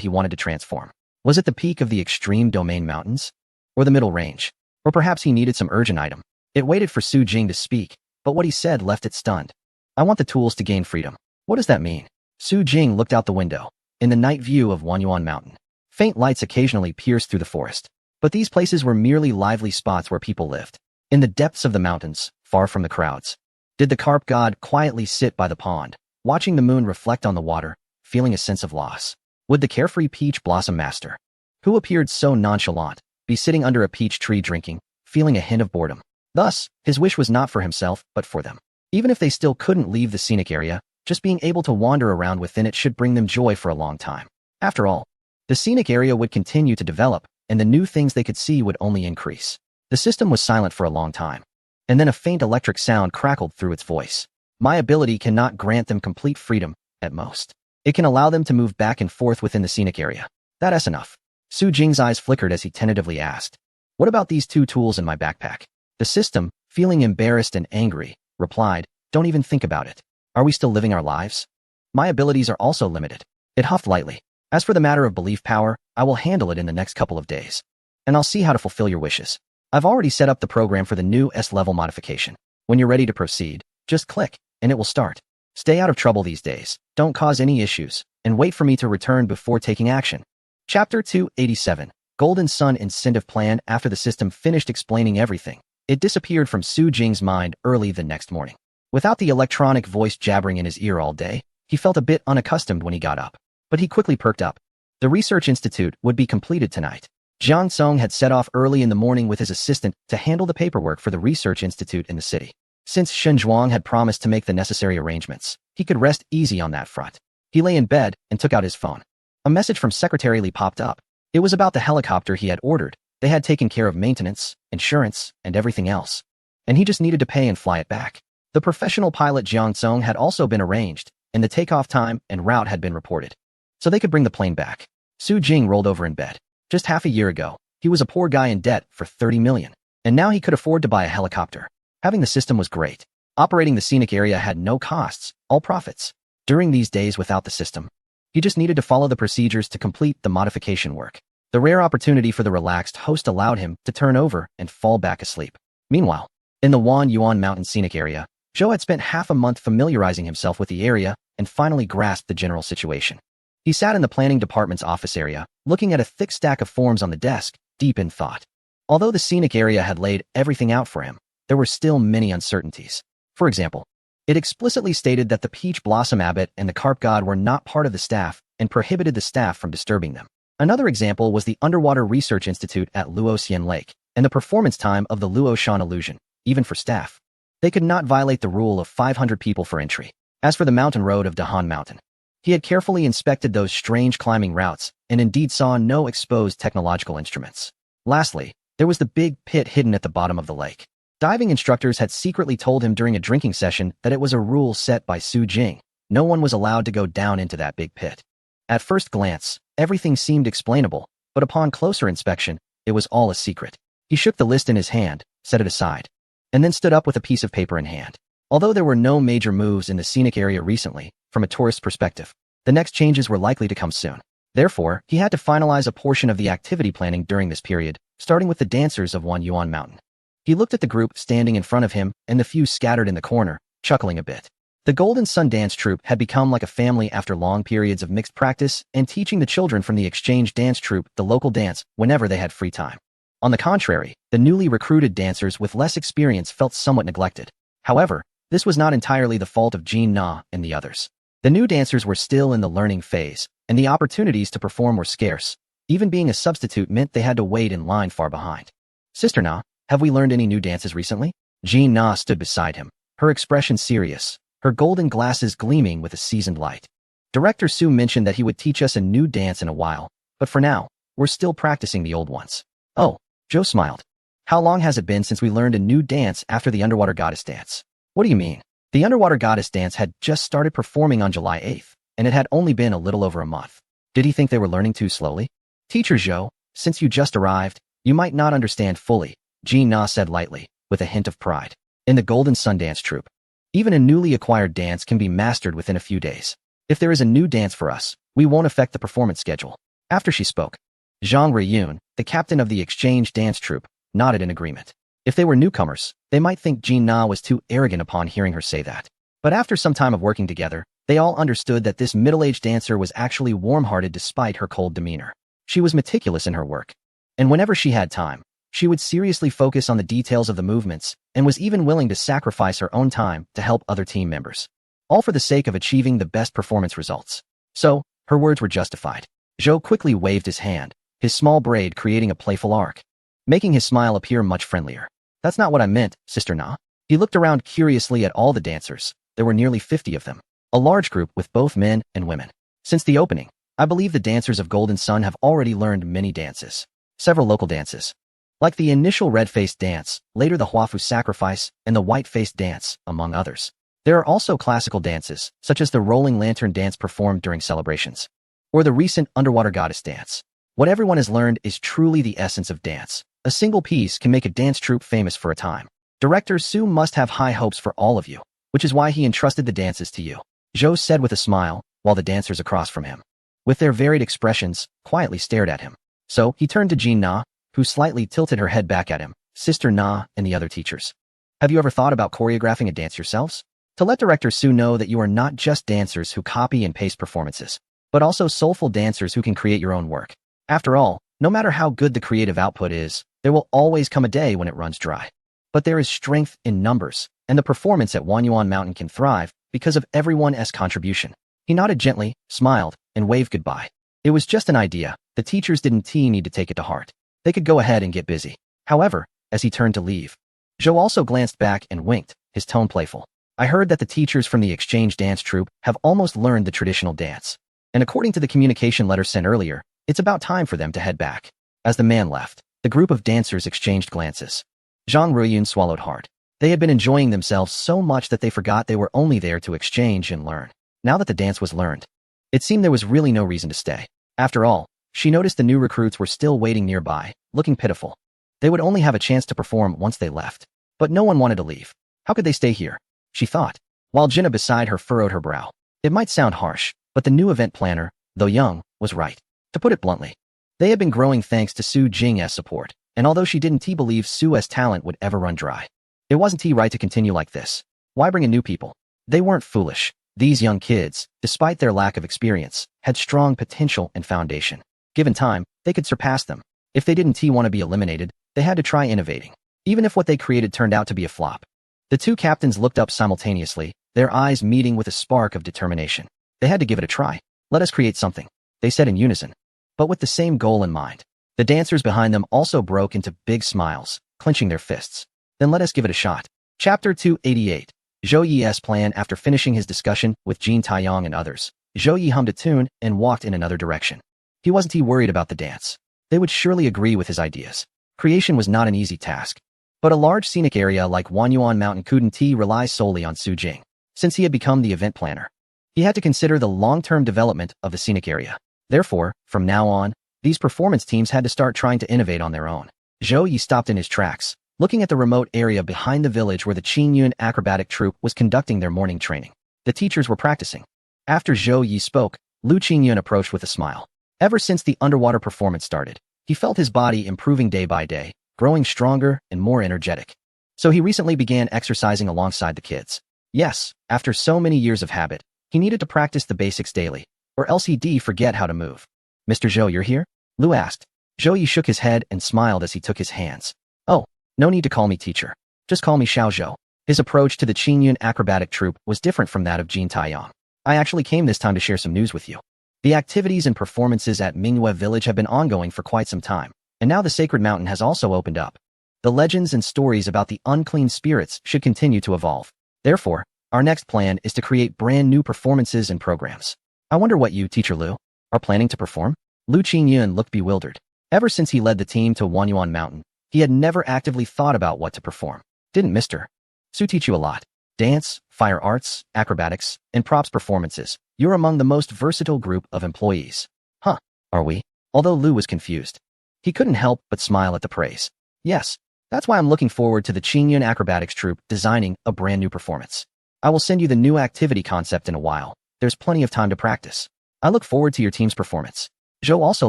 he wanted to transform. Was it the peak of the extreme domain mountains? Or the middle range? Or perhaps he needed some urgent item? It waited for Su Jing to speak, but what he said left it stunned. I want the tools to gain freedom. What does that mean? Su Jing looked out the window. In the night view of Wanyuan Mountain, faint lights occasionally pierced through the forest. But these places were merely lively spots where people lived. In the depths of the mountains, far from the crowds, did the carp god quietly sit by the pond, watching the moon reflect on the water, feeling a sense of loss? Would the carefree peach blossom master, who appeared so nonchalant, be sitting under a peach tree drinking, feeling a hint of boredom? Thus, his wish was not for himself, but for them. Even if they still couldn't leave the scenic area, just being able to wander around within it should bring them joy for a long time. After all, the scenic area would continue to develop, and the new things they could see would only increase. The system was silent for a long time, and then a faint electric sound crackled through its voice. My ability cannot grant them complete freedom, at most. It can allow them to move back and forth within the scenic area. That's enough. Su Jing's eyes flickered as he tentatively asked, what about these 2 tools in my backpack? The system, feeling embarrassed and angry, replied, don't even think about it. Are we still living our lives? My abilities are also limited. It huffed lightly. As for the matter of belief power, I will handle it in the next couple of days. And I'll see how to fulfill your wishes. I've already set up the program for the new S-level modification. When you're ready to proceed, just click, and it will start. Stay out of trouble these days, don't cause any issues, and wait for me to return before taking action. Chapter 287, Golden Sun Incentive Plan. After the system finished explaining everything, it disappeared from Su Jing's mind early the next morning. Without the electronic voice jabbering in his ear all day, he felt a bit unaccustomed when he got up. But he quickly perked up. The research institute would be completed tonight. Jiang Song had set off early in the morning with his assistant to handle the paperwork for the research institute in the city. Since Shen Zhuang had promised to make the necessary arrangements, he could rest easy on that front. He lay in bed and took out his phone. A message from Secretary Li popped up. It was about the helicopter he had ordered. They had taken care of maintenance, insurance, and everything else. And he just needed to pay and fly it back. The professional pilot Jiang Song had also been arranged, and the takeoff time and route had been reported. So they could bring the plane back. Su Jing rolled over in bed. Just half a year ago, he was a poor guy in debt for 30 million. And now he could afford to buy a helicopter. Having the system was great. Operating the scenic area had no costs, all profits. During these days without the system, he just needed to follow the procedures to complete the modification work. The rare opportunity for the relaxed host allowed him to turn over and fall back asleep. Meanwhile, in the Wanyuan Mountain scenic area, Zhou had spent half a month familiarizing himself with the area and finally grasped the general situation. He sat in the planning department's office area, looking at a thick stack of forms on the desk, deep in thought. Although the scenic area had laid everything out for him, there were still many uncertainties. For example, it explicitly stated that the Peach Blossom Abbot and the Carp God were not part of the staff and prohibited the staff from disturbing them. Another example was the Underwater Research Institute at Luoxian Lake and the performance time of the Luoshan illusion, even for staff. They could not violate the rule of 500 people for entry. As for the mountain road of Dahan Mountain, he had carefully inspected those strange climbing routes and indeed saw no exposed technological instruments. Lastly, there was the big pit hidden at the bottom of the lake. Diving instructors had secretly told him during a drinking session that it was a rule set by Su Jing. No one was allowed to go down into that big pit. At first glance, everything seemed explainable, but upon closer inspection, it was all a secret. He shook the list in his hand, set it aside, and then stood up with a piece of paper in hand. Although there were no major moves in the scenic area recently, from a tourist perspective, the next changes were likely to come soon. Therefore, he had to finalize a portion of the activity planning during this period, starting with the dancers of Wanyuan Mountain. He looked at the group standing in front of him and the few scattered in the corner, chuckling a bit. The Golden Sun Dance Troupe had become like a family after long periods of mixed practice and teaching the children from the exchange dance troupe the local dance whenever they had free time. On the contrary, the newly recruited dancers with less experience felt somewhat neglected. However, this was not entirely the fault of Jean Na and the others. The new dancers were still in the learning phase, and the opportunities to perform were scarce. Even being a substitute meant they had to wait in line far behind. Sister Na, have we learned any new dances recently? Jean Na stood beside him, her expression serious, her golden glasses gleaming with a seasoned light. Director Su mentioned that he would teach us a new dance in a while, but for now, we're still practicing the old ones. Oh, Joe smiled. How long has it been since we learned a new dance after the underwater goddess dance? What do you mean? The underwater goddess dance had just started performing on July 8th, and it had only been a little over a month. Did he think they were learning too slowly? Teacher Zhou, since you just arrived, you might not understand fully, Jean Na said lightly, with a hint of pride. In the Golden Sun Dance Troupe, even a newly acquired dance can be mastered within a few days. If there is a new dance for us, we won't affect the performance schedule. After she spoke, Zhang Ruiyun, the captain of the exchange dance troupe, nodded in agreement. If they were newcomers, they might think Jean Na was too arrogant upon hearing her say that. But after some time of working together, they all understood that this middle-aged dancer was actually warm-hearted despite her cold demeanor. She was meticulous in her work, and whenever she had time, she would seriously focus on the details of the movements and was even willing to sacrifice her own time to help other team members, all for the sake of achieving the best performance results. So, her words were justified. Zhou quickly waved his hand, his small braid creating a playful arc, making his smile appear much friendlier. That's not what I meant, Sister Na. He looked around curiously at all the dancers. There were nearly 50 of them, a large group with both men and women. Since the opening, I believe the dancers of Golden Sun have already learned many dances. Several local dances, like the initial red-faced dance, later the Huafu sacrifice, and the white-faced dance, among others. There are also classical dances, such as the rolling lantern dance performed during celebrations, or the recent underwater goddess dance. What everyone has learned is truly the essence of dance. A single piece can make a dance troupe famous for a time. Director Su must have high hopes for all of you, which is why he entrusted the dances to you, Zhou said with a smile, while the dancers across from him, with their varied expressions, quietly stared at him. So, he turned to Jean Na, who slightly tilted her head back at him, Sister Na, and the other teachers. Have you ever thought about choreographing a dance yourselves? To let Director Su know that you are not just dancers who copy and paste performances, but also soulful dancers who can create your own work. After all, no matter how good the creative output is, there will always come a day when it runs dry. But there is strength in numbers, and the performance at Wanyuan Mountain can thrive because of everyone's contribution. He nodded gently, smiled, and waved goodbye. It was just an idea. The teachers didn't need to take it to heart. They could go ahead and get busy. However, as he turned to leave, Zhou also glanced back and winked, his tone playful. I heard that the teachers from the exchange dance troupe have almost learned the traditional dance. And according to the communication letter sent earlier, it's about time for them to head back. As the man left, the group of dancers exchanged glances. Zhang Ruiyun swallowed hard. They had been enjoying themselves so much that they forgot they were only there to exchange and learn. Now that the dance was learned, it seemed there was really no reason to stay. After all, she noticed the new recruits were still waiting nearby, looking pitiful. They would only have a chance to perform once they left. But no one wanted to leave. How could they stay here? She thought, while Jinna beside her furrowed her brow. It might sound harsh, but the new event planner, though young, was right. To put it bluntly, they had been growing thanks to Su Jing's support, and although she didn't believe Su's talent would ever run dry, it wasn't right to continue like this. Why bring in new people? They weren't foolish. These young kids, despite their lack of experience, had strong potential and foundation. Given time, they could surpass them. If they didn't want to be eliminated, they had to try innovating, even if what they created turned out to be a flop. The two captains looked up simultaneously, their eyes meeting with a spark of determination. They had to give it a try. Let us create something, they said in unison, but with the same goal in mind. The dancers behind them also broke into big smiles, clenching their fists. Then let us give it a shot. Chapter 288. Zhou Yi's plan. After finishing his discussion with Jin Taiyong and others, Zhou Yi hummed a tune and walked in another direction. He wasn't worried about the dance. They would surely agree with his ideas. Creation was not an easy task. But a large scenic area like Wanyuan Mountain couldn't rely solely on Su Jing. Since he had become the event planner, he had to consider the long-term development of the scenic area. Therefore, from now on, these performance teams had to start trying to innovate on their own. Zhou Yi stopped in his tracks, looking at the remote area behind the village where the Qingyun acrobatic troupe was conducting their morning training. The teachers were practicing. After Zhou Yi spoke, Lu Qingyun approached with a smile. Ever since the underwater performance started, he felt his body improving day by day, growing stronger and more energetic. So he recently began exercising alongside the kids. Yes, after so many years of habit, he needed to practice the basics daily, or else he'd forget how to move. Mr. Zhou, you're here? Lu asked. Zhou Yi shook his head and smiled as he took his hands. Oh, no need to call me teacher. Just call me Xiao Zhou. His approach to the Qingyun acrobatic troupe was different from that of Jin Taiyong. I actually came this time to share some news with you. The activities and performances at Mingyue Village have been ongoing for quite some time, and now the Sacred Mountain has also opened up. The legends and stories about the unclean spirits should continue to evolve. Therefore, our next plan is to create brand new performances and programs. I wonder what you, Teacher Lu, are planning to perform? Lu Qingyun looked bewildered. Ever since he led the team to Wanyuan Mountain, he had never actively thought about what to perform. Didn't Mr. Su teach you a lot? Dance, fire arts, acrobatics, and props performances. You're among the most versatile group of employees. Huh, are we? Although Lu was confused, he couldn't help but smile at the praise. Yes, that's why I'm looking forward to the Qingyun acrobatics troupe designing a brand new performance. I will send you the new activity concept in a while. There's plenty of time to practice. I look forward to your team's performance. Zhou also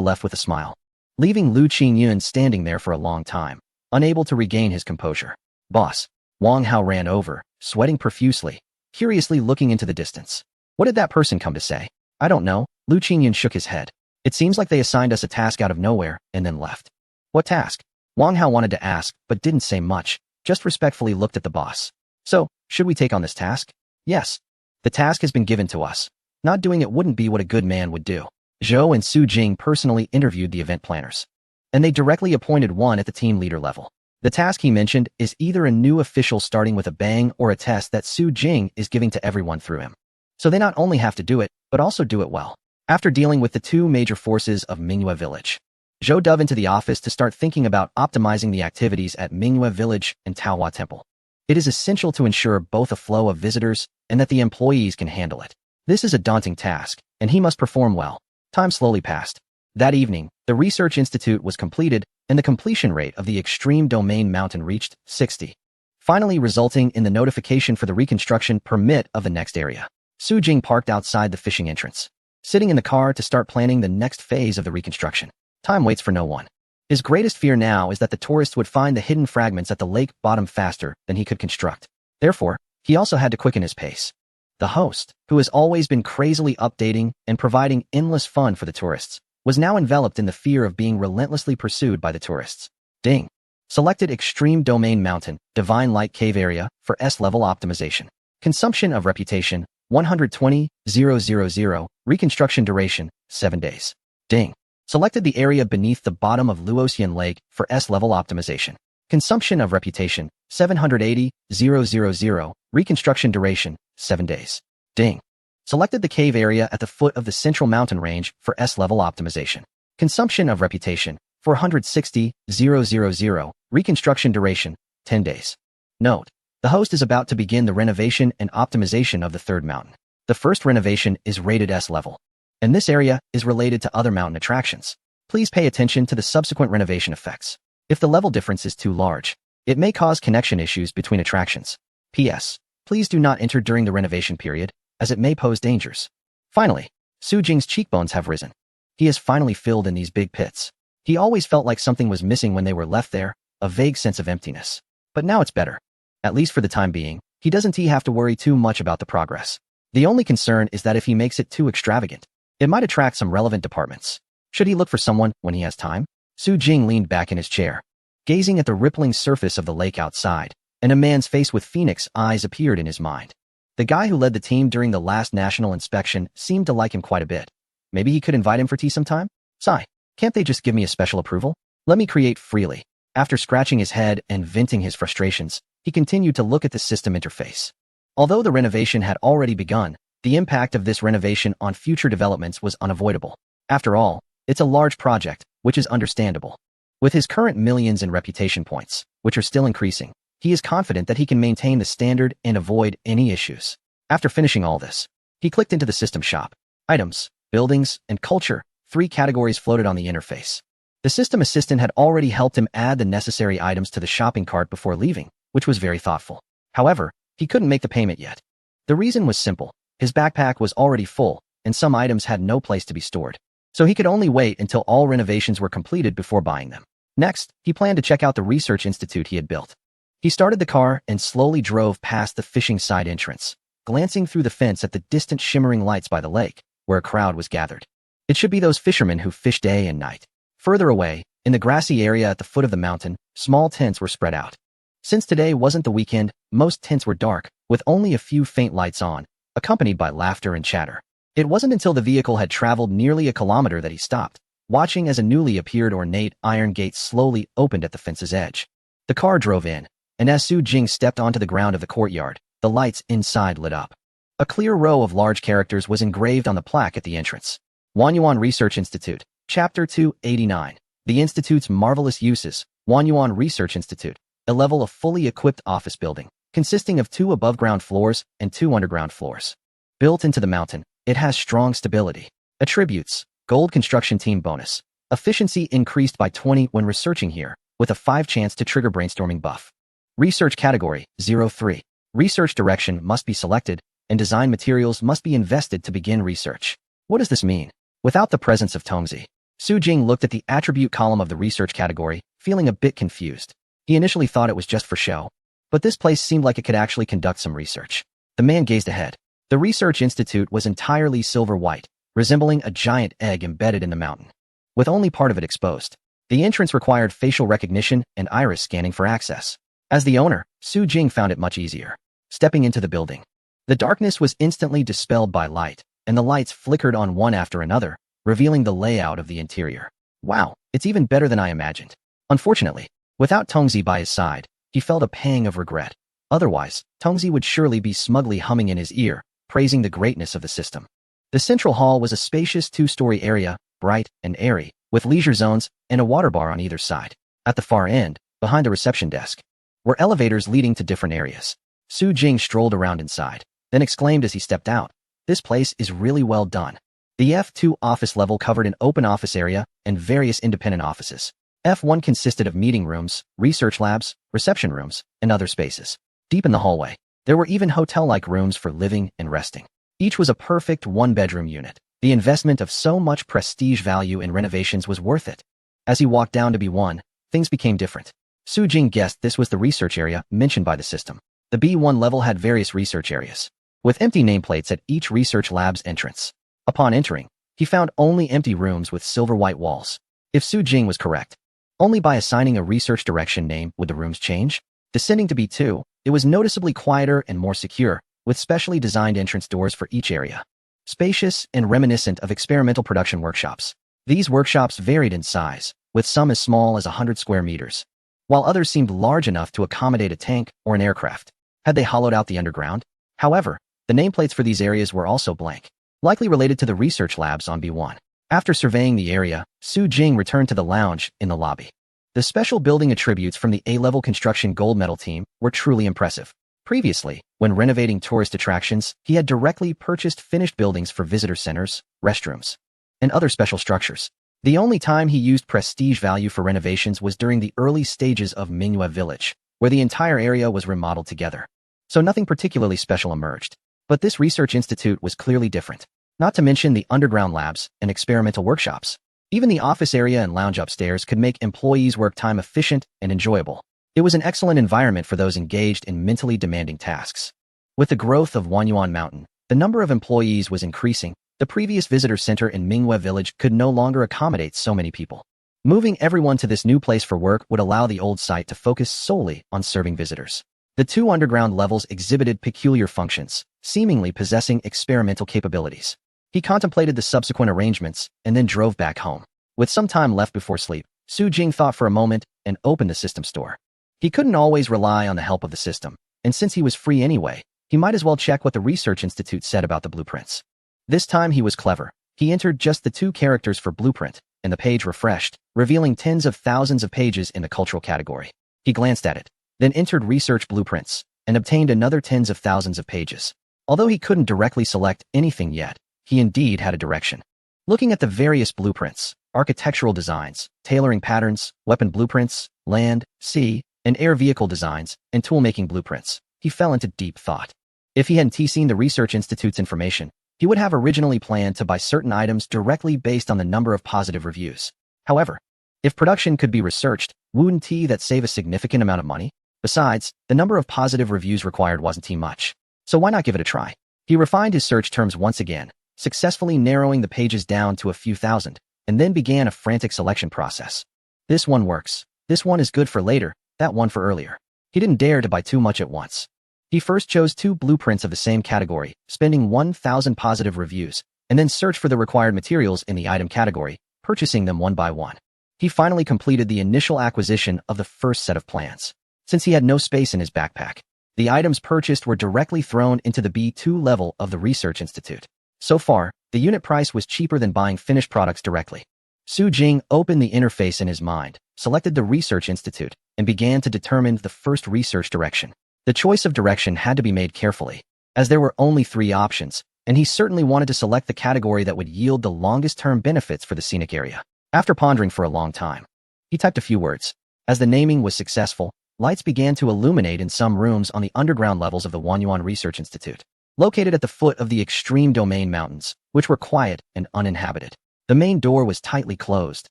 left with a smile, leaving Lu Qingyun standing there for a long time, unable to regain his composure. Boss, Wang Hao ran over, sweating profusely, curiously looking into the distance. What did that person come to say? I don't know. Lu Qingyun shook his head. It seems like they assigned us a task out of nowhere and then left. What task? Wang Hao wanted to ask, but didn't say much, just respectfully looked at the boss. So, should we take on this task? Yes. The task has been given to us. Not doing it wouldn't be what a good man would do. Zhou and Su Jing personally interviewed the event planners, and they directly appointed one at the team leader level. The task he mentioned is either a new official starting with a bang or a test that Su Jing is giving to everyone through him. So they not only have to do it, but also do it well. After dealing with the two major forces of Mingyue Village, Zhou dove into the office to start thinking about optimizing the activities at Mingyue Village and Taohua Temple. It is essential to ensure both a flow of visitors and that the employees can handle it. This is a daunting task, and he must perform well. Time slowly passed. That evening, the research institute was completed, and the completion rate of the extreme domain mountain reached 60, finally resulting in the notification for the reconstruction permit of the next area. Su Jing parked outside the fishing entrance, sitting in the car to start planning the next phase of the reconstruction. Time waits for no one. His greatest fear now is that the tourists would find the hidden fragments at the lake bottom faster than he could construct. Therefore, he also had to quicken his pace. The host, who has always been crazily updating and providing endless fun for the tourists, was now enveloped in the fear of being relentlessly pursued by the tourists. Ding. Selected Extreme Domain Mountain, Divine Light Cave Area for S-level optimization. Consumption of reputation, 120,000. Reconstruction duration, 7 days. Ding. Selected the area beneath the bottom of Luoxian Lake for S-level optimization. Consumption of reputation, 780,000. Reconstruction duration, 7 days. Ding. Selected the cave area at the foot of the central mountain range for S-level optimization. Consumption of reputation, 460,000. Reconstruction duration, 10 days. Note: the host is about to begin the renovation and optimization of the third mountain. The first renovation is rated S-level, and this area is related to other mountain attractions. Please pay attention to the subsequent renovation effects. If the level difference is too large, it may cause connection issues between attractions. P.S. Please do not enter during the renovation period, as it may pose dangers. Finally, Su Jing's cheekbones have risen. He has finally filled in these big pits. He always felt like something was missing when they were left there, a vague sense of emptiness. But now it's better. At least for the time being, he doesn't have to worry too much about the progress. The only concern is that if he makes it too extravagant, it might attract some relevant departments. Should he look for someone when he has time? Su Jing leaned back in his chair, gazing at the rippling surface of the lake outside, and a man's face with phoenix eyes appeared in his mind. The guy who led the team during the last national inspection seemed to like him quite a bit. Maybe he could invite him for tea sometime? Sigh. Can't they just give me a special approval? Let me create freely. After scratching his head and venting his frustrations, he continued to look at the system interface. Although the renovation had already begun, the impact of this renovation on future developments was unavoidable. After all, it's a large project, which is understandable. With his current millions in reputation points, which are still increasing, he is confident that he can maintain the standard and avoid any issues. After finishing all this, he clicked into the system shop. Items, buildings, and culture, 3 categories floated on the interface. The system assistant had already helped him add the necessary items to the shopping cart before leaving, which was very thoughtful. However, he couldn't make the payment yet. The reason was simple. His backpack was already full, and some items had no place to be stored. So he could only wait until all renovations were completed before buying them. Next, he planned to check out the research institute he had built. He started the car and slowly drove past the fishing side entrance, glancing through the fence at the distant shimmering lights by the lake, where a crowd was gathered. It should be those fishermen who fish day and night. Further away, in the grassy area at the foot of the mountain, small tents were spread out. Since today wasn't the weekend, most tents were dark, with only a few faint lights on, accompanied by laughter and chatter. It wasn't until the vehicle had traveled nearly a kilometer that he stopped, watching as a newly appeared ornate iron gate slowly opened at the fence's edge. The car drove in, and as Su Jing stepped onto the ground of the courtyard, the lights inside lit up. A clear row of large characters was engraved on the plaque at the entrance. Wanyuan Research Institute, Chapter 289. The Institute's Marvelous Uses. Wanyuan Research Institute, a level of fully equipped office building, consisting of 2 above-ground floors and 2 underground floors. Built into the mountain, it has strong stability. Attributes: Gold Construction Team Bonus. Efficiency increased by 20 when researching here, with a 5 chance to trigger brainstorming buff. Research Category, 03. Research direction must be selected, and design materials must be invested to begin research. What does this mean? Without the presence of Tongzi, Su Jing looked at the attribute column of the research category, feeling a bit confused. He initially thought it was just for show, but this place seemed like it could actually conduct some research. The man gazed ahead. The research institute was entirely silver-white, resembling a giant egg embedded in the mountain, with only part of it exposed. The entrance required facial recognition and iris scanning for access. As the owner, Su Jing found it much easier. Stepping into the building, the darkness was instantly dispelled by light, and the lights flickered on one after another, revealing the layout of the interior. Wow, it's even better than I imagined. Unfortunately, without Tongzi by his side, he felt a pang of regret. Otherwise, Tongzi would surely be smugly humming in his ear, praising the greatness of the system. The central hall was a spacious two-story area, bright and airy, with leisure zones and a water bar on either side. At the far end, behind the reception desk, were elevators leading to different areas. Su Jing strolled around inside, then exclaimed as he stepped out, "This place is really well done." The F2 office level covered an open office area and various independent offices. F1 consisted of meeting rooms, research labs, reception rooms, and other spaces. Deep in the hallway, there were even hotel-like rooms for living and resting. Each was a perfect one-bedroom unit. The investment of so much prestige value in renovations was worth it. As he walked down to B1, things became different. Su Jing guessed this was the research area mentioned by the system. The B1 level had various research areas, with empty nameplates at each research lab's entrance. Upon entering, he found only empty rooms with silver-white walls. If Su Jing was correct, only by assigning a research direction name would the rooms change. Descending to B2, it was noticeably quieter and more secure, with specially designed entrance doors for each area. Spacious and reminiscent of experimental production workshops. These workshops varied in size, with some as small as 100 square meters, while others seemed large enough to accommodate a tank or an aircraft. Had they hollowed out the underground? However, the nameplates for these areas were also blank, likely related to the research labs on B1. After surveying the area, Su Jing returned to the lounge in the lobby. The special building attributes from the A-level construction gold medal team were truly impressive. Previously, when renovating tourist attractions, he had directly purchased finished buildings for visitor centers, restrooms, and other special structures. The only time he used prestige value for renovations was during the early stages of Mingyue Village, where the entire area was remodeled together. So nothing particularly special emerged. But this research institute was clearly different. Not to mention the underground labs and experimental workshops. Even the office area and lounge upstairs could make employees' work time efficient and enjoyable. It was an excellent environment for those engaged in mentally demanding tasks. With the growth of Wanyuan Mountain, the number of employees was increasing. The previous visitor center in Mingyue Village could no longer accommodate so many people. Moving everyone to this new place for work would allow the old site to focus solely on serving visitors. The two underground levels exhibited peculiar functions, seemingly possessing experimental capabilities. He contemplated the subsequent arrangements and then drove back home. With some time left before sleep, Su Jing thought for a moment and opened the system store. He couldn't always rely on the help of the system, and since he was free anyway, he might as well check what the Research Institute said about the blueprints. This time he was clever. He entered just the 2 characters for blueprint, and the page refreshed, revealing tens of thousands of pages in the cultural category. He glanced at it, then entered research blueprints, and obtained another tens of thousands of pages. Although he couldn't directly select anything yet, he indeed had a direction. Looking at the various blueprints, architectural designs, tailoring patterns, weapon blueprints, land, sea, and air vehicle designs, and tool-making blueprints, he fell into deep thought. If he hadn't seen the Research Institute's information, he would have originally planned to buy certain items directly based on the number of positive reviews. However, if production could be researched, wouldn't that save a significant amount of money? Besides, the number of positive reviews required wasn't too much. So why not give it a try? He refined his search terms once again, successfully narrowing the pages down to a few thousand, and then began a frantic selection process. This one works. This one is good for later, that one for earlier. He didn't dare to buy too much at once. He first chose 2 blueprints of the same category, spending 1,000 positive reviews, and then searched for the required materials in the item category, purchasing them one by one. He finally completed the initial acquisition of the first set of plans. Since he had no space in his backpack, the items purchased were directly thrown into the B2 level of the Research Institute. So far, the unit price was cheaper than buying finished products directly. Su Jing opened the interface in his mind, selected the Research Institute, and began to determine the first research direction. The choice of direction had to be made carefully, as there were only 3 options, and he certainly wanted to select the category that would yield the longest-term benefits for the scenic area. After pondering for a long time, he typed a few words. As the naming was successful, lights began to illuminate in some rooms on the underground levels of the Wanyuan Research Institute, located at the foot of the extreme domain mountains, which were quiet and uninhabited. The main door was tightly closed,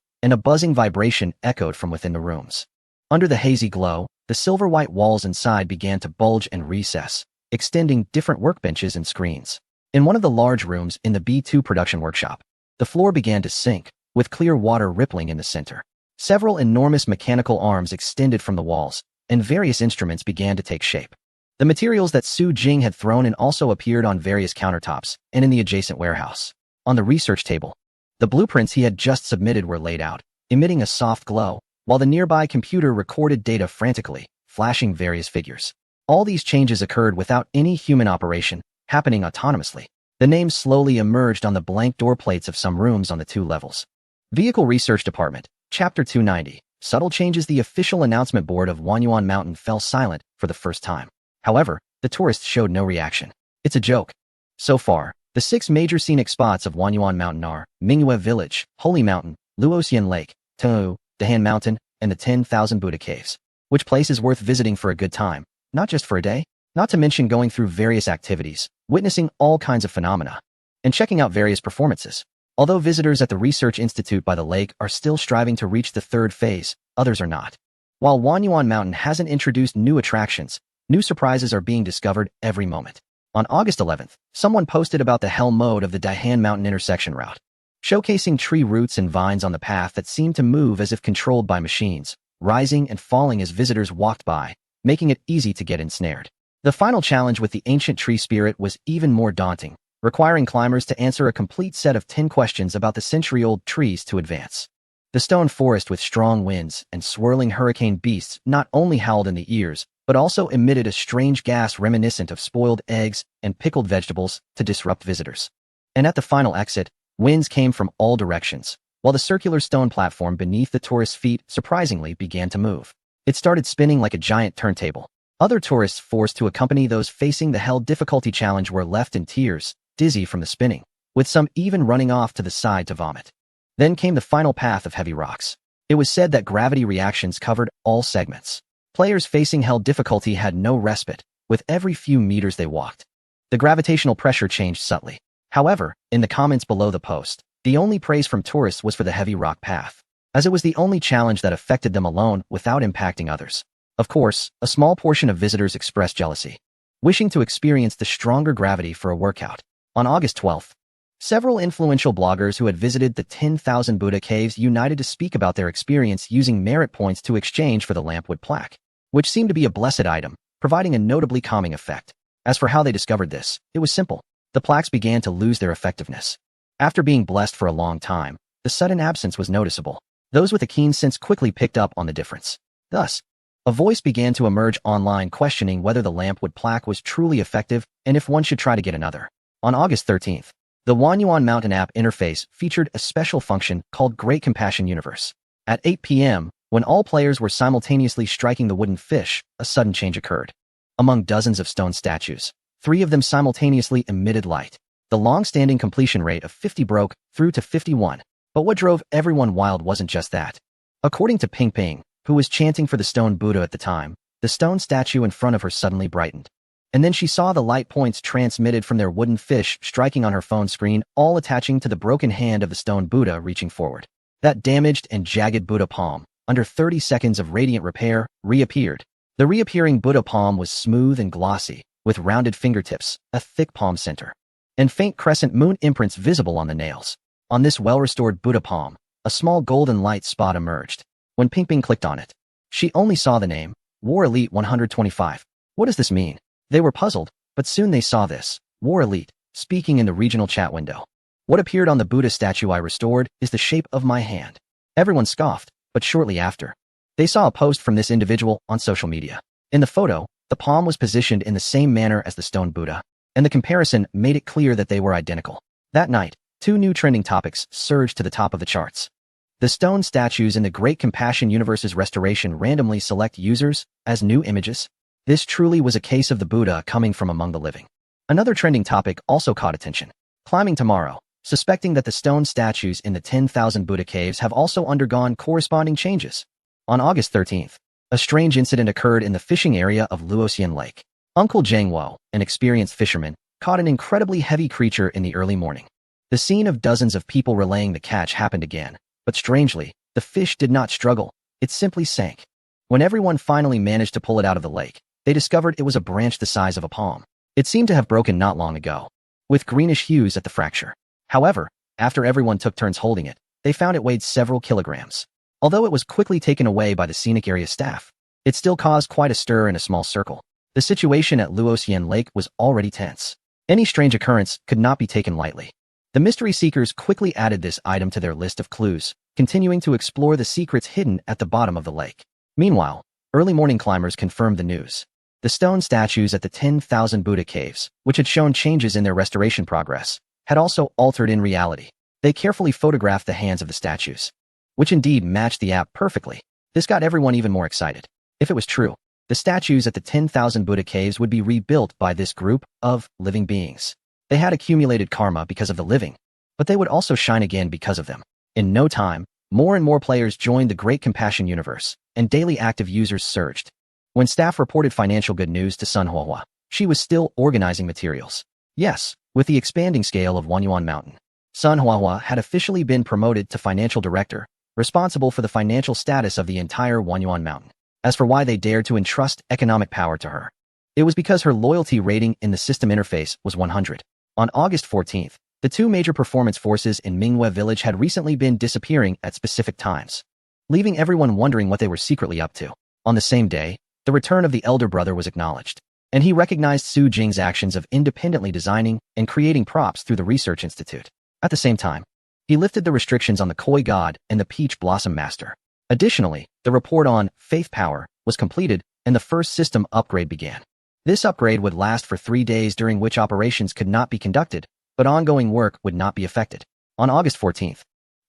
and a buzzing vibration echoed from within the rooms. Under the hazy glow, the silver-white walls inside began to bulge and recess, extending different workbenches and screens. In one of the large rooms in the B2 production workshop, the floor began to sink, with clear water rippling in the center. Several enormous mechanical arms extended from the walls, and various instruments began to take shape. The materials that Su Jing had thrown in also appeared on various countertops and in the adjacent warehouse. On the research table, the blueprints he had just submitted were laid out, emitting a soft glow, while the nearby computer recorded data frantically, flashing various figures. All these changes occurred without any human operation, happening autonomously. The names slowly emerged on the blank door plates of some rooms on the 2 levels. Vehicle Research Department, Chapter 290. Subtle changes. The official announcement board of Wanyuan Mountain fell silent for the first time. However, the tourists showed no reaction. It's a joke. So far, the 6 major scenic spots of Wanyuan Mountain are Mingyue Village, Holy Mountain, Luoxian Lake, Tou, Dahan Mountain, and the 10,000 Buddha Caves. Which place is worth visiting for a good time, not just for a day? Not to mention going through various activities, witnessing all kinds of phenomena, and checking out various performances. Although visitors at the Research Institute by the lake are still striving to reach the 3rd phase, others are not. While Wanyuan Mountain hasn't introduced new attractions, new surprises are being discovered every moment. On August 11th, someone posted about the hell mode of the Dahan Mountain intersection route, showcasing tree roots and vines on the path that seemed to move as if controlled by machines, rising and falling as visitors walked by, making it easy to get ensnared. The final challenge with the ancient tree spirit was even more daunting, requiring climbers to answer a complete set of 10 questions about the century-old trees to advance. The stone forest with strong winds and swirling hurricane beasts not only howled in the ears, but also emitted a strange gas reminiscent of spoiled eggs and pickled vegetables to disrupt visitors. And at the final exit, winds came from all directions, while the circular stone platform beneath the tourists' feet surprisingly began to move. It started spinning like a giant turntable. Other tourists forced to accompany those facing the hell difficulty challenge were left in tears, dizzy from the spinning, with some even running off to the side to vomit. Then came the final path of heavy rocks. It was said that gravity reactions covered all segments. Players facing hell difficulty had no respite, with every few meters they walked. The gravitational pressure changed subtly. However, in the comments below the post, the only praise from tourists was for the heavy rock path, as it was the only challenge that affected them alone without impacting others. Of course, a small portion of visitors expressed jealousy, wishing to experience the stronger gravity for a workout. On August 12th, several influential bloggers who had visited the 10,000 Buddha Caves united to speak about their experience using merit points to exchange for the lampwood plaque, which seemed to be a blessed item, providing a notably calming effect. As for how they discovered this, it was simple. The plaques began to lose their effectiveness. After being blessed for a long time, the sudden absence was noticeable. Those with a keen sense quickly picked up on the difference. Thus, a voice began to emerge online questioning whether the lampwood plaque was truly effective and if one should try to get another. On August 13th, the Wanyuan Mountain app interface featured a special function called Great Compassion Universe. At 8 p.m., when all players were simultaneously striking the wooden fish, a sudden change occurred. Among dozens of stone statues, 3 of them simultaneously emitted light. The long-standing completion rate of 50 broke through to 51. But what drove everyone wild wasn't just that. According to Ping Ping, who was chanting for the stone Buddha at the time, the stone statue in front of her suddenly brightened. And then she saw the light points transmitted from their wooden fish striking on her phone screen, all attaching to the broken hand of the stone Buddha reaching forward. That damaged and jagged Buddha palm, under 30 seconds of radiant repair, reappeared. The reappearing Buddha palm was smooth and glossy, with rounded fingertips, a thick palm center, and faint crescent moon imprints visible on the nails. On this well-restored Buddha palm, a small golden light spot emerged. When Ping Ping clicked on it, she only saw the name, War Elite 125. What does this mean? They were puzzled, but soon they saw this, War Elite, speaking in the regional chat window. What appeared on the Buddha statue I restored is the shape of my hand. Everyone scoffed, but shortly after, they saw a post from this individual on social media. In the photo, the palm was positioned in the same manner as the stone Buddha, and the comparison made it clear that they were identical. That night, 2 new trending topics surged to the top of the charts. The stone statues in the Great Compassion Universe's restoration randomly select users as new images. This truly was a case of the Buddha coming from among the living. Another trending topic also caught attention. Climbing tomorrow, suspecting that the stone statues in the 10,000 Buddha caves have also undergone corresponding changes. On August 13th, a strange incident occurred in the fishing area of Luoxian Lake. Uncle Zhang Wo, an experienced fisherman, caught an incredibly heavy creature in the early morning. The scene of dozens of people relaying the catch happened again, but strangely, the fish did not struggle, it simply sank. When everyone finally managed to pull it out of the lake, they discovered it was a branch the size of a palm. It seemed to have broken not long ago, with greenish hues at the fracture. However, after everyone took turns holding it, they found it weighed several kilograms. Although it was quickly taken away by the scenic area staff, it still caused quite a stir in a small circle. The situation at Luoxian Lake was already tense. Any strange occurrence could not be taken lightly. The mystery seekers quickly added this item to their list of clues, continuing to explore the secrets hidden at the bottom of the lake. Meanwhile, early morning climbers confirmed the news. The stone statues at the 10,000 Buddha caves, which had shown changes in their restoration progress, had also altered in reality. They carefully photographed the hands of the statues, which indeed matched the app perfectly. This got everyone even more excited. If it was true, the statues at the 10,000 Buddha caves would be rebuilt by this group of living beings. They had accumulated karma because of the living, but they would also shine again because of them. In no time, more and more players joined the Great Compassion universe, and daily active users surged. When staff reported financial good news to Sun Huahua, she was still organizing materials. Yes, with the expanding scale of Wanyuan Mountain, Sun Huahua had officially been promoted to financial director, responsible for the financial status of the entire Wanyuan Mountain. As for why they dared to entrust economic power to her, it was because her loyalty rating in the system interface was 100. On August 14th, the two major performance forces in Mingwe village had recently been disappearing at specific times, leaving everyone wondering what they were secretly up to. On the same day, the return of the elder brother was acknowledged, and he recognized Su Jing's actions of independently designing and creating props through the Research Institute. At the same time, he lifted the restrictions on the Koi God and the Peach Blossom Master. Additionally, the report on Faith Power was completed, and the first system upgrade began. This upgrade would last for 3 days, during which operations could not be conducted, but ongoing work would not be affected. On August 14th,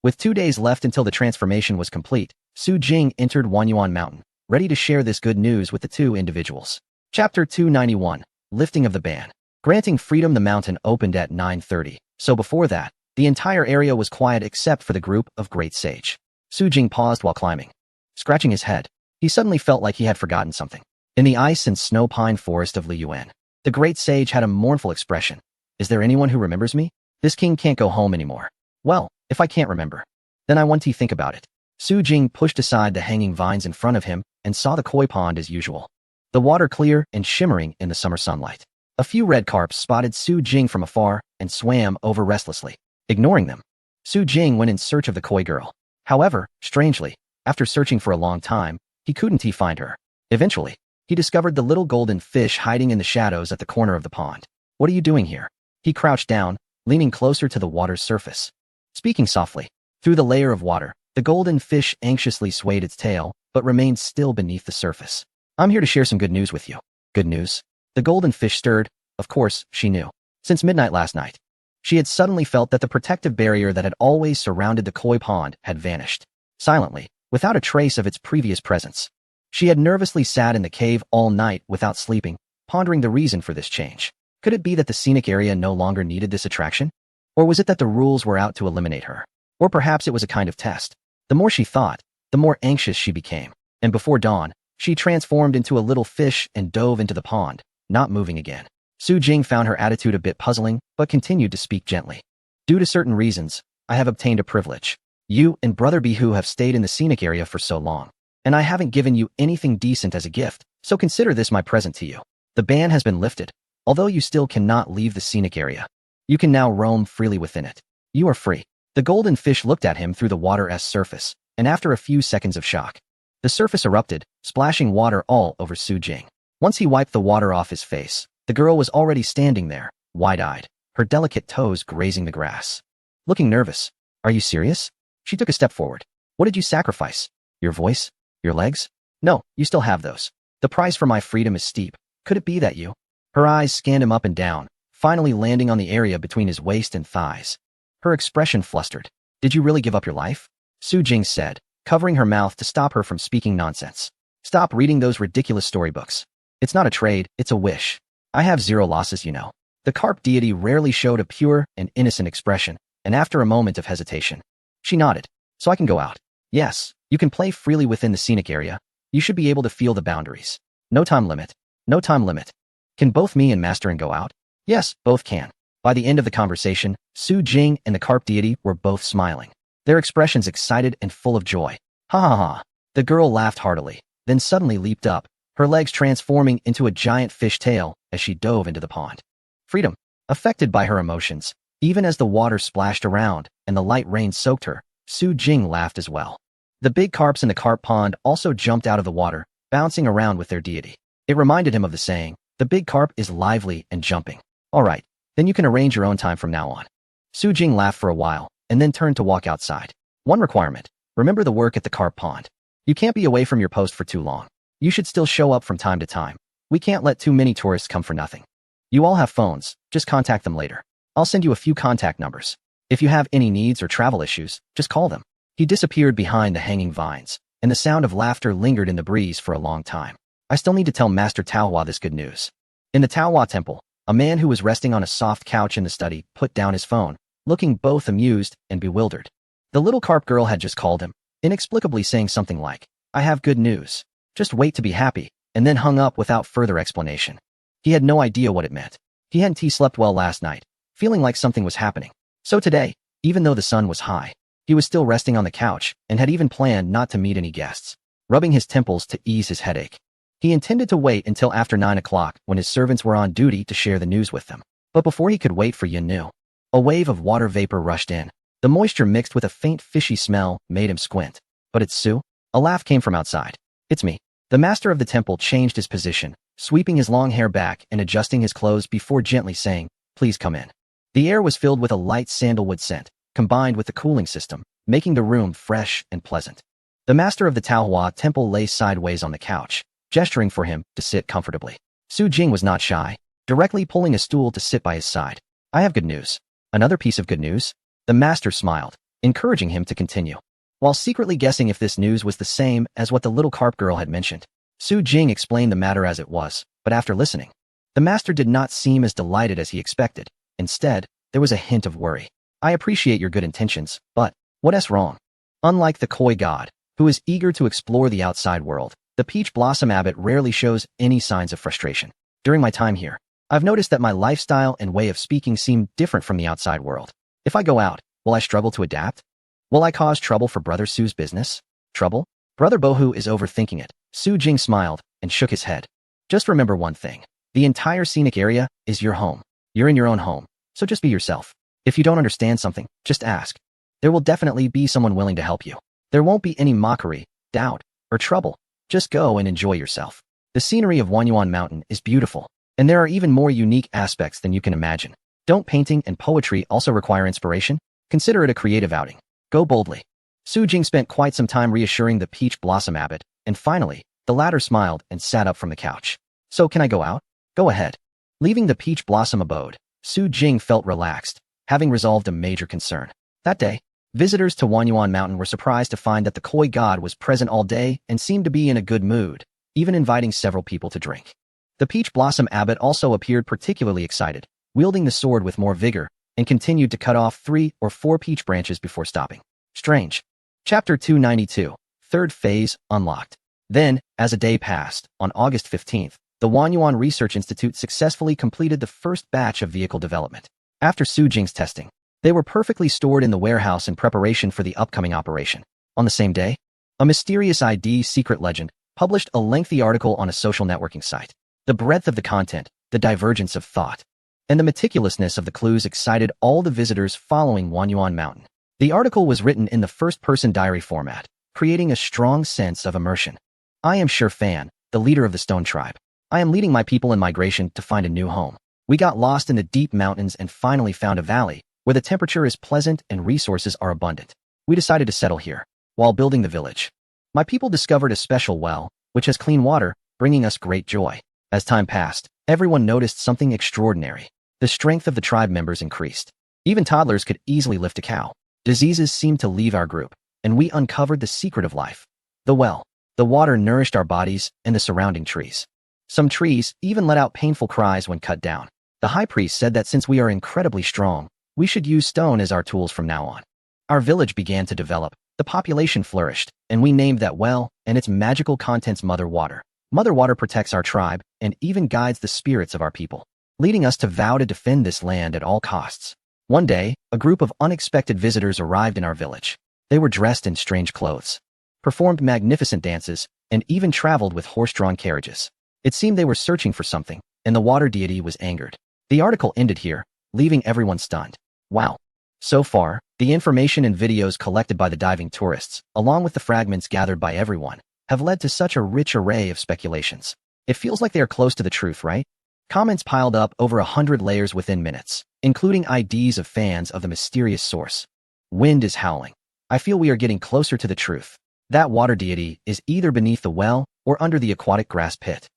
with 2 days left until the transformation was complete, Su Jing entered Wanyuan Mountain, ready to share this good news with the two individuals. Chapter 291, Lifting of the Ban. Granting freedom. The mountain opened at 9:30, so before that, the entire area was quiet except for the group of Great Sage. Su Jing paused while climbing. Scratching his head, he suddenly felt like he had forgotten something. In the ice and snow pine forest of Liyuan, the Great Sage had a mournful expression. Is there anyone who remembers me? This king can't go home anymore. Well, if I can't remember, then I want to think about it. Su Jing pushed aside the hanging vines in front of him and saw the koi pond as usual. The water clear and shimmering in the summer sunlight. A few red carps spotted Su Jing from afar and swam over restlessly. Ignoring them, Su Jing went in search of the koi girl. However, strangely, after searching for a long time, he couldn't find her. Eventually, he discovered the little golden fish hiding in the shadows at the corner of the pond. What are you doing here? He crouched down, leaning closer to the water's surface. Speaking softly, through the layer of water, the golden fish anxiously swayed its tail, but remained still beneath the surface. I'm here to share some good news with you. Good news? The golden fish stirred. Of course, she knew. Since midnight last night, she had suddenly felt that the protective barrier that had always surrounded the koi pond had vanished. Silently, without a trace of its previous presence. She had nervously sat in the cave all night without sleeping, pondering the reason for this change. Could it be that the scenic area no longer needed this attraction? Or was it that the rules were out to eliminate her? Or perhaps it was a kind of test. The more she thought, the more anxious she became. And before dawn, she transformed into a little fish and dove into the pond, not moving again. Su Jing found her attitude a bit puzzling, but continued to speak gently. Due to certain reasons, I have obtained a privilege. You and Brother Bihu have stayed in the scenic area for so long, and I haven't given you anything decent as a gift, so consider this my present to you. The ban has been lifted, although you still cannot leave the scenic area. You can now roam freely within it. You are free. The golden fish looked at him through the water's surface, and after a few seconds of shock, the surface erupted, splashing water all over Su Jing. Once he wiped the water off his face, the girl was already standing there, wide-eyed, her delicate toes grazing the grass. Looking nervous. Are you serious? She took a step forward. What did you sacrifice? Your voice? Your legs? No, you still have those. The price for my freedom is steep. Could it be that you? Her eyes scanned him up and down, finally landing on the area between his waist and thighs. Her expression flustered. Did you really give up your life? Su Jing said, covering her mouth to stop her from speaking nonsense. Stop reading those ridiculous storybooks. It's not a trade, it's a wish. I have 0 losses, you know. The carp deity rarely showed a pure and innocent expression, and after a moment of hesitation, she nodded. So I can go out. Yes, you can play freely within the scenic area. You should be able to feel the boundaries. No time limit. No time limit. Can both me and Masterin go out? Yes, both can. By the end of the conversation, Su Jing and the carp deity were both smiling, their expressions excited and full of joy. Ha ha ha. The girl laughed heartily, then suddenly leaped up, her legs transforming into a giant fish tail as she dove into the pond. Freedom. Affected by her emotions, even as the water splashed around and the light rain soaked her, Su Jing laughed as well. The big carps in the carp pond also jumped out of the water, bouncing around with their deity. It reminded him of the saying, the big carp is lively and jumping. All right, then you can arrange your own time from now on. Su Jing laughed for a while, and then turned to walk outside. One requirement. Remember the work at the carp pond. You can't be away from your post for too long. You should still show up from time to time. We can't let too many tourists come for nothing. You all have phones, just contact them later. I'll send you a few contact numbers. If you have any needs or travel issues, just call them. He disappeared behind the hanging vines, and the sound of laughter lingered in the breeze for a long time. I still need to tell Master Taohua this good news. In the Taohua temple, a man who was resting on a soft couch in the study put down his phone, looking both amused and bewildered. The little carp girl had just called him, inexplicably saying something like, I have good news. Just wait to be happy, and then hung up without further explanation. He had no idea what it meant. He hadn't slept well last night, feeling like something was happening. So today, even though the sun was high, he was still resting on the couch and had even planned not to meet any guests, rubbing his temples to ease his headache. He intended to wait until after 9 o'clock when his servants were on duty to share the news with them. But before he could wait for Yin, a wave of water vapor rushed in. The moisture mixed with a faint fishy smell made him squint. But it's Su? A laugh came from outside. It's me. The master of the temple changed his position, sweeping his long hair back and adjusting his clothes before gently saying, please come in. The air was filled with a light sandalwood scent, combined with the cooling system, making the room fresh and pleasant. The master of the Taohua temple lay sideways on the couch, gesturing for him to sit comfortably. Su Jing was not shy, directly pulling a stool to sit by his side. I have good news. Another piece of good news? The master smiled, encouraging him to continue. While secretly guessing if this news was the same as what the little carp girl had mentioned, Su Jing explained the matter as it was, but after listening, the master did not seem as delighted as he expected. Instead, there was a hint of worry. I appreciate your good intentions, but what's wrong? Unlike the koi god, who is eager to explore the outside world, the peach blossom abbot rarely shows any signs of frustration. During my time here, I've noticed that my lifestyle and way of speaking seem different from the outside world. If I go out, will I struggle to adapt? Will I cause trouble for Brother Su's business? Trouble? Brother Bohu is overthinking it. Su Jing smiled and shook his head. Just remember one thing. The entire scenic area is your home. You're in your own home, so just be yourself. If you don't understand something, just ask. There will definitely be someone willing to help you. There won't be any mockery, doubt, or trouble. Just go and enjoy yourself. The scenery of Wanyuan Mountain is beautiful, and there are even more unique aspects than you can imagine. Don't painting and poetry also require inspiration? Consider it a creative outing. Go boldly. Su Jing spent quite some time reassuring the peach blossom abbot, and finally, the latter smiled and sat up from the couch. So can I go out? Go ahead. Leaving the peach blossom abode, Su Jing felt relaxed, having resolved a major concern. That day, visitors to Wanyuan Mountain were surprised to find that the koi god was present all day and seemed to be in a good mood, even inviting several people to drink. The peach blossom abbot also appeared particularly excited, wielding the sword with more vigor, and continued to cut off 3 or 4 peach branches before stopping. Strange. Chapter 292, Third Phase Unlocked. Then, as a day passed, on August 15th, the Wanyuan Research Institute successfully completed the first batch of vehicle development. After Su Jing's testing, they were perfectly stored in the warehouse in preparation for the upcoming operation. On the same day, a mysterious ID secret legend published a lengthy article on a social networking site. The breadth of the content, the divergence of thought, and the meticulousness of the clues excited all the visitors following Wanyuan Mountain. The article was written in the first-person diary format, creating a strong sense of immersion. I am Sher Fan, the leader of the Stone Tribe. I am leading my people in migration to find a new home. We got lost in the deep mountains and finally found a valley where the temperature is pleasant and resources are abundant. We decided to settle here. While building the village, my people discovered a special well, which has clean water, bringing us great joy. As time passed, everyone noticed something extraordinary. The strength of the tribe members increased. Even toddlers could easily lift a cow. Diseases seemed to leave our group, and we uncovered the secret of life. The well. The water nourished our bodies and the surrounding trees. Some trees even let out painful cries when cut down. The high priest said that since we are incredibly strong, we should use stone as our tools from now on. Our village began to develop, the population flourished, and we named that well and its magical contents Mother Water. Mother Water protects our tribe and even guides the spirits of our people. leading us to vow to defend this land at all costs. One day, a group of unexpected visitors arrived in our village. They were dressed in strange clothes, performed magnificent dances, and even traveled with horse-drawn carriages. It seemed they were searching for something, and the water deity was angered. The article ended here, leaving everyone stunned. Wow. So far, the information and videos collected by the diving tourists, along with the fragments gathered by everyone, have led to such a rich array of speculations. It feels like they are close to the truth, right? Comments piled up over 100 layers within minutes, including IDs of fans of the mysterious source. Wind is howling. I feel we are getting closer to the truth. That water deity is either beneath the well or under the aquatic grass pit.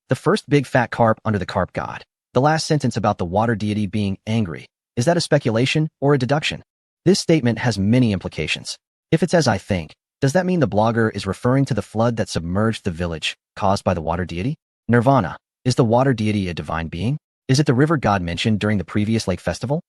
The first big fat carp under the carp god. The last sentence about the water deity being angry. Is that a speculation or a deduction? This statement has many implications. If it's as I think, does that mean the blogger is referring to the flood that submerged the village, caused by the water deity? Nirvana. Is the water deity a divine being? Is it the river god mentioned during the previous lake festival?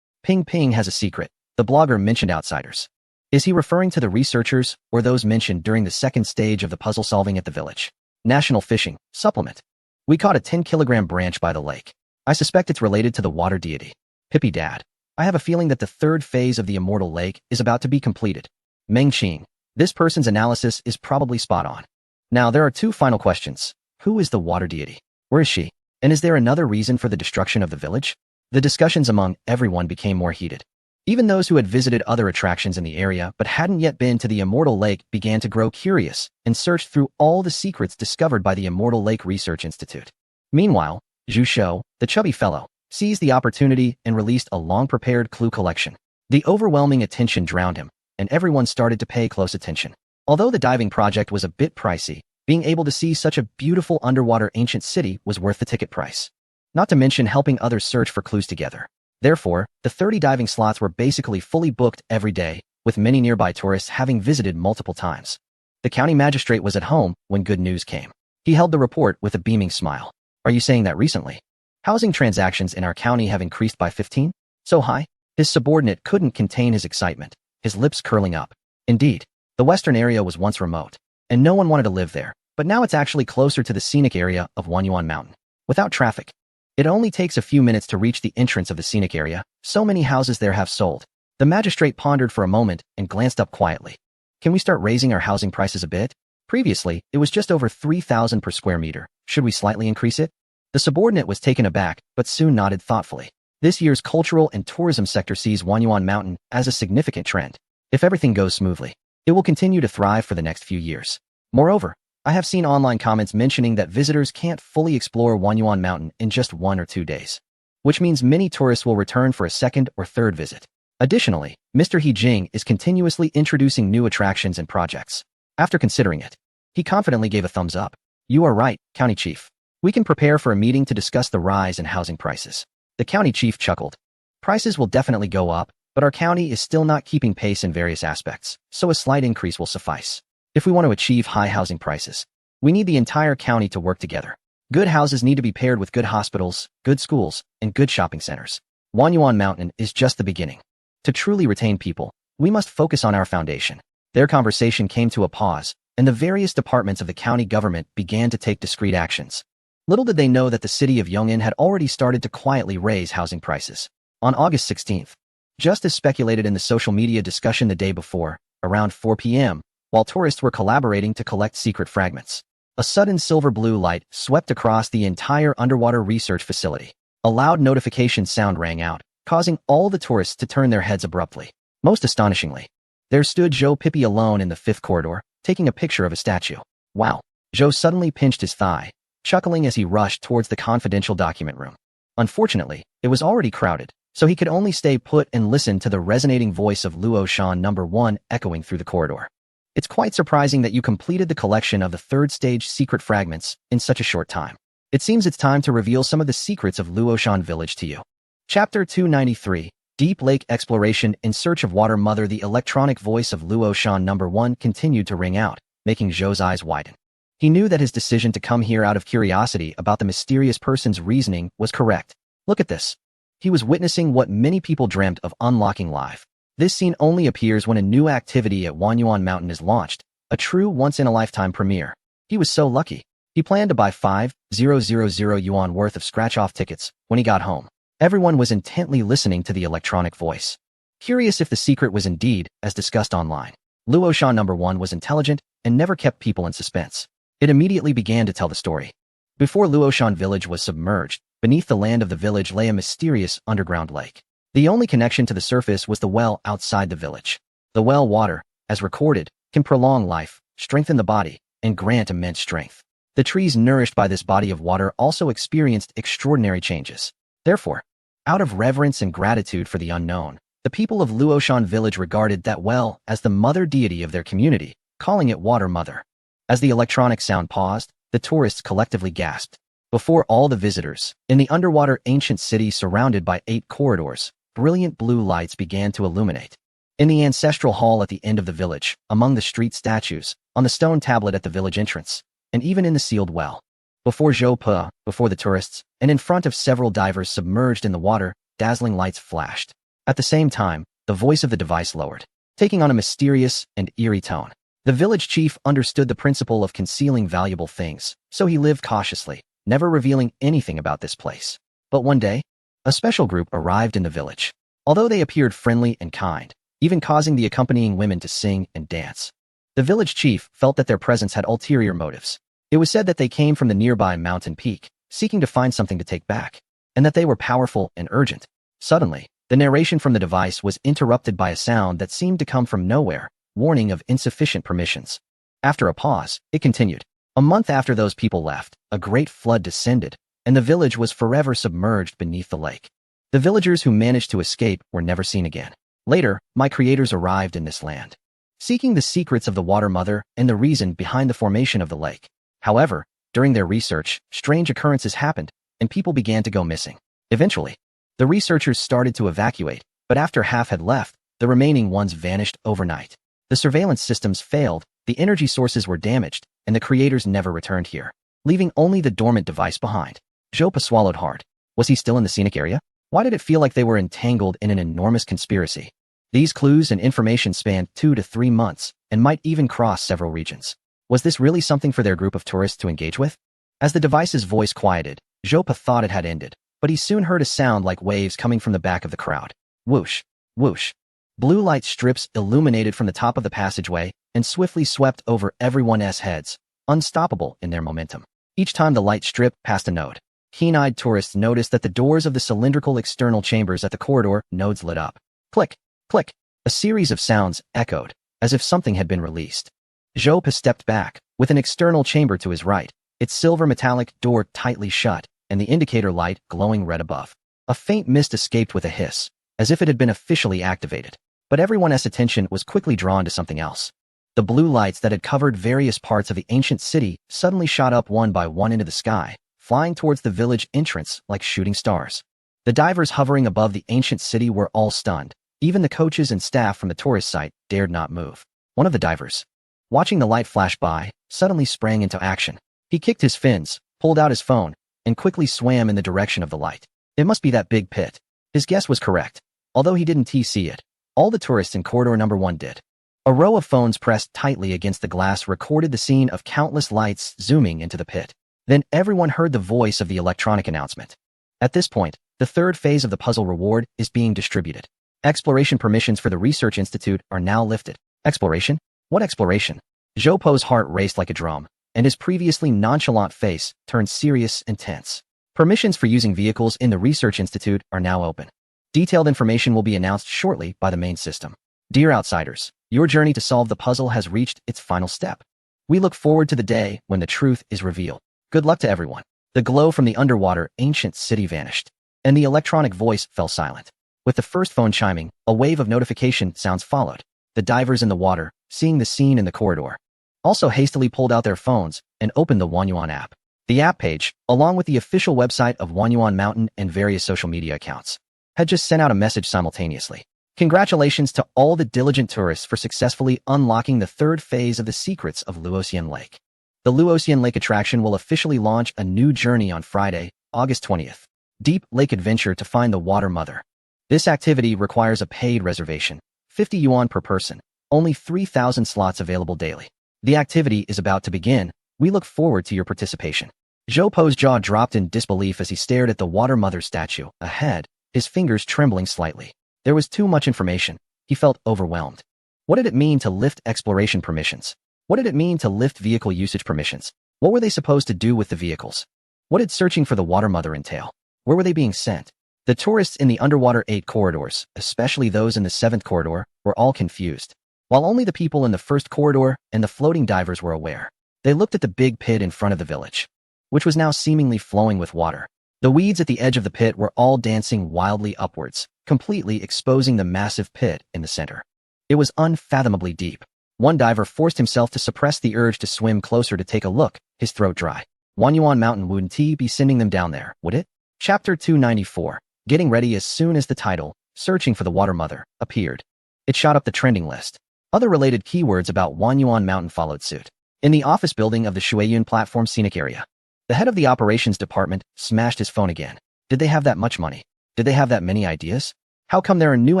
Ping Ping has a secret. The blogger mentioned outsiders. Is he referring to the researchers or those mentioned during the second stage of the puzzle solving at the village? National Fishing Supplement. We caught a 10-kilogram branch by the lake. I suspect it's related to the water deity. Pippi Dad. I have a feeling that the third phase of the immortal lake is about to be completed. Meng Qing. This person's analysis is probably spot on. Now there are two final questions. Who is the water deity? Where is she? And is there another reason for the destruction of the village? The discussions among everyone became more heated. Even those who had visited other attractions in the area but hadn't yet been to the Immortal Lake began to grow curious and searched through all the secrets discovered by the Immortal Lake Research Institute. Meanwhile, Zhu Shou, the chubby fellow, seized the opportunity and released a long-prepared clue collection. The overwhelming attention drowned him, and everyone started to pay close attention. Although the diving project was a bit pricey, being able to see such a beautiful underwater ancient city was worth the ticket price. Not to mention helping others search for clues together. Therefore, the 30 diving slots were basically fully booked every day, with many nearby tourists having visited multiple times. The county magistrate was at home when good news came. He held the report with a beaming smile. Are you saying that recently? Housing transactions in our county have increased by 15? So high? His subordinate couldn't contain his excitement, his lips curling up. Indeed, the western area was once remote, and no one wanted to live there, but now it's actually closer to the scenic area of Wanyuan Mountain. Without traffic, it only takes a few minutes to reach the entrance of the scenic area. So many houses there have sold. The magistrate pondered for a moment and glanced up quietly. Can we start raising our housing prices a bit? Previously, it was just over 3,000 per square meter. Should we slightly increase it? The subordinate was taken aback, but soon nodded thoughtfully. This year's cultural and tourism sector sees Wanyuan Mountain as a significant trend. If everything goes smoothly, it will continue to thrive for the next few years. Moreover, I have seen online comments mentioning that visitors can't fully explore Wanyuan Mountain in just 1 or 2 days, which means many tourists will return for a second or third visit. Additionally, Mr. He Jing is continuously introducing new attractions and projects. After considering it, he confidently gave a thumbs up. You are right, County Chief. We can prepare for a meeting to discuss the rise in housing prices. The county chief chuckled. Prices will definitely go up, but our county is still not keeping pace in various aspects, so a slight increase will suffice. If we want to achieve high housing prices, we need the entire county to work together. Good houses need to be paired with good hospitals, good schools, and good shopping centers. Wanyuan Mountain is just the beginning. To truly retain people, we must focus on our foundation. Their conversation came to a pause, and the various departments of the county government began to take discreet actions. Little did they know that the city of Yong'an had already started to quietly raise housing prices. On August 16th, just as speculated in the social media discussion the day before, around 4 p.m., while tourists were collaborating to collect secret fragments, a sudden silver-blue light swept across the entire underwater research facility. A loud notification sound rang out, causing all the tourists to turn their heads abruptly. Most astonishingly, there stood Zhou Pippi alone in the 5th corridor, taking a picture of a statue. Wow! Zhou suddenly pinched his thigh, chuckling as he rushed towards the confidential document room. Unfortunately, it was already crowded, so he could only stay put and listen to the resonating voice of Luo Shan number 1 echoing through the corridor. It's quite surprising that you completed the collection of the 3rd stage secret fragments in such a short time. It seems it's time to reveal some of the secrets of Luoshan Village to you. Chapter 293, Deep Lake Exploration in Search of Water Mother. The electronic voice of Luoshan number 1 continued to ring out, making Zhou's eyes widen. He knew that his decision to come here out of curiosity about the mysterious person's reasoning was correct. Look at this. He was witnessing what many people dreamt of unlocking live. This scene only appears when a new activity at Wanyuan Mountain is launched, a true once-in-a-lifetime premiere. He was so lucky. He planned to buy 5,000 yuan worth of scratch-off tickets when he got home. Everyone was intently listening to the electronic voice, curious if the secret was indeed as discussed online. Luoshan No. 1 was intelligent and never kept people in suspense. It immediately began to tell the story. Before Luoshan village was submerged, beneath the land of the village lay a mysterious underground lake. The only connection to the surface was the well outside the village. The well water, as recorded, can prolong life, strengthen the body, and grant immense strength. The trees nourished by this body of water also experienced extraordinary changes. Therefore, out of reverence and gratitude for the unknown, the people of Luoshan village regarded that well as the mother deity of their community, calling it Water Mother. As the electronic sound paused, the tourists collectively gasped. Before all the visitors, in the underwater ancient city surrounded by 8 corridors, brilliant blue lights began to illuminate. In the ancestral hall at the end of the village, among the street statues, on the stone tablet at the village entrance, and even in the sealed well. Before Zhou Pe, before the tourists, and in front of several divers submerged in the water, dazzling lights flashed. At the same time, the voice of the device lowered, taking on a mysterious and eerie tone. The village chief understood the principle of concealing valuable things, so he lived cautiously, never revealing anything about this place. But one day, a special group arrived in the village. Although they appeared friendly and kind, even causing the accompanying women to sing and dance, the village chief felt that their presence had ulterior motives. It was said that they came from the nearby mountain peak, seeking to find something to take back, and that they were powerful and urgent. Suddenly, the narration from the device was interrupted by a sound that seemed to come from nowhere, warning of insufficient permissions. After a pause, it continued. A month after those people left, a great flood descended, and the village was forever submerged beneath the lake. The villagers who managed to escape were never seen again. Later, my creators arrived in this land, seeking the secrets of the Water Mother and the reason behind the formation of the lake. However, during their research, strange occurrences happened, and people began to go missing. Eventually, the researchers started to evacuate, but after half had left, the remaining ones vanished overnight. The surveillance systems failed, the energy sources were damaged, and the creators never returned here, leaving only the dormant device behind. Zhou Pe swallowed hard. Was he still in the scenic area? Why did it feel like they were entangled in an enormous conspiracy? These clues and information spanned 2 to 3 months, and might even cross several regions. Was this really something for their group of tourists to engage with? As the device's voice quieted, Zhou Pe thought it had ended, but he soon heard a sound like waves coming from the back of the crowd. Whoosh, whoosh. Blue light strips illuminated from the top of the passageway and swiftly swept over everyone's heads, unstoppable in their momentum. Each time the light strip passed a node, keen-eyed tourists noticed that the doors of the cylindrical external chambers at the corridor nodes lit up. Click, click. A series of sounds echoed, as if something had been released. Zhou Pe stepped back, with an external chamber to his right, its silver metallic door tightly shut, and the indicator light glowing red above. A faint mist escaped with a hiss, as if it had been officially activated. But everyone's attention was quickly drawn to something else. The blue lights that had covered various parts of the ancient city suddenly shot up one by one into the sky, flying towards the village entrance like shooting stars. The divers hovering above the ancient city were all stunned. Even the coaches and staff from the tourist site dared not move. One of the divers, watching the light flash by, suddenly sprang into action. He kicked his fins, pulled out his phone, and quickly swam in the direction of the light. It must be that big pit. His guess was correct. Although he didn't see it, all the tourists in corridor number 1 did. A row of phones pressed tightly against the glass recorded the scene of countless lights zooming into the pit. Then everyone heard the voice of the electronic announcement. At this point, the third phase of the puzzle reward is being distributed. Exploration permissions for the Research Institute are now lifted. Exploration? What exploration? Zhou Pe's heart raced like a drum, and his previously nonchalant face turned serious and tense. Permissions for using vehicles in the Research Institute are now open. Detailed information will be announced shortly by the main system. Dear outsiders, your journey to solve the puzzle has reached its final step. We look forward to the day when the truth is revealed. Good luck to everyone. The glow from the underwater ancient city vanished, and the electronic voice fell silent. With the first phone chiming, a wave of notification sounds followed. The divers in the water, seeing the scene in the corridor, also hastily pulled out their phones and opened the Wanyuan app. The app page, along with the official website of Wanyuan Mountain and various social media accounts, had just sent out a message simultaneously. Congratulations to all the diligent tourists for successfully unlocking the third phase of the secrets of Luoxian Lake. The Luoxian Lake attraction will officially launch a new journey on Friday, August 20th. Deep Lake Adventure to find the Water Mother. This activity requires a paid reservation, 50 yuan per person, only 3,000 slots available daily. The activity is about to begin, We look forward to your participation. Zhou Po's jaw dropped in disbelief as he stared at the Water Mother statue ahead, his fingers trembling slightly. There was too much information. He felt overwhelmed. What did it mean to lift exploration permissions? What did it mean to lift vehicle usage permissions? What were they supposed to do with the vehicles? What did searching for the Water Mother entail? Where were they being sent? The tourists in the underwater 8 corridors, especially those in the 7th corridor, were all confused. While only the people in the 1st corridor and the floating divers were aware. They looked at the big pit in front of the village, which was now seemingly flowing with water. The weeds at the edge of the pit were all dancing wildly upwards, completely exposing the massive pit in the center. It was unfathomably deep. One diver forced himself to suppress the urge to swim closer to take a look, his throat dry. Wanyuan Mountain wouldn't be sending them down there, would it? Chapter 294. Getting ready as soon as the title, Searching for the Water Mother, appeared. It shot up the trending list. Other related keywords about Wanyuan Mountain followed suit. In the office building of the Shuiyun platform scenic area, the head of the operations department smashed his phone again. Did they have that much money? Did they have that many ideas? How come there are new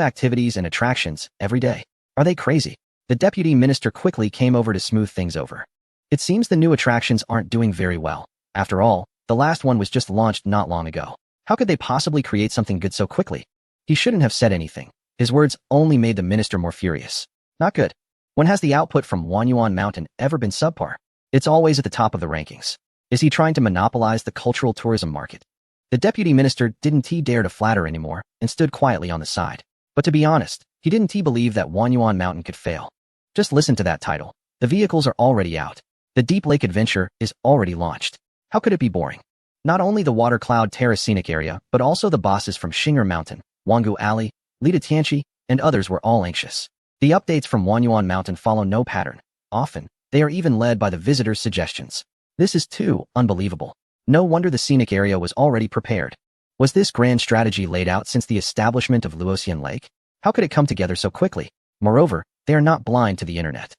activities and attractions every day? Are they crazy? The deputy minister quickly came over to smooth things over. It seems the new attractions aren't doing very well. After all, the last one was just launched not long ago. How could they possibly create something good so quickly? He shouldn't have said anything. His words only made the minister more furious. Not good. When has the output from Wanyuan Mountain ever been subpar? It's always at the top of the rankings. Is he trying to monopolize the cultural tourism market? The deputy minister didn't dare to flatter anymore and stood quietly on the side. But to be honest, he didn't believe that Wanyuan Mountain could fail. Just listen to that title. The vehicles are already out. The Deep Lake Adventure is already launched. How could it be boring? Not only the Water Cloud Terrace scenic area, but also the bosses from Shinger Mountain, Wangu Alley, Lida Tianchi, and others were all anxious. The updates from Wanyuan Mountain follow no pattern. Often, they are even led by the visitors' suggestions. This is too unbelievable. No wonder the scenic area was already prepared. Was this grand strategy laid out since the establishment of Luoxian Lake? How could it come together so quickly? Moreover, they are not blind to the internet.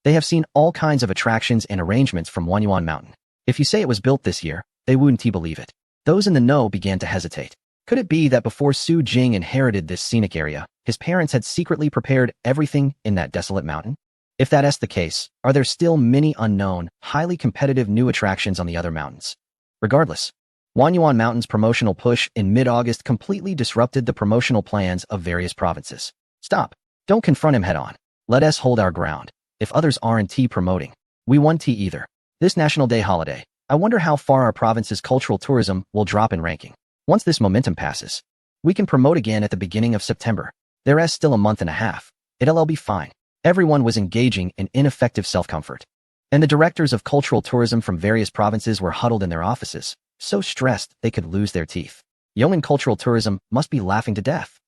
They have seen all kinds of attractions and arrangements from Wanyuan Mountain. If you say it was built this year, they wouldn't believe it. Those in the know began to hesitate. Could it be that before Su Jing inherited this scenic area, his parents had secretly prepared everything in that desolate mountain? If that is the case, are there still many unknown, highly competitive new attractions on the other mountains? Regardless, Wanyuan Mountain's promotional push in mid-August completely disrupted the promotional plans of various provinces. Stop. Don't confront him head-on. Let us hold our ground. If others aren't promoting, we won't either. This National Day holiday, I wonder how far our province's cultural tourism will drop in ranking. Once this momentum passes, we can promote again at the beginning of September. There is still a month and a half. It'll be fine. Everyone was engaging in ineffective self-comfort. And the directors of cultural tourism from various provinces were huddled in their offices, so stressed they could lose their teeth. Yong'an cultural tourism must be laughing to death.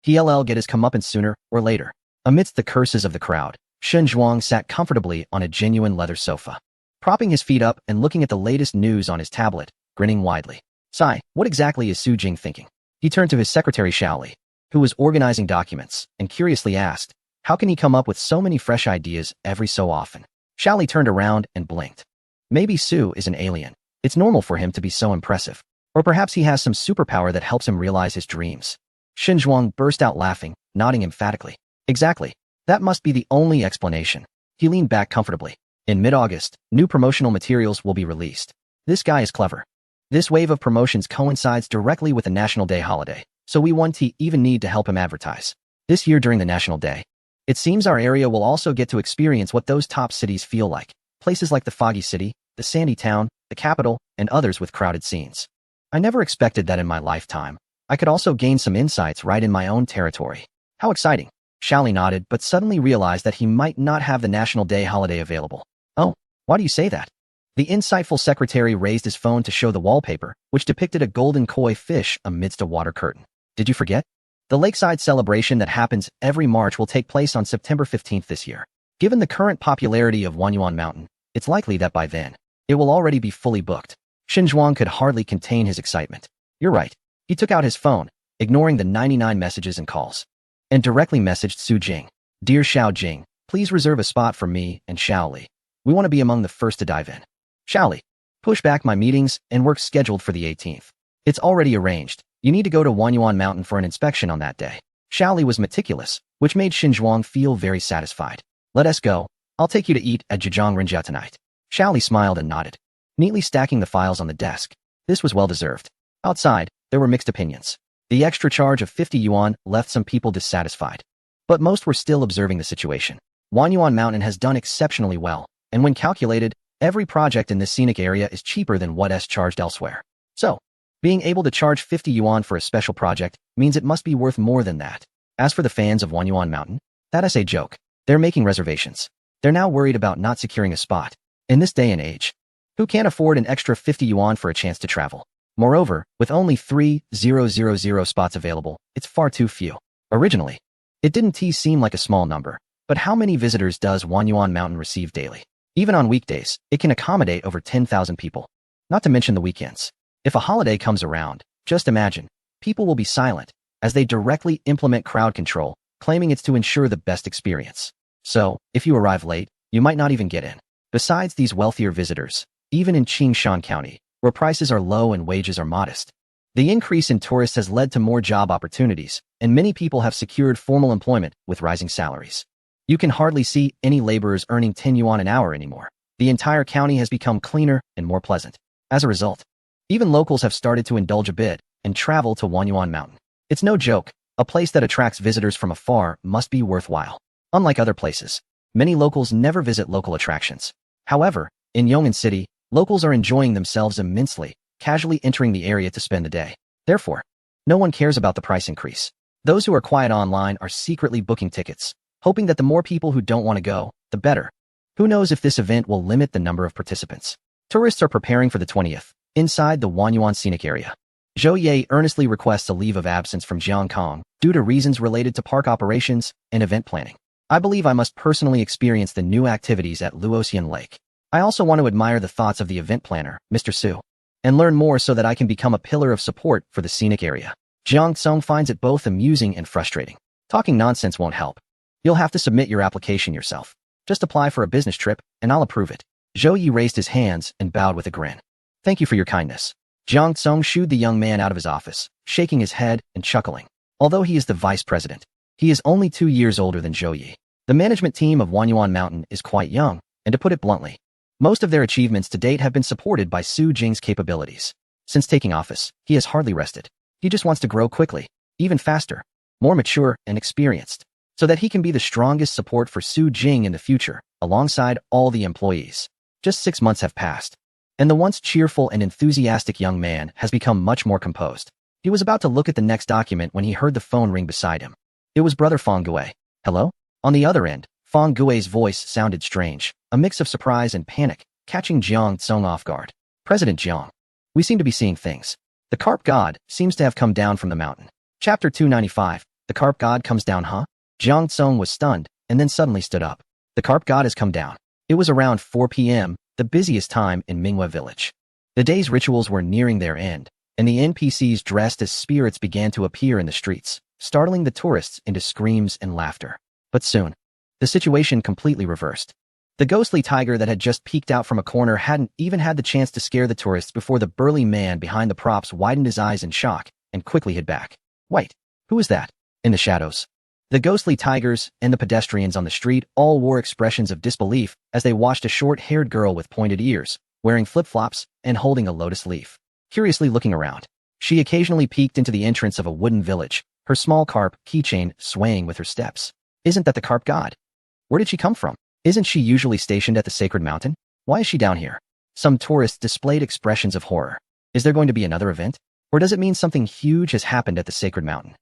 He'll get his comeuppance sooner or later. Amidst the curses of the crowd, Shen Zhuang sat comfortably on a genuine leather sofa, propping his feet up and looking at the latest news on his tablet, grinning widely. Sigh, what exactly is Su Jing thinking? He turned to his secretary Xiaoli, who was organizing documents, and curiously asked, how can he come up with so many fresh ideas every so often? Xiaoli turned around and blinked. Maybe Su is an alien. It's normal for him to be so impressive. Or perhaps he has some superpower that helps him realize his dreams. Shen Zhuang burst out laughing, nodding emphatically. Exactly. That must be the only explanation. He leaned back comfortably. In mid-August, new promotional materials will be released. This guy is clever. This wave of promotions coincides directly with the National Day holiday, so we won't even need to help him advertise. This year during the National Day, it seems our area will also get to experience what those top cities feel like. Places like the Foggy City, the Sandy Town, the capital, and others with crowded scenes. I never expected that in my lifetime. I could also gain some insights right in my own territory. How exciting. Xiaoli nodded, but suddenly realized that he might not have the National Day holiday available. Oh, why do you say that? The insightful secretary raised his phone to show the wallpaper, which depicted a golden koi fish amidst a water curtain. Did you forget? The lakeside celebration that happens every March will take place on September 15th this year. Given the current popularity of Wanyuan Mountain, it's likely that by then, it will already be fully booked. Shen Zhuang could hardly contain his excitement. You're right. He took out his phone, ignoring the 99 messages and calls, and directly messaged Su Jing. Dear Xiao Jing, please reserve a spot for me and Xiaoli. We want to be among the first to dive in. Xiaoli, push back my meetings and work scheduled for the 18th. It's already arranged. You need to go to Wanyuan Mountain for an inspection on that day. Xiaoli was meticulous, which made Shen Zhuang feel very satisfied. Let us go. I'll take you to eat at Zhejiang Renjia tonight. Xiaoli smiled and nodded, neatly stacking the files on the desk. This was well-deserved. Outside, there were mixed opinions. The extra charge of 50 yuan left some people dissatisfied. But most were still observing the situation. Wanyuan Mountain has done exceptionally well, and when calculated, every project in this scenic area is cheaper than what's charged elsewhere. So, being able to charge 50 yuan for a special project means it must be worth more than that. As for the fans of Wanyuan Mountain, that's a joke. They're making reservations. They're now worried about not securing a spot. In this day and age, who can't afford an extra 50 yuan for a chance to travel? Moreover, with only 3,000 spots available, it's far too few. Originally, it didn't seem like a small number, but how many visitors does Wanyuan Mountain receive daily? Even on weekdays, it can accommodate over 10,000 people. Not to mention the weekends. If a holiday comes around, just imagine, people will be silent, as they directly implement crowd control, claiming it's to ensure the best experience. So, if you arrive late, you might not even get in. Besides these wealthier visitors, even in Qingshan County, where prices are low and wages are modest, the increase in tourists has led to more job opportunities, and many people have secured formal employment with rising salaries. You can hardly see any laborers earning 10 yuan an hour anymore. The entire county has become cleaner and more pleasant. As a result, even locals have started to indulge a bit and travel to Wanyuan Mountain. It's no joke, a place that attracts visitors from afar must be worthwhile. Unlike other places, many locals never visit local attractions. However, in Yong'an City, locals are enjoying themselves immensely, casually entering the area to spend the day. Therefore, no one cares about the price increase. Those who are quiet online are secretly booking tickets, hoping that the more people who don't want to go, the better. Who knows if this event will limit the number of participants? Tourists are preparing for the 20th, inside the Wanyuan scenic area. Zhou Ye earnestly requests a leave of absence from Jiangkong due to reasons related to park operations and event planning. I believe I must personally experience the new activities at Luoxian Lake. I also want to admire the thoughts of the event planner, Mr. Su, and learn more so that I can become a pillar of support for the scenic area. Jiang Tsung finds it both amusing and frustrating. Talking nonsense won't help. You'll have to submit your application yourself. Just apply for a business trip, and I'll approve it. Zhou Yi raised his hands and bowed with a grin. Thank you for your kindness. Jiang Tsung shooed the young man out of his office, shaking his head and chuckling. Although he is the vice president, he is only 2 years older than Zhou Yi. The management team of Wanyuan Mountain is quite young, and to put it bluntly, most of their achievements to date have been supported by Su Jing's capabilities. Since taking office, he has hardly rested. He just wants to grow quickly, even faster, more mature and experienced, so that he can be the strongest support for Su Jing in the future, alongside all the employees. Just 6 months have passed, and the once cheerful and enthusiastic young man has become much more composed. He was about to look at the next document when he heard the phone ring beside him. It was brother Fang Gui. Hello? On the other end, Fang Gui's voice sounded strange, a mix of surprise and panic, catching Jiang Tsung off guard. President Jiang, we seem to be seeing things. The carp god seems to have come down from the mountain. Chapter 295, the carp god comes down, huh? Jiang Tsung was stunned, and then suddenly stood up. The carp god has come down. It was around 4 p.m., the busiest time in Minghua village. The day's rituals were nearing their end, and the NPCs dressed as spirits began to appear in the streets, startling the tourists into screams and laughter. But soon, the situation completely reversed. The ghostly tiger that had just peeked out from a corner hadn't even had the chance to scare the tourists before the burly man behind the props widened his eyes in shock and quickly hid back. Wait, who is that? In the shadows, the ghostly tigers and the pedestrians on the street all wore expressions of disbelief as they watched a short-haired girl with pointed ears, wearing flip-flops and holding a lotus leaf, curiously looking around. She occasionally peeked into the entrance of a wooden village, her small carp keychain swaying with her steps. Isn't that the carp god? Where did she come from? Isn't she usually stationed at the sacred mountain? Why is she down here? Some tourists displayed expressions of horror. Is there going to be another event? Or does it mean something huge has happened at the sacred mountain?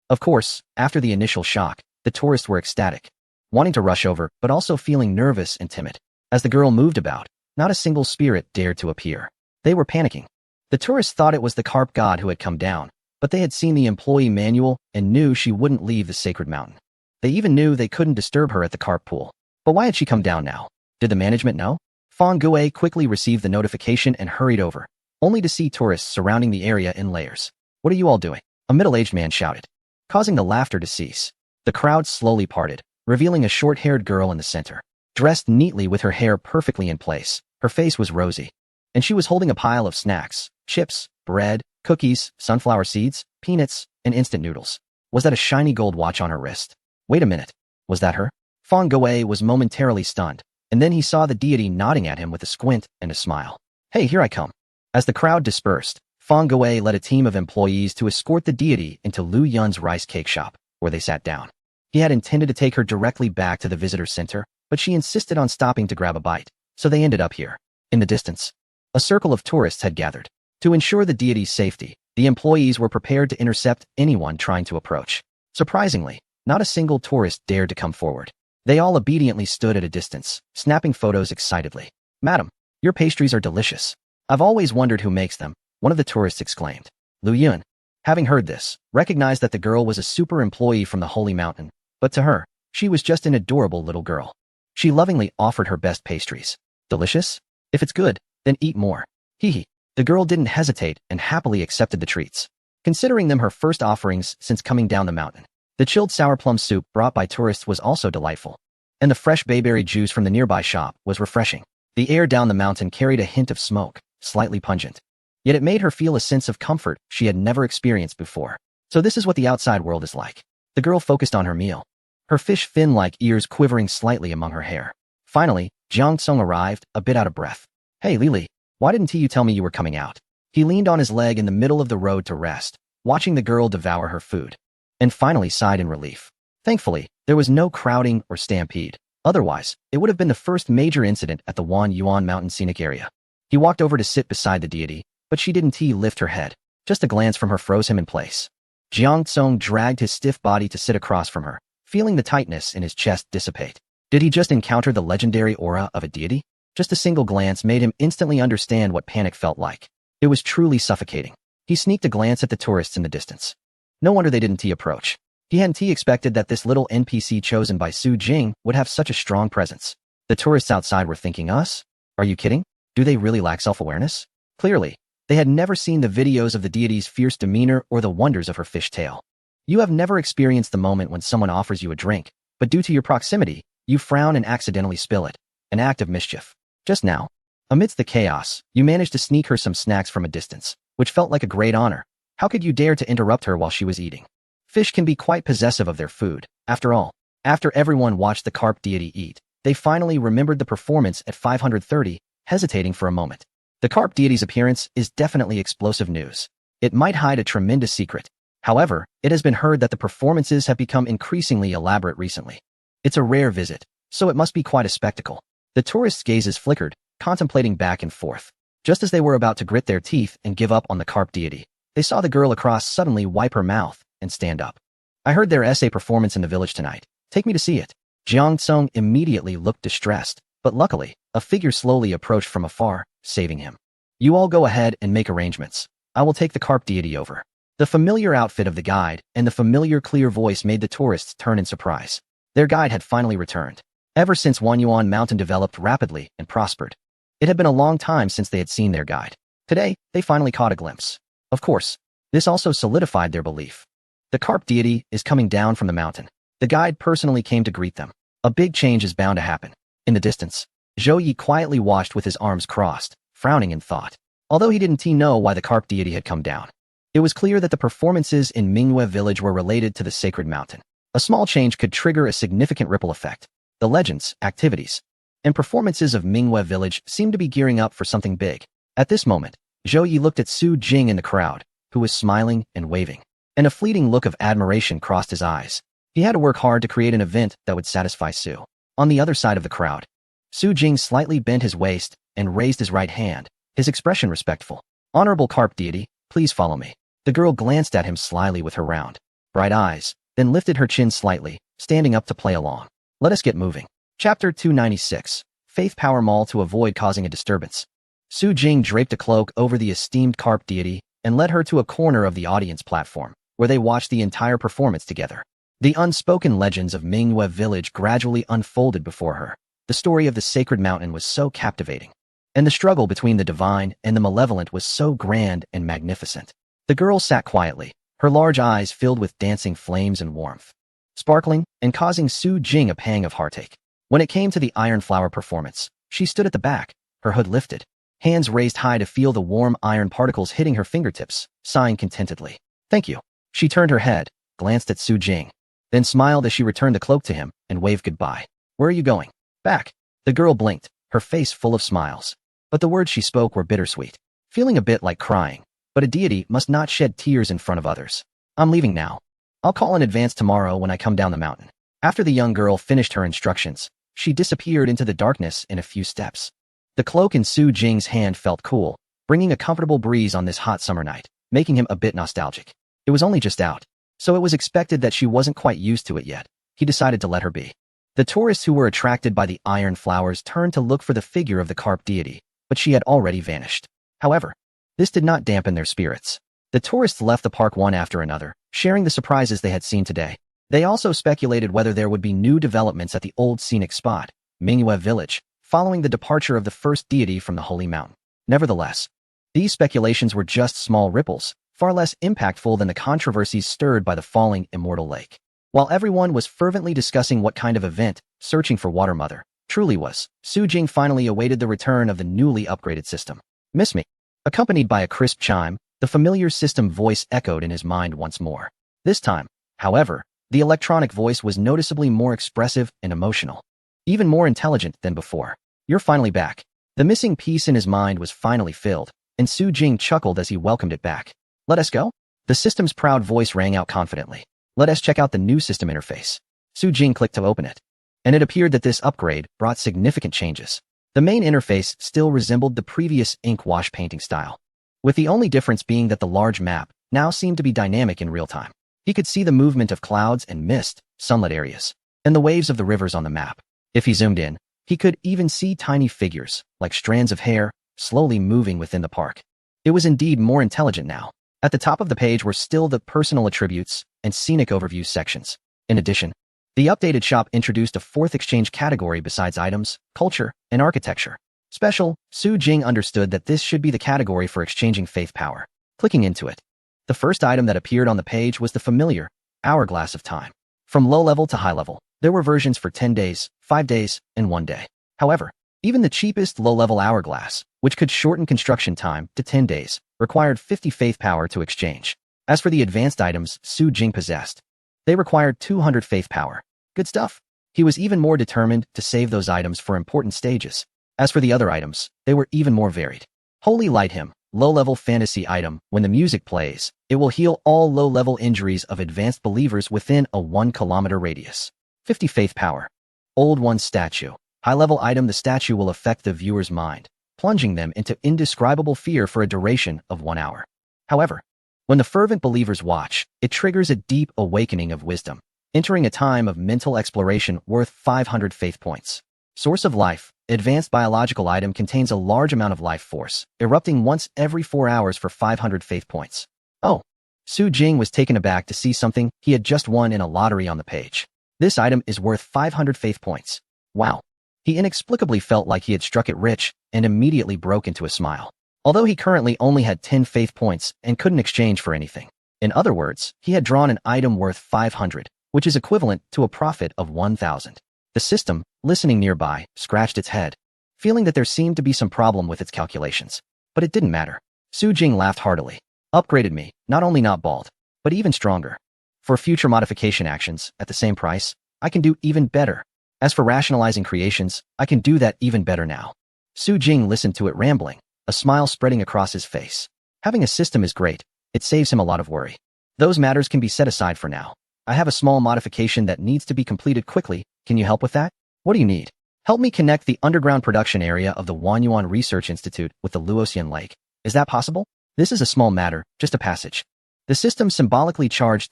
Of course, after the initial shock, the tourists were ecstatic, wanting to rush over but also feeling nervous and timid. As the girl moved about, not a single spirit dared to appear. They were panicking. The tourists thought it was the carp god who had come down, but they had seen the employee manual and knew she wouldn't leave the sacred mountain. They even knew they couldn't disturb her at the carp pool. But why had she come down now? Did the management know? Fang Gui quickly received the notification and hurried over, only to see tourists surrounding the area in layers. What are you all doing? A middle-aged man shouted, causing the laughter to cease. The crowd slowly parted, revealing a short-haired girl in the center. Dressed neatly with her hair perfectly in place, her face was rosy, and she was holding a pile of snacks, chips, bread, cookies, sunflower seeds, peanuts, and instant noodles. Was that a shiny gold watch on her wrist? Wait a minute. Was that her? Fang Gui was momentarily stunned, and then he saw the deity nodding at him with a squint and a smile. Hey, here I come. As the crowd dispersed, Feng Gui led a team of employees to escort the deity into Lu Yun's rice cake shop, where they sat down. He had intended to take her directly back to the visitor center, but she insisted on stopping to grab a bite, so they ended up here. In the distance, a circle of tourists had gathered. To ensure the deity's safety, the employees were prepared to intercept anyone trying to approach. Surprisingly, not a single tourist dared to come forward. They all obediently stood at a distance, snapping photos excitedly. Madam, your pastries are delicious. I've always wondered who makes them, one of the tourists exclaimed. Lu Yun, having heard this, recognized that the girl was a super employee from the Holy Mountain, but to her, she was just an adorable little girl. She lovingly offered her best pastries. Delicious? If it's good, then eat more. Hee hee. The girl didn't hesitate and happily accepted the treats, considering them her first offerings since coming down the mountain. The chilled sour plum soup brought by tourists was also delightful, and the fresh bayberry juice from the nearby shop was refreshing. The air down the mountain carried a hint of smoke, slightly pungent. Yet it made her feel a sense of comfort she had never experienced before. So this is what the outside world is like. The girl focused on her meal, her fish fin-like ears quivering slightly among her hair. Finally, Jiang Tsung arrived, a bit out of breath. Hey Lili, why didn't you tell me you were coming out? He leaned on his leg in the middle of the road to rest, watching the girl devour her food, and finally sighed in relief. Thankfully, there was no crowding or stampede. Otherwise, it would have been the first major incident at the Wan Yuan Mountain scenic area. He walked over to sit beside the deity, but she didn't lift her head. Just a glance from her froze him in place. Jiang Tsung dragged his stiff body to sit across from her, feeling the tightness in his chest dissipate. Did he just encounter the legendary aura of a deity? Just a single glance made him instantly understand what panic felt like. It was truly suffocating. He sneaked a glance at the tourists in the distance. No wonder they didn't approach. He hadn't expected that this little NPC chosen by Su Jing would have such a strong presence. The tourists outside were thinking, us? Are you kidding? Do they really lack self-awareness? Clearly, they had never seen the videos of the deity's fierce demeanor or the wonders of her fish tail. You have never experienced the moment when someone offers you a drink, but due to your proximity, you frown and accidentally spill it. An act of mischief. Just now, amidst the chaos, you managed to sneak her some snacks from a distance, which felt like a great honor. How could you dare to interrupt her while she was eating? Fish can be quite possessive of their food. After all, after everyone watched the carp deity eat, they finally remembered the performance at 530, hesitating for a moment. The carp deity's appearance is definitely explosive news. It might hide a tremendous secret. However, it has been heard that the performances have become increasingly elaborate recently. It's a rare visit, so it must be quite a spectacle. The tourists' gazes flickered, contemplating back and forth. Just as they were about to grit their teeth and give up on the carp deity, they saw the girl across suddenly wipe her mouth and stand up. I heard their essay performance in the village tonight. Take me to see it. Jiang Tsung immediately looked distressed, but luckily, a figure slowly approached from afar, saving him. You all go ahead and make arrangements. I will take the carp deity over. The familiar outfit of the guide and the familiar clear voice made the tourists turn in surprise. Their guide had finally returned. Ever since Wanyuan Mountain developed rapidly and prospered, it had been a long time since they had seen their guide. Today, they finally caught a glimpse. Of course, this also solidified their belief. The carp deity is coming down from the mountain. The guide personally came to greet them. A big change is bound to happen. In the distance, Zhou Yi quietly watched with his arms crossed, frowning in thought. Although he didn't know why the carp deity had come down, it was clear that the performances in Mingyue village were related to the sacred mountain. A small change could trigger a significant ripple effect. The legends, activities, and performances of Mingyue village seemed to be gearing up for something big. At this moment, Zhou Yi looked at Su Jing in the crowd, who was smiling and waving, and a fleeting look of admiration crossed his eyes. He had to work hard to create an event that would satisfy Su. On the other side of the crowd, Su Jing slightly bent his waist and raised his right hand, his expression respectful. Honorable carp deity, please follow me. The girl glanced at him slyly with her round, bright eyes, then lifted her chin slightly, standing up to play along. Let us get moving. Chapter 296. Faith Power Mall to avoid causing a disturbance. Su Jing draped a cloak over the esteemed carp deity and led her to a corner of the audience platform, where they watched the entire performance together. The unspoken legends of Mingyue village gradually unfolded before her. The story of the sacred mountain was so captivating, and the struggle between the divine and the malevolent was so grand and magnificent. The girl sat quietly, her large eyes filled with dancing flames and warmth, sparkling and causing Su Jing a pang of heartache. When it came to the iron flower performance, she stood at the back, her hood lifted, hands raised high to feel the warm iron particles hitting her fingertips, sighing contentedly. Thank you. She turned her head, glanced at Su Jing, then smiled as she returned the cloak to him and waved goodbye. Where are you going? Back. The girl blinked, her face full of smiles. But the words she spoke were bittersweet, feeling a bit like crying. But a deity must not shed tears in front of others. I'm leaving now. I'll call in advance tomorrow when I come down the mountain. After the young girl finished her instructions, she disappeared into the darkness in a few steps. The cloak in Su Jing's hand felt cool, bringing a comfortable breeze on this hot summer night, making him a bit nostalgic. It was only just out, so it was expected that she wasn't quite used to it yet. He decided to let her be. The tourists who were attracted by the iron flowers turned to look for the figure of the carp deity, but she had already vanished. However, this did not dampen their spirits. The tourists left the park one after another, sharing the surprises they had seen today. They also speculated whether there would be new developments at the old scenic spot, Mingyue Village, following the departure of the first deity from the Holy Mountain. Nevertheless, these speculations were just small ripples, far less impactful than the controversies stirred by the falling immortal lake. While everyone was fervently discussing what kind of event searching for Water Mother truly was, Su Jing finally awaited the return of the newly upgraded system. Miss me? Accompanied by a crisp chime, the familiar system voice echoed in his mind once more. This time, however, the electronic voice was noticeably more expressive and emotional, even more intelligent than before. You're finally back. The missing piece in his mind was finally filled, and Su Jing chuckled as he welcomed it back. Let us go? The system's proud voice rang out confidently. Let us check out the new system interface. Su Jing clicked to open it, and it appeared that this upgrade brought significant changes. The main interface still resembled the previous ink wash painting style, with the only difference being that the large map now seemed to be dynamic in real time. He could see the movement of clouds and mist, sunlit areas, and the waves of the rivers on the map. If he zoomed in, he could even see tiny figures, like strands of hair, slowly moving within the park. It was indeed more intelligent now. At the top of the page were still the personal attributes and scenic overview sections. In addition, the updated shop introduced a fourth exchange category besides items, culture, and architecture. Special, Su Jing understood that this should be the category for exchanging faith power. Clicking into it, the first item that appeared on the page was the familiar hourglass of time. From low level to high level, there were versions for 10 days, 5 days, and 1 day. However, even the cheapest low-level hourglass, which could shorten construction time to 10 days, required 50 faith power to exchange. As for the advanced items Su Jing possessed, they required 200 faith power. Good stuff. He was even more determined to save those items for important stages. As for the other items, they were even more varied. Holy Light Hymn, low-level fantasy item. When the music plays, it will heal all low-level injuries of advanced believers within a 1-kilometer radius. 50 faith power. Old One statue. High-level item. The statue will affect the viewer's mind, plunging them into indescribable fear for a duration of 1 hour. However, when the fervent believers watch, it triggers a deep awakening of wisdom, entering a time of mental exploration worth 500 faith points. Source of Life. Advanced biological item contains a large amount of life force, erupting once every 4 hours for 500 faith points. Oh, Su Jing was taken aback to see something he had just won in a lottery on the page. This item is worth 500 faith points. Wow. He inexplicably felt like he had struck it rich and immediately broke into a smile. Although he currently only had 10 faith points and couldn't exchange for anything. In other words, he had drawn an item worth 500, which is equivalent to a profit of 1,000. The system, listening nearby, scratched its head, feeling that there seemed to be some problem with its calculations. But it didn't matter. Su Jing laughed heartily. Upgraded me, not only not bald, but even stronger. For future modification actions, at the same price, I can do even better. As for rationalizing creations, I can do that even better now. Su Jing listened to it rambling, a smile spreading across his face. Having a system is great. It saves him a lot of worry. Those matters can be set aside for now. I have a small modification that needs to be completed quickly. Can you help with that? What do you need? Help me connect the underground production area of the Wanyuan Research Institute with the Luoxian Lake. Is that possible? This is a small matter, just a passage. The system symbolically charged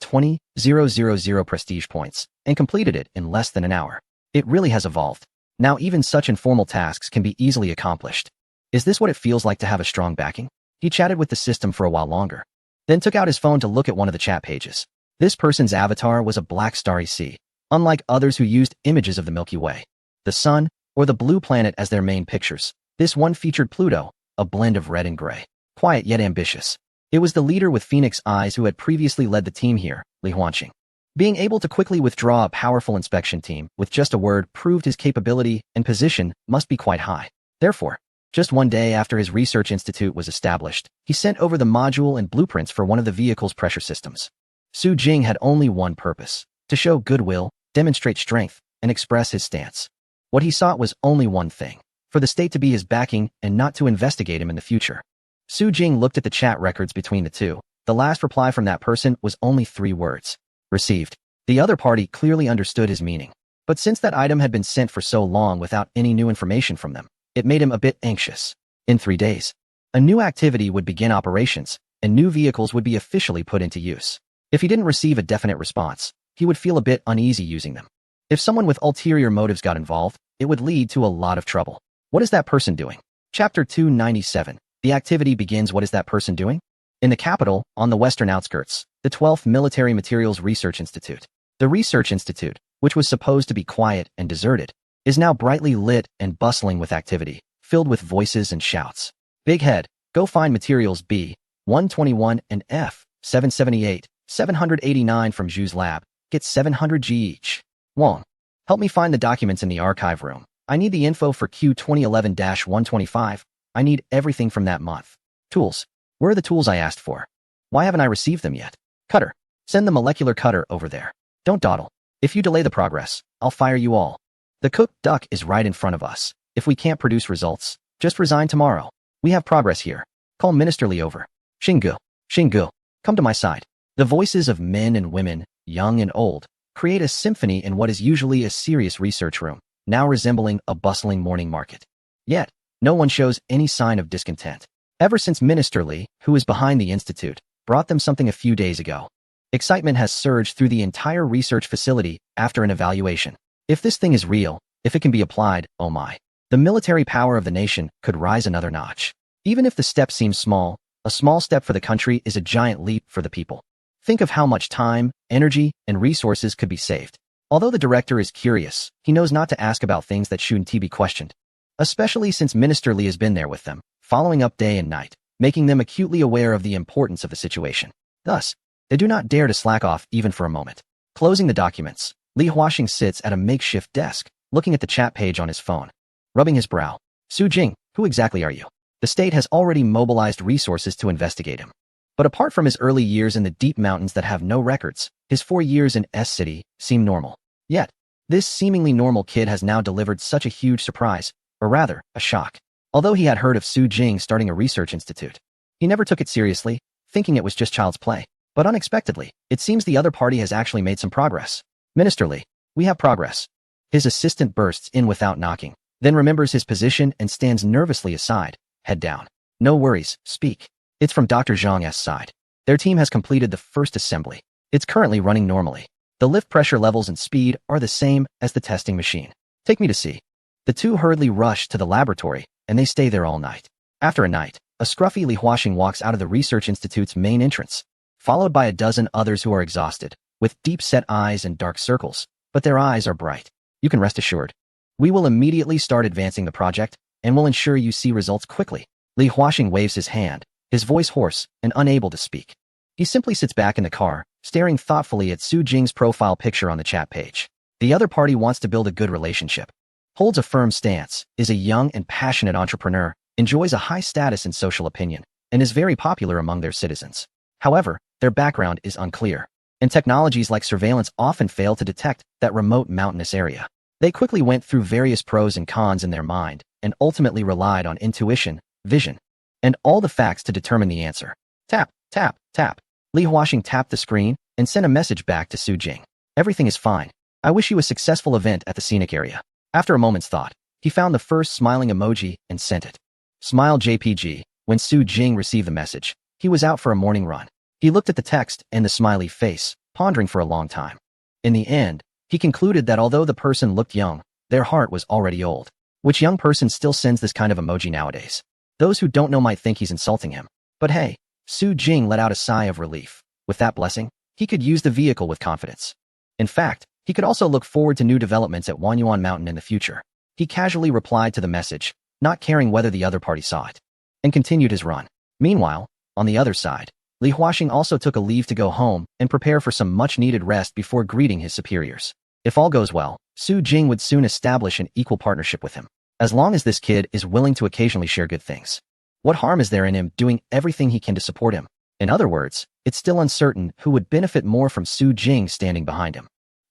20,000 prestige points and completed it in less than an hour. It really has evolved. Now even such informal tasks can be easily accomplished. Is this what it feels like to have a strong backing? He chatted with the system for a while longer, then took out his phone to look at one of the chat pages. This person's avatar was a black starry sea, unlike others who used images of the Milky Way, the sun, or the blue planet as their main pictures. This one featured Pluto, a blend of red and gray, quiet yet ambitious. It was the leader with phoenix eyes who had previously led the team here, Li Huanqing. Being able to quickly withdraw a powerful inspection team with just a word proved his capability and position must be quite high. Therefore, just 1 day after his research institute was established, he sent over the module and blueprints for one of the vehicle's pressure systems. Su Jing had only one purpose: to show goodwill, demonstrate strength, and express his stance. What he sought was only one thing: for the state to be his backing and not to investigate him in the future. Su Jing looked at the chat records between the two. The last reply from that person was only 3 words. Received. The other party clearly understood his meaning. But since that item had been sent for so long without any new information from them, it made him a bit anxious. In 3 days, a new activity would begin operations, and new vehicles would be officially put into use. If he didn't receive a definite response, he would feel a bit uneasy using them. If someone with ulterior motives got involved, it would lead to a lot of trouble. What is that person doing? Chapter 297. The activity begins. What is that person doing? In the capital, on the western outskirts, the 12th Military Materials Research Institute. The Research Institute, which was supposed to be quiet and deserted, is now brightly lit and bustling with activity, filled with voices and shouts. Big Head, go find materials B, 121 and F, 778, 789 from Zhu's lab. Get 700 G each. Wong, help me find the documents in the archive room. I need the info for Q 2011-125. I need everything from that month. Tools. Where are the tools I asked for? Why haven't I received them yet? Cutter. Send the molecular cutter over there. Don't dawdle. If you delay the progress, I'll fire you all. The cooked duck is right in front of us. If we can't produce results, just resign tomorrow. We have progress here. Call Minister Li over. Xingu, come to my side. The voices of men and women, young and old, create a symphony in what is usually a serious research room, now resembling a bustling morning market. Yet, no one shows any sign of discontent. Ever since Minister Li, who is behind the institute, brought them something a few days ago, excitement has surged through the entire research facility after an evaluation. If this thing is real, if it can be applied, oh my. The military power of the nation could rise another notch. Even if the step seems small, a small step for the country is a giant leap for the people. Think of how much time, energy, and resources could be saved. Although the director is curious, he knows not to ask about things that shouldn't be questioned. Especially since Minister Li has been there with them, following up day and night, making them acutely aware of the importance of the situation. Thus, they do not dare to slack off even for a moment. Closing the documents, Li Huaxing sits at a makeshift desk, looking at the chat page on his phone. Rubbing his brow. Su Jing, who exactly are you? The state has already mobilized resources to investigate him. But apart from his early years in the deep mountains that have no records, his 4 years in S-City seem normal. Yet, this seemingly normal kid has now delivered such a huge surprise, or rather, a shock. Although he had heard of Su Jing starting a research institute, he never took it seriously, thinking it was just child's play. But unexpectedly, it seems the other party has actually made some progress. Minister Li, we have progress. His assistant bursts in without knocking, then remembers his position and stands nervously aside, head down. No worries, speak. It's from Dr. Zhang's side. Their team has completed the first assembly. It's currently running normally. The lift pressure levels and speed are the same as the testing machine. Take me to see. The two hurriedly rush to the laboratory, and they stay there all night. After a night, a scruffy Li Huaxing walks out of the Research Institute's main entrance, followed by a dozen others who are exhausted, with deep-set eyes and dark circles, but their eyes are bright. You can rest assured. We will immediately start advancing the project, and will ensure you see results quickly. Li Huaxing waves his hand, his voice hoarse and unable to speak. He simply sits back in the car, staring thoughtfully at Su Jing's profile picture on the chat page. The other party wants to build a good relationship, holds a firm stance, is a young and passionate entrepreneur, enjoys a high status in social opinion, and is very popular among their citizens. However, their background is unclear, and technologies like surveillance often fail to detect that remote mountainous area. They quickly went through various pros and cons in their mind, and ultimately relied on intuition, vision, and all the facts to determine the answer. Tap, tap, tap. Li Huaxing tapped the screen and sent a message back to Su Jing. Everything is fine. I wish you a successful event at the scenic area. After a moment's thought, he found the first smiling emoji and sent it. Smile JPG. When Su Jing received the message, he was out for a morning run. He looked at the text and the smiley face, pondering for a long time. In the end, he concluded that although the person looked young, their heart was already old. Which young person still sends this kind of emoji nowadays? Those who don't know might think he's insulting him. But hey, Su Jing let out a sigh of relief. With that blessing, he could use the vehicle with confidence. In fact, he could also look forward to new developments at Wanyuan Mountain in the future. He casually replied to the message, not caring whether the other party saw it, and continued his run. Meanwhile, on the other side, Li Huaxing also took a leave to go home and prepare for some much-needed rest before greeting his superiors. If all goes well, Su Jing would soon establish an equal partnership with him. As long as this kid is willing to occasionally share good things. What harm is there in him doing everything he can to support him? In other words, it's still uncertain who would benefit more from Su Jing standing behind him.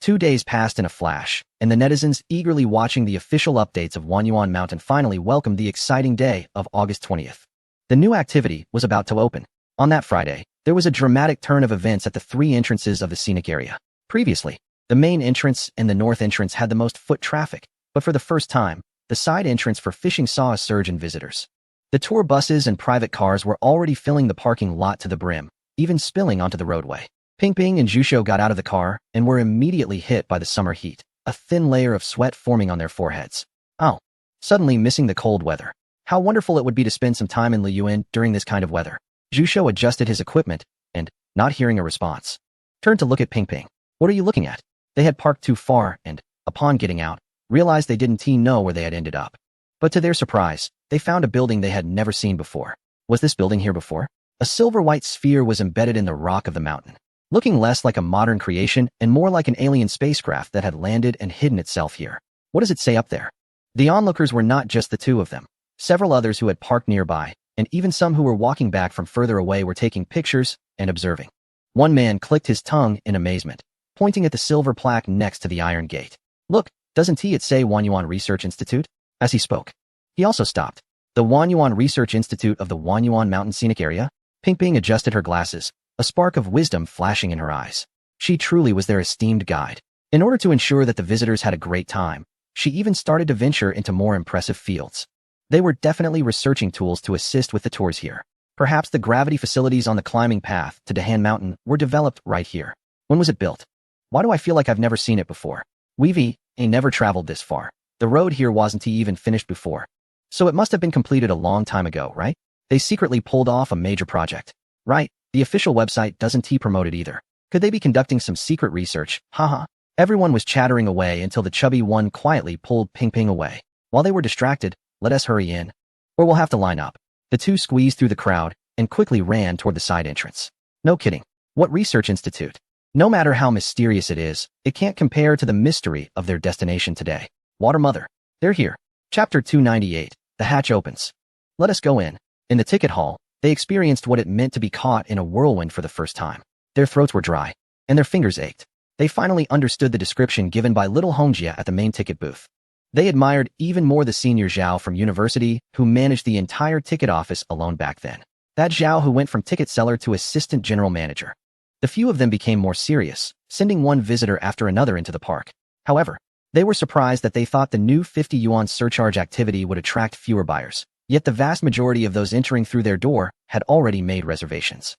2 days passed in a flash, and the netizens eagerly watching the official updates of Wanyuan Mountain finally welcomed the exciting day of August 20th. The new activity was about to open. On that Friday, there was a dramatic turn of events at the three entrances of the scenic area. Previously, the main entrance and the north entrance had the most foot traffic, but for the first time, the side entrance for fishing saw a surge in visitors. The tour buses and private cars were already filling the parking lot to the brim, even spilling onto the roadway. Ping and Jusho got out of the car and were immediately hit by the summer heat, a thin layer of sweat forming on their foreheads. Oh, suddenly missing the cold weather. How wonderful it would be to spend some time in Liyuan during this kind of weather. Jusho adjusted his equipment and, not hearing a response, turned to look at Ping. What are you looking at? They had parked too far and, upon getting out, realized they didn't know where they had ended up. But to their surprise, they found a building they had never seen before. Was this building here before? A silver-white sphere was embedded in the rock of the mountain, looking less like a modern creation and more like an alien spacecraft that had landed and hidden itself here. What does it say up there? The onlookers were not just the two of them. Several others who had parked nearby, and even some who were walking back from further away were taking pictures and observing. One man clicked his tongue in amazement, pointing at the silver plaque next to the iron gate. Look, doesn't it say Wanyuan Research Institute? As he spoke, he also stopped. The Wanyuan Research Institute of the Wanyuan Mountain Scenic Area? Ping adjusted her glasses, a spark of wisdom flashing in her eyes. She truly was their esteemed guide. In order to ensure that the visitors had a great time, she even started to venture into more impressive fields. They were definitely researching tools to assist with the tours here. Perhaps the gravity facilities on the climbing path to Dahan Mountain were developed right here. When was it built? Why do I feel like I've never seen it before? We've never traveled this far. The road here wasn't even finished before. So it must have been completed a long time ago, right? They secretly pulled off a major project. Right, the official website doesn't promote it either. Could they be conducting some secret research? Haha. Everyone was chattering away until the chubby one quietly pulled Ping away. While they were distracted, let us hurry in, or we'll have to line up. The two squeezed through the crowd and quickly ran toward the side entrance. No kidding. What research institute? No matter how mysterious it is, it can't compare to the mystery of their destination today. Water Mother. They're here. Chapter 298. The hatch opens. Let us go in. In the ticket hall, they experienced what it meant to be caught in a whirlwind for the first time. Their throats were dry, and their fingers ached. They finally understood the description given by little Hongjia at the main ticket booth. They admired even more the senior Zhao from university who managed the entire ticket office alone back then. That Zhao who went from ticket seller to assistant general manager. The few of them became more serious, sending one visitor after another into the park. However, they were surprised that they thought the new 50 yuan surcharge activity would attract fewer buyers. Yet the vast majority of those entering through their door had already made reservations.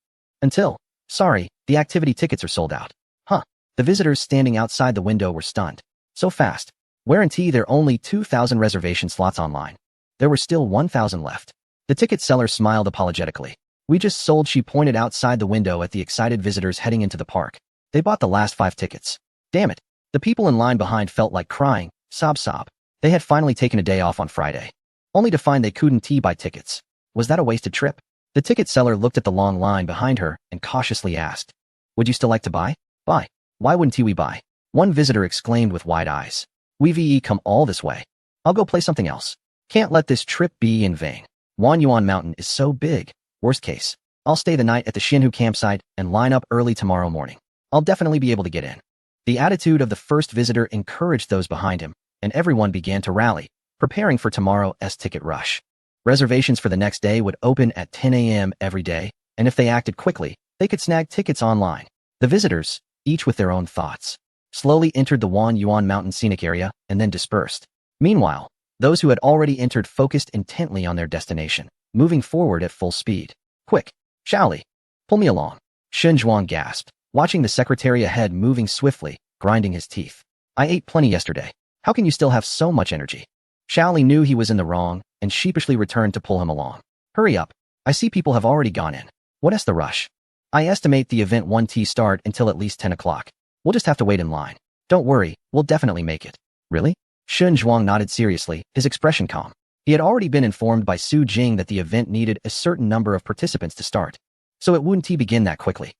Sorry, the activity tickets are sold out. Huh. The visitors standing outside the window were stunned. So fast. Guarantee there are only 2,000 reservation slots online. There were still 1,000 left. The ticket seller smiled apologetically. We just sold. She pointed outside the window at the excited visitors heading into the park. They bought the last 5 tickets. Damn it. The people in line behind felt like crying, sob. They had finally taken a day off on Friday, only to find they couldn't buy tickets. Was that a wasted trip? The ticket seller looked at the long line behind her and cautiously asked, would you still like to buy? Buy. Why wouldn't we buy? One visitor exclaimed with wide eyes. We've come all this way. I'll go play something else. Can't let this trip be in vain. Wanyuan Mountain is so big. Worst case, I'll stay the night at the Xinhu campsite and line up early tomorrow morning. I'll definitely be able to get in. The attitude of the first visitor encouraged those behind him, and everyone began to rally, preparing for tomorrow's ticket rush. Reservations for the next day would open at 10 a.m. every day, and if they acted quickly, they could snag tickets online. The visitors, each with their own thoughts, slowly entered the Wanyuan Mountain Scenic Area and then dispersed. Meanwhile, those who had already entered focused intently on their destination, moving forward at full speed. Quick, Shaoli, pull me along. Shen Zhuang gasped, watching the secretary ahead moving swiftly, grinding his teeth. I ate plenty yesterday. How can you still have so much energy? Shaoli knew he was in the wrong and sheepishly returned to pull him along. Hurry up. I see people have already gone in. What's the rush? I estimate the event won't start until at least 10 o'clock. We'll just have to wait in line. Don't worry, we'll definitely make it. Really? Shen Zhuang nodded seriously, his expression calm. He had already been informed by Su Jing that the event needed a certain number of participants to start. So it wouldn't begin that quickly.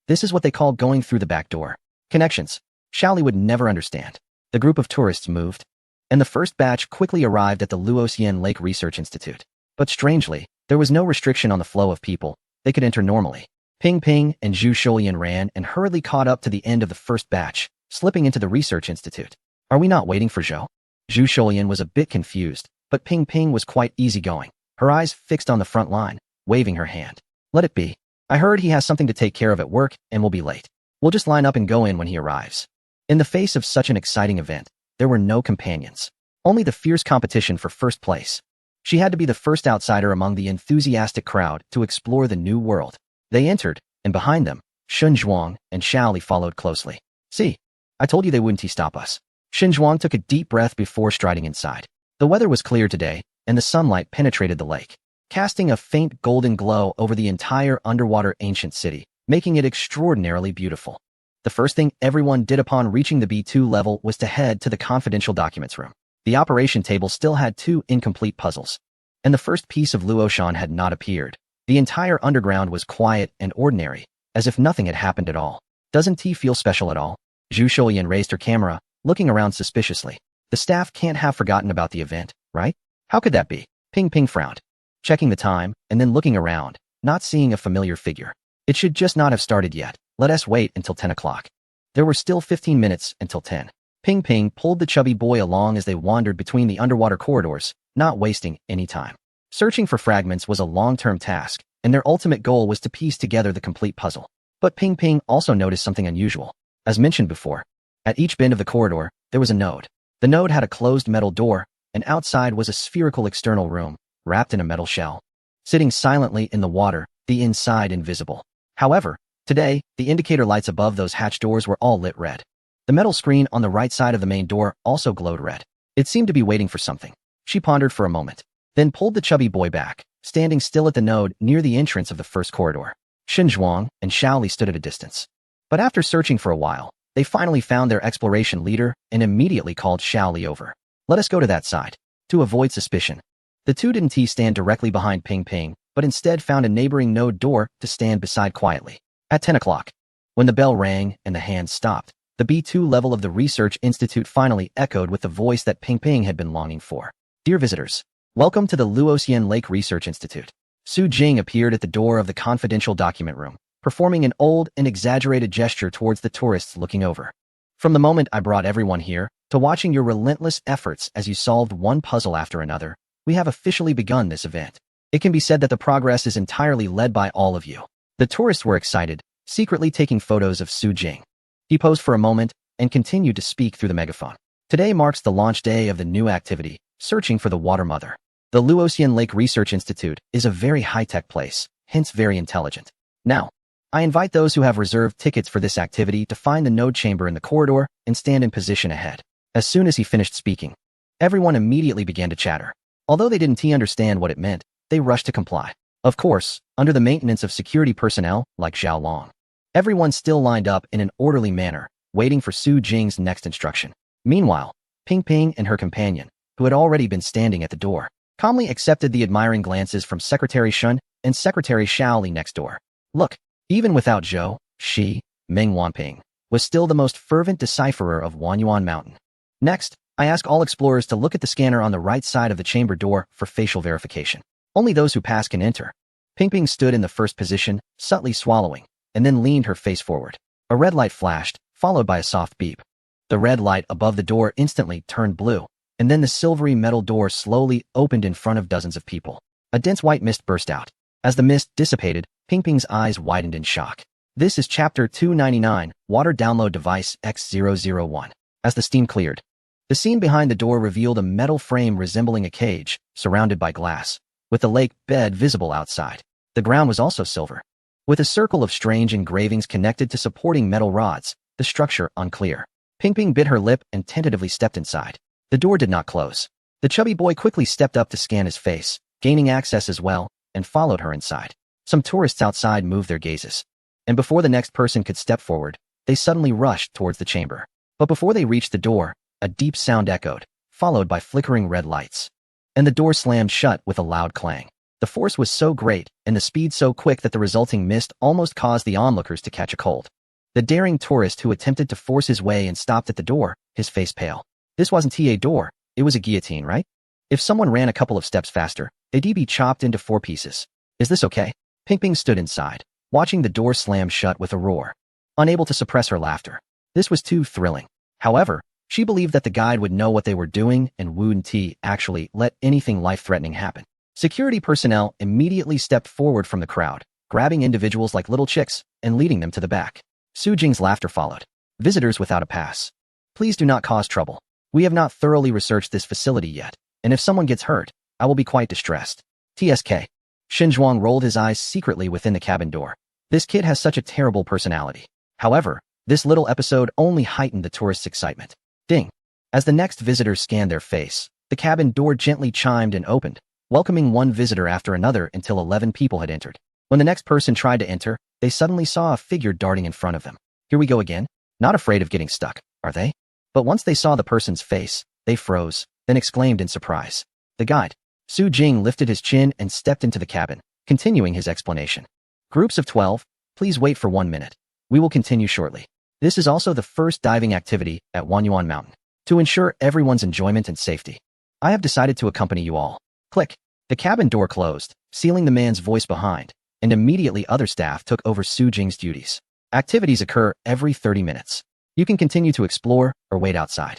This is what they call going through the back door. Connections. Shaoli would never understand. The group of tourists moved, and the first batch quickly arrived at the Luoxian Lake Research Institute. But strangely, there was no restriction on the flow of people. They could enter normally. Ping and Zhu Shoulian ran and hurriedly caught up to the end of the first batch, slipping into the research institute. Are we not waiting for Zhou? Zhu Shoulian was a bit confused, but Ping Ping was quite easygoing, her eyes fixed on the front line, waving her hand. Let it be. I heard he has something to take care of at work and will be late. We'll just line up and go in when he arrives. In the face of such an exciting event, there were no companions. Only the fierce competition for first place. She had to be the first outsider among the enthusiastic crowd to explore the new world. They entered, and behind them, Shun Zhuang and Xiao Li followed closely. See, I told you they wouldn't stop us. Shun Zhuang took a deep breath before striding inside. The weather was clear today, and the sunlight penetrated the lake, casting a faint golden glow over the entire underwater ancient city, making it extraordinarily beautiful. The first thing everyone did upon reaching the B2 level was to head to the confidential documents room. The operation table still had 2 incomplete puzzles, and the first piece of Luoshan had not appeared. The entire underground was quiet and ordinary, as if nothing had happened at all. Doesn't he feel special at all? Zhu Shoulian raised her camera, looking around suspiciously. The staff can't have forgotten about the event, right? How could that be? Ping Ping frowned, checking the time, and then looking around, not seeing a familiar figure. It should just not have started yet. Let us wait until 10 o'clock. There were still 15 minutes until 10. Ping Ping pulled the chubby boy along as they wandered between the underwater corridors, not wasting any time. Searching for fragments was a long-term task, and their ultimate goal was to piece together the complete puzzle. But Ping Ping also noticed something unusual. As mentioned before, at each bend of the corridor, there was a node. The node had a closed metal door, and outside was a spherical external room, wrapped in a metal shell. Sitting silently in the water, the inside invisible. However, today, the indicator lights above those hatch doors were all lit red. The metal screen on the right side of the main door also glowed red. It seemed to be waiting for something. She pondered for a moment, then pulled the chubby boy back, standing still at the node near the entrance of the first corridor. Shun Zhuang and Xiao Li stood at a distance. But after searching for a while, they finally found their exploration leader and immediately called Xiao Li over. Let us go to that side. To avoid suspicion. The two didn't stand directly behind Ping Ping, but instead found a neighboring node door to stand beside quietly. At 10 o'clock, when the bell rang and the hands stopped, the B2 level of the Research Institute finally echoed with the voice that Ping Ping had been longing for. Dear visitors, welcome to the Luoxian Lake Research Institute. Su Jing appeared at the door of the confidential document room, performing an old and exaggerated gesture towards the tourists looking over. From the moment I brought everyone here, to watching your relentless efforts as you solved one puzzle after another, we have officially begun this event. It can be said that the progress is entirely led by all of you. The tourists were excited, secretly taking photos of Su Jing. He posed for a moment and continued to speak through the megaphone. Today marks the launch day of the new activity, Searching for the Water Mother. The Luoxian Lake Research Institute is a very high-tech place, hence very intelligent. Now, I invite those who have reserved tickets for this activity to find the node chamber in the corridor and stand in position ahead. As soon as he finished speaking, everyone immediately began to chatter. Although they didn't understand what it meant, they rushed to comply. Of course, under the maintenance of security personnel like Zhao Long. Everyone still lined up in an orderly manner, waiting for Su Jing's next instruction. Meanwhile, Ping Ping and her companion, who had already been standing at the door, calmly accepted the admiring glances from Secretary Shun and Secretary Xiao Li next door. Look, even without Zhou, she, Meng Wanping, was still the most fervent decipherer of Wanyuan Mountain. Next, I ask all explorers to look at the scanner on the right side of the chamber door for facial verification. Only those who pass can enter. Ping Ping stood in the first position, subtly swallowing, and then leaned her face forward. A red light flashed, followed by a soft beep. The red light above the door instantly turned blue, and then the silvery metal door slowly opened in front of dozens of people. A dense white mist burst out. As the mist dissipated, Ping Ping's eyes widened in shock. This is Chapter 299, Water Download Device X001. As the steam cleared, the scene behind the door revealed a metal frame resembling a cage, surrounded by glass, with the lake bed visible outside. The ground was also silver, with a circle of strange engravings connected to supporting metal rods, the structure unclear. Ping Ping bit her lip and tentatively stepped inside. The door did not close. The chubby boy quickly stepped up to scan his face, gaining access as well, and followed her inside. Some tourists outside moved their gazes, and before the next person could step forward, they suddenly rushed towards the chamber. But before they reached the door, a deep sound echoed, followed by flickering red lights, and the door slammed shut with a loud clang. The force was so great and the speed so quick that the resulting mist almost caused the onlookers to catch a cold. The daring tourist who attempted to force his way and stopped at the door, his face pale. This wasn't a door, it was a guillotine, right? If someone ran a couple of steps faster, they'd be chopped into 4 pieces. Is this okay? Ping Ping stood inside, watching the door slam shut with a roar, unable to suppress her laughter. This was too thrilling. However, she believed that the guide would know what they were doing and wouldn't actually let anything life-threatening happen. Security personnel immediately stepped forward from the crowd, grabbing individuals like little chicks and leading them to the back. Su Jing's laughter followed. Visitors without a pass. Please do not cause trouble. We have not thoroughly researched this facility yet, and if someone gets hurt, I will be quite distressed. TSK. Xinzhuang rolled his eyes secretly within the cabin door. This kid has such a terrible personality. However, this little episode only heightened the tourists' excitement. Ding. As the next visitors scanned their face, the cabin door gently chimed and opened, welcoming one visitor after another until 11 people had entered. When the next person tried to enter, they suddenly saw a figure darting in front of them. Here we go again. Not afraid of getting stuck, are they? But once they saw the person's face, they froze, then exclaimed in surprise. The guide. Su Jing lifted his chin and stepped into the cabin, continuing his explanation. Groups of 12, please wait for 1 minute. We will continue shortly. This is also the first diving activity at Wanyuan Mountain. To ensure everyone's enjoyment and safety, I have decided to accompany you all. Click. The cabin door closed, sealing the man's voice behind, and immediately other staff took over Su Jing's duties. Activities occur every 30 minutes. You can continue to explore or wait outside.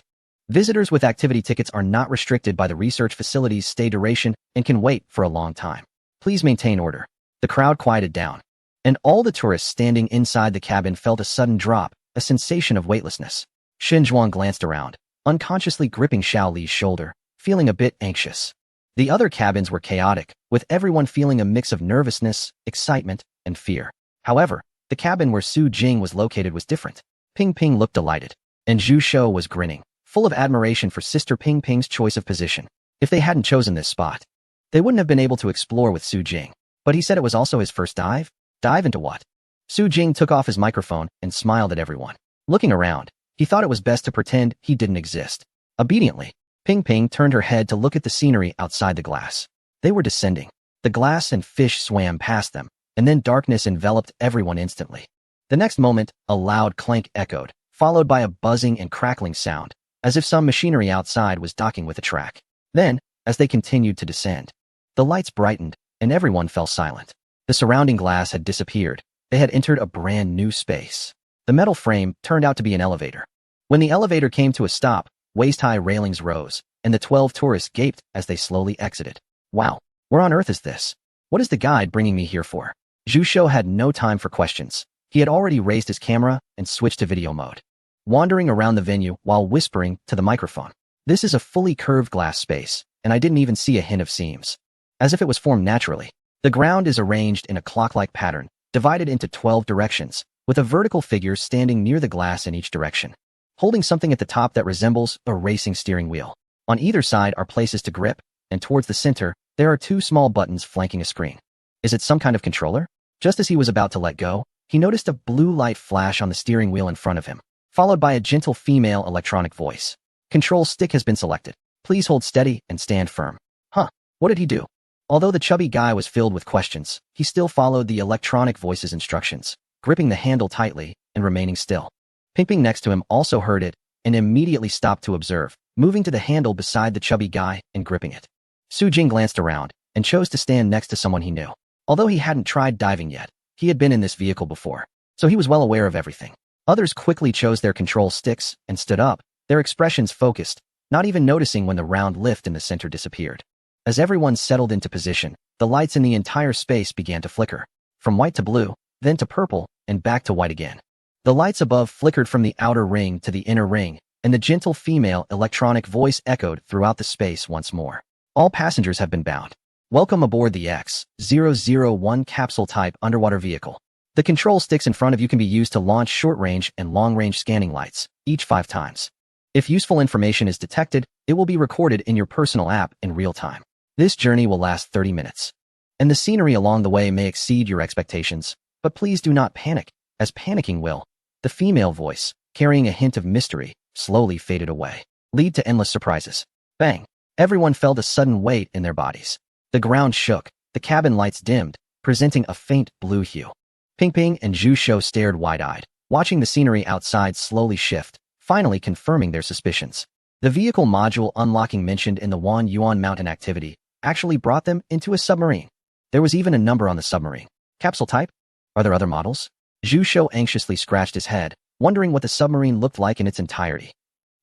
Visitors with activity tickets are not restricted by the research facility's stay duration and can wait for a long time. Please maintain order. The crowd quieted down, and all the tourists standing inside the cabin felt a sudden drop, a sensation of weightlessness. Xinzhuang glanced around, unconsciously gripping Xiao Li's shoulder, feeling a bit anxious. The other cabins were chaotic, with everyone feeling a mix of nervousness, excitement, and fear. However, the cabin where Su Jing was located was different. Ping Ping looked delighted, and Zhu Shou was grinning, full of admiration for Sister Ping Ping's choice of position. If they hadn't chosen this spot, they wouldn't have been able to explore with Su Jing. But he said it was also his first dive? Dive into what? Su Jing took off his microphone and smiled at everyone. Looking around, he thought it was best to pretend he didn't exist. Obediently, Ping Ping turned her head to look at the scenery outside the glass. They were descending. The glass and fish swam past them, and then darkness enveloped everyone instantly. The next moment, a loud clank echoed, followed by a buzzing and crackling sound, as if some machinery outside was docking with a track. Then, as they continued to descend, the lights brightened, and everyone fell silent. The surrounding glass had disappeared. They had entered a brand new space. The metal frame turned out to be an elevator. When the elevator came to a stop, waist-high railings rose, and the 12 tourists gaped as they slowly exited. Wow, where on earth is this? What is the guide bringing me here for? Zhu Shou had no time for questions. He had already raised his camera and switched to video mode, wandering around the venue while whispering to the microphone. This is a fully curved glass space, and I didn't even see a hint of seams. As if it was formed naturally. The ground is arranged in a clock-like pattern, divided into 12 directions, with a vertical figure standing near the glass in each direction, holding something at the top that resembles a racing steering wheel. On either side are places to grip, and towards the center, there are 2 small buttons flanking a screen. Is it some kind of controller? Just as he was about to let go, he noticed a blue light flash on the steering wheel in front of him, followed by a gentle female electronic voice. Control stick has been selected. Please hold steady and stand firm. Huh, what did he do? Although the chubby guy was filled with questions, he still followed the electronic voice's instructions, gripping the handle tightly and remaining still. Ping Ping next to him also heard it and immediately stopped to observe, moving to the handle beside the chubby guy and gripping it. Su Jing glanced around and chose to stand next to someone he knew. Although he hadn't tried diving yet, he had been in this vehicle before, so he was well aware of everything. Others quickly chose their control sticks and stood up, their expressions focused, not even noticing when the round lift in the center disappeared. As everyone settled into position, the lights in the entire space began to flicker, from white to blue, then to purple, and back to white again. The lights above flickered from the outer ring to the inner ring, and the gentle female electronic voice echoed throughout the space once more. All passengers have been bound. Welcome aboard the X-001 capsule-type underwater vehicle. The control sticks in front of you can be used to launch short-range and long-range scanning lights, each 5 times. If useful information is detected, it will be recorded in your personal app in real time. This journey will last 30 minutes, and the scenery along the way may exceed your expectations, but please do not panic, as panicking will. The female voice, carrying a hint of mystery, slowly faded away, lead to endless surprises. Bang! Everyone felt a sudden weight in their bodies. The ground shook, the cabin lights dimmed, presenting a faint blue hue. Ping Ping and Zhu Shou stared wide-eyed, watching the scenery outside slowly shift, finally confirming their suspicions. The vehicle module unlocking mentioned in the Wanyuan Mountain activity actually brought them into a submarine. There was even a number on the submarine. Capsule type? Are there other models? Zhu Shou anxiously scratched his head, wondering what the submarine looked like in its entirety.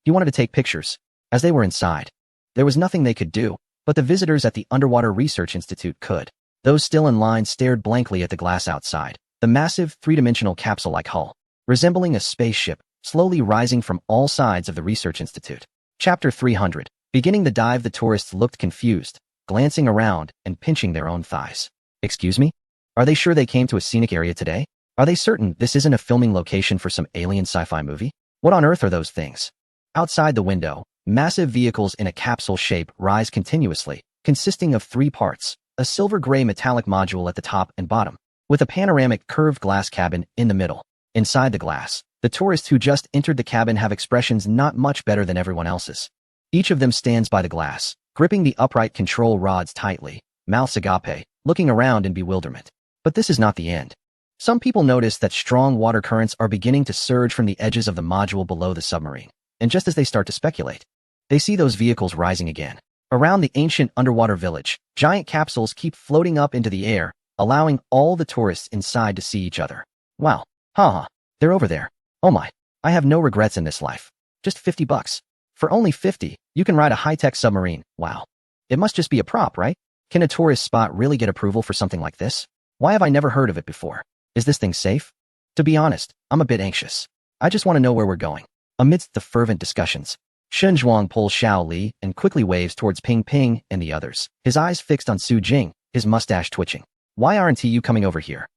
He wanted to take pictures. As they were inside, there was nothing they could do, but the visitors at the Underwater Research Institute could. Those still in line stared blankly at the glass outside, the massive, three-dimensional capsule-like hull, resembling a spaceship, slowly rising from all sides of the Research Institute. Chapter 300. Beginning the dive, the tourists looked confused, glancing around and pinching their own thighs. Excuse me? Are they sure they came to a scenic area today? Are they certain this isn't a filming location for some alien sci-fi movie? What on earth are those things? Outside the window, massive vehicles in a capsule shape rise continuously, consisting of 3 parts, a silver-gray metallic module at the top and bottom, with a panoramic curved glass cabin in the middle. Inside the glass, the tourists who just entered the cabin have expressions not much better than everyone else's. Each of them stands by the glass, gripping the upright control rods tightly, mouths agape, looking around in bewilderment. But this is not the end. Some people notice that strong water currents are beginning to surge from the edges of the module below the submarine. And just as they start to speculate, they see those vehicles rising again. Around the ancient underwater village, giant capsules keep floating up into the air, allowing all the tourists inside to see each other. Wow. Haha. They're over there. Oh my. I have no regrets in this life. Just $50. For only 50, you can ride a high-tech submarine. Wow. It must just be a prop, right? Can a tourist spot really get approval for something like this? Why have I never heard of it before? Is this thing safe? To be honest, I'm a bit anxious. I just want to know where we're going. Amidst the fervent discussions, Shen Zhuang pulls Xiao Li and quickly waves towards Ping Ping and the others, his eyes fixed on Su Jing, his mustache twitching. Why aren't you coming over here?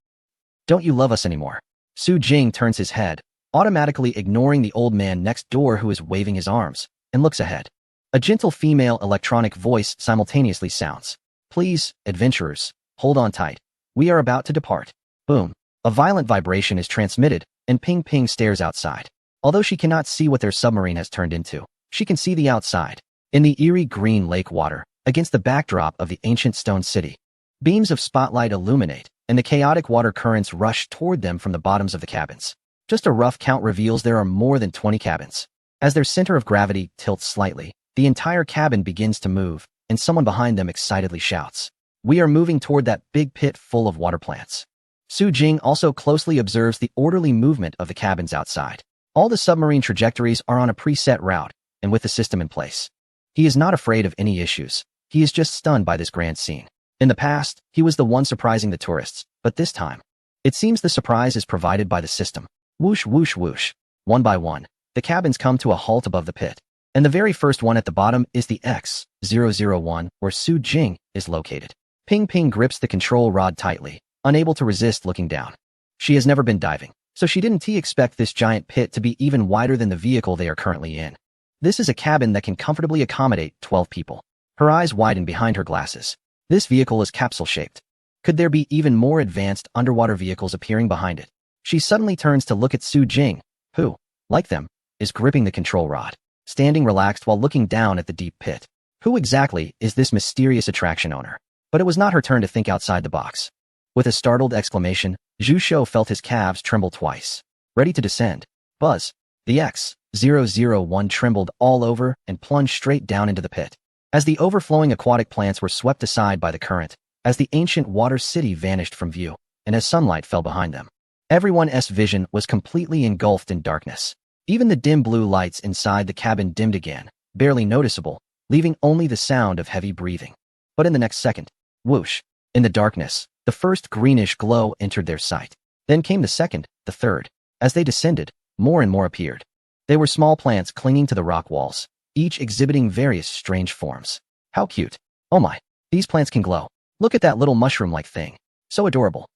Don't you love us anymore? Su Jing turns his head, automatically ignoring the old man next door who is waving his arms, and looks ahead. A gentle female electronic voice simultaneously sounds. Please, adventurers, hold on tight. We are about to depart. Boom. A violent vibration is transmitted, and Ping Ping stares outside. Although she cannot see what their submarine has turned into, she can see the outside. In the eerie green lake water, against the backdrop of the ancient stone city, beams of spotlight illuminate, and the chaotic water currents rush toward them from the bottoms of the cabins. Just a rough count reveals there are more than 20 cabins. As their center of gravity tilts slightly, the entire cabin begins to move, and someone behind them excitedly shouts, "We are moving toward that big pit full of water plants." Su Jing also closely observes the orderly movement of the cabins outside. All the submarine trajectories are on a preset route, and with the system in place. He is not afraid of any issues. He is just stunned by this grand scene. In the past, he was the one surprising the tourists, but this time, it seems the surprise is provided by the system. Whoosh, whoosh, whoosh. One by one, the cabins come to a halt above the pit. And the very first one at the bottom is the X-001, where Su Jing is located. Ping Ping grips the control rod tightly, unable to resist looking down. She has never been diving, so she didn't expect this giant pit to be even wider than the vehicle they are currently in. This is a cabin that can comfortably accommodate 12 people. Her eyes widen behind her glasses. This vehicle is capsule-shaped. Could there be even more advanced underwater vehicles appearing behind it? She suddenly turns to look at Su Jing, who, like them, is gripping the control rod, standing relaxed while looking down at the deep pit. Who exactly is this mysterious attraction owner? But it was not her turn to think outside the box. With a startled exclamation, Zhu Shou felt his calves tremble twice. Ready to descend. Buzz. The X-001 trembled all over and plunged straight down into the pit. As the overflowing aquatic plants were swept aside by the current, as the ancient water city vanished from view, and as sunlight fell behind them, everyone's vision was completely engulfed in darkness. Even the dim blue lights inside the cabin dimmed again, barely noticeable, leaving only the sound of heavy breathing. But in the next second, whoosh, in the darkness, the first greenish glow entered their sight. Then came the second, the third. As they descended, more and more appeared. They were small plants clinging to the rock walls, each exhibiting various strange forms. How cute. Oh my, these plants can glow. Look at that little mushroom-like thing. So adorable.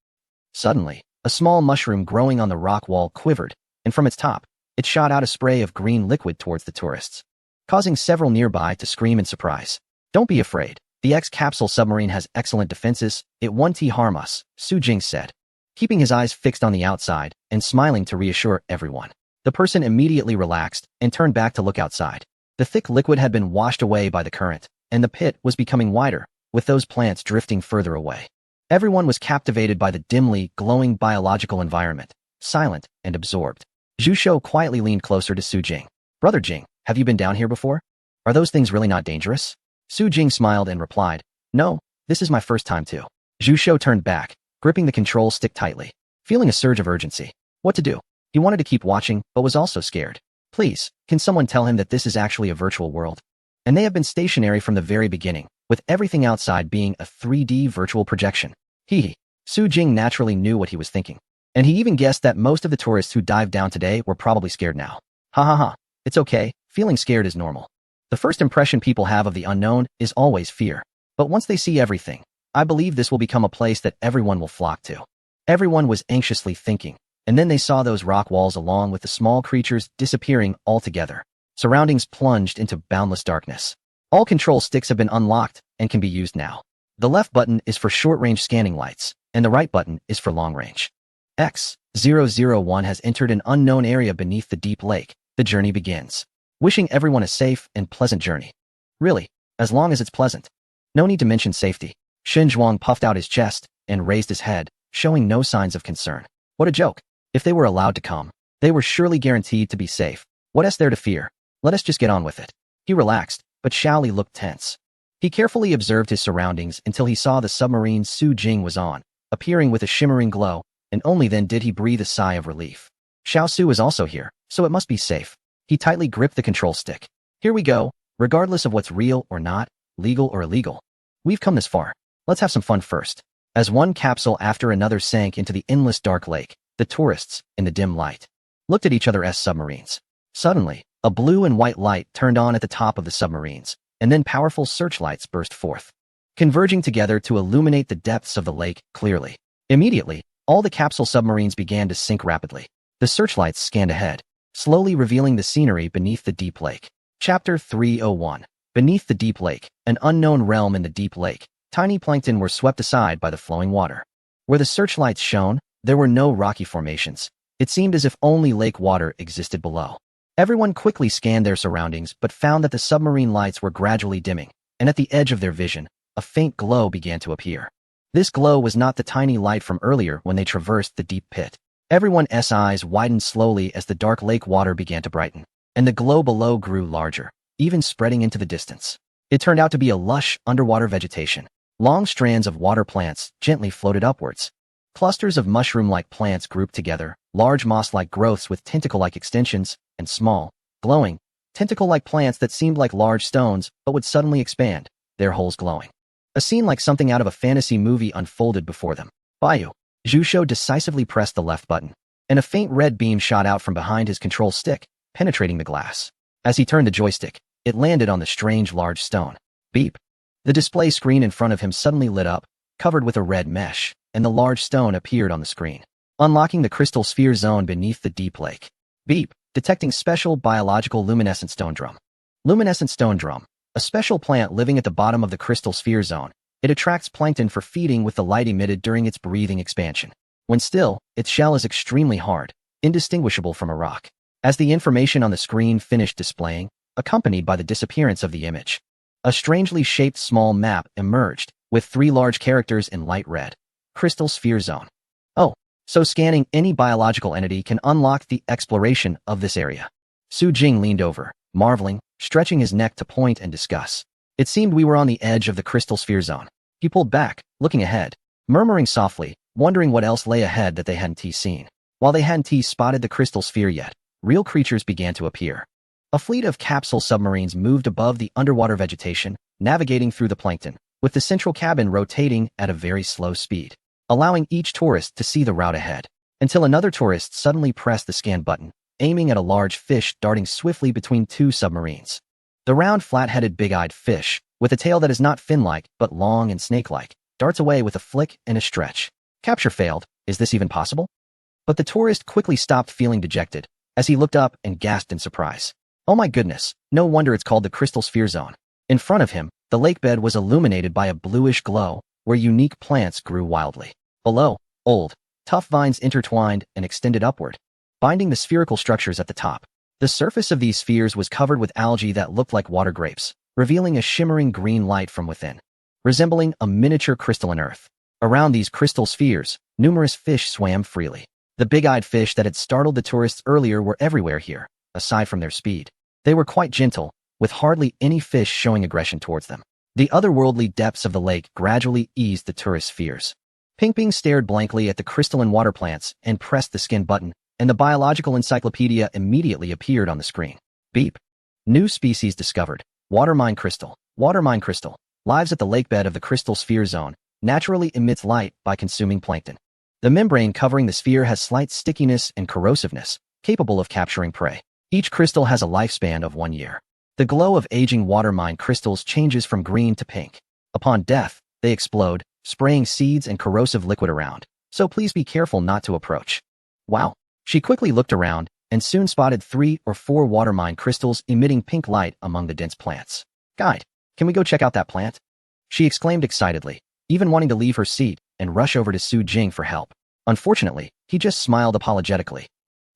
Suddenly, a small mushroom growing on the rock wall quivered, and from its top, it shot out a spray of green liquid towards the tourists, causing several nearby to scream in surprise. Don't be afraid. The X-capsule submarine has excellent defenses. It won't harm us, Su Jing said, keeping his eyes fixed on the outside and smiling to reassure everyone. The person immediately relaxed and turned back to look outside. The thick liquid had been washed away by the current, and the pit was becoming wider, with those plants drifting further away. Everyone was captivated by the dimly glowing biological environment, silent and absorbed. Zhu Shou quietly leaned closer to Su Jing. Brother Jing, have you been down here before? Are those things really not dangerous? Su Jing smiled and replied, No, this is my first time too. Zhu Shou turned back, gripping the control stick tightly, feeling a surge of urgency. What to do? He wanted to keep watching, but was also scared. Please, can someone tell him that this is actually a virtual world? And they have been stationary from the very beginning, with everything outside being a 3D virtual projection. Hee. Su Jing naturally knew what he was thinking. And he even guessed that most of the tourists who dived down today were probably scared now. Ha ha ha. It's okay, feeling scared is normal. The first impression people have of the unknown is always fear. But once they see everything, I believe this will become a place that everyone will flock to. Everyone was anxiously thinking, and then they saw those rock walls along with the small creatures disappearing altogether. Surroundings plunged into boundless darkness. All control sticks have been unlocked and can be used now. The left button is for short-range scanning lights, and the right button is for long-range. X-001 has entered an unknown area beneath the deep lake. The journey begins. Wishing everyone a safe and pleasant journey. Really, as long as it's pleasant. No need to mention safety. Shen Zhuang puffed out his chest and raised his head, showing no signs of concern. What a joke. If they were allowed to come, they were surely guaranteed to be safe. What is there to fear? Let us just get on with it. He relaxed, but Xiaoli looked tense. He carefully observed his surroundings until he saw the submarine Su Jing was on, appearing with a shimmering glow, and only then did he breathe a sigh of relief. Xiao Su is also here, so it must be safe. He tightly gripped the control stick. Here we go, regardless of what's real or not, legal or illegal. We've come this far. Let's have some fun first. As one capsule after another sank into the endless dark lake, the tourists, in the dim light, looked at each other as submarines. Suddenly, a blue and white light turned on at the top of the submarines, and then powerful searchlights burst forth, converging together to illuminate the depths of the lake clearly. Immediately, all the capsule submarines began to sink rapidly. The searchlights scanned ahead, slowly revealing the scenery beneath the deep lake. Chapter 301. Beneath the deep lake, an unknown realm in the deep lake, tiny plankton were swept aside by the flowing water. Where the searchlights shone, there were no rocky formations. It seemed as if only lake water existed below. Everyone quickly scanned their surroundings but found that the submarine lights were gradually dimming, and at the edge of their vision, a faint glow began to appear. This glow was not the tiny light from earlier when they traversed the deep pit. Everyone's eyes widened slowly as the dark lake water began to brighten, and the glow below grew larger, even spreading into the distance. It turned out to be a lush, underwater vegetation. Long strands of water plants gently floated upwards. Clusters of mushroom-like plants grouped together, large moss-like growths with tentacle-like extensions, and small, glowing, tentacle-like plants that seemed like large stones but would suddenly expand, their holes glowing. A scene like something out of a fantasy movie unfolded before them. Baiyu. Zhu Shou decisively pressed the left button, and a faint red beam shot out from behind his control stick, penetrating the glass. As he turned the joystick, it landed on the strange large stone. Beep. The display screen in front of him suddenly lit up, covered with a red mesh, and the large stone appeared on the screen, unlocking the crystal sphere zone beneath the deep lake. Beep. Detecting special biological luminescent stone drum. Luminescent stone drum, a special plant living at the bottom of the crystal sphere zone. It attracts plankton for feeding with the light emitted during its breathing expansion. When still, its shell is extremely hard, indistinguishable from a rock. As the information on the screen finished displaying, accompanied by the disappearance of the image, a strangely shaped small map emerged, with 3 large characters in light red. Crystal Sphere Zone. Oh, so scanning any biological entity can unlock the exploration of this area. Su Jing leaned over, marveling, stretching his neck to point and discuss. It seemed we were on the edge of the Crystal Sphere Zone. He pulled back, looking ahead, murmuring softly, wondering what else lay ahead that they hadn't seen. While they hadn't spotted the crystal sphere yet, real creatures began to appear. A fleet of capsule submarines moved above the underwater vegetation, navigating through the plankton, with the central cabin rotating at a very slow speed, allowing each tourist to see the route ahead, until another tourist suddenly pressed the scan button, aiming at a large fish darting swiftly between 2 submarines. The round, flat-headed, big-eyed fish, with a tail that is not fin-like but long and snake-like, darts away with a flick and a stretch. Capture failed. Is this even possible? But the tourist quickly stopped feeling dejected, as he looked up and gasped in surprise. Oh my goodness, no wonder it's called the Crystal Sphere Zone. In front of him, the lake bed was illuminated by a bluish glow, where unique plants grew wildly. Below, old, tough vines intertwined and extended upward, binding the spherical structures at the top. The surface of these spheres was covered with algae that looked like water grapes, revealing a shimmering green light from within, resembling a miniature crystalline earth. Around these crystal spheres, numerous fish swam freely. The big-eyed fish that had startled the tourists earlier were everywhere here, aside from their speed. They were quite gentle, with hardly any fish showing aggression towards them. The otherworldly depths of the lake gradually eased the tourists' fears. Ping Ping stared blankly at the crystalline water plants and pressed the skin button, and the biological encyclopedia immediately appeared on the screen. Beep. New species discovered. Water mine crystal. Water mine crystal lives at the lakebed of the crystal sphere zone, naturally emits light by consuming plankton. The membrane covering the sphere has slight stickiness and corrosiveness, capable of capturing prey. Each crystal has a lifespan of 1 year. The glow of aging water mine crystals changes from green to pink. Upon death, they explode, spraying seeds and corrosive liquid around, so please be careful not to approach. Wow. She quickly looked around and soon spotted 3 or 4 water mine crystals emitting pink light among the dense plants. Guide, can we go check out that plant? She exclaimed excitedly, even wanting to leave her seat and rush over to Su Jing for help. Unfortunately, he just smiled apologetically.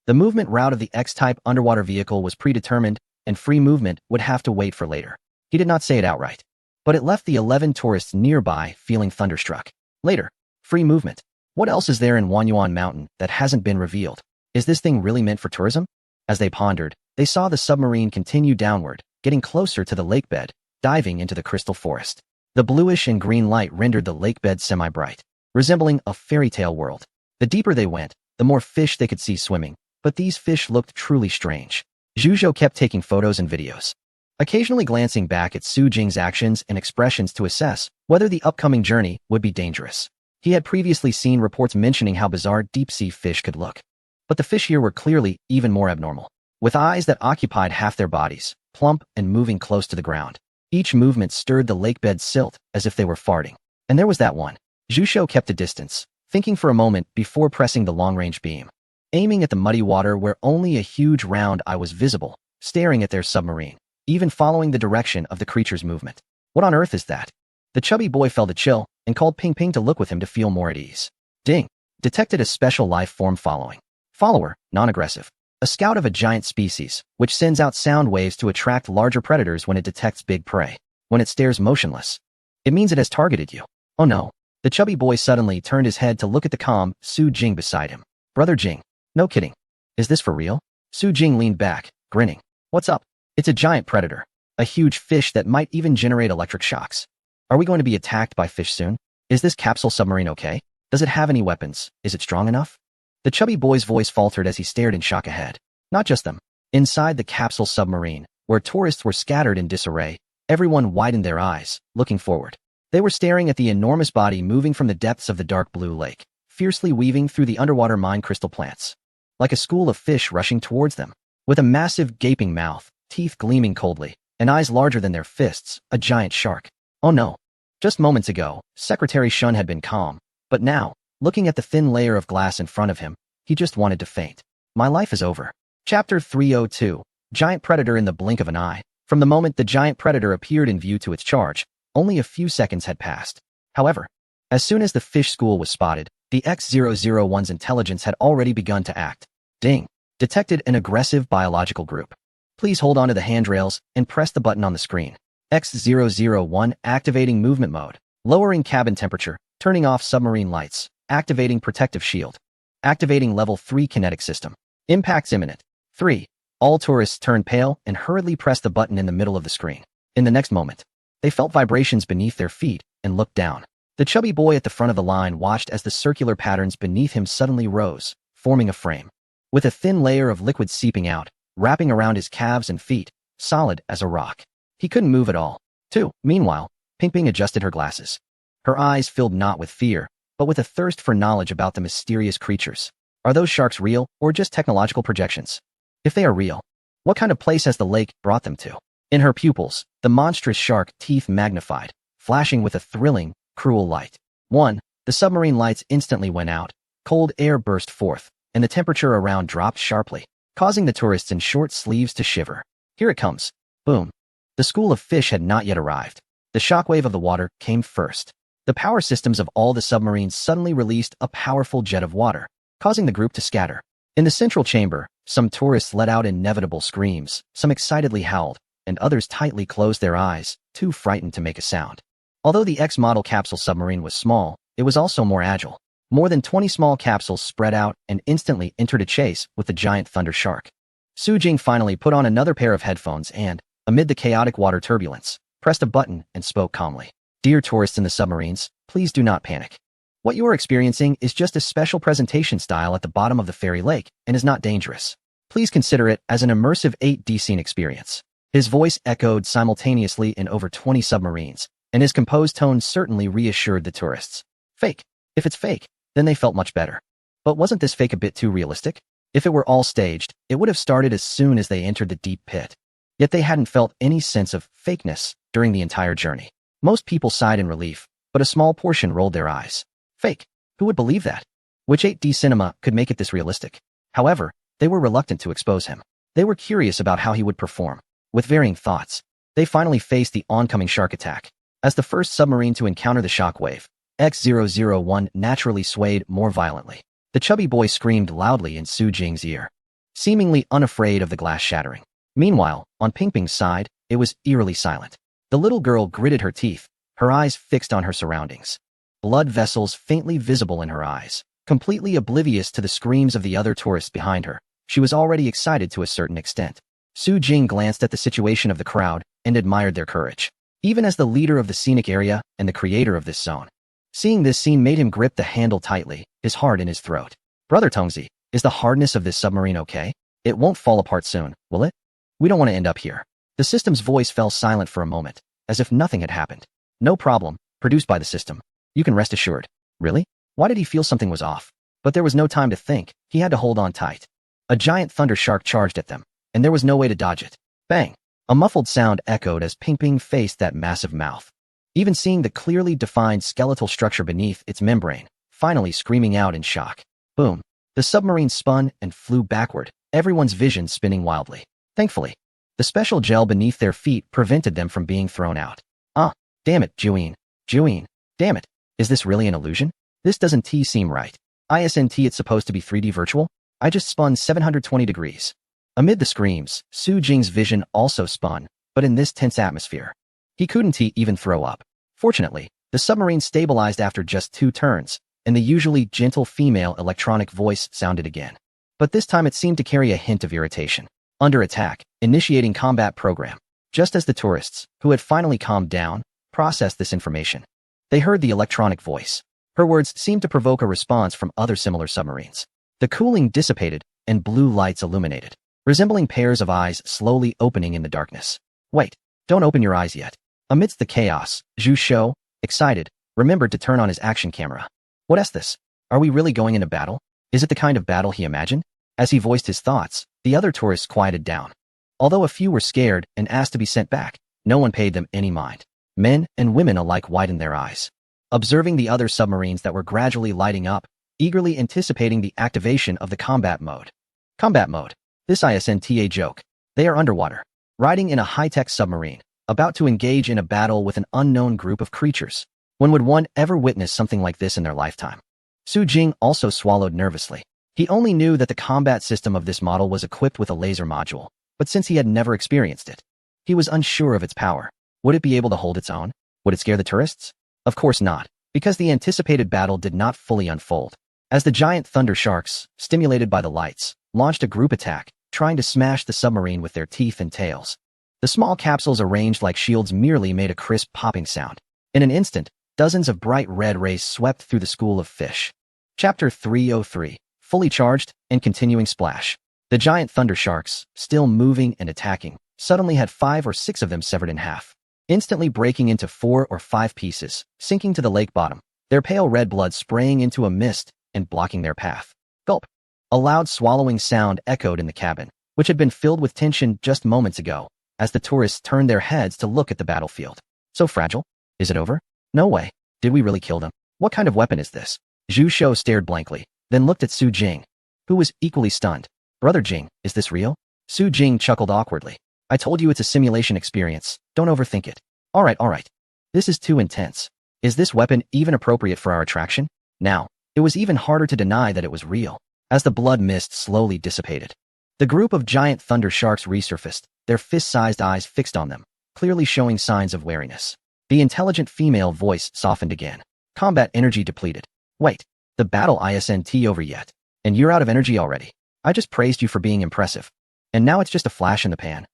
The movement route of the X-type underwater vehicle was predetermined, and free movement would have to wait for later. He did not say it outright, but it left the 11 tourists nearby feeling thunderstruck. Later, free movement. What else is there in Wanyuan Mountain that hasn't been revealed? Is this thing really meant for tourism? As they pondered, they saw the submarine continue downward, getting closer to the lakebed, diving into the crystal forest. The bluish and green light rendered the lakebed semi-bright, resembling a fairy tale world. The deeper they went, the more fish they could see swimming, but these fish looked truly strange. Zhuzhou kept taking photos and videos, occasionally glancing back at Su Jing's actions and expressions to assess whether the upcoming journey would be dangerous. He had previously seen reports mentioning how bizarre deep-sea fish could look, but the fish here were clearly even more abnormal, with eyes that occupied half their bodies, plump and moving close to the ground. Each movement stirred the lakebed silt as if they were farting. And there was that one. Zhuzhou kept a distance, thinking for a moment before pressing the long-range beam, aiming at the muddy water where only a huge round eye was visible, staring at their submarine, even following the direction of the creature's movement. What on earth is that? The chubby boy felt a chill and called Ping Ping to look with him to feel more at ease. Ding. Detected a special life form following. Follower, non-aggressive. A scout of a giant species, which sends out sound waves to attract larger predators when it detects big prey. When it stares motionless, it means it has targeted you. Oh no. The chubby boy suddenly turned his head to look at the calm Su Jing beside him. Brother Jing. No kidding. Is this for real? Su Jing leaned back, grinning. What's up? It's a giant predator. A huge fish that might even generate electric shocks. Are we going to be attacked by fish soon? Is this capsule submarine okay? Does it have any weapons? Is it strong enough? The chubby boy's voice faltered as he stared in shock ahead. Not just them. Inside the capsule submarine, where tourists were scattered in disarray, everyone widened their eyes, looking forward. They were staring at the enormous body moving from the depths of the dark blue lake, fiercely weaving through the underwater mine crystal plants. Like a school of fish rushing towards them. With a massive gaping mouth, teeth gleaming coldly, and eyes larger than their fists, a giant shark. Oh no. Just moments ago, Secretary Shun had been calm, but now, looking at the thin layer of glass in front of him, he just wanted to faint. My life is over. Chapter 302. Giant Predator in the blink of an eye. From the moment the giant predator appeared in view to its charge, only a few seconds had passed. However, as soon as the fish school was spotted, the X-001's intelligence had already begun to act. Ding. Detected an aggressive biological group. Please hold onto the handrails and press the button on the screen. X-001 activating movement mode. Lowering cabin temperature, turning off submarine lights, activating protective shield. Activating level 3 kinetic system. Impacts imminent. 3. All tourists turned pale and hurriedly pressed the button in the middle of the screen. In the next moment, they felt vibrations beneath their feet and looked down. The chubby boy at the front of the line watched as the circular patterns beneath him suddenly rose, forming a frame, with a thin layer of liquid seeping out, wrapping around his calves and feet, solid as a rock. He couldn't move at all. 2. Meanwhile, Ping Ping adjusted her glasses. Her eyes filled not with fear, but with a thirst for knowledge about the mysterious creatures. Are those sharks real or just technological projections? If they are real, what kind of place has the lake brought them to? In her pupils, the monstrous shark teeth magnified, flashing with a thrilling, cruel light. 1. The submarine lights instantly went out, cold air burst forth, and the temperature around dropped sharply, causing the tourists in short sleeves to shiver. Here it comes. Boom. The school of fish had not yet arrived. The shockwave of the water came first. The power systems of all the submarines suddenly released a powerful jet of water, causing the group to scatter. In the central chamber, some tourists let out inevitable screams, some excitedly howled, and others tightly closed their eyes, too frightened to make a sound. Although the X-model capsule submarine was small, it was also more agile. More than 20 small capsules spread out and instantly entered a chase with the giant thunder shark. Su Jing finally put on another pair of headphones and, amid the chaotic water turbulence, pressed a button and spoke calmly. Dear tourists in the submarines, please do not panic. What you are experiencing is just a special presentation style at the bottom of the fairy lake and is not dangerous. Please consider it as an immersive 8D scene experience. His voice echoed simultaneously in over 20 submarines, and his composed tone certainly reassured the tourists. Fake. If it's fake, then they felt much better. But wasn't this fake a bit too realistic? If it were all staged, it would have started as soon as they entered the deep pit. Yet they hadn't felt any sense of fakeness during the entire journey. Most people sighed in relief, but a small portion rolled their eyes. Fake. Who would believe that? Which 8D cinema could make it this realistic? However, they were reluctant to expose him. They were curious about how he would perform. With varying thoughts, they finally faced the oncoming shark attack. As the first submarine to encounter the shockwave, X-001 naturally swayed more violently. The chubby boy screamed loudly in Su Jing's ear, seemingly unafraid of the glass shattering. Meanwhile, on Pingping's side, it was eerily silent. The little girl gritted her teeth, her eyes fixed on her surroundings. Blood vessels faintly visible in her eyes. Completely oblivious to the screams of the other tourists behind her, she was already excited to a certain extent. Su Jing glanced at the situation of the crowd and admired their courage. Even as the leader of the scenic area and the creator of this zone. Seeing this scene made him grip the handle tightly, his heart in his throat. Brother Tongzi, is the hardness of this submarine okay? It won't fall apart soon, will it? We don't want to end up here. The system's voice fell silent for a moment, as if nothing had happened. No problem, produced by the system. You can rest assured. Really? Why did he feel something was off? But there was no time to think, he had to hold on tight. A giant thunder shark charged at them, and there was no way to dodge it. Bang! A muffled sound echoed as Ping faced that massive mouth. Even seeing the clearly defined skeletal structure beneath its membrane, finally screaming out in shock. Boom! The submarine spun and flew backward, everyone's vision spinning wildly. Thankfully, the special gel beneath their feet prevented them from being thrown out. Damn it, Juin. Damn it. Is this really an illusion? This doesn't seem right. Isn't it's supposed to be 3D virtual? I just spun 720 degrees. Amid the screams, Su Jing's vision also spun, but in this tense atmosphere. He couldn't even throw up. Fortunately, the submarine stabilized after just 2 turns, and the usually gentle female electronic voice sounded again. But this time it seemed to carry a hint of irritation. Under attack, initiating combat program. Just as the tourists, who had finally calmed down, processed this information, they heard the electronic voice. Her words seemed to provoke a response from other similar submarines. The cooling dissipated, and blue lights illuminated, resembling pairs of eyes slowly opening in the darkness. Wait, don't open your eyes yet. Amidst the chaos, Zhu Shou, excited, remembered to turn on his action camera. What's this? Are we really going into battle? Is it the kind of battle he imagined? As he voiced his thoughts, the other tourists quieted down. Although a few were scared and asked to be sent back, no one paid them any mind. Men and women alike widened their eyes, observing the other submarines that were gradually lighting up, eagerly anticipating the activation of the combat mode. Combat mode. This isn't a joke. They are underwater, riding in a high-tech submarine, about to engage in a battle with an unknown group of creatures. When would one ever witness something like this in their lifetime? Su Jing also swallowed nervously. He only knew that the combat system of this model was equipped with a laser module, but since he had never experienced it, he was unsure of its power. Would it be able to hold its own? Would it scare the tourists? Of course not, because the anticipated battle did not fully unfold. As the giant thunder sharks, stimulated by the lights, launched a group attack, trying to smash the submarine with their teeth and tails. The small capsules arranged like shields merely made a crisp popping sound. In an instant, dozens of bright red rays swept through the school of fish. Chapter 303, Fully Charged and Continuing Splash. The giant thunder sharks, still moving and attacking, suddenly had 5 or 6 of them severed in half, instantly breaking into 4 or 5 pieces, sinking to the lake bottom, their pale red blood spraying into a mist and blocking their path. Gulp! A loud swallowing sound echoed in the cabin, which had been filled with tension just moments ago, as the tourists turned their heads to look at the battlefield. So fragile? Is it over? No way. Did we really kill them? What kind of weapon is this? Zhu Shou stared blankly, then looked at Su Jing, who was equally stunned. Brother Jing, is this real? Su Jing chuckled awkwardly. I told you it's a simulation experience. Don't overthink it. All right. This is too intense. Is this weapon even appropriate for our attraction? Now, it was even harder to deny that it was real, as the blood mist slowly dissipated. The group of giant thunder sharks resurfaced, their fist-sized eyes fixed on them, clearly showing signs of wariness. The intelligent female voice softened again. Combat energy depleted. Wait, the battle isn't over yet, and you're out of energy already. I just praised you for being impressive, and now it's just a flash in the pan.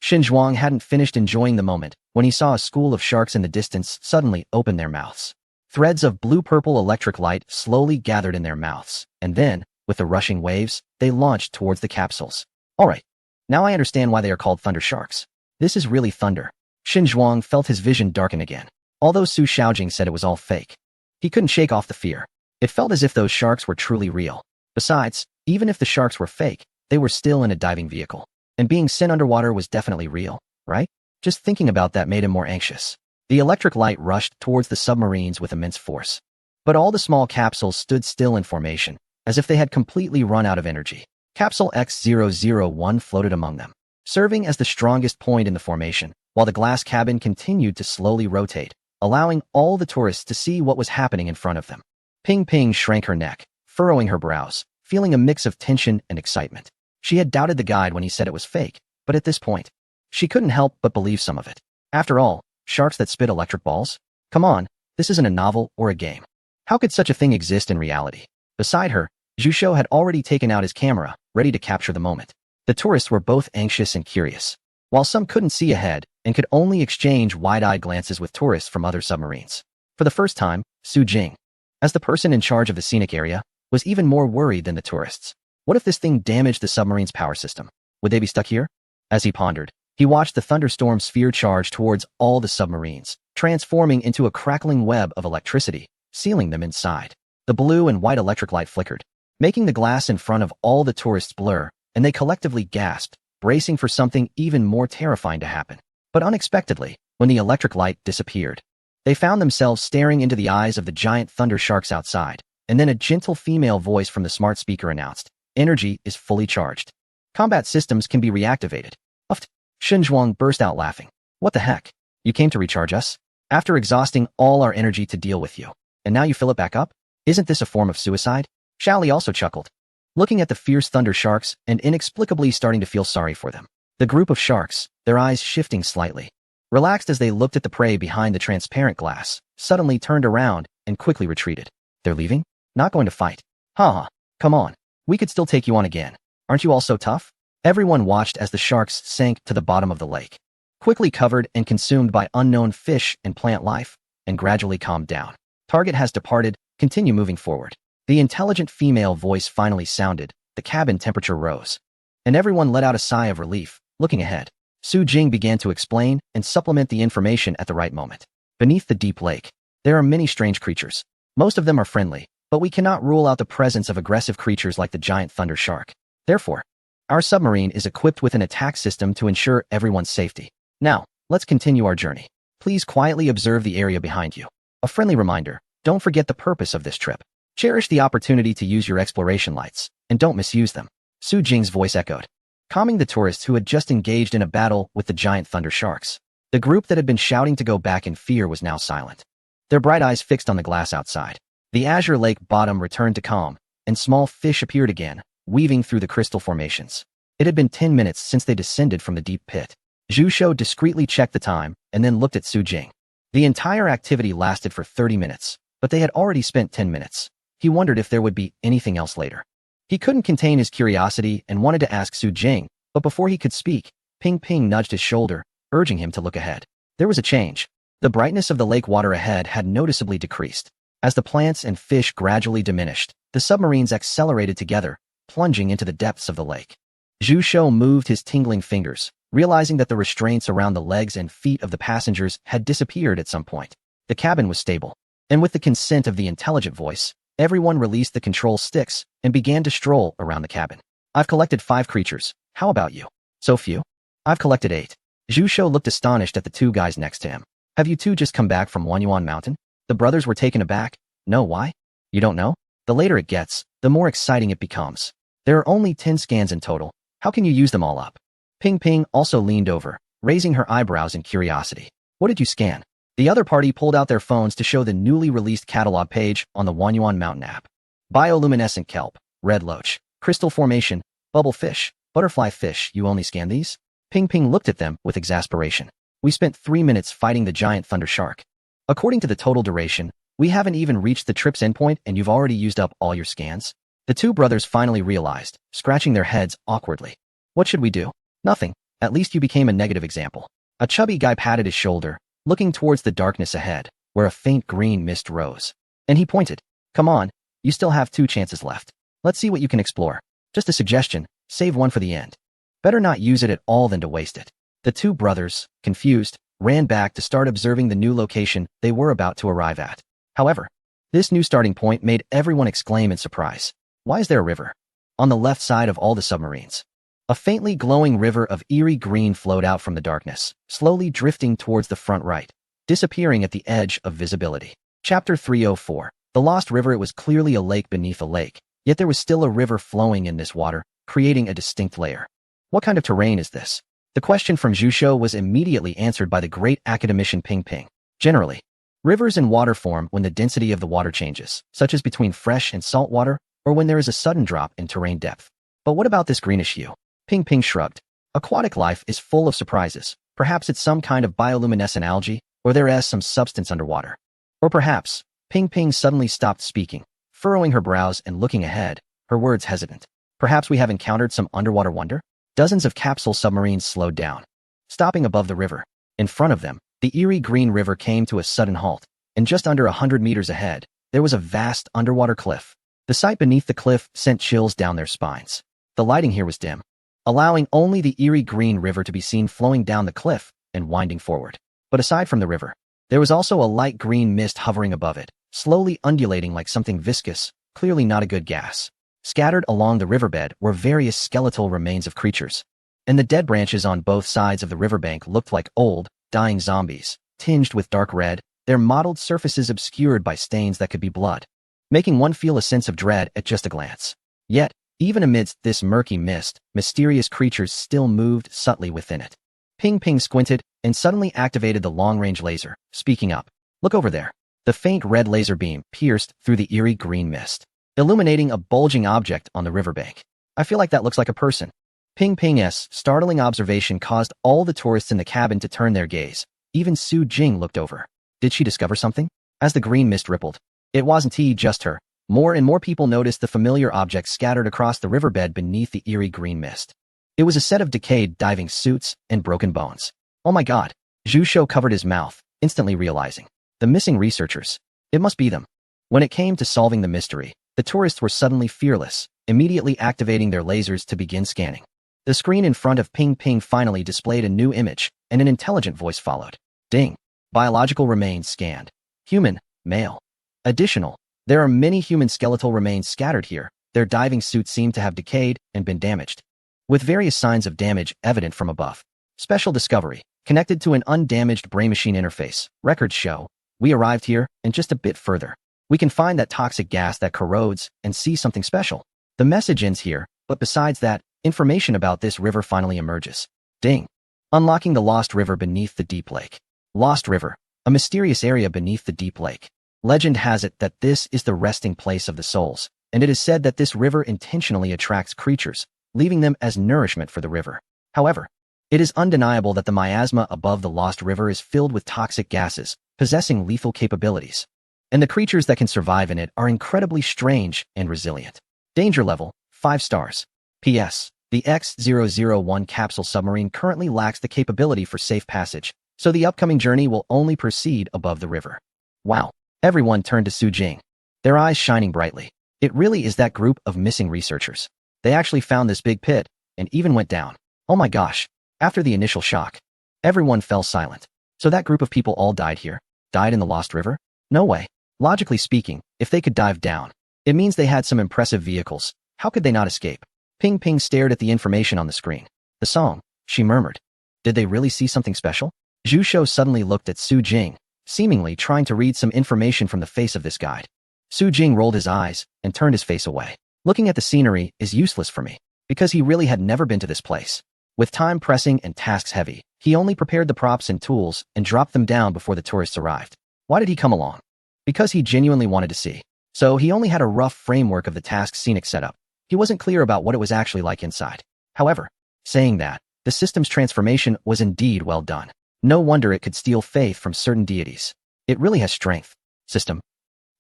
Xin Zhuang hadn't finished enjoying the moment when he saw a school of sharks in the distance suddenly open their mouths. Threads of blue-purple electric light slowly gathered in their mouths, and then, with the rushing waves, they launched towards the capsules. Alright, now I understand why they are called thunder sharks. This is really thunder. Xin Zhuang felt his vision darken again. Although Su Xiaojing said it was all fake, he couldn't shake off the fear. It felt as if those sharks were truly real. Besides, even if the sharks were fake, they were still in a diving vehicle. And being sent underwater was definitely real, right? Just thinking about that made him more anxious. The electric light rushed towards the submarines with immense force. But all the small capsules stood still in formation, as if they had completely run out of energy. Capsule X001 floated among them, serving as the strongest point in the formation, while the glass cabin continued to slowly rotate, allowing all the tourists to see what was happening in front of them. Ping Ping shrank her neck, furrowing her brows, feeling a mix of tension and excitement. She had doubted the guide when he said it was fake, but at this point, she couldn't help but believe some of it. After all, sharks that spit electric balls? Come on, this isn't a novel or a game. How could such a thing exist in reality? Beside her, Zhu Shou had already taken out his camera, ready to capture the moment. The tourists were both anxious and curious. While some couldn't see ahead and could only exchange wide-eyed glances with tourists from other submarines. For the first time, Su Jing, as the person in charge of the scenic area, was even more worried than the tourists. What if this thing damaged the submarine's power system? Would they be stuck here? As he pondered, he watched the thunderstorm sphere charge towards all the submarines, transforming into a crackling web of electricity, sealing them inside. The blue and white electric light flickered, making the glass in front of all the tourists blur, and they collectively gasped, bracing for something even more terrifying to happen. But unexpectedly, when the electric light disappeared, they found themselves staring into the eyes of the giant thunder sharks outside, and then a gentle female voice from the smart speaker announced, "Energy is fully charged. Combat systems can be reactivated." Uffed. Xin Zhuang burst out laughing. "What the heck? You came to recharge us? After exhausting all our energy to deal with you, and now you fill it back up? Isn't this a form of suicide?" Xiaoli also chuckled, looking at the fierce thunder sharks and inexplicably starting to feel sorry for them. The group of sharks, their eyes shifting slightly, relaxed as they looked at the prey behind the transparent glass, suddenly turned around and quickly retreated. "They're leaving? Not going to fight? Haha, come on. We could still take you on again. Aren't you all so tough?" Everyone watched as the sharks sank to the bottom of the lake, quickly covered and consumed by unknown fish and plant life, and gradually calmed down. "Target has departed, continue moving forward." The intelligent female voice finally sounded, the cabin temperature rose, and everyone let out a sigh of relief, looking ahead. Su Jing began to explain and supplement the information at the right moment. Beneath the deep lake, there are many strange creatures. Most of them are friendly, but we cannot rule out the presence of aggressive creatures like the giant thunder shark. Therefore, our submarine is equipped with an attack system to ensure everyone's safety. Now, let's continue our journey. Please quietly observe the area behind you. A friendly reminder, don't forget the purpose of this trip. Cherish the opportunity to use your exploration lights, and don't misuse them. Su Jing's voice echoed, calming the tourists who had just engaged in a battle with the giant thunder sharks. The group that had been shouting to go back in fear was now silent, their bright eyes fixed on the glass outside. The azure lake bottom returned to calm, and small fish appeared again, weaving through the crystal formations. It had been 10 minutes since they descended from the deep pit. Zhu Shou discreetly checked the time and then looked at Su Jing. The entire activity lasted for 30 minutes, but they had already spent 10 minutes. He wondered if there would be anything else later. He couldn't contain his curiosity and wanted to ask Su Jing, but before he could speak, Ping Ping nudged his shoulder, urging him to look ahead. There was a change. The brightness of the lake water ahead had noticeably decreased. As the plants and fish gradually diminished, the submarines accelerated together, plunging into the depths of the lake. Zhu Shou moved his tingling fingers, realizing that the restraints around the legs and feet of the passengers had disappeared at some point. The cabin was stable, and with the consent of the intelligent voice, everyone released the control sticks and began to stroll around the cabin. "I've collected 5 creatures. How about you?" "So few?" "I've collected 8. Zhu Shou looked astonished at the 2 guys next to him. "Have you 2 just come back from Wanyuan Mountain?" The brothers were taken aback. "No, why?" "You don't know? The later it gets, the more exciting it becomes. There are only 10 scans in total. How can you use them all up?" Ping Ping also leaned over, raising her eyebrows in curiosity. "What did you scan?" The other party pulled out their phones to show the newly released catalog page on the Wanyuan Mountain app. Bioluminescent kelp, red loach, crystal formation, bubble fish, butterfly fish. "You only scan these?" Ping Ping looked at them with exasperation. "We spent 3 minutes fighting the giant thunder shark. According to the total duration, we haven't even reached the trip's endpoint and you've already used up all your scans?" The 2 brothers finally realized, scratching their heads awkwardly. "What should we do?" "Nothing. At least you became a negative example." A chubby guy patted his shoulder, looking towards the darkness ahead, where a faint green mist rose. And he pointed. Come on, you still have 2 chances left. Let's see what you can explore. Just a suggestion, save one for the end. Better not use it at all than to waste it. The 2 brothers, confused, ran back to start observing the new location they were about to arrive at. However, this new starting point made everyone exclaim in surprise. Why is there a river? On the left side of all the submarines. A faintly glowing river of eerie green flowed out from the darkness, slowly drifting towards the front right, disappearing at the edge of visibility. Chapter 304. The Lost River. It was clearly a lake beneath a lake, yet there was still a river flowing in this water, creating a distinct layer. What kind of terrain is this? The question from Zhu was immediately answered by the great academician Ping Ping. Generally, rivers and water form when the density of the water changes, such as between fresh and salt water, or when there is a sudden drop in terrain depth. But what about this greenish hue? Ping Ping shrugged. Aquatic life is full of surprises. Perhaps it's some kind of bioluminescent algae, or there is some substance underwater. Or perhaps, Ping Ping suddenly stopped speaking, furrowing her brows and looking ahead, her words hesitant. Perhaps we have encountered some underwater wonder? Dozens of capsule submarines slowed down, stopping above the river. In front of them, the eerie green river came to a sudden halt, and just under 100 meters ahead, there was a vast underwater cliff. The sight beneath the cliff sent chills down their spines. The lighting here was dim, allowing only the eerie green river to be seen flowing down the cliff and winding forward. But aside from the river, there was also a light green mist hovering above it, slowly undulating like something viscous, clearly not a good gas. Scattered along the riverbed were various skeletal remains of creatures, and the dead branches on both sides of the riverbank looked like old, dying zombies, tinged with dark red, their mottled surfaces obscured by stains that could be blood, making one feel a sense of dread at just a glance. Yet, even amidst this murky mist, mysterious creatures still moved subtly within it. Ping Ping squinted and suddenly activated the long-range laser, speaking up. Look over there. The faint red laser beam pierced through the eerie green mist, illuminating a bulging object on the riverbank. I feel like that looks like a person. Ping Ping's startling observation caused all the tourists in the cabin to turn their gaze. Even Su Jing looked over. Did she discover something? As the green mist rippled, it wasn't just her. More and more people noticed the familiar objects scattered across the riverbed beneath the eerie green mist. It was a set of decayed diving suits and broken bones. Oh my god. Zhu covered his mouth, instantly realizing. The missing researchers. It must be them. When it came to solving the mystery, the tourists were suddenly fearless, immediately activating their lasers to begin scanning. The screen in front of Ping Ping finally displayed a new image, and an intelligent voice followed. Ding. Biological remains scanned. Human, male. Additional. There are many human skeletal remains scattered here. Their diving suits seem to have decayed and been damaged, with various signs of damage evident from above. Special discovery. Connected to an undamaged brain-machine interface. Records show. We arrived here, and just a bit further, we can find that toxic gas that corrodes and see something special. The message ends here, but besides that, information about this river finally emerges. Ding. Unlocking the Lost River beneath the deep lake. Lost River. A mysterious area beneath the deep lake. Legend has it that this is the resting place of the souls, and it is said that this river intentionally attracts creatures, leaving them as nourishment for the river. However, it is undeniable that the miasma above the Lost River is filled with toxic gases, possessing lethal capabilities. And the creatures that can survive in it are incredibly strange and resilient. Danger level, 5 stars. P.S. The X-001 capsule submarine currently lacks the capability for safe passage, so the upcoming journey will only proceed above the river. Wow. Everyone turned to Su Jing, their eyes shining brightly. It really is that group of missing researchers. They actually found this big pit, and even went down. Oh my gosh. After the initial shock, everyone fell silent. So that group of people all died here? Died in the Lost River? No way. Logically speaking, if they could dive down, it means they had some impressive vehicles. How could they not escape? Ping Ping stared at the information on the screen. The song, she murmured. Did they really see something special? Zhu suddenly looked at Su Jing, seemingly trying to read some information from the face of this guide. Su Jing rolled his eyes and turned his face away. Looking at the scenery is useless for me, because he really had never been to this place. With time pressing and tasks heavy, he only prepared the props and tools and dropped them down before the tourists arrived. Why did he come along? Because he genuinely wanted to see. So he only had a rough framework of the task scenic setup. He wasn't clear about what it was actually like inside. However, saying that, the system's transformation was indeed well done. No wonder it could steal faith from certain deities. It really has strength. System.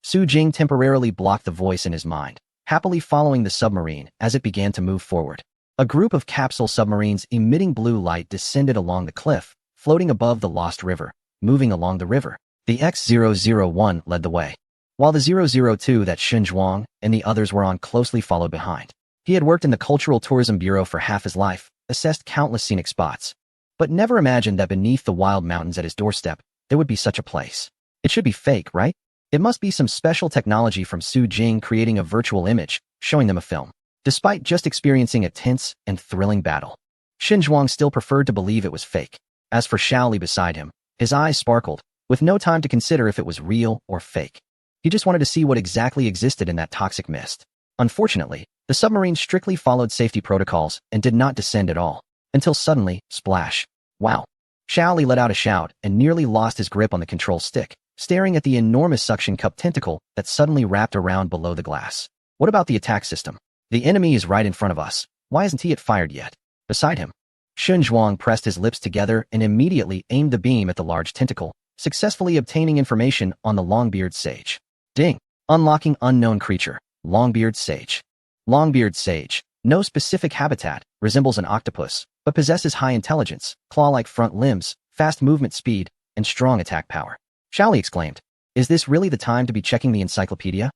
Su Jing temporarily blocked the voice in his mind, happily following the submarine as it began to move forward. A group of capsule submarines emitting blue light descended along the cliff, floating above the Lost River, moving along the river. The X-001 led the way, while the 002 that Xinzhuang and the others were on closely followed behind. He had worked in the Cultural Tourism Bureau for half his life, assessed countless scenic spots, but never imagined that beneath the wild mountains at his doorstep, there would be such a place. It should be fake, right? It must be some special technology from Su Jing creating a virtual image, showing them a film. Despite just experiencing a tense and thrilling battle, Xinzhuang still preferred to believe it was fake. As for Shaoli beside him, his eyes sparkled, with no time to consider if it was real or fake. He just wanted to see what exactly existed in that toxic mist. Unfortunately, the submarine strictly followed safety protocols and did not descend at all, until suddenly, splash. Wow. Shaoli let out a shout and nearly lost his grip on the control stick, staring at the enormous suction cup tentacle that suddenly wrapped around below the glass. What about the attack system? The enemy is right in front of us. Why isn't he fired yet? Beside him, Xinzhuang pressed his lips together and immediately aimed the beam at the large tentacle, successfully obtaining information on the long-beard sage. Ding! Unlocking unknown creature. Long-beard sage. Long-beard sage. No specific habitat, resembles an octopus, but possesses high intelligence, claw-like front limbs, fast movement speed, and strong attack power. Shaoli exclaimed. Is this really the time to be checking the encyclopedia?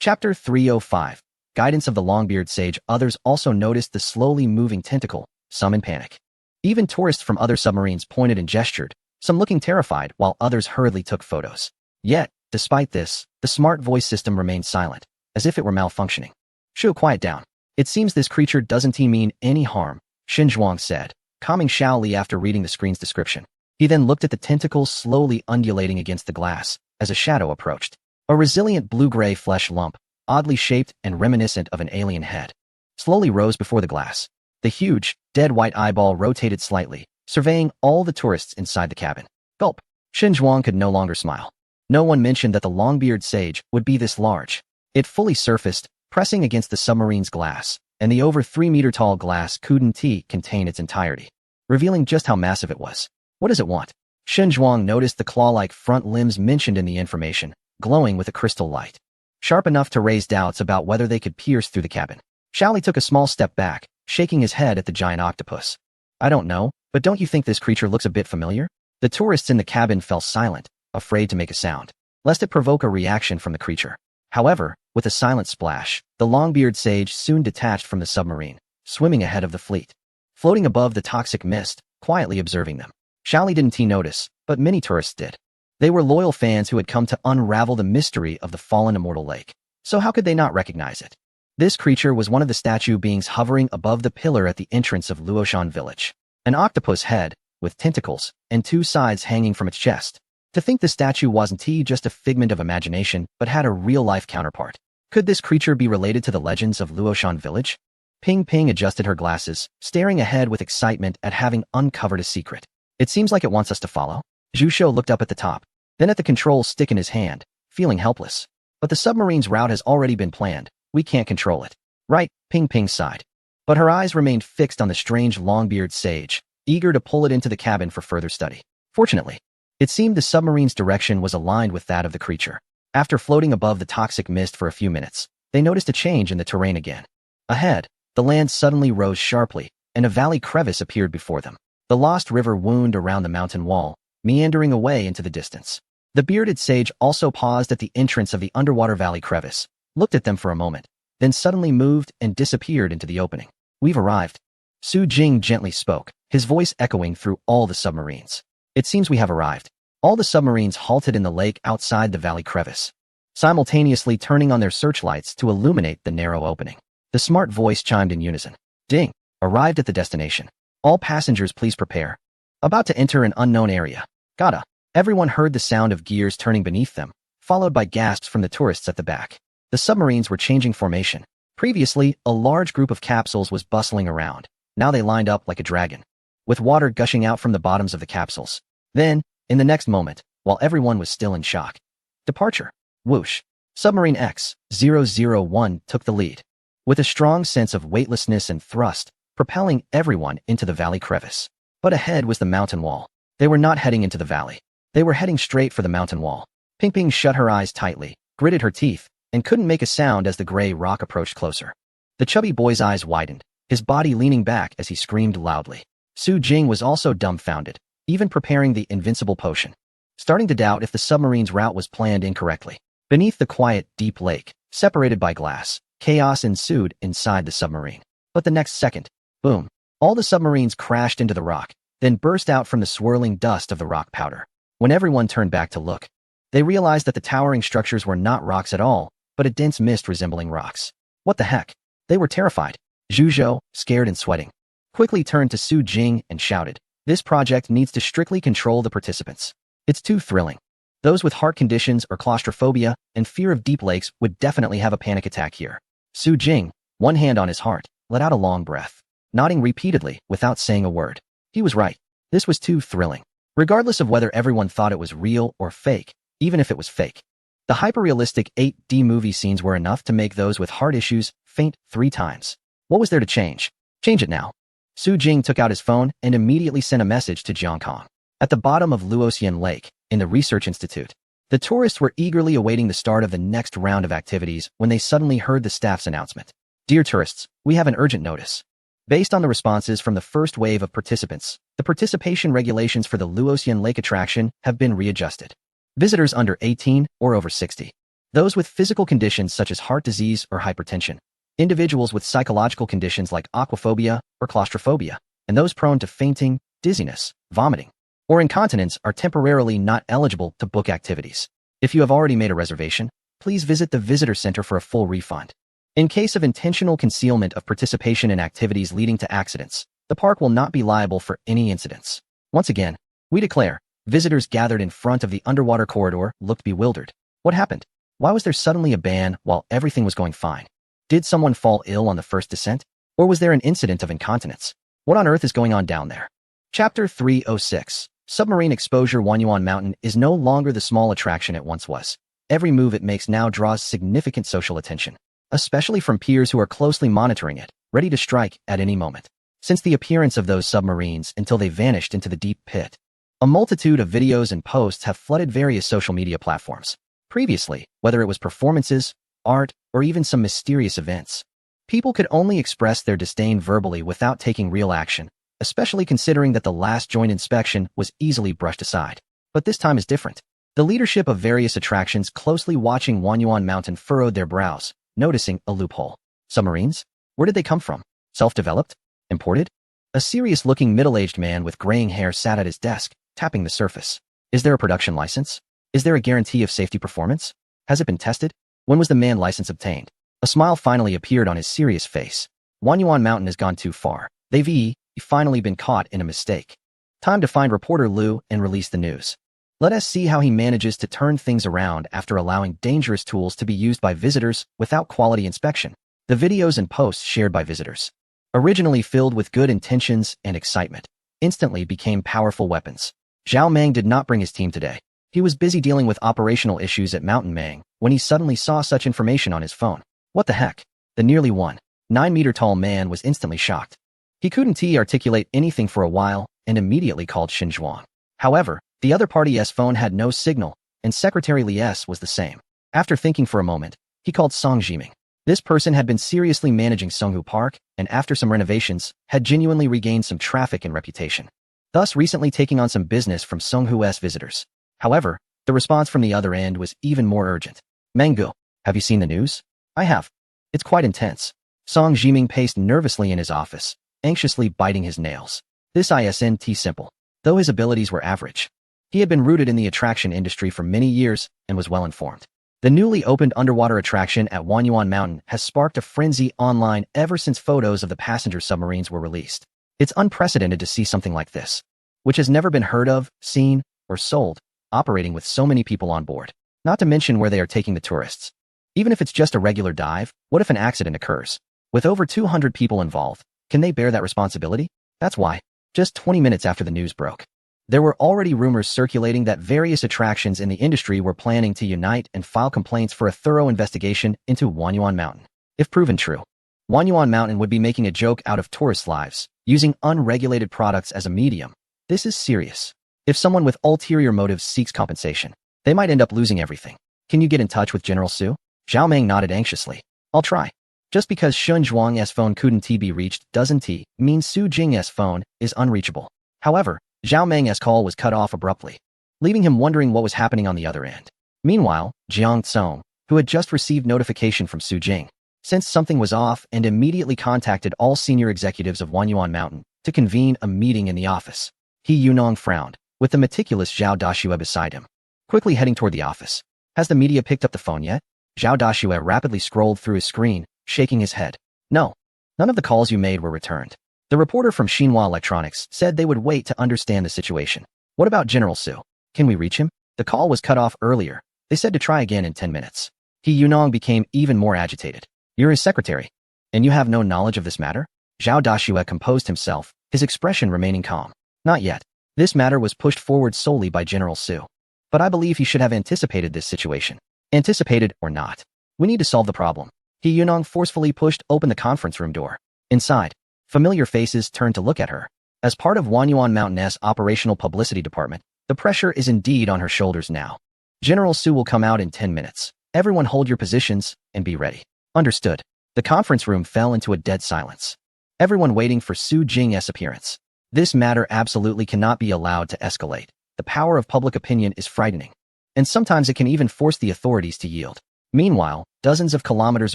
Chapter 305. Guidance of the Longbeard Sage. Others also noticed the slowly moving tentacle, some in panic. Even tourists from other submarines pointed and gestured, some looking terrified while others hurriedly took photos. Yet, despite this, the smart voice system remained silent, as if it were malfunctioning. Shu, quiet down. It seems this creature doesn't mean any harm, Xinzhuang said, calming Shaoli after reading the screen's description. He then looked at the tentacles slowly undulating against the glass as a shadow approached. A resilient blue-gray flesh lump, oddly shaped and reminiscent of an alien head, slowly rose before the glass. The huge, dead white eyeball rotated slightly, surveying all the tourists inside the cabin. Gulp. Xinzhuang could no longer smile. No one mentioned that the Longbeard Sage would be this large. It fully surfaced, pressing against the submarine's glass, and the over 3-meter-tall glass couldn't contain its entirety, revealing just how massive it was. What does it want? Xinzhuang noticed the claw-like front limbs mentioned in the information, glowing with a crystal light, sharp enough to raise doubts about whether they could pierce through the cabin. Shaoli took a small step back, shaking his head at the giant octopus. I don't know, but don't you think this creature looks a bit familiar? The tourists in the cabin fell silent, afraid to make a sound, lest it provoke a reaction from the creature. However, with a silent splash, the Longbeard Sage soon detached from the submarine, swimming ahead of the fleet, floating above the toxic mist, quietly observing them. Shaoli didn't notice, but many tourists did. They were loyal fans who had come to unravel the mystery of the fallen immortal lake. So how could they not recognize it? This creature was one of the statue beings hovering above the pillar at the entrance of Luoshan village. An octopus head, with tentacles, and 2 sides hanging from its chest. To think the statue wasn't just a figment of imagination, but had a real-life counterpart. Could this creature be related to the legends of Luoshan village? Ping Ping adjusted her glasses, staring ahead with excitement at having uncovered a secret. It seems like it wants us to follow. Zhu Shou looked up at the top, then at the control stick in his hand, feeling helpless. But the submarine's route has already been planned. We can't control it. Right, Ping Ping sighed. But her eyes remained fixed on the strange Longbeard Sage, eager to pull it into the cabin for further study. Fortunately, it seemed the submarine's direction was aligned with that of the creature. After floating above the toxic mist for a few minutes, they noticed a change in the terrain again. Ahead, the land suddenly rose sharply, and a valley crevice appeared before them. The lost river wound around the mountain wall, meandering away into the distance. The bearded sage also paused at the entrance of the underwater valley crevice, looked at them for a moment, then suddenly moved and disappeared into the opening. We've arrived. Su Jing gently spoke, his voice echoing through all the submarines. It seems we have arrived. All the submarines halted in the lake outside the valley crevice, simultaneously turning on their searchlights to illuminate the narrow opening. The smart voice chimed in unison. Ding! Arrived at the destination. All passengers please prepare. About to enter an unknown area. Gotta. Everyone heard the sound of gears turning beneath them, followed by gasps from the tourists at the back. The submarines were changing formation. Previously, a large group of capsules was bustling around. Now they lined up like a dragon, with water gushing out from the bottoms of the capsules. Then, in the next moment, while everyone was still in shock, departure. Whoosh. Submarine X-001 took the lead, with a strong sense of weightlessness and thrust, propelling everyone into the valley crevice. But ahead was the mountain wall. They were not heading into the valley. They were heading straight for the mountain wall. Ping Ping shut her eyes tightly, gritted her teeth, and couldn't make a sound as the gray rock approached closer. The chubby boy's eyes widened, his body leaning back as he screamed loudly. Su Jing was also dumbfounded, even preparing the invincible potion. starting to doubt if the submarine's route was planned incorrectly. Beneath the quiet, deep lake, separated by glass, chaos ensued inside the submarine. But the next second, boom, all the submarines crashed into the rock, then burst out from the swirling dust of the rock powder. When everyone turned back to look, they realized that the towering structures were not rocks at all, but a dense mist resembling rocks. What the heck? They were terrified. Zhuzhou, scared and sweating, quickly turned to Su Jing and shouted, "This project needs to strictly control the participants. It's too thrilling. Those with heart conditions or claustrophobia and fear of deep lakes would definitely have a panic attack here." Su Jing, one hand on his heart, let out a long breath, nodding repeatedly without saying a word. He was right. This was too thrilling. Regardless of whether everyone thought it was real or fake, even if it was fake, the hyper-realistic 8D movie scenes were enough to make those with heart issues faint 3 times. What was there to change? Change it now. Su Jing took out his phone and immediately sent a message to Jiang Kong. At the bottom of Luoxian Lake, in the research institute, the tourists were eagerly awaiting the start of the next round of activities when they suddenly heard the staff's announcement. "Dear tourists, we have an urgent notice. Based on the responses from the first wave of participants, the participation regulations for the Luoxian Lake attraction have been readjusted. Visitors under 18 or over 60, those with physical conditions such as heart disease or hypertension, individuals with psychological conditions like aquaphobia or claustrophobia, and those prone to fainting, dizziness, vomiting, or incontinence are temporarily not eligible to book activities. If you have already made a reservation, please visit the visitor center for a full refund. In case of intentional concealment of participation in activities leading to accidents, the park will not be liable for any incidents. Once again, we declare." Visitors gathered in front of the underwater corridor looked bewildered. What happened? Why was there suddenly a ban while everything was going fine? Did someone fall ill on the first descent? Or was there an incident of incontinence? What on earth is going on down there? Chapter 306. Submarine exposure. Wanyuan Mountain is no longer the small attraction it once was. Every move it makes now draws significant social attention, especially from peers who are closely monitoring it, ready to strike at any moment. Since the appearance of those submarines until they vanished into the deep pit, a multitude of videos and posts have flooded various social media platforms. Previously, whether it was performances, art, or even some mysterious events, people could only express their disdain verbally without taking real action, especially considering that the last joint inspection was easily brushed aside. But this time is different. The leadership of various attractions closely watching Wanyuan Mountain furrowed their brows, noticing a loophole. Submarines? Where did they come from? Self-developed? Imported? A serious-looking middle-aged man with graying hair sat at his desk, tapping the surface. Is there a production license? Is there a guarantee of safety performance? Has it been tested? When was the man license obtained? A smile finally appeared on his serious face. Wanyuan Mountain has gone too far. They've finally been caught in a mistake. Time to find reporter Lu and release the news. Let us see how he manages to turn things around after allowing dangerous tools to be used by visitors without quality inspection. The videos and posts shared by visitors, originally filled with good intentions and excitement, instantly became powerful weapons. Zhao Meng did not bring his team today. He was busy dealing with operational issues at Mountain Mang when he suddenly saw such information on his phone. What the heck? The nearly 1.9-meter tall man was instantly shocked. He couldn't articulate anything for a while and immediately called Xin Zhuang. However, the other party's phone had no signal, and Secretary Li's was the same. After thinking for a moment, he called Song Jiming. This person had been seriously managing Songhu Park, and after some renovations, had genuinely regained some traffic and reputation, thus recently taking on some business from Songhu's visitors. However, the response from the other end was even more urgent. "Mangu, have you seen the news?" "I have. It's quite intense." Song Jiming paced nervously in his office, anxiously biting his nails. This isn't simple. Though his abilities were average, he had been rooted in the attraction industry for many years and was well informed. The newly opened underwater attraction at Wanyuan Mountain has sparked a frenzy online ever since photos of the passenger submarines were released. It's unprecedented to see something like this, which has never been heard of, seen, or sold, operating with so many people on board. Not to mention where they are taking the tourists. Even if it's just a regular dive, what if an accident occurs? With over 200 people involved, can they bear that responsibility? That's why, just 20 minutes after the news broke, there were already rumors circulating that various attractions in the industry were planning to unite and file complaints for a thorough investigation into Wanyuan Mountain. If proven true, Wanyuan Mountain would be making a joke out of tourists' lives, using unregulated products as a medium. This is serious. If someone with ulterior motives seeks compensation, they might end up losing everything. Can you get in touch with General Su? Zhao Meng nodded anxiously. I'll try. Just because Shun Zhuang's phone couldn't be reached doesn't mean Su Jing's phone is unreachable. However, Zhao Meng's call was cut off abruptly. leaving him wondering what was happening on the other end. Meanwhile, Jiang Tsong, who had just received notification from Su Jing, sensed something was off and immediately contacted all senior executives of Wanyuan Mountain to convene a meeting in the office. He Yunong frowned, with the meticulous Zhao Dashue beside him, quickly heading toward the office. Has the media picked up the phone yet? Zhao Dashue rapidly scrolled through his screen, shaking his head. No. None of the calls you made were returned. The reporter from Xinhua Electronics said they would wait to understand the situation. What about General Su? Can we reach him? The call was cut off earlier. They said to try again in 10 minutes. He Yunong became even more agitated. You're his secretary, and you have no knowledge of this matter? Zhao Dashue composed himself, his expression remaining calm. Not yet. This matter was pushed forward solely by General Su. But I believe he should have anticipated this situation. Anticipated or not, we need to solve the problem. He Yunong forcefully pushed open the conference room door. Inside, familiar faces turned to look at her. As part of Wanyuan Mountain's operational publicity department, the pressure is indeed on her shoulders now. General Su will come out in 10 minutes. Everyone hold your positions and be ready. Understood. The conference room fell into a dead silence. Everyone waiting for Su Jing's appearance. This matter absolutely cannot be allowed to escalate. The power of public opinion is frightening, and sometimes it can even force the authorities to yield. Meanwhile, dozens of kilometers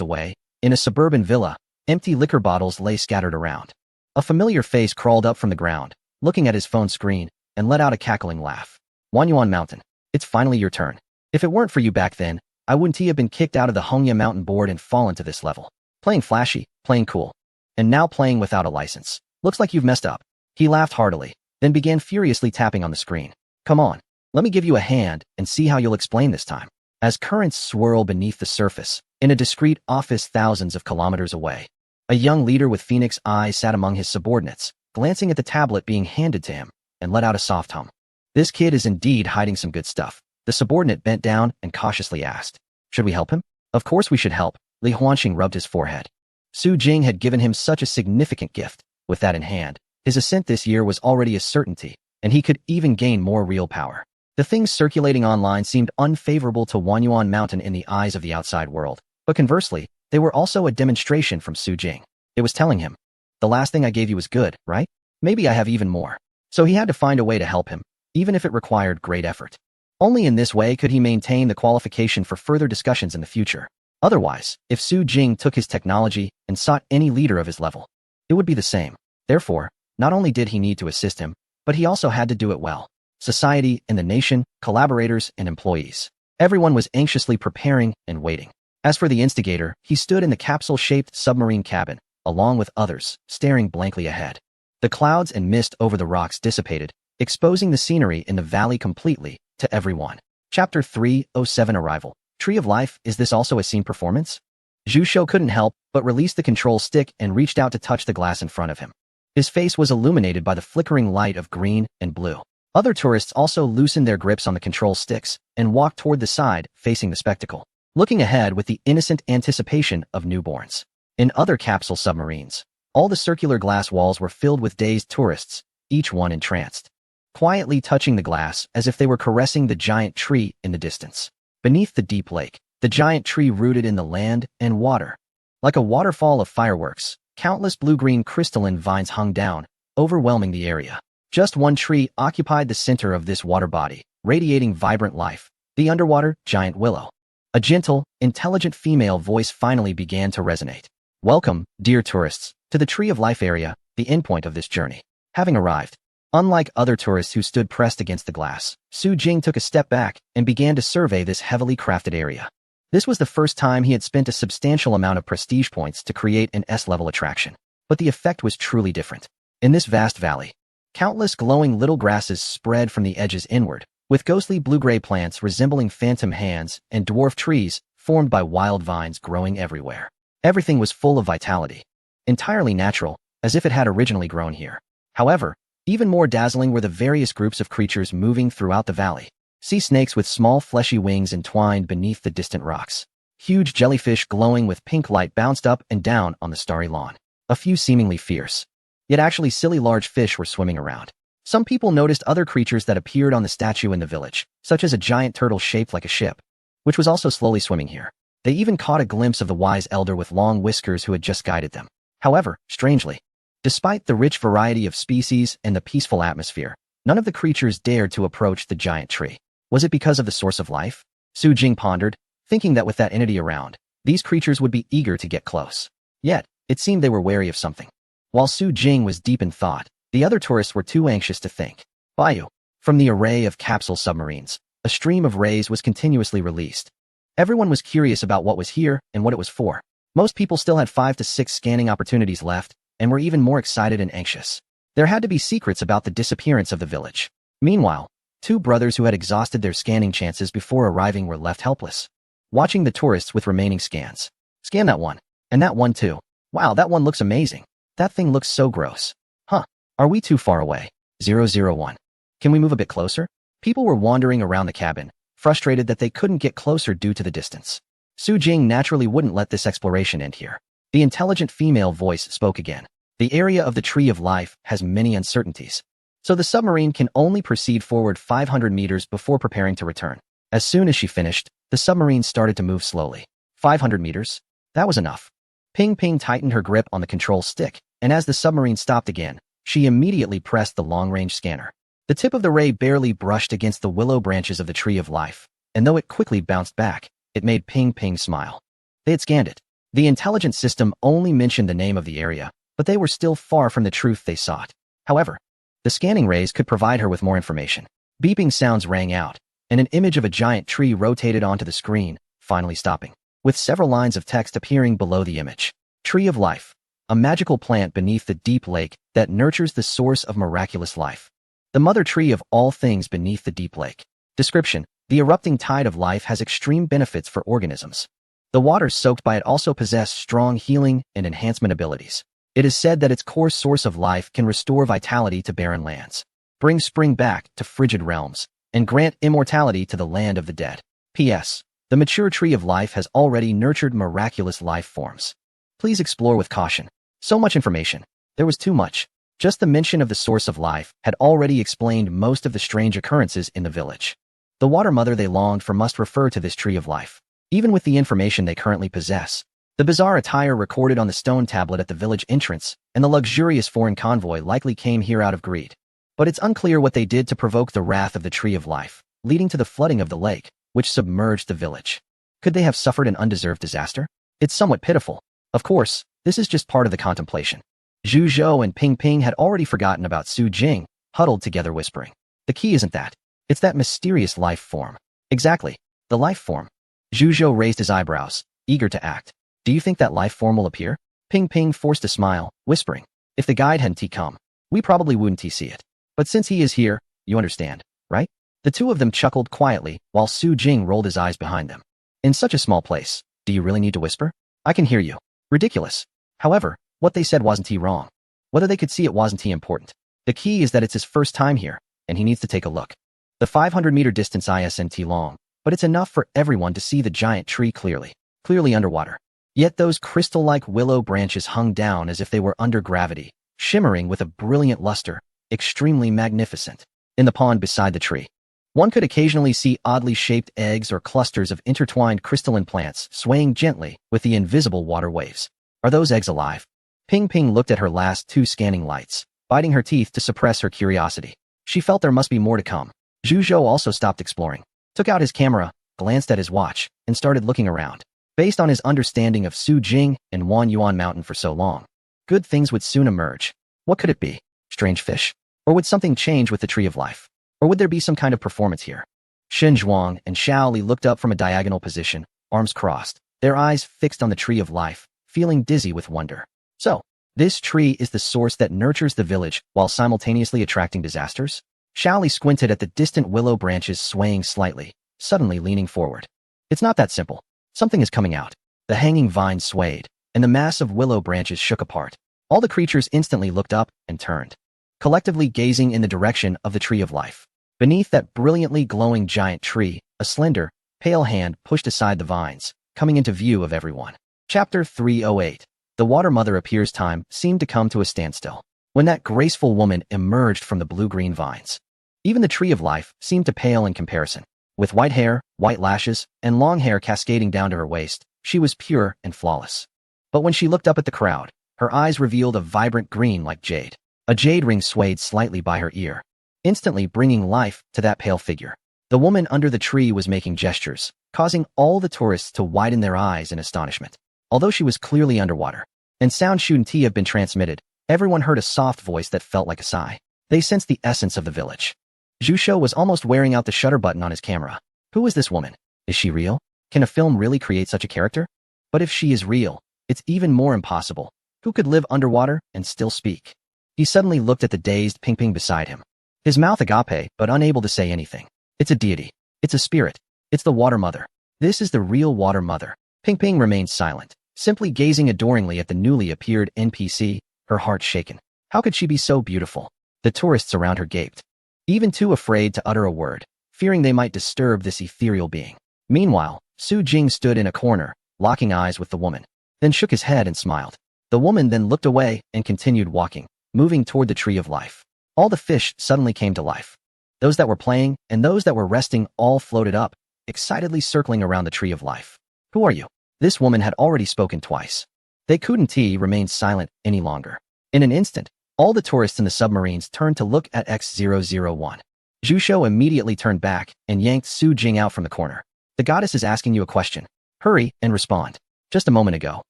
away, in a suburban villa, empty liquor bottles lay scattered around. A familiar face crawled up from the ground, looking at his phone screen, and let out a cackling laugh. Wanyuan Mountain, it's finally your turn. If it weren't for you back then, I wouldn't have been kicked out of the Hongya Mountain board and fallen to this level. Playing flashy, playing cool, and now playing without a license. Looks like you've messed up. He laughed heartily, then began furiously tapping on the screen. Come on, let me give you a hand and see how you'll explain this time. As currents swirl beneath the surface, in a discreet office thousands of kilometers away, a young leader with phoenix eyes sat among his subordinates, glancing at the tablet being handed to him, and let out a soft hum. This kid is indeed hiding some good stuff. The subordinate bent down and cautiously asked, should we help him? Of course we should help. Li Huanqing rubbed his forehead. Su Jing had given him such a significant gift. With that in hand, his ascent this year was already a certainty, and he could even gain more real power. The things circulating online seemed unfavorable to Wanyuan Mountain in the eyes of the outside world, but conversely, they were also a demonstration from Su Jing. It was telling him, the last thing I gave you was good, right? Maybe I have even more. So he had to find a way to help him, even if it required great effort. Only in this way could he maintain the qualification for further discussions in the future. Otherwise, if Su Jing took his technology and sought any leader of his level, it would be the same. Therefore, not only did he need to assist him, but he also had to do it well. Society and the nation, collaborators and employees. Everyone was anxiously preparing and waiting. As for the instigator, he stood in the capsule-shaped submarine cabin, along with others, staring blankly ahead. The clouds and mist over the rocks dissipated, exposing the scenery in the valley completely to everyone. Chapter 307 Arrival. Tree of Life, is this also a scene performance? Zhu Shou couldn't help but released the control stick and reached out to touch the glass in front of him. His face was illuminated by the flickering light of green and blue. Other tourists also loosened their grips on the control sticks and walked toward the side, facing the spectacle, looking ahead with the innocent anticipation of newborns. In other capsule submarines, all the circular glass walls were filled with dazed tourists, each one entranced, quietly touching the glass as if they were caressing the giant tree in the distance. Beneath the deep lake, the giant tree rooted in the land and water. Like a waterfall of fireworks, countless blue-green crystalline vines hung down, overwhelming the area. Just one tree occupied the center of this water body, radiating vibrant life, the underwater giant willow. A gentle, intelligent female voice finally began to resonate. Welcome, dear tourists, to the Tree of Life area, the endpoint of this journey. Having arrived, unlike other tourists who stood pressed against the glass, Su Jing took a step back and began to survey this heavily crafted area. This was the first time he had spent a substantial amount of prestige points to create an S-level attraction. But the effect was truly different. In this vast valley, countless glowing little grasses spread from the edges inward, with ghostly blue-gray plants resembling phantom hands and dwarf trees formed by wild vines growing everywhere. Everything was full of vitality, entirely natural, as if it had originally grown here. However, even more dazzling were the various groups of creatures moving throughout the valley. Sea snakes with small fleshy wings entwined beneath the distant rocks. Huge jellyfish glowing with pink light bounced up and down on the starry lawn. A few seemingly fierce, yet actually silly large fish were swimming around. Some people noticed other creatures that appeared on the statue in the village, such as a giant turtle shaped like a ship, which was also slowly swimming here. They even caught a glimpse of the wise elder with long whiskers who had just guided them. However, strangely, despite the rich variety of species and the peaceful atmosphere, none of the creatures dared to approach the giant tree. Was it because of the source of life? Su Jing pondered, thinking that with that entity around, these creatures would be eager to get close. Yet, it seemed they were wary of something. While Su Jing was deep in thought, the other tourists were too anxious to think. Bayou. From the array of capsule submarines, a stream of rays was continuously released. Everyone was curious about what was here and what it was for. Most people still had 5 to 6 scanning opportunities left and were even more excited and anxious. There had to be secrets about the disappearance of the village. Meanwhile, 2 brothers who had exhausted their scanning chances before arriving were left helpless, watching the tourists with remaining scans. Scan that one. And that one too. Wow, that one looks amazing. That thing looks so gross. Huh. Are we too far away? 001. Can we move a bit closer? People were wandering around the cabin, frustrated that they couldn't get closer due to the distance. Su Jing naturally wouldn't let this exploration end here. The intelligent female voice spoke again. The area of the Tree of Life has many uncertainties, so the submarine can only proceed forward 500 meters before preparing to return. As soon as she finished, the submarine started to move slowly. 500 meters? That was enough. Ping Ping tightened her grip on the control stick, and as the submarine stopped again, she immediately pressed the long-range scanner. The tip of the ray barely brushed against the willow branches of the Tree of Life, and though it quickly bounced back, it made Ping Ping smile. They had scanned it. The intelligence system only mentioned the name of the area, but they were still far from the truth they sought. However, the scanning rays could provide her with more information. Beeping sounds rang out, and an image of a giant tree rotated onto the screen, finally stopping, with several lines of text appearing below the image. Tree of Life, a magical plant beneath the deep lake that nurtures the source of miraculous life. The mother tree of all things beneath the deep lake. Description: the erupting tide of life has extreme benefits for organisms. The waters soaked by it also possess strong healing and enhancement abilities. It is said that its core source of life can restore vitality to barren lands, bring spring back to frigid realms, and grant immortality to the land of the dead. P.S. The mature tree of life has already nurtured miraculous life forms. Please explore with caution. So much information. There was too much. Just the mention of the source of life had already explained most of the strange occurrences in the village. The water mother they longed for must refer to this tree of life. Even with the information they currently possess, the bizarre attire recorded on the stone tablet at the village entrance, and the luxurious foreign convoy likely came here out of greed. But it's unclear what they did to provoke the wrath of the tree of life, leading to the flooding of the lake, which submerged the village. Could they have suffered an undeserved disaster? It's somewhat pitiful. Of course, this is just part of the contemplation. Zhu Zhou and Ping Ping had already forgotten about Su Jing, huddled together whispering. The key isn't that. It's that mysterious life form. Exactly. The life form. Zhu Zhou raised his eyebrows, eager to act. Do you think that life form will appear? Ping Ping forced a smile, whispering. If the guide hadn't come, we probably wouldn't see it. But since he is here, you understand, right? The two of them chuckled quietly, while Su Jing rolled his eyes behind them. In such a small place, do you really need to whisper? I can hear you. Ridiculous. However, what they said wasn't wrong. Whether they could see it wasn't important. The key is that it's his first time here, and he needs to take a look. The 500-meter distance isn't long, but it's enough for everyone to see the giant tree clearly underwater. Yet those crystal-like willow branches hung down as if they were under gravity, shimmering with a brilliant luster, extremely magnificent. In the pond beside the tree, one could occasionally see oddly shaped eggs or clusters of intertwined crystalline plants swaying gently with the invisible water waves. Are those eggs alive? Ping Ping looked at her last 2 scanning lights, biting her teeth to suppress her curiosity. She felt there must be more to come. Zhu Zhou also stopped exploring, took out his camera, glanced at his watch, and started looking around. Based on his understanding of Su Jing and Wan Yuan Mountain for so long, good things would soon emerge. What could it be? Strange fish? Or would something change with the Tree of Life? Or would there be some kind of performance here? Shen Zhuang and Xiao Li looked up from a diagonal position, arms crossed, their eyes fixed on the Tree of Life, feeling dizzy with wonder. So, this tree is the source that nurtures the village while simultaneously attracting disasters? Xiao Li squinted at the distant willow branches swaying slightly, suddenly leaning forward. It's not that simple. Something is coming out. The hanging vines swayed, and the mass of willow branches shook apart. All the creatures instantly looked up and turned, collectively gazing in the direction of the Tree of Life. Beneath that brilliantly glowing giant tree, a slender, pale hand pushed aside the vines, coming into view of everyone. Chapter 308. The Water Mother appears. Time seemed to come to a standstill when that graceful woman emerged from the blue-green vines. Even the Tree of Life seemed to pale in comparison. With white hair, white lashes, and long hair cascading down to her waist, she was pure and flawless. But when she looked up at the crowd, her eyes revealed a vibrant green like jade. A jade ring swayed slightly by her ear, instantly bringing life to that pale figure. The woman under the tree was making gestures, causing all the tourists to widen their eyes in astonishment. Although she was clearly underwater, and sound shouldn't have been transmitted, everyone heard a soft voice that felt like a sigh. They sensed the essence of the village. Zhu was almost wearing out the shutter button on his camera. Who is this woman? Is she real? Can a film really create such a character? But if she is real, it's even more impossible. Who could live underwater and still speak? He suddenly looked at the dazed Ping Ping beside him. His mouth agape, but unable to say anything. It's a deity. It's a spirit. It's the Water Mother. This is the real Water Mother. Ping Ping remained silent, simply gazing adoringly at the newly appeared NPC, her heart shaken. How could she be so beautiful? The tourists around her gaped, even too afraid to utter a word, fearing they might disturb this ethereal being. Meanwhile, Su Jing stood in a corner, locking eyes with the woman, then shook his head and smiled. The woman then looked away and continued walking, moving toward the Tree of Life. All the fish suddenly came to life. Those that were playing and those that were resting all floated up, excitedly circling around the Tree of Life. Who are you? This woman had already spoken twice. They couldn't remain silent any longer. In an instant, all the tourists in the submarines turned to look at X001. Zhu immediately turned back and yanked Su Jing out from the corner. The goddess is asking you a question. Hurry and respond. Just a moment ago,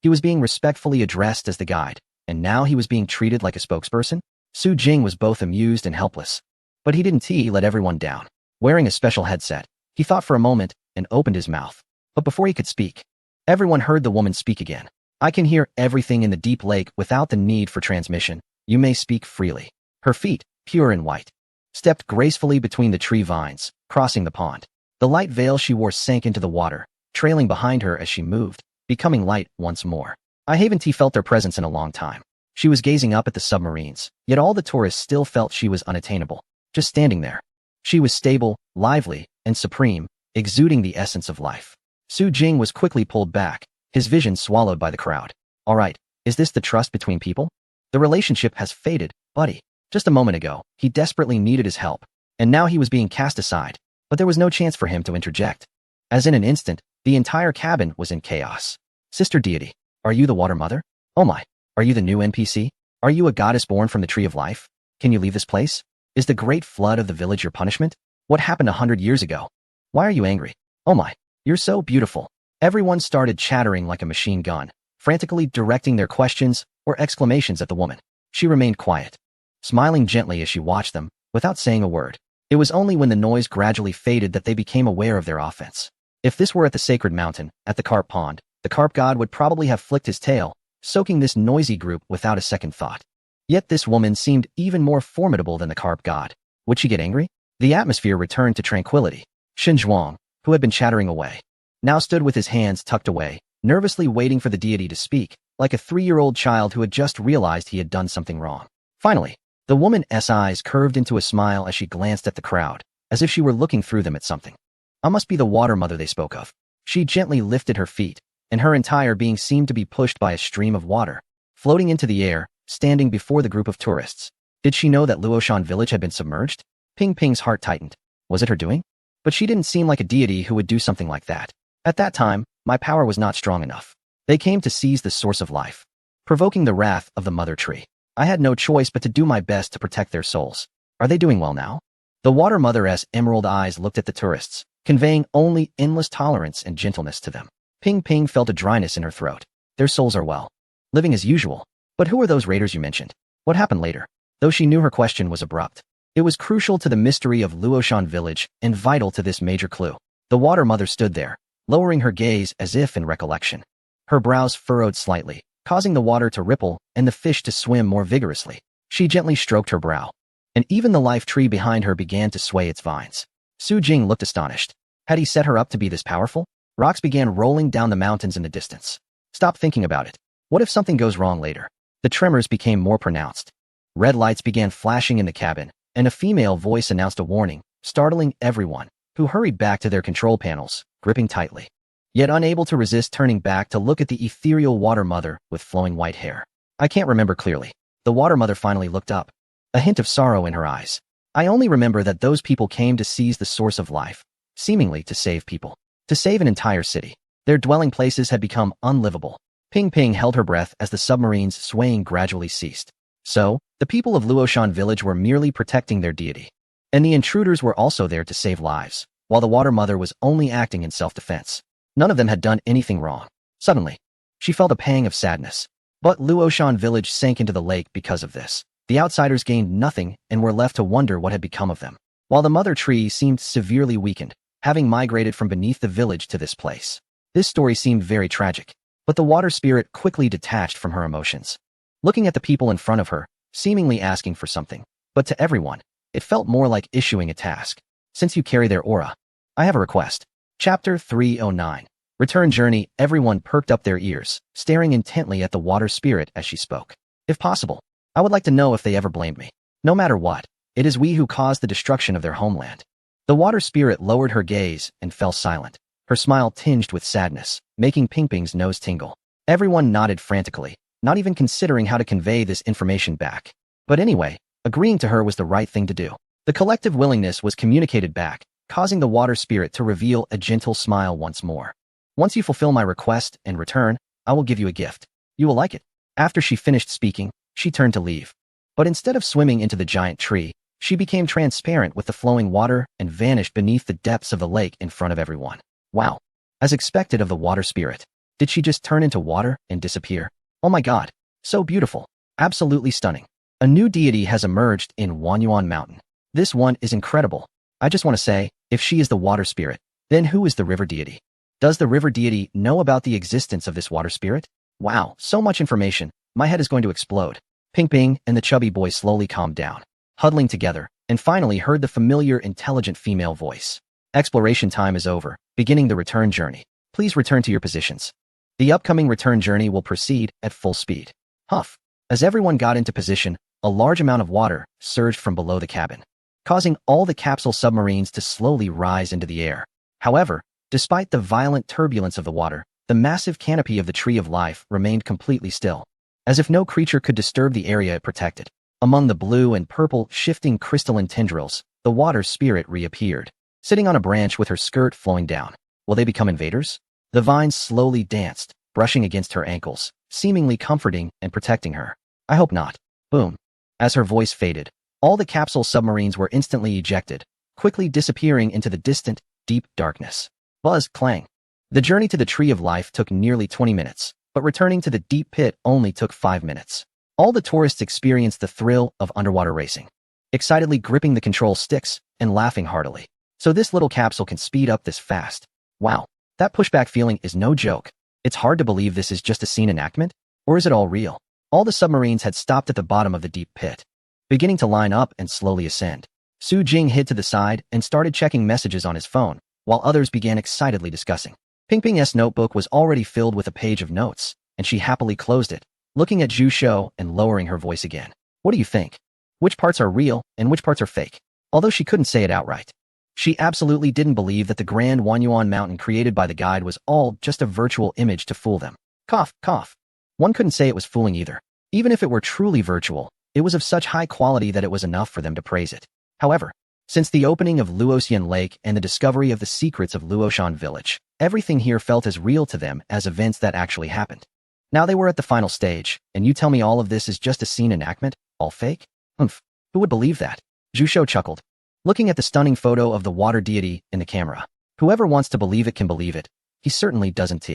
he was being respectfully addressed as the guide, and now he was being treated like a spokesperson? Su Jing was both amused and helpless. But he didn't let everyone down. Wearing a special headset, he thought for a moment and opened his mouth. But before he could speak, everyone heard the woman speak again. I can hear everything in the deep lake without the need for transmission. You may speak freely. Her feet, pure and white, stepped gracefully between the tree vines, crossing the pond. The light veil she wore sank into the water, trailing behind her as she moved, becoming light once more. I haven't felt their presence in a long time. She was gazing up at the submarines, yet all the tourists still felt she was unattainable. Just standing there. She was stable, lively, and supreme, exuding the essence of life. Su Jing was quickly pulled back, his vision swallowed by the crowd. All right, is this the trust between people? The relationship has faded, buddy. Just a moment ago, he desperately needed his help, and now he was being cast aside, but there was no chance for him to interject. As in an instant, the entire cabin was in chaos. Sister deity, are you the Water Mother? Oh my, are you the new NPC? Are you a goddess born from the Tree of Life? Can you leave this place? Is the great flood of the village your punishment? What happened 100 years ago? Why are you angry? Oh my, you're so beautiful. Everyone started chattering like a machine gun, frantically directing their questions or exclamations at the woman. She remained quiet, smiling gently as she watched them, without saying a word. It was only when the noise gradually faded that they became aware of their offense. If this were at the sacred mountain, at the carp pond, the carp god would probably have flicked his tail, soaking this noisy group without a second thought. Yet this woman seemed even more formidable than the carp god. Would she get angry? The atmosphere returned to tranquility. Shen Zhuang, who had been chattering away, now stood with his hands tucked away, nervously waiting for the deity to speak, like a 3-year-old child who had just realized he had done something wrong. Finally, the woman's eyes curved into a smile as she glanced at the crowd, as if she were looking through them at something. I must be the Water Mother they spoke of. She gently lifted her feet, and her entire being seemed to be pushed by a stream of water, floating into the air, standing before the group of tourists. Did she know that Luoshan village had been submerged? Ping Ping's heart tightened. Was it her doing? But she didn't seem like a deity who would do something like that. At that time, my power was not strong enough. They came to seize the source of life, provoking the wrath of the mother tree. I had no choice but to do my best to protect their souls. Are they doing well now? The Water Mother's emerald eyes looked at the tourists, conveying only endless tolerance and gentleness to them. Ping Ping felt a dryness in her throat. Their souls are well, living as usual. But who are those raiders you mentioned? What happened later? Though she knew her question was abrupt, it was crucial to the mystery of Luoshan village and vital to this major clue. The Water Mother stood there, lowering her gaze as if in recollection. Her brows furrowed slightly, causing the water to ripple and the fish to swim more vigorously. She gently stroked her brow, and even the life tree behind her began to sway its vines. Su Jing looked astonished. Had he set her up to be this powerful? Rocks began rolling down the mountains in the distance. Stop thinking about it. What if something goes wrong later? The tremors became more pronounced. Red lights began flashing in the cabin, and a female voice announced a warning, startling everyone, who hurried back to their control panels, gripping tightly, yet unable to resist turning back to look at the ethereal Water Mother with flowing white hair. I can't remember clearly. The Water Mother finally looked up, a hint of sorrow in her eyes. I only remember that those people came to seize the source of life, seemingly to save people, to save an entire city. Their dwelling places had become unlivable. Ping Ping held her breath as the submarine's swaying gradually ceased. So, the people of Luoshan village were merely protecting their deity. And the intruders were also there to save lives, while the Water Mother was only acting in self-defense. None of them had done anything wrong. Suddenly, she felt a pang of sadness. But Luoshan village sank into the lake because of this. The outsiders gained nothing and were left to wonder what had become of them, while the mother tree seemed severely weakened, having migrated from beneath the village to this place. This story seemed very tragic, but the water spirit quickly detached from her emotions. Looking at the people in front of her, seemingly asking for something, but to everyone, it felt more like issuing a task. Since you carry their aura, I have a request. Chapter 309. Return Journey. Everyone perked up their ears, staring intently at the water spirit as she spoke. If possible, I would like to know if they ever blamed me. No matter what, it is we who caused the destruction of their homeland. The water spirit lowered her gaze and fell silent, her smile tinged with sadness, making Pingping's nose tingle. Everyone nodded frantically, not even considering how to convey this information back. But anyway, agreeing to her was the right thing to do. The collective willingness was communicated back, causing the water spirit to reveal a gentle smile once more. Once you fulfill my request and return, I will give you a gift. You will like it. After she finished speaking, she turned to leave. But instead of swimming into the giant tree, she became transparent with the flowing water and vanished beneath the depths of the lake in front of everyone. Wow. As expected of the water spirit, did she just turn into water and disappear? Oh my god. So beautiful. Absolutely stunning. A new deity has emerged in Wanyuan Mountain. This one is incredible. I just want to say, if she is the water spirit, then who is the river deity? Does the river deity know about the existence of this water spirit? Wow, so much information. My head is going to explode. Ping and the chubby boy slowly calmed down, huddling together, and finally heard the familiar, intelligent female voice. Exploration time is over, beginning the return journey. Please return to your positions. The upcoming return journey will proceed at full speed. Huff. As everyone got into position, a large amount of water surged from below the cabin, causing all the capsule submarines to slowly rise into the air. However, despite the violent turbulence of the water, the massive canopy of the Tree of Life remained completely still, as if no creature could disturb the area it protected. Among the blue and purple shifting crystalline tendrils, the water spirit reappeared, sitting on a branch with her skirt flowing down. Will they become invaders? The vines slowly danced, brushing against her ankles, seemingly comforting and protecting her. I hope not. Boom. As her voice faded, all the capsule submarines were instantly ejected, quickly disappearing into the distant, deep darkness. Buzz, clang. The journey to the Tree of Life took nearly 20 minutes, but returning to the deep pit only took 5 minutes. All the tourists experienced the thrill of underwater racing, excitedly gripping the control sticks and laughing heartily. So this little capsule can speed up this fast. Wow, that pushback feeling is no joke. It's hard to believe this is just a scene enactment, or is it all real? All the submarines had stopped at the bottom of the deep pit, beginning to line up and slowly ascend. Su Jing hid to the side and started checking messages on his phone, while others began excitedly discussing. Ping's notebook was already filled with a page of notes, and she happily closed it, looking at Zhu Shou and lowering her voice again. What do you think? Which parts are real and which parts are fake? Although she couldn't say it outright, she absolutely didn't believe that the Grand Wanyuan Mountain created by the guide was all just a virtual image to fool them. Cough, cough. One couldn't say it was fooling either. Even if it were truly virtual, it was of such high quality that it was enough for them to praise it. However, since the opening of Luoxian Lake and the discovery of the secrets of Luoshan Village, everything here felt as real to them as events that actually happened. Now they were at the final stage, and you tell me all of this is just a scene enactment? All fake? Humph. Who would believe that? Zhu Shou chuckled, looking at the stunning photo of the water deity in the camera. Whoever wants to believe it can believe it. He certainly doesn't.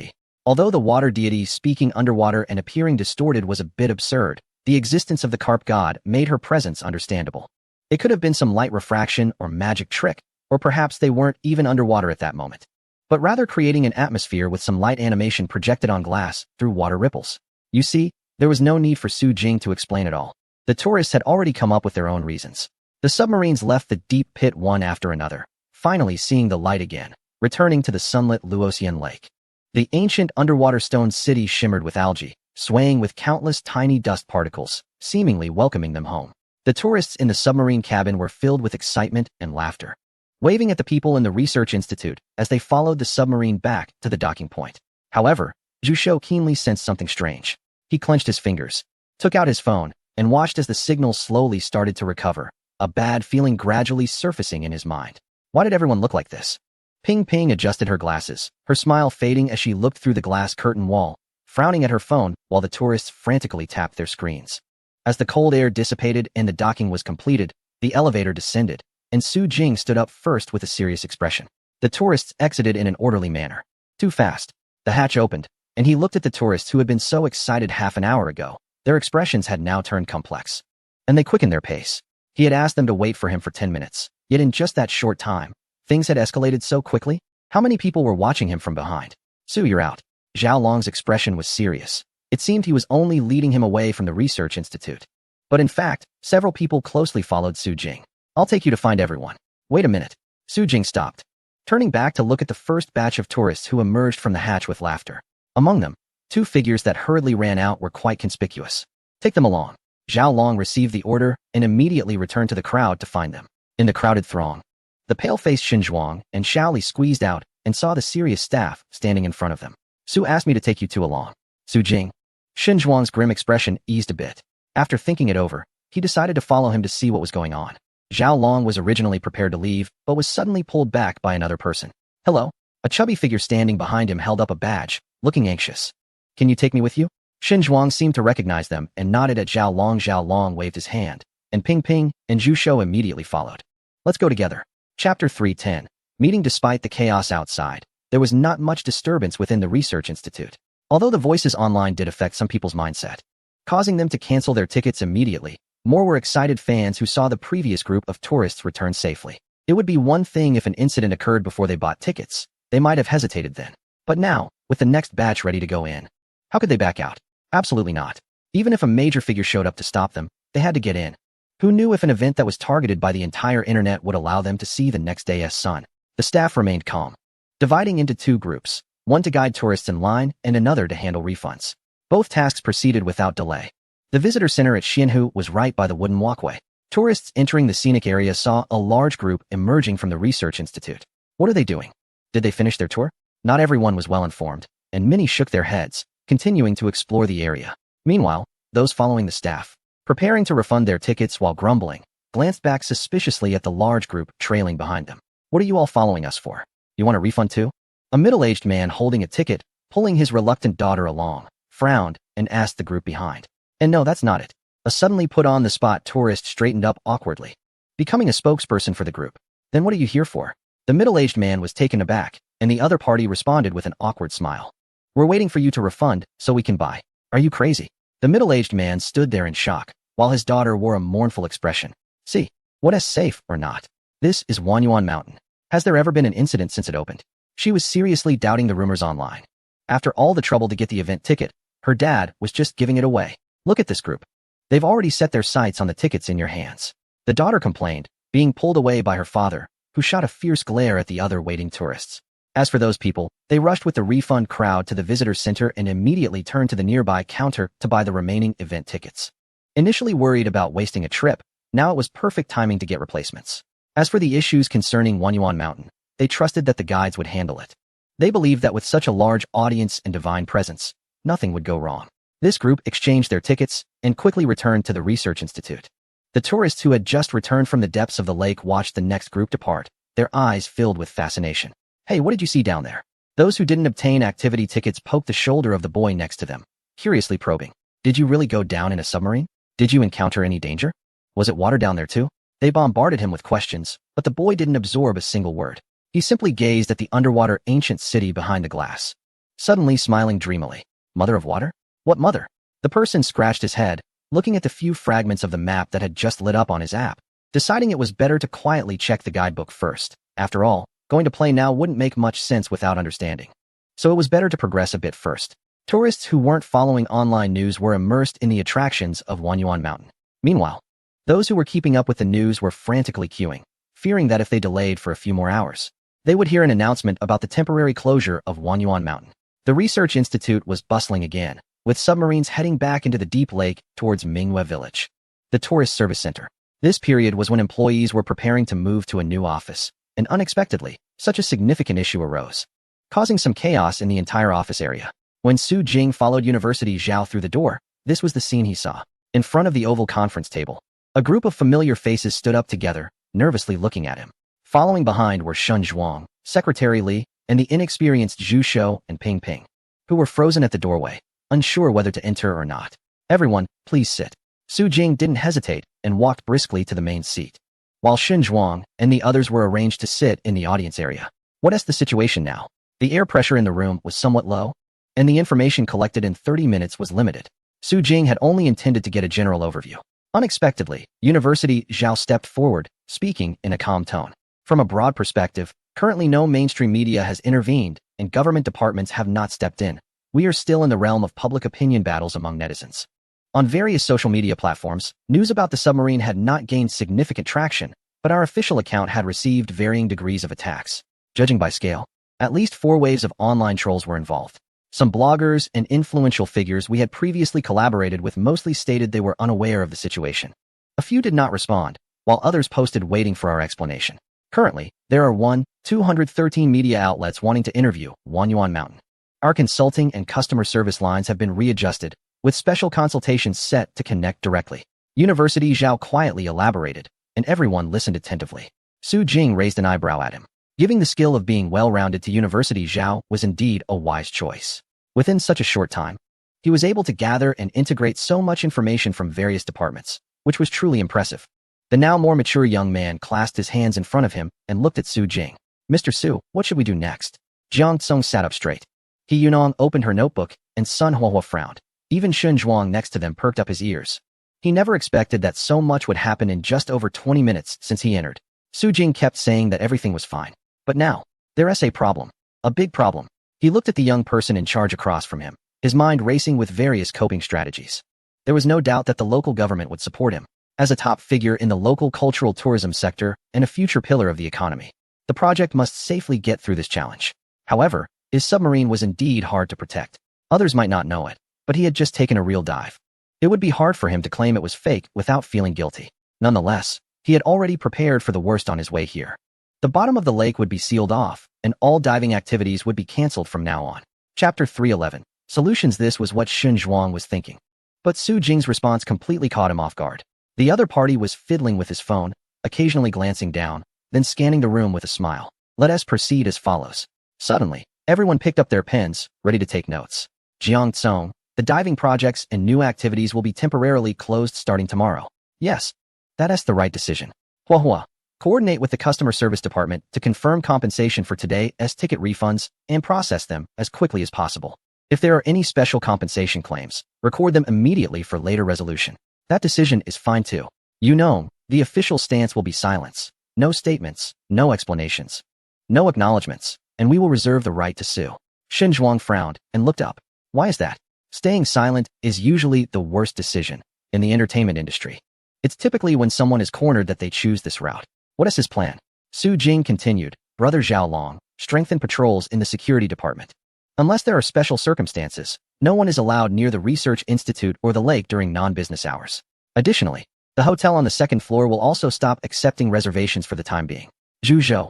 Although the water deity speaking underwater and appearing distorted was a bit absurd, the existence of the carp god made her presence understandable. It could have been some light refraction or magic trick, or perhaps they weren't even underwater at that moment, but rather creating an atmosphere with some light animation projected on glass through water ripples. You see, there was no need for Su Jing to explain it all. The tourists had already come up with their own reasons. The submarines left the deep pit one after another, finally seeing the light again, returning to the sunlit Luoxian Lake. The ancient underwater stone city shimmered with algae, swaying with countless tiny dust particles, seemingly welcoming them home. The tourists in the submarine cabin were filled with excitement and laughter, waving at the people in the research institute as they followed the submarine back to the docking point. However, Zhu Shou keenly sensed something strange. He clenched his fingers, took out his phone, and watched as the signal slowly started to recover, a bad feeling gradually surfacing in his mind. Why did everyone look like this? Ping adjusted her glasses, her smile fading as she looked through the glass curtain wall, frowning at her phone while the tourists frantically tapped their screens. As the cold air dissipated and the docking was completed, the elevator descended, and Su Jing stood up first with a serious expression. The tourists exited in an orderly manner. Too fast. The hatch opened, and he looked at the tourists who had been so excited half an hour ago. Their expressions had now turned complex, and they quickened their pace. He had asked them to wait for him for 10 minutes, yet in just that short time, things had escalated so quickly. How many people were watching him from behind? Su, you're out. Zhao Long's expression was serious. It seemed he was only leading him away from the research institute. But in fact, several people closely followed Su Jing. I'll take you to find everyone. Wait a minute. Su Jing stopped, turning back to look at the first batch of tourists who emerged from the hatch with laughter. Among them, two figures that hurriedly ran out were quite conspicuous. Take them along. Zhao Long received the order and immediately returned to the crowd to find them. In the crowded throng, the pale-faced Xinzhuang and Xiaoli squeezed out and saw the serious staff standing in front of them. Su asked me to take you two along. Su Jing. Xinzhuang's grim expression eased a bit. After thinking it over, he decided to follow him to see what was going on. Zhao Long was originally prepared to leave, but was suddenly pulled back by another person. Hello? A chubby figure standing behind him held up a badge, looking anxious. Can you take me with you? Xinzhuang seemed to recognize them and nodded at Zhao Long. Zhao Long waved his hand, and Ping Ping and Zhu Shou immediately followed. Let's go together. Chapter 310. Meeting. Despite the chaos outside, there was not much disturbance within the research institute. Although the voices online did affect some people's mindset, causing them to cancel their tickets immediately, more were excited fans who saw the previous group of tourists return safely. It would be one thing if an incident occurred before they bought tickets. They might have hesitated then. But now, with the next batch ready to go in, how could they back out? Absolutely not. Even if a major figure showed up to stop them, they had to get in. Who knew if an event that was targeted by the entire internet would allow them to see the next day's sun? The staff remained calm, dividing into two groups, one to guide tourists in line and another to handle refunds. Both tasks proceeded without delay. The visitor center at Xianhu was right by the wooden walkway. Tourists entering the scenic area saw a large group emerging from the research institute. What are they doing? Did they finish their tour? Not everyone was well informed, and many shook their heads, continuing to explore the area. Meanwhile, those following the staff, preparing to refund their tickets while grumbling, glanced back suspiciously at the large group trailing behind them. What are you all following us for? You want a refund too? A middle-aged man holding a ticket, pulling his reluctant daughter along, frowned and asked the group behind. And no, that's not it. A suddenly put-on-the-spot tourist straightened up awkwardly, becoming a spokesperson for the group. Then what are you here for? The middle-aged man was taken aback, and the other party responded with an awkward smile. We're waiting for you to refund, so we can buy. Are you crazy? The middle-aged man stood there in shock, while his daughter wore a mournful expression. See, what is safe or not? This is Wanyuan Mountain. Has there ever been an incident since it opened? She was seriously doubting the rumors online. After all the trouble to get the event ticket, her dad was just giving it away. Look at this group. They've already set their sights on the tickets in your hands. The daughter complained, being pulled away by her father, who shot a fierce glare at the other waiting tourists. As for those people, they rushed with the refund crowd to the visitor center and immediately turned to the nearby counter to buy the remaining event tickets. Initially worried about wasting a trip, now it was perfect timing to get replacements. As for the issues concerning Wanyuan Mountain, they trusted that the guides would handle it. They believed that with such a large audience and divine presence, nothing would go wrong. This group exchanged their tickets and quickly returned to the research institute. The tourists who had just returned from the depths of the lake watched the next group depart, their eyes filled with fascination. Hey, what did you see down there? Those who didn't obtain activity tickets poked the shoulder of the boy next to them, curiously probing. Did you really go down in a submarine? Did you encounter any danger? Was it water down there too? They bombarded him with questions, but the boy didn't absorb a single word. He simply gazed at the underwater ancient city behind the glass, suddenly smiling dreamily. Mother of water? What mother? The person scratched his head, looking at the few fragments of the map that had just lit up on his app, deciding it was better to quietly check the guidebook first. After all, going to play now wouldn't make much sense without understanding. So it was better to progress a bit first. Tourists who weren't following online news were immersed in the attractions of Wanyuan Mountain. Meanwhile, those who were keeping up with the news were frantically queuing, fearing that if they delayed for a few more hours, they would hear an announcement about the temporary closure of Wanyuan Mountain. The research institute was bustling again, with submarines heading back into the deep lake towards Mingyue Village, the tourist service center. This period was when employees were preparing to move to a new office, and unexpectedly, such a significant issue arose, causing some chaos in the entire office area. When Su Jing followed University Zhao through the door, this was the scene he saw. In front of the oval conference table, a group of familiar faces stood up together, nervously looking at him. Following behind were Shun Zhuang, Secretary Li, and the inexperienced Zhu Shou and Ping Ping, who were frozen at the doorway, unsure whether to enter or not. Everyone, please sit. Su Jing didn't hesitate and walked briskly to the main seat. while Xin Zhuang and the others were arranged to sit in the audience area. What is the situation now? The air pressure in the room was somewhat low, and the information collected in 30 minutes was limited. Su Jing had only intended to get a general overview. Unexpectedly, University Zhao stepped forward, speaking in a calm tone. From a broad perspective, currently no mainstream media has intervened, and government departments have not stepped in. We are still in the realm of public opinion battles among netizens. On various social media platforms, news about the submarine had not gained significant traction, but our official account had received varying degrees of attacks. Judging by scale, at least 4 waves of online trolls were involved. Some bloggers and influential figures we had previously collaborated with mostly stated they were unaware of the situation. A few did not respond, while others posted waiting for our explanation. Currently, there are 213 media outlets wanting to interview Wanyuan Mountain. Our consulting and customer service lines have been readjusted, with special consultations set to connect directly. University Zhao quietly elaborated, and everyone listened attentively. Su Jing raised an eyebrow at him. Giving the skill of being well-rounded to University Zhao was indeed a wise choice. Within such a short time, he was able to gather and integrate so much information from various departments, which was truly impressive. The now more mature young man clasped his hands in front of him and looked at Su Jing. Mr. Su, what should we do next? Jiang Tsung sat up straight. He Yunong opened her notebook, and Sun Huahua frowned. Even Shun Zhuang next to them perked up his ears. He never expected that so much would happen in just over 20 minutes since he entered. Su Jing kept saying that everything was fine. But now, there's a problem. A big problem. He looked at the young person in charge across from him, his mind racing with various coping strategies. There was no doubt that the local government would support him. As a top figure in the local cultural tourism sector and a future pillar of the economy, the project must safely get through this challenge. However, his submarine was indeed hard to protect. Others might not know it, but he had just taken a real dive. It would be hard for him to claim it was fake without feeling guilty. Nonetheless, he had already prepared for the worst on his way here. The bottom of the lake would be sealed off, and all diving activities would be cancelled from now on. Chapter 311. Solutions. This was what Shun Zhuang was thinking. But Su Jing's response completely caught him off guard. The other party was fiddling with his phone, occasionally glancing down, then scanning the room with a smile. Let us proceed as follows. Suddenly, everyone picked up their pens, ready to take notes. Jiang Tsung, the diving projects and new activities will be temporarily closed starting tomorrow. Yes, that's the right decision. Huahua. Coordinate with the customer service department to confirm compensation for today's ticket refunds and process them as quickly as possible. If there are any special compensation claims, record them immediately for later resolution. That decision is fine too. You know, the official stance will be silence. No statements, no explanations, no acknowledgements, and we will reserve the right to sue. Xin Zhuang frowned and looked up. Why is that? Staying silent is usually the worst decision in the entertainment industry. It's typically when someone is cornered that they choose this route. What is his plan? Su Jing continued. Brother Zhao Long, strengthen patrols in the security department. Unless there are special circumstances, no one is allowed near the research institute or the lake during non-business hours. Additionally, the hotel on the 2nd floor will also stop accepting reservations for the time being. Zhu Zhou.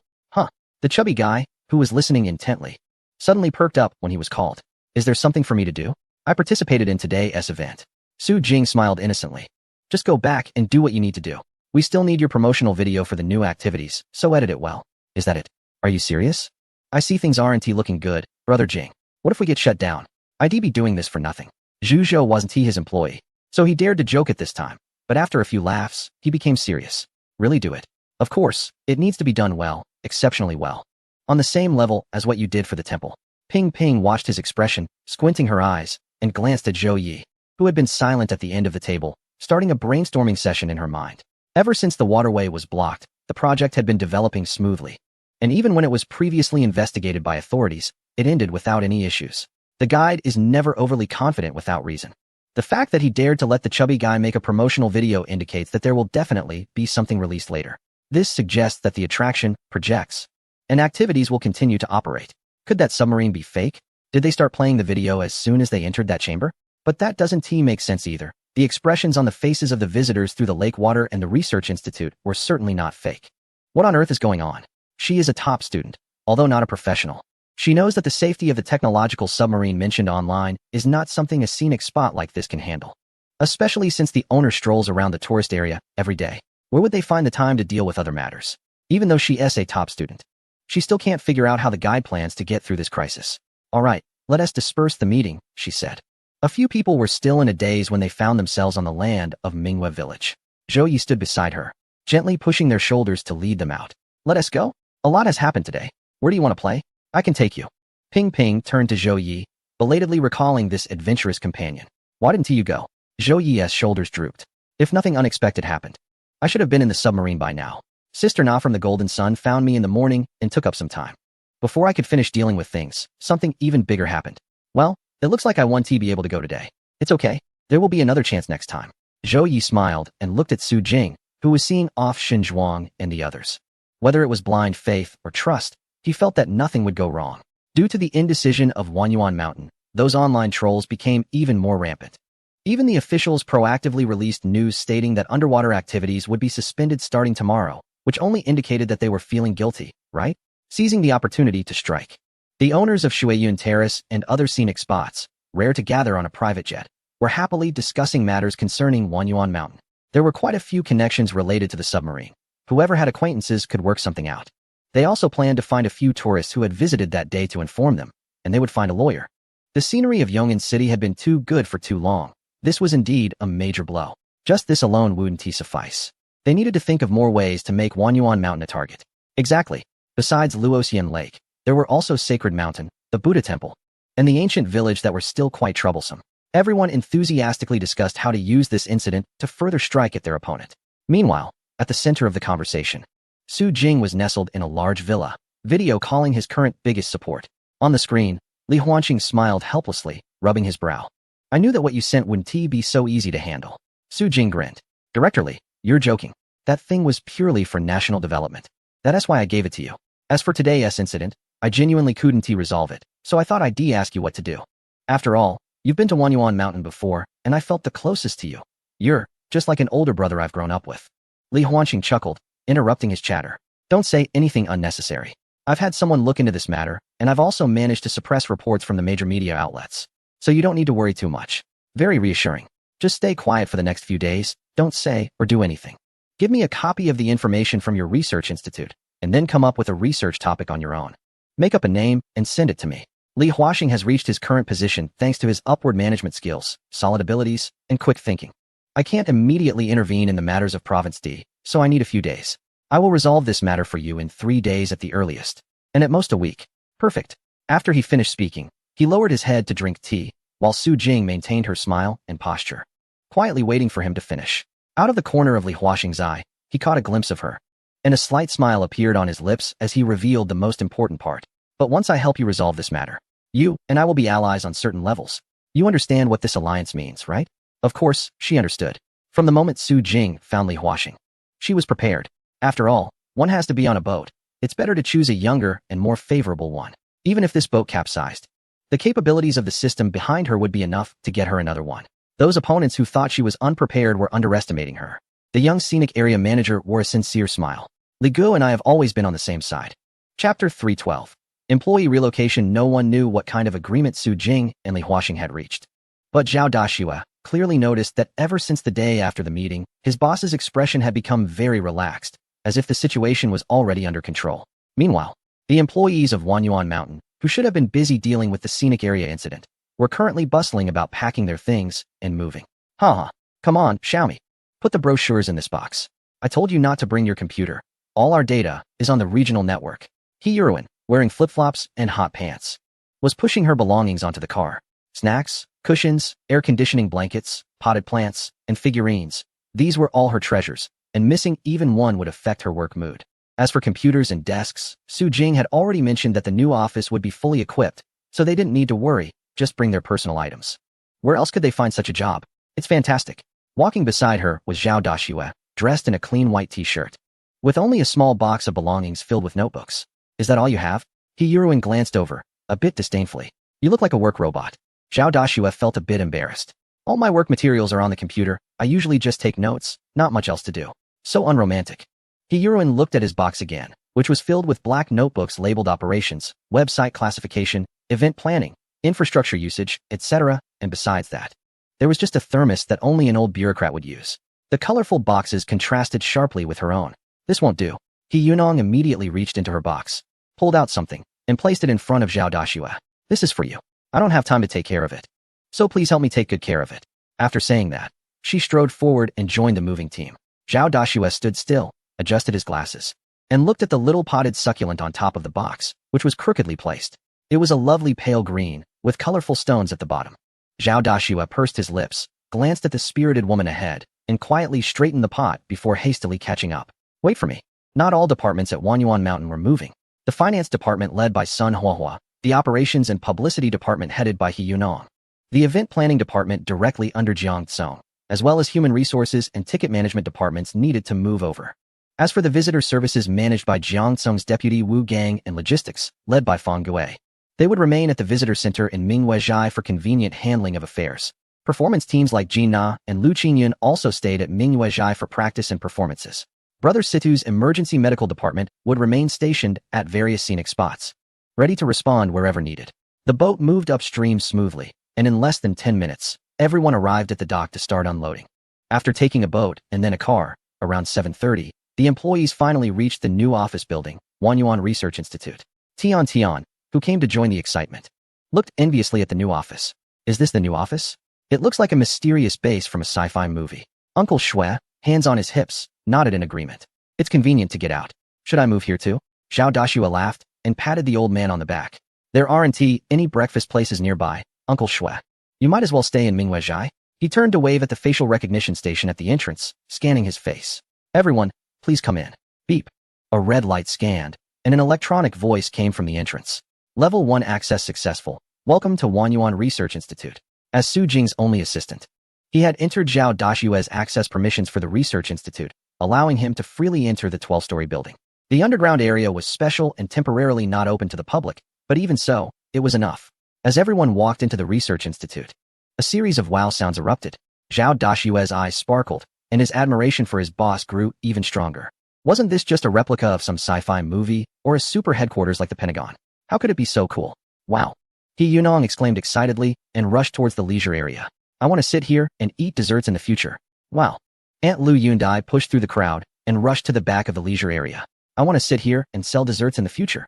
The chubby guy, who was listening intently, suddenly perked up when he was called. Is there something for me to do? I participated in today's event. Su Jing smiled innocently. Just go back and do what you need to do. We still need your promotional video for the new activities, so edit it well. Is that it? Are you serious? I see things aren't looking good, Brother Jing. What if we get shut down? I'd be doing this for nothing. Zhu Zhou wasn't his employee, so he dared to joke at this time. But after a few laughs, he became serious. Really do it. Of course, it needs to be done well, exceptionally well. On the same level as what you did for the temple. Ping Ping watched his expression, squinting her eyes, and glanced at Zhou Yi, who had been silent at the end of the table, starting a brainstorming session in her mind. Ever since the waterway was blocked, the project had been developing smoothly. And even when it was previously investigated by authorities, it ended without any issues. The guide is never overly confident without reason. The fact that he dared to let the chubby guy make a promotional video indicates that there will definitely be something released later. This suggests that the attraction projects, and activities will continue to operate. Could that submarine be fake? Did they start playing the video as soon as they entered that chamber? But that doesn't make sense either. The expressions on the faces of the visitors through the lake water and the research institute were certainly not fake. What on earth is going on? She is a top student, although not a professional. She knows that the safety of the technological submarine mentioned online is not something a scenic spot like this can handle. Especially since the owner strolls around the tourist area every day. Where would they find the time to deal with other matters? Even though she is a top student, she still can't figure out how the guide plans to get through this crisis. All right, let us disperse the meeting, she said. A few people were still in a daze when they found themselves on the land of Mingwe village. Zhou Yi stood beside her, gently pushing their shoulders to lead them out. Let us go? A lot has happened today. Where do you want to play? I can take you. Ping Ping turned to Zhou Yi, belatedly recalling this adventurous companion. Why didn't you go? Zhou Yi's shoulders drooped. If nothing unexpected happened, I should have been in the submarine by now. Sister Na from the Golden Sun found me in the morning and took up some time. Before I could finish dealing with things, something even bigger happened. Well, it looks like I won't be able to go today. It's okay. There will be another chance next time. Zhou Yi smiled and looked at Su Jing, who was seeing off Xin Zhuang and the others. Whether it was blind faith or trust, he felt that nothing would go wrong. Due to the indecision of Wanyuan Mountain, those online trolls became even more rampant. Even the officials proactively released news stating that underwater activities would be suspended starting tomorrow, which only indicated that they were feeling guilty, right? Seizing the opportunity to strike. The owners of Shuiyun Terrace and other scenic spots, rare to gather on a private jet, were happily discussing matters concerning Wanyuan Mountain. There were quite a few connections related to the submarine. Whoever had acquaintances could work something out. They also planned to find a few tourists who had visited that day to inform them, and they would find a lawyer. The scenery of Yong'an City had been too good for too long. This was indeed a major blow. Just this alone wouldn't suffice. They needed to think of more ways to make Wanyuan Mountain a target. Exactly. Besides Luoxian Lake, there were also Sacred Mountain, the Buddha Temple, and the ancient village that were still quite troublesome. Everyone enthusiastically discussed how to use this incident to further strike at their opponent. Meanwhile, at the center of the conversation, Su Jing was nestled in a large villa, video calling his current biggest support. On the screen, Li Huanqing smiled helplessly, rubbing his brow. I knew that what you sent wouldn't be so easy to handle. Su Jing grinned. Director Li, you're joking. That thing was purely for national development. That's why I gave it to you. As for today's incident, I genuinely couldn't resolve it, so I thought I'd ask you what to do. After all, you've been to Wanyuan Mountain before, and I felt the closest to you. You're just like an older brother I've grown up with. Li Huanqing chuckled, interrupting his chatter. Don't say anything unnecessary. I've had someone look into this matter, and I've also managed to suppress reports from the major media outlets. So you don't need to worry too much. Very reassuring. Just stay quiet for the next few days, don't say or do anything. Give me a copy of the information from your research institute, and then come up with a research topic on your own. Make up a name and send it to me. Li Huaxing has reached his current position thanks to his upward management skills, solid abilities, and quick thinking. I can't immediately intervene in the matters of Province D, so I need a few days. I will resolve this matter for you in 3 days at the earliest, and at most a week. Perfect. After he finished speaking, he lowered his head to drink tea, while Su Jing maintained her smile and posture, quietly waiting for him to finish. Out of the corner of Li Huaxing's eye, he caught a glimpse of her, and a slight smile appeared on his lips as he revealed the most important part. But once I help you resolve this matter, you and I will be allies on certain levels. You understand what this alliance means, right? Of course, she understood. From the moment Su Jing found Li Huaxing, she was prepared. After all, one has to be on a boat. It's better to choose a younger and more favorable one. Even if this boat capsized, the capabilities of the system behind her would be enough to get her another one. Those opponents who thought she was unprepared were underestimating her. The young scenic area manager wore a sincere smile. Li Guo and I have always been on the same side. Chapter 312. Employee relocation. No one knew what kind of agreement Su Jing and Li Huaxing had reached. But Zhao Dashua clearly noticed that ever since the day after the meeting, his boss's expression had become very relaxed, as if the situation was already under control. Meanwhile, the employees of Wanyuan Mountain, who should have been busy dealing with the scenic area incident, were currently bustling about packing their things and moving. Haha, come on, Xiaomi. Put the brochures in this box. I told you not to bring your computer. All our data is on the regional network. He Yuruin, wearing flip-flops and hot pants, was pushing her belongings onto the car. Snacks, cushions, air conditioning blankets, potted plants, and figurines. These were all her treasures, and missing even one would affect her work mood. As for computers and desks, Su Jing had already mentioned that the new office would be fully equipped, so they didn't need to worry, just bring their personal items. Where else could they find such a job? It's fantastic. Walking beside her was Zhao Dashua, dressed in a clean white t-shirt, with only a small box of belongings filled with notebooks. Is that all you have? He Yuruin glanced over, a bit disdainfully. You look like a work robot. Zhao Dashua felt a bit embarrassed. All my work materials are on the computer. I usually just take notes, not much else to do. So unromantic. He Yuruin looked at his box again, which was filled with black notebooks labeled operations, website classification, event planning, infrastructure usage, etc., and besides that, there was just a thermos that only an old bureaucrat would use. The colorful boxes contrasted sharply with her own. This won't do. He Yunong immediately reached into her box, pulled out something, and placed it in front of Zhao Dashua. This is for you. I don't have time to take care of it, so please help me take good care of it. After saying that, she strode forward and joined the moving team. Zhao Dashue stood still, adjusted his glasses, and looked at the little potted succulent on top of the box, which was crookedly placed. It was a lovely pale green, with colorful stones at the bottom. Zhao Dashue pursed his lips, glanced at the spirited woman ahead, and quietly straightened the pot before hastily catching up. Wait for me. Not all departments at Wanyuan Mountain were moving. The finance department led by Sun Huahua, the operations and publicity department headed by He Yunong, the event planning department directly under Jiang Tsong, as well as human resources and ticket management departments needed to move over. As for the visitor services managed by Jiang Tsong's deputy Wu Gang and logistics, led by Fang Gui, they would remain at the visitor center in Minghuizhai for convenient handling of affairs. Performance teams like Jin Na and Lu Qingyun also stayed at Minghuizhai for practice and performances. Brother Situ's emergency medical department would remain stationed at various scenic spots, ready to respond wherever needed. The boat moved upstream smoothly, and in less than 10 minutes, everyone arrived at the dock to start unloading. After taking a boat and then a car, around 7:30, the employees finally reached the new office building, Wanyuan Research Institute. Tian, who came to join the excitement, looked enviously at the new office. Is this the new office? It looks like a mysterious base from a sci-fi movie. Uncle Shui, hands on his hips, nodded in agreement. It's convenient to get out. Should I move here too? Zhao Dashue laughed and patted the old man on the back. There aren't any breakfast places nearby, Uncle Shui. You might as well stay in Minghuizhai. He turned to wave at the facial recognition station at the entrance, scanning his face. Everyone, please come in. Beep. A red light scanned, and an electronic voice came from the entrance. Level 1 access successful. Welcome to Wanyuan Research Institute. As Su Jing's only assistant, he had entered Zhao Dashue's access permissions for the Research Institute, allowing him to freely enter the 12-story building. The underground area was special and temporarily not open to the public, but even so, it was enough. As everyone walked into the Research Institute, a series of wow sounds erupted. Zhao Dashue's eyes sparkled, and his admiration for his boss grew even stronger. Wasn't this just a replica of some sci-fi movie, or a super headquarters like the Pentagon? How could it be so cool? Wow. He Yunong exclaimed excitedly and rushed towards the leisure area. I want to sit here and eat desserts in the future. Wow. Aunt Lu Yundai pushed through the crowd and rushed to the back of the leisure area. I want to sit here and sell desserts in the future.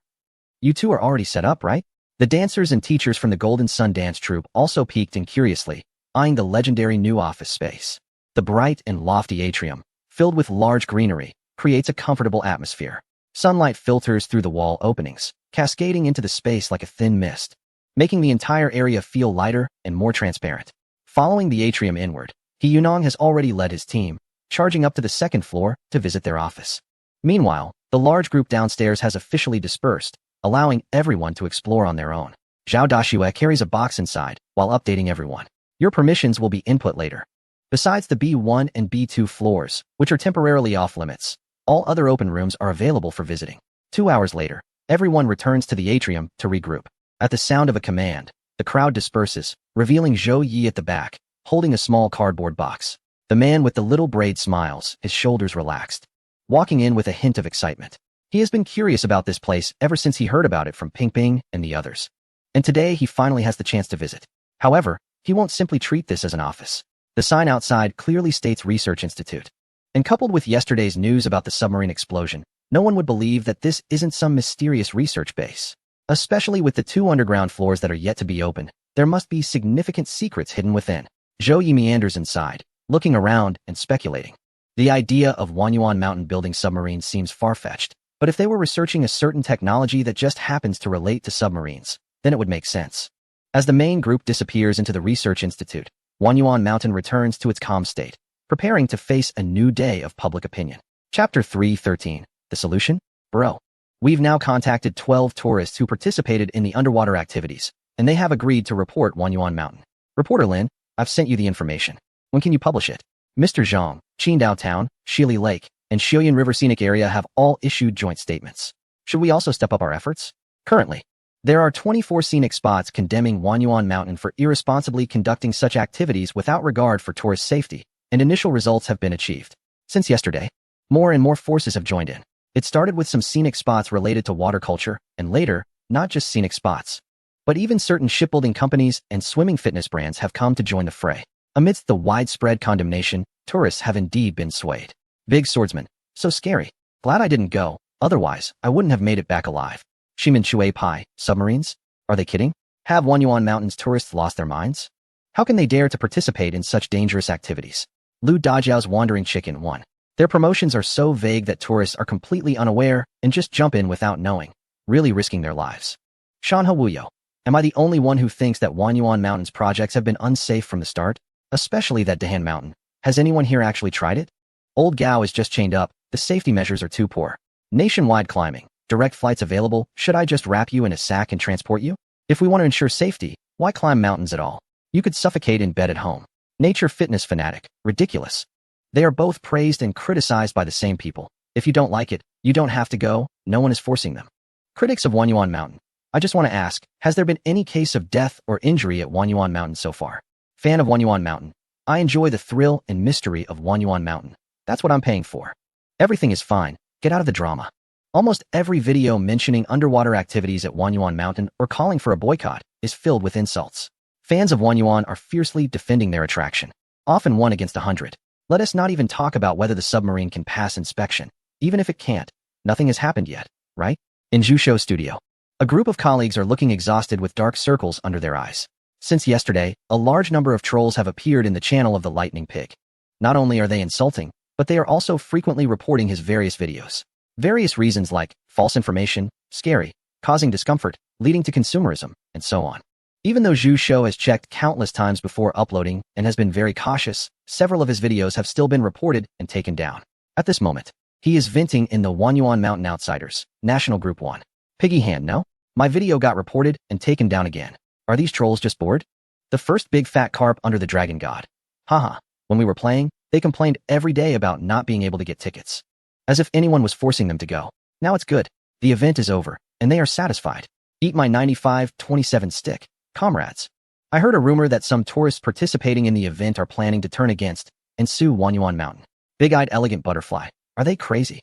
You two are already set up, right? The dancers and teachers from the Golden Sun dance troupe also peeked in curiously, eyeing the legendary new office space. The bright and lofty atrium, filled with large greenery, creates a comfortable atmosphere. Sunlight filters through the wall openings, cascading into the space like a thin mist, making the entire area feel lighter and more transparent. Following the atrium inward, He Yunong has already led his team, charging up to the second floor to visit their office. Meanwhile, the large group downstairs has officially dispersed, allowing everyone to explore on their own. Zhao Dashue carries a box inside, while updating everyone. Your permissions will be input later. Besides the B1 and B2 floors, which are temporarily off limits, all other open rooms are available for visiting. 2 hours later, everyone returns to the atrium to regroup. At the sound of a command, the crowd disperses, revealing Zhou Yi at the back, holding a small cardboard box. The man with the little braid smiles, his shoulders relaxed, walking in with a hint of excitement. He has been curious about this place ever since he heard about it from Ping Ping and the others. And today he finally has the chance to visit. However, he won't simply treat this as an office. The sign outside clearly states Research Institute. And coupled with yesterday's news about the submarine explosion, no one would believe that this isn't some mysterious research base. Especially with the 2 underground floors that are yet to be opened, there must be significant secrets hidden within. Zhou Yi meanders inside, looking around and speculating. The idea of Wanyuan Mountain building submarines seems far-fetched, but if they were researching a certain technology that just happens to relate to submarines, then it would make sense. As the main group disappears into the Research Institute, Wanyuan Mountain returns to its calm state, preparing to face a new day of public opinion. Chapter 3:13. The solution? Bro. We've now contacted 12 tourists who participated in the underwater activities, and they have agreed to report Wanyuan Mountain. Reporter Lin, I've sent you the information. When can you publish it? Mr. Zhang, Qingdao Town, Shili Lake, and Xiuyun River Scenic Area have all issued joint statements. Should we also step up our efforts? Currently, there are 24 scenic spots condemning Wanyuan Mountain for irresponsibly conducting such activities without regard for tourist safety, and initial results have been achieved. Since yesterday, more and more forces have joined in. It started with some scenic spots related to water culture, and later, not just scenic spots, but even certain shipbuilding companies and swimming fitness brands have come to join the fray. Amidst the widespread condemnation, tourists have indeed been swayed. Big swordsman, so scary. Glad I didn't go, otherwise, I wouldn't have made it back alive. Shimin Shui Pai, submarines? Are they kidding? Have Wanyuan Mountain's tourists lost their minds? How can they dare to participate in such dangerous activities? Lu Dajiao's Wandering Chicken 1. Their promotions are so vague that tourists are completely unaware and just jump in without knowing, really risking their lives. Shanhe Wuyo. Am I the only one who thinks that Wanyuan Mountain's projects have been unsafe from the start? Especially that Dahan Mountain. Has anyone here actually tried it? Old Gao is just chained up. The safety measures are too poor. Nationwide climbing. Direct flights available. Should I just wrap you in a sack and transport you? If we want to ensure safety, why climb mountains at all? You could suffocate in bed at home. Nature fitness fanatic. Ridiculous. They are both praised and criticized by the same people. If you don't like it, you don't have to go. No one is forcing them. Critics of Wanyuan Mountain. I just want to ask, has there been any case of death or injury at Wanyuan Mountain so far? Fan of Wanyuan Mountain. I enjoy the thrill and mystery of Wanyuan Mountain. That's what I'm paying for. Everything is fine. Get out of the drama. Almost every video mentioning underwater activities at Wanyuan Mountain or calling for a boycott is filled with insults. Fans of Wanyuan are fiercely defending their attraction, often 1 against 100. Let us not even talk about whether the submarine can pass inspection. Even if it can't, nothing has happened yet, right? In Jusho Studio, a group of colleagues are looking exhausted with dark circles under their eyes. Since yesterday, a large number of trolls have appeared in the channel of the Lightning Pig. Not only are they insulting, but they are also frequently reporting his various videos. Various reasons like false information, scary, causing discomfort, leading to consumerism, and so on. Even though Zhu Shou has checked countless times before uploading and has been very cautious, several of his videos have still been reported and taken down. At this moment, he is venting in the Wanyuan Mountain Outsiders, National Group 1. Piggy hand, no? My video got reported and taken down again. Are these trolls just bored? The first big fat carp under the dragon god. Haha, when we were playing, they complained every day about not being able to get tickets. As if anyone was forcing them to go. Now it's good. The event is over, and they are satisfied. Eat my 95-27 stick, comrades. I heard a rumor that some tourists participating in the event are planning to turn against and sue Wanyuan Mountain. Big-eyed elegant butterfly. Are they crazy?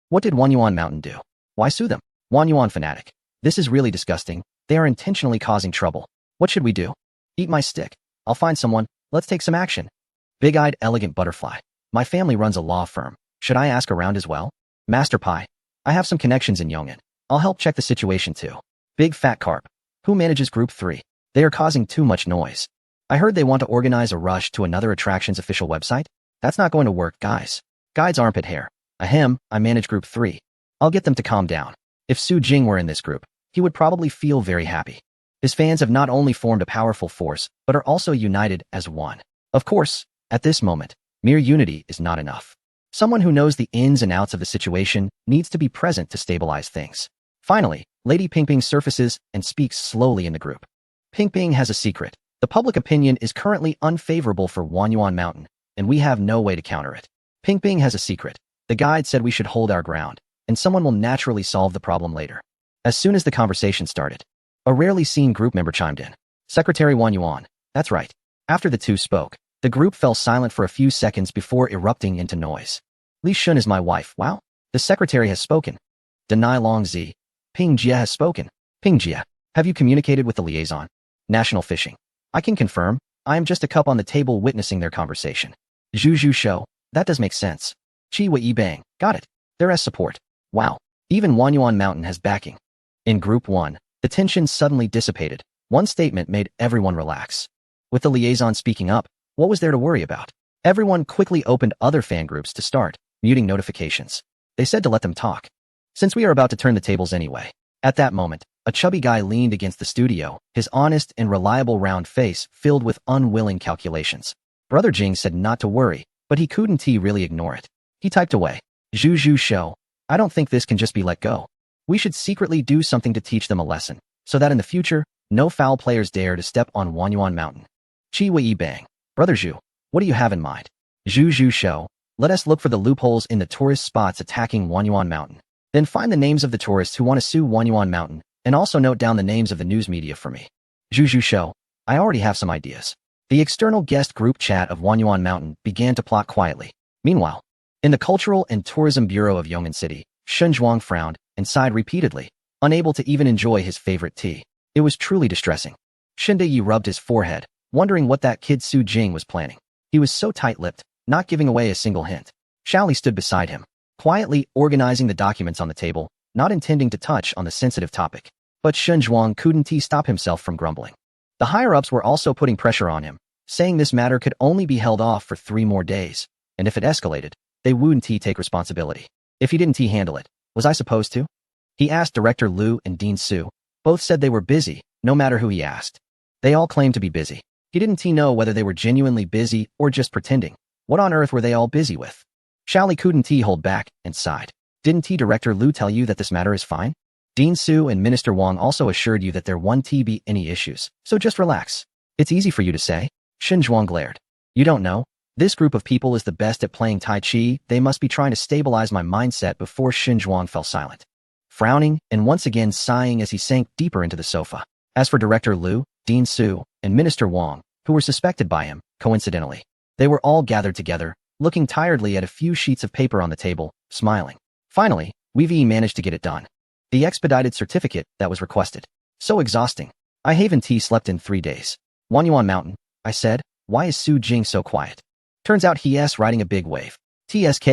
What did Wanyuan Mountain do? Why sue them? Wanyuan fanatic. This is really disgusting. They are intentionally causing trouble. What should we do? Eat my stick. I'll find someone. Let's take some action. Big-eyed elegant butterfly. My family runs a law firm. Should I ask around as well? Master Pie. I have some connections in Yong'an. I'll help check the situation too. Big fat carp. Who manages Group 3? They are causing too much noise. I heard they want to organize a rush to another attraction's official website. That's not going to work, guys. Guide's armpit hair. Ahem, I manage Group 3. I'll get them to calm down. If Su Jing were in this group, he would probably feel very happy. His fans have not only formed a powerful force, but are also united as one. Of course, at this moment, mere unity is not enough. Someone who knows the ins and outs of the situation needs to be present to stabilize things. Finally, Lady Pingping surfaces and speaks slowly in the group. Pingping has a secret. The public opinion is currently unfavorable for Wanyuan Mountain, and we have no way to counter it. Pingping has a secret. The guide said we should hold our ground, and someone will naturally solve the problem later. As soon as the conversation started, a rarely seen group member chimed in. Secretary Wanyuan. That's right. After the two spoke, the group fell silent for a few seconds before erupting into noise. Li Shun is my wife. Wow. The secretary has spoken. Denai Longzi. Ping Jia has spoken. Ping Jia. Have you communicated with the liaison? National Fishing. I can confirm. I am just a cup on the table witnessing their conversation. Zhu Shou. That does make sense. Qi Wei Bang. Got it. There as support. Wow. Even Wanyuan Mountain has backing. In Group 1, the tension suddenly dissipated. One statement made everyone relax. With the liaison speaking up, what was there to worry about? Everyone quickly opened other fan groups to start, muting notifications. They said to let them talk. Since we are about to turn the tables anyway. At that moment, a chubby guy leaned against the studio, his honest and reliable round face filled with unwilling calculations. Brother Jing said not to worry, but he couldn't really ignore it. He typed away. Zhu Shou. I don't think this can just be let go. We should secretly do something to teach them a lesson, so that in the future, no foul players dare to step on Wanyuan Mountain. Qi Wei Bang. Brother Zhu, what do you have in mind? Zhu Shou. Let us look for the loopholes in the tourist spots attacking Wanyuan Mountain. Then find the names of the tourists who want to sue Wanyuan Mountain, and also note down the names of the news media for me. Zhu Shou. I already have some ideas. The external guest group chat of Wanyuan Mountain began to plot quietly. Meanwhile, in the Cultural and Tourism Bureau of Yong'an City, Shun Zhuang frowned and sighed repeatedly, unable to even enjoy his favorite tea. It was truly distressing. Shindeyi rubbed his forehead, wondering what that kid Su Jing was planning. He was so tight-lipped, not giving away a single hint. Shaoli stood beside him, quietly organizing the documents on the table, not intending to touch on the sensitive topic. But Shun Zhuang couldn't stop himself from grumbling. The higher-ups were also putting pressure on him, saying this matter could only be held off for 3 more days, and if it escalated, They wouldn't take responsibility. If he didn't handle it, was I supposed to? He asked Director Liu and Dean Su. Both said they were busy, no matter who he asked. They all claimed to be busy. He didn't know whether they were genuinely busy or just pretending. What on earth were they all busy with? Shally couldn't hold back and sighed. Didn't Director Liu tell you that this matter is fine? Dean Su and Minister Wang also assured you that there won't be any issues, so just relax. It's easy for you to say. Shen Zhuang glared. You don't know? This group of people is the best at playing Tai Chi. They must be trying to stabilize my mindset. Before Shen Zhuang fell silent, frowning and once again sighing as he sank deeper into the sofa. As for Director Liu, Dean Su, and Minister Wang, who were suspected by him, coincidentally, they were all gathered together, looking tiredly at a few sheets of paper on the table, smiling. Finally, we've managed to get it done. The expedited certificate that was requested. So exhausting. I haven't slept in 3 days. Wanyuan Mountain, I said, why is Su Jing so quiet? Turns out he's riding a big wave. TSK.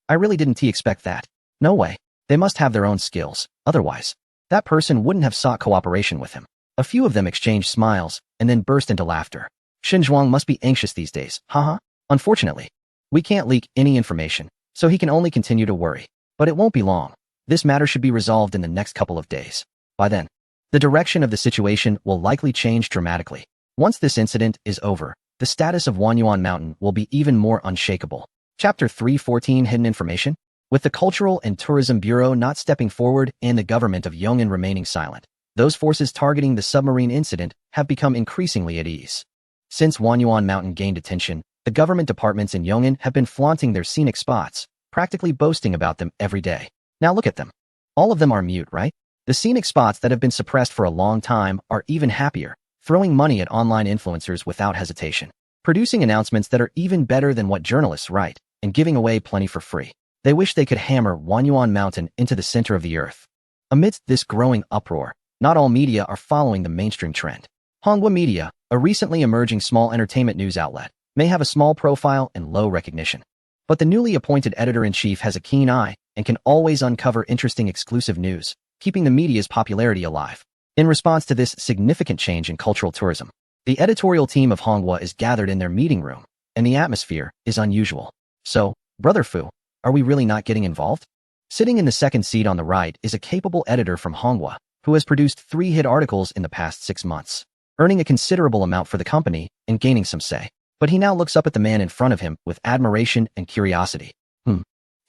I really didn't expect that. No way. They must have their own skills, otherwise that person wouldn't have sought cooperation with him. A few of them exchanged smiles and then burst into laughter. Shen Zhuang must be anxious these days, haha. Unfortunately, we can't leak any information, so he can only continue to worry. But it won't be long. This matter should be resolved in the next couple of days. By then, the direction of the situation will likely change dramatically. Once this incident is over, the status of Wanyuan Mountain will be even more unshakable. Chapter 314 Hidden Information. With the Cultural and Tourism Bureau not stepping forward and the government of Yong'an remaining silent, those forces targeting the submarine incident have become increasingly at ease. Since Wanyuan Mountain gained attention, the government departments in Yong'an have been flaunting their scenic spots, practically boasting about them every day. Now look at them. All of them are mute, right? The scenic spots that have been suppressed for a long time are even happier, throwing money at online influencers without hesitation, producing announcements that are even better than what journalists write, and giving away plenty for free. They wish they could hammer Wanyuan Mountain into the center of the earth. Amidst this growing uproar, not all media are following the mainstream trend. Honghua Media, a recently emerging small entertainment news outlet, may have a small profile and low recognition. But the newly appointed editor-in-chief has a keen eye and can always uncover interesting exclusive news, keeping the media's popularity alive. In response to this significant change in cultural tourism, the editorial team of Honghua is gathered in their meeting room, and the atmosphere is unusual. So, Brother Fu, are we really not getting involved? Sitting in the second seat on the right is a capable editor from Honghua, who has produced 3 hit articles in the past 6 months, earning a considerable amount for the company and gaining some say. But he now looks up at the man in front of him with admiration and curiosity.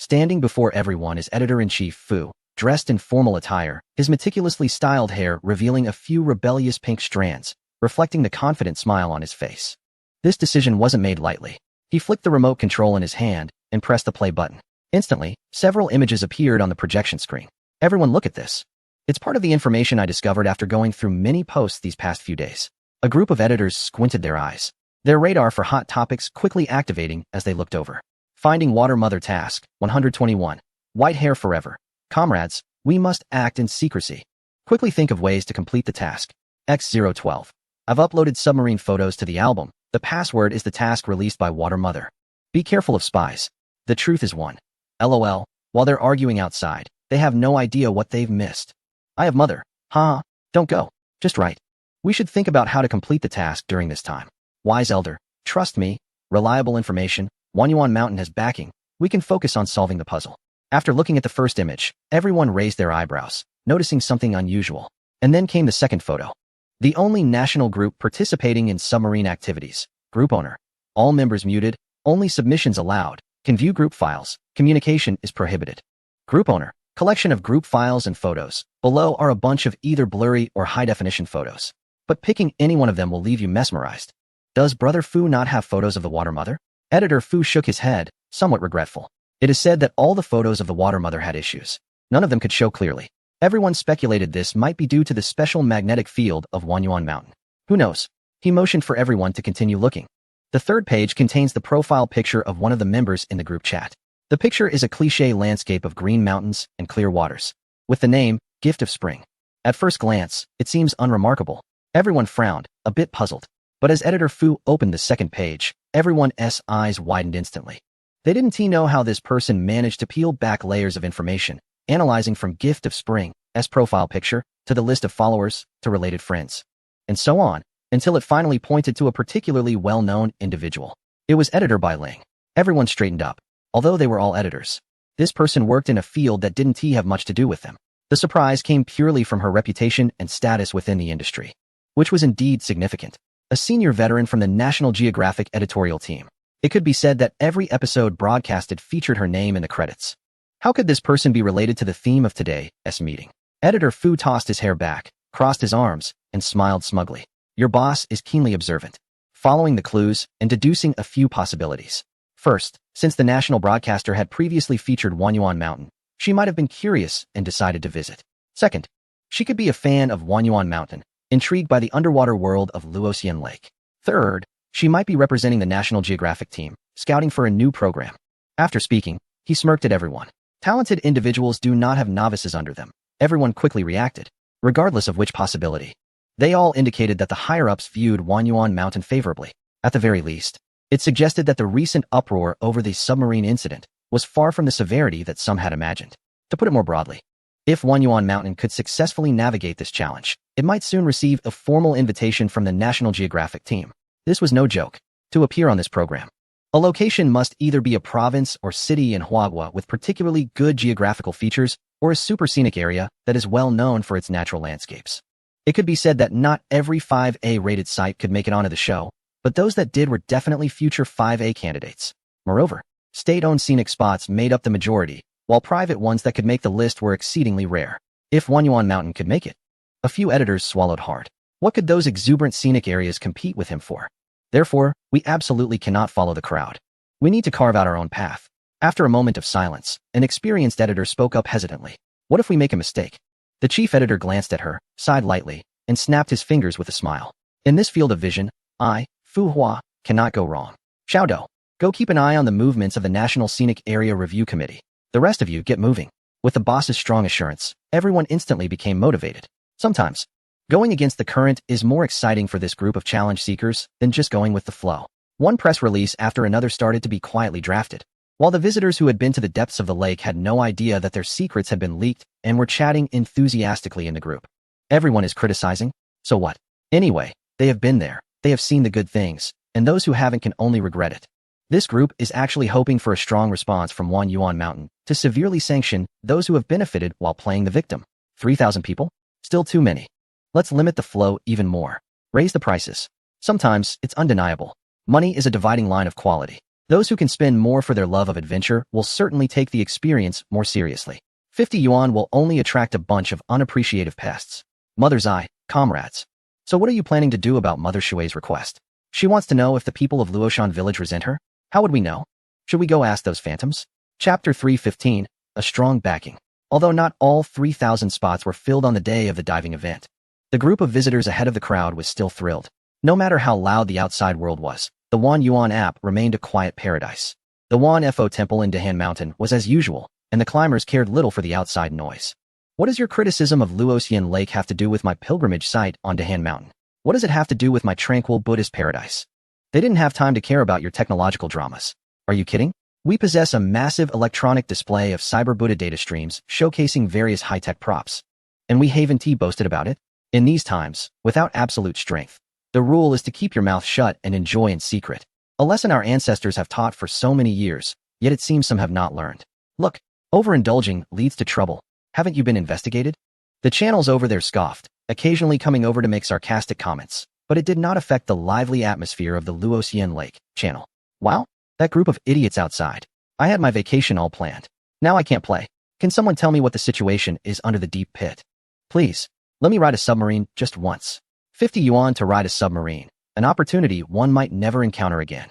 Standing before everyone is editor-in-chief Fu, dressed in formal attire, his meticulously styled hair revealing a few rebellious pink strands, reflecting the confident smile on his face. This decision wasn't made lightly. He flicked the remote control in his hand and pressed the play button. Instantly, several images appeared on the projection screen. Everyone look at this. It's part of the information I discovered after going through many posts these past few days. A group of editors squinted their eyes, their radar for hot topics quickly activating as they looked over. Finding Water Mother Task, 121. White hair forever. Comrades, we must act in secrecy. Quickly think of ways to complete the task. X012. I've uploaded submarine photos to the album. The password is the task released by Water Mother. Be careful of spies. The truth is one. LOL. While they're arguing outside, they have no idea what they've missed. I have mother. Haha. Don't go. Just write. We should think about how to complete the task during this time. Wise elder. Trust me. Reliable information. Wanyuan Mountain has backing. We can focus on solving the puzzle. After looking at the first image, everyone raised their eyebrows, noticing something unusual. And then came the second photo. The only national group participating in submarine activities. Group owner. All members muted. Only submissions allowed. Can view group files. Communication is prohibited. Group owner. Collection of group files and photos. Below are a bunch of either blurry or high-definition photos. But picking any one of them will leave you mesmerized. Does Brother Fu not have photos of the Water Mother? Editor Fu shook his head, somewhat regretful. It is said that all the photos of the Water Mother had issues. None of them could show clearly. Everyone speculated this might be due to the special magnetic field of Wanyuan Mountain. Who knows? He motioned for everyone to continue looking. The third page contains the profile picture of one of the members in the group chat. The picture is a cliché landscape of green mountains and clear waters, with the name, Gift of Spring. At first glance, it seems unremarkable. Everyone frowned, a bit puzzled. But as Editor Fu opened the second page, everyone's eyes widened instantly. They didn't know how this person managed to peel back layers of information, analyzing from Gift of Spring's profile picture, to the list of followers, to related friends, and so on, until it finally pointed to a particularly well-known individual. It was Editor Bai Ling. Everyone straightened up, although they were all editors. This person worked in a field that didn't have much to do with them. The surprise came purely from her reputation and status within the industry, which was indeed significant. A senior veteran from the National Geographic editorial team. It could be said that every episode broadcasted featured her name in the credits. How could this person be related to the theme of today's meeting? Editor Fu tossed his hair back, crossed his arms, and smiled smugly. Your boss is keenly observant, following the clues and deducing a few possibilities. First, since the national broadcaster had previously featured Wanyuan Mountain, she might have been curious and decided to visit. Second, she could be a fan of Wanyuan Mountain, intrigued by the underwater world of Luoxian Lake. Third, she might be representing the National Geographic team, scouting for a new program. After speaking, he smirked at everyone. Talented individuals do not have novices under them. Everyone quickly reacted, regardless of which possibility. They all indicated that the higher-ups viewed Wanyuan Mountain favorably. At the very least, it suggested that the recent uproar over the submarine incident was far from the severity that some had imagined. To put it more broadly, if Wanyuan Mountain could successfully navigate this challenge, it might soon receive a formal invitation from the National Geographic team. This was no joke. To appear on this program, a location must either be a province or city in Huagua with particularly good geographical features or a super scenic area that is well known for its natural landscapes. It could be said that not every 5A rated site could make it onto the show, but those that did were definitely future 5A candidates. Moreover, state-owned scenic spots made up the majority, while private ones that could make the list were exceedingly rare. If Wanyuan Mountain could make it, a few editors swallowed hard. What could those exuberant scenic areas compete with him for? Therefore, we absolutely cannot follow the crowd. We need to carve out our own path. After a moment of silence, an experienced editor spoke up hesitantly. What if we make a mistake? The chief editor glanced at her, sighed lightly, and snapped his fingers with a smile. In this field of vision, I, Fu Hua, cannot go wrong. Xiaodo, go keep an eye on the movements of the National Scenic Area Review Committee. The rest of you get moving. With the boss's strong assurance, everyone instantly became motivated. Sometimes, going against the current is more exciting for this group of challenge seekers than just going with the flow. One press release after another started to be quietly drafted, while the visitors who had been to the depths of the lake had no idea that their secrets had been leaked and were chatting enthusiastically in the group. Everyone is criticizing, so what? Anyway, they have been there, they have seen the good things, and those who haven't can only regret it. This group is actually hoping for a strong response from Wanyuan Mountain to severely sanction those who have benefited while playing the victim. 3,000 people? Still too many. Let's limit the flow even more. Raise the prices. Sometimes, it's undeniable. Money is a dividing line of quality. Those who can spend more for their love of adventure will certainly take the experience more seriously. 50 yuan will only attract a bunch of unappreciative pests. Mother's eye, comrades. So what are you planning to do about Mother Shui's request? She wants to know if the people of Luoshan village resent her? How would we know? Should we go ask those phantoms? Chapter 315, A Strong Backing. Although not all 3,000 spots were filled on the day of the diving event, the group of visitors ahead of the crowd was still thrilled. No matter how loud the outside world was, the Wanyuan app remained a quiet paradise. The Wan Fo Temple in Dahan Mountain was as usual, and the climbers cared little for the outside noise. What does your criticism of Luoxian Lake have to do with my pilgrimage site on Dahan Mountain? What does it have to do with my tranquil Buddhist paradise? They didn't have time to care about your technological dramas. Are you kidding? We possess a massive electronic display of Cyber Buddha data streams showcasing various high-tech props. And we Haven T boasted about it. In these times, without absolute strength, the rule is to keep your mouth shut and enjoy in secret. A lesson our ancestors have taught for so many years, yet it seems some have not learned. Look, overindulging leads to trouble. Haven't you been investigated? The channels over there scoffed, occasionally coming over to make sarcastic comments, but it did not affect the lively atmosphere of the Luoxian Lake channel. Wow, that group of idiots outside. I had my vacation all planned. Now I can't play. Can someone tell me what the situation is under the deep pit? Please, let me ride a submarine just once. 50 yuan to ride a submarine, an opportunity one might never encounter again.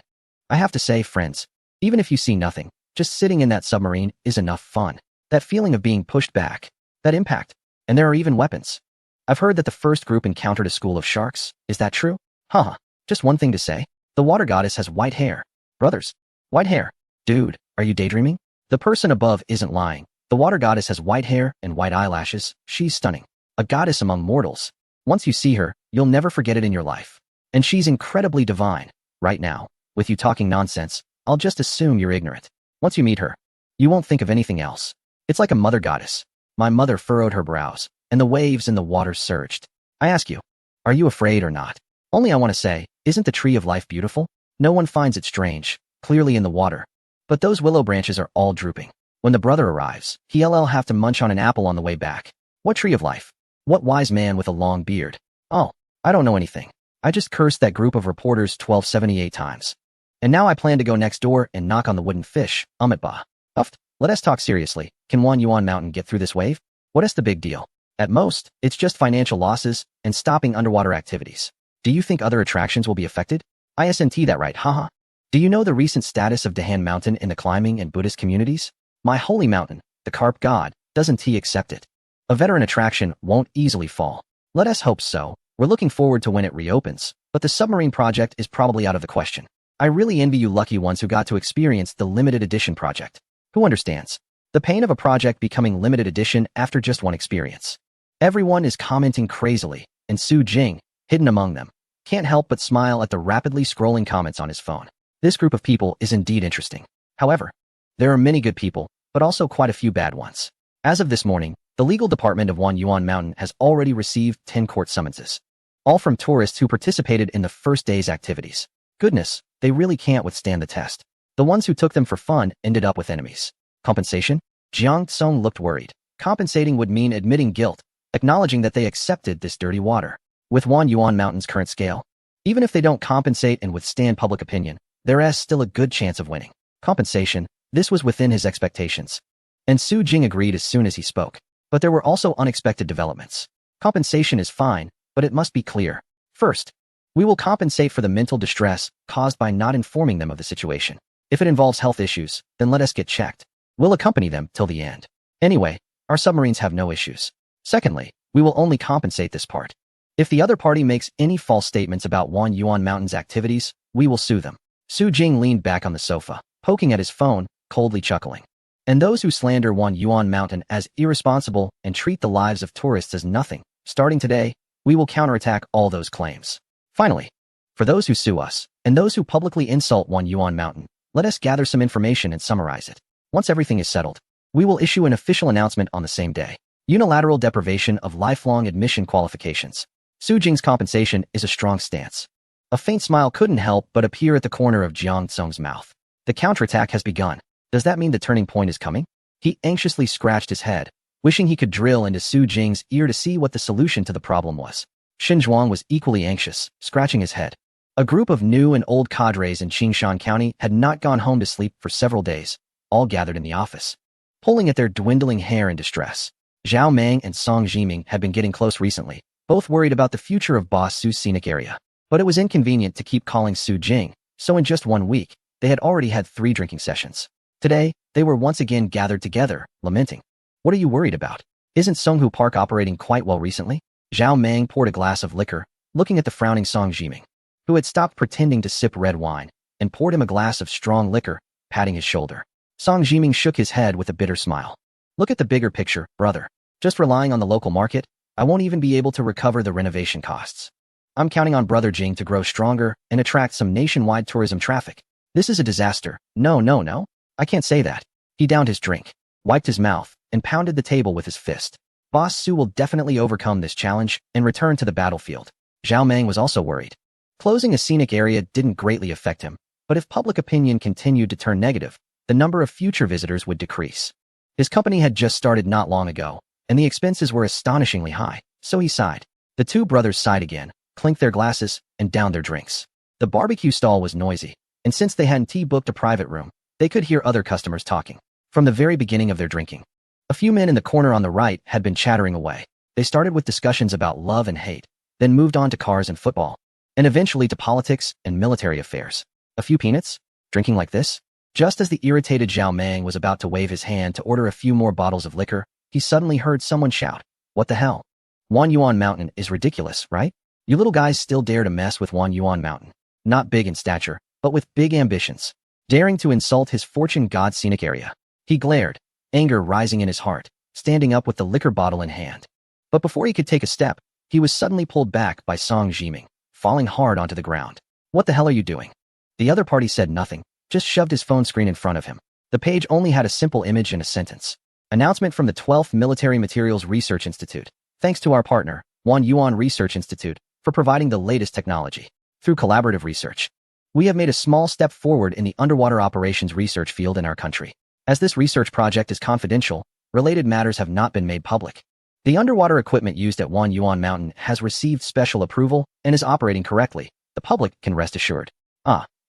I have to say, friends, even if you see nothing, just sitting in that submarine is enough fun. That feeling of being pushed back, that impact, and there are even weapons. I've heard that the first group encountered a school of sharks. Is that true? Haha, just one thing to say. The water goddess has white hair. Brothers, white hair. Dude, are you daydreaming? The person above isn't lying. The water goddess has white hair and white eyelashes. She's stunning. A goddess among mortals. Once you see her, you'll never forget it in your life. And she's incredibly divine. Right now, with you talking nonsense, I'll just assume you're ignorant. Once you meet her, you won't think of anything else. It's like a mother goddess. My mother furrowed her brows, and the waves in the water surged. I ask you, are you afraid or not? Only I want to say, isn't the tree of life beautiful? No one finds it strange. Clearly in the water, But those willow branches are all drooping. When the brother arrives, he'll have to munch on an apple on the way back. What tree of life? What wise man with a long beard? Oh, I don't know anything. I just cursed that group of reporters 1278 times. And now I plan to go next door and knock on the wooden fish, Ba. Uft, let us talk seriously. Can Wan Yuan Mountain get through this wave? What is the big deal? At most, it's just financial losses and stopping underwater activities. Do you think other attractions will be affected? Isn't that right, haha? Do you know the recent status of Dahan Mountain in the climbing and Buddhist communities? My holy mountain, the carp god, doesn't he accept it? A veteran attraction won't easily fall. Let us hope so. We're looking forward to when it reopens, but the submarine project is probably out of the question. I really envy you lucky ones who got to experience the limited edition project. Who understands the pain of a project becoming limited edition after just one experience? Everyone is commenting crazily, and Su Jing, hidden among them, can't help but smile at the rapidly scrolling comments on his phone. This group of people is indeed interesting. However, there are many good people, but also quite a few bad ones. As of this morning, the legal department of Wan Yuan Mountain has already received 10 court summonses, all from tourists who participated in the first day's activities. Goodness, they really can't withstand the test. The ones who took them for fun ended up with enemies. Compensation? Jiang Tsong looked worried. Compensating would mean admitting guilt, acknowledging that they accepted this dirty water. With Wan Yuan Mountain's current scale, even if they don't compensate and withstand public opinion, there is still a good chance of winning. Compensation, this was within his expectations. And Su Jing agreed as soon as he spoke. But there were also unexpected developments. Compensation is fine, but it must be clear. First, we will compensate for the mental distress caused by not informing them of the situation. If it involves health issues, then let us get checked. We'll accompany them till the end. Anyway, our submarines have no issues. Secondly, we will only compensate this part. If the other party makes any false statements about Wan Yuan Mountain's activities, we will sue them. Su Jing leaned back on the sofa, poking at his phone, coldly chuckling. And those who slander Wan Yuan Mountain as irresponsible and treat the lives of tourists as nothing, starting today, we will counterattack all those claims. Finally, for those who sue us, and those who publicly insult Wan Yuan Mountain, let us gather some information and summarize it. Once everything is settled, we will issue an official announcement on the same day. Unilateral deprivation of lifelong admission qualifications. Su Jing's compensation is a strong stance. A faint smile couldn't help but appear at the corner of Jiang Tsong's mouth. The counterattack has begun. Does that mean the turning point is coming? He anxiously scratched his head, wishing he could drill into Su Jing's ear to see what the solution to the problem was. Xin Zhuang was equally anxious, scratching his head. A group of new and old cadres in Qingshan County had not gone home to sleep for several days, all gathered in the office, pulling at their dwindling hair in distress. Zhao Mang and Song Jiming had been getting close recently, both worried about the future of Boss Su's scenic area. But it was inconvenient to keep calling Su Jing, so in just 1 week, they had already had 3 drinking sessions. Today, they were once again gathered together, lamenting. What are you worried about? Isn't Songhu Park operating quite well recently? Zhao Mang poured a glass of liquor, looking at the frowning Song Jiming, who had stopped pretending to sip red wine, and poured him a glass of strong liquor, patting his shoulder. Song Jiming shook his head with a bitter smile. Look at the bigger picture, brother. Just relying on the local market, I won't even be able to recover the renovation costs. I'm counting on Brother Jing to grow stronger and attract some nationwide tourism traffic. This is a disaster. No. I can't say that. He downed his drink, wiped his mouth, and pounded the table with his fist. Boss Su will definitely overcome this challenge and return to the battlefield. Zhao Mang was also worried. Closing a scenic area didn't greatly affect him, but if public opinion continued to turn negative, the number of future visitors would decrease. His company had just started not long ago, and the expenses were astonishingly high, so he sighed. The two brothers sighed again, clinked their glasses, and downed their drinks. The barbecue stall was noisy, and since they hadn't booked a private room, they could hear other customers talking. From the very beginning of their drinking, a few men in the corner on the right had been chattering away. They started with discussions about love and hate, then moved on to cars and football, and eventually to politics and military affairs. A few peanuts? Drinking like this? Just as the irritated Zhao Mang was about to wave his hand to order a few more bottles of liquor, he suddenly heard someone shout, "What the hell? Wan Yuan Mountain is ridiculous, right? You little guys still dare to mess with Wan Yuan Mountain. Not big in stature, but with big ambitions. Daring to insult his fortune god scenic area." He glared, anger rising in his heart, standing up with the liquor bottle in hand. But before he could take a step, he was suddenly pulled back by Song Jiming, falling hard onto the ground. "What the hell are you doing?" The other party said nothing, just shoved his phone screen in front of him. The page only had a simple image and a sentence. Announcement from the 12th Military Materials Research Institute. Thanks to our partner, Wan Yuan Research Institute, for providing the latest technology. Through collaborative research, We have made a small step forward in the underwater operations research field in our country. As this research project is confidential, related matters have not been made public. The underwater equipment used at Wanyuan Mountain has received special approval and is operating correctly. The public can rest assured.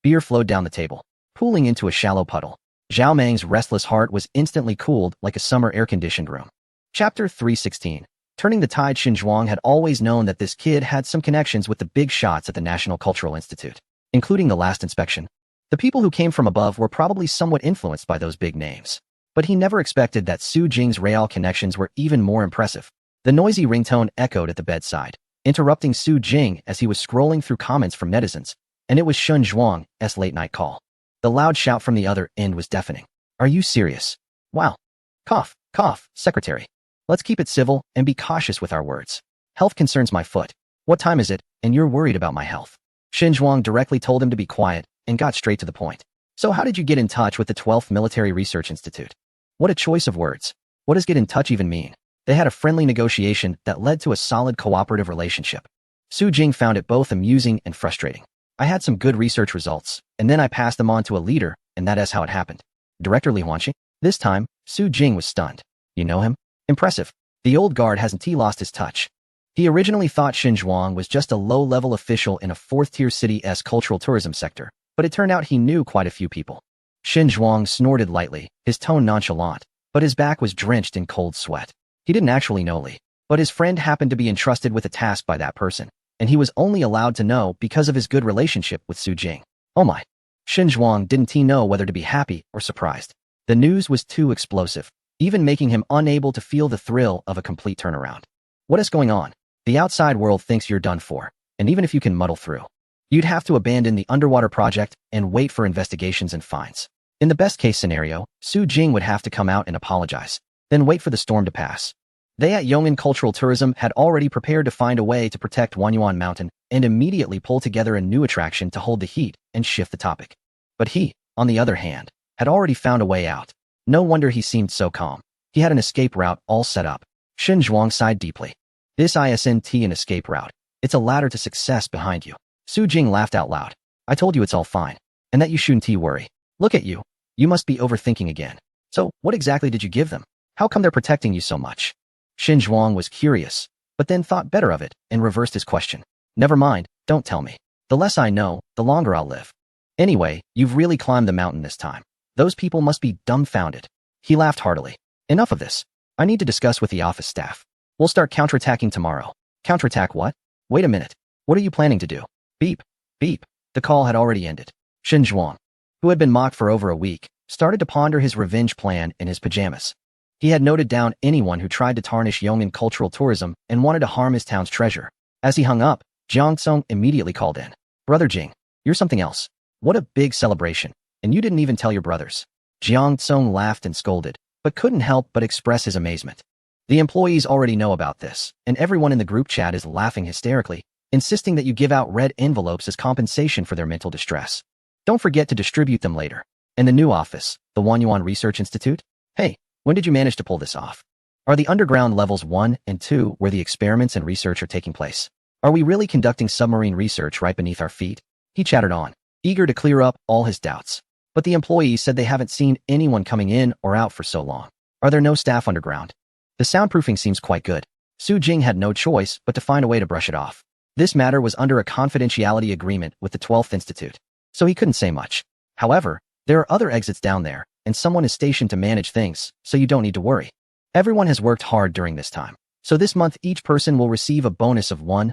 Beer flowed down the table, pooling into a shallow puddle. Zhao Meng's restless heart was instantly cooled like a summer air-conditioned room. Chapter 316. Turning the tide. Xinzhuang had always known that this kid had some connections with the big shots at the National Cultural Institute, including the last inspection. The people who came from above were probably somewhat influenced by those big names. But he never expected that Su Jing's real connections were even more impressive. The noisy ringtone echoed at the bedside, interrupting Su Jing as he was scrolling through comments from netizens, and it was Xinzhuang's late-night call. The loud shout from the other end was deafening. Are you serious? Wow. Cough, cough, secretary. Let's keep it civil and be cautious with our words. Health concerns my foot. What time is it, and you're worried about my health? Xinzhuang directly told him to be quiet and got straight to the point. So how did you get in touch with the 12th Military Research Institute? What a choice of words. What does get in touch even mean? They had a friendly negotiation that led to a solid cooperative relationship. Su Jing found it both amusing and frustrating. I had some good research results, and then I passed them on to a leader, and that is how it happened. Director Li Huanxi? This time, Su Jing was stunned. You know him? Impressive. The old guard hasn't lost his touch. He originally thought Xinzhuang was just a low-level official in a fourth-tier city's cultural tourism sector, but it turned out he knew quite a few people. Xinzhuang snorted lightly, his tone nonchalant, but his back was drenched in cold sweat. He didn't actually know Li, but his friend happened to be entrusted with a task by that person, and he was only allowed to know because of his good relationship with Su Jing. Oh my. Xinzhuang didn't know whether to be happy or surprised. The news was too explosive, even making him unable to feel the thrill of a complete turnaround. What is going on? The outside world thinks you're done for, and even if you can muddle through, you'd have to abandon the underwater project and wait for investigations and fines. In the best-case scenario, Su Jing would have to come out and apologize, then wait for the storm to pass. They at Yong'an Cultural Tourism had already prepared to find a way to protect Wanyuan Mountain and immediately pull together a new attraction to hold the heat and shift the topic. But he, on the other hand, had already found a way out. No wonder he seemed so calm. He had an escape route all set up. Xinzhuang sighed deeply. This isn't an escape route. It's a ladder to success behind you. Su Jing laughed out loud. I told you it's all fine, and that you shouldn't worry. Look at you. You must be overthinking again. So, what exactly did you give them? How come they're protecting you so much? Xinzhuang was curious, but then thought better of it and reversed his question. Never mind, don't tell me. The less I know, the longer I'll live. Anyway, you've really climbed the mountain this time. Those people must be dumbfounded. He laughed heartily. Enough of this. I need to discuss with the office staff. We'll start counterattacking tomorrow. Counterattack what? Wait a minute. What are you planning to do? Beep. Beep. The call had already ended. Xinzhuang, who had been mocked for over a week, started to ponder his revenge plan in his pajamas. He had noted down anyone who tried to tarnish Yong'an Cultural Tourism and wanted to harm his town's treasure. As he hung up, Jiang Tsong immediately called in. Brother Jing, you're something else. What a big celebration. And you didn't even tell your brothers. Jiang Tsong laughed and scolded, but couldn't help but express his amazement. The employees already know about this, and everyone in the group chat is laughing hysterically, insisting that you give out red envelopes as compensation for their mental distress. Don't forget to distribute them later. And the new office, the Wanyuan Research Institute? Hey, when did you manage to pull this off? Are the underground levels 1 and 2 where the experiments and research are taking place? Are we really conducting submarine research right beneath our feet? He chattered on, eager to clear up all his doubts. But the employees said they haven't seen anyone coming in or out for so long. Are there no staff underground? The soundproofing seems quite good. Su Jing had no choice but to find a way to brush it off. This matter was under a confidentiality agreement with the 12th Institute, so he couldn't say much. However, there are other exits down there, and someone is stationed to manage things, so you don't need to worry. Everyone has worked hard during this time, so this month each person will receive a bonus of 1,000.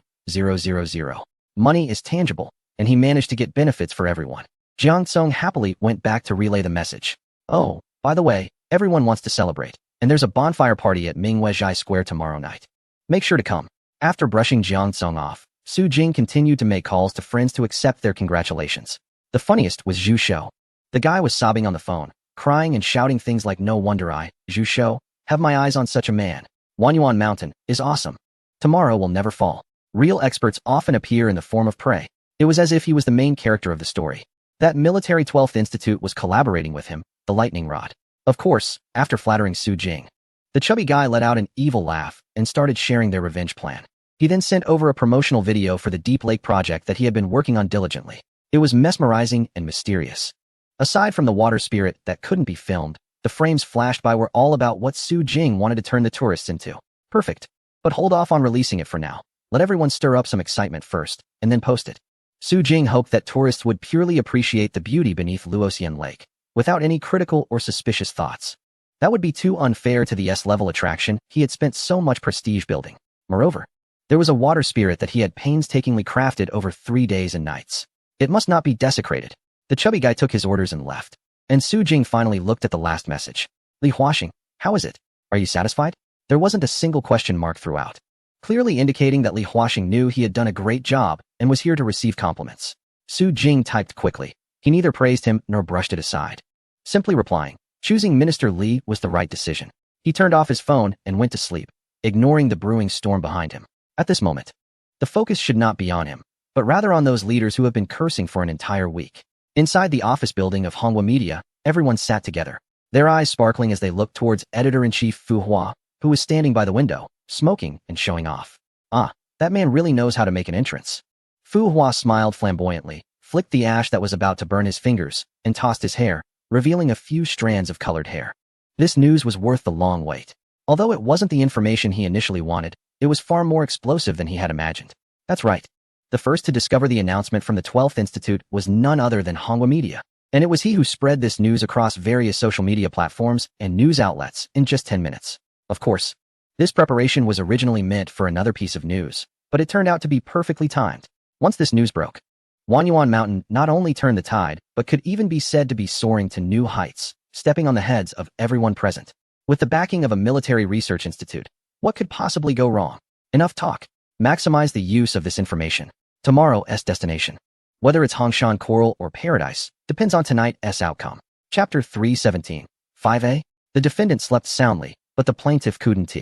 Money is tangible, and he managed to get benefits for everyone. Jiang Tsong happily went back to relay the message. Oh, by the way, everyone wants to celebrate, and there's a bonfire party at Mingweizhai Square tomorrow night. Make sure to come. After brushing Jiang Tsong off, Su Jing continued to make calls to friends to accept their congratulations. The funniest was Zhu Shou. The guy was sobbing on the phone, crying and shouting things like no wonder I, Zhu Shou, have my eyes on such a man. Wanyuan Mountain is awesome. Tomorrow will never fall. Real experts often appear in the form of prey. It was as if he was the main character of the story. That military 12th Institute was collaborating with him, the lightning rod. Of course, after flattering Su Jing, the chubby guy let out an evil laugh and started sharing their revenge plan. He then sent over a promotional video for the Deep Lake project that he had been working on diligently. It was mesmerizing and mysterious. Aside from the water spirit that couldn't be filmed, the frames flashed by were all about what Su Jing wanted to turn the tourists into. Perfect. But hold off on releasing it for now. Let everyone stir up some excitement first, and then post it. Su Jing hoped that tourists would purely appreciate the beauty beneath Luoxian Lake, without any critical or suspicious thoughts. That would be too unfair to the S-level attraction he had spent so much prestige building. Moreover, there was a water spirit that he had painstakingly crafted over 3 days and nights. It must not be desecrated. The chubby guy took his orders and left. And Su Jing finally looked at the last message. Li Huaxing, how is it? Are you satisfied? There wasn't a single question mark throughout, clearly indicating that Li Huaxing knew he had done a great job and was here to receive compliments. Su Jing typed quickly. He neither praised him nor brushed it aside, simply replying, choosing Minister Li was the right decision. He turned off his phone and went to sleep, ignoring the brewing storm behind him. At this moment, the focus should not be on him, but rather on those leaders who have been cursing for an entire week. Inside the office building of Honghua Media, everyone sat together, their eyes sparkling as they looked towards Editor-in-Chief Fu Hua, who was standing by the window, smoking and showing off. Ah, that man really knows how to make an entrance. Fu Hua smiled flamboyantly, flicked the ash that was about to burn his fingers, and tossed his hair, revealing a few strands of colored hair. This news was worth the long wait. Although it wasn't the information he initially wanted, it was far more explosive than he had imagined. That's right. The first to discover the announcement from the 12th Institute was none other than Honghua Media, and it was he who spread this news across various social media platforms and news outlets in just 10 minutes. Of course, this preparation was originally meant for another piece of news, but it turned out to be perfectly timed. Once this news broke, Wanyuan Mountain not only turned the tide, but could even be said to be soaring to new heights, stepping on the heads of everyone present. With the backing of a military research institute, what could possibly go wrong? Enough talk. Maximize the use of this information. Tomorrow's destination, whether it's Hongshan Coral or Paradise, depends on tonight's outcome. Chapter 317. 5a. The defendant slept soundly, but the plaintiff couldn't.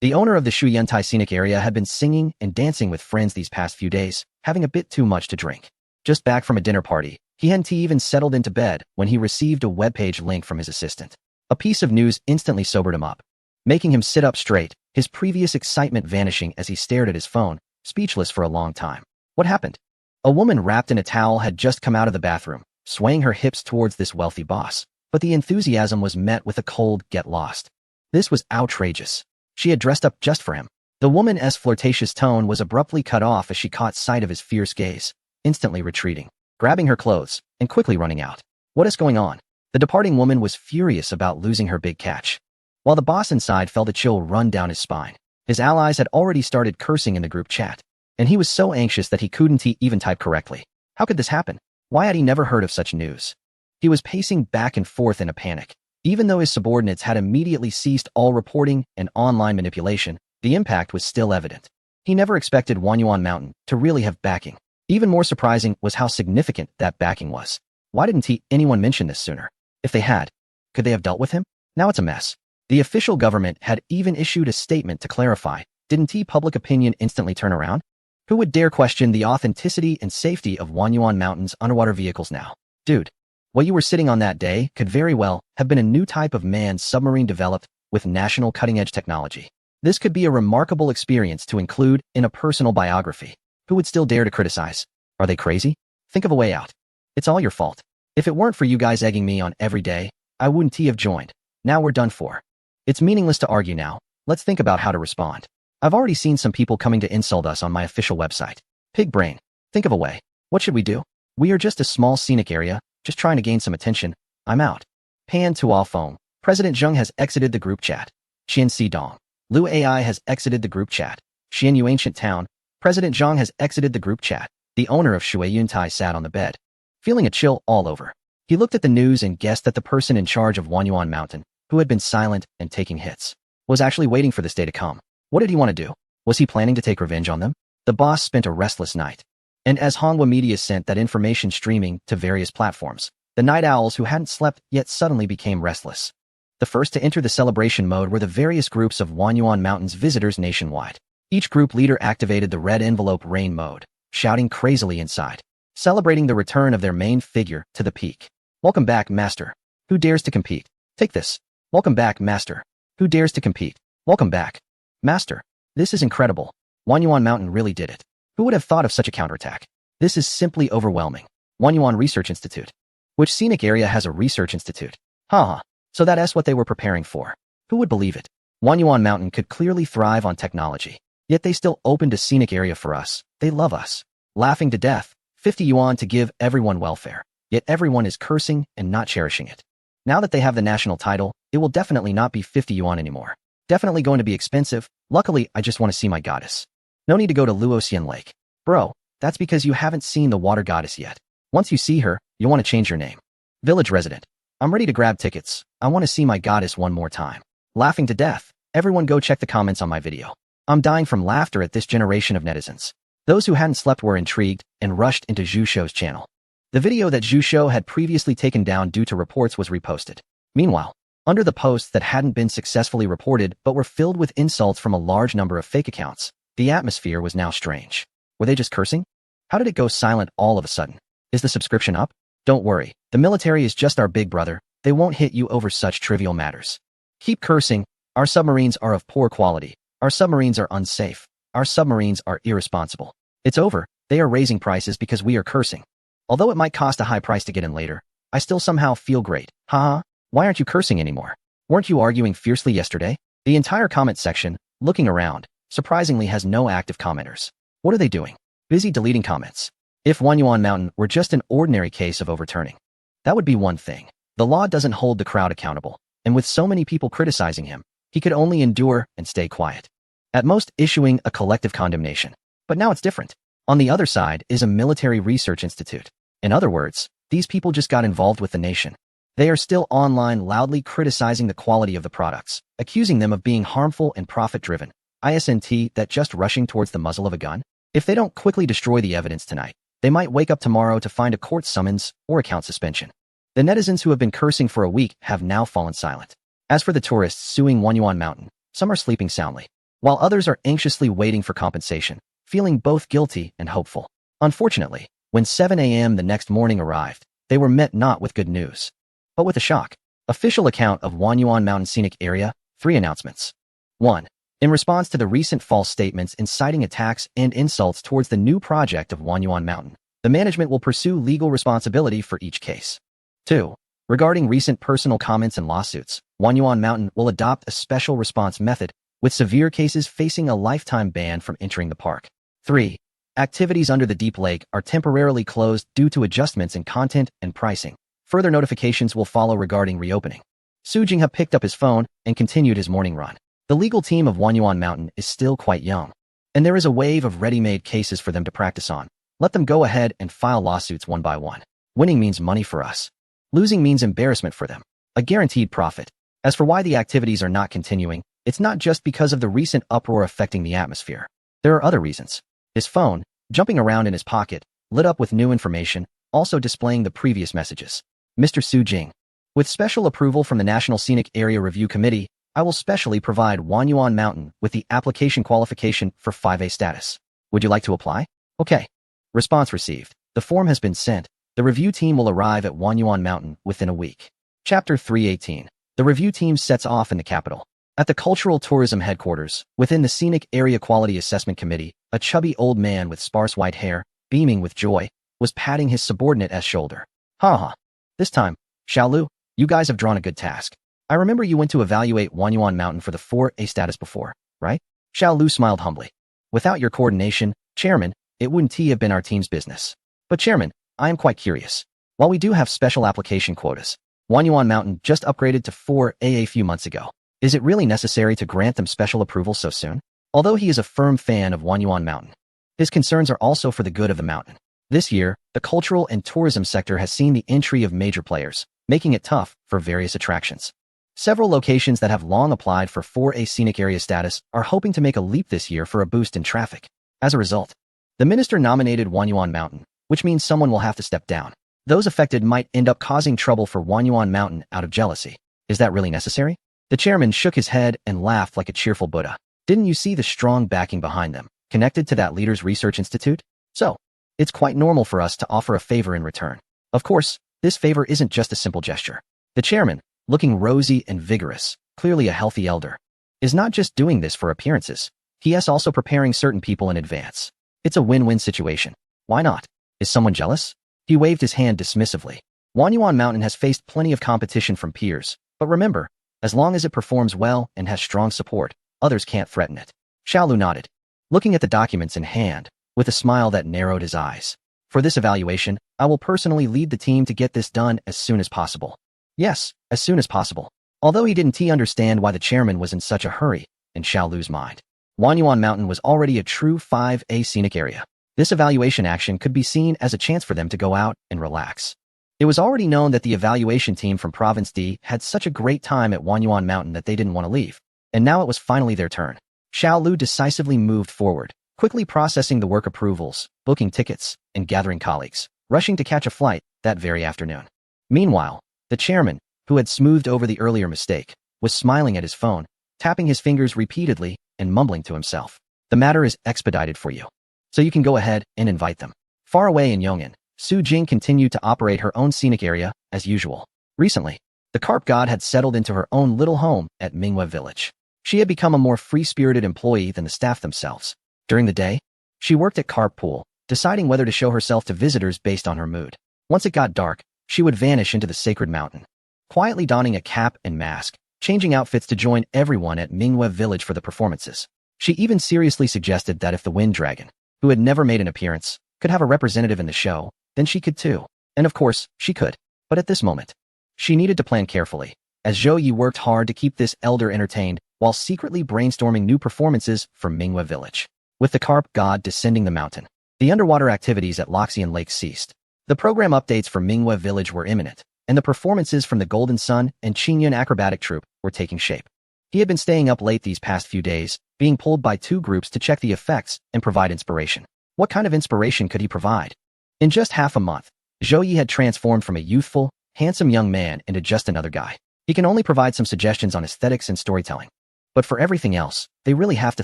The owner of the Shuyantai scenic area had been singing and dancing with friends these past few days, having a bit too much to drink. Just back from a dinner party, he hadn't even settled into bed when he received a webpage link from his assistant. A piece of news instantly sobered him up, making him sit up straight, his previous excitement vanishing as he stared at his phone, speechless for a long time. What happened? A woman wrapped in a towel had just come out of the bathroom, swaying her hips towards this wealthy boss, but the enthusiasm was met with a cold get lost. This was outrageous. She had dressed up just for him. The woman's flirtatious tone was abruptly cut off as she caught sight of his fierce gaze, instantly retreating, grabbing her clothes, and quickly running out. What is going on? The departing woman was furious about losing her big catch, while the boss inside felt a chill run down his spine. His allies had already started cursing in the group chat, and he was so anxious that he couldn't even type correctly. How could this happen? Why had he never heard of such news? He was pacing back and forth in a panic. Even though his subordinates had immediately ceased all reporting and online manipulation, the impact was still evident. He never expected Wanyuan Mountain to really have backing. Even more surprising was how significant that backing was. Why didn't anyone mention this sooner? If they had, could they have dealt with him? Now it's a mess. The official government had even issued a statement to clarify. Didn't public opinion instantly turn around? Who would dare question the authenticity and safety of Wanyuan Mountain's underwater vehicles now? Dude, what you were sitting on that day could very well have been a new type of manned submarine developed with national cutting-edge technology. This could be a remarkable experience to include in a personal biography. Who would still dare to criticize? Are they crazy? Think of a way out. It's all your fault. If it weren't for you guys egging me on every day, I wouldn't have joined. Now we're done for. It's meaningless to argue now. Let's think about how to respond. I've already seen some people coming to insult us on my official website. Pig brain. Think of a way. What should we do? We are just a small scenic area, just trying to gain some attention. I'm out. Pan Tuo Feng. President Zheng has exited the group chat. Qian Si Dong. Lu AI has exited the group chat. Xian Yu Ancient Town. President Zheng has exited the group chat. The owner of Shui Yuntai sat on the bed, feeling a chill all over. He looked at the news and guessed that the person in charge of Wanyuan Mountain, who had been silent and taking hits, was actually waiting for this day to come. What did he want to do? Was he planning to take revenge on them? The boss spent a restless night. And as Honghua Media sent that information streaming to various platforms, the night owls who hadn't slept yet suddenly became restless. The first to enter the celebration mode were the various groups of Wanyuan Mountain's visitors nationwide. Each group leader activated the red envelope rain mode, shouting crazily inside, celebrating the return of their main figure to the peak. Welcome back, Master. Who dares to compete? Take this. Welcome back, Master. Who dares to compete? Welcome back. Master, this is incredible. Wanyuan Mountain really did it. Who would have thought of such a counterattack? This is simply overwhelming. Wanyuan Research Institute. Which scenic area has a research institute? Haha. So that's what they were preparing for. Who would believe it? Wanyuan Mountain could clearly thrive on technology. Yet they still opened a scenic area for us. They love us. Laughing to death. 50 yuan to give everyone welfare. Yet everyone is cursing and not cherishing it. Now that they have the national title, it will definitely not be 50 yuan anymore. Definitely going to be expensive. Luckily, I just want to see my goddess. No need to go to Luoxian Lake. Bro, that's because you haven't seen the water goddess yet. Once you see her, you'll want to change your name. Village resident. I'm ready to grab tickets. I want to see my goddess one more time. Laughing to death. Everyone go check the comments on my video. I'm dying from laughter at this generation of netizens. Those who hadn't slept were intrigued and rushed into Zhu Shou's channel. The video that Zhu Shou had previously taken down due to reports was reposted. Meanwhile, under the posts that hadn't been successfully reported but were filled with insults from a large number of fake accounts, the atmosphere was now strange. Were they just cursing? How did it go silent all of a sudden? Is the subscription up? Don't worry, the military is just our big brother. They won't hit you over such trivial matters. Keep cursing. Our submarines are of poor quality. Our submarines are unsafe. Our submarines are irresponsible. It's over. They are raising prices because we are cursing. Although it might cost a high price to get in later, I still somehow feel great. Haha, why aren't you cursing anymore? Weren't you arguing fiercely yesterday? The entire comment section, looking around, surprisingly has no active commenters. What are they doing? Busy deleting comments. If Wanyuan Mountain were just an ordinary case of overturning, that would be one thing. The law doesn't hold the crowd accountable, and with so many people criticizing him, he could only endure and stay quiet. At most issuing a collective condemnation. But now it's different. On the other side is a military research institute. In other words, these people just got involved with the nation. They are still online loudly criticizing the quality of the products, accusing them of being harmful and profit-driven. ISNT that just rushing towards the muzzle of a gun? If they don't quickly destroy the evidence tonight, they might wake up tomorrow to find a court summons or account suspension. The netizens who have been cursing for a week have now fallen silent. As for the tourists suing Wanyuan Mountain, some are sleeping soundly, while others are anxiously waiting for compensation, feeling both guilty and hopeful. Unfortunately, when 7 a.m. the next morning arrived, they were met not with good news, but with a shock. Official account of Wanyuan Mountain Scenic Area, 3 announcements. 1. In response to the recent false statements inciting attacks and insults towards the new project of Wanyuan Mountain, the management will pursue legal responsibility for each case. 2. Regarding recent personal comments and lawsuits, Wanyuan Mountain will adopt a special response method, with severe cases facing a lifetime ban from entering the park. 3. Activities under the Deep Lake are temporarily closed due to adjustments in content and pricing. Further notifications will follow regarding reopening. Su Jinghe picked up his phone and continued his morning run. The legal team of Wanyuan Mountain is still quite young, and there is a wave of ready-made cases for them to practice on. Let them go ahead and file lawsuits one by one. Winning means money for us. Losing means embarrassment for them. A guaranteed profit. As for why the activities are not continuing, it's not just because of the recent uproar affecting the atmosphere. There are other reasons. His phone, jumping around in his pocket, lit up with new information, also displaying the previous messages. Mr. Su Jing. With special approval from the National Scenic Area Review Committee, I will specially provide Wanyuan Mountain with the application qualification for 5A status. Would you like to apply? Okay. Response received. The form has been sent. The review team will arrive at Wanyuan Mountain within a week. Chapter 318. The review team sets off in the capital. At the Cultural Tourism Headquarters, within the Scenic Area Quality Assessment Committee, a chubby old man with sparse white hair, beaming with joy, was patting his subordinate's shoulder. Ha. This time, Xiaolu, you guys have drawn a good task. I remember you went to evaluate Wanyuan Mountain for the 4A status before, right? Xiaolu smiled humbly. Without your coordination, Chairman, it wouldn't have been our team's business. But Chairman, I am quite curious. While we do have special application quotas, Wanyuan Mountain just upgraded to 4A a few months ago. Is it really necessary to grant them special approval so soon? Although he is a firm fan of Wanyuan Mountain, his concerns are also for the good of the mountain. This year, the cultural and tourism sector has seen the entry of major players, making it tough for various attractions. Several locations that have long applied for 4A scenic area status are hoping to make a leap this year for a boost in traffic. As a result, the minister nominated Wanyuan Mountain, which means someone will have to step down. Those affected might end up causing trouble for Wanyuan Mountain out of jealousy. Is that really necessary? The chairman shook his head and laughed like a cheerful Buddha. Didn't you see the strong backing behind them, connected to that leader's research institute? So, it's quite normal for us to offer a favor in return. Of course, this favor isn't just a simple gesture. The chairman, looking rosy and vigorous, clearly a healthy elder, is not just doing this for appearances. He is also preparing certain people in advance. It's a win-win situation. Why not? Is someone jealous? He waved his hand dismissively. Wanyuan Mountain has faced plenty of competition from peers, but remember, as long as it performs well and has strong support, others can't threaten it. Xiaolu nodded, looking at the documents in hand, with a smile that narrowed his eyes. For this evaluation, I will personally lead the team to get this done as soon as possible. Yes, as soon as possible. Although he didn't understand why the chairman was in such a hurry, in Xiaolu's mind. Wanyuan Mountain was already a true 5A scenic area. This evaluation action could be seen as a chance for them to go out and relax. It was already known that the evaluation team from Province D had such a great time at Wanyuan Mountain that they didn't want to leave. And now it was finally their turn. Xiaolu decisively moved forward, quickly processing the work approvals, booking tickets, and gathering colleagues, rushing to catch a flight that very afternoon. Meanwhile, the chairman, who had smoothed over the earlier mistake, was smiling at his phone, tapping his fingers repeatedly and mumbling to himself. The matter is expedited for you. So you can go ahead and invite them. Far away in Yong'an, Su Jing continued to operate her own scenic area as usual. Recently, the carp god had settled into her own little home at Minghua Village. She had become a more free-spirited employee than the staff themselves. During the day, she worked at Carp Pool, deciding whether to show herself to visitors based on her mood. Once it got dark, she would vanish into the sacred mountain, quietly donning a cap and mask, changing outfits to join everyone at Minghua Village for the performances. She even seriously suggested that if the Wind Dragon, who had never made an appearance, could have a representative in the show, then she could too. And of course, she could. But at this moment, she needed to plan carefully, as Zhou Yi worked hard to keep this elder entertained while secretly brainstorming new performances for Minghua Village. With the carp god descending the mountain, the underwater activities at Loxian Lake ceased. The program updates for Minghua Village were imminent, and the performances from the Golden Sun and Qingyun acrobatic troupe were taking shape. He had been staying up late these past few days, being pulled by two groups to check the effects and provide inspiration. What kind of inspiration could he provide? In just half a month, Zhou Yi had transformed from a youthful, handsome young man into just another guy. He can only provide some suggestions on aesthetics and storytelling. But for everything else, they really have to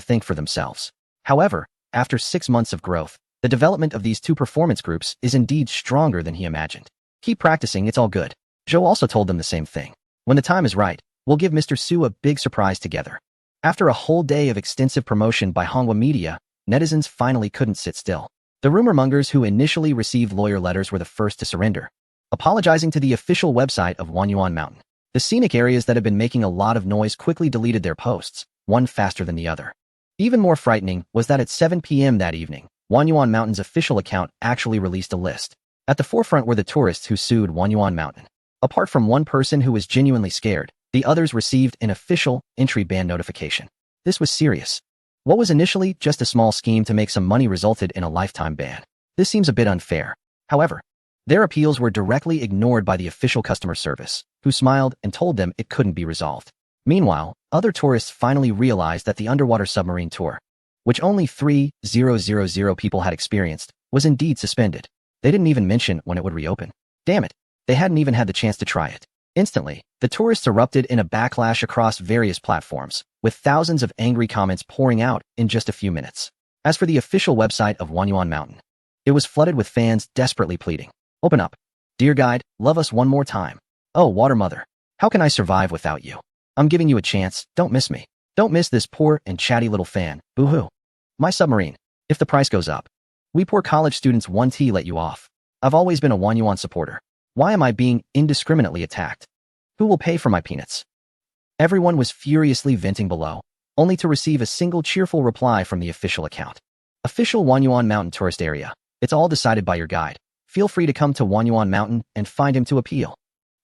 think for themselves. However, after 6 months of growth, the development of these two performance groups is indeed stronger than he imagined. Keep practicing, it's all good. Zhou also told them the same thing. When the time is right, we'll give Mr. Su a big surprise together. After a whole day of extensive promotion by Honghua Media, netizens finally couldn't sit still. The rumor mongers who initially received lawyer letters were the first to surrender, apologizing to the official website of Wanyuan Mountain. The scenic areas that had been making a lot of noise quickly deleted their posts, one faster than the other. Even more frightening was that at 7 p.m. that evening, Wanyuan Mountain's official account actually released a list. At the forefront were the tourists who sued Wanyuan Mountain. Apart from one person who was genuinely scared, the others received an official entry ban notification. This was serious. What was initially just a small scheme to make some money resulted in a lifetime ban. This seems a bit unfair. However, their appeals were directly ignored by the official customer service, who smiled and told them it couldn't be resolved. Meanwhile, other tourists finally realized that the underwater submarine tour, which only 3,000 people had experienced, was indeed suspended. They didn't even mention when it would reopen. Damn it, they hadn't even had the chance to try it. Instantly, the tourists erupted in a backlash across various platforms, with thousands of angry comments pouring out in just a few minutes. As for the official website of Wanyuan Mountain, it was flooded with fans desperately pleading. Open up. Dear guide, love us one more time. Oh, water mother. How can I survive without you? I'm giving you a chance, don't miss me. Don't miss this poor and chatty little fan, boo-hoo. My submarine. If the price goes up, we poor college students 1T let you off. I've always been a Wanyuan supporter. Why am I being indiscriminately attacked? Who will pay for my peanuts? Everyone was furiously venting below, only to receive a single cheerful reply from the official account. Official Wanyuan Mountain tourist area. It's all decided by your guide. Feel free to come to Wanyuan Mountain and find him to appeal.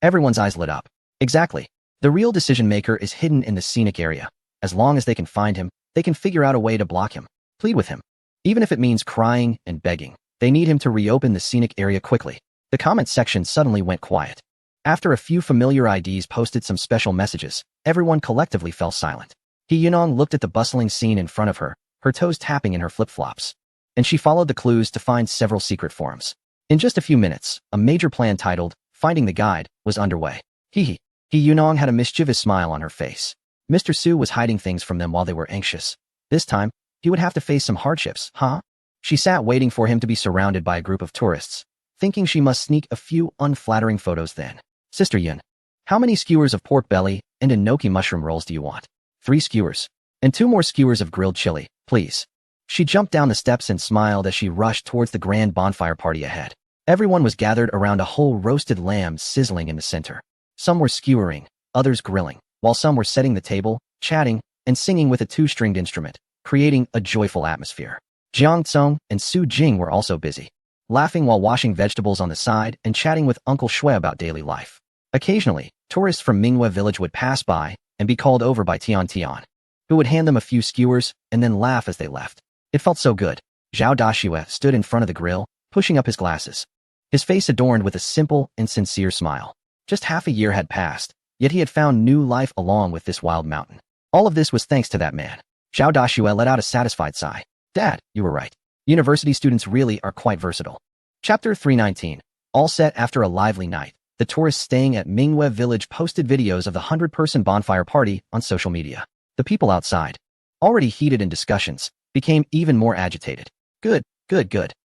Everyone's eyes lit up. Exactly. The real decision maker is hidden in the scenic area. As long as they can find him, they can figure out a way to block him. Plead with him. Even if it means crying and begging, they need him to reopen the scenic area quickly. The comment section suddenly went quiet. After a few familiar IDs posted some special messages, everyone collectively fell silent. He Yunong looked at the bustling scene in front of her, her toes tapping in her flip-flops. And she followed the clues to find several secret forums. In just a few minutes, a major plan titled, Finding the Guide, was underway. He Yunong had a mischievous smile on her face. Mr. Su was hiding things from them while they were anxious. This time, he would have to face some hardships, huh? She sat waiting for him to be surrounded by a group of tourists, thinking she must sneak a few unflattering photos then. Sister Yun, how many skewers of pork belly and enoki mushroom rolls do you want? 3 skewers. And 2 more skewers of grilled chili, please. She jumped down the steps and smiled as she rushed towards the grand bonfire party ahead. Everyone was gathered around a whole roasted lamb sizzling in the center. Some were skewering, others grilling, while some were setting the table, chatting, and singing with a two-stringed instrument, creating a joyful atmosphere. Jiang Tsong and Su Jing were also busy, laughing while washing vegetables on the side and chatting with Uncle Shui about daily life. Occasionally, tourists from Minghua village would pass by and be called over by Tian Tian, who would hand them a few skewers and then laugh as they left. It felt so good. Zhao Dashue stood in front of the grill, pushing up his glasses, his face adorned with a simple and sincere smile. Just half a year had passed, yet he had found new life along with this wild mountain. All of this was thanks to that man. Zhao Dashue let out a satisfied sigh. Dad, you were right. University students really are quite versatile. Chapter 319. All set after a lively night. The tourists staying at Minghua village posted videos of the 100-person bonfire party on social media. The people outside, already heated in discussions, became even more agitated. Good.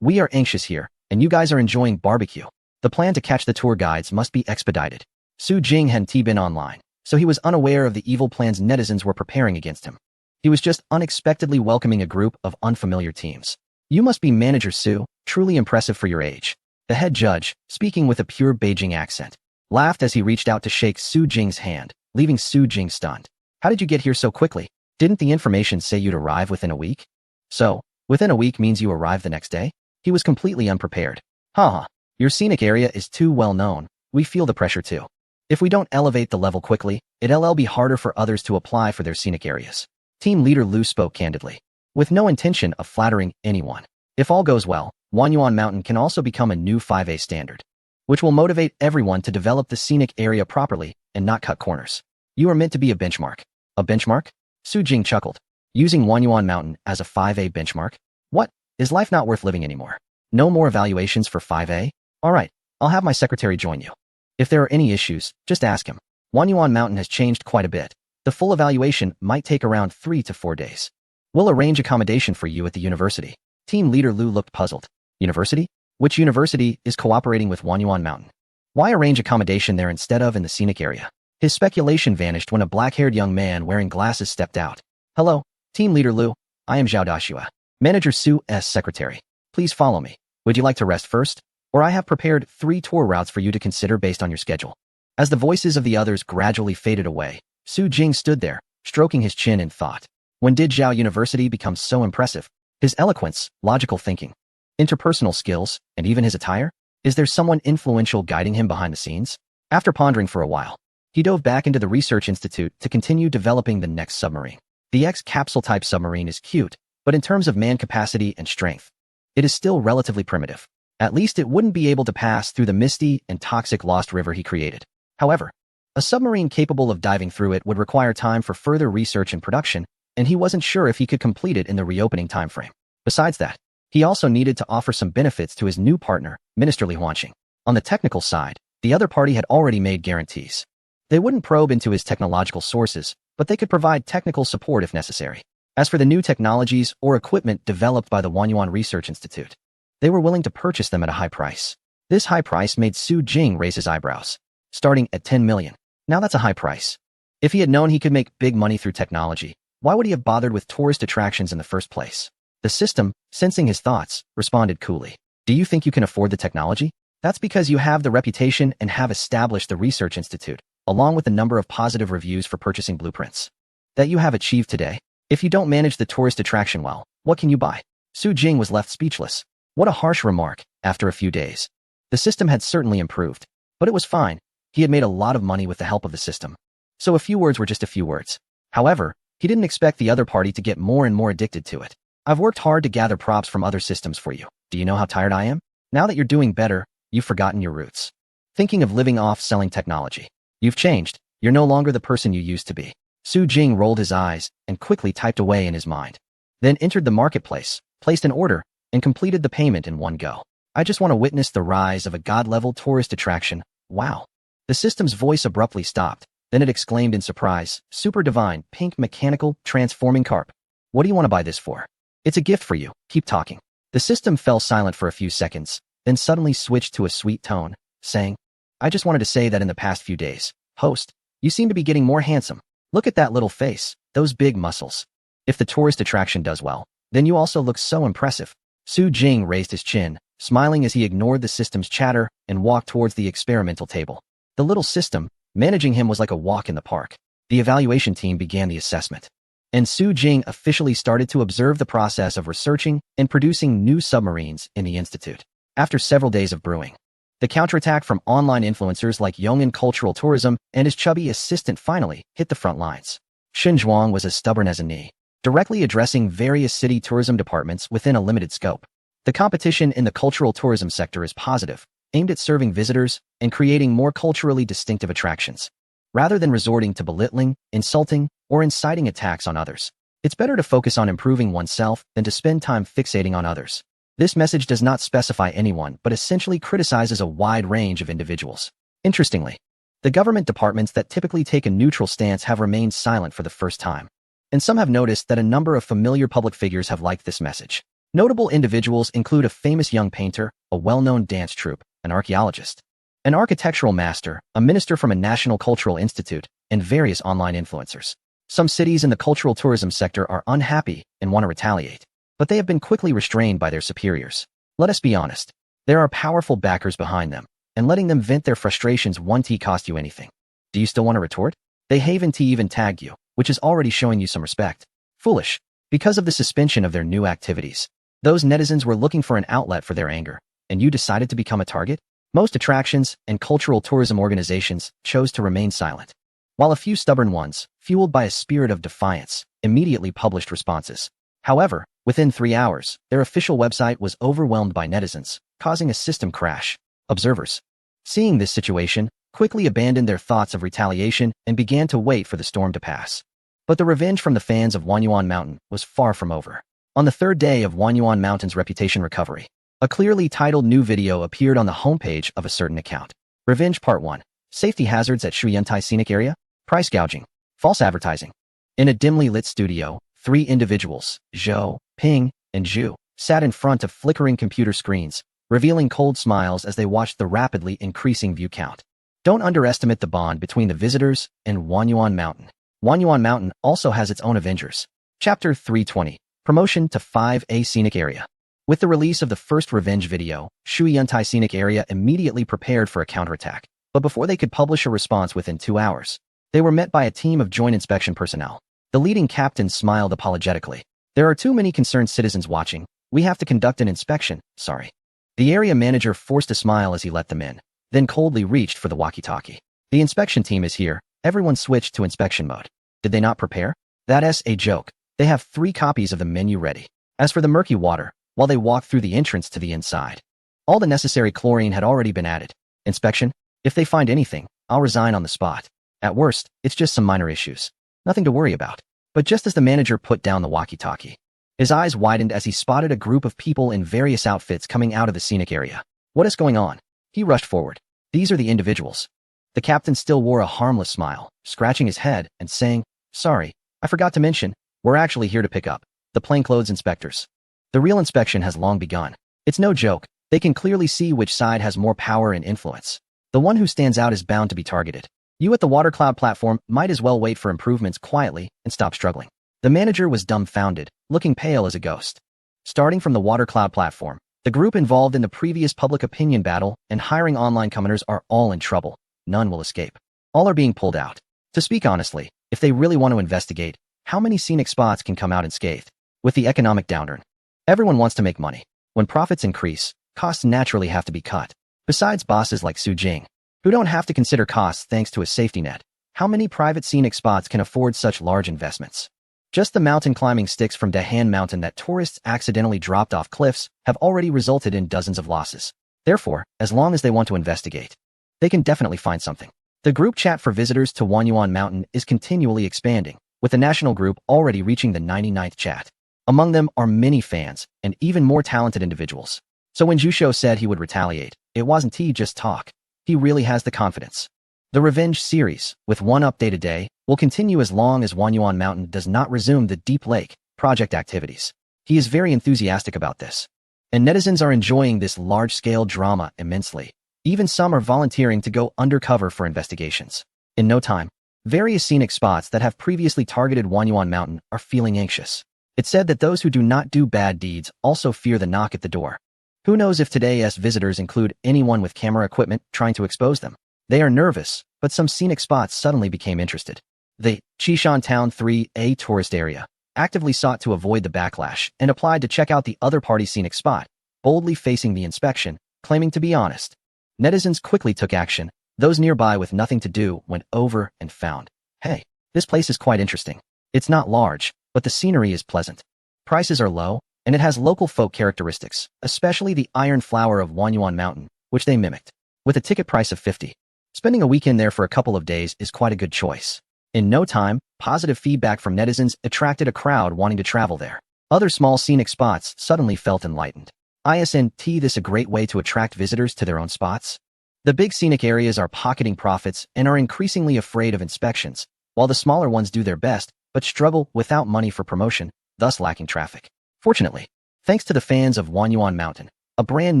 We are anxious here, and you guys are enjoying barbecue. The plan to catch the tour guides must be expedited. Su Jing hadn't been online, so he was unaware of the evil plans netizens were preparing against him. He was just unexpectedly welcoming a group of unfamiliar teams. You must be Manager Su, truly impressive for your age. The head judge, speaking with a pure Beijing accent, laughed as he reached out to shake Su Jing's hand, leaving Su Jing stunned. How did you get here so quickly? Didn't the information say you'd arrive within a week? So, within a week means you arrive the next day? He was completely unprepared. Haha, your scenic area is too well known. We feel the pressure too. If we don't elevate the level quickly, it'll be harder for others to apply for their scenic areas. Team leader Lu spoke candidly, with no intention of flattering anyone. If all goes well, Wanyuan Mountain can also become a new 5A standard, which will motivate everyone to develop the scenic area properly and not cut corners. You are meant to be a benchmark. A benchmark? Su Jing chuckled. Using Wanyuan Mountain as a 5A benchmark? What? Is life not worth living anymore? No more evaluations for 5A? Alright, I'll have my secretary join you. If there are any issues, just ask him. Wanyuan Mountain has changed quite a bit. The full evaluation might take around 3 to 4 days. We'll arrange accommodation for you at the university. Team leader Lu looked puzzled. University? Which university is cooperating with Wanyuan Mountain? Why arrange accommodation there instead of in the scenic area? His speculation vanished when a black-haired young man wearing glasses stepped out. Hello, Team leader Lu. I am Zhao Dashue, Manager Su's secretary. Please follow me. Would you like to rest first? Or I have prepared 3 tour routes for you to consider based on your schedule. As the voices of the others gradually faded away, Su Jing stood there, stroking his chin in thought. When did Zhao University become so impressive? His eloquence, logical thinking, interpersonal skills, and even his attire? Is there someone influential guiding him behind the scenes? After pondering for a while, he dove back into the research institute to continue developing the next submarine. The X-capsule-type submarine is cute, but in terms of man capacity and strength, it is still relatively primitive. At least it wouldn't be able to pass through the misty and toxic Lost River he created. However, a submarine capable of diving through it would require time for further research and production, and he wasn't sure if he could complete it in the reopening timeframe. Besides that, he also needed to offer some benefits to his new partner, Minister Li Huanqing. On the technical side, the other party had already made guarantees. They wouldn't probe into his technological sources, but they could provide technical support if necessary. As for the new technologies or equipment developed by the Wanyuan Research Institute, they were willing to purchase them at a high price. This high price made Su Jing raise his eyebrows. Starting at 10 million. Now that's a high price. If he had known he could make big money through technology, why would he have bothered with tourist attractions in the first place? The system, sensing his thoughts, responded coolly. Do you think you can afford the technology? That's because you have the reputation and have established the research institute, along with the number of positive reviews for purchasing blueprints that you have achieved today. If you don't manage the tourist attraction well, what can you buy? Su Jing was left speechless. What a harsh remark, after a few days. The system had certainly improved, but it was fine. He had made a lot of money with the help of the system. So a few words were just a few words. However, he didn't expect the other party to get more and more addicted to it. I've worked hard to gather props from other systems for you. Do you know how tired I am? Now that you're doing better, you've forgotten your roots. Thinking of living off selling technology. You've changed. You're no longer the person you used to be. Su Jing rolled his eyes and quickly typed away in his mind. Then entered the marketplace, placed an order, and completed the payment in one go. I just want to witness the rise of a god-level tourist attraction. Wow. The system's voice abruptly stopped. Then it exclaimed in surprise, super divine, pink mechanical, transforming carp. What do you want to buy this for? It's a gift for you. Keep talking. The system fell silent for a few seconds, then suddenly switched to a sweet tone, saying, I just wanted to say that in the past few days, host, you seem to be getting more handsome. Look at that little face, those big muscles. If the tourist attraction does well, then you also look so impressive. Su Jing raised his chin, smiling as he ignored the system's chatter and walked towards the experimental table. The little system, managing him, was like a walk in the park. The evaluation team began the assessment, and Su Jing officially started to observe the process of researching and producing new submarines in the institute. After several days of brewing, the counterattack from online influencers like Yong'an Cultural Tourism and his chubby assistant finally hit the front lines. Shen Zhuang was as stubborn as a knee, directly addressing various city tourism departments within a limited scope. The competition in the cultural tourism sector is positive, aimed at serving visitors and creating more culturally distinctive attractions. Rather than resorting to belittling, insulting, or inciting attacks on others, it's better to focus on improving oneself than to spend time fixating on others. This message does not specify anyone but essentially criticizes a wide range of individuals. Interestingly, the government departments that typically take a neutral stance have remained silent for the first time, and some have noticed that a number of familiar public figures have liked this message. Notable individuals include a famous young painter, a well-known dance troupe, an archaeologist, an architectural master, a minister from a national cultural institute, and various online influencers. Some cities in the cultural tourism sector are unhappy and want to retaliate, but they have been quickly restrained by their superiors. Let us be honest, there are powerful backers behind them, and letting them vent their frustrations won't cost you anything. Do you still want to retort? They haven't even tagged you, which is already showing you some respect. Foolish. Because of the suspension of their new activities, those netizens were looking for an outlet for their anger, and you decided to become a target? Most attractions and cultural tourism organizations chose to remain silent, while a few stubborn ones, fueled by a spirit of defiance, immediately published responses. However, within 3 hours, their official website was overwhelmed by netizens, causing a system crash. Observers, seeing this situation, quickly abandoned their thoughts of retaliation and began to wait for the storm to pass. But the revenge from the fans of Wanyuan Mountain was far from over. On the third day of Wanyuan Mountain's reputation recovery, a clearly titled new video appeared on the homepage of a certain account. Revenge Part 1. Safety hazards at Shuyantai Scenic Area? Price gouging. False advertising. In a dimly lit studio, 3 individuals, Zhou, Ping, and Zhu, sat in front of flickering computer screens, revealing cold smiles as they watched the rapidly increasing view count. Don't underestimate the bond between the visitors and Wanyuan Mountain. Wanyuan Mountain also has its own Avengers. Chapter 320. Promotion to 5A Scenic Area. With the release of the first revenge video, Shuyantai Scenic Area immediately prepared for a counterattack. But before they could publish a response within 2 hours, they were met by a team of joint inspection personnel. The leading captain smiled apologetically. There are too many concerned citizens watching. We have to conduct an inspection, sorry. The area manager forced a smile as he let them in, then coldly reached for the walkie-talkie. The inspection team is here. Everyone switched to inspection mode. Did they not prepare? That's a joke. They have 3 copies of the menu ready. As for the murky water, while they walked through the entrance to the inside, all the necessary chlorine had already been added. Inspection? If they find anything, I'll resign on the spot. At worst, it's just some minor issues. Nothing to worry about. But just as the manager put down the walkie-talkie, his eyes widened as he spotted a group of people in various outfits coming out of the scenic area. What is going on? He rushed forward. These are the individuals. The captain still wore a harmless smile, scratching his head and saying, "Sorry, I forgot to mention, we're actually here to pick up the plainclothes inspectors. The real inspection has long begun. It's no joke. They can clearly see which side has more power and influence. The one who stands out is bound to be targeted. You at the water cloud platform might as well wait for improvements quietly and stop struggling." The manager was dumbfounded, looking pale as a ghost. Starting from the water cloud platform, the group involved in the previous public opinion battle and hiring online commenters are all in trouble. None will escape. All are being pulled out. To speak honestly, if they really want to investigate, how many scenic spots can come out unscathed? With the economic downturn, everyone wants to make money. When profits increase, costs naturally have to be cut. Besides bosses like Su Jing, who don't have to consider costs thanks to a safety net, how many private scenic spots can afford such large investments? Just the mountain climbing sticks from Dahan Mountain that tourists accidentally dropped off cliffs have already resulted in dozens of losses. Therefore, as long as they want to investigate, they can definitely find something. The group chat for visitors to Wanyuan Mountain is continually expanding, with the national group already reaching the 99th chat. Among them are many fans and even more talented individuals. So when Jusho said he would retaliate, it wasn't just talk. He really has the confidence. The Revenge series, with one update a day, will continue as long as Wanyuan Mountain does not resume the Deep Lake project activities. He is very enthusiastic about this. And netizens are enjoying this large-scale drama immensely. Even some are volunteering to go undercover for investigations. In no time, various scenic spots that have previously targeted Wanyuan Mountain are feeling anxious. It's said that those who do not do bad deeds also fear the knock at the door. Who knows if today's visitors include anyone with camera equipment trying to expose them? They are nervous, but some scenic spots suddenly became interested. The Chishan Town 3A tourist area actively sought to avoid the backlash and applied to check out the other party's scenic spot, boldly facing the inspection, claiming to be honest. Netizens quickly took action. Those nearby with nothing to do went over and found, hey, this place is quite interesting. It's not large, but the scenery is pleasant. Prices are low, and it has local folk characteristics, especially the iron flower of Wanyuan Mountain, which they mimicked. With a ticket price of 50. Spending a weekend there for a couple of days is quite a good choice. In no time, positive feedback from netizens attracted a crowd wanting to travel there. Other small scenic spots suddenly felt enlightened. Isn't this a great way to attract visitors to their own spots? The big scenic areas are pocketing profits and are increasingly afraid of inspections, while the smaller ones do their best but struggle without money for promotion, thus lacking traffic. Fortunately, thanks to the fans of Wanyuan Mountain, a brand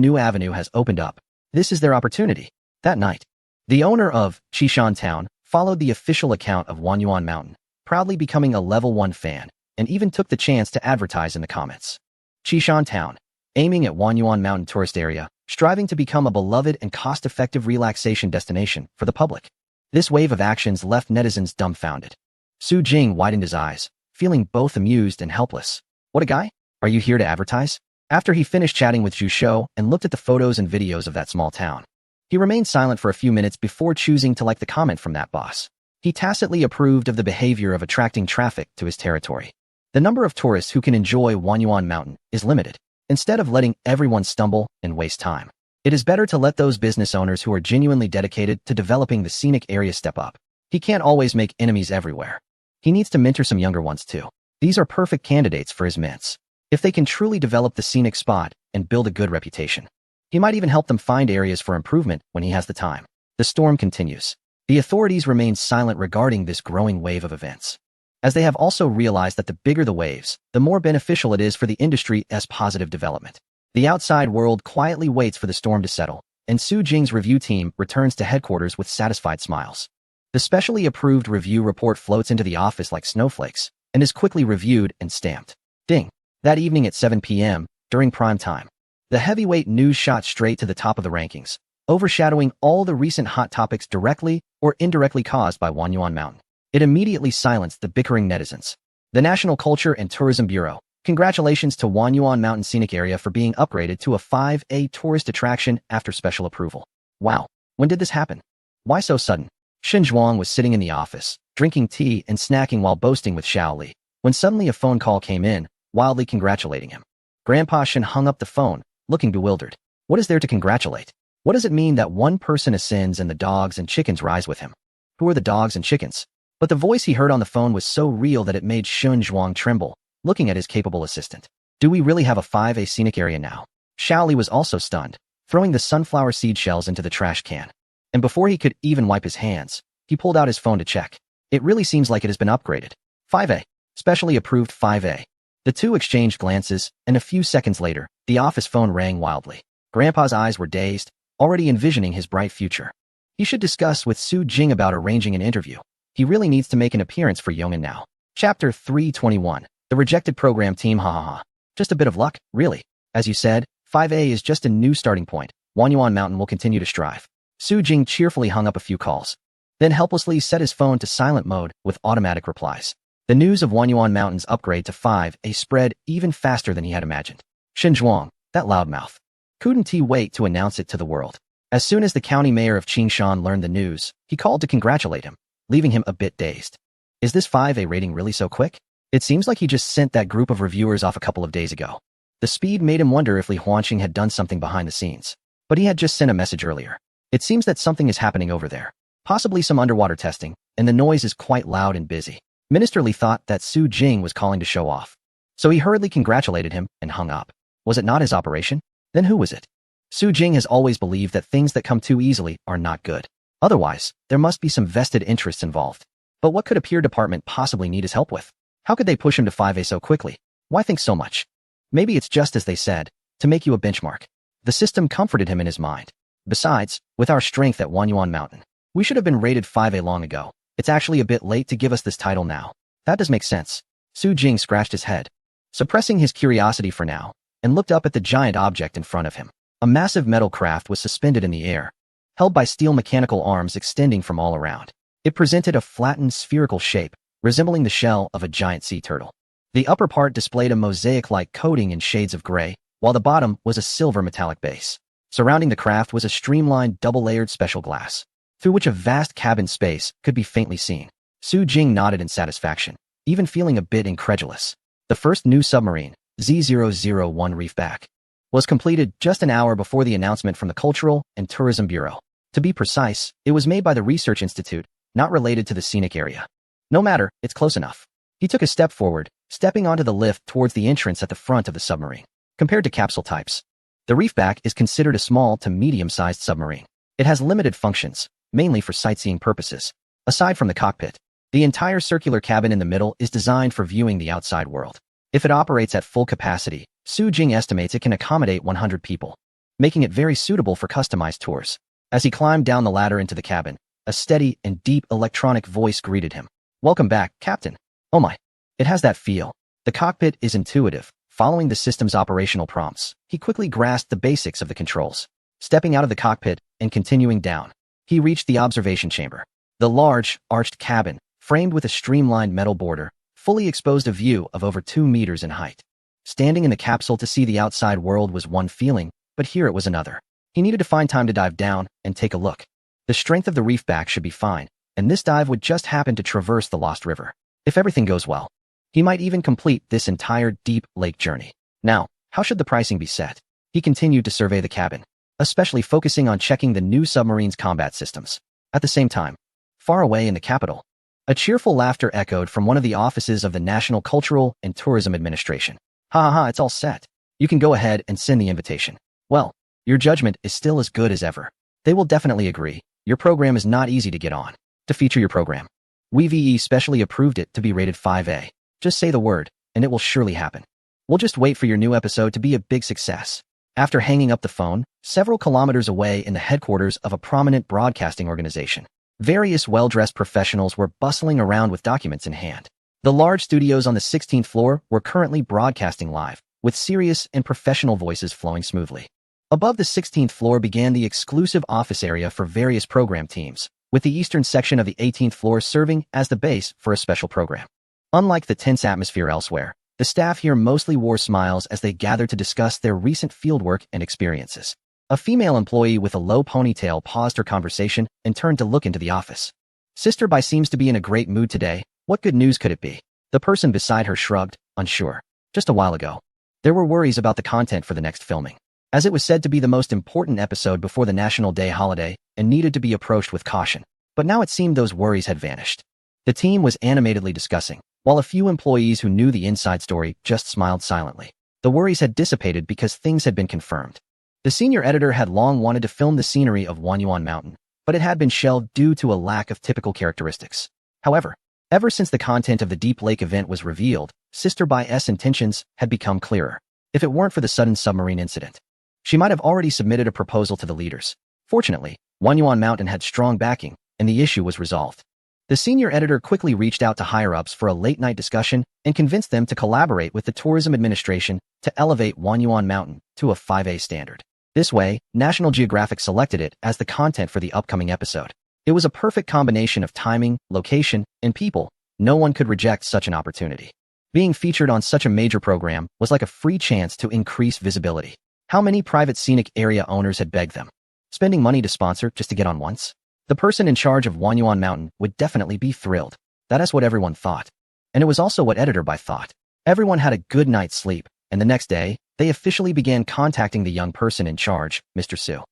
new avenue has opened up. This is their opportunity. That night, the owner of Chishan Town followed the official account of Wanyuan Mountain, proudly becoming a level 1 fan, and even took the chance to advertise in the comments. Chishan Town, aiming at Wanyuan Mountain tourist area, striving to become a beloved and cost-effective relaxation destination for the public. This wave of actions left netizens dumbfounded. Su Jing widened his eyes, feeling both amused and helpless. What a guy! Are you here to advertise? After he finished chatting with Zhu Shou and looked at the photos and videos of that small town, he remained silent for a few minutes before choosing to like the comment from that boss. He tacitly approved of the behavior of attracting traffic to his territory. The number of tourists who can enjoy Wanyuan Mountain is limited. Instead of letting everyone stumble and waste time, it is better to let those business owners who are genuinely dedicated to developing the scenic area step up. He can't always make enemies everywhere. He needs to mentor some younger ones too. These are perfect candidates for his mints. If they can truly develop the scenic spot and build a good reputation, he might even help them find areas for improvement when he has the time. The storm continues. The authorities remain silent regarding this growing wave of events, as they have also realized that the bigger the waves, the more beneficial it is for the industry as positive development. The outside world quietly waits for the storm to settle, and Su Jing's review team returns to headquarters with satisfied smiles. The specially approved review report floats into the office like snowflakes and is quickly reviewed and stamped. Ding! That evening at 7 p.m., during prime time, the heavyweight news shot straight to the top of the rankings, overshadowing all the recent hot topics directly or indirectly caused by Wanyuan Mountain. It immediately silenced the bickering netizens. The National Culture and Tourism Bureau, congratulations to Wanyuan Mountain Scenic Area for being upgraded to a 5A tourist attraction after special approval. Wow, when did this happen? Why so sudden? Shen Zhuang was sitting in the office, drinking tea and snacking while boasting with Xiao Li, when suddenly a phone call came in, wildly congratulating him. Grandpa Shen hung up the phone, looking bewildered. What is there to congratulate? What does it mean that one person ascends and the dogs and chickens rise with him? Who are the dogs and chickens? But the voice he heard on the phone was so real that it made Shen Zhuang tremble, looking at his capable assistant. Do we really have a 5A scenic area now? Xiao Li was also stunned, throwing the sunflower seed shells into the trash can. And before he could even wipe his hands, he pulled out his phone to check. It really seems like it has been upgraded. 5A. Specially approved 5A. The two exchanged glances, and a few seconds later, the office phone rang wildly. Grandpa's eyes were dazed, already envisioning his bright future. He should discuss with Su Jing about arranging an interview. He really needs to make an appearance for Yong'an now. Chapter 321. The Rejected Program Team. Ha ha ha. Just a bit of luck, really. As you said, 5A is just a new starting point. Wanyuan Mountain will continue to strive. Su Jing cheerfully hung up a few calls, then helplessly set his phone to silent mode with automatic replies. The news of Wanyuan Mountain's upgrade to 5A spread even faster than he had imagined. Shen Zhuang, that loudmouth, couldn't he wait to announce it to the world? As soon as the county mayor of Qingshan learned the news, he called to congratulate him, leaving him a bit dazed. Is this 5A rating really so quick? It seems like he just sent that group of reviewers off a couple of days ago. The speed made him wonder if Li Huanqing had done something behind the scenes. But he had just sent a message earlier. It seems that something is happening over there. Possibly some underwater testing, and the noise is quite loud and busy. Minister Li thought that Su Jing was calling to show off. So he hurriedly congratulated him and hung up. Was it not his operation? Then who was it? Su Jing has always believed that things that come too easily are not good. Otherwise, there must be some vested interests involved. But what could a peer department possibly need his help with? How could they push him to 5A so quickly? Why think so much? Maybe it's just as they said, to make you a benchmark. The system comforted him in his mind. Besides, with our strength at Wanyuan Mountain, we should have been rated 5A long ago. It's actually a bit late to give us this title now. That does make sense. Su Jing scratched his head. Suppressing his curiosity for now, and looked up at the giant object in front of him. A massive metal craft was suspended in the air, held by steel mechanical arms extending from all around. It presented a flattened spherical shape, resembling the shell of a giant sea turtle. The upper part displayed a mosaic-like coating in shades of gray, while the bottom was a silver metallic base. Surrounding the craft was a streamlined double-layered special glass, through which a vast cabin space could be faintly seen. Su Jing nodded in satisfaction, even feeling a bit incredulous. The first new submarine, Z001 Reefback, was completed just an hour before the announcement from the Cultural and Tourism Bureau. To be precise, it was made by the Research Institute, not related to the scenic area. No matter, it's close enough. He took a step forward, stepping onto the lift towards the entrance at the front of the submarine. Compared to capsule types, the Reefback is considered a small to medium-sized submarine. It has limited functions, mainly for sightseeing purposes. Aside from the cockpit, the entire circular cabin in the middle is designed for viewing the outside world. If it operates at full capacity, Su Jing estimates it can accommodate 100 people, making it very suitable for customized tours. As he climbed down the ladder into the cabin, a steady and deep electronic voice greeted him. "Welcome back, Captain." "Oh my." It has that feel. The cockpit is intuitive. Following the system's operational prompts, he quickly grasped the basics of the controls. Stepping out of the cockpit and continuing down, he reached the observation chamber. The large, arched cabin, framed with a streamlined metal border, fully exposed a view of over 2 meters in height. Standing in the capsule to see the outside world was one feeling, but here it was another. He needed to find time to dive down and take a look. The strength of the Reefback should be fine, and this dive would just happen to traverse the Lost River. If everything goes well, he might even complete this entire deep lake journey. Now, how should the pricing be set? He continued to survey the cabin, especially focusing on checking the new submarine's combat systems. At the same time, far away in the capital, a cheerful laughter echoed from one of the offices of the National Cultural and Tourism Administration. "Ha ha ha, it's all set. You can go ahead and send the invitation." "Well, your judgment is still as good as ever." "They will definitely agree. Your program is not easy to get on. To feature your program, we specially approved it to be rated 5A. Just say the word, and it will surely happen. We'll just wait for your new episode to be a big success." After hanging up the phone, several kilometers away in the headquarters of a prominent broadcasting organization, various well-dressed professionals were bustling around with documents in hand. The large studios on the 16th floor were currently broadcasting live, with serious and professional voices flowing smoothly. Above the 16th floor began the exclusive office area for various program teams, with the eastern section of the 18th floor serving as the base for a special program. Unlike the tense atmosphere elsewhere, the staff here mostly wore smiles as they gathered to discuss their recent fieldwork and experiences. A female employee with a low ponytail paused her conversation and turned to look into the office. "Sister Bai seems to be in a great mood today. What good news could it be?" The person beside her shrugged, unsure. Just a while ago, there were worries about the content for the next filming, as it was said to be the most important episode before the National Day holiday and needed to be approached with caution. But now it seemed those worries had vanished. The team was animatedly discussing, while a few employees who knew the inside story just smiled silently. The worries had dissipated because things had been confirmed. The senior editor had long wanted to film the scenery of Wanyuan Mountain, but it had been shelved due to a lack of typical characteristics. However, ever since the content of the Deep Lake event was revealed, Sister Bai's intentions had become clearer. If it weren't for the sudden submarine incident, she might have already submitted a proposal to the leaders. Fortunately, Wanyuan Mountain had strong backing, and the issue was resolved. The senior editor quickly reached out to higher-ups for a late-night discussion and convinced them to collaborate with the Tourism Administration to elevate Wanyuan Mountain to a 5A standard. This way, National Geographic selected it as the content for the upcoming episode. It was a perfect combination of timing, location, and people. No one could reject such an opportunity. Being featured on such a major program was like a free chance to increase visibility. How many private scenic area owners had begged them, spending money to sponsor just to get on once? The person in charge of Wanyuan Mountain would definitely be thrilled. That is what everyone thought. And it was also what Editor Bai thought. Everyone had a good night's sleep, and the next day, they officially began contacting the young person in charge, Mr. Su.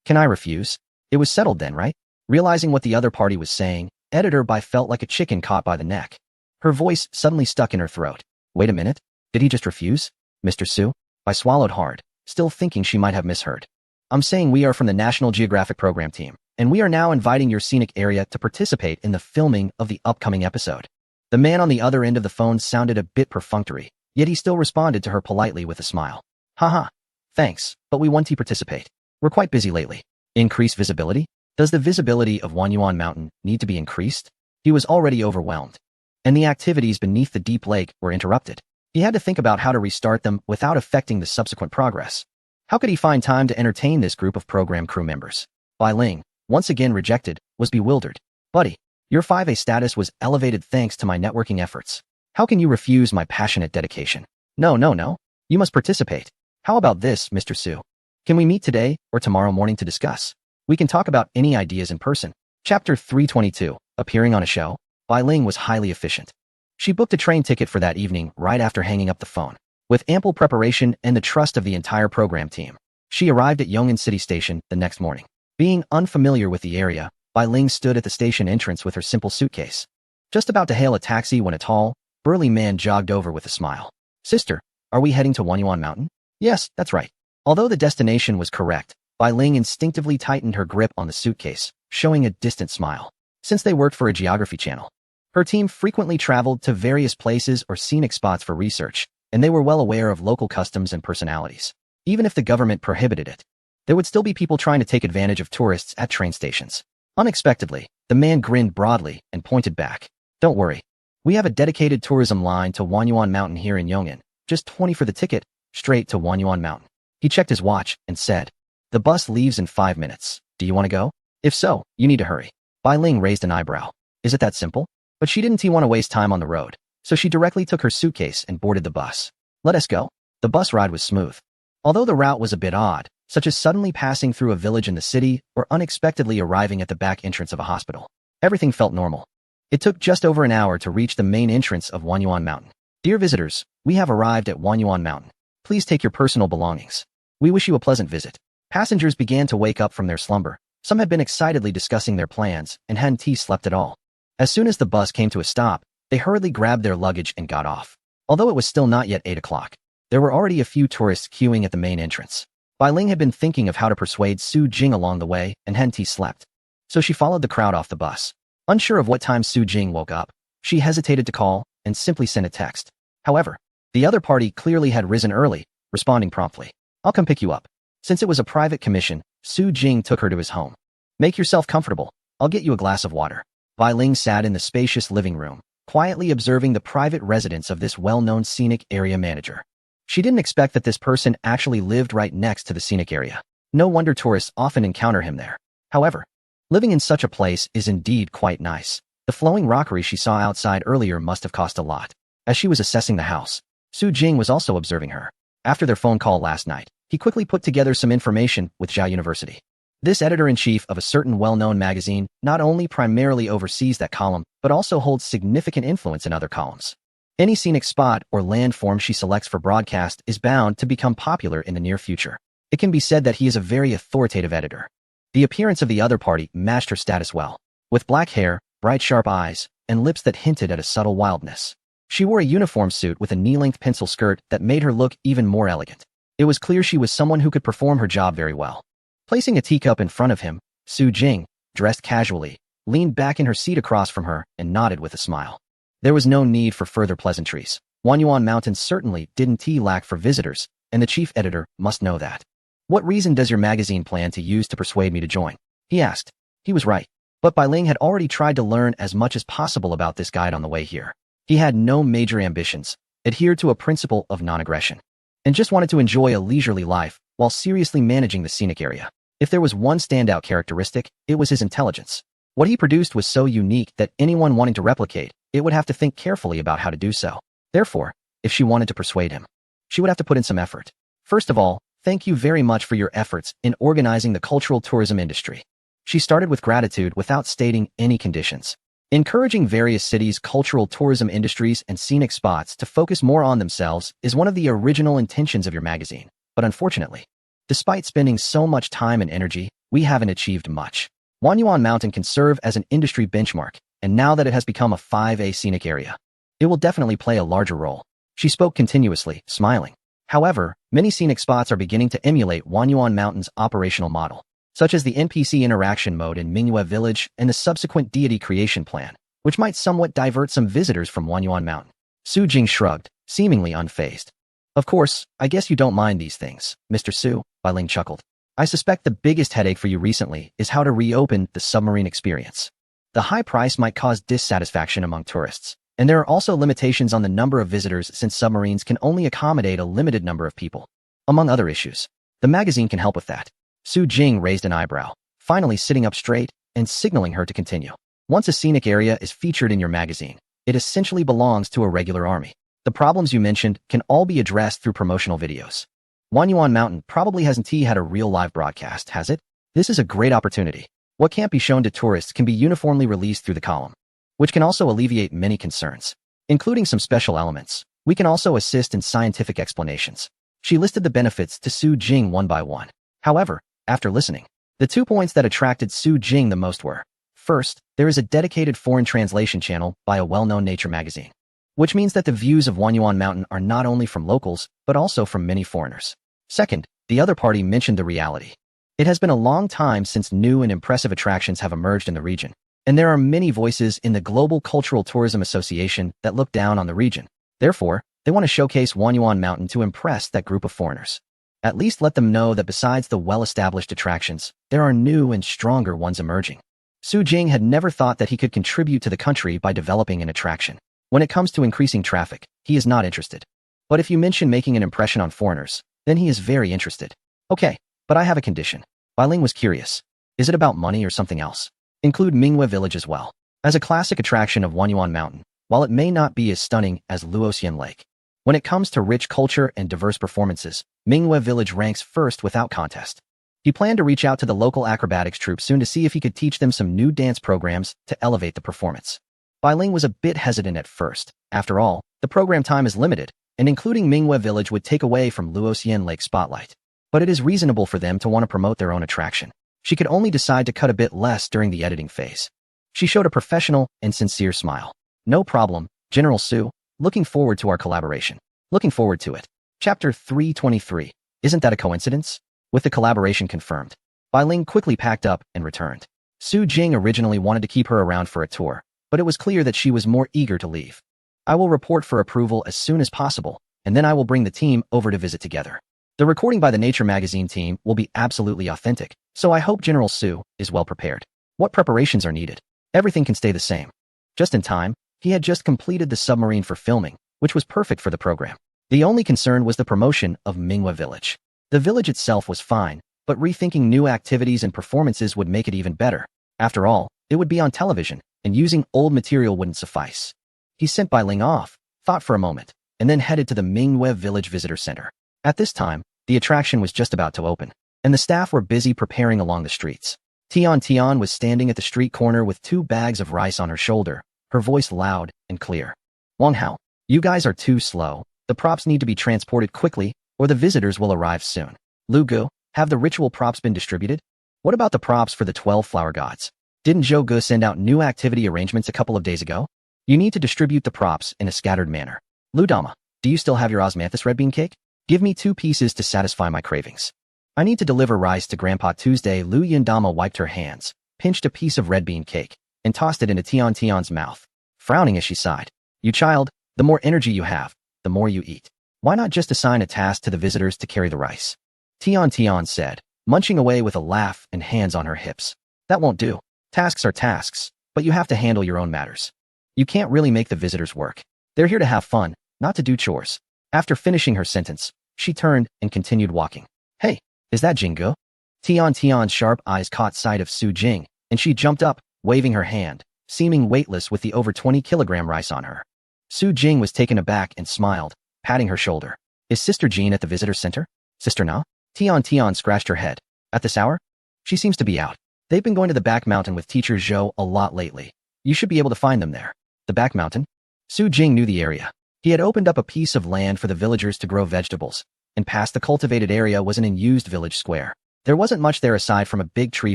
Can I refuse? It was settled then, right? Realizing what the other party was saying, Editor Bai felt like a chicken caught by the neck. Her voice suddenly stuck in her throat. Wait a minute, did he just refuse? Mr. Su? I swallowed hard, still thinking she might have misheard. I'm saying we are from the National Geographic program team, and we are now inviting your scenic area to participate in the filming of the upcoming episode. The man on the other end of the phone sounded a bit perfunctory, yet he still responded to her politely with a smile. Haha, thanks, but we want to participate. We're quite busy lately. Increase visibility? Does the visibility of Wanyuan Mountain need to be increased? He was already overwhelmed, and the activities beneath the deep lake were interrupted. He had to think about how to restart them without affecting the subsequent progress. How could he find time to entertain this group of program crew members? Bai Ling, once again rejected, was bewildered. Buddy, your 5A status was elevated thanks to my networking efforts. How can you refuse my passionate dedication? No, no, no. You must participate. How about this, Mr. Su? Can we meet today or tomorrow morning to discuss? We can talk about any ideas in person. Chapter 322, appearing on a show. Bai Ling was highly efficient. She booked a train ticket for that evening right after hanging up the phone. With ample preparation and the trust of the entire program team, she arrived at Yong'an City Station the next morning. Being unfamiliar with the area, Bai Ling stood at the station entrance with her simple suitcase. Just about to hail a taxi when a tall, burly man jogged over with a smile. Sister, are we heading to Wanyuan Mountain? Yes, that's right. Although the destination was correct, Bai Ling instinctively tightened her grip on the suitcase, showing a distant smile. Since they worked for a geography channel, her team frequently traveled to various places or scenic spots for research, and they were well aware of local customs and personalities. Even if the government prohibited it, there would still be people trying to take advantage of tourists at train stations. Unexpectedly, the man grinned broadly and pointed back. Don't worry. We have a dedicated tourism line to Wanyuan Mountain here in Yong'an. Just 20 for the ticket, straight to Wanyuan Mountain. He checked his watch and said, the bus leaves in 5 minutes. Do you want to go? If so, you need to hurry. Bai Ling raised an eyebrow. Is it that simple? But she didn't want to waste time on the road, so she directly took her suitcase and boarded the bus. Let us go. The bus ride was smooth. Although the route was a bit odd, such as suddenly passing through a village in the city or unexpectedly arriving at the back entrance of a hospital, everything felt normal. It took just over an hour to reach the main entrance of Wanyuan Mountain. Dear visitors, we have arrived at Wanyuan Mountain. Please take your personal belongings. We wish you a pleasant visit. Passengers began to wake up from their slumber. Some had been excitedly discussing their plans and hadn't slept at all. As soon as the bus came to a stop, they hurriedly grabbed their luggage and got off. Although it was still not yet 8 o'clock, there were already a few tourists queuing at the main entrance. Bai Ling had been thinking of how to persuade Su Jing along the way and hadn't slept, so she followed the crowd off the bus. Unsure of what time Su Jing woke up, she hesitated to call and simply sent a text. However, the other party clearly had risen early, responding promptly. I'll come pick you up. Since it was a private commission, Su Jing took her to his home. Make yourself comfortable. I'll get you a glass of water. Bai Ling sat in the spacious living room, quietly observing the private residence of this well-known scenic area manager. She didn't expect that this person actually lived right next to the scenic area. No wonder tourists often encounter him there. However, living in such a place is indeed quite nice. The flowing rockery she saw outside earlier must have cost a lot. As she was assessing the house, Su Jing was also observing her. After their phone call last night, he quickly put together some information with Zhao University. This editor-in-chief of a certain well-known magazine not only primarily oversees that column, but also holds significant influence in other columns. Any scenic spot or landform she selects for broadcast is bound to become popular in the near future. It can be said that he is a very authoritative editor. The appearance of the other party matched her status well. With black hair, bright sharp eyes, and lips that hinted at a subtle wildness. She wore a uniform suit with a knee-length pencil skirt that made her look even more elegant. It was clear she was someone who could perform her job very well. Placing a teacup in front of him, Su Jing, dressed casually, leaned back in her seat across from her and nodded with a smile. There was no need for further pleasantries. Wanyuan Mountain certainly didn't lack for visitors, and the chief editor must know that. What reason does your magazine plan to use to persuade me to join? He asked. He was right. But Bai Ling had already tried to learn as much as possible about this guide on the way here. He had no major ambitions, adhered to a principle of non-aggression, and just wanted to enjoy a leisurely life while seriously managing the scenic area. If there was one standout characteristic, it was his intelligence. What he produced was so unique that anyone wanting to replicate it would have to think carefully about how to do so. Therefore, if she wanted to persuade him, she would have to put in some effort. First of all, thank you very much for your efforts in organizing the cultural tourism industry. She started with gratitude without stating any conditions. Encouraging various cities' cultural tourism industries and scenic spots to focus more on themselves is one of the original intentions of your magazine. But unfortunately, despite spending so much time and energy, we haven't achieved much. Wanyuan Mountain can serve as an industry benchmark, and now that it has become a 5A scenic area, it will definitely play a larger role. She spoke continuously, smiling. However, many scenic spots are beginning to emulate Wanyuan Mountain's operational model, such as the NPC interaction mode in Mingyue Village and the subsequent deity creation plan, which might somewhat divert some visitors from Wanyuan Mountain. Su Jing shrugged, seemingly unfazed. Of course, I guess you don't mind these things, Mr. Su, Bai Ling chuckled. I suspect the biggest headache for you recently is how to reopen the submarine experience. The high price might cause dissatisfaction among tourists. And there are also limitations on the number of visitors since submarines can only accommodate a limited number of people. Among other issues, the magazine can help with that. Su Jing raised an eyebrow, finally sitting up straight and signaling her to continue. Once a scenic area is featured in your magazine, it essentially belongs to a regular army. The problems you mentioned can all be addressed through promotional videos. Wanyuan Mountain probably hasn't had a real live broadcast, has it? This is a great opportunity. What can't be shown to tourists can be uniformly released through the column, which can also alleviate many concerns, including some special elements. We can also assist in scientific explanations. She listed the benefits to Su Jing one by one. However, after listening, the 2 points that attracted Su Jing the most were, first, there is a dedicated foreign translation channel by a well-known nature magazine, which means that the views of Wanyuan Mountain are not only from locals, but also from many foreigners. Second, the other party mentioned the reality. It has been a long time since new and impressive attractions have emerged in the region, and there are many voices in the Global Cultural Tourism Association that look down on the region. Therefore, they want to showcase Wanyuan Mountain to impress that group of foreigners. At least let them know that besides the well-established attractions, there are new and stronger ones emerging. Su Jing had never thought that he could contribute to the country by developing an attraction. When it comes to increasing traffic, he is not interested. But if you mention making an impression on foreigners, then he is very interested. Okay, but I have a condition. Bai Ling was curious. Is it about money or something else? Include Mingwe Village as well. As a classic attraction of Wanyuan Mountain, while it may not be as stunning as Luoxian Lake, when it comes to rich culture and diverse performances, Mingwe Village ranks first without contest. He planned to reach out to the local acrobatics troupe soon to see if he could teach them some new dance programs to elevate the performance. Bai Ling was a bit hesitant at first. After all, the program time is limited, and including Mingwe Village would take away from Luoxian Lake spotlight. But it is reasonable for them to want to promote their own attraction. She could only decide to cut a bit less during the editing phase. She showed a professional and sincere smile. No problem, General Su. Looking forward to our collaboration. Looking forward to it. Chapter 323. Isn't that a coincidence? With the collaboration confirmed, Bai Ling quickly packed up and returned. Su Jing originally wanted to keep her around for a tour, but it was clear that she was more eager to leave. I will report for approval as soon as possible, and then I will bring the team over to visit together. The recording by the Nature magazine team will be absolutely authentic, so I hope General Su is well prepared. What preparations are needed? Everything can stay the same. Just in time, he had just completed the submarine for filming, which was perfect for the program. The only concern was the promotion of Mingwe Village. The village itself was fine, but rethinking new activities and performances would make it even better. After all, it would be on television, and using old material wouldn't suffice. He sent Bai Ling off, thought for a moment, and then headed to the Mingwe Village Visitor Center. At this time, the attraction was just about to open, and the staff were busy preparing along the streets. Tian was standing at the street corner with 2 bags of rice on her shoulder, her voice loud and clear. Wang Hao, you guys are too slow. The props need to be transported quickly, or the visitors will arrive soon. Lu Gu, have the ritual props been distributed? What about the props for the 12 flower gods? Didn't Zhou Gu send out new activity arrangements a couple of days ago? You need to distribute the props in a scattered manner. Lu Dama, do you still have your osmanthus red bean cake? Give me 2 pieces to satisfy my cravings. I need to deliver rice to Grandpa Tuesday. Lu Yindama wiped her hands, pinched a piece of red bean cake, and tossed it into Tian's mouth, frowning as she sighed. You child, the more energy you have, the more you eat. Why not just assign a task to the visitors to carry the rice? Tian said, munching away with a laugh and hands on her hips. That won't do. Tasks are tasks, but you have to handle your own matters. You can't really make the visitors work. They're here to have fun, not to do chores. After finishing her sentence, she turned and continued walking. Hey, is that Jinggu? Tian's sharp eyes caught sight of Su Jing, and she jumped up, waving her hand, seeming weightless with the over 20-kilogram rice on her. Su Jing was taken aback and smiled, patting her shoulder. Is Sister Jean at the visitor center? Sister Na? Tian scratched her head. At this hour? She seems to be out. They've been going to the back mountain with teacher Zhou a lot lately. You should be able to find them there. The back mountain? Su Jing knew the area. He had opened up a piece of land for the villagers to grow vegetables, and past the cultivated area was an unused village square. There wasn't much there aside from a big tree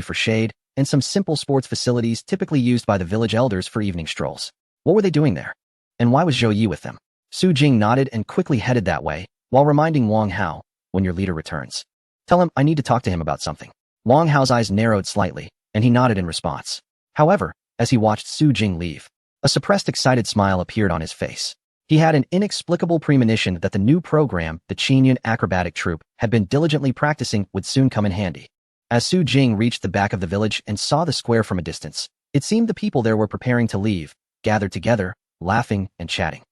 for shade and some simple sports facilities typically used by the village elders for evening strolls. What were they doing there? And why was Zhou Yi with them? Su Jing nodded and quickly headed that way, while reminding Wang Hao, when your leader returns, tell him I need to talk to him about something. Wang Hao's eyes narrowed slightly, and he nodded in response. However, as he watched Su Jing leave, a suppressed excited smile appeared on his face. He had an inexplicable premonition that the new program, the Qingyun acrobatic troupe, had been diligently practicing would soon come in handy. As Su Jing reached the back of the village and saw the square from a distance, it seemed the people there were preparing to leave, gathered together, laughing and chatting.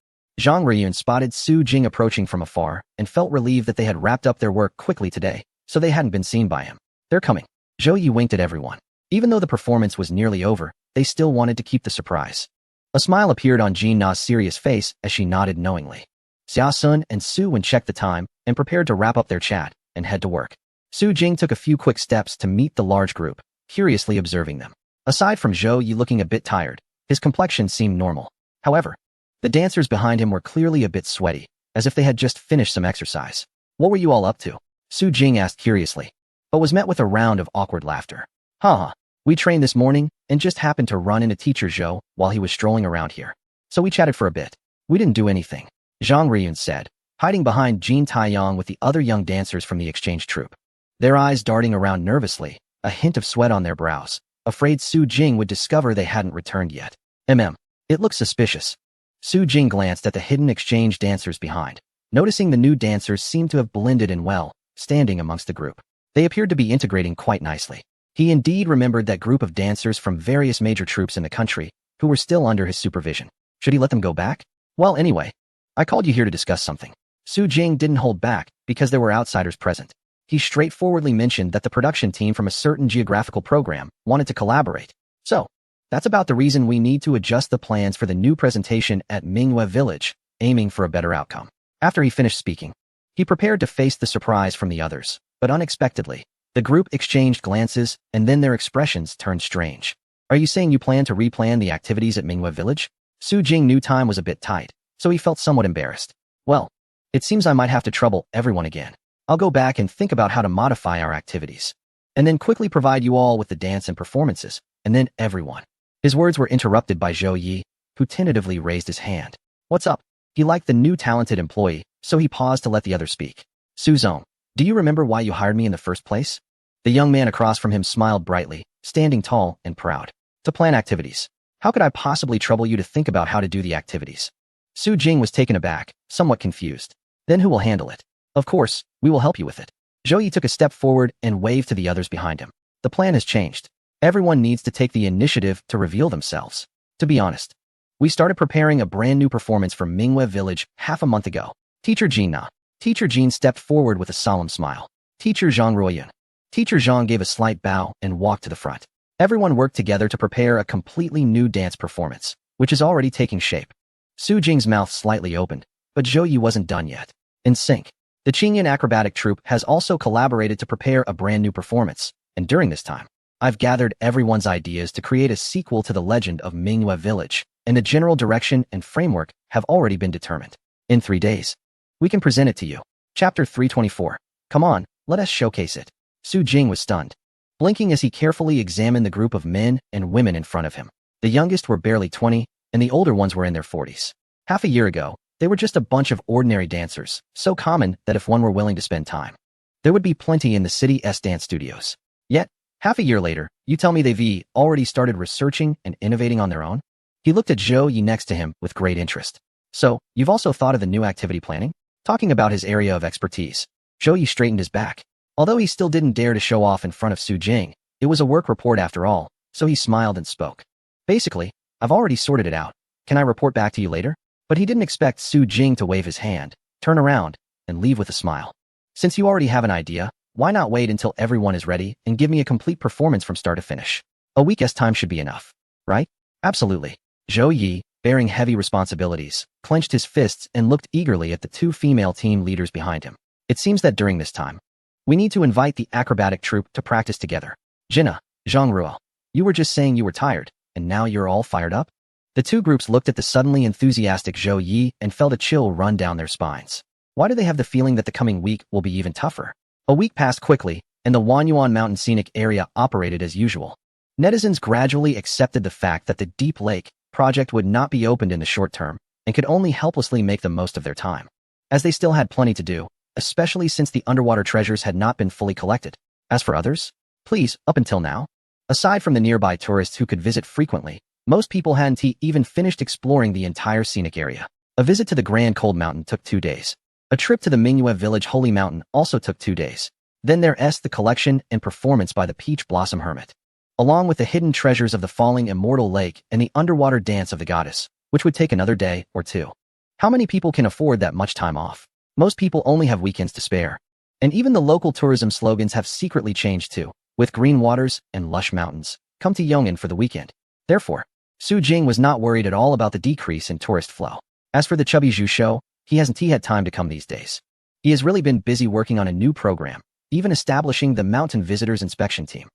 Zhang Riyun spotted Su Jing approaching from afar and felt relieved that they had wrapped up their work quickly today, so they hadn't been seen by him. They're coming. Zhou Yi winked at everyone. Even though the performance was nearly over, they still wanted to keep the surprise. A smile appeared on Jin Na's serious face as she nodded knowingly. Xia Sun and Su Wen checked the time and prepared to wrap up their chat and head to work. Su Jing took a few quick steps to meet the large group, curiously observing them. Aside from Zhou Yi looking a bit tired, his complexion seemed normal. However, the dancers behind him were clearly a bit sweaty, as if they had just finished some exercise. What were you all up to? Su Jing asked curiously, but was met with a round of awkward laughter. Haha, we trained this morning and just happened to run into Teacher Zhou while he was strolling around here. So we chatted for a bit. We didn't do anything, Zhang Riyun said, hiding behind Jin Taiyang with the other young dancers from the exchange troupe. Their eyes darting around nervously, a hint of sweat on their brows, afraid Su Jing would discover they hadn't returned yet. It looks suspicious. Su Jing glanced at the hidden exchange dancers behind, noticing the new dancers seemed to have blended in well, standing amongst the group. They appeared to be integrating quite nicely. He indeed remembered that group of dancers from various major troupes in the country who were still under his supervision. Should he let them go back? Well, anyway, I called you here to discuss something. Su Jing didn't hold back because there were outsiders present. He straightforwardly mentioned that the production team from a certain geographical program wanted to collaborate. So, that's about the reason we need to adjust the plans for the new presentation at Mingyue Village, aiming for a better outcome. After he finished speaking, he prepared to face the surprise from the others, but unexpectedly, the group exchanged glances and then their expressions turned strange. Are you saying you plan to replan the activities at Mingyue Village? Su Jing knew time was a bit tight, so he felt somewhat embarrassed. Well, it seems I might have to trouble everyone again. I'll go back and think about how to modify our activities, and then quickly provide you all with the dance and performances, and then everyone. His words were interrupted by Zhou Yi, who tentatively raised his hand. What's up? He liked the new talented employee, so he paused to let the other speak. Su Zong, do you remember why you hired me in the first place? The young man across from him smiled brightly, standing tall and proud. To plan activities. How could I possibly trouble you to think about how to do the activities? Su Jing was taken aback, somewhat confused. Then who will handle it? Of course, we will help you with it. Zhou Yi took a step forward and waved to the others behind him. The plan has changed. Everyone needs to take the initiative to reveal themselves. To be honest, we started preparing a brand new performance for Mingyue Village half a month ago. Teacher Jin Na. Teacher Jin stepped forward with a solemn smile. Teacher Zhang Ruoyun. Teacher Zhang gave a slight bow and walked to the front. Everyone worked together to prepare a completely new dance performance, which is already taking shape. Su Jing's mouth slightly opened, but Zhou Yi wasn't done yet. In sync, the Qingyan acrobatic troupe has also collaborated to prepare a brand new performance, and during this time, I've gathered everyone's ideas to create a sequel to the legend of Mingyue Village, and the general direction and framework have already been determined. In 3 days, we can present it to you. Chapter 324. Come on, let us showcase it. Su Jing was stunned, blinking as he carefully examined the group of men and women in front of him. The youngest were barely 20, and the older ones were in their 40s. Half a year ago, they were just a bunch of ordinary dancers, so common that if one were willing to spend time, there would be plenty in the city's dance studios. Yet, half a year later, you tell me they've already started researching and innovating on their own? He looked at Zhou Yi next to him with great interest. So, you've also thought of the new activity planning? Talking about his area of expertise, Zhou Yi straightened his back. Although he still didn't dare to show off in front of Su Jing, it was a work report after all, so he smiled and spoke. Basically, I've already sorted it out. Can I report back to you later? But he didn't expect Su Jing to wave his hand, turn around, and leave with a smile. Since you already have an idea, why not wait until everyone is ready and give me a complete performance from start to finish? A week's time should be enough, right? Absolutely. Zhou Yi, bearing heavy responsibilities, clenched his fists and looked eagerly at the 2 female team leaders behind him. It seems that during this time, we need to invite the acrobatic troupe to practice together. Jinna, Zhang Ruo, you were just saying you were tired, and now you're all fired up? The 2 groups looked at the suddenly enthusiastic Zhou Yi and felt a chill run down their spines. Why do they have the feeling that the coming week will be even tougher? A week passed quickly, and the Wanyuan Mountain Scenic area operated as usual. Netizens gradually accepted the fact that the Deep Lake project would not be opened in the short term and could only helplessly make the most of their time, as they still had plenty to do, especially since the underwater treasures had not been fully collected. As for others, please, up until now, aside from the nearby tourists who could visit frequently, most people hadn't even finished exploring the entire scenic area. A visit to the Grand Cold Mountain took 2 days. A trip to the Mingyue Village Holy Mountain also took 2 days. Then there's the collection and performance by the Peach Blossom Hermit, along with the hidden treasures of the falling immortal lake and the underwater dance of the goddess, which would take another day or two. How many people can afford that much time off? Most people only have weekends to spare. And even the local tourism slogans have secretly changed too, with green waters and lush mountains. Come to Yongin for the weekend. Therefore, Su Jing was not worried at all about the decrease in tourist flow. As for the chubby Zhu Shou, he hasn't had time to come these days. He has really been busy working on a new program, even establishing the Mountain Visitors Inspection Team.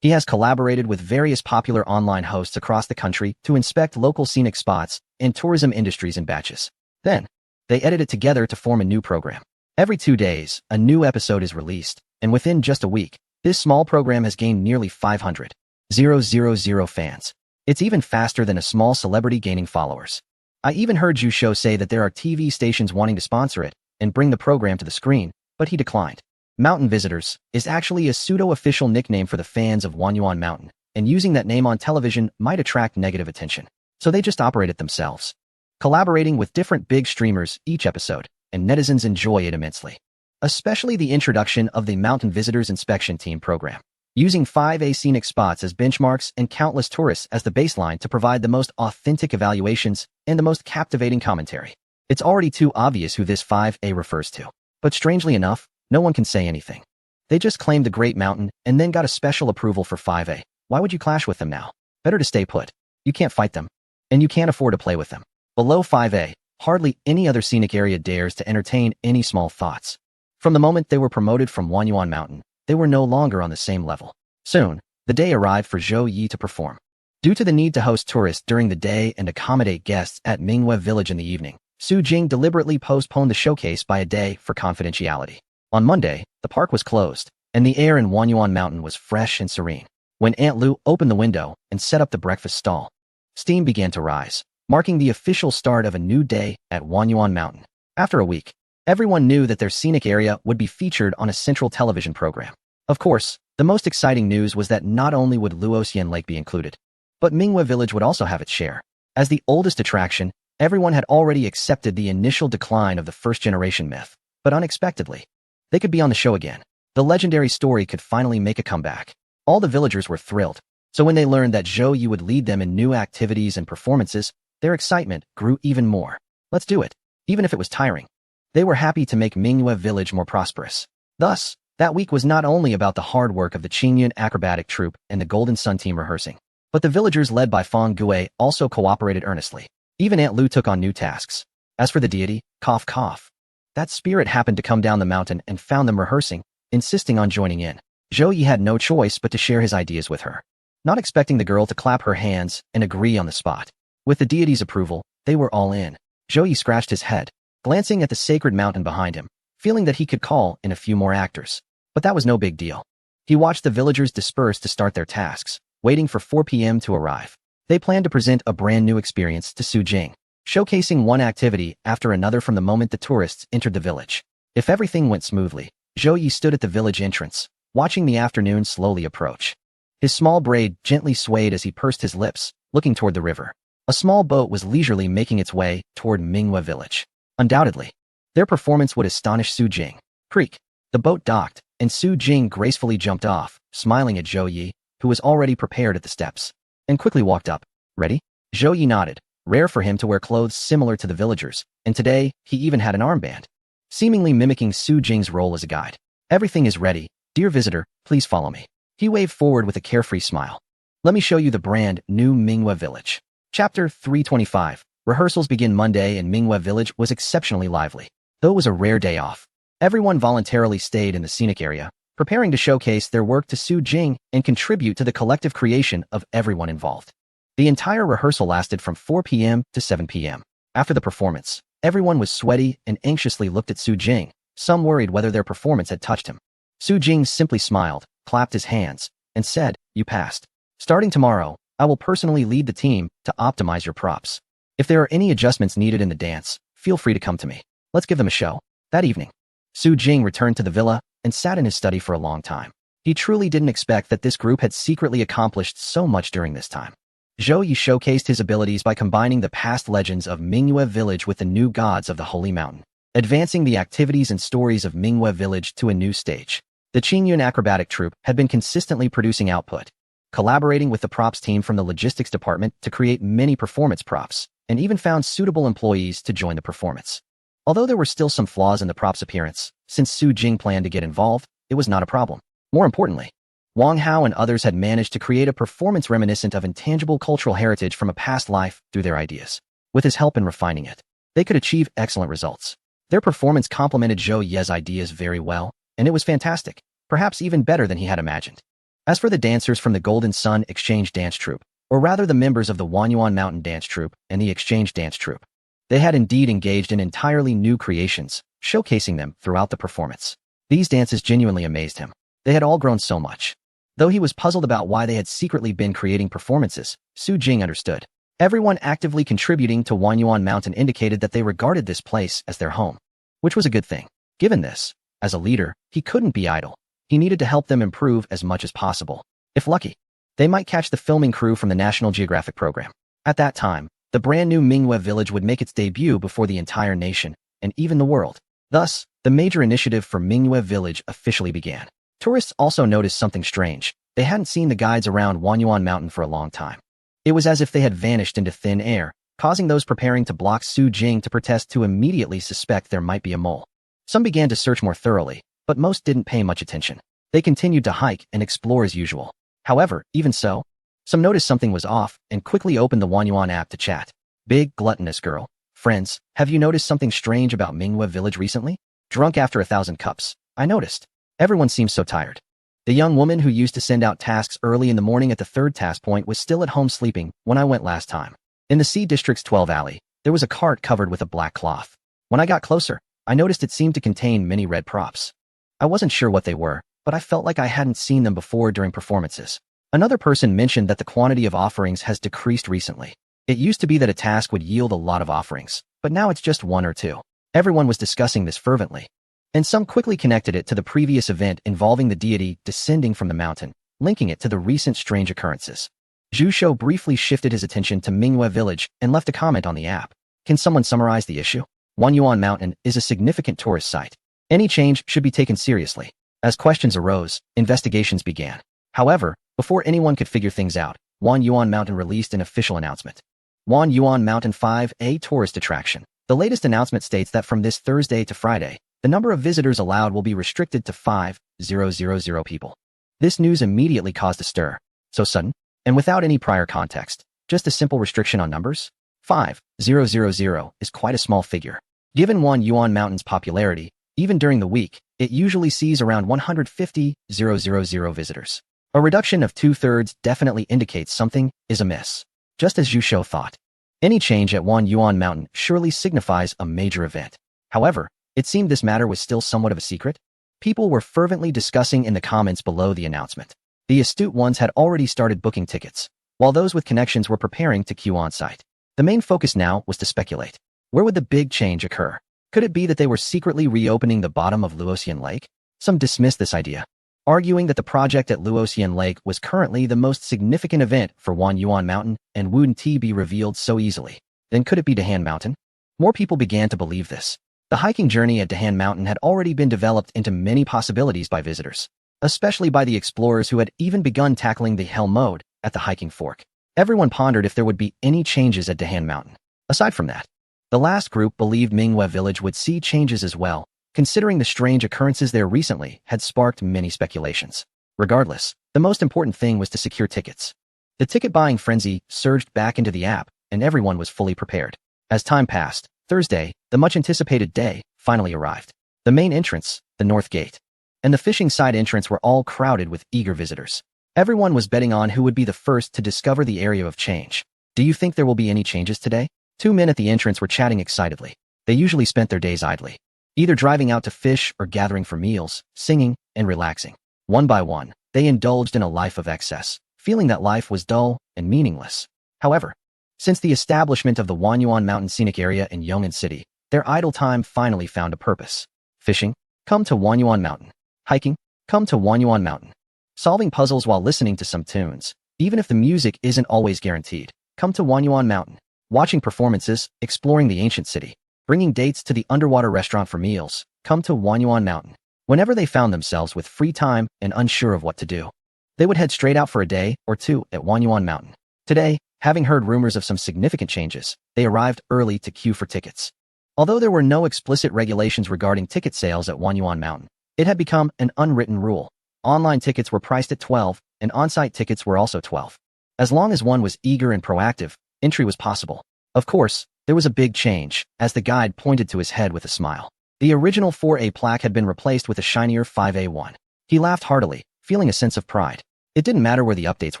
He has collaborated with various popular online hosts across the country to inspect local scenic spots and tourism industries in batches. Then, they edit it together to form a new program. Every 2 days, a new episode is released, and within just a week, this small program has gained nearly 500,000 fans. It's even faster than a small celebrity gaining followers. I even heard Zhu Shou say that there are TV stations wanting to sponsor it and bring the program to the screen, but he declined. Mountain Visitors is actually a pseudo-official nickname for the fans of Wanyuan Mountain, and using that name on television might attract negative attention. So they just operate it themselves, collaborating with different big streamers each episode, and netizens enjoy it immensely. Especially the introduction of the Mountain Visitors Inspection Team program, using 5A scenic spots as benchmarks and countless tourists as the baseline to provide the most authentic evaluations and the most captivating commentary. It's already too obvious who this 5A refers to. But strangely enough, no one can say anything. They just claimed the Great Mountain and then got a special approval for 5A. Why would you clash with them now? Better to stay put. You can't fight them, and you can't afford to play with them. Below 5A, hardly any other scenic area dares to entertain any small thoughts. From the moment they were promoted from Wanyuan Mountain, they were no longer on the same level. Soon, the day arrived for Zhou Yi to perform. Due to the need to host tourists during the day and accommodate guests at Minghua Village in the evening, Su Jing deliberately postponed the showcase by a day for confidentiality. On Monday, the park was closed, and the air in Wanyuan Mountain was fresh and serene. When Aunt Lu opened the window and set up the breakfast stall, steam began to rise, marking the official start of a new day at Wanyuan Mountain. After a week, everyone knew that their scenic area would be featured on a central television program. Of course, the most exciting news was that not only would Luoxian Lake be included, but Minghua Village would also have its share. As the oldest attraction, everyone had already accepted the initial decline of the first-generation myth, but unexpectedly, they could be on the show again. The legendary story could finally make a comeback. All the villagers were thrilled, so when they learned that Zhou Yi would lead them in new activities and performances, their excitement grew even more. Let's do it, even if it was tiring. They were happy to make Minghua Village more prosperous. Thus, that week was not only about the hard work of the Qingyun acrobatic troupe and the Golden Sun team rehearsing, but the villagers led by Fang Gui also cooperated earnestly. Even Aunt Lu took on new tasks. As for the deity, cough cough, that spirit happened to come down the mountain and found them rehearsing, insisting on joining in. Zhou Yi had no choice but to share his ideas with her, not expecting the girl to clap her hands and agree on the spot. With the deity's approval, they were all in. Zhou Yi scratched his head, glancing at the sacred mountain behind him, feeling that he could call in a few more actors. But that was no big deal. He watched the villagers disperse to start their tasks, waiting for 4 p.m. to arrive. They planned to present a brand new experience to Su Jing, showcasing one activity after another from the moment the tourists entered the village. If everything went smoothly, Zhou Yi stood at the village entrance, watching the afternoon slowly approach. His small braid gently swayed as he pursed his lips, looking toward the river. A small boat was leisurely making its way toward Minghua Village. Undoubtedly, their performance would astonish Su Jing. Creak. The boat docked, and Su Jing gracefully jumped off, smiling at Zhou Yi, who was already prepared at the steps, and quickly walked up. Ready? Zhou Yi nodded. Rare for him to wear clothes similar to the villagers, and today, he even had an armband, seemingly mimicking Su Jing's role as a guide. Everything is ready. Dear visitor, please follow me. He waved forward with a carefree smile. Let me show you the brand new Minghua Village. Chapter 325. Rehearsals begin Monday and Minghua Village was exceptionally lively. Though it was a rare day off, everyone voluntarily stayed in the scenic area, preparing to showcase their work to Su Jing and contribute to the collective creation of everyone involved. The entire rehearsal lasted from 4 p.m. to 7 p.m. After the performance, everyone was sweaty and anxiously looked at Su Jing, some worried whether their performance had touched him. Su Jing simply smiled, clapped his hands, and said, "You passed. Starting tomorrow, I will personally lead the team to optimize your props. If there are any adjustments needed in the dance, feel free to come to me. Let's give them a show." That evening, Su Jing returned to the villa and sat in his study for a long time. He truly didn't expect that this group had secretly accomplished so much during this time. Zhou Yi showcased his abilities by combining the past legends of Minghua Village with the new gods of the Holy Mountain, advancing the activities and stories of Minghua Village to a new stage. The Qingyun acrobatic troupe had been consistently producing output, collaborating with the props team from the logistics department to create many performance props, and even found suitable employees to join the performance. Although there were still some flaws in the prop's appearance, since Su Jing planned to get involved, it was not a problem. More importantly, Wang Hao and others had managed to create a performance reminiscent of intangible cultural heritage from a past life through their ideas. With his help in refining it, they could achieve excellent results. Their performance complemented Zhou Ye's ideas very well, and it was fantastic, perhaps even better than he had imagined. As for the dancers from the Golden Sun Exchange Dance Troupe, or rather the members of the Wanyuan Mountain Dance Troupe and the Exchange Dance Troupe, they had indeed engaged in entirely new creations, showcasing them throughout the performance. These dances genuinely amazed him. They had all grown so much. Though he was puzzled about why they had secretly been creating performances, Su Jing understood. Everyone actively contributing to Wanyuan Mountain indicated that they regarded this place as their home, which was a good thing. Given this, as a leader, he couldn't be idle. He needed to help them improve as much as possible. If lucky, they might catch the filming crew from the National Geographic program. At that time, the brand new Mingyue village would make its debut before the entire nation, and even the world. Thus, the major initiative for Mingyue village officially began. Tourists also noticed something strange. They hadn't seen the guides around Wanyuan Mountain for a long time. It was as if they had vanished into thin air, causing those preparing to block Su Jing to protest to immediately suspect there might be a mole. Some began to search more thoroughly, but most didn't pay much attention. They continued to hike and explore as usual. However, even so, some noticed something was off and quickly opened the Wanyuan app to chat. Big, gluttonous girl. Friends, have you noticed something strange about Mingyue village recently? Drunk after 1,000 cups. I noticed. Everyone seems so tired. The young woman who used to send out tasks early in the morning at the third task point was still at home sleeping when I went last time. In the C District's 12 alley, there was a cart covered with a black cloth. When I got closer, I noticed it seemed to contain many red props. I wasn't sure what they were, but I felt like I hadn't seen them before during performances. Another person mentioned that the quantity of offerings has decreased recently. It used to be that a task would yield a lot of offerings, but now it's just one or two. Everyone was discussing this fervently, and some quickly connected it to the previous event involving the deity descending from the mountain, linking it to the recent strange occurrences. Zhu Shou briefly shifted his attention to Mingyue village and left a comment on the app. Can someone summarize the issue? Wanyuan Mountain is a significant tourist site. Any change should be taken seriously. As questions arose, investigations began. However, before anyone could figure things out, Wanyuan Mountain released an official announcement. Wanyuan Mountain 5, a tourist attraction. The latest announcement states that from this Thursday to Friday, the number of visitors allowed will be restricted to 5,000 people. This news immediately caused a stir. So sudden, and without any prior context, just a simple restriction on numbers? 5,000 is quite a small figure. Given Wanyuan Mountain's popularity, even during the week, it usually sees around 150,000 visitors. A reduction of 2/3 definitely indicates something is amiss. Just as Zhu Shou thought. Any change at Wanyuan Mountain surely signifies a major event. However, it seemed this matter was still somewhat of a secret. People were fervently discussing in the comments below the announcement. The astute ones had already started booking tickets, while those with connections were preparing to queue on site. The main focus now was to speculate. Where would the big change occur? Could it be that they were secretly reopening the bottom of Luoxian Lake? Some dismissed this idea, arguing that the project at Luoxian Lake was currently the most significant event for Wanyuan Mountain and wouldn't be revealed so easily. Then could it be Dahan Mountain? More people began to believe this. The hiking journey at Dahan Mountain had already been developed into many possibilities by visitors, especially by the explorers who had even begun tackling the hell mode at the hiking fork. Everyone pondered if there would be any changes at Dahan Mountain. Aside from that, the last group believed Mingyue village would see changes as well, considering the strange occurrences there recently had sparked many speculations. Regardless, the most important thing was to secure tickets. The ticket-buying frenzy surged back into the app, and everyone was fully prepared. As time passed, Thursday, the much-anticipated day, finally arrived. The main entrance, the North Gate, and the fishing side entrance were all crowded with eager visitors. Everyone was betting on who would be the first to discover the area of change. Do you think there will be any changes today? Two men at the entrance were chatting excitedly. They usually spent their days idly, either driving out to fish or gathering for meals, singing, and relaxing. One by one, they indulged in a life of excess, feeling that life was dull and meaningless. However, since the establishment of the Wanyuan Mountain Scenic Area in Yong'an City, their idle time finally found a purpose. Fishing? Come to Wanyuan Mountain. Hiking? Come to Wanyuan Mountain. Solving puzzles while listening to some tunes, even if the music isn't always guaranteed. Come to Wanyuan Mountain. Watching performances, exploring the ancient city, bringing dates to the underwater restaurant for meals. Come to Wanyuan Mountain. Whenever they found themselves with free time and unsure of what to do, they would head straight out for a day or two at Wanyuan Mountain. Today, having heard rumors of some significant changes, they arrived early to queue for tickets. Although there were no explicit regulations regarding ticket sales at Wanyuan Mountain, it had become an unwritten rule. Online tickets were priced at 12, and on-site tickets were also 12. As long as one was eager and proactive, entry was possible. Of course, there was a big change, as the guide pointed to his head with a smile. The original 4A plaque had been replaced with a shinier 5A1. He laughed heartily, feeling a sense of pride. It didn't matter where the updates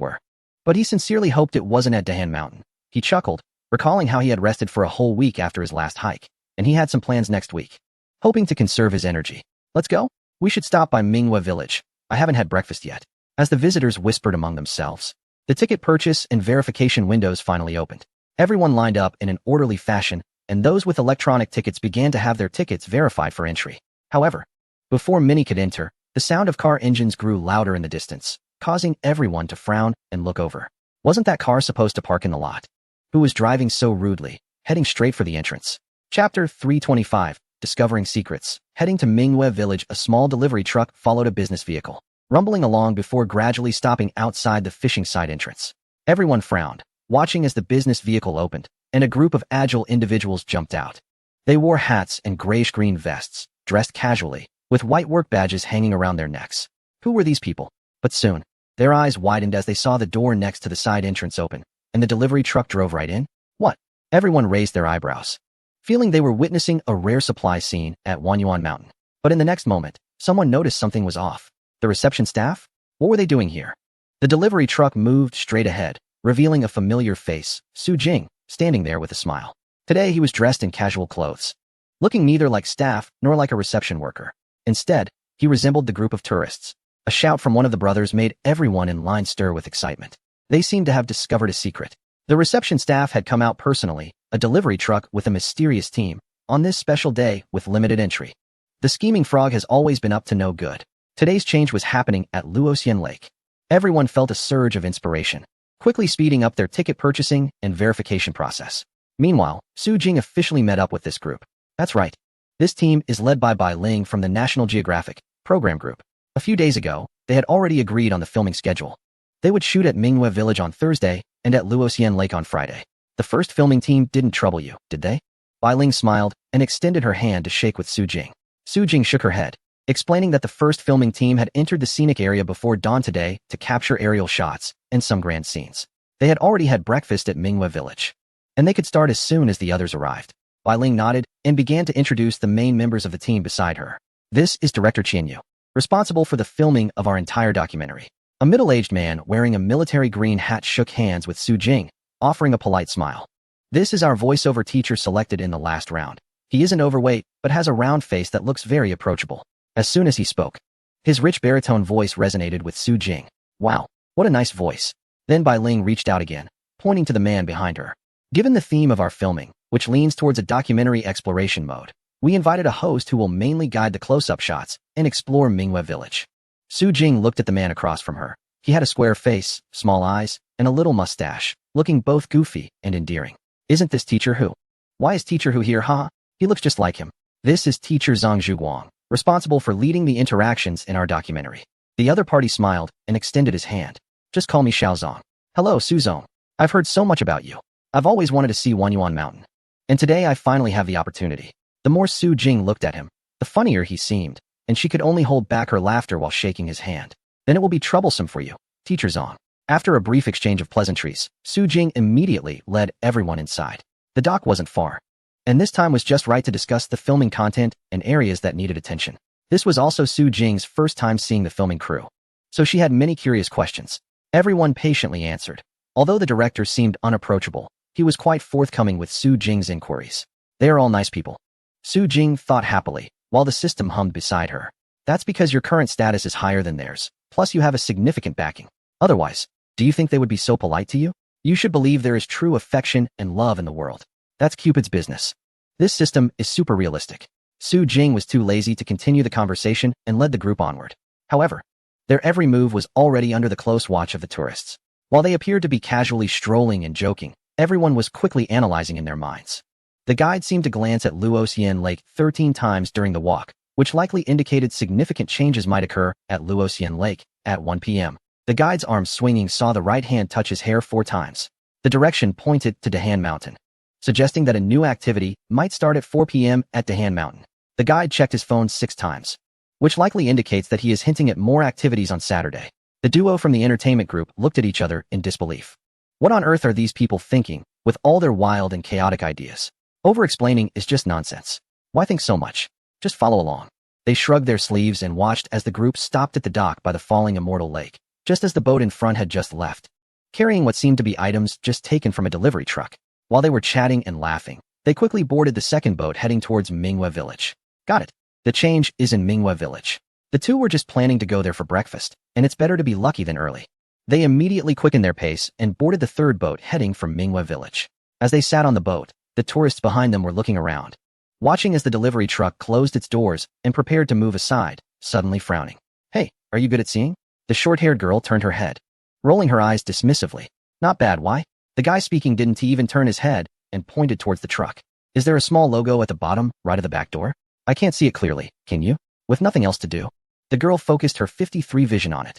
were. But he sincerely hoped it wasn't at Dahan Mountain. He chuckled, recalling how he had rested for a whole week after his last hike, and he had some plans next week. Hoping to conserve his energy. Let's go? We should stop by Minghua Village. I haven't had breakfast yet. As the visitors whispered among themselves, the ticket purchase and verification windows finally opened. Everyone lined up in an orderly fashion, and those with electronic tickets began to have their tickets verified for entry. However, before many could enter, the sound of car engines grew louder in the distance, causing everyone to frown and look over. Wasn't that car supposed to park in the lot? Who was driving so rudely, heading straight for the entrance? Chapter 325, Discovering Secrets. Heading to Minghua Village, a small delivery truck followed a business vehicle, rumbling along before gradually stopping outside the fishing site entrance. Everyone frowned, watching as the business vehicle opened, and a group of agile individuals jumped out. They wore hats and grayish-green vests, dressed casually, with white work badges hanging around their necks. Who were these people? But soon, their eyes widened as they saw the door next to the side entrance open, and the delivery truck drove right in. What? Everyone raised their eyebrows, feeling they were witnessing a rare supply scene at Wanyuan Mountain. But in the next moment, someone noticed something was off. The reception staff? What were they doing here? The delivery truck moved straight ahead, revealing a familiar face, Su Jing, standing there with a smile. Today he was dressed in casual clothes, looking neither like staff nor like a reception worker. Instead, he resembled the group of tourists. A shout from one of the brothers made everyone in line stir with excitement. They seemed to have discovered a secret. The reception staff had come out personally, a delivery truck with a mysterious team, on this special day with limited entry. The scheming frog has always been up to no good. Today's change was happening at Luoxian Lake. Everyone felt a surge of inspiration, quickly speeding up their ticket purchasing and verification process. Meanwhile, Su Jing officially met up with this group. That's right. This team is led by Bai Ling from the National Geographic Program Group. A few days ago, they had already agreed on the filming schedule. They would shoot at Minghua Village on Thursday and at Luoxian Lake on Friday. The first filming team didn't trouble you, did they? Bai Ling smiled and extended her hand to shake with Su Jing. Su Jing shook her head, explaining that the first filming team had entered the scenic area before dawn today to capture aerial shots and some grand scenes. They had already had breakfast at Minghua Village, and they could start as soon as the others arrived. Bai Ling nodded and began to introduce the main members of the team beside her. This is Director Qianyu, responsible for the filming of our entire documentary. A middle-aged man wearing a military green hat shook hands with Su Jing, offering a polite smile. This is our voiceover teacher selected in the last round. He isn't overweight, but has a round face that looks very approachable. As soon as he spoke, his rich baritone voice resonated with Su Jing. Wow, what a nice voice. Then Bai Ling reached out again, pointing to the man behind her. Given the theme of our filming, which leans towards a documentary exploration mode, we invited a host who will mainly guide the close-up shots and explore Minghua Village. Su Jing looked at the man across from her. He had a square face, small eyes, and a little mustache, looking both goofy and endearing. Isn't this Teacher Hu? Why is Teacher Hu here, huh? He looks just like him. This is Teacher Zhang Zhuguang, responsible for leading the interactions in our documentary. The other party smiled and extended his hand. Just call me Xiao Zong. Hello, Su Zong. I've heard so much about you. I've always wanted to see Wanyuan Mountain. And today I finally have the opportunity. The more Su Jing looked at him, the funnier he seemed, and she could only hold back her laughter while shaking his hand. Then it will be troublesome for you, Teacher Zong. After a brief exchange of pleasantries, Su Jing immediately led everyone inside. The dock wasn't far, and this time was just right to discuss the filming content and areas that needed attention. This was also Su Jing's first time seeing the filming crew, so she had many curious questions. Everyone patiently answered. Although the director seemed unapproachable, he was quite forthcoming with Su Jing's inquiries. They are all nice people. Su Jing thought happily, while the system hummed beside her. That's because your current status is higher than theirs, plus you have a significant backing. Otherwise, do you think they would be so polite to you? You should believe there is true affection and love in the world. That's Cupid's business. This system is super realistic. Su Jing was too lazy to continue the conversation and led the group onward. However, their every move was already under the close watch of the tourists. While they appeared to be casually strolling and joking, everyone was quickly analyzing in their minds. The guide seemed to glance at Luoxian Lake 13 times during the walk, which likely indicated significant changes might occur at Luoxian Lake at 1 p.m. The guide's arm swinging saw the right hand touch his hair 4 times. The direction pointed to Dahan Mountain, suggesting that a new activity might start at 4 p.m. at Dahan Mountain. The guide checked his phone 6 times, which likely indicates that he is hinting at more activities on Saturday. The duo from the entertainment group looked at each other in disbelief. What on earth are these people thinking, with all their wild and chaotic ideas? Over-explaining is just nonsense. Why think so much? Just follow along. They shrugged their sleeves and watched as the group stopped at the dock by the falling Immortal Lake, just as the boat in front had just left, carrying what seemed to be items just taken from a delivery truck. While they were chatting and laughing, they quickly boarded the second boat heading towards Minghua Village. Got it. The change is in Minghua Village. The two were just planning to go there for breakfast, and it's better to be lucky than early. They immediately quickened their pace and boarded the third boat heading for Minghua Village. As they sat on the boat, the tourists behind them were looking around, watching as the delivery truck closed its doors and prepared to move aside, suddenly frowning. Hey, are you good at seeing? The short-haired girl turned her head, rolling her eyes dismissively. Not bad, why? The guy speaking didn't even turn his head and pointed towards the truck. Is there a small logo at the bottom, right of the back door? I can't see it clearly, can you? With nothing else to do, the girl focused her 53 vision on it.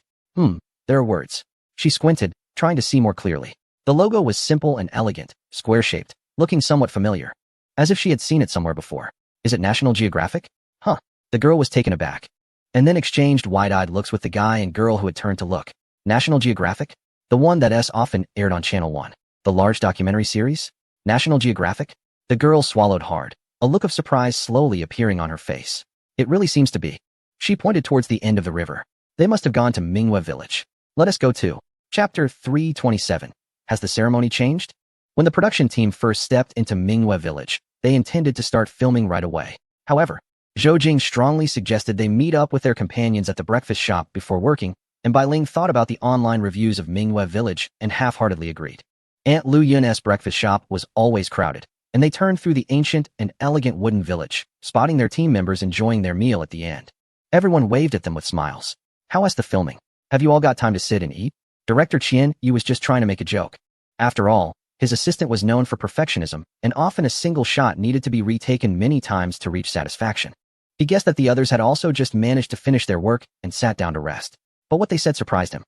There are words. She squinted, trying to see more clearly. The logo was simple and elegant, square-shaped, looking somewhat familiar, as if she had seen it somewhere before. Is it National Geographic? Huh. The girl was taken aback, and then exchanged wide-eyed looks with the guy and girl who had turned to look. National Geographic? The one that often aired on Channel 1. The large documentary series? National Geographic? The girl swallowed hard, a look of surprise slowly appearing on her face. It really seems to be. She pointed towards the end of the river. They must have gone to Minghua Village. Let us go too. Chapter 327. Has the ceremony changed? When the production team first stepped into Minghua Village, they intended to start filming right away. However, Zhou Jing strongly suggested they meet up with their companions at the breakfast shop before working, and Bai Ling thought about the online reviews of Minghua Village and half-heartedly agreed. Aunt Lu Yun's breakfast shop was always crowded, and they turned through the ancient and elegant wooden village, spotting their team members enjoying their meal at the end. Everyone waved at them with smiles. How is the filming? Have you all got time to sit and eat? Director Qian Yu was just trying to make a joke. After all, his assistant was known for perfectionism, and often a single shot needed to be retaken many times to reach satisfaction. He guessed that the others had also just managed to finish their work and sat down to rest. But what they said surprised him.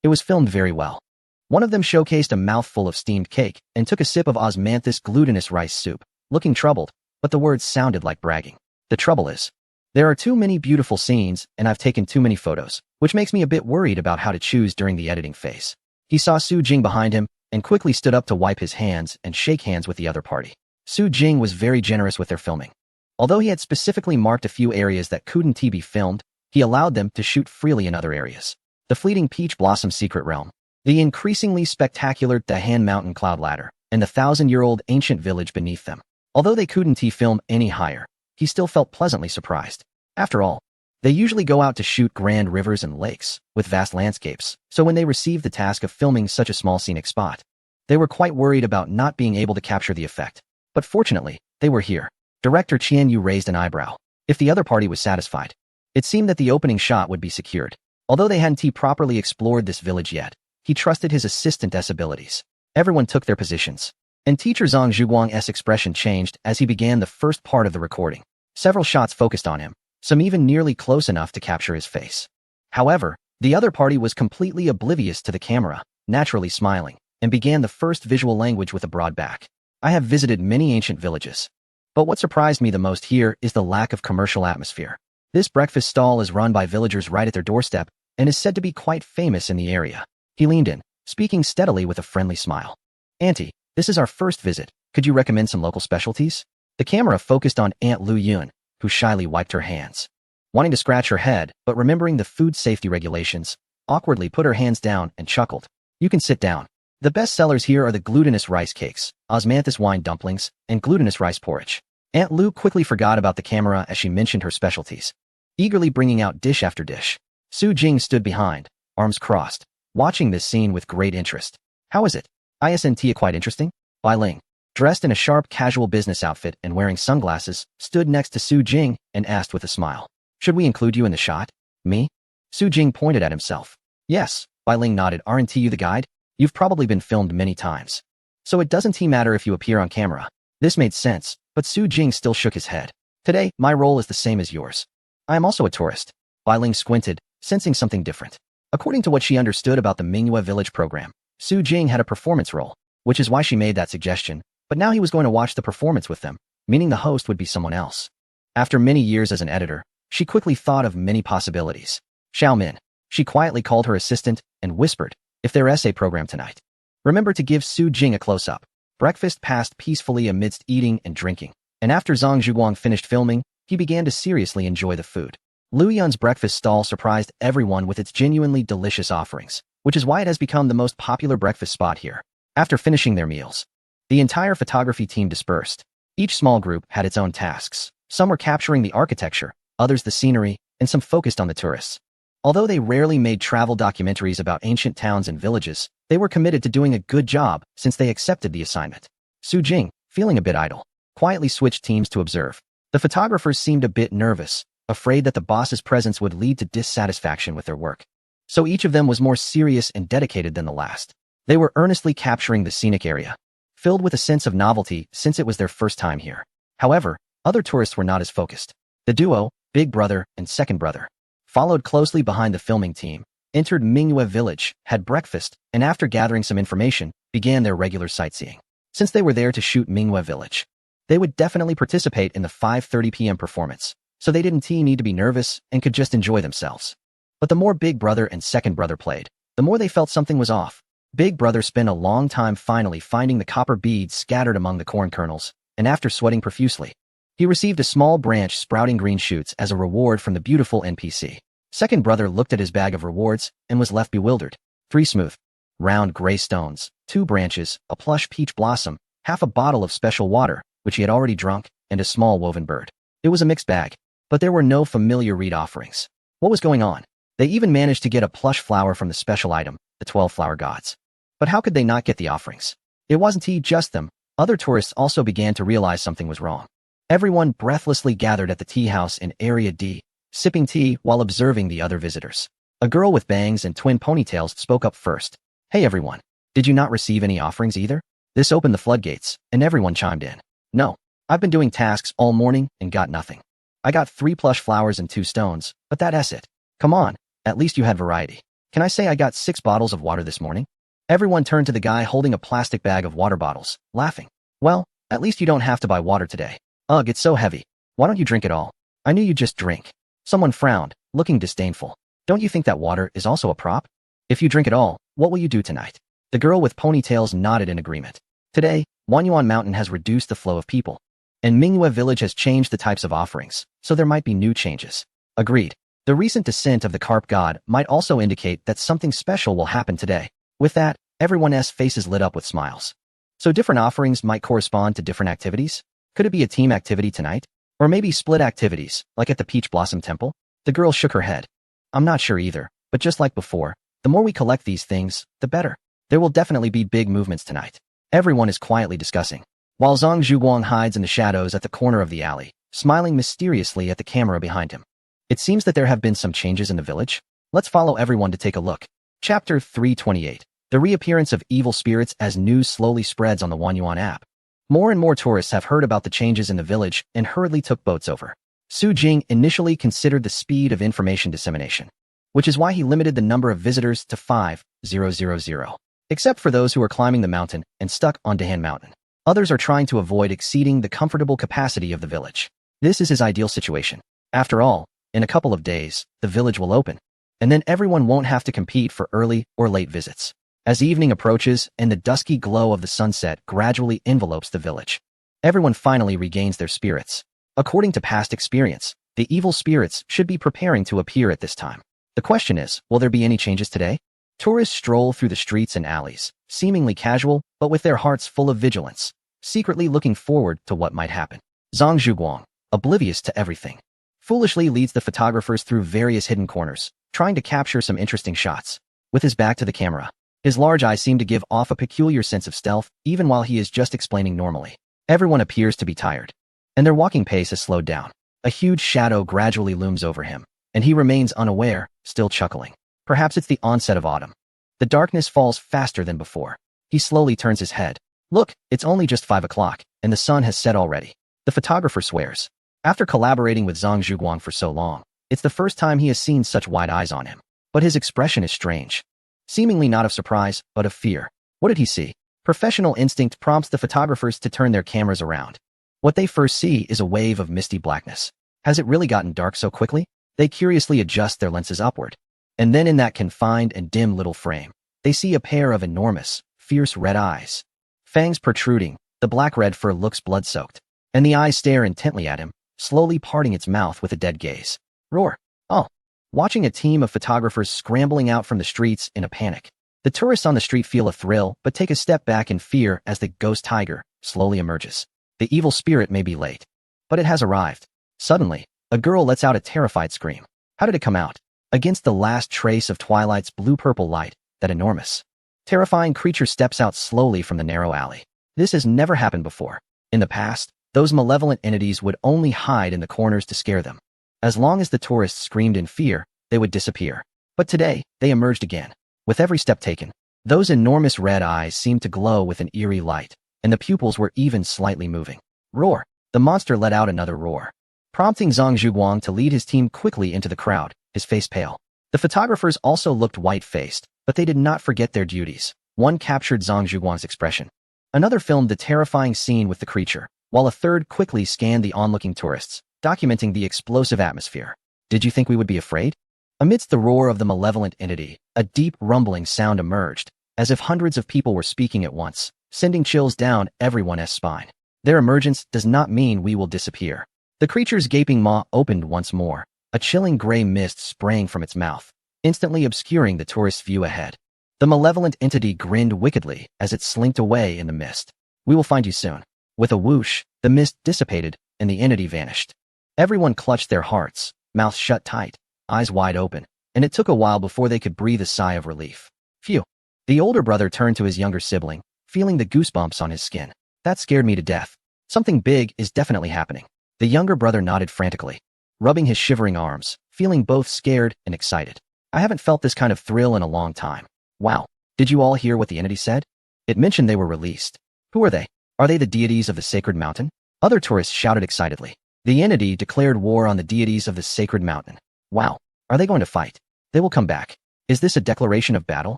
It was filmed very well. One of them showcased a mouthful of steamed cake and took a sip of osmanthus glutinous rice soup, looking troubled, but the words sounded like bragging. The trouble is, there are too many beautiful scenes and I've taken too many photos, which makes me a bit worried about how to choose during the editing phase. He saw Su Jing behind him and quickly stood up to wipe his hands and shake hands with the other party. Su Jing was very generous with their filming. Although he had specifically marked a few areas that couldn't be filmed, he allowed them to shoot freely in other areas. The fleeting Peach Blossom Secret Realm, the increasingly spectacular Dahan Mountain Cloud Ladder, and the 1,000-year-old ancient village beneath them. Although they couldn't film any higher, he still felt pleasantly surprised. After all, they usually go out to shoot grand rivers and lakes, with vast landscapes, so when they received the task of filming such a small scenic spot, they were quite worried about not being able to capture the effect. But fortunately, they were here. Director Qian Yu raised an eyebrow. If the other party was satisfied, it seemed that the opening shot would be secured. Although they hadn't properly explored this village yet, he trusted his assistant's abilities. Everyone took their positions, and teacher Zhang Zhuguang's expression changed as he began the first part of the recording. Several shots focused on him, some even nearly close enough to capture his face. However, the other party was completely oblivious to the camera, naturally smiling, and began the first visual language with a broad back. I have visited many ancient villages, but what surprised me the most here is the lack of commercial atmosphere. This breakfast stall is run by villagers right at their doorstep and is said to be quite famous in the area. He leaned in, speaking steadily with a friendly smile. Auntie, this is our first visit. Could you recommend some local specialties? The camera focused on Aunt Lu Yun, who shyly wiped her hands. Wanting to scratch her head, but remembering the food safety regulations, awkwardly put her hands down and chuckled. You can sit down. The best sellers here are the glutinous rice cakes, osmanthus wine dumplings, and glutinous rice porridge. Aunt Lu quickly forgot about the camera as she mentioned her specialties, eagerly bringing out dish after dish. Su Jing stood behind, arms crossed, watching this scene with great interest. How is it? Isn't quite interesting? Bai Ling, dressed in a sharp casual business outfit and wearing sunglasses, stood next to Su Jing and asked with a smile. Should we include you in the shot? Me? Su Jing pointed at himself. Yes, Bai Ling nodded. Aren't you the guide? You've probably been filmed many times. So it doesn't matter if you appear on camera. This made sense, but Su Jing still shook his head. Today, my role is the same as yours. I am also a tourist. Bai Ling squinted, sensing something different. According to what she understood about the Minghua Village program, Su Jing had a performance role, which is why she made that suggestion, but now he was going to watch the performance with them, meaning the host would be someone else. After many years as an editor, she quickly thought of many possibilities. Xiao Min. She quietly called her assistant and whispered, if their essay program tonight. Remember to give Su Jing a close-up. Breakfast passed peacefully amidst eating and drinking, and after Zhang Zhuguang finished filming, he began to seriously enjoy the food. Lu Yun's breakfast stall surprised everyone with its genuinely delicious offerings, which is why it has become the most popular breakfast spot here. After finishing their meals, the entire photography team dispersed. Each small group had its own tasks. Some were capturing the architecture, others the scenery, and some focused on the tourists. Although they rarely made travel documentaries about ancient towns and villages, they were committed to doing a good job since they accepted the assignment. Su Jing, feeling a bit idle, quietly switched teams to observe. The photographers seemed a bit nervous, afraid that the boss's presence would lead to dissatisfaction with their work. So each of them was more serious and dedicated than the last. They were earnestly capturing the scenic area, filled with a sense of novelty since it was their first time here. However, other tourists were not as focused. The duo, big brother and second brother, followed closely behind the filming team, entered Mingyue village, had breakfast, and after gathering some information, began their regular sightseeing. Since they were there to shoot Mingyue village, they would definitely participate in the 5:30 p.m. performance, so they didn't need to be nervous and could just enjoy themselves. But the more big brother and second brother played, the more they felt something was off. Big brother spent a long time finally finding the copper beads scattered among the corn kernels, and after sweating profusely, he received a small branch sprouting green shoots as a reward from the beautiful NPC. Second brother looked at his bag of rewards and was left bewildered. 3 smooth, round gray stones, 2 branches, a plush peach blossom, half a bottle of special water, which he had already drunk, and a small woven bird. It was a mixed bag, but there were no familiar reed offerings. What was going on? They even managed to get a plush flower from the special item, the 12 flower gods. But how could they not get the offerings? It wasn't just them. Other tourists also began to realize something was wrong. Everyone breathlessly gathered at the tea house in Area D, sipping tea while observing the other visitors. A girl with bangs and twin ponytails spoke up first. Hey everyone, did you not receive any offerings either? This opened the floodgates, and everyone chimed in. No, I've been doing tasks all morning and got nothing. I got 3 plush flowers and 2 stones, but that's it. Come on, at least you had variety. Can I say I got 6 bottles of water this morning? Everyone turned to the guy holding a plastic bag of water bottles, laughing. Well, at least you don't have to buy water today. Ugh, it's so heavy. Why don't you drink it all? I knew you'd just drink. Someone frowned, looking disdainful. Don't you think that water is also a prop? If you drink it all, what will you do tonight? The girl with ponytails nodded in agreement. Today, Wanyuan Mountain has reduced the flow of people, and Mingyue Village has changed the types of offerings, so there might be new changes. Agreed. The recent descent of the carp god might also indicate that something special will happen today. With that, everyone's faces lit up with smiles. So different offerings might correspond to different activities? Could it be a team activity tonight? Or maybe split activities, like at the Peach Blossom Temple? The girl shook her head. I'm not sure either, but just like before, the more we collect these things, the better. There will definitely be big movements tonight. Everyone is quietly discussing, while Zhang Zhuguang hides in the shadows at the corner of the alley, smiling mysteriously at the camera behind him. It seems that there have been some changes in the village. Let's follow everyone to take a look. Chapter 328. The reappearance of evil spirits as news slowly spreads on the Wanyuan app. More and more tourists have heard about the changes in the village and hurriedly took boats over. Su Jing initially considered the speed of information dissemination, which is why he limited the number of visitors to 5,000, except for those who are climbing the mountain and stuck on Dahan Mountain. Others are trying to avoid exceeding the comfortable capacity of the village. This is his ideal situation. After all, in a couple of days, the village will open, and then everyone won't have to compete for early or late visits. As evening approaches and the dusky glow of the sunset gradually envelopes the village, everyone finally regains their spirits. According to past experience, the evil spirits should be preparing to appear at this time. The question is, will there be any changes today? Tourists stroll through the streets and alleys, seemingly casual, but with their hearts full of vigilance, secretly looking forward to what might happen. Zhang Zhuguang, oblivious to everything, foolishly leads the photographers through various hidden corners, trying to capture some interesting shots. With his back to the camera, his large eyes seem to give off a peculiar sense of stealth, even while he is just explaining normally. Everyone appears to be tired, and their walking pace has slowed down. A huge shadow gradually looms over him, and he remains unaware, still chuckling. Perhaps it's the onset of autumn. The darkness falls faster than before. He slowly turns his head. Look, it's only just 5 o'clock, and the sun has set already. The photographer swears. After collaborating with Zhang Zhuguang for so long, it's the first time he has seen such wide eyes on him. But his expression is strange. seemingly not of surprise, but of fear. What did he see? Professional instinct prompts the photographers to turn their cameras around. What they first see is a wave of misty blackness. Has it really gotten dark so quickly? They curiously adjust their lenses upward. And then in that confined and dim little frame, they see a pair of enormous, fierce red eyes. Fangs protruding, the black-red fur looks blood-soaked, and the eyes stare intently at him, slowly parting its mouth with a dead gaze. Roar. Oh. Watching a team of photographers scrambling out from the streets in a panic. The tourists on the street feel a thrill, but take a step back in fear as the ghost tiger slowly emerges. The evil spirit may be late, but it has arrived. Suddenly, a girl lets out a terrified scream. How did it come out? Against the last trace of twilight's blue-purple light, that enormous, terrifying creature steps out slowly from the narrow alley. This has never happened before. In the past, those malevolent entities would only hide in the corners to scare them. As long as the tourists screamed in fear, they would disappear. But today, they emerged again. With every step taken, those enormous red eyes seemed to glow with an eerie light, and the pupils were even slightly moving. Roar! The monster let out another roar, prompting Zhang Zhuguang to lead his team quickly into the crowd, his face pale. The photographers also looked white-faced, but they did not forget their duties. One captured Zhang Zhuguang's expression. Another filmed the terrifying scene with the creature, while a third quickly scanned the onlooking tourists, documenting the explosive atmosphere. Did you think we would be afraid? Amidst the roar of the malevolent entity, a deep rumbling sound emerged, as if hundreds of people were speaking at once, sending chills down everyone's spine. Their emergence does not mean we will disappear. The creature's gaping maw opened once more, a chilling gray mist sprang from its mouth, instantly obscuring the tourist's view ahead. The malevolent entity grinned wickedly as it slinked away in the mist. We will find you soon. With a whoosh, the mist dissipated, and the entity vanished. Everyone clutched their hearts, mouths shut tight, eyes wide open, and it took a while before they could breathe a sigh of relief. Phew. The older brother turned to his younger sibling, feeling the goosebumps on his skin. That scared me to death. Something big is definitely happening. The younger brother nodded frantically, rubbing his shivering arms, feeling both scared and excited. I haven't felt this kind of thrill in a long time. Wow. Did you all hear what the entity said? It mentioned they were released. Who are they? Are they the deities of the sacred mountain? Other tourists shouted excitedly. The entity declared war on the deities of the sacred mountain. Wow. Are they going to fight? They will come back. Is this a declaration of battle?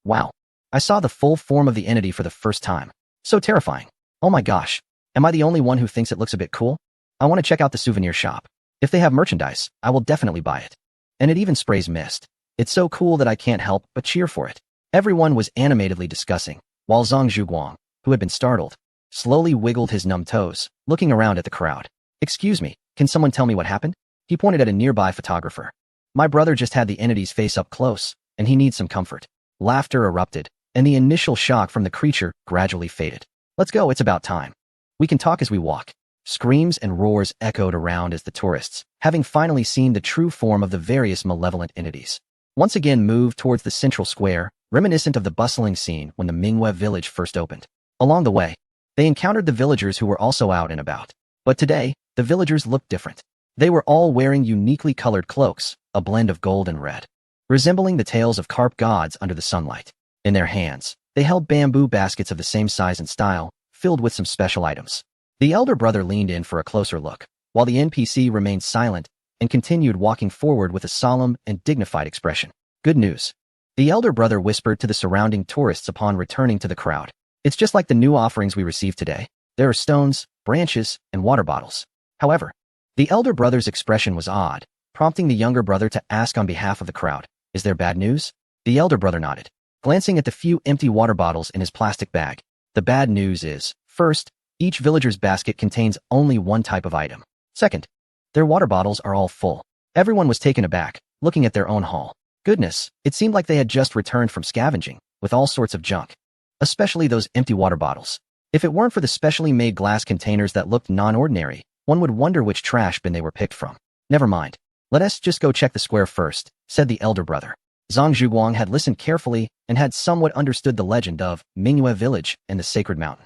Wow. I saw the full form of the entity for the first time. So terrifying. Oh my gosh. Am I the only one who thinks it looks a bit cool? I want to check out the souvenir shop. If they have merchandise, I will definitely buy it. And it even sprays mist. It's so cool that I can't help but cheer for it. Everyone was animatedly discussing, while Zhang Zhuguang, who had been startled, slowly wiggled his numb toes, looking around at the crowd. Excuse me, can someone tell me what happened? He pointed at a nearby photographer. My brother just had the entity's face up close, and he needs some comfort. Laughter erupted, and the initial shock from the creature gradually faded. Let's go, it's about time. We can talk as we walk. Screams and roars echoed around as the tourists, having finally seen the true form of the various malevolent entities, once again moved towards the central square, reminiscent of the bustling scene when the Mingwe village first opened. Along the way, they encountered the villagers who were also out and about. But today, the villagers looked different. They were all wearing uniquely colored cloaks, a blend of gold and red, resembling the tails of carp gods under the sunlight. In their hands, they held bamboo baskets of the same size and style, filled with some special items. The elder brother leaned in for a closer look, while the NPC remained silent and continued walking forward with a solemn and dignified expression. Good news. The elder brother whispered to the surrounding tourists upon returning to the crowd. It's just like the new offerings we received today. There are stones, branches, and water bottles. However, the elder brother's expression was odd, prompting the younger brother to ask on behalf of the crowd, is there bad news? The elder brother nodded, glancing at the few empty water bottles in his plastic bag. The bad news is, first, each villager's basket contains only one type of item. Second, their water bottles are all full. Everyone was taken aback, looking at their own haul. Goodness, it seemed like they had just returned from scavenging, with all sorts of junk. Especially those empty water bottles. If it weren't for the specially made glass containers that looked non-ordinary, one would wonder which trash bin they were picked from. Never mind. Let us just go check the square first, said the elder brother. Zhang Zhuguang had listened carefully and had somewhat understood the legend of Mingwe village and the sacred mountain.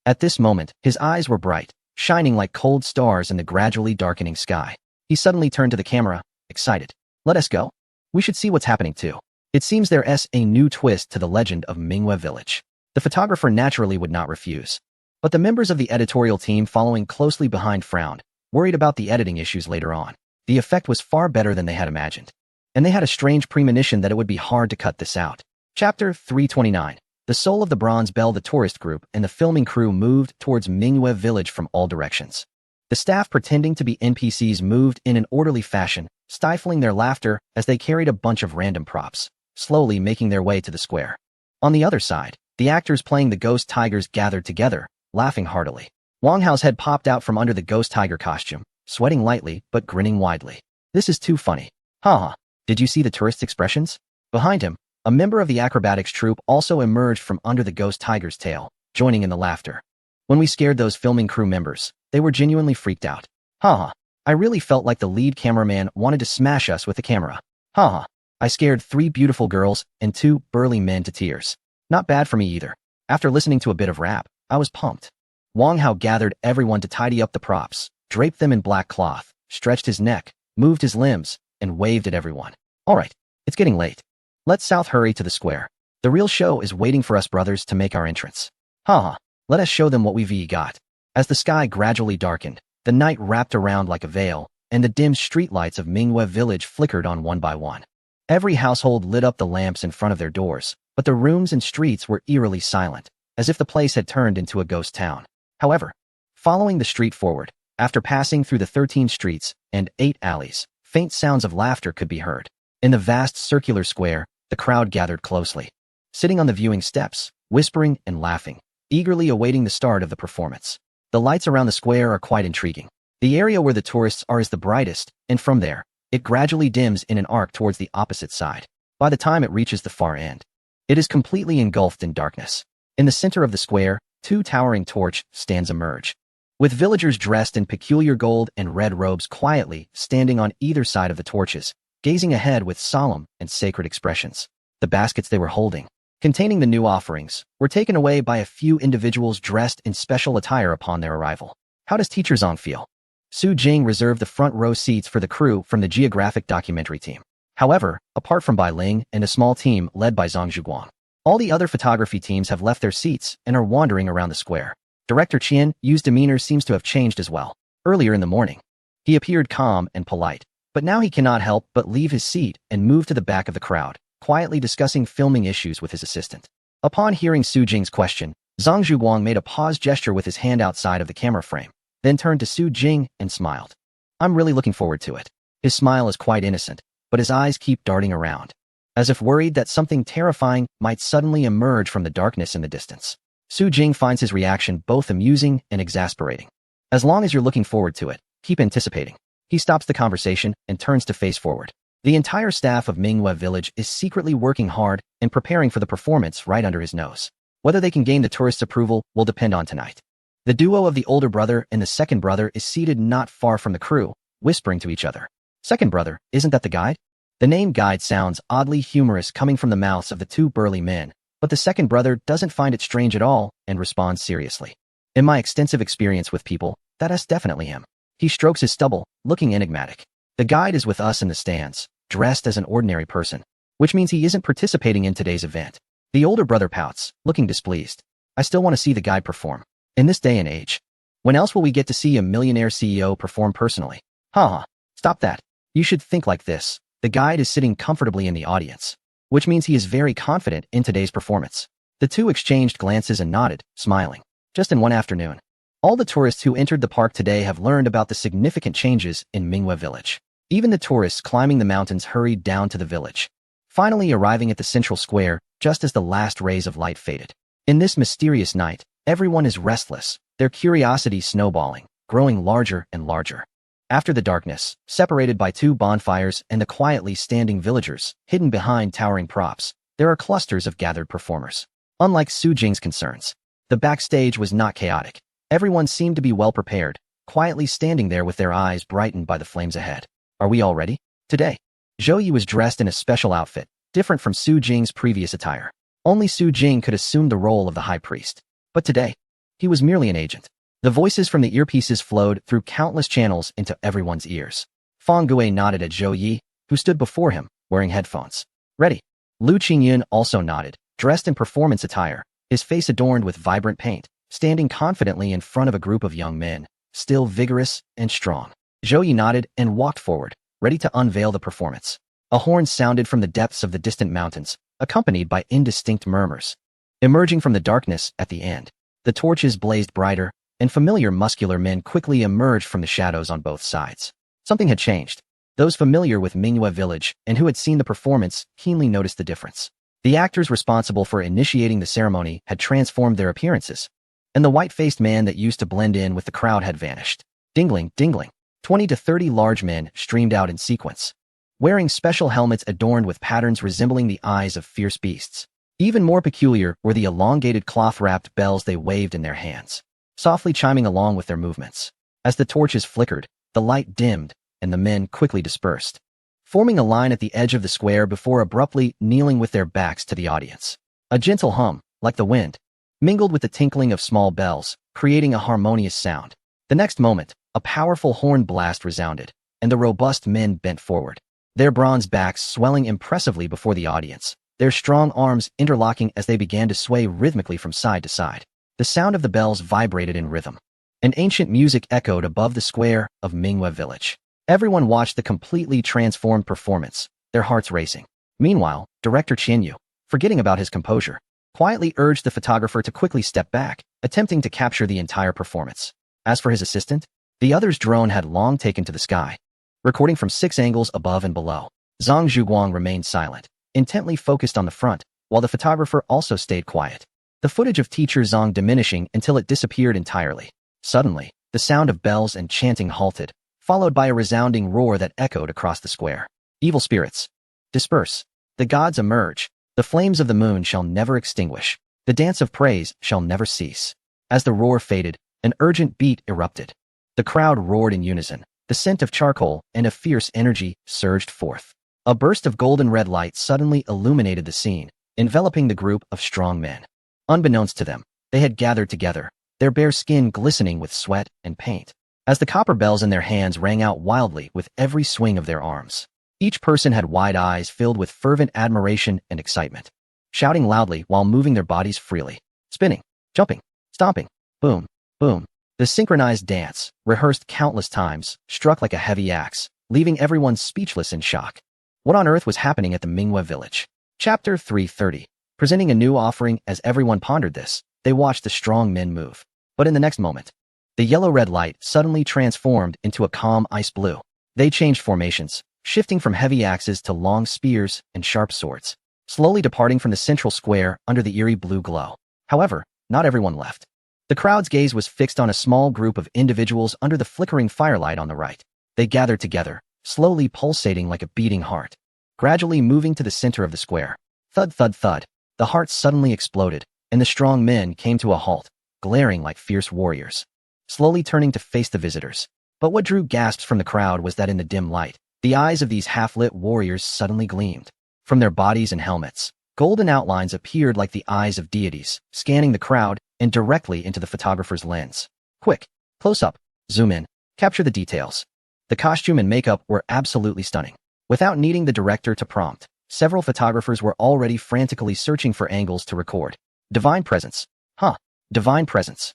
At this moment, his eyes were bright, shining like cold stars in the gradually darkening sky. He suddenly turned to the camera, excited. Let us go. We should see what's happening too. It seems there's a new twist to the legend of Mingwe village. The photographer naturally would not refuse. But the members of the editorial team following closely behind frowned, worried about the editing issues later on. The effect was far better than they had imagined. And they had a strange premonition that it would be hard to cut this out. Chapter 329. The Soul of the Bronze Bell. The tourist group and the filming crew moved towards Mingyue village from all directions. The staff, pretending to be NPCs, moved in an orderly fashion, stifling their laughter as they carried a bunch of random props, slowly making their way to the square. On the other side, the actors playing the ghost tigers gathered together, laughing heartily. Wang Hao's head popped out from under the ghost tiger costume, sweating lightly but grinning widely. This is too funny. Haha. Did you see the tourist's expressions? Behind him, a member of the acrobatics troupe also emerged from under the ghost tiger's tail, joining in the laughter. When we scared those filming crew members, they were genuinely freaked out. Haha. I really felt like the lead cameraman wanted to smash us with the camera. Haha. I scared 3 beautiful girls and 2 burly men to tears. Not bad for me either. After listening to a bit of rap, I was pumped. Wang Hao gathered everyone to tidy up the props, draped them in black cloth, stretched his neck, moved his limbs, and waved at everyone. All right, it's getting late. Let's south hurry to the square. The real show is waiting for us brothers to make our entrance. Haha, let us show them what we've got. As the sky gradually darkened, the night wrapped around like a veil, and the dim streetlights of Mingyue village flickered on one by one. Every household lit up the lamps in front of their doors, but the rooms and streets were eerily silent, as if the place had turned into a ghost town. However, following the street forward, after passing through the 13 streets and 8 alleys, faint sounds of laughter could be heard. In the vast circular square, the crowd gathered closely, sitting on the viewing steps, whispering and laughing, eagerly awaiting the start of the performance. The lights around the square are quite intriguing. The area where the tourists are is the brightest, and from there, it gradually dims in an arc towards the opposite side. By the time it reaches the far end, it is completely engulfed in darkness. In the center of the square, 2 towering torch stands emerge, with villagers dressed in peculiar gold and red robes quietly standing on either side of the torches, gazing ahead with solemn and sacred expressions. The baskets they were holding, containing the new offerings, were taken away by a few individuals dressed in special attire upon their arrival. How does Teacher Zhang feel? Su Jing reserved the front row seats for the crew from the geographic documentary team. However, apart from Bai Ling and a small team led by Zhang Zhuguang, all the other photography teams have left their seats and are wandering around the square. Director Qian Yu's demeanor seems to have changed as well. Earlier in the morning, he appeared calm and polite, but now he cannot help but leave his seat and move to the back of the crowd, quietly discussing filming issues with his assistant. Upon hearing Su Jing's question, Zhang Zhuguang made a pause gesture with his hand outside of the camera frame, then turned to Su Jing and smiled. I'm really looking forward to it. His smile is quite innocent, but his eyes keep darting around, as if worried that something terrifying might suddenly emerge from the darkness in the distance. Su Jing finds his reaction both amusing and exasperating. As long as you're looking forward to it, keep anticipating. He stops the conversation and turns to face forward. The entire staff of Mingyue village is secretly working hard and preparing for the performance right under his nose. Whether they can gain the tourists' approval will depend on tonight. The duo of the older brother and the second brother is seated not far from the crew, whispering to each other. Second brother, isn't that the guide? The name guide sounds oddly humorous coming from the mouths of the 2 burly men, but the second brother doesn't find it strange at all and responds seriously. In my extensive experience with people, that is definitely him. He strokes his stubble, looking enigmatic. The guide is with us in the stands, dressed as an ordinary person, which means he isn't participating in today's event. The older brother pouts, looking displeased. I still want to see the guide perform. In this day and age, when else will we get to see a millionaire CEO perform personally? Haha, stop that. You should think like this. The guide is sitting comfortably in the audience, which means he is very confident in today's performance. The 2 exchanged glances and nodded, smiling. Just in one afternoon, all the tourists who entered the park today have learned about the significant changes in Mingyue village. Even the tourists climbing the mountains hurried down to the village, finally arriving at the central square just as the last rays of light faded. In this mysterious night, everyone is restless, their curiosity snowballing, growing larger and larger. After the darkness, separated by 2 bonfires and the quietly standing villagers, hidden behind towering props, there are clusters of gathered performers. Unlike Su Jing's concerns, the backstage was not chaotic. Everyone seemed to be well prepared, quietly standing there with their eyes brightened by the flames ahead. Are we all ready? Today, Zhou Yi was dressed in a special outfit, different from Su Jing's previous attire. Only Su Jing could assume the role of the high priest. But today, he was merely an agent. The voices from the earpieces flowed through countless channels into everyone's ears. Fang Gui nodded at Zhou Yi, who stood before him, wearing headphones. Ready. Lu Qingyun also nodded, dressed in performance attire, his face adorned with vibrant paint, standing confidently in front of a group of young men, still vigorous and strong. Zhou Yi nodded and walked forward, ready to unveil the performance. A horn sounded from the depths of the distant mountains, accompanied by indistinct murmurs. Emerging from the darkness at the end, the torches blazed brighter, and familiar muscular men quickly emerged from the shadows on both sides. Something had changed. Those familiar with Mingyue village and who had seen the performance keenly noticed the difference. The actors responsible for initiating the ceremony had transformed their appearances, and the white-faced man that used to blend in with the crowd had vanished. Dingling, dingling. 20 to 30 large men streamed out in sequence, wearing special helmets adorned with patterns resembling the eyes of fierce beasts. Even more peculiar were the elongated cloth-wrapped bells they waved in their hands, softly chiming along with their movements. As the torches flickered, the light dimmed, and the men quickly dispersed, forming a line at the edge of the square before abruptly kneeling with their backs to the audience. A gentle hum, like the wind, mingled with the tinkling of small bells, creating a harmonious sound. The next moment, a powerful horn blast resounded, and the robust men bent forward, their bronze backs swelling impressively before the audience, their strong arms interlocking as they began to sway rhythmically from side to side. The sound of the bells vibrated in rhythm. An ancient music echoed above the square of Mingyue village. Everyone watched the completely transformed performance, their hearts racing. Meanwhile, director Qianyu, forgetting about his composure, quietly urged the photographer to quickly step back, attempting to capture the entire performance. As for his assistant, the other's drone had long taken to the sky, recording from 6 angles above and below. Zhang Zhuguang remained silent, intently focused on the front, while the photographer also stayed quiet. The footage of teacher Zhang diminishing until it disappeared entirely. Suddenly, the sound of bells and chanting halted, followed by a resounding roar that echoed across the square. Evil spirits, disperse. The gods emerge. The flames of the moon shall never extinguish. The dance of praise shall never cease. As the roar faded, an urgent beat erupted. The crowd roared in unison. The scent of charcoal and a fierce energy surged forth. A burst of golden red light suddenly illuminated the scene, enveloping the group of strong men. Unbeknownst to them, they had gathered together, their bare skin glistening with sweat and paint, as the copper bells in their hands rang out wildly with every swing of their arms. Each person had wide eyes filled with fervent admiration and excitement, shouting loudly while moving their bodies freely, spinning, jumping, stomping, boom, boom. The synchronized dance, rehearsed countless times, struck like a heavy axe, leaving everyone speechless in shock. What on earth was happening at the Mingyue village? Chapter 330. Presenting a new offering. As everyone pondered this, they watched the strong men move. But in the next moment, the yellow-red light suddenly transformed into a calm ice blue. They changed formations, shifting from heavy axes to long spears and sharp swords, slowly departing from the central square under the eerie blue glow. However, not everyone left. The crowd's gaze was fixed on a small group of individuals under the flickering firelight on the right. They gathered together, slowly pulsating like a beating heart, gradually moving to the center of the square. Thud, thud, thud. The hearts suddenly exploded, and the strong men came to a halt, glaring like fierce warriors, slowly turning to face the visitors. But what drew gasps from the crowd was that in the dim light, the eyes of these half-lit warriors suddenly gleamed. From their bodies and helmets, golden outlines appeared like the eyes of deities, scanning the crowd and directly into the photographer's lens. Quick, close up, zoom in, capture the details. The costume and makeup were absolutely stunning. Without needing the director to prompt, several photographers were already frantically searching for angles to record. Divine presence. Huh. Divine presence.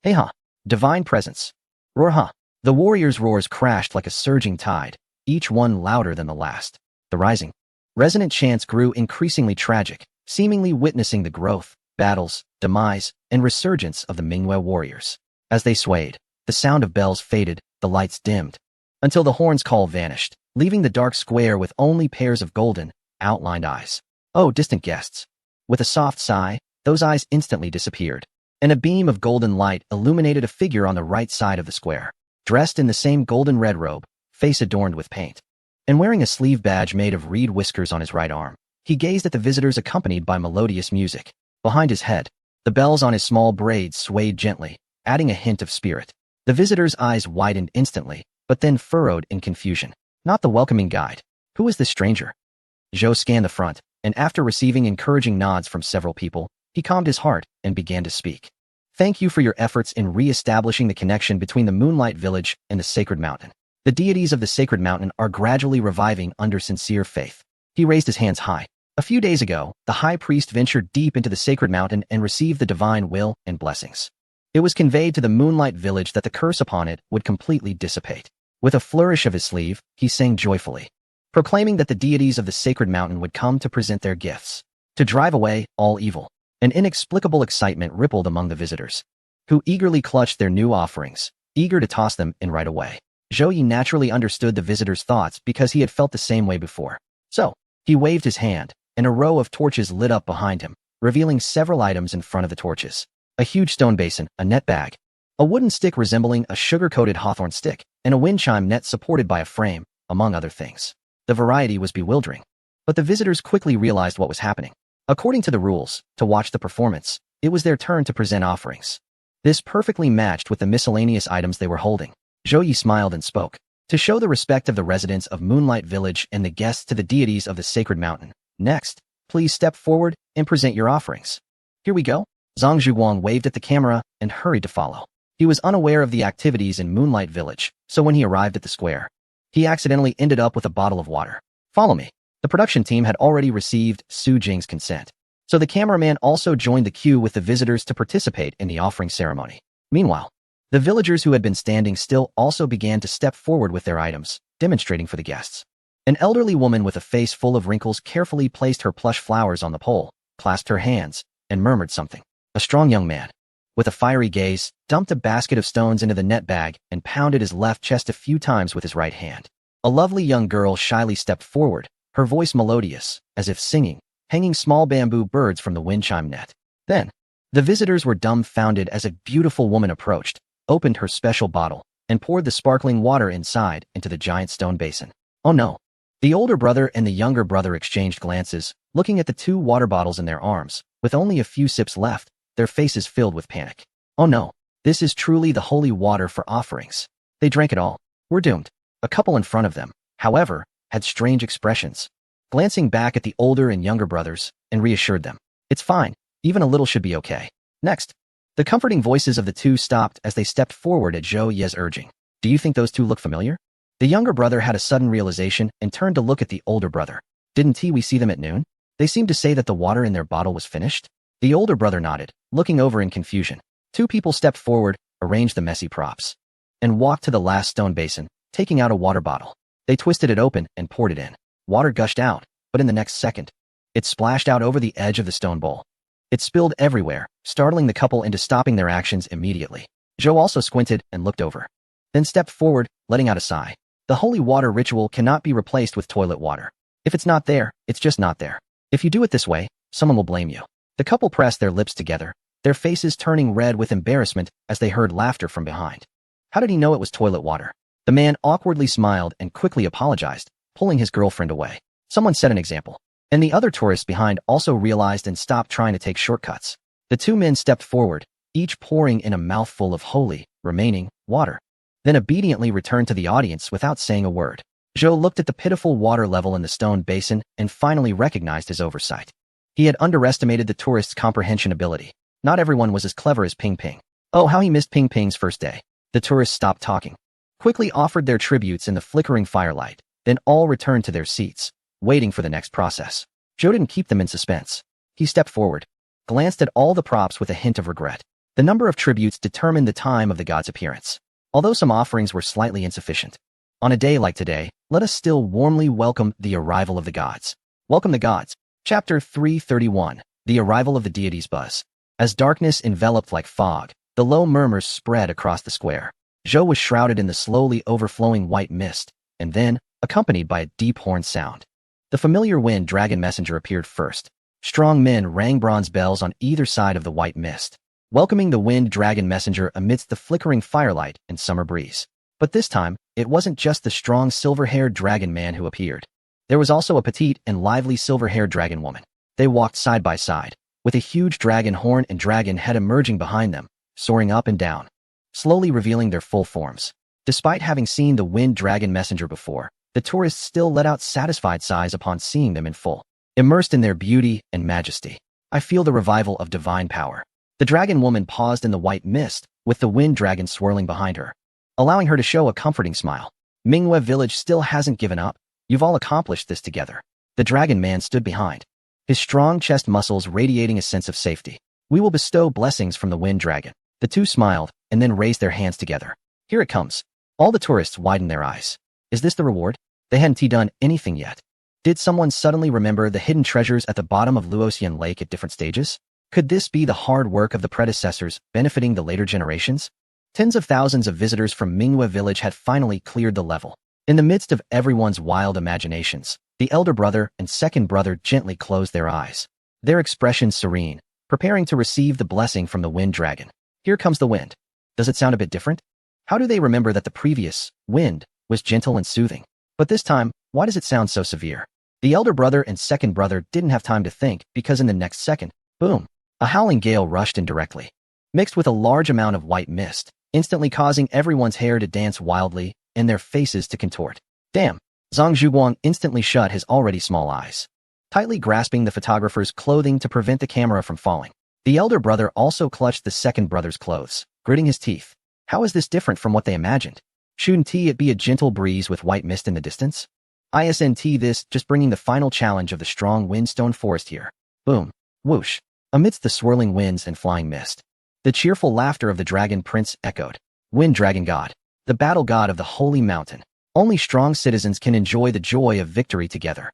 Hey huh. Divine presence. Roar huh. The warriors' roars crashed like a surging tide, each one louder than the last. The rising, resonant chants grew increasingly tragic, seemingly witnessing the growth, battles, demise, and resurgence of the Mingyue warriors. As they swayed, the sound of bells faded, the lights dimmed, until the horn's call vanished, leaving the dark square with only pairs of golden, outlined eyes. Oh, distant guests. With a soft sigh, those eyes instantly disappeared, and a beam of golden light illuminated a figure on the right side of the square, dressed in the same golden red robe, face adorned with paint, and wearing a sleeve badge made of reed whiskers on his right arm. He gazed at the visitors accompanied by melodious music. Behind his head, the bells on his small braids swayed gently, adding a hint of spirit. The visitor's eyes widened instantly, but then furrowed in confusion. Not the welcoming guide. Who is this stranger? Zhou scanned the front, and after receiving encouraging nods from several people, he calmed his heart and began to speak. Thank you for your efforts in re-establishing the connection between the Moonlight Village and the Sacred Mountain. The deities of the Sacred Mountain are gradually reviving under sincere faith. He raised his hands high. A few days ago, the high priest ventured deep into the Sacred Mountain and received the divine will and blessings. It was conveyed to the Moonlight Village that the curse upon it would completely dissipate. With a flourish of his sleeve, he sang joyfully, proclaiming that the deities of the Sacred Mountain would come to present their gifts. to drive away all evil. An inexplicable excitement rippled among the visitors, who eagerly clutched their new offerings, eager to toss them in right away. Zhou Yi naturally understood the visitors' thoughts because he had felt the same way before. So, he waved his hand, and a row of torches lit up behind him, revealing several items in front of the torches. A huge stone basin, a net bag, a wooden stick resembling a sugar-coated hawthorn stick, and a wind chime net supported by a frame, among other things. The variety was bewildering, but the visitors quickly realized what was happening. According to the rules, to watch the performance, it was their turn to present offerings. This perfectly matched with the miscellaneous items they were holding. Zhou Yi smiled and spoke. To show the respect of the residents of Moonlight Village and the guests to the deities of the sacred mountain, next, please step forward and present your offerings. Here we go. Zhang Zhuguang waved at the camera and hurried to follow. He was unaware of the activities in Moonlight Village, so when he arrived at the square, he accidentally ended up with a bottle of water. Follow me. The production team had already received Su Jing's consent, so the cameraman also joined the queue with the visitors to participate in the offering ceremony. Meanwhile, the villagers who had been standing still also began to step forward with their items, demonstrating for the guests. An elderly woman with a face full of wrinkles carefully placed her plush flowers on the pole, clasped her hands, and murmured something. A strong young man, with a fiery gaze, dumped a basket of stones into the net bag and pounded his left chest a few times with his right hand. A lovely young girl shyly stepped forward, her voice melodious, as if singing, hanging small bamboo birds from the wind chime net. Then, the visitors were dumbfounded as a beautiful woman approached, opened her special bottle, and poured the sparkling water inside into the giant stone basin. Oh no! The older brother and the younger brother exchanged glances, looking at the two water bottles in their arms, with only a few sips left, their faces filled with panic. Oh no! This is truly the holy water for offerings. They drank it all. We're doomed. A couple in front of them, however, had strange expressions, glancing back at the older and younger brothers, and reassured them. It's fine. Even a little should be okay. Next, the comforting voices of the two stopped as they stepped forward at Zhou Yi's urging. Do you think those two look familiar? The younger brother had a sudden realization and turned to look at the older brother. Didn't we see them at noon? They seemed to say that the water in their bottle was finished. The older brother nodded, looking over in confusion. Two people stepped forward, arranged the messy props, and walked to the last stone basin, taking out a water bottle. They twisted it open and poured it in. Water gushed out, but in the next second, it splashed out over the edge of the stone bowl. It spilled everywhere, startling the couple into stopping their actions immediately. Zhou also squinted and looked over, then stepped forward, letting out a sigh. The holy water ritual cannot be replaced with toilet water. If it's not there, it's just not there. If you do it this way, someone will blame you. The couple pressed their lips together, their faces turning red with embarrassment as they heard laughter from behind. How did he know it was toilet water? The man awkwardly smiled and quickly apologized, pulling his girlfriend away. Someone set an example, and the other tourists behind also realized and stopped trying to take shortcuts. The two men stepped forward, each pouring in a mouthful of holy, remaining, water, then obediently returned to the audience without saying a word. Zhou looked at the pitiful water level in the stone basin and finally recognized his oversight. He had underestimated the tourists' comprehension ability. Not everyone was as clever as Ping Ping. Oh, how he missed Ping Ping's first day. The tourists stopped talking, quickly offered their tributes in the flickering firelight, then all returned to their seats, waiting for the next process. Zhou didn't keep them in suspense. He stepped forward, glanced at all the props with a hint of regret. The number of tributes determined the time of the god's appearance. Although some offerings were slightly insufficient, on a day like today, let us still warmly welcome the arrival of the gods. Welcome the gods. Chapter 331. The arrival of the deities buzz. As darkness enveloped like fog, the low murmurs spread across the square. Zhou was shrouded in the slowly overflowing white mist, and then, accompanied by a deep horn sound. The familiar wind dragon messenger appeared first. Strong men rang bronze bells on either side of the white mist, welcoming the wind dragon messenger amidst the flickering firelight and summer breeze. But this time, it wasn't just the strong silver-haired dragon man who appeared. There was also a petite and lively silver-haired dragon woman. They walked side by side, with a huge dragon horn and dragon head emerging behind them, soaring up and down, slowly revealing their full forms. Despite having seen the wind dragon messenger before, the tourists still let out satisfied sighs upon seeing them in full, immersed in their beauty and majesty. I feel the revival of divine power. The dragon woman paused in the white mist, with the wind dragon swirling behind her, allowing her to show a comforting smile. Minghua Village still hasn't given up. You've all accomplished this together. The dragon man stood behind, his strong chest muscles radiating a sense of safety. We will bestow blessings from the wind dragon. The two smiled, and then raised their hands together. Here it comes. All the tourists widened their eyes. Is this the reward? They hadn't done anything yet. Did someone suddenly remember the hidden treasures at the bottom of Luoxian Lake at different stages? Could this be the hard work of the predecessors benefiting the later generations? Tens of thousands of visitors from Minghua village had finally cleared the level. In the midst of everyone's wild imaginations, the elder brother and second brother gently closed their eyes, their expressions serene, preparing to receive the blessing from the wind dragon. Here comes the wind. Does it sound a bit different? How do they remember that the previous wind was gentle and soothing? But this time, why does it sound so severe? The elder brother and second brother didn't have time to think because in the next second, boom, a howling gale rushed in directly, mixed with a large amount of white mist, instantly causing everyone's hair to dance wildly and their faces to contort. Damn! Zhang Zhuguang instantly shut his already small eyes, tightly grasping the photographer's clothing to prevent the camera from falling. The elder brother also clutched the second brother's clothes, gritting his teeth. How is this different from what they imagined? Shouldn't it be a gentle breeze with white mist in the distance? Isn't this just bringing the final challenge of the strong windstone forest here? Boom. Whoosh. Amidst the swirling winds and flying mist, the cheerful laughter of the dragon prince echoed. Wind dragon god, the battle god of the holy mountain. Only strong citizens can enjoy the joy of victory together.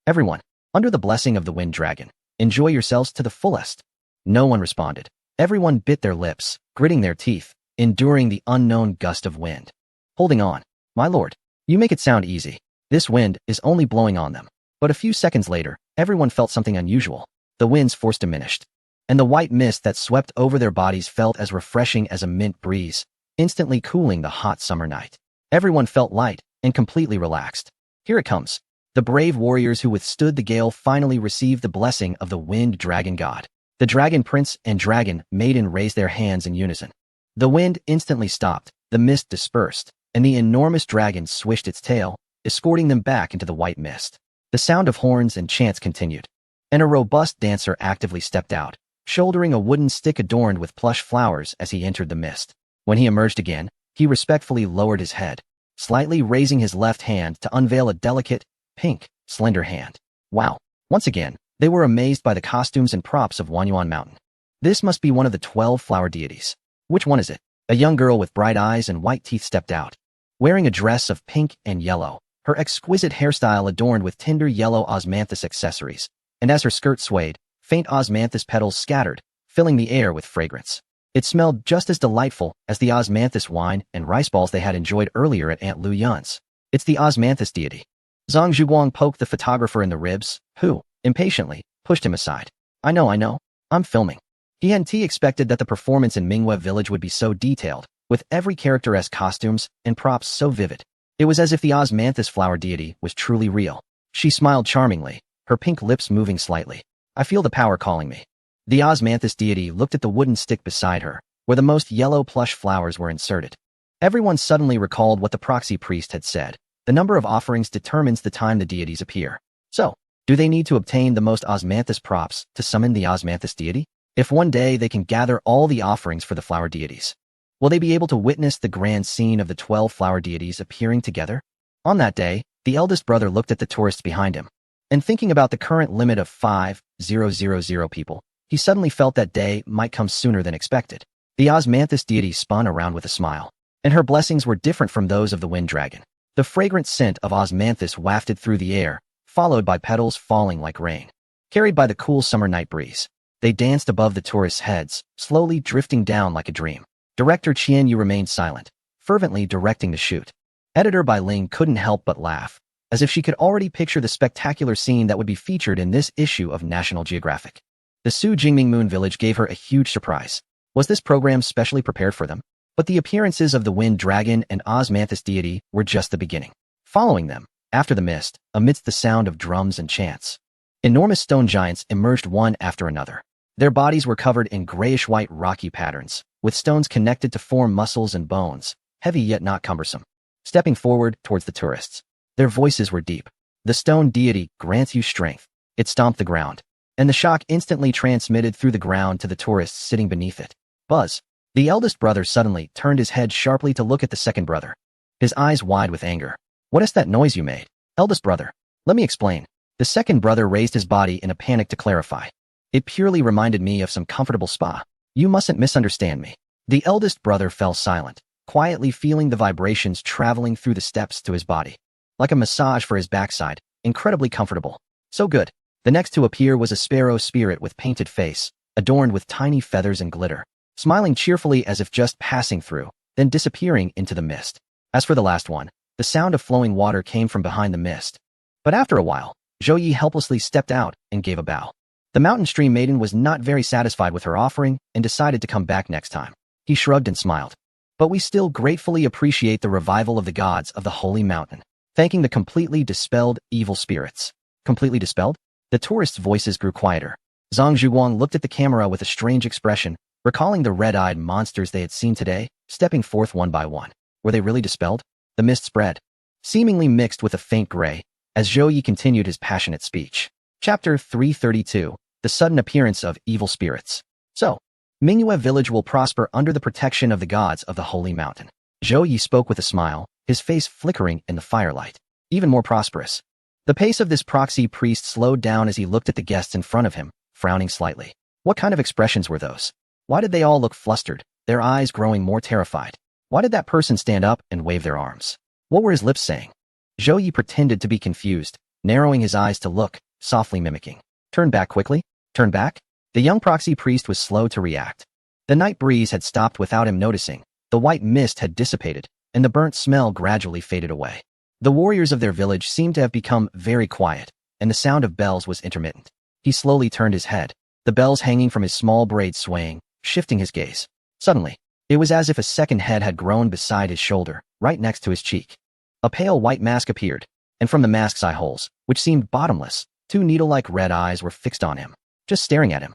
Everyone, under the blessing of the wind dragon, enjoy yourselves to the fullest. No one responded. Everyone bit their lips, gritting their teeth, enduring the unknown gust of wind. Holding on. My lord, you make it sound easy. This wind is only blowing on them. But a few seconds later, everyone felt something unusual. The wind's force diminished, and the white mist that swept over their bodies felt as refreshing as a mint breeze, instantly cooling the hot summer night. Everyone felt light and completely relaxed. Here it comes. The brave warriors who withstood the gale finally received the blessing of the wind dragon god. The dragon prince and dragon maiden raised their hands in unison. The wind instantly stopped, the mist dispersed, and the enormous dragon swished its tail, escorting them back into the white mist. The sound of horns and chants continued, and a robust dancer actively stepped out, shouldering a wooden stick adorned with plush flowers as he entered the mist. When he emerged again, he respectfully lowered his head, slightly raising his left hand to unveil a delicate, pink, slender hand. Wow! Once again, they were amazed by the costumes and props of Wanyuan Mountain. This must be one of the 12 flower deities. Which one is it? A young girl with bright eyes and white teeth stepped out, wearing a dress of pink and yellow, her exquisite hairstyle adorned with tender yellow osmanthus accessories, and as her skirt swayed, faint osmanthus petals scattered, filling the air with fragrance. It smelled just as delightful as the osmanthus wine and rice balls they had enjoyed earlier at Aunt Lu Yun's. It's the osmanthus deity. Zhang Zhuguang poked the photographer in the ribs, who, impatiently, pushed him aside. I know, I'm filming. He hadn't expected that the performance in Minghua village would be so detailed, with every character-esque costumes and props so vivid. It was as if the osmanthus flower deity was truly real. She smiled charmingly, her pink lips moving slightly. I feel the power calling me. The osmanthus deity looked at the wooden stick beside her, where the most yellow plush flowers were inserted. Everyone suddenly recalled what the proxy priest had said. The number of offerings determines the time the deities appear. So, do they need to obtain the most osmanthus props to summon the osmanthus deity? If one day they can gather all the offerings for the flower deities, will they be able to witness the grand scene of the 12 flower deities appearing together? On that day, the eldest brother looked at the tourists behind him, and thinking about the current limit of 5,000 people, he suddenly felt that day might come sooner than expected. The osmanthus deity spun around with a smile, and her blessings were different from those of the wind dragon. The fragrant scent of osmanthus wafted through the air, followed by petals falling like rain. Carried by the cool summer night breeze, they danced above the tourists' heads, slowly drifting down like a dream. Director Qian Yu remained silent, fervently directing the shoot. Editor Bai Ling couldn't help but laugh, as if she could already picture the spectacular scene that would be featured in this issue of National Geographic. The Su Jingming Moon Village gave her a huge surprise. Was this program specially prepared for them? But the appearances of the wind dragon and osmanthus deity were just the beginning. Following them, after the mist, amidst the sound of drums and chants, enormous stone giants emerged one after another. Their bodies were covered in grayish-white rocky patterns, with stones connected to form muscles and bones, heavy yet not cumbersome. Stepping forward towards the tourists, their voices were deep. The stone deity grants you strength. It stomped the ground, and the shock instantly transmitted through the ground to the tourists sitting beneath it. Buzz, the eldest brother suddenly turned his head sharply to look at the second brother, his eyes wide with anger. What is that noise you made? Eldest brother, let me explain. The second brother raised his body in a panic to clarify. It purely reminded me of some comfortable spa. You mustn't misunderstand me. The eldest brother fell silent, quietly feeling the vibrations traveling through the steps to his body. like a massage for his backside, incredibly comfortable. So good. The next to appear was a sparrow spirit with painted face, adorned with tiny feathers and glitter, smiling cheerfully as if just passing through, then disappearing into the mist. As for the last one, the sound of flowing water came from behind the mist. But after a while, Zhou Yi helplessly stepped out and gave a bow. The mountain stream maiden was not very satisfied with her offering and decided to come back next time. He shrugged and smiled. But we still gratefully appreciate the revival of the gods of the holy mountain, thanking the completely dispelled evil spirits. Completely dispelled? The tourists' voices grew quieter. Zhang Zhuguang looked at the camera with a strange expression, recalling the red-eyed monsters they had seen today, stepping forth one by one. Were they really dispelled? The mist spread, seemingly mixed with a faint gray, as Zhou Yi continued his passionate speech. Chapter 332, The Sudden Appearance of Evil Spirits. So, Mingyue Village will prosper under the protection of the gods of the Holy Mountain. Zhou Yi spoke with a smile, his face flickering in the firelight. Even more prosperous. The pace of this proxy priest slowed down as he looked at the guests in front of him, frowning slightly. What kind of expressions were those? Why did they all look flustered, their eyes growing more terrified? Why did that person stand up and wave their arms? What were his lips saying? Zhou Yi pretended to be confused, narrowing his eyes to look, softly mimicking. Turn back quickly? Turn back? The young proxy priest was slow to react. The night breeze had stopped without him noticing, the white mist had dissipated, and the burnt smell gradually faded away. The warriors of their village seemed to have become very quiet, and the sound of bells was intermittent. He slowly turned his head, the bells hanging from his small braids swaying, shifting his gaze. Suddenly, it was as if a second head had grown beside his shoulder, right next to his cheek. A pale white mask appeared, and from the mask's eye holes, which seemed bottomless, two needle-like red eyes were fixed on him, just staring at him.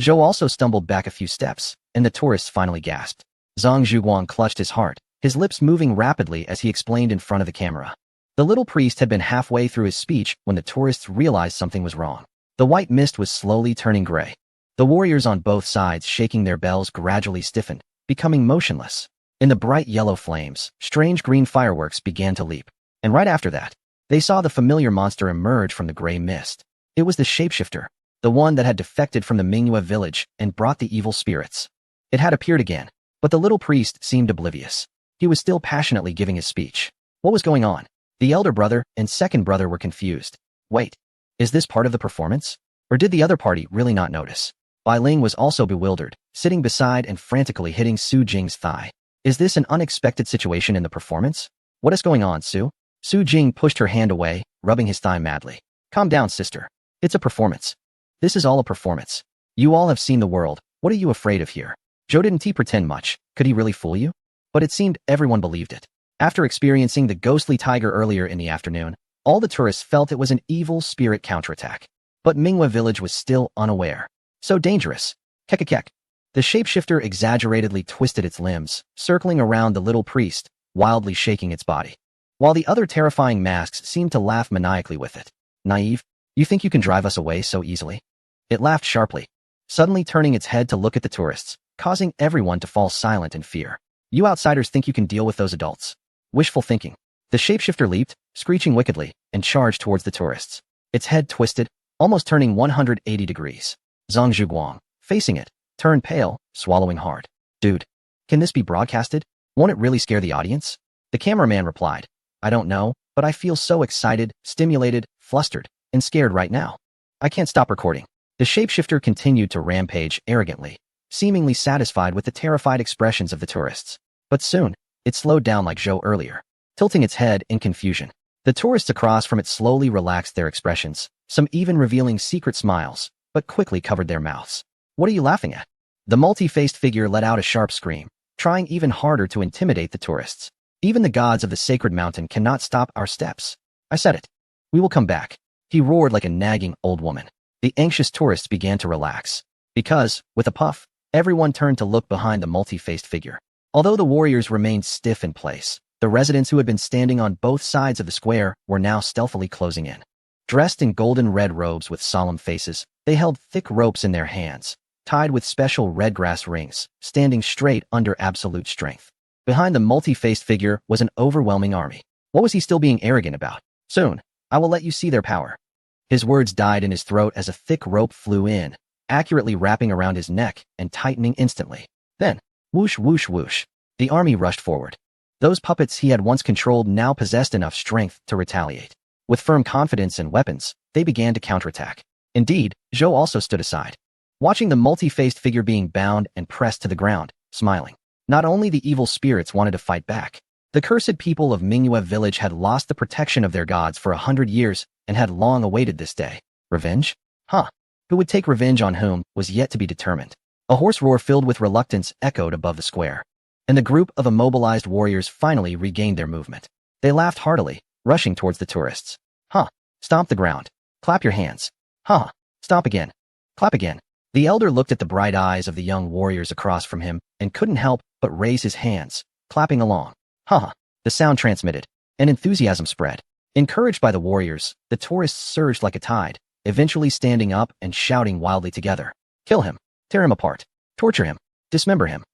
Zhou also stumbled back a few steps, and the tourists finally gasped. Zhang Zhuguang clutched his heart, his lips moving rapidly as he explained in front of the camera. The little priest had been halfway through his speech when the tourists realized something was wrong. The white mist was slowly turning gray. The warriors on both sides shaking their bells gradually stiffened, becoming motionless. In the bright yellow flames, strange green fireworks began to leap. And right after that, they saw the familiar monster emerge from the gray mist. It was the shapeshifter, the one that had defected from the Mingyue village and brought the evil spirits. It had appeared again, but the little priest seemed oblivious. He was still passionately giving his speech. What was going on? The elder brother and second brother were confused. Wait, is this part of the performance? Or did the other party really not notice? Bai Ling was also bewildered, sitting beside and frantically hitting Su Jing's thigh. Is this an unexpected situation in the performance? What is going on, Su? Su Jing pushed her hand away, rubbing his thigh madly. Calm down, sister. It's a performance. This is all a performance. You all have seen the world. What are you afraid of here? Zhou didn't he pretend much? Could he really fool you? But it seemed everyone believed it. After experiencing the ghostly tiger earlier in the afternoon, all the tourists felt it was an evil spirit counterattack. But Mingyue village was still unaware. So dangerous. Kekekek. The shapeshifter exaggeratedly twisted its limbs, circling around the little priest, wildly shaking its body. While the other terrifying masks seemed to laugh maniacally with it. Naive, you think you can drive us away so easily? It laughed sharply, suddenly turning its head to look at the tourists, causing everyone to fall silent in fear. You outsiders think you can deal with those adults? Wishful thinking. The shapeshifter leaped, screeching wickedly, and charged towards the tourists. Its head twisted, almost turning 180 degrees. Zhang Zhuguang, facing it, turned pale, swallowing hard. Dude, can this be broadcasted? Won't it really scare the audience? The cameraman replied, I don't know, but I feel so excited, stimulated, flustered, and scared right now. I can't stop recording. The shapeshifter continued to rampage arrogantly, seemingly satisfied with the terrified expressions of the tourists. But soon, it slowed down like Zhou earlier, tilting its head in confusion. The tourists across from it slowly relaxed their expressions, some even revealing secret smiles, but quickly covered their mouths. What are you laughing at? The multi-faced figure let out a sharp scream, trying even harder to intimidate the tourists. Even the gods of the sacred mountain cannot stop our steps. I said it. We will come back. He roared like a nagging old woman. The anxious tourists began to relax. Because, with a puff, everyone turned to look behind the multi-faced figure. Although the warriors remained stiff in place, the residents who had been standing on both sides of the square were now stealthily closing in. Dressed in golden red robes with solemn faces, they held thick ropes in their hands, tied with special red grass rings, standing straight under absolute strength. Behind the multi-faced figure was an overwhelming army. What was he still being arrogant about? Soon, I will let you see their power. His words died in his throat as a thick rope flew in, accurately wrapping around his neck and tightening instantly. Then, whoosh whoosh whoosh, the army rushed forward. Those puppets he had once controlled now possessed enough strength to retaliate. With firm confidence and weapons, they began to counterattack. Indeed, Zhou also stood aside, watching the multi-faced figure being bound and pressed to the ground, smiling. Not only the evil spirits wanted to fight back. The cursed people of Mingyue village had lost the protection of their gods for 100 years and had long awaited this day. Revenge? Huh. Who would take revenge on whom was yet to be determined. A hoarse roar filled with reluctance echoed above the square, and the group of immobilized warriors finally regained their movement. They laughed heartily, rushing towards the tourists. Huh. Stomp the ground. Clap your hands. Huh. Stomp again. Clap again. The elder looked at the bright eyes of the young warriors across from him and couldn't help but raise his hands, clapping along. Huh. The sound transmitted, and enthusiasm spread. Encouraged by the warriors, the tourists surged like a tide, eventually standing up and shouting wildly together. Kill him. Tear him apart. Torture him. Dismember him.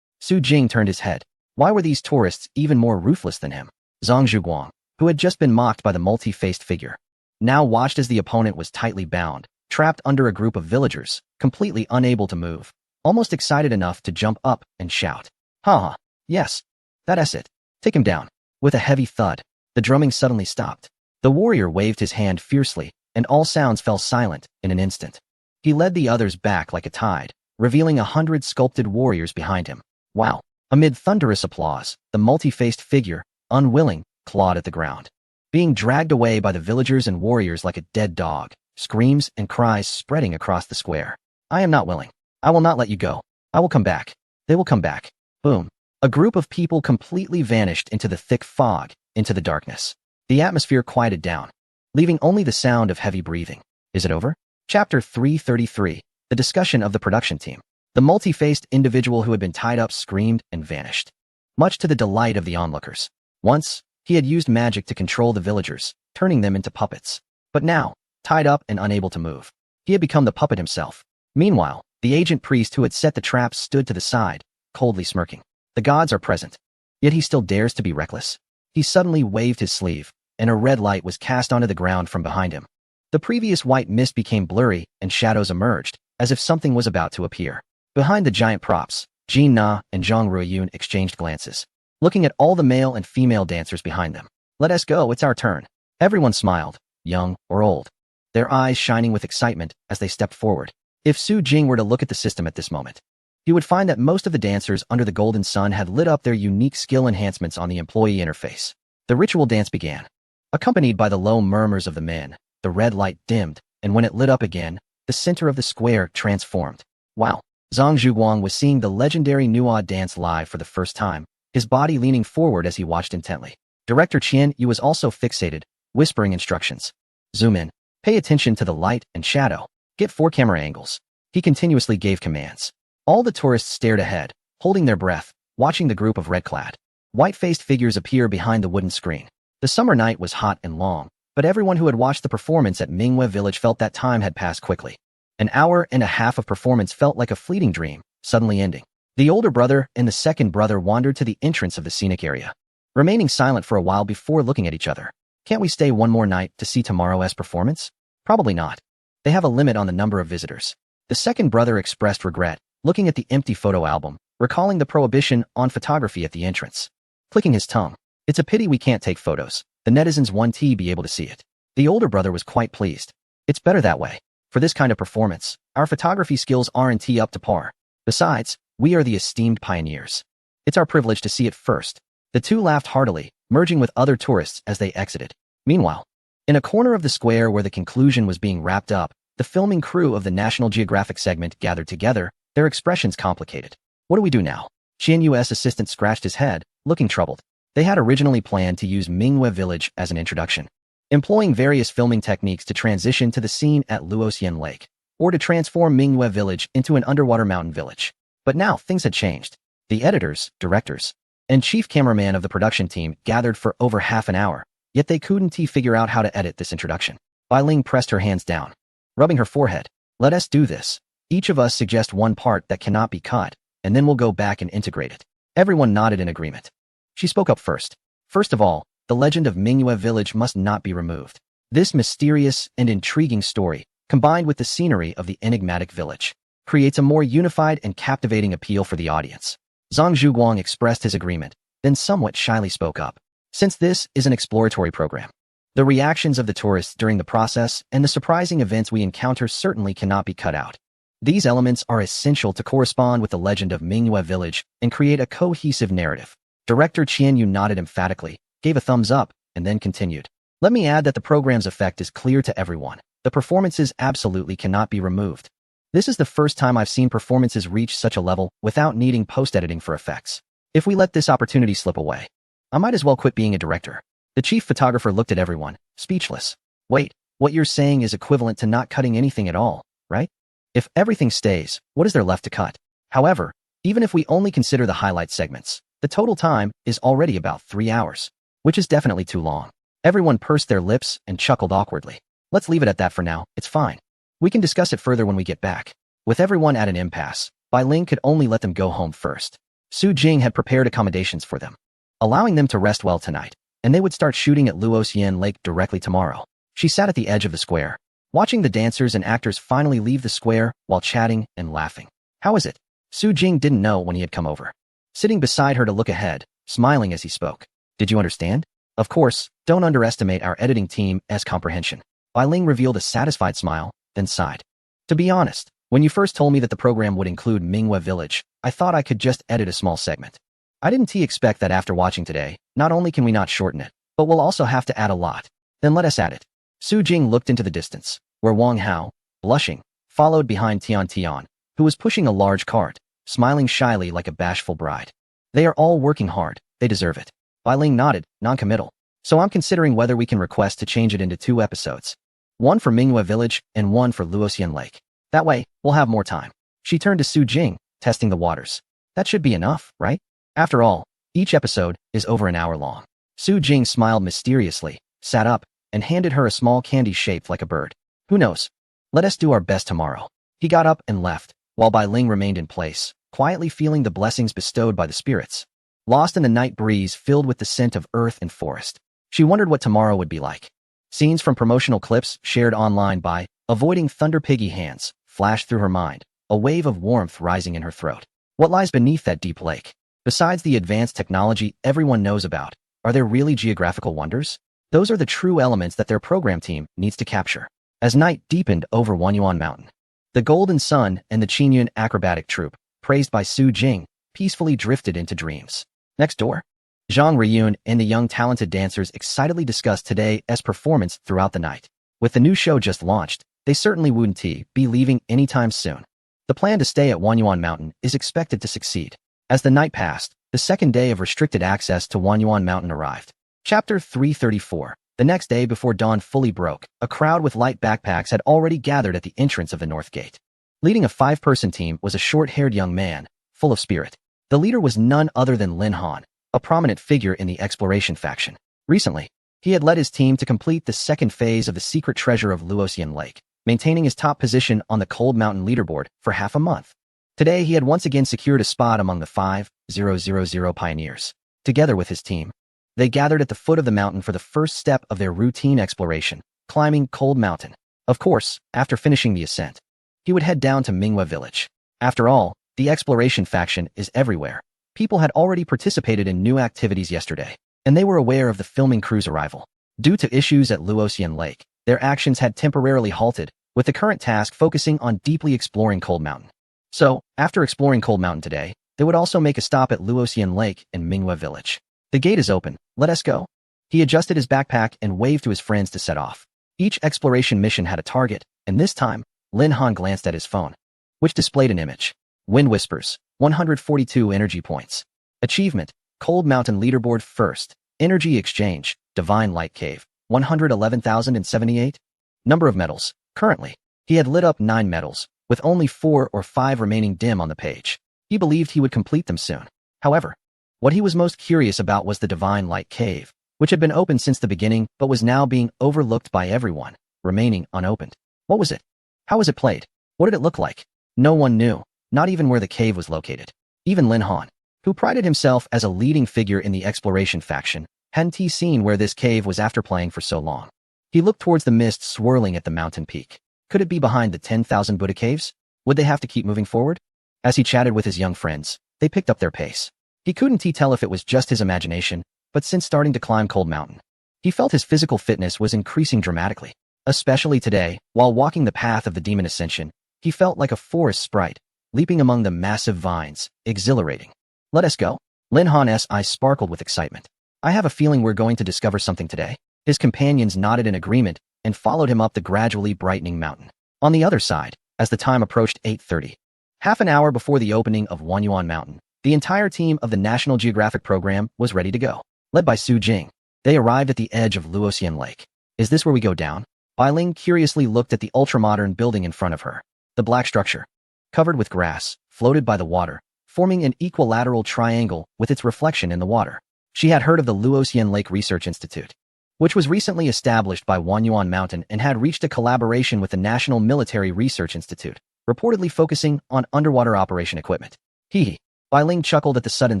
Su Jing turned his head. Why were these tourists even more ruthless than him? Zhang Zhuguang, who had just been mocked by the multi-faced figure, now watched as the opponent was tightly bound, trapped under a group of villagers, completely unable to move, almost excited enough to jump up and shout. Ha! Yes. That's it. Take him down. With a heavy thud, the drumming suddenly stopped. The warrior waved his hand fiercely, and all sounds fell silent in an instant. He led the others back like a tide, revealing 100 sculpted warriors behind him. Wow. Amid thunderous applause, the multi-faced figure, unwilling, clawed at the ground. Being dragged away by the villagers and warriors like a dead dog, screams and cries spreading across the square. I am not willing. I will not let you go. I will come back. They will come back. Boom. A group of people completely vanished into the thick fog, into the darkness. The atmosphere quieted down, leaving only the sound of heavy breathing. Is it over? Chapter 333. The discussion of the production team. The multi-faced individual who had been tied up screamed and vanished, much to the delight of the onlookers. Once, he had used magic to control the villagers, turning them into puppets. But now, tied up and unable to move, he had become the puppet himself. Meanwhile, the agent priest who had set the traps stood to the side, coldly smirking. The gods are present, yet he still dares to be reckless. He suddenly waved his sleeve, and a red light was cast onto the ground from behind him. The previous white mist became blurry, and shadows emerged, as if something was about to appear. Behind the giant props, Jin Na and Zhang Ruiyun exchanged glances, looking at all the male and female dancers behind them. Let us go, it's our turn. Everyone smiled, young or old, their eyes shining with excitement as they stepped forward. If Su Jing were to look at the system at this moment, he would find that most of the dancers under the golden sun had lit up their unique skill enhancements on the employee interface. The ritual dance began. Accompanied by the low murmurs of the men, the red light dimmed, and when it lit up again, the center of the square transformed. Wow. Zhang Zhuguang was seeing the legendary Nuo dance live for the first time, his body leaning forward as he watched intently. Director Qian Yu was also fixated, whispering instructions. Zoom in. Pay attention to the light and shadow. Get 4 camera angles. He continuously gave commands. All the tourists stared ahead, holding their breath, watching the group of red-clad, white-faced figures appear behind the wooden screen. The summer night was hot and long, but everyone who had watched the performance at Mingyue village felt that time had passed quickly. An hour and a half of performance felt like a fleeting dream, suddenly ending. The older brother and the second brother wandered to the entrance of the scenic area, remaining silent for a while before looking at each other. Can't we stay one more night to see tomorrow's performance? Probably not. They have a limit on the number of visitors. The second brother expressed regret, looking at the empty photo album, recalling the prohibition on photography at the entrance. Clicking his tongue. It's a pity we can't take photos. The netizens want to be able to see it. The older brother was quite pleased. It's better that way. For this kind of performance, our photography skills aren't up to par. Besides, we are the esteemed pioneers. It's our privilege to see it first. The two laughed heartily, merging with other tourists as they exited. Meanwhile, in a corner of the square where the conclusion was being wrapped up, the filming crew of the National Geographic segment gathered together, their expressions complicated. What do we do now? Qian Yu's assistant scratched his head, looking troubled. They had originally planned to use Mingyue village as an introduction, employing various filming techniques to transition to the scene at Luoxian Lake, or to transform Mingyue village into an underwater mountain village. But now things had changed. The editors, directors, and chief cameraman of the production team gathered for over half an hour, yet they couldn't figure out how to edit this introduction. Bai Ling pressed her hands down, rubbing her forehead. Let us do this. Each of us suggest one part that cannot be cut, and then we'll go back and integrate it. Everyone nodded in agreement. She spoke up first. First of all, the legend of Mingyue village must not be removed. This mysterious and intriguing story, combined with the scenery of the enigmatic village, creates a more unified and captivating appeal for the audience. Zhang Zhuguang expressed his agreement, then somewhat shyly spoke up. Since this is an exploratory program, the reactions of the tourists during the process and the surprising events we encounter certainly cannot be cut out. These elements are essential to correspond with the legend of Mingyue Village and create a cohesive narrative. Director Qian Yu nodded emphatically, gave a thumbs up, and then continued. Let me add that the program's effect is clear to everyone. The performances absolutely cannot be removed. This is the first time I've seen performances reach such a level without needing post-editing for effects. If we let this opportunity slip away, I might as well quit being a director. The chief photographer looked at everyone, speechless. Wait, what you're saying is equivalent to not cutting anything at all, right? If everything stays, what is there left to cut? However, even if we only consider the highlight segments, the total time is already about 3 hours, which is definitely too long. Everyone pursed their lips and chuckled awkwardly. Let's leave it at that for now, it's fine. We can discuss it further when we get back. With everyone at an impasse, Bai Ling could only let them go home first. Su Jing had prepared accommodations for them, allowing them to rest well tonight, and they would start shooting at Luoxian Lake directly tomorrow. She sat at the edge of the square, watching the dancers and actors finally leave the square while chatting and laughing. How is it? Su Jing didn't know when he had come over, sitting beside her to look ahead, smiling as he spoke. Did you understand? Of course, don't underestimate our editing team as comprehension. Bai Ling revealed a satisfied smile, then sighed. To be honest, when you first told me that the program would include Mingyue Village, I thought I could just edit a small segment. I didn't expect that after watching today, not only can we not shorten it, but we'll also have to add a lot. Then let us add it. Su Jing looked into the distance, where Wang Hao, blushing, followed behind Tian Tian, who was pushing a large cart, smiling shyly like a bashful bride. They are all working hard, they deserve it. Bai Ling nodded, non-committal. So I'm considering whether we can request to change it into 2 episodes. One for Mingyue Village and one for Luoxian Lake. That way, we'll have more time. She turned to Su Jing, testing the waters. That should be enough, right? After all, each episode is over an hour long. Su Jing smiled mysteriously, sat up, and handed her a small candy shaped like a bird. Who knows? Let us do our best tomorrow. He got up and left, while Bai Ling remained in place, quietly feeling the blessings bestowed by the spirits. Lost in the night breeze filled with the scent of earth and forest, she wondered what tomorrow would be like. Scenes from promotional clips shared online by Avoiding Thunder Piggy Hands flashed through her mind, a wave of warmth rising in her throat. What lies beneath that deep lake? Besides the advanced technology everyone knows about, are there really geographical wonders? Those are the true elements that their program team needs to capture. As night deepened over Wanyuan Mountain, the Golden Sun and the Qinyun acrobatic troupe, praised by Su Jing, peacefully drifted into dreams. Next door, Zhang Riyun and the young talented dancers excitedly discussed today's performance throughout the night. With the new show just launched, they certainly wouldn't be leaving anytime soon. The plan to stay at Wanyuan Mountain is expected to succeed. As the night passed, the second day of restricted access to Wanyuan Mountain arrived. Chapter 334. The next day before dawn fully broke, a crowd with light backpacks had already gathered at the entrance of the North Gate. Leading a 5-person team was a short-haired young man, full of spirit. The leader was none other than Lin Han, a prominent figure in the exploration faction. Recently, he had led his team to complete the second phase of the secret treasure of Luoxian Lake, maintaining his top position on the Cold Mountain leaderboard for half a month. Today, he had once again secured a spot among the 5,000 pioneers. Together with his team, they gathered at the foot of the mountain for the first step of their routine exploration, climbing Cold Mountain. Of course, after finishing the ascent, he would head down to Mingyue Village. After all, the exploration faction is everywhere. People had already participated in new activities yesterday, and they were aware of the filming crew's arrival. Due to issues at Luoxian Lake, their actions had temporarily halted, with the current task focusing on deeply exploring Cold Mountain. So, after exploring Cold Mountain today, they would also make a stop at Luoxian Lake and Mingyue Village. The gate is open, let us go. He adjusted his backpack and waved to his friends to set off. Each exploration mission had a target, and this time, Lin Han glanced at his phone, which displayed an image. Wind Whispers, 142 energy points. Achievement, Cold Mountain leaderboard first. Energy exchange, Divine Light Cave, 111,078. Number of medals, currently. He had lit up 9 medals, with only 4 or 5 remaining dim on the page. He believed he would complete them soon. However, what he was most curious about was the Divine Light Cave, which had been open since the beginning but was now being overlooked by everyone, remaining unopened. What was it? How was it played? What did it look like? No one knew, not even where the cave was located. Even Lin Han, who prided himself as a leading figure in the exploration faction, hadn't seen where this cave was after playing for so long. He looked towards the mist swirling at the mountain peak. Could it be behind the 10,000 Buddha caves? Would they have to keep moving forward? As he chatted with his young friends, they picked up their pace. He couldn't tell if it was just his imagination, but since starting to climb Cold Mountain, he felt his physical fitness was increasing dramatically. Especially today, while walking the path of the demon ascension, he felt like a forest sprite, leaping among the massive vines, exhilarating. Let us go. Lin Han's eyes sparkled with excitement. I have a feeling we're going to discover something today. His companions nodded in agreement and followed him up the gradually brightening mountain. On the other side, as the time approached 8:30, half an hour before the opening of Wanyuan Mountain, the entire team of the National Geographic program was ready to go. Led by Su Jing, they arrived at the edge of Luoxian Lake. Is this where we go down? Bai Ling curiously looked at the ultramodern building in front of her. The black structure, covered with grass, floated by the water, forming an equilateral triangle with its reflection in the water. She had heard of the Luoxian Lake Research Institute, which was recently established by Wanyuan Mountain and had reached a collaboration with the National Military Research Institute, reportedly focusing on underwater operation equipment. Hee. Bai Ling chuckled at the sudden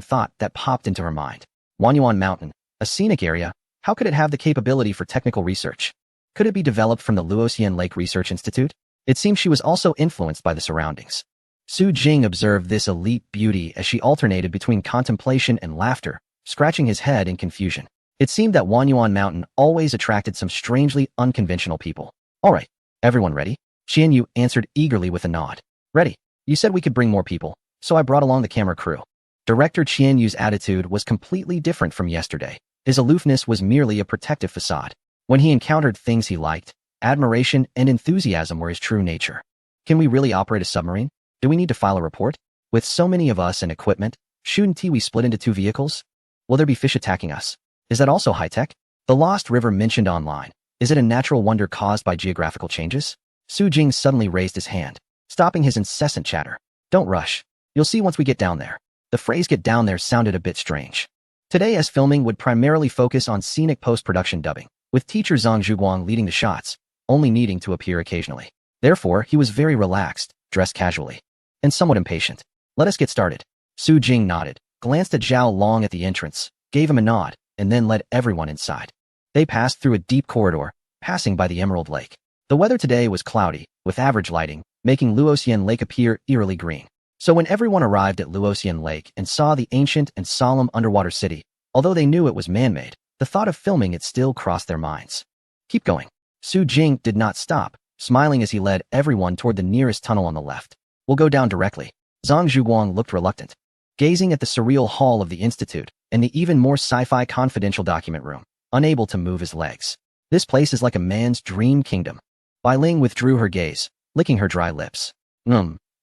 thought that popped into her mind. Wanyuan Mountain, a scenic area, how could it have the capability for technical research? Could it be developed from the Luoxian Lake Research Institute? It seemed she was also influenced by the surroundings. Su Jing observed this elite beauty as she alternated between contemplation and laughter, scratching his head in confusion. It seemed that Wanyuan Mountain always attracted some strangely unconventional people. All right, everyone ready? Qian Yu answered eagerly with a nod. Ready. You said we could bring more people, so I brought along the camera crew. Director Qian Yu's attitude was completely different from yesterday. His aloofness was merely a protective facade. When he encountered things he liked, admiration and enthusiasm were his true nature. Can we really operate a submarine? Do we need to file a report? With so many of us and equipment, shouldn't we split into 2 vehicles? Will there be fish attacking us? Is that also high-tech? The Lost River mentioned online. Is it a natural wonder caused by geographical changes? Su Jing suddenly raised his hand, stopping his incessant chatter. Don't rush. You'll see once we get down there. The phrase get down there sounded a bit strange. Today's filming would primarily focus on scenic post-production dubbing, with teacher Zhang Zhuguang leading the shots, only needing to appear occasionally. Therefore, he was very relaxed, dressed casually, and somewhat impatient. Let us get started. Su Jing nodded, glanced at Zhao Long at the entrance, gave him a nod, and then led everyone inside. They passed through a deep corridor, passing by the Emerald Lake. The weather today was cloudy, with average lighting, making Luoxian Lake appear eerily green. So when everyone arrived at Luoxian Lake and saw the ancient and solemn underwater city, although they knew it was man-made, the thought of filming it still crossed their minds. Keep going. Su Jing did not stop, smiling as he led everyone toward the nearest tunnel on the left. We'll go down directly. Zhang Zhuguang looked reluctant, gazing at the surreal hall of the Institute and the even more sci-fi confidential document room, unable to move his legs. This place is like a man's dream kingdom. Bai Ling withdrew her gaze, licking her dry lips.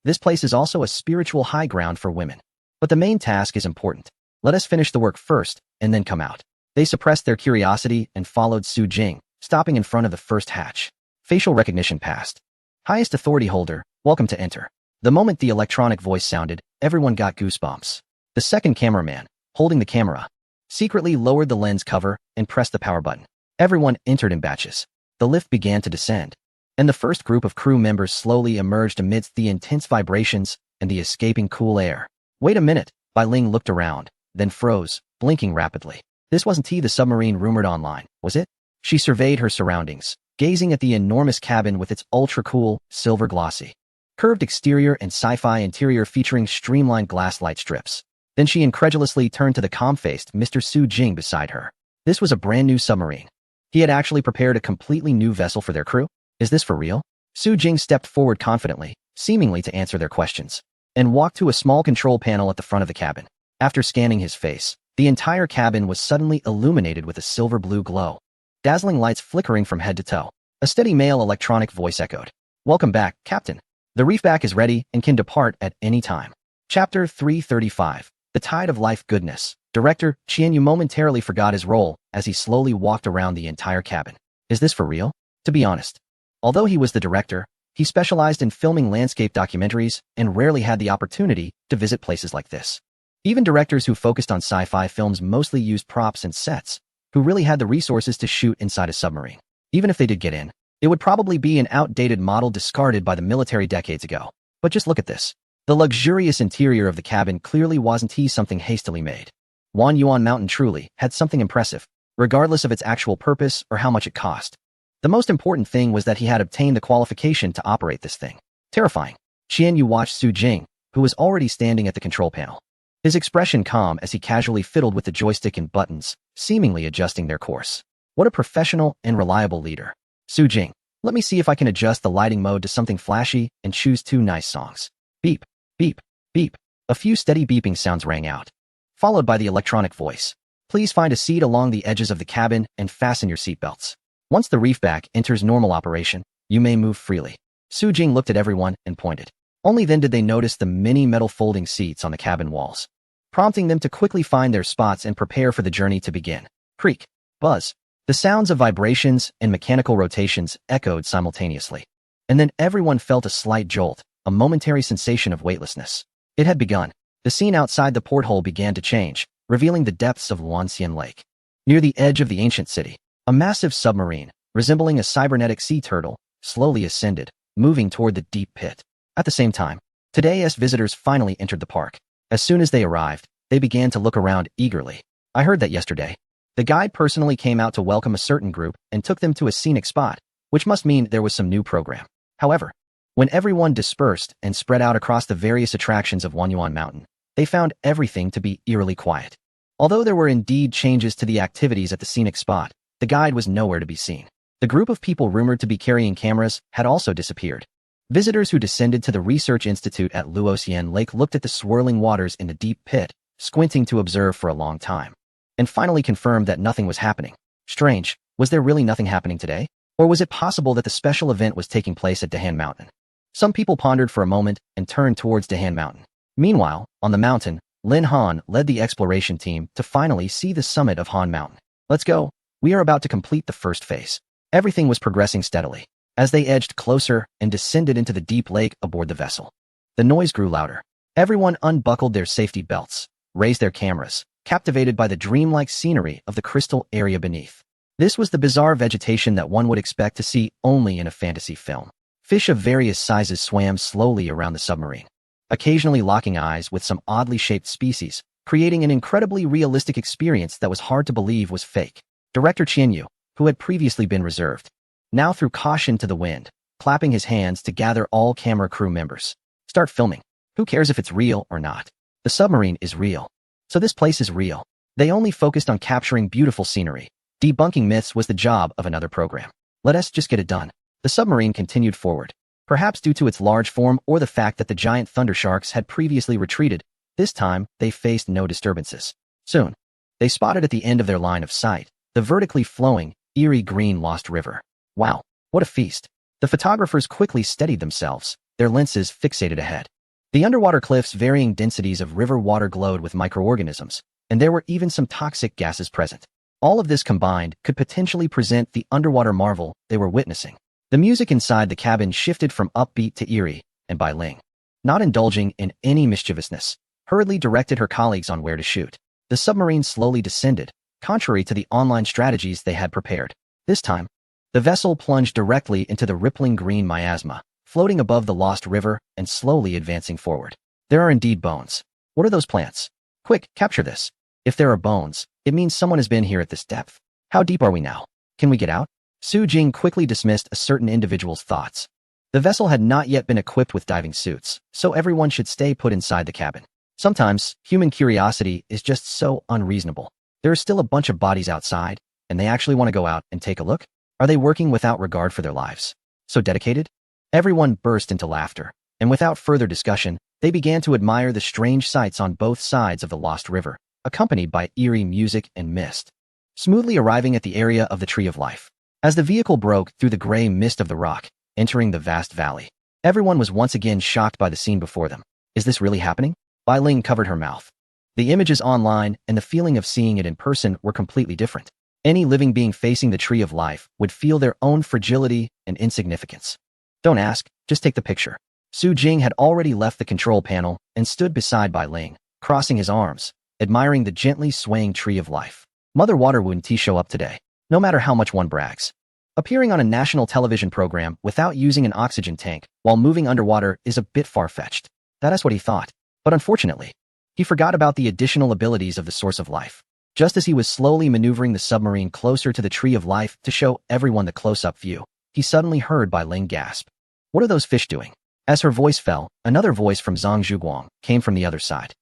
This place is also a spiritual high ground for women. But the main task is important. Let us finish the work first, and then come out. They suppressed their curiosity and followed Su Jing, stopping in front of the first hatch. Facial recognition passed. Highest authority holder, welcome to enter. The moment the electronic voice sounded, everyone got goosebumps. The second cameraman, holding the camera, secretly lowered the lens cover and pressed the power button. Everyone entered in batches. The lift began to descend, and the first group of crew members slowly emerged amidst the intense vibrations and the escaping cool air. Wait a minute, Bai Ling looked around, then froze, blinking rapidly. This wasn't the submarine rumored online, was it? She surveyed her surroundings, gazing at the enormous cabin with its ultra-cool, silver-glossy, curved exterior and sci-fi interior featuring streamlined glass light strips. Then she incredulously turned to the calm-faced Mr. Su Jing beside her. This was a brand-new submarine. He had actually prepared a completely new vessel for their crew? Is this for real? Su Jing stepped forward confidently, seemingly to answer their questions, and walked to a small control panel at the front of the cabin. After scanning his face, the entire cabin was suddenly illuminated with a silver-blue glow, dazzling lights flickering from head to toe. A steady male electronic voice echoed. Welcome back, Captain. The reefback is ready and can depart at any time. Chapter 335. The Tide of Life Goodness. Director Qian Yu momentarily forgot his role as he slowly walked around the entire cabin. Is this for real? To be honest, although he was the director, he specialized in filming landscape documentaries and rarely had the opportunity to visit places like this. Even directors who focused on sci-fi films mostly used props and sets, who really had the resources to shoot inside a submarine. Even if they did get in, it would probably be an outdated model discarded by the military decades ago. But just look at this. The luxurious interior of the cabin clearly wasn't something hastily made. Wanyuan Mountain truly had something impressive, regardless of its actual purpose or how much it cost. The most important thing was that he had obtained the qualification to operate this thing. Terrifying. Qian Yu watched Su Jing, who was already standing at the control panel. his expression calm as he casually fiddled with the joystick and buttons, seemingly adjusting their course. What a professional and reliable leader. Su Jing, let me see if I can adjust the lighting mode to something flashy and choose 2 nice songs. Beep, beep, beep. A few steady beeping sounds rang out, followed by the electronic voice. Please find a seat along the edges of the cabin and fasten your seatbelts. Once the reefback enters normal operation, you may move freely. Su Jing looked at everyone and pointed. Only then did they notice the many metal folding seats on the cabin walls, prompting them to quickly find their spots and prepare for the journey to begin. Creak, buzz. The sounds of vibrations and mechanical rotations echoed simultaneously. And then everyone felt a slight jolt, a momentary sensation of weightlessness. It had begun. The scene outside the porthole began to change, revealing the depths of Luanxian Lake. Near the edge of the ancient city, a massive submarine, resembling a cybernetic sea turtle, slowly ascended, moving toward the deep pit. At the same time, today's visitors finally entered the park. As soon as they arrived, they began to look around eagerly. I heard that yesterday. The guide personally came out to welcome a certain group and took them to a scenic spot, which must mean there was some new program. However, when everyone dispersed and spread out across the various attractions of Wanyuan Mountain, they found everything to be eerily quiet. Although there were indeed changes to the activities at the scenic spot, the guide was nowhere to be seen. The group of people rumored to be carrying cameras had also disappeared. Visitors who descended to the Research Institute at Luoxian Lake looked at the swirling waters in the deep pit, squinting to observe for a long time, and finally confirmed that nothing was happening. Strange, was there really nothing happening today? Or was it possible that the special event was taking place at Dahan Mountain? Some people pondered for a moment and turned towards Dahan Mountain. Meanwhile, on the mountain, Lin Han led the exploration team to finally see the summit of Han Mountain. Let's go. We are about to complete the first phase. Everything was progressing steadily as they edged closer and descended into the deep lake aboard the vessel. The noise grew louder. Everyone unbuckled their safety belts, raised their cameras, captivated by the dreamlike scenery of the crystal area beneath. This was the bizarre vegetation that one would expect to see only in a fantasy film. Fish of various sizes swam slowly around the submarine, occasionally locking eyes with some oddly shaped species, creating an incredibly realistic experience that was hard to believe was fake. Director Qianyu, who had previously been reserved, now threw caution to the wind, clapping his hands to gather all camera crew members. Start filming. Who cares if it's real or not? The submarine is real. So this place is real. They only focused on capturing beautiful scenery. Debunking myths was the job of another program. Let us just get it done. The submarine continued forward. Perhaps due to its large form or the fact that the giant thunder sharks had previously retreated, this time they faced no disturbances. Soon, they spotted at the end of their line of sight the vertically flowing, eerie green Lost River. Wow, what a feast. The photographers quickly steadied themselves, their lenses fixated ahead. The underwater cliffs' varying densities of river water glowed with microorganisms, and there were even some toxic gases present. All of this combined could potentially present the underwater marvel they were witnessing. The music inside the cabin shifted from upbeat to eerie, and Bai Ling, not indulging in any mischievousness, hurriedly directed her colleagues on where to shoot. The submarine slowly descended, contrary to the online strategies they had prepared. This time, the vessel plunged directly into the rippling green miasma, floating above the lost river and slowly advancing forward. There are indeed bones. What are those plants? Quick, capture this. If there are bones, it means someone has been here at this depth. How deep are we now? Can we get out? Su Jing quickly dismissed a certain individual's thoughts. The vessel had not yet been equipped with diving suits, so everyone should stay put inside the cabin. Sometimes, human curiosity is just so unreasonable. There are still a bunch of bodies outside, and they actually want to go out and take a look? Are they working without regard for their lives? So dedicated? Everyone burst into laughter, and without further discussion, they began to admire the strange sights on both sides of the lost river, accompanied by eerie music and mist. Smoothly arriving at the area of the Tree of Life. As the vehicle broke through the gray mist of the rock, entering the vast valley, everyone was once again shocked by the scene before them. Is this really happening? Bai Ling covered her mouth. The images online and the feeling of seeing it in person were completely different. Any living being facing the Tree of Life would feel their own fragility and insignificance. Don't ask, just take the picture. Su Jing had already left the control panel and stood beside Bai Ling, crossing his arms, admiring the gently swaying Tree of Life. Mother Water wouldn't show up today, no matter how much one brags. Appearing on a national television program without using an oxygen tank while moving underwater is a bit far-fetched. That is what he thought. But unfortunately, he forgot about the additional abilities of the source of life. Just as he was slowly maneuvering the submarine closer to the Tree of Life to show everyone the close-up view, he suddenly heard Bai Ling gasp. What are those fish doing? As her voice fell, another voice from Zhang Zhuguang came from the other side.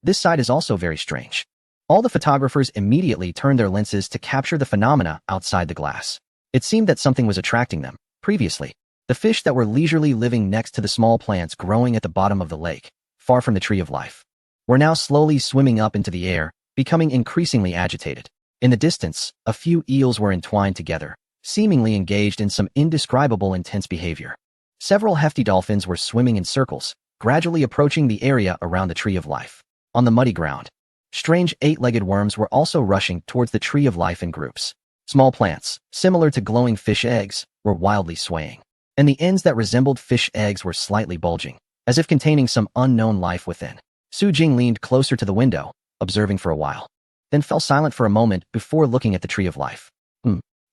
This side is also very strange. All the photographers immediately turned their lenses to capture the phenomena outside the glass. It seemed that something was attracting them. Previously, the fish that were leisurely living next to the small plants growing at the bottom of the lake, far from the tree of life, were now slowly swimming up into the air, becoming increasingly agitated. In the distance, a few eels were entwined together, seemingly engaged in some indescribable intense behavior. Several hefty dolphins were swimming in circles, gradually approaching the area around the tree of life. On the muddy ground, strange eight-legged worms were also rushing towards the tree of life in groups. Small plants, similar to glowing fish eggs, were wildly swaying, and the ends that resembled fish eggs were slightly bulging, as if containing some unknown life within. Su Jing leaned closer to the window, observing for a while, then fell silent for a moment before looking at the tree of life.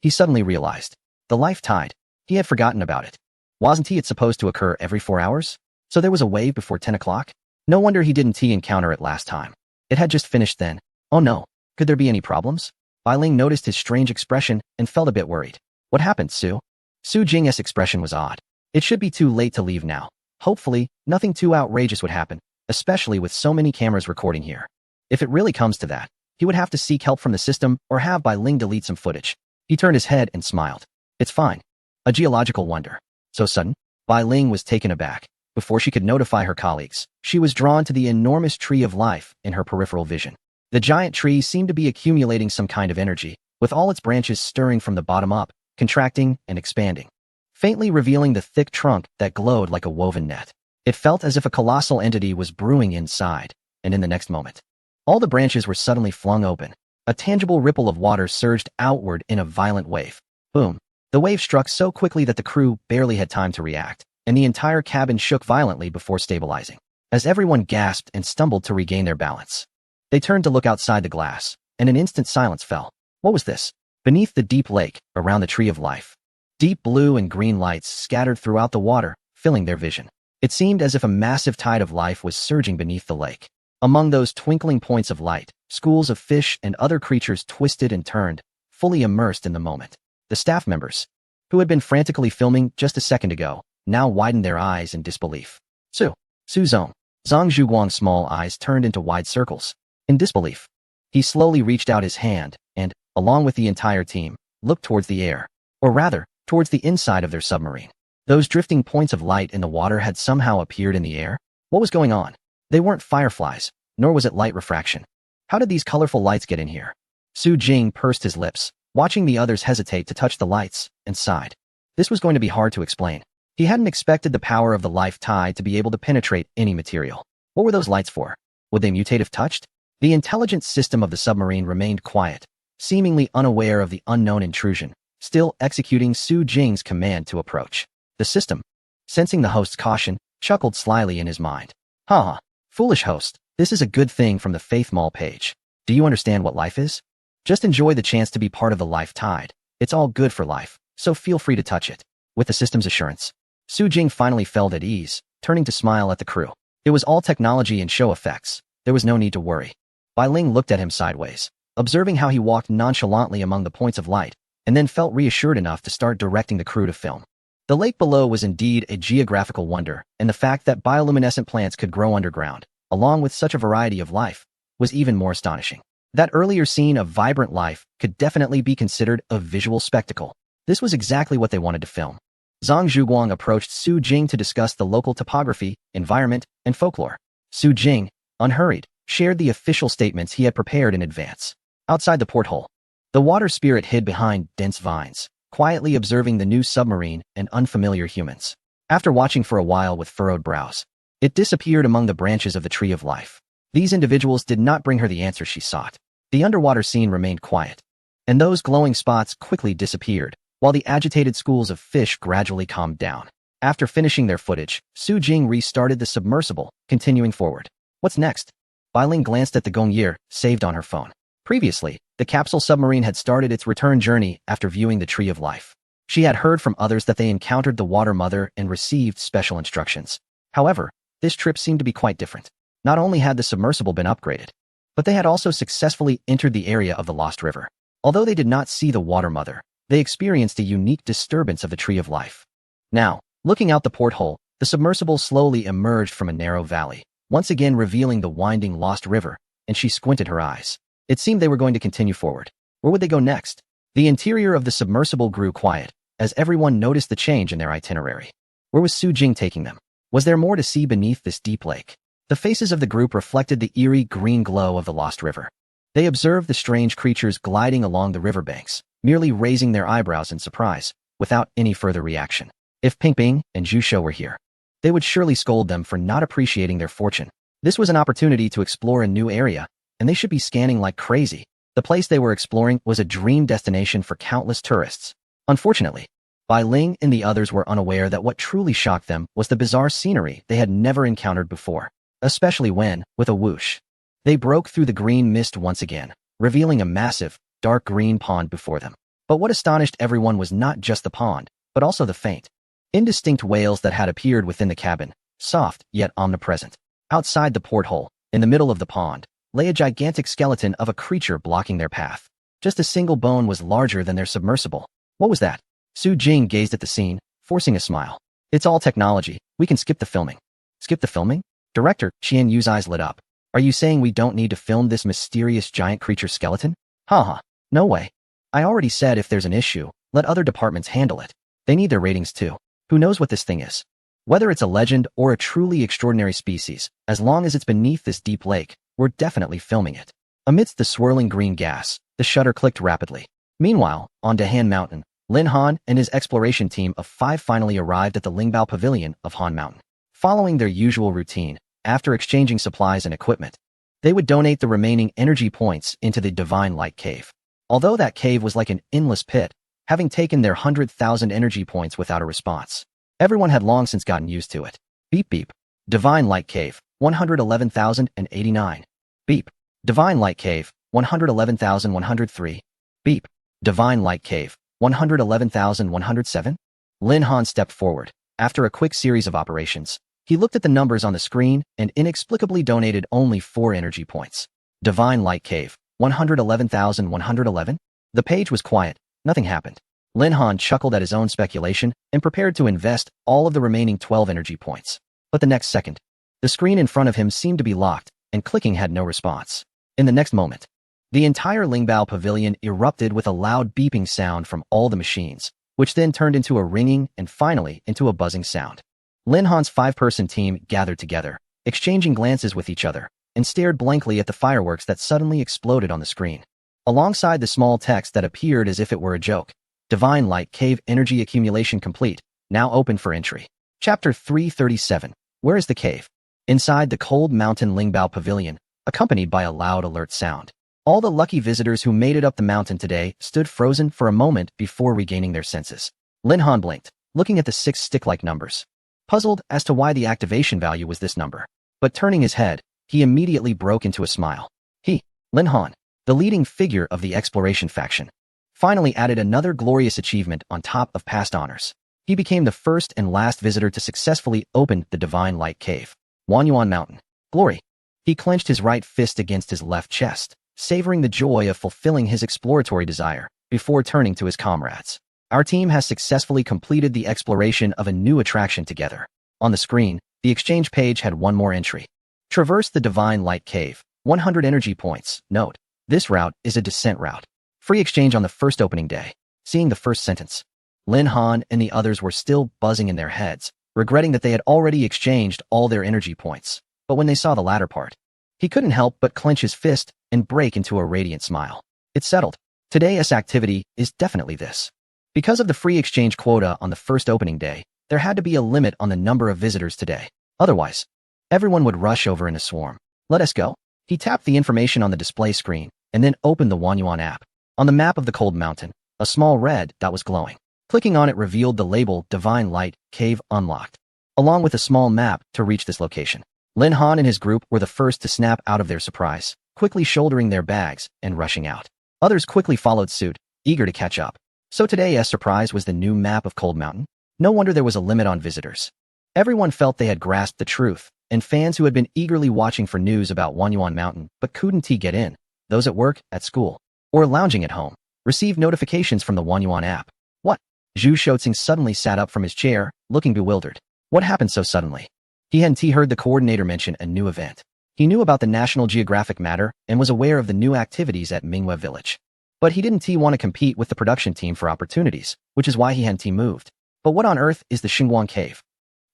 He suddenly realized. The life tide. He had forgotten about it. Wasn't it supposed to occur every 4 hours? So there was a wave before 10 o'clock? No wonder he didn't encounter it last time. It had just finished then. Oh no. Could there be any problems? Bai Ling noticed his strange expression and felt a bit worried. What happened, Su? Su Jing's expression was odd. It should be too late to leave now. Hopefully, nothing too outrageous would happen, especially with so many cameras recording here. If it really comes to that, he would have to seek help from the system or have Bai Ling delete some footage. He turned his head and smiled. It's fine. A geological wonder. So sudden? Bai Ling was taken aback. Before she could notify her colleagues, she was drawn to the enormous tree of life in her peripheral vision. The giant tree seemed to be accumulating some kind of energy, with all its branches stirring from the bottom up, contracting and expanding, faintly revealing the thick trunk that glowed like a woven net. It felt as if a colossal entity was brewing inside, and in the next moment, all the branches were suddenly flung open. A tangible ripple of water surged outward in a violent wave. Boom. The wave struck so quickly that the crew barely had time to react, and the entire cabin shook violently before stabilizing. As everyone gasped and stumbled to regain their balance, they turned to look outside the glass, and an instant silence fell. What was this? Beneath the deep lake, around the tree of life, deep blue and green lights scattered throughout the water, filling their vision. It seemed as if a massive tide of life was surging beneath the lake. Among those twinkling points of light, schools of fish and other creatures twisted and turned, fully immersed in the moment. The staff members, who had been frantically filming just a second ago, now widened their eyes in disbelief. Su Zong. Zhang Zhuguang's small eyes turned into wide circles. In disbelief, he slowly reached out his hand and, along with the entire team, looked towards the air, or rather, towards the inside of their submarine. Those drifting points of light in the water had somehow appeared in the air. What was going on? They weren't fireflies, nor was it light refraction. How did these colorful lights get in here? Su Jing pursed his lips, watching the others hesitate to touch the lights, and sighed. This was going to be hard to explain. He hadn't expected the power of the life tide to be able to penetrate any material. What were those lights for? Would they mutate if touched? The intelligence system of the submarine remained quiet, seemingly unaware of the unknown intrusion, still executing Su Jing's command to approach. The system, sensing the host's caution, chuckled slyly in his mind. Ha! Foolish host, this is a good thing from the Faith Mall page. Do you understand what life is? Just enjoy the chance to be part of the life tide. It's all good for life, so feel free to touch it. With the system's assurance, Su Jing finally felt at ease, turning to smile at the crew. It was all technology and show effects. There was no need to worry. Bai Ling looked at him sideways, observing how he walked nonchalantly among the points of light, and then felt reassured enough to start directing the crew to film. The lake below was indeed a geographical wonder, and the fact that bioluminescent plants could grow underground, along with such a variety of life, was even more astonishing. That earlier scene of vibrant life could definitely be considered a visual spectacle. This was exactly what they wanted to film. Zhang Zhuguang approached Su Jing to discuss the local topography, environment, and folklore. Su Jing, unhurried, shared the official statements he had prepared in advance. Outside the porthole, the water spirit hid behind dense vines, quietly observing the new submarine and unfamiliar humans. After watching for a while with furrowed brows, it disappeared among the branches of the tree of life. These individuals did not bring her the answer she sought. The underwater scene remained quiet, and those glowing spots quickly disappeared, while the agitated schools of fish gradually calmed down. After finishing their footage, Su Jing restarted the submersible, continuing forward. What's next? Bai Ling glanced at the Gongye, saved on her phone. Previously, the capsule submarine had started its return journey after viewing the Tree of Life. She had heard from others that they encountered the Water Mother and received special instructions. However, this trip seemed to be quite different. Not only had the submersible been upgraded, but they had also successfully entered the area of the Lost River. Although they did not see the Water Mother, they experienced a unique disturbance of the Tree of Life. Now, looking out the porthole, the submersible slowly emerged from a narrow valley, once again revealing the winding lost river, and she squinted her eyes. It seemed they were going to continue forward. Where would they go next? The interior of the submersible grew quiet, as everyone noticed the change in their itinerary. Where was Su Jing taking them? Was there more to see beneath this deep lake? The faces of the group reflected the eerie green glow of the lost river. They observed the strange creatures gliding along the riverbanks, merely raising their eyebrows in surprise, without any further reaction. If Ping Ping and Zhu Shou were here, they would surely scold them for not appreciating their fortune. This was an opportunity to explore a new area, and they should be scanning like crazy. The place they were exploring was a dream destination for countless tourists. Unfortunately, Bai Ling and the others were unaware that what truly shocked them was the bizarre scenery they had never encountered before, especially when, with a whoosh, they broke through the green mist once again, revealing a massive, dark green pond before them. But what astonished everyone was not just the pond, but also the faint, indistinct wails that had appeared within the cabin, soft yet omnipresent. Outside the porthole, in the middle of the pond, lay a gigantic skeleton of a creature blocking their path. Just a single bone was larger than their submersible. What was that? Su Jing gazed at the scene, forcing a smile. It's all technology. We can skip the filming. Skip the filming? Director, Qian Yu's eyes lit up. Are you saying we don't need to film this mysterious giant creature skeleton? Haha, no way. I already said if there's an issue, let other departments handle it. They need their ratings too. Who knows what this thing is? Whether it's a legend or a truly extraordinary species, as long as it's beneath this deep lake, we're definitely filming it. Amidst the swirling green gas, the shutter clicked rapidly. Meanwhile, on Dahan Mountain, Lin Han and his exploration team of 5 finally arrived at the Lingbao Pavilion of Han Mountain. Following their usual routine, after exchanging supplies and equipment, they would donate the remaining energy points into the Divine Light Cave. Although that cave was like an endless pit, having taken their 100,000 energy points without a response, everyone had long since gotten used to it. Beep beep. Divine Light Cave, 111,089. Beep. Divine Light Cave, 111,103. Beep. Divine Light Cave, 111,107. Lin Han stepped forward. After a quick series of operations, he looked at the numbers on the screen and inexplicably donated only 4 energy points. Divine Light Cave, 111,111. The page was quiet. Nothing happened. Lin Han chuckled at his own speculation and prepared to invest all of the remaining 12 energy points. But the next second, the screen in front of him seemed to be locked, and clicking had no response. In the next moment, the entire Lingbao Pavilion erupted with a loud beeping sound from all the machines, which then turned into a ringing and finally into a buzzing sound. Lin Han's 5-person team gathered together, exchanging glances with each other, and stared blankly at the fireworks that suddenly exploded on the screen. Alongside the small text that appeared as if it were a joke, Divine Light Cave Energy Accumulation Complete, now open for entry. Chapter 337. Where is the cave? Inside the cold mountain Lingbao Pavilion, accompanied by a loud alert sound. All the lucky visitors who made it up the mountain today stood frozen for a moment before regaining their senses. Lin Han blinked, looking at the 6 stick-like numbers, puzzled as to why the activation value was this number. But turning his head, he immediately broke into a smile. He, Lin Han, the leading figure of the exploration faction, finally added another glorious achievement on top of past honors. He became the first and last visitor to successfully open the Divine Light Cave. Wanyuan Mountain. Glory. He clenched his right fist against his left chest, savoring the joy of fulfilling his exploratory desire, before turning to his comrades. Our team has successfully completed the exploration of a new attraction together. On the screen, the exchange page had one more entry. Traverse the Divine Light Cave. 100 energy points. Note, this route is a descent route. Free exchange on the first opening day. Seeing the first sentence, Lin Han and the others were still buzzing in their heads, regretting that they had already exchanged all their energy points. But when they saw the latter part, he couldn't help but clench his fist and break into a radiant smile. It's settled. Today's activity is definitely this. Because of the free exchange quota on the first opening day, there had to be a limit on the number of visitors today. Otherwise, everyone would rush over in a swarm. Let us go. He tapped the information on the display screen and then opened the Wanyuan app. On the map of the cold mountain, a small red dot was glowing. Clicking on it revealed the label Divine Light Cave Unlocked, along with a small map to reach this location. Lin Han and his group were the first to snap out of their surprise, quickly shouldering their bags and rushing out. Others quickly followed suit, eager to catch up. So today's surprise was the new map of Cold Mountain. No wonder there was a limit on visitors. Everyone felt they had grasped the truth, and fans who had been eagerly watching for news about Wanyuan Mountain but couldn't get in, those at work, at school, or lounging at home, received notifications from the Wanyuan app. What? Zhu Shoutxing suddenly sat up from his chair, looking bewildered. What happened so suddenly? He heard the coordinator mention a new event. He knew about the National Geographic matter and was aware of the new activities at Mingwe Village. But he didn't want to compete with the production team for opportunities, which is why he moved. But what on earth is the Xinguang Cave?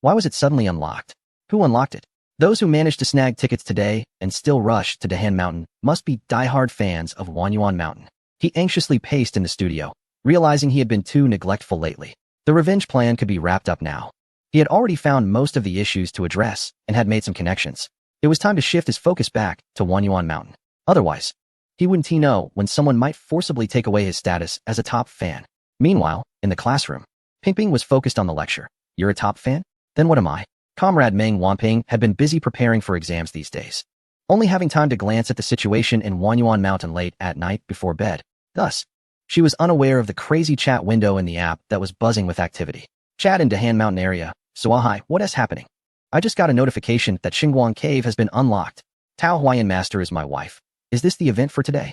Why was it suddenly unlocked? Who unlocked it? Those who managed to snag tickets today and still rush to Dahan Mountain must be die-hard fans of Wanyuan Mountain. He anxiously paced in the studio, realizing he had been too neglectful lately. The revenge plan could be wrapped up now. He had already found most of the issues to address and had made some connections. It was time to shift his focus back to Wanyuan Mountain. Otherwise, he wouldn't know when someone might forcibly take away his status as a top fan. Meanwhile, in the classroom, Pingping was focused on the lecture. You're a top fan? Then what am I? Comrade Meng Wanping had been busy preparing for exams these days, only having time to glance at the situation in Wanyuan Mountain late at night before bed. Thus, she was unaware of the crazy chat window in the app that was buzzing with activity. Chat in Dahan Mountain area. So hi, what is happening? I just got a notification that Xinguang Cave has been unlocked. Tao Huayan Master is my wife. Is this the event for today?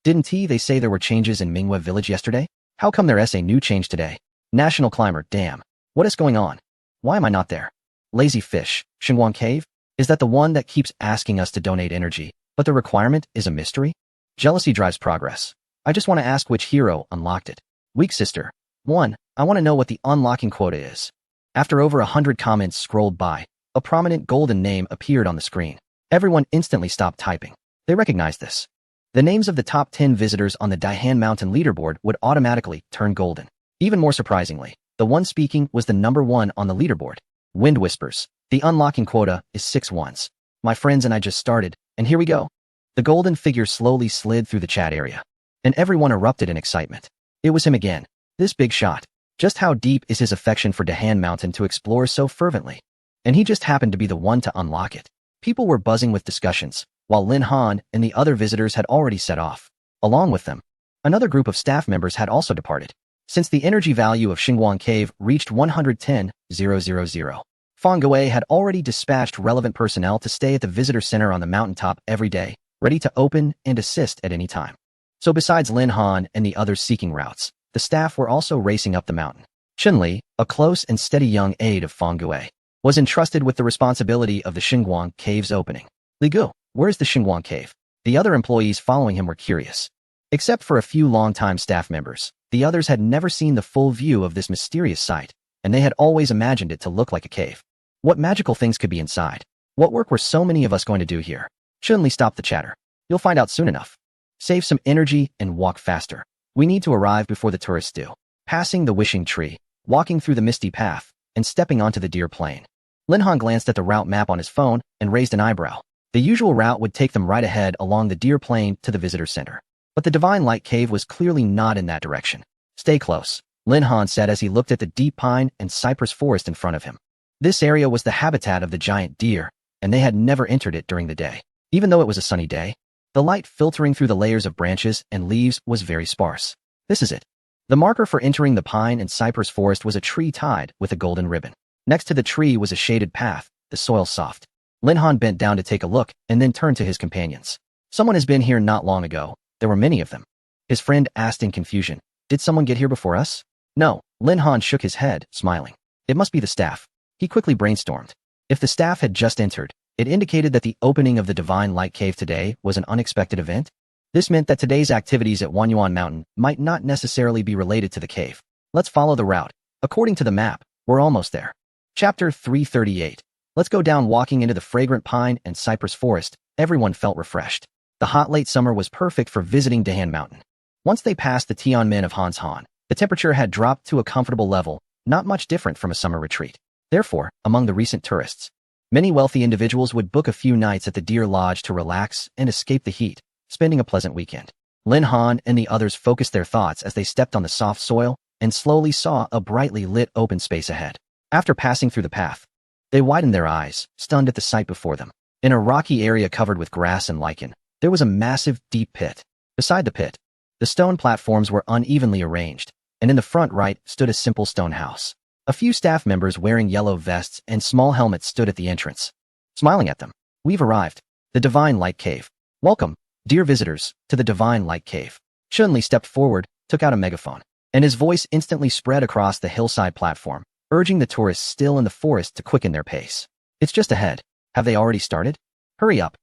Didn't they say there were changes in Mingwe Village yesterday? How come there's a new change today? National Climber, damn. What is going on? Why am I not there? Lazy fish, Xinguang Cave? Is that the one that keeps asking us to donate energy, but the requirement is a mystery? Jealousy drives progress. I just want to ask which hero unlocked it. Weak sister. 1. I want to know what the unlocking quota is. After over 100 comments scrolled by, a prominent golden name appeared on the screen. Everyone instantly stopped typing. They recognized this. The names of the top 10 visitors on the Dahan Mountain leaderboard would automatically turn golden. Even more surprisingly, the one speaking was the number 1 on the leaderboard. Wind whispers. The unlocking quota is 6 ones. My friends and I just started, and here we go. The golden figure slowly slid through the chat area, and everyone erupted in excitement. It was him again. This big shot. Just how deep is his affection for Dahan Mountain to explore so fervently? And he just happened to be the one to unlock it. People were buzzing with discussions, while Lin Han and the other visitors had already set off. Along with them, another group of staff members had also departed. Since the energy value of Xinguang Cave reached 110,000, Fang Gui had already dispatched relevant personnel to stay at the visitor center on the mountaintop every day, ready to open and assist at any time. So besides Lin Han and the others seeking routes, the staff were also racing up the mountain. Chun-Li, a close and steady young aide of Fang Gui, was entrusted with the responsibility of the Xinguang Cave's opening. Li Gu, where's the Xinguang Cave? The other employees following him were curious. Except for a few longtime staff members, the others had never seen the full view of this mysterious site, and they had always imagined it to look like a cave. What magical things could be inside? What work were so many of us going to do here? Chun-Li stopped the chatter. You'll find out soon enough. Save some energy and walk faster. We need to arrive before the tourists do. Passing the wishing tree, walking through the misty path, and stepping onto the deer plain. Lin Han glanced at the route map on his phone and raised an eyebrow. The usual route would take them right ahead along the deer plain to the visitor center. But the Divine Light Cave was clearly not in that direction. Stay close, Lin Han said as he looked at the deep pine and cypress forest in front of him. This area was the habitat of the giant deer, and they had never entered it during the day. Even though it was a sunny day, the light filtering through the layers of branches and leaves was very sparse. This is it. The marker for entering the pine and cypress forest was a tree tied with a golden ribbon. Next to the tree was a shaded path, the soil soft. Lin Han bent down to take a look and then turned to his companions. Someone has been here not long ago. There were many of them. His friend asked in confusion. Did someone get here before us? No, Lin Han shook his head, smiling. It must be the staff. He quickly brainstormed. If the staff had just entered, it indicated that the opening of the Divine Light Cave today was an unexpected event. This meant that today's activities at Wanyuan Mountain might not necessarily be related to the cave. Let's follow the route. According to the map, we're almost there. Chapter 338. Let's go down. Walking into the fragrant pine and cypress forest, everyone felt refreshed. The hot late summer was perfect for visiting Dahan Mountain. Once they passed the Tianmen of Hans Han, the temperature had dropped to a comfortable level, not much different from a summer retreat. Therefore, among the recent tourists, many wealthy individuals would book a few nights at the Deer Lodge to relax and escape the heat, spending a pleasant weekend. Lin Han and the others focused their thoughts as they stepped on the soft soil and slowly saw a brightly lit open space ahead. After passing through the path, they widened their eyes, stunned at the sight before them. In a rocky area covered with grass and lichen, there was a massive, deep pit. Beside the pit, the stone platforms were unevenly arranged, and in the front right stood a simple stone house. A few staff members wearing yellow vests and small helmets stood at the entrance, smiling at them. We've arrived. The Divine Light Cave. Welcome, dear visitors, to the Divine Light Cave. Chun-Li stepped forward, took out a megaphone, and his voice instantly spread across the hillside platform, urging the tourists still in the forest to quicken their pace. It's just ahead. Have they already started? Hurry up.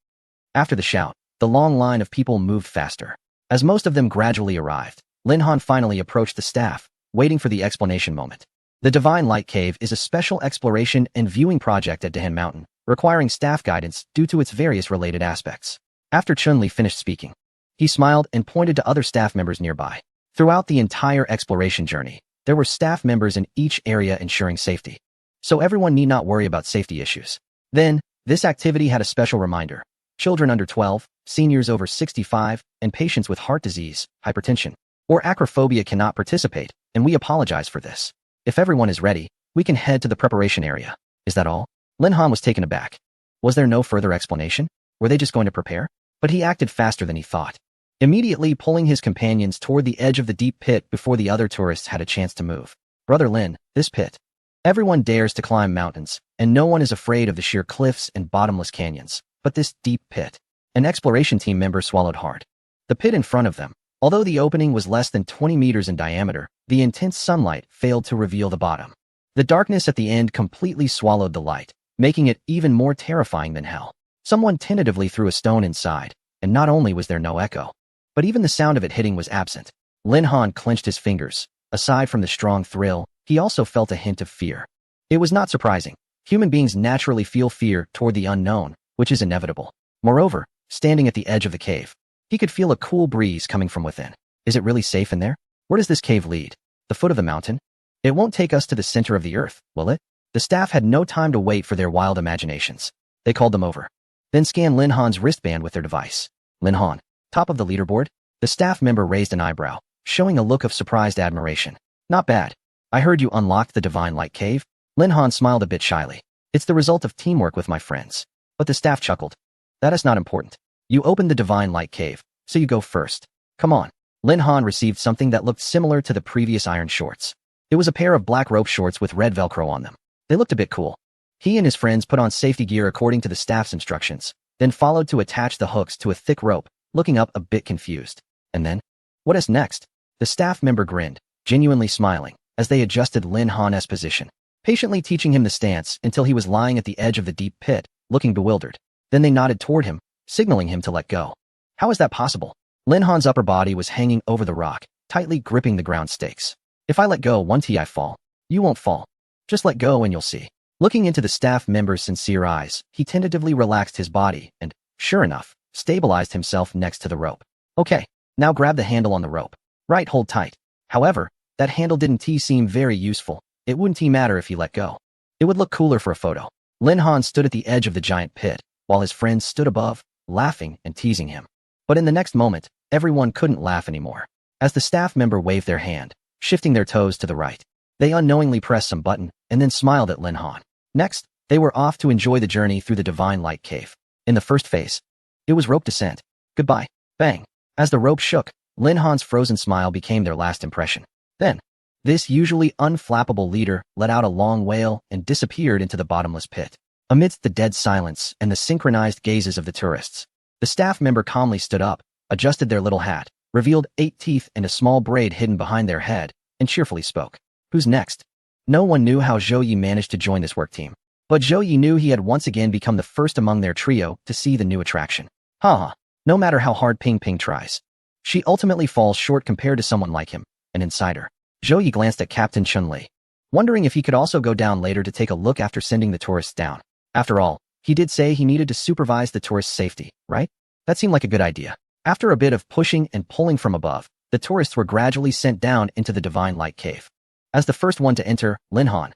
After the shout, the long line of people moved faster. As most of them gradually arrived, Linhan finally approached the staff, waiting for the explanation moment. The Divine Light Cave is a special exploration and viewing project at Dahan Mountain, requiring staff guidance due to its various related aspects. After Chun-Li finished speaking, he smiled and pointed to other staff members nearby. Throughout the entire exploration journey, there were staff members in each area ensuring safety, so everyone need not worry about safety issues. Then, this activity had a special reminder. Children under 12, seniors over 65, and patients with heart disease, hypertension, or acrophobia cannot participate, and we apologize for this. If everyone is ready, we can head to the preparation area. Is that all? Linhan was taken aback. Was there no further explanation? Were they just going to prepare? But he acted faster than he thought, immediately pulling his companions toward the edge of the deep pit before the other tourists had a chance to move. Brother Lin, this pit. Everyone dares to climb mountains, and no one is afraid of the sheer cliffs and bottomless canyons. But this deep pit. An exploration team member swallowed hard. The pit in front of them, although the opening was less than 20 meters in diameter, the intense sunlight failed to reveal the bottom. The darkness at the end completely swallowed the light, making it even more terrifying than hell. Someone tentatively threw a stone inside, and not only was there no echo, but even the sound of it hitting was absent. Linhan clenched his fingers. Aside from the strong thrill, he also felt a hint of fear. It was not surprising. Human beings naturally feel fear toward the unknown, which is inevitable. Moreover, standing at the edge of the cave, he could feel a cool breeze coming from within. Is it really safe in there? Where does this cave lead? The foot of the mountain? It won't take us to the center of the earth, will it? The staff had no time to wait for their wild imaginations. They called them over. Then scanned Linhan's wristband with their device. Linhan, top of the leaderboard? The staff member raised an eyebrow, showing a look of surprised admiration. Not bad. I heard you unlocked the Divine Light Cave. Linhan smiled a bit shyly. It's the result of teamwork with my friends. But the staff chuckled. That is not important. You opened the Divine Light Cave, so you go first. Come on. Linhan received something that looked similar to the previous iron shorts. It was a pair of black rope shorts with red Velcro on them. They looked a bit cool. He and his friends put on safety gear according to the staff's instructions, then followed to attach the hooks to a thick rope, looking up a bit confused. And then? What is next? The staff member grinned, genuinely smiling, as they adjusted Linhan's position, patiently teaching him the stance until he was lying at the edge of the deep pit, looking bewildered. Then they nodded toward him, signaling him to let go. How is that possible? Linhan's upper body was hanging over the rock, tightly gripping the ground stakes. If I let go one I fall, you won't fall. Just let go and you'll see. Looking into the staff member's sincere eyes, he tentatively relaxed his body and, sure enough, stabilized himself next to the rope. Okay, now grab the handle on the rope. Right, hold tight. However, that handle didn't seem very useful. It wouldn't matter if he let go. It would look cooler for a photo. Linhan stood at the edge of the giant pit, while his friends stood above, laughing and teasing him. But in the next moment, everyone couldn't laugh anymore. As the staff member waved their hand, shifting their toes to the right, they unknowingly pressed some button and then smiled at Linhan. Next, they were off to enjoy the journey through the Divine Light Cave. In the first phase, it was rope descent. Goodbye. Bang. As the rope shook, Linhan's frozen smile became their last impression. Then, this usually unflappable leader let out a long wail and disappeared into the bottomless pit. Amidst the dead silence and the synchronized gazes of the tourists, the staff member calmly stood up, adjusted their little hat, revealed 8 teeth and a small braid hidden behind their head, and cheerfully spoke. Who's next? No one knew how Zhou Yi managed to join this work team, but Zhou Yi knew he had once again become the first among their trio to see the new attraction. Haha, no matter how hard Ping Ping tries, she ultimately falls short compared to someone like him, an insider. Zhou Yi glanced at Captain Chun-Li, wondering if he could also go down later to take a look after sending the tourists down. After all, he did say he needed to supervise the tourists' safety, right? That seemed like a good idea. After a bit of pushing and pulling from above, the tourists were gradually sent down into the Divine Light Cave. As the first one to enter, Linhan,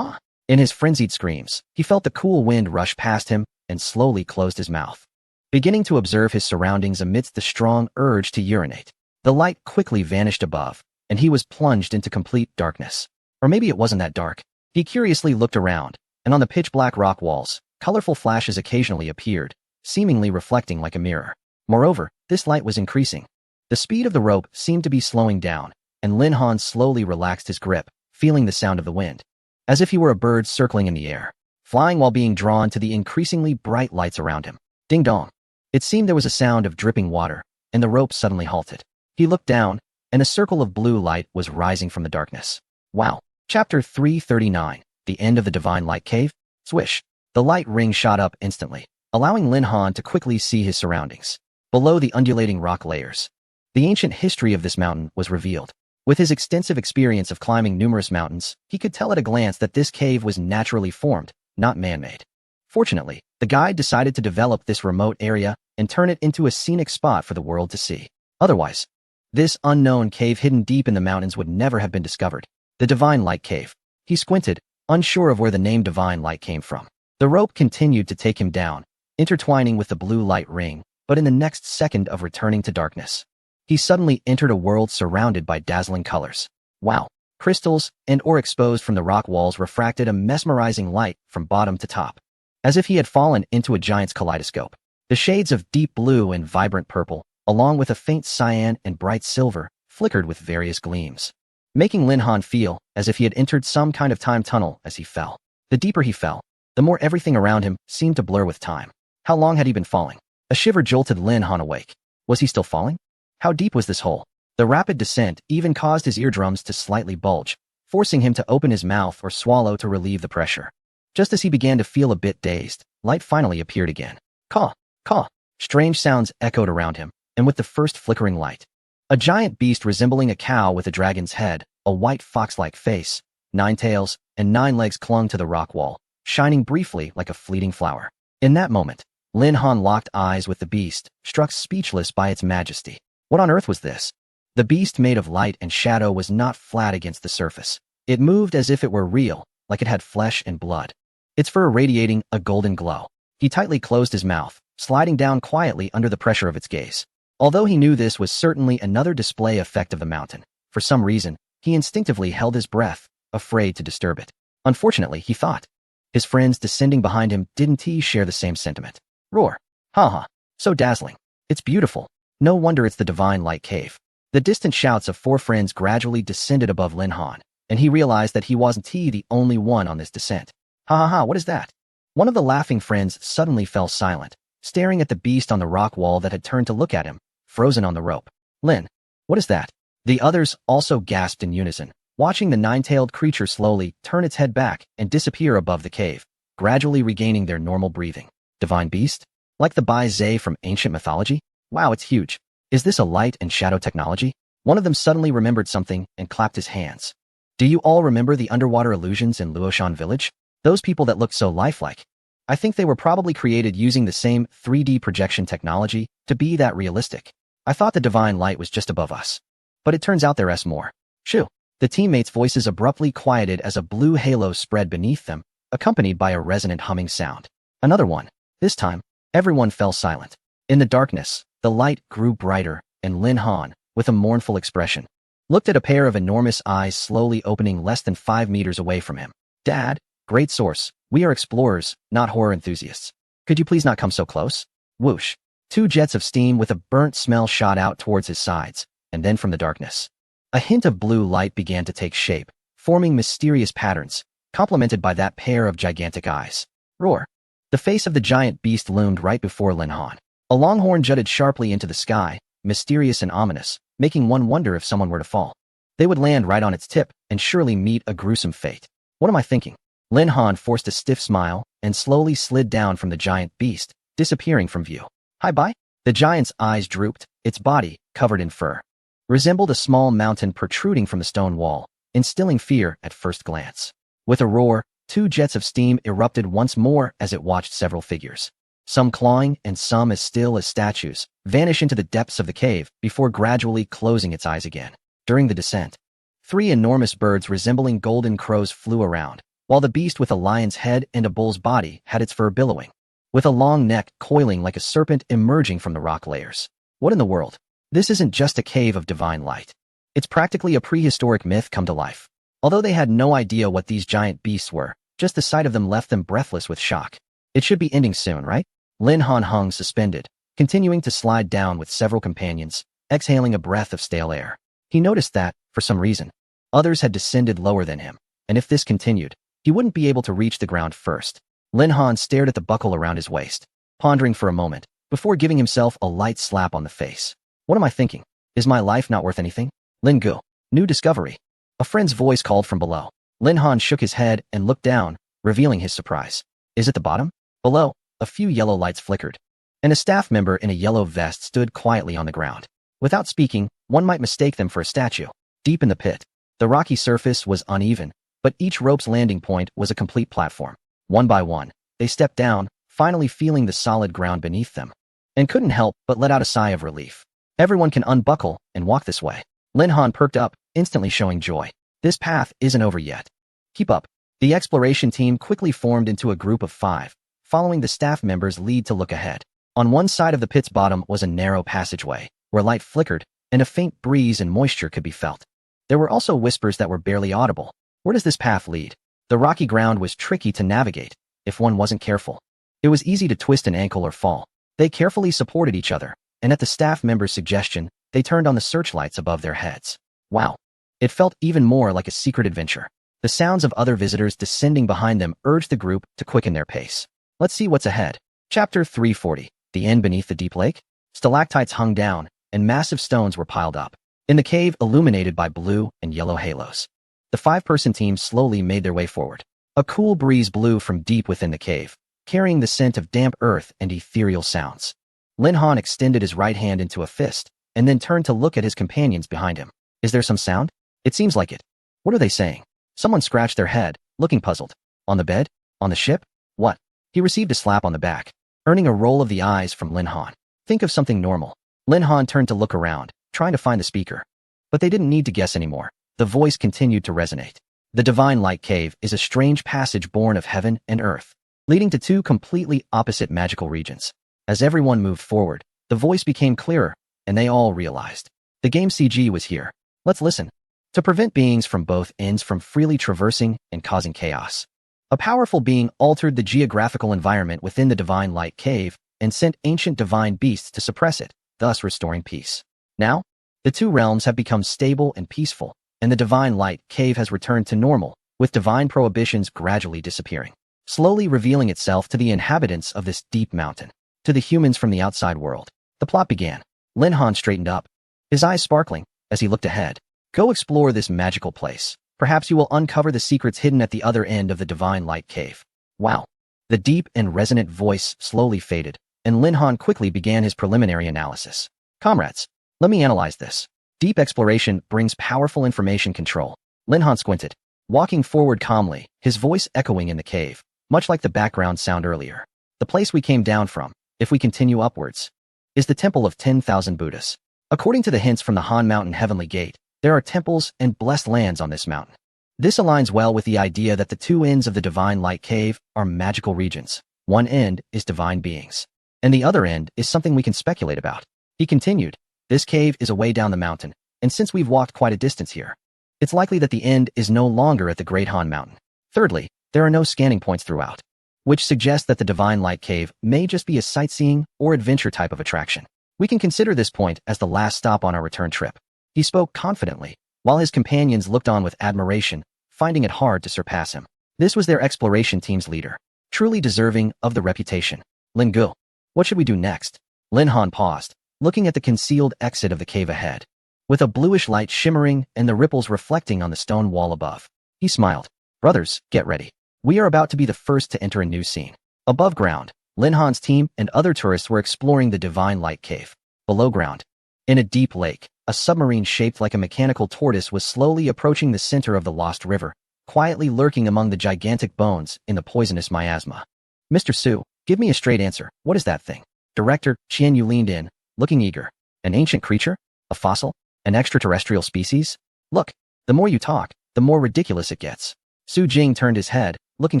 in his frenzied screams, he felt the cool wind rush past him and slowly closed his mouth, beginning to observe his surroundings amidst the strong urge to urinate. The light quickly vanished above, and he was plunged into complete darkness. Or maybe it wasn't that dark. He curiously looked around, and on the pitch-black rock walls, colorful flashes occasionally appeared, seemingly reflecting like a mirror. Moreover, this light was increasing. The speed of the rope seemed to be slowing down, and Linhan slowly relaxed his grip, feeling the sound of the wind, as if he were a bird circling in the air, flying while being drawn to the increasingly bright lights around him. Ding dong. It seemed there was a sound of dripping water, and the rope suddenly halted. He looked down, and a circle of blue light was rising from the darkness. Wow. Chapter 339, The End of the Divine Light Cave. Swish. The light ring shot up instantly, allowing Lin Han to quickly see his surroundings. Below the undulating rock layers, the ancient history of this mountain was revealed. With his extensive experience of climbing numerous mountains, he could tell at a glance that this cave was naturally formed, not man-made. Fortunately, the guide decided to develop this remote area and turn it into a scenic spot for the world to see. Otherwise, this unknown cave hidden deep in the mountains would never have been discovered. The Divine Light Cave. He squinted, unsure of where the name Divine Light came from. The rope continued to take him down, intertwining with the blue light ring, but in the next second of returning to darkness, he suddenly entered a world surrounded by dazzling colors. Wow! Crystals and ore exposed from the rock walls refracted a mesmerizing light from bottom to top, as if he had fallen into a giant's kaleidoscope. The shades of deep blue and vibrant purple, along with a faint cyan and bright silver, flickered with various gleams, making Lin Han feel as if he had entered some kind of time tunnel as he fell. The deeper he fell, the more everything around him seemed to blur with time. How long had he been falling? A shiver jolted Lin Han awake. Was he still falling? How deep was this hole? The rapid descent even caused his eardrums to slightly bulge, forcing him to open his mouth or swallow to relieve the pressure. Just as he began to feel a bit dazed, light finally appeared again. Caw, caw. Strange sounds echoed around him, and with the first flickering light, a giant beast resembling a cow with a dragon's head, a white fox-like face, 9 tails, and 9 legs clung to the rock wall, shining briefly like a fleeting flower. In that moment, Lin Han locked eyes with the beast, struck speechless by its majesty. What on earth was this? The beast made of light and shadow was not flat against the surface. It moved as if it were real, like it had flesh and blood. Its fur radiating a golden glow. He tightly closed his mouth, sliding down quietly under the pressure of its gaze. Although he knew this was certainly another display effect of the mountain, for some reason, he instinctively held his breath, afraid to disturb it. Unfortunately, he thought, his friends descending behind him didn't share the same sentiment. Roar. Ha ha. So dazzling. It's beautiful. No wonder it's the Divine Light Cave. The distant shouts of 4 friends gradually descended above Lin Han, and he realized that he wasn't the only one on this descent. Ha ha ha, what is that? One of the laughing friends suddenly fell silent, staring at the beast on the rock wall that had turned to look at him, frozen on the rope. Lin, what is that? The others also gasped in unison, watching the 9-tailed creature slowly turn its head back and disappear above the cave, gradually regaining their normal breathing. Divine beast? Like the Bai Zhe from ancient mythology? Wow, it's huge. Is this a light and shadow technology? One of them suddenly remembered something and clapped his hands. Do you all remember the underwater illusions in Luoshan village? Those people that looked so lifelike. I think they were probably created using the same 3D projection technology to be that realistic. I thought the divine light was just above us. But it turns out there's more. Shoo. The teammates' voices abruptly quieted as a blue halo spread beneath them, accompanied by a resonant humming sound. Another one. This time, everyone fell silent. In the darkness, the light grew brighter, and Lin Han, with a mournful expression, looked at a pair of enormous eyes slowly opening less than 5 meters away from him. Dad, great source, we are explorers, not horror enthusiasts. Could you please not come so close? Whoosh. 2 jets of steam with a burnt smell shot out towards his sides, and then from the darkness, a hint of blue light began to take shape, forming mysterious patterns, complemented by that pair of gigantic eyes. Roar. The face of the giant beast loomed right before Lin Han. A long horn jutted sharply into the sky, mysterious and ominous, making one wonder if someone were to fall. They would land right on its tip and surely meet a gruesome fate. What am I thinking? Lin Han forced a stiff smile and slowly slid down from the giant beast, disappearing from view. Hi-bye? The giant's eyes drooped, its body, covered in fur, resembled a small mountain protruding from the stone wall, instilling fear at first glance. With a roar, 2 jets of steam erupted once more as it watched several figures, some clawing and some as still as statues, vanish into the depths of the cave before gradually closing its eyes again. During the descent, 3 enormous birds resembling golden crows flew around, while the beast with a lion's head and a bull's body had its fur billowing, with a long neck coiling like a serpent emerging from the rock layers. What in the world? This isn't just a cave of divine light. It's practically a prehistoric myth come to life. Although they had no idea what these giant beasts were, just the sight of them left them breathless with shock. It should be ending soon, right? Lin Han hung suspended, continuing to slide down with several companions, exhaling a breath of stale air. He noticed that, for some reason, others had descended lower than him, and if this continued, he wouldn't be able to reach the ground first. Lin Han stared at the buckle around his waist, pondering for a moment, before giving himself a light slap on the face. What am I thinking? Is my life not worth anything? Lin Gu. New discovery. A friend's voice called from below. Lin Han shook his head and looked down, revealing his surprise. Is it the bottom? Below, a few yellow lights flickered, and a staff member in a yellow vest stood quietly on the ground. Without speaking, one might mistake them for a statue. Deep in the pit, the rocky surface was uneven, but each rope's landing point was a complete platform. One by one, they stepped down, finally feeling the solid ground beneath them, and couldn't help but let out a sigh of relief. Everyone can unbuckle and walk this way. Lin Han perked up, instantly showing joy. This path isn't over yet. Keep up. The exploration team quickly formed into a group of 5, following the staff members' lead to look ahead. On one side of the pit's bottom was a narrow passageway, where light flickered, and a faint breeze and moisture could be felt. There were also whispers that were barely audible. Where does this path lead? The rocky ground was tricky to navigate, if one wasn't careful. It was easy to twist an ankle or fall. They carefully supported each other, and at the staff member's suggestion, they turned on the searchlights above their heads. Wow. It felt even more like a secret adventure. The sounds of other visitors descending behind them urged the group to quicken their pace. Let's see what's ahead. Chapter 340. The Inn Beneath the Deep Lake? Stalactites hung down, and massive stones were piled up. In the cave, illuminated by blue and yellow halos, the 5-person team slowly made their way forward. A cool breeze blew from deep within the cave, carrying the scent of damp earth and ethereal sounds. Lin Han extended his right hand into a fist, and then turned to look at his companions behind him. Is there some sound? It seems like it. What are they saying? Someone scratched their head, looking puzzled. On the bed? On the ship? What? He received a slap on the back, earning a roll of the eyes from Lin Han. Think of something normal. Lin Han turned to look around, trying to find the speaker. But they didn't need to guess anymore. The voice continued to resonate. The Divine Light Cave is a strange passage born of heaven and earth, leading to 2 completely opposite magical regions. As everyone moved forward, the voice became clearer, and they all realized. The game CG was here. Let's listen. To prevent beings from both ends from freely traversing and causing chaos, a powerful being altered the geographical environment within the Divine Light Cave and sent ancient divine beasts to suppress it, thus restoring peace. Now, the 2 realms have become stable and peaceful, and the Divine Light Cave has returned to normal, with divine prohibitions gradually disappearing, slowly revealing itself to the inhabitants of this deep mountain. To the humans from the outside world, the plot began. Lin Han straightened up, his eyes sparkling, as he looked ahead. Go explore this magical place. Perhaps you will uncover the secrets hidden at the other end of the Divine Light Cave. Wow. The deep and resonant voice slowly faded, and Lin Han quickly began his preliminary analysis. Comrades, let me analyze this. Deep exploration brings powerful information control. Lin Han squinted, walking forward calmly, his voice echoing in the cave, much like the background sound earlier. The place we came down from, if we continue upwards, is the Temple of 10,000 Buddhas. According to the hints from the Han Mountain Heavenly Gate, there are temples and blessed lands on this mountain. This aligns well with the idea that the 2 ends of the Divine Light Cave are magical regions. One end is divine beings, and the other end is something we can speculate about. He continued, this cave is a way down the mountain, and since we've walked quite a distance here, it's likely that the end is no longer at the Great Han Mountain. Thirdly, there are no scanning points throughout, which suggests that the Divine Light Cave may just be a sightseeing or adventure type of attraction. We can consider this point as the last stop on our return trip. He spoke confidently, while his companions looked on with admiration, finding it hard to surpass him. This was their exploration team's leader, truly deserving of the reputation. Lin Gu, what should we do next? Lin Han paused, looking at the concealed exit of the cave ahead. With a bluish light shimmering and the ripples reflecting on the stone wall above, he smiled. Brothers, get ready. We are about to be the first to enter a new scene. Above ground, Lin Han's team and other tourists were exploring the Divine Light Cave. Below ground, in a deep lake, a submarine shaped like a mechanical tortoise was slowly approaching the center of the lost river, quietly lurking among the gigantic bones in the poisonous miasma. Mr. Su, give me a straight answer. What is that thing? Director Qian Yu leaned in, looking eager. An ancient creature? A fossil? An extraterrestrial species? Look, the more you talk, the more ridiculous it gets. Su Jing turned his head, looking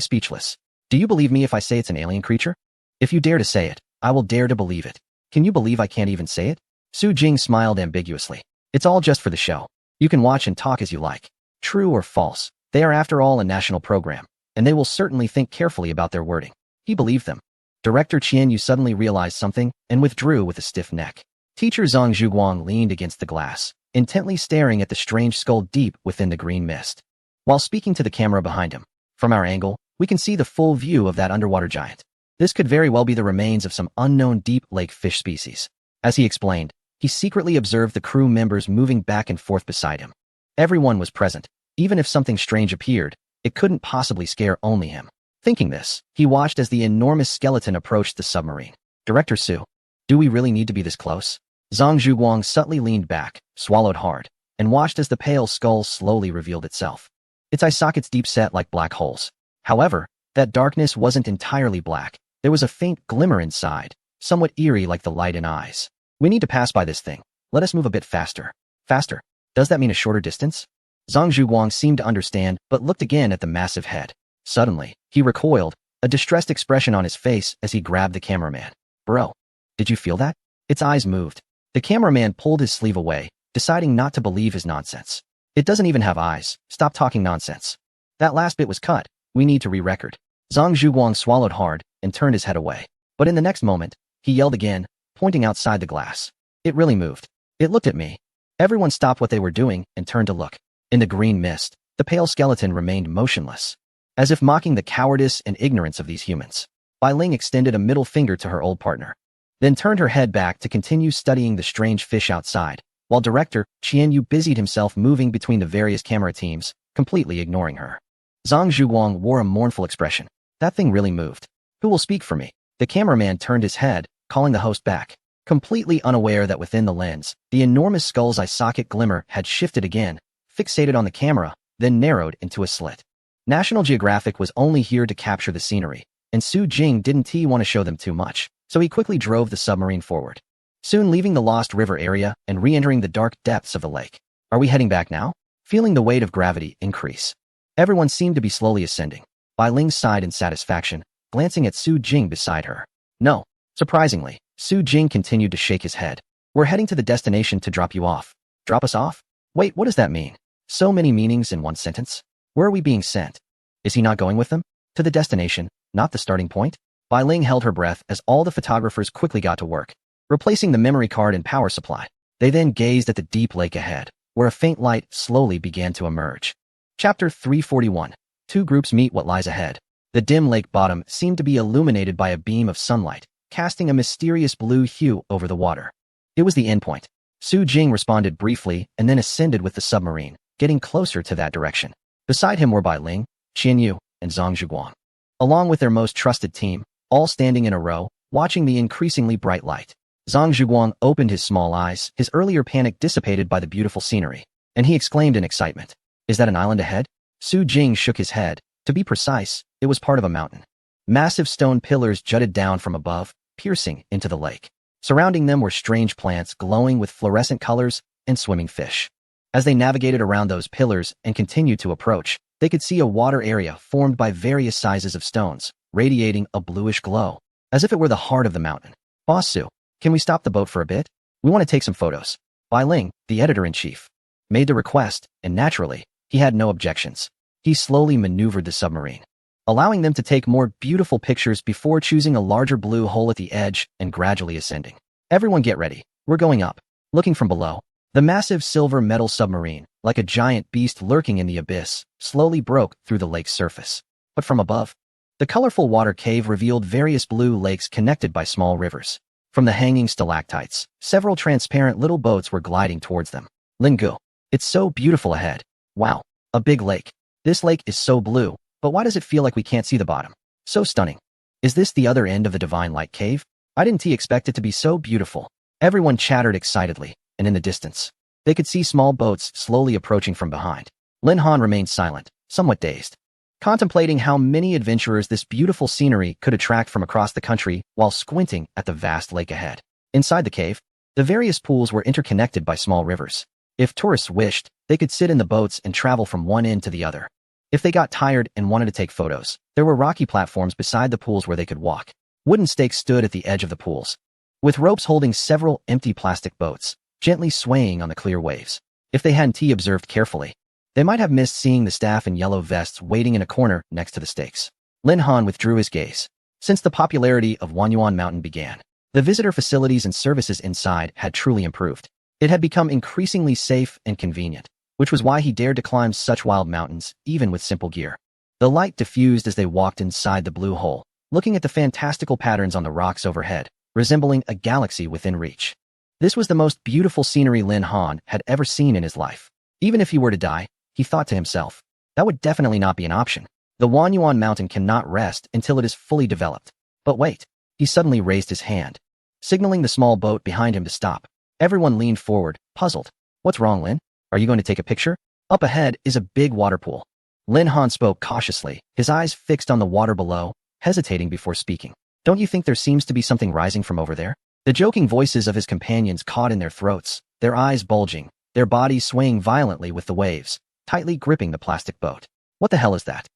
speechless. Do you believe me if I say it's an alien creature? If you dare to say it, I will dare to believe it. Can you believe I can't even say it? Su Jing smiled ambiguously. It's all just for the show. You can watch and talk as you like. True or false, they are after all a national program, and they will certainly think carefully about their wording. He believed them. Director Qian Yu suddenly realized something and withdrew with a stiff neck. Teacher Zhang Zhuguang leaned against the glass, intently staring at the strange skull deep within the green mist, while speaking to the camera behind him. From our angle, we can see the full view of that underwater giant. This could very well be the remains of some unknown deep lake fish species. As he explained, he secretly observed the crew members moving back and forth beside him. Everyone was present. Even if something strange appeared, it couldn't possibly scare only him. Thinking this, he watched as the enormous skeleton approached the submarine. Director Su, do we really need to be this close? Zhang Zhuguang subtly leaned back, swallowed hard, and watched as the pale skull slowly revealed itself. Its eye sockets deep set like black holes. However, that darkness wasn't entirely black. There was a faint glimmer inside, somewhat eerie like the light in eyes. We need to pass by this thing. Let us move a bit faster. Faster? Does that mean a shorter distance? Zhang Zhuguang seemed to understand, but looked again at the massive head. Suddenly, he recoiled, a distressed expression on his face as he grabbed the cameraman. Bro, did you feel that? Its eyes moved. The cameraman pulled his sleeve away, deciding not to believe his nonsense. It doesn't even have eyes. Stop talking nonsense. That last bit was cut. We need to re-record. Zhang Zhuguang swallowed hard and turned his head away. But in the next moment, he yelled again, pointing outside the glass. It really moved. It looked at me. Everyone stopped what they were doing and turned to look. In the green mist, the pale skeleton remained motionless, as if mocking the cowardice and ignorance of these humans. Bai Ling extended a middle finger to her old partner, then turned her head back to continue studying the strange fish outside, while director Qian Yu busied himself moving between the various camera teams, completely ignoring her. Zhang Zhuguang wore a mournful expression. That thing really moved. Who will speak for me? The cameraman turned his head, calling the host back, completely unaware that within the lens, the enormous skull's eye socket glimmer had shifted again, fixated on the camera, then narrowed into a slit. National Geographic was only here to capture the scenery, and Su Jing didn't want to show them too much, so he quickly drove the submarine forward, soon leaving the Lost River area and re-entering the dark depths of the lake. Are we heading back now? Feeling the weight of gravity increase, everyone seemed to be slowly ascending. Bai Ling sighed in satisfaction, glancing at Su Jing beside her. No. Surprisingly, Su Jing continued to shake his head. We're heading to the destination to drop you off. Drop us off? Wait, what does that mean? So many meanings in one sentence. Where are we being sent? Is he not going with them? To the destination, not the starting point? Bai Ling held her breath as all the photographers quickly got to work, replacing the memory card and power supply. They then gazed at the deep lake ahead, where a faint light slowly began to emerge. Chapter 341. Two groups meet what lies ahead. The dim lake bottom seemed to be illuminated by a beam of sunlight, casting a mysterious blue hue over the water. It was the endpoint. Su Jing responded briefly and then ascended with the submarine, getting closer to that direction. Beside him were Bai Ling, Qian Yu, and Zhang Zhuguang, along with their most trusted team, all standing in a row, watching the increasingly bright light. Zhang Zhuguang opened his small eyes, his earlier panic dissipated by the beautiful scenery, and he exclaimed in excitement, "Is that an island ahead?" Su Jing shook his head. To be precise, it was part of a mountain. Massive stone pillars jutted down from above, piercing into the lake. Surrounding them were strange plants glowing with fluorescent colors and swimming fish. As they navigated around those pillars and continued to approach, they could see a water area formed by various sizes of stones, radiating a bluish glow, as if it were the heart of the mountain. Boss Su, can we stop the boat for a bit? We want to take some photos. Bai Ling, the editor-in-chief, made the request, and naturally, he had no objections. He slowly maneuvered the submarine, allowing them to take more beautiful pictures before choosing a larger blue hole at the edge and gradually ascending. Everyone get ready. We're going up. Looking from below, the massive silver metal submarine, like a giant beast lurking in the abyss, slowly broke through the lake's surface. But from above, the colorful water cave revealed various blue lakes connected by small rivers. From the hanging stalactites, several transparent little boats were gliding towards them. Lingu, it's so beautiful ahead. Wow, a big lake. This lake is so blue, but why does it feel like we can't see the bottom? So stunning. Is this the other end of the Divine Light Cave? I didn't expect it to be so beautiful. Everyone chattered excitedly, and in the distance, they could see small boats slowly approaching from behind. Lin Han remained silent, somewhat dazed, contemplating how many adventurers this beautiful scenery could attract from across the country while squinting at the vast lake ahead. Inside the cave, the various pools were interconnected by small rivers. If tourists wished, they could sit in the boats and travel from one end to the other. If they got tired and wanted to take photos, there were rocky platforms beside the pools where they could walk. Wooden stakes stood at the edge of the pools, with ropes holding several empty plastic boats, gently swaying on the clear waves. If they hadn't observed carefully, they might have missed seeing the staff in yellow vests waiting in a corner next to the stakes. Lin Han withdrew his gaze. Since the popularity of Wanyuan Mountain began, the visitor facilities and services inside had truly improved. It had become increasingly safe and convenient, which was why he dared to climb such wild mountains, even with simple gear. The light diffused as they walked inside the blue hole, looking at the fantastical patterns on the rocks overhead, resembling a galaxy within reach. This was the most beautiful scenery Lin Han had ever seen in his life. Even if he were to die, he thought to himself, that would definitely not be an option. The Wanyuan mountain cannot rest until it is fully developed. But wait, he suddenly raised his hand, signaling the small boat behind him to stop. Everyone leaned forward, puzzled. What's wrong, Lin? Are you going to take a picture? Up ahead is a big water pool. Lin Han spoke cautiously, his eyes fixed on the water below, hesitating before speaking. Don't you think there seems to be something rising from over there? The joking voices of his companions caught in their throats, their eyes bulging, their bodies swaying violently with the waves, tightly gripping the plastic boat. What the hell is that?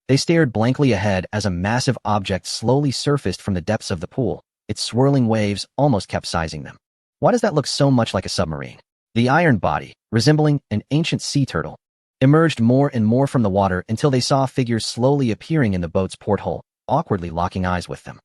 They stared blankly ahead as a massive object slowly surfaced from the depths of the pool, its swirling waves almost capsizing them. Why does that look so much like a submarine? The iron body, resembling an ancient sea turtle, emerged more and more from the water until they saw figures slowly appearing in the boat's porthole, awkwardly locking eyes with them.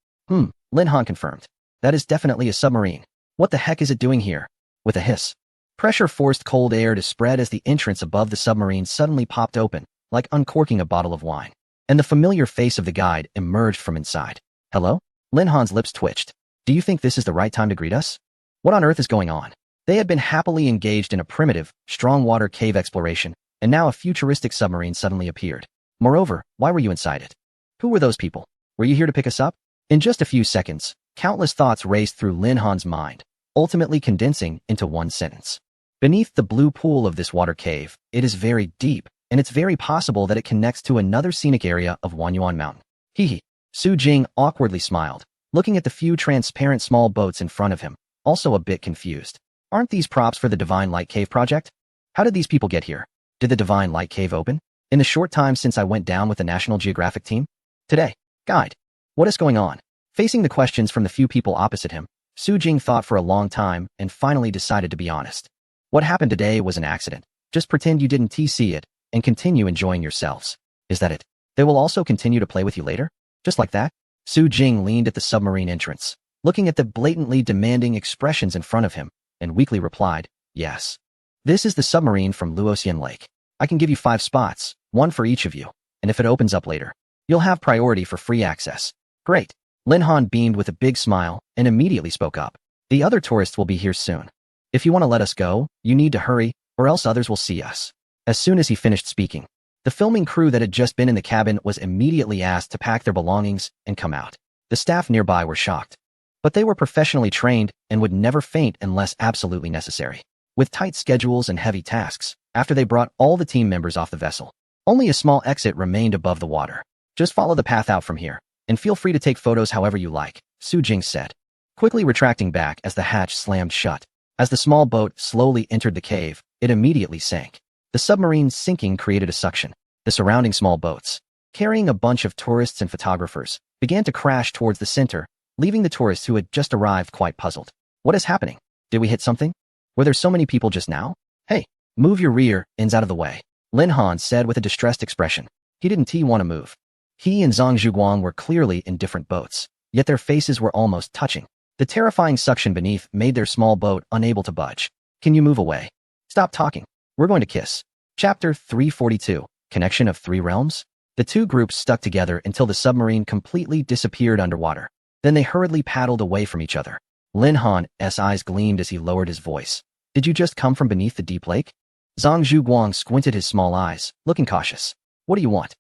Lin Han confirmed. That is definitely a submarine. What the heck is it doing here? With a hiss, pressure forced cold air to spread as the entrance above the submarine suddenly popped open, like uncorking a bottle of wine. And the familiar face of the guide emerged from inside. Hello? Lin Han's lips twitched. Do you think this is the right time to greet us? What on earth is going on? They had been happily engaged in a primitive, strong water cave exploration, and now a futuristic submarine suddenly appeared. Moreover, why were you inside it? Who were those people? Were you here to pick us up? In just a few seconds, countless thoughts raced through Lin Han's mind, ultimately condensing into one sentence. Beneath the blue pool of this water cave, it is very deep, and it's very possible that it connects to another scenic area of Wanyuan Mountain. Hee. Su Jing awkwardly smiled, looking at the few transparent small boats in front of him, also a bit confused. Aren't these props for the Divine Light Cave project? How did these people get here? Did the Divine Light Cave open? In the short time since I went down with the National Geographic team? Today. Guide. What is going on? Facing the questions from the few people opposite him, Su Jing thought for a long time and finally decided to be honest. What happened today was an accident. Just pretend you didn't see it and continue enjoying yourselves. Is that it? They will also continue to play with you later? Just like that? Su Jing leaned at the submarine entrance, looking at the blatantly demanding expressions in front of him, and weakly replied, yes. This is the submarine from Luoxian Lake. I can give you 5 spots, 1 for each of you, and if it opens up later, you'll have priority for free access. Great. Lin Han beamed with a big smile and immediately spoke up. The other tourists will be here soon. If you want to let us go, you need to hurry, or else others will see us. As soon as he finished speaking, the filming crew that had just been in the cabin was immediately asked to pack their belongings and come out. The staff nearby were shocked, but they were professionally trained and would never faint unless absolutely necessary. With tight schedules and heavy tasks, after they brought all the team members off the vessel, only a small exit remained above the water. Just follow the path out from here, and feel free to take photos however you like, Su Jing said, quickly retracting back as the hatch slammed shut. As the small boat slowly entered the cave, it immediately sank. The submarine's sinking created a suction. The surrounding small boats, carrying a bunch of tourists and photographers, began to crash towards the center, leaving the tourists who had just arrived quite puzzled. What is happening? Did we hit something? Were there so many people just now? Hey, move your rear ends out of the way, Lin Han said with a distressed expression. He didn't want to move. He and Zhang Zhuguang were clearly in different boats, yet their faces were almost touching. The terrifying suction beneath made their small boat unable to budge. Can you move away? Stop talking. We're going to kiss. Chapter 342, Connection of 3 Realms? The two groups stuck together until the submarine completely disappeared underwater. Then they hurriedly paddled away from each other. Lin Han's eyes gleamed as he lowered his voice. Did you just come from beneath the deep lake? Zhang Zhuguang squinted his small eyes, looking cautious. What do you want?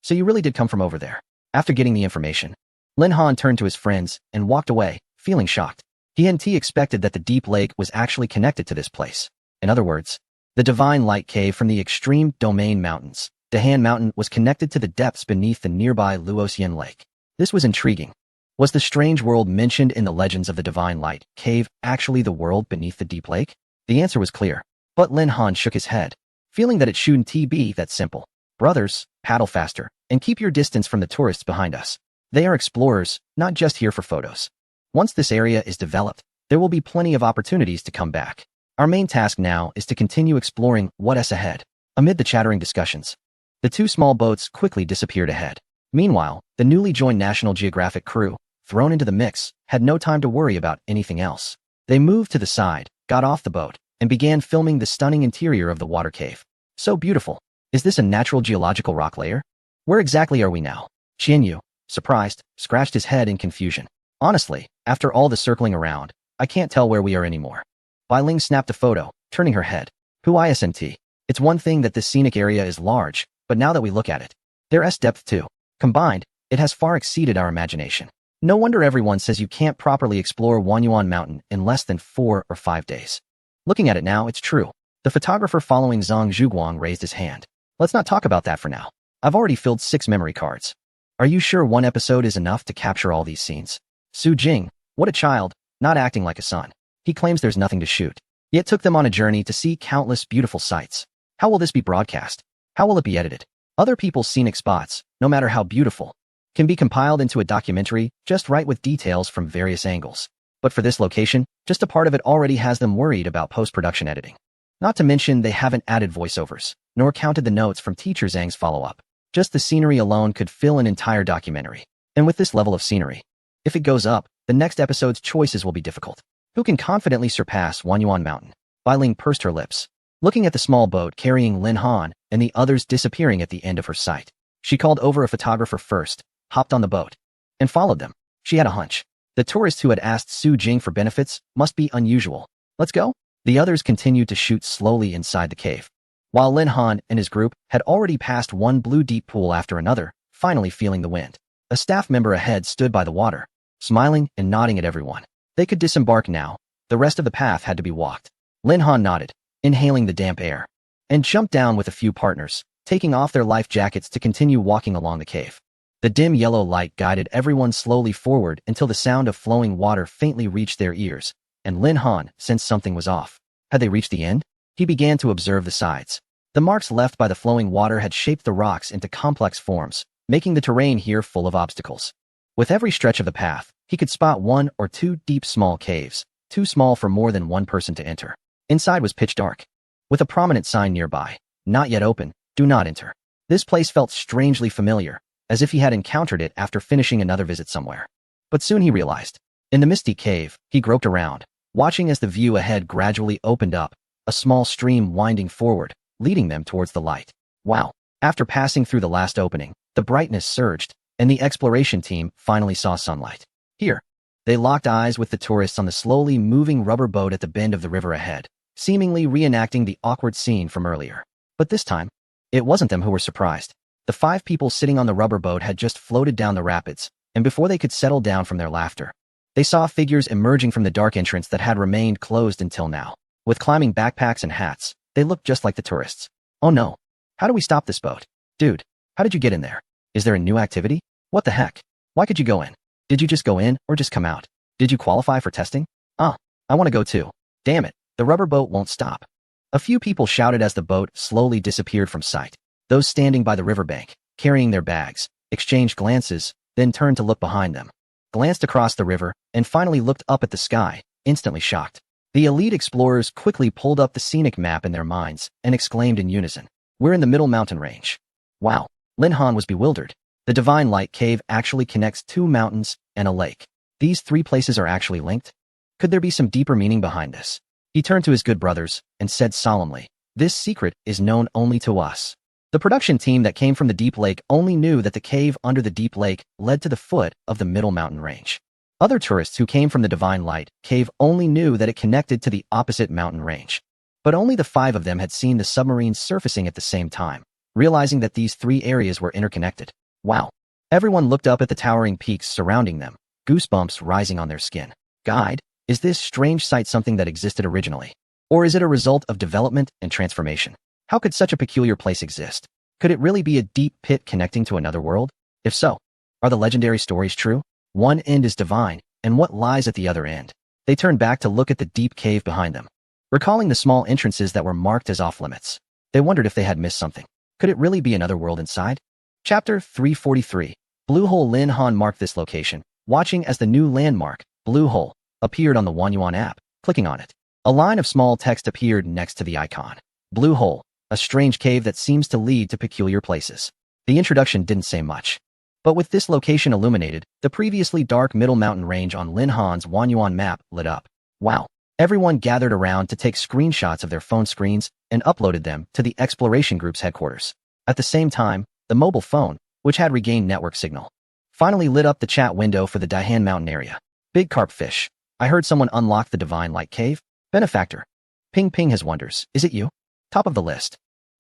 So you really did come from over there. After getting the information, Lin Han turned to his friends and walked away, feeling shocked. He hadn't expected that the deep lake was actually connected to this place. In other words, the Divine Light Cave from the extreme domain mountains, Dahan Mountain, was connected to the depths beneath the nearby Luoxian Lake. This was intriguing. Was the strange world mentioned in the legends of the Divine Light Cave actually the world beneath the deep lake? The answer was clear, but Lin Han shook his head, feeling that it shouldn't be that simple. Brothers, paddle faster, and keep your distance from the tourists behind us. They are explorers, not just here for photos. Once this area is developed, there will be plenty of opportunities to come back. Our main task now is to continue exploring what's ahead. Amid the chattering discussions, the 2 small boats quickly disappeared ahead. Meanwhile, the newly joined National Geographic crew, thrown into the mix, had no time to worry about anything else. They moved to the side, got off the boat, and began filming the stunning interior of the water cave. So beautiful. Is this a natural geological rock layer? Where exactly are we now? Qian Yu, surprised, scratched his head in confusion. Honestly, after all the circling around, I can't tell where we are anymore. Bai Ling snapped a photo, turning her head. Hu isn't. It's one thing that this scenic area is large, but now that we look at it, Their S depth too. Combined, it has far exceeded our imagination. No wonder everyone says you can't properly explore Wanyuan Mountain in less than 4 or 5 days. Looking at it now, it's true. The photographer following Zhang Zhuguang raised his hand. Let's not talk about that for now. I've already filled 6 memory cards. Are you sure one episode is enough to capture all these scenes? Su Jing, what a child, not acting like a son. He claims there's nothing to shoot, yet took them on a journey to see countless beautiful sights. How will this be broadcast? How will it be edited? Other people's scenic spots, no matter how beautiful, can be compiled into a documentary just right with details from various angles. But for this location, just a part of it already has them worried about post-production editing. Not to mention they haven't added voiceovers, nor counted the notes from Teacher Zhang's follow-up. Just the scenery alone could fill an entire documentary. And with this level of scenery, if it goes up, the next episode's choices will be difficult. Who can confidently surpass Wanyuan Mountain? Bai Ling pursed her lips, looking at the small boat carrying Lin Han and the others disappearing at the end of her sight. She called over a photographer first, hopped on the boat, and followed them. She had a hunch. The tourist who had asked Su Jing for benefits must be unusual. Let's go? The others continued to shoot slowly inside the cave, while Lin Han and his group had already passed one blue deep pool after another, finally feeling the wind. A staff member ahead stood by the water, smiling and nodding at everyone. They could disembark now. The rest of the path had to be walked. Lin Han nodded, inhaling the damp air, and jumped down with a few partners, taking off their life jackets to continue walking along the cave. The dim yellow light guided everyone slowly forward until the sound of flowing water faintly reached their ears, and Lin Han sensed something was off. Had they reached the end? He began to observe the sides. The marks left by the flowing water had shaped the rocks into complex forms, making the terrain here full of obstacles. With every stretch of the path, he could spot 1 or 2 deep small caves, too small for more than one person to enter. Inside was pitch dark, with a prominent sign nearby, "Not yet open, do not enter." This place felt strangely familiar, as if he had encountered it after finishing another visit somewhere. But soon he realized. In the misty cave, he groped around, watching as the view ahead gradually opened up, a small stream winding forward, leading them towards the light. Wow! After passing through the last opening, the brightness surged, and the exploration team finally saw sunlight. Here, they locked eyes with the tourists on the slowly moving rubber boat at the bend of the river ahead, seemingly reenacting the awkward scene from earlier. But this time, it wasn't them who were surprised. The 5 people sitting on the rubber boat had just floated down the rapids, and before they could settle down from their laughter, they saw figures emerging from the dark entrance that had remained closed until now. With climbing backpacks and hats, they looked just like the tourists. Oh no. How do we stop this boat? Dude, how did you get in there? Is there a new activity? What the heck? Why could you go in? Did you just go in or just come out? Did you qualify for testing? I want to go too. Damn it, the rubber boat won't stop. A few people shouted as the boat slowly disappeared from sight. Those standing by the riverbank, carrying their bags, exchanged glances, then turned to look behind them, glanced across the river, and finally looked up at the sky, instantly shocked. The elite explorers quickly pulled up the scenic map in their minds and exclaimed in unison, "We're in the middle mountain range." Wow, Lin Han was bewildered. The Divine Light Cave actually connects 2 mountains and a lake. These 3 places are actually linked? Could there be some deeper meaning behind this? He turned to his good brothers and said solemnly, "This secret is known only to us." The production team that came from the deep lake only knew that the cave under the deep lake led to the foot of the middle mountain range. Other tourists who came from the Divine Light Cave only knew that it connected to the opposite mountain range. But only the 5 of them had seen the submarine surfacing at the same time, realizing that these 3 areas were interconnected. Wow. Everyone looked up at the towering peaks surrounding them, goosebumps rising on their skin. Guide, is this strange sight something that existed originally? Or is it a result of development and transformation? How could such a peculiar place exist? Could it really be a deep pit connecting to another world? If so, are the legendary stories true? One end is divine, and what lies at the other end? They turned back to look at the deep cave behind them, recalling the small entrances that were marked as off-limits. They wondered if they had missed something. Could it really be another world inside? Chapter 343. Blue Hole. Lin Han marked this location, watching as the new landmark, Blue Hole, appeared on the Wanyuan app. Clicking on it, a line of small text appeared next to the icon. Blue Hole, a strange cave that seems to lead to peculiar places. The introduction didn't say much. But with this location illuminated, the previously dark middle mountain range on Lin Han's Wanyuan map lit up. Wow. Everyone gathered around to take screenshots of their phone screens and uploaded them to the exploration group's headquarters. At the same time, the mobile phone, which had regained network signal, finally lit up the chat window for the Daihan Mountain area. Big carp fish. I heard someone unlock the Divine Light Cave. Benefactor. Ping Ping has wonders. Is it you? Top of the list.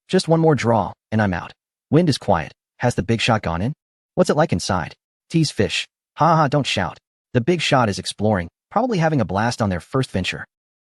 Just one more draw, and I'm out. Wind is quiet. Has the big shot gone in? What's it like inside? Tease fish. Ha ha, don't shout. The big shot is exploring, probably having a blast on their first venture.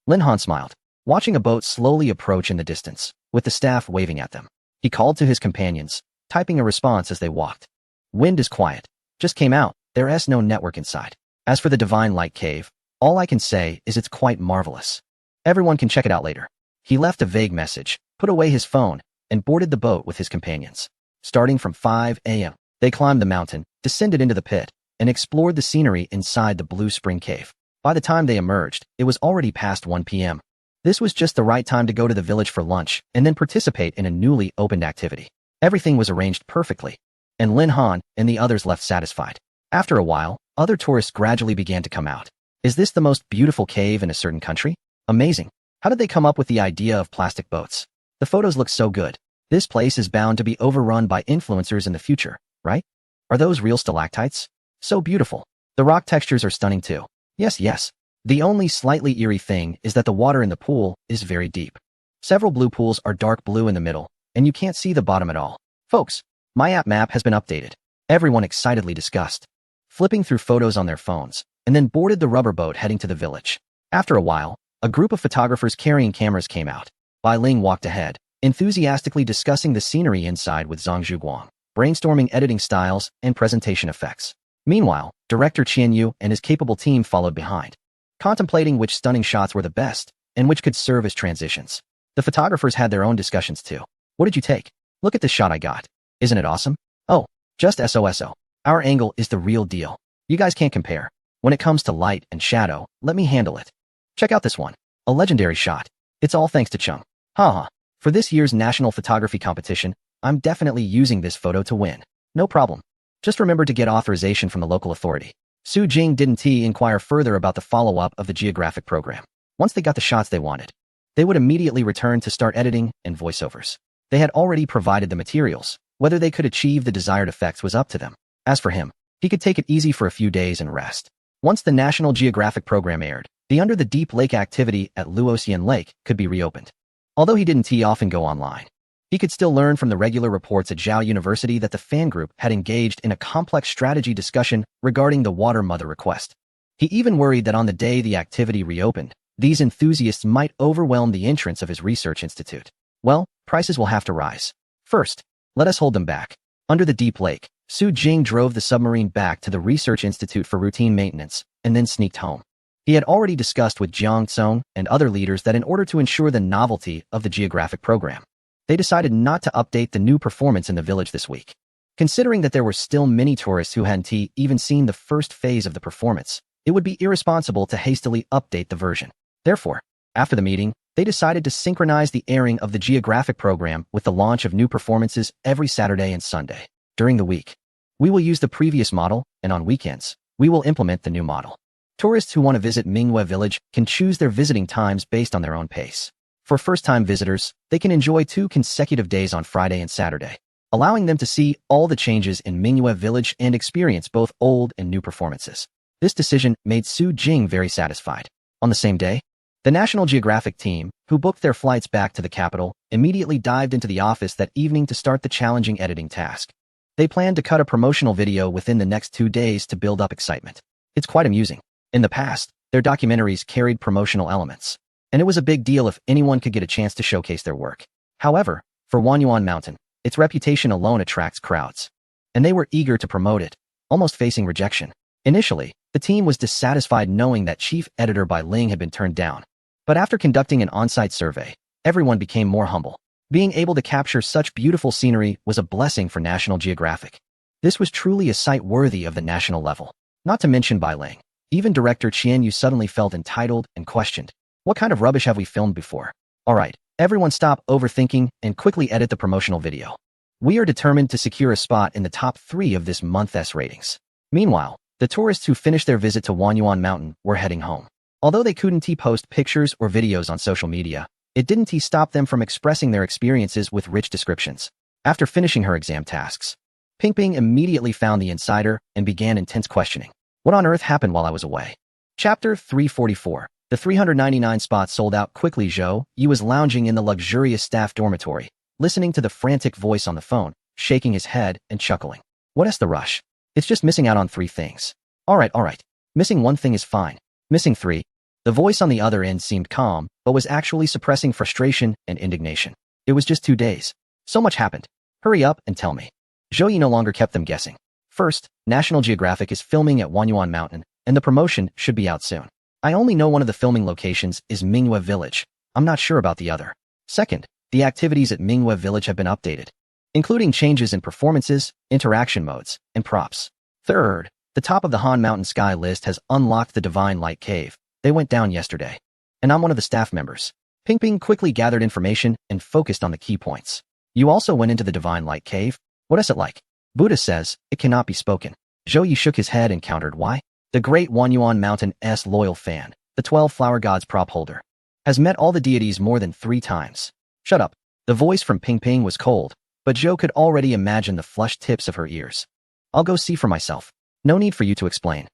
Lin Han smiled, watching a boat slowly approach in the distance, with the staff waving at them. He called to his companions, typing a response as they walked. Wind is quiet. Just came out. There's no network inside. As for the Divine Light Cave, all I can say is it's quite marvelous. Everyone can check it out later. He left a vague message, put away his phone, and boarded the boat with his companions. Starting from 5 a.m., they climbed the mountain, descended into the pit, and explored the scenery inside the Blue Spring Cave. By the time they emerged, it was already past 1 p.m. This was just the right time to go to the village for lunch and then participate in a newly opened activity. Everything was arranged perfectly, and Lin Han and the others left satisfied. After a while, other tourists gradually began to come out. Is this the most beautiful cave in a certain country? Amazing. How did they come up with the idea of plastic boats? The photos look so good. This place is bound to be overrun by influencers in the future, right? Are those real stalactites? So beautiful. The rock textures are stunning too. Yes. The only slightly eerie thing is that the water in the pool is very deep. Several blue pools are dark blue in the middle, and you can't see the bottom at all. Folks, my app map has been updated. Everyone excitedly discussed, flipping through photos on their phones, and then boarded the rubber boat heading to the village. After a while, a group of photographers carrying cameras came out. Bai Ling walked ahead, enthusiastically discussing the scenery inside with Zhang Zhuguang, brainstorming editing styles and presentation effects. Meanwhile, director Qian Yu and his capable team followed behind, contemplating which stunning shots were the best and which could serve as transitions. The photographers had their own discussions too. What did you take? Look at this shot I got. Isn't it awesome? Oh, just SOSO. Our angle is the real deal. You guys can't compare. When it comes to light and shadow, let me handle it. Check out this one. A legendary shot. It's all thanks to Chung. Haha. For this year's national photography competition, I'm definitely using this photo to win. No problem. Just remember to get authorization from the local authority. Su Jing didn't inquire further about the follow-up of the geographic program. Once they got the shots they wanted, they would immediately return to start editing and voiceovers. They had already provided the materials. Whether they could achieve the desired effects was up to them. As for him, he could take it easy for a few days and rest. Once the National Geographic program aired, the Under the Deep Lake activity at Luoxian Lake could be reopened. Although he didn't often go online, he could still learn from the regular reports at Zhao University that the fan group had engaged in a complex strategy discussion regarding the Water Mother request. He even worried that on the day the activity reopened, these enthusiasts might overwhelm the entrance of his research institute. Well, prices will have to rise. First, let us hold them back. Under the Deep Lake, Su Jing drove the submarine back to the research institute for routine maintenance, and then sneaked home. He had already discussed with Jiang Tsong and other leaders that in order to ensure the novelty of the geographic program, they decided not to update the new performance in the village this week. Considering that there were still many tourists who hadn't even seen the first phase of the performance, it would be irresponsible to hastily update the version. Therefore, after the meeting, they decided to synchronize the airing of the geographic program with the launch of new performances every Saturday and Sunday. During the week, we will use the previous model, and on weekends, we will implement the new model. Tourists who want to visit Mingyue Village can choose their visiting times based on their own pace. For first-time visitors, they can enjoy 2 consecutive days on Friday and Saturday, allowing them to see all the changes in Mingyue Village and experience both old and new performances. This decision made Su Jing very satisfied. On the same day, the National Geographic team, who booked their flights back to the capital, immediately dived into the office that evening to start the challenging editing task. They planned to cut a promotional video within the next 2 days to build up excitement. It's quite amusing. In the past, their documentaries carried promotional elements, and it was a big deal if anyone could get a chance to showcase their work. However, for Wanyuan Mountain, its reputation alone attracts crowds, and they were eager to promote it, almost facing rejection. Initially, the team was dissatisfied knowing that chief editor Bai Ling had been turned down, but after conducting an on-site survey, everyone became more humble. Being able to capture such beautiful scenery was a blessing for National Geographic. This was truly a site worthy of the national level. Not to mention Bai Ling. Even director Qian Yu suddenly felt entitled and questioned. What kind of rubbish have we filmed before? Alright, everyone stop overthinking and quickly edit the promotional video. We are determined to secure a spot in the top 3 of this month's ratings. Meanwhile, the tourists who finished their visit to Wanyuan Mountain were heading home. Although they couldn't post pictures or videos on social media, it didn't stop them from expressing their experiences with rich descriptions. After finishing her exam tasks, Ping Ping immediately found the insider and began intense questioning. What on earth happened while I was away? Chapter 344. The 399 spots sold out quickly. Zhou Yu was lounging in the luxurious staff dormitory, listening to the frantic voice on the phone. shaking his head and chuckling. What's the rush? It's just missing out on 3 things. All right. Missing 1 thing is fine. Missing 3. The voice on the other end seemed calm, but was actually suppressing frustration and indignation. It was just 2 days. So much happened. Hurry up and tell me. Zhou no longer kept them guessing. First, National Geographic is filming at Wanyuan Mountain, and the promotion should be out soon. I only know one of the filming locations is Mingyue Village. I'm not sure about the other. Second, the activities at Mingyue Village have been updated, including changes in performances, interaction modes, and props. Third, the top of the Han Mountain Sky list has unlocked the Divine Light Cave. They went down yesterday, and I'm one of the staff members. Ping quickly gathered information and focused on the key points. You also went into the Divine Light Cave? What is it like? Buddha says, it cannot be spoken. Zhou shook his head and countered, why? The great Wanyuan Mountain's loyal fan, the 12 flower gods prop holder, has met all the deities more than 3 times. Shut up. The voice from Ping was cold, but Zhou could already imagine the flushed tips of her ears. I'll go see for myself. No need for you to explain.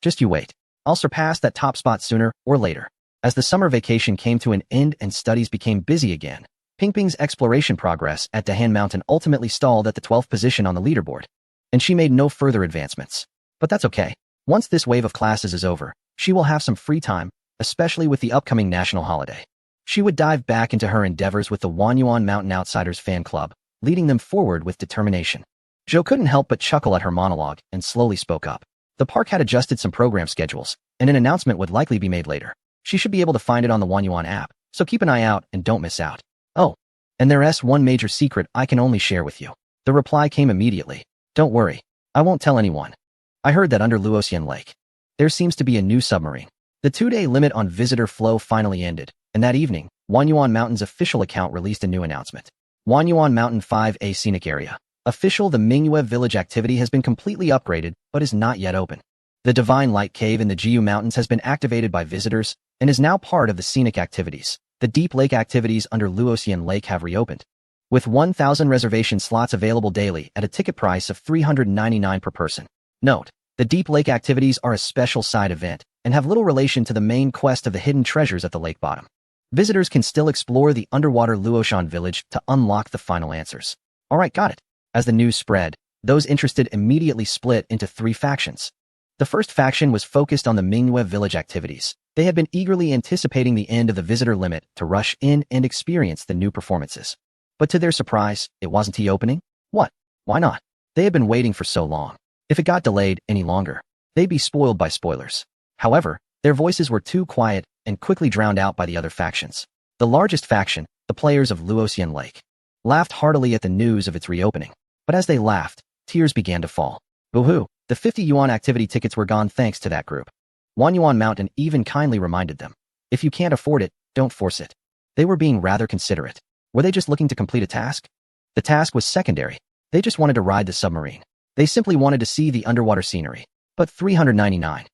Just you wait. I'll surpass that top spot sooner or later. As the summer vacation came to an end and studies became busy again, Ping's exploration progress at Dahan Mountain ultimately stalled at the 12th position on the leaderboard, and she made no further advancements. But that's okay. Once this wave of classes is over, she will have some free time, especially with the upcoming national holiday. She would dive back into her endeavors with the Wanyuan Mountain Outsiders fan club, leading them forward with determination. Zhou couldn't help but chuckle at her monologue and slowly spoke up. The park had adjusted some program schedules, and an announcement would likely be made later. She should be able to find it on the Wanyuan app, so keep an eye out and don't miss out. Oh, and there's one major secret I can only share with you. The reply came immediately. Don't worry, I won't tell anyone. I heard that under Luoxian Lake, there seems to be a new submarine. The 2-day limit on visitor flow finally ended, and that evening, Wanyuan Mountain's official account released a new announcement. Wanyuan Mountain 5A Scenic Area. Official, the Mingyue Village activity has been completely upgraded, but is not yet open. The Divine Light Cave in the Jiu Mountains has been activated by visitors and is now part of the scenic activities. The deep lake activities under Luoxian Lake have reopened, with 1,000 reservation slots available daily at a ticket price of $399 per person. Note, the deep lake activities are a special side event and have little relation to the main quest of the hidden treasures at the lake bottom. Visitors can still explore the underwater Luoshan village to unlock the final answers. Alright, got it. As the news spread, those interested immediately split into 3 factions. The first faction was focused on the Mingyue village activities. They had been eagerly anticipating the end of the visitor limit to rush in and experience the new performances. But to their surprise, it wasn't the opening? What? Why not? They had been waiting for so long. If it got delayed any longer, they'd be spoiled by spoilers. However, their voices were too quiet and quickly drowned out by the other factions. The largest faction, the players of Luoxian Lake, laughed heartily at the news of its reopening. But as they laughed, tears began to fall. Boo-hoo, the 50 yuan activity tickets were gone thanks to that group. Wanyuan Mountain even kindly reminded them, if you can't afford it, don't force it. They were being rather considerate. Were they just looking to complete a task? The task was secondary. They just wanted to ride the submarine. They simply wanted to see the underwater scenery. But $399.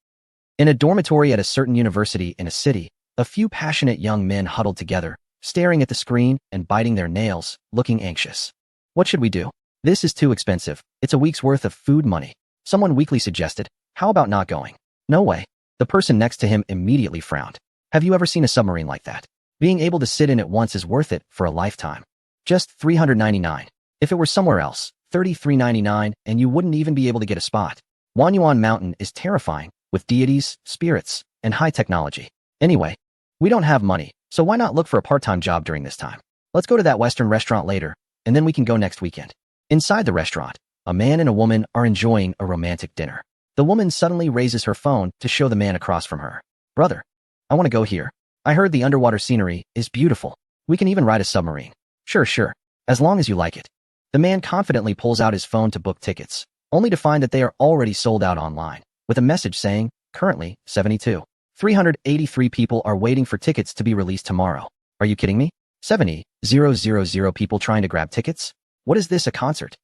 In a dormitory at a certain university in a city, a few passionate young men huddled together, staring at the screen and biting their nails, looking anxious. What should we do? This is too expensive. It's a week's worth of food money. Someone weakly suggested, how about not going? No way. The person next to him immediately frowned. Have you ever seen a submarine like that? Being able to sit in it once is worth it for a lifetime. Just $399. If it were somewhere else, $33.99, and you wouldn't even be able to get a spot. Wanyuan Mountain is terrifying, with deities, spirits, and high technology. Anyway, we don't have money, so why not look for a part-time job during this time? Let's go to that Western restaurant later, and then we can go next weekend. Inside the restaurant, a man and a woman are enjoying a romantic dinner. The woman suddenly raises her phone to show the man across from her. Brother, I want to go here. I heard the underwater scenery is beautiful. We can even ride a submarine. Sure, as long as you like it. The man confidently pulls out his phone to book tickets, only to find that they are already sold out online, with a message saying, currently, 383 people are waiting for tickets to be released tomorrow. Are you kidding me? 70,000 people trying to grab tickets? What is this, a concert?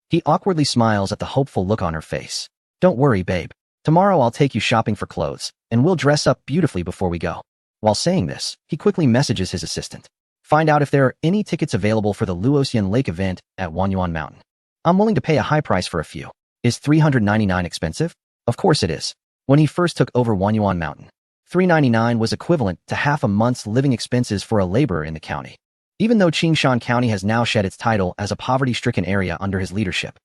He awkwardly smiles at the hopeful look on her face. Don't worry, babe. Tomorrow I'll take you shopping for clothes, and we'll dress up beautifully before we go. While saying this, he quickly messages his assistant. Find out if there are any tickets available for the Luoxian Lake event at Wanyuan Mountain. I'm willing to pay a high price for a few. Is $399 expensive? Of course it is. When he first took over Wanyuan Mountain, $399 was equivalent to half a month's living expenses for a laborer in the county. even though Qingshan County has now shed its title as a poverty-stricken area under his leadership.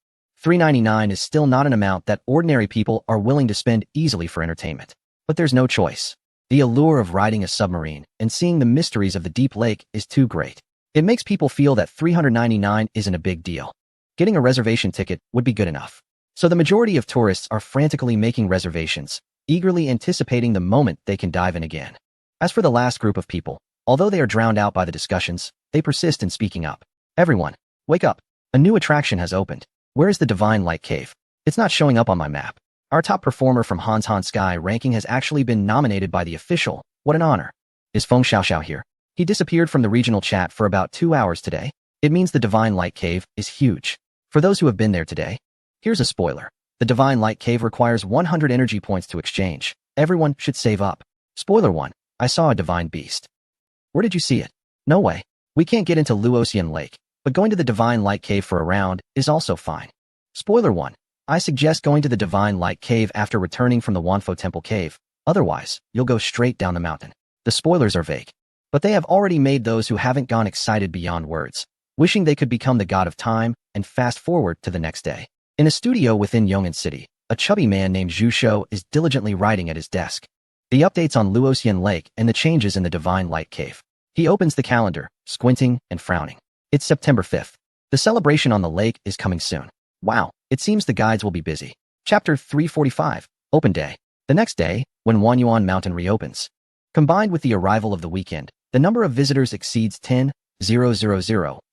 $3.99 is still not an amount that ordinary people are willing to spend easily for entertainment. But there's no choice. The allure of riding a submarine and seeing the mysteries of the deep lake is too great. It makes people feel that $399 isn't a big deal. Getting a reservation ticket would be good enough. So the majority of tourists are frantically making reservations, eagerly anticipating the moment they can dive in again. As for the last group of people, although they are drowned out by the discussions, they persist in speaking up. Everyone, wake up. A new attraction has opened. Where is the Divine Light Cave? It's not showing up on my map. Our top performer from Hans Sky ranking has actually been nominated by the official. What an honor. Is Feng Xiaoxiao here? He disappeared from the regional chat for about 2 hours today. It means the Divine Light Cave is huge. For those who have been there today, here's a spoiler. The Divine Light Cave requires 100 energy points to exchange. Everyone should save up. Spoiler 1. I saw a divine beast. Where did you see it? No way. We can't get into Luoxian Lake, but going to the Divine Light Cave for a round is also fine. Spoiler 1. I suggest going to the Divine Light Cave after returning from the Wanfo Temple Cave. Otherwise, you'll go straight down the mountain. The spoilers are vague, but they have already made those who haven't gone excited beyond words, wishing they could become the god of time and fast forward to the next day. In a studio within Yong'an City, a chubby man named Zhu Shou is diligently writing at his desk. The updates on Luoxian Lake and the changes in the Divine Light Cave. He opens the calendar, squinting and frowning. It's September 5th. The celebration on the lake is coming soon. Wow, it seems the guides will be busy. Chapter 345, Open Day. The next day, when Wanyuan Mountain reopens. Combined with the arrival of the weekend, the number of visitors exceeds 10,000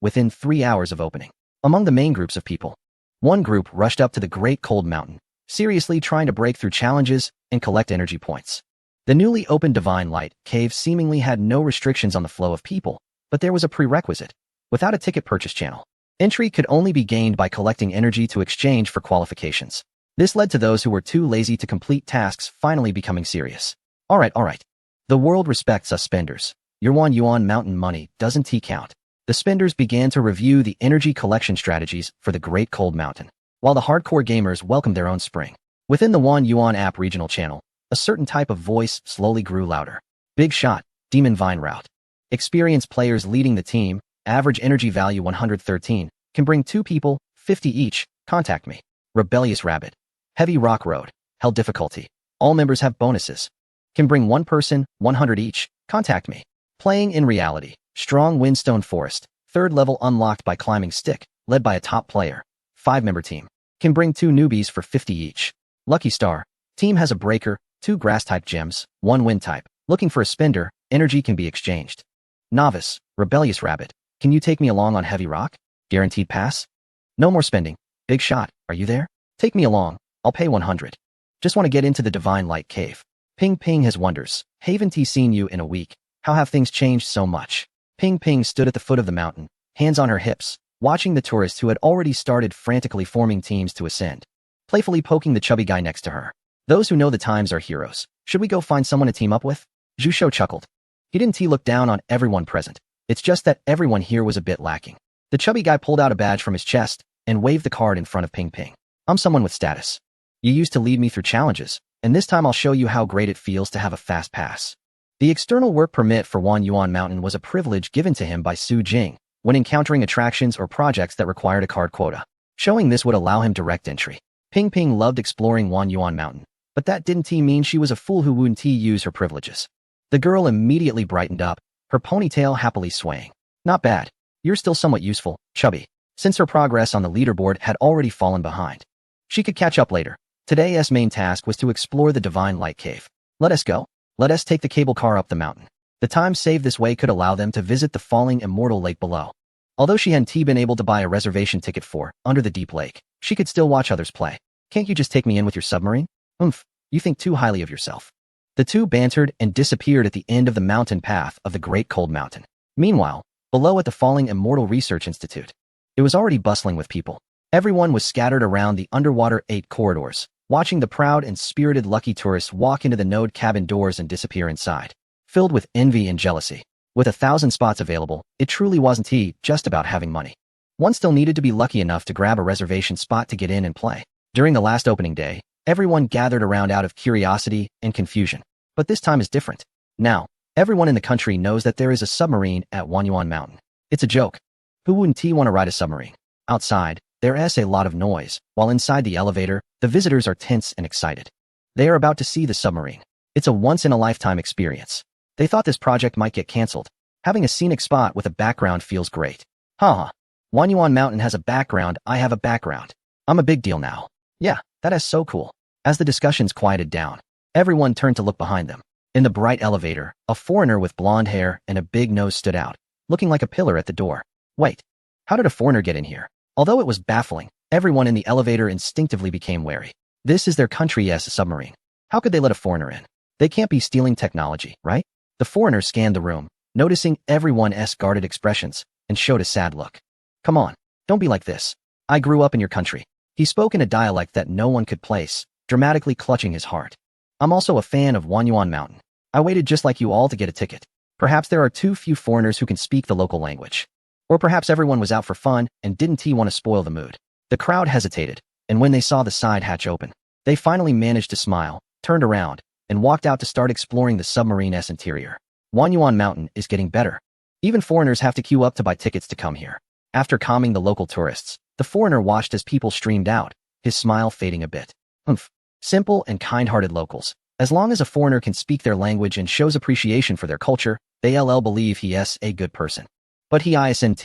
within 3 hours of opening. Among the main groups of people, one group rushed up to the Great Cold Mountain, seriously trying to break through challenges and collect energy points. The newly opened Divine Light Cave seemingly had no restrictions on the flow of people, but there was a prerequisite. Without a ticket purchase channel, entry could only be gained by collecting energy to exchange for qualifications. This led to those who were too lazy to complete tasks finally becoming serious. Alright. The world respects us spenders. Your Wanyuan Mountain money doesn't count. The spenders began to review the energy collection strategies for the Great Cold Mountain, while the hardcore gamers welcomed their own spring. Within the Wanyuan app regional channel, a certain type of voice slowly grew louder. Big shot, Demon Vine Route. Experienced players leading the team, average energy value 113, can bring 2 people, 50 each, contact me. Rebellious Rabbit. Heavy Rock Road, hell difficulty. All members have bonuses. Can bring 1 person, 100 each, contact me. Playing in reality, Strong Windstone Forest, 3rd level unlocked by climbing stick, led by a top player. 5-member team. Can bring 2 newbies for 50 each. Lucky Star. Team has a breaker, 2 grass-type gems, 1 wind-type. Looking for a spender, energy can be exchanged. Novice, Rebellious Rabbit. Can you take me along on Heavy Rock? Guaranteed pass? No more spending. Big shot, are you there? Take me along, I'll pay 100. Just want to get into the Divine Light Cave. Ping Ping has wonders. Haven't seen you in a week. How have things changed so much? Ping Ping stood at the foot of the mountain, hands on her hips, watching the tourists who had already started frantically forming teams to ascend, playfully poking the chubby guy next to her. Those who know the times are heroes. Should we go find someone to team up with? Zhu Shou chuckled. He didn't look down on everyone present. It's just that everyone here was a bit lacking. The chubby guy pulled out a badge from his chest and waved the card in front of Ping Ping. I'm someone with status. You used to lead me through challenges, and this time I'll show you how great it feels to have a fast pass. The external work permit for Wanyuan Mountain was a privilege given to him by Su Jing when encountering attractions or projects that required a card quota. Showing this would allow him direct entry. Ping Ping loved exploring Wanyuan Mountain, but that didn't mean she was a fool who wouldn't use her privileges. The girl immediately brightened up, her ponytail happily swaying. Not bad. You're still somewhat useful, chubby. Since her progress on the leaderboard had already fallen behind, she could catch up later. Today's main task was to explore the Divine Light Cave. Let us go. Let us take the cable car up the mountain. The time saved this way could allow them to visit the falling immortal lake below. Although she hadn't been able to buy a reservation ticket for Under the Deep Lake, she could still watch others play. Can't you just take me in with your submarine? You think too highly of yourself. The two bantered and disappeared at the end of the mountain path of the Great Cold Mountain. Meanwhile, below at the falling Immortal Research Institute, it was already bustling with people. Everyone was scattered around the underwater 8 corridors, watching the proud and spirited lucky tourists walk into the node cabin doors and disappear inside. Filled with envy and jealousy. With 1,000 spots available, it truly wasn't just about having money. One still needed to be lucky enough to grab a reservation spot to get in and play. During the last opening day, everyone gathered around out of curiosity and confusion. But this time is different. Now, everyone in the country knows that there is a submarine at Wanyuan Mountain. It's a joke. Who wouldn't want to ride a submarine? Outside, there's a lot of noise, while inside the elevator, the visitors are tense and excited. They are about to see the submarine. It's a once-in-a-lifetime experience. They thought this project might get cancelled. Having a scenic spot with a background feels great. Haha. Wanyuan Mountain has a background, I have a background. I'm a big deal now. Yeah, that is so cool. As the discussions quieted down, everyone turned to look behind them. In the bright elevator, a foreigner with blonde hair and a big nose stood out, looking like a pillar at the door. Wait, how did a foreigner get in here? Although it was baffling, everyone in the elevator instinctively became wary. This is their country's submarine. How could they let a foreigner in? They can't be stealing technology, right? The foreigner scanned the room, noticing everyone's guarded expressions, and showed a sad look. Come on, don't be like this. I grew up in your country. He spoke in a dialect that no one could place, dramatically clutching his heart. I'm also a fan of Wanyuan Mountain. I waited just like you all to get a ticket. Perhaps there are too few foreigners who can speak the local language. Or perhaps everyone was out for fun and didn't want to spoil the mood. The crowd hesitated, and when they saw the side hatch open, they finally managed to smile, turned around, and walked out to start exploring the submarine's interior. Wanyuan Mountain is getting better. Even foreigners have to queue up to buy tickets to come here. After calming the local tourists, the foreigner watched as people streamed out, his smile fading a bit. Simple and kind-hearted locals. As long as a foreigner can speak their language and shows appreciation for their culture, they'll believe he is a good person. But he isn't.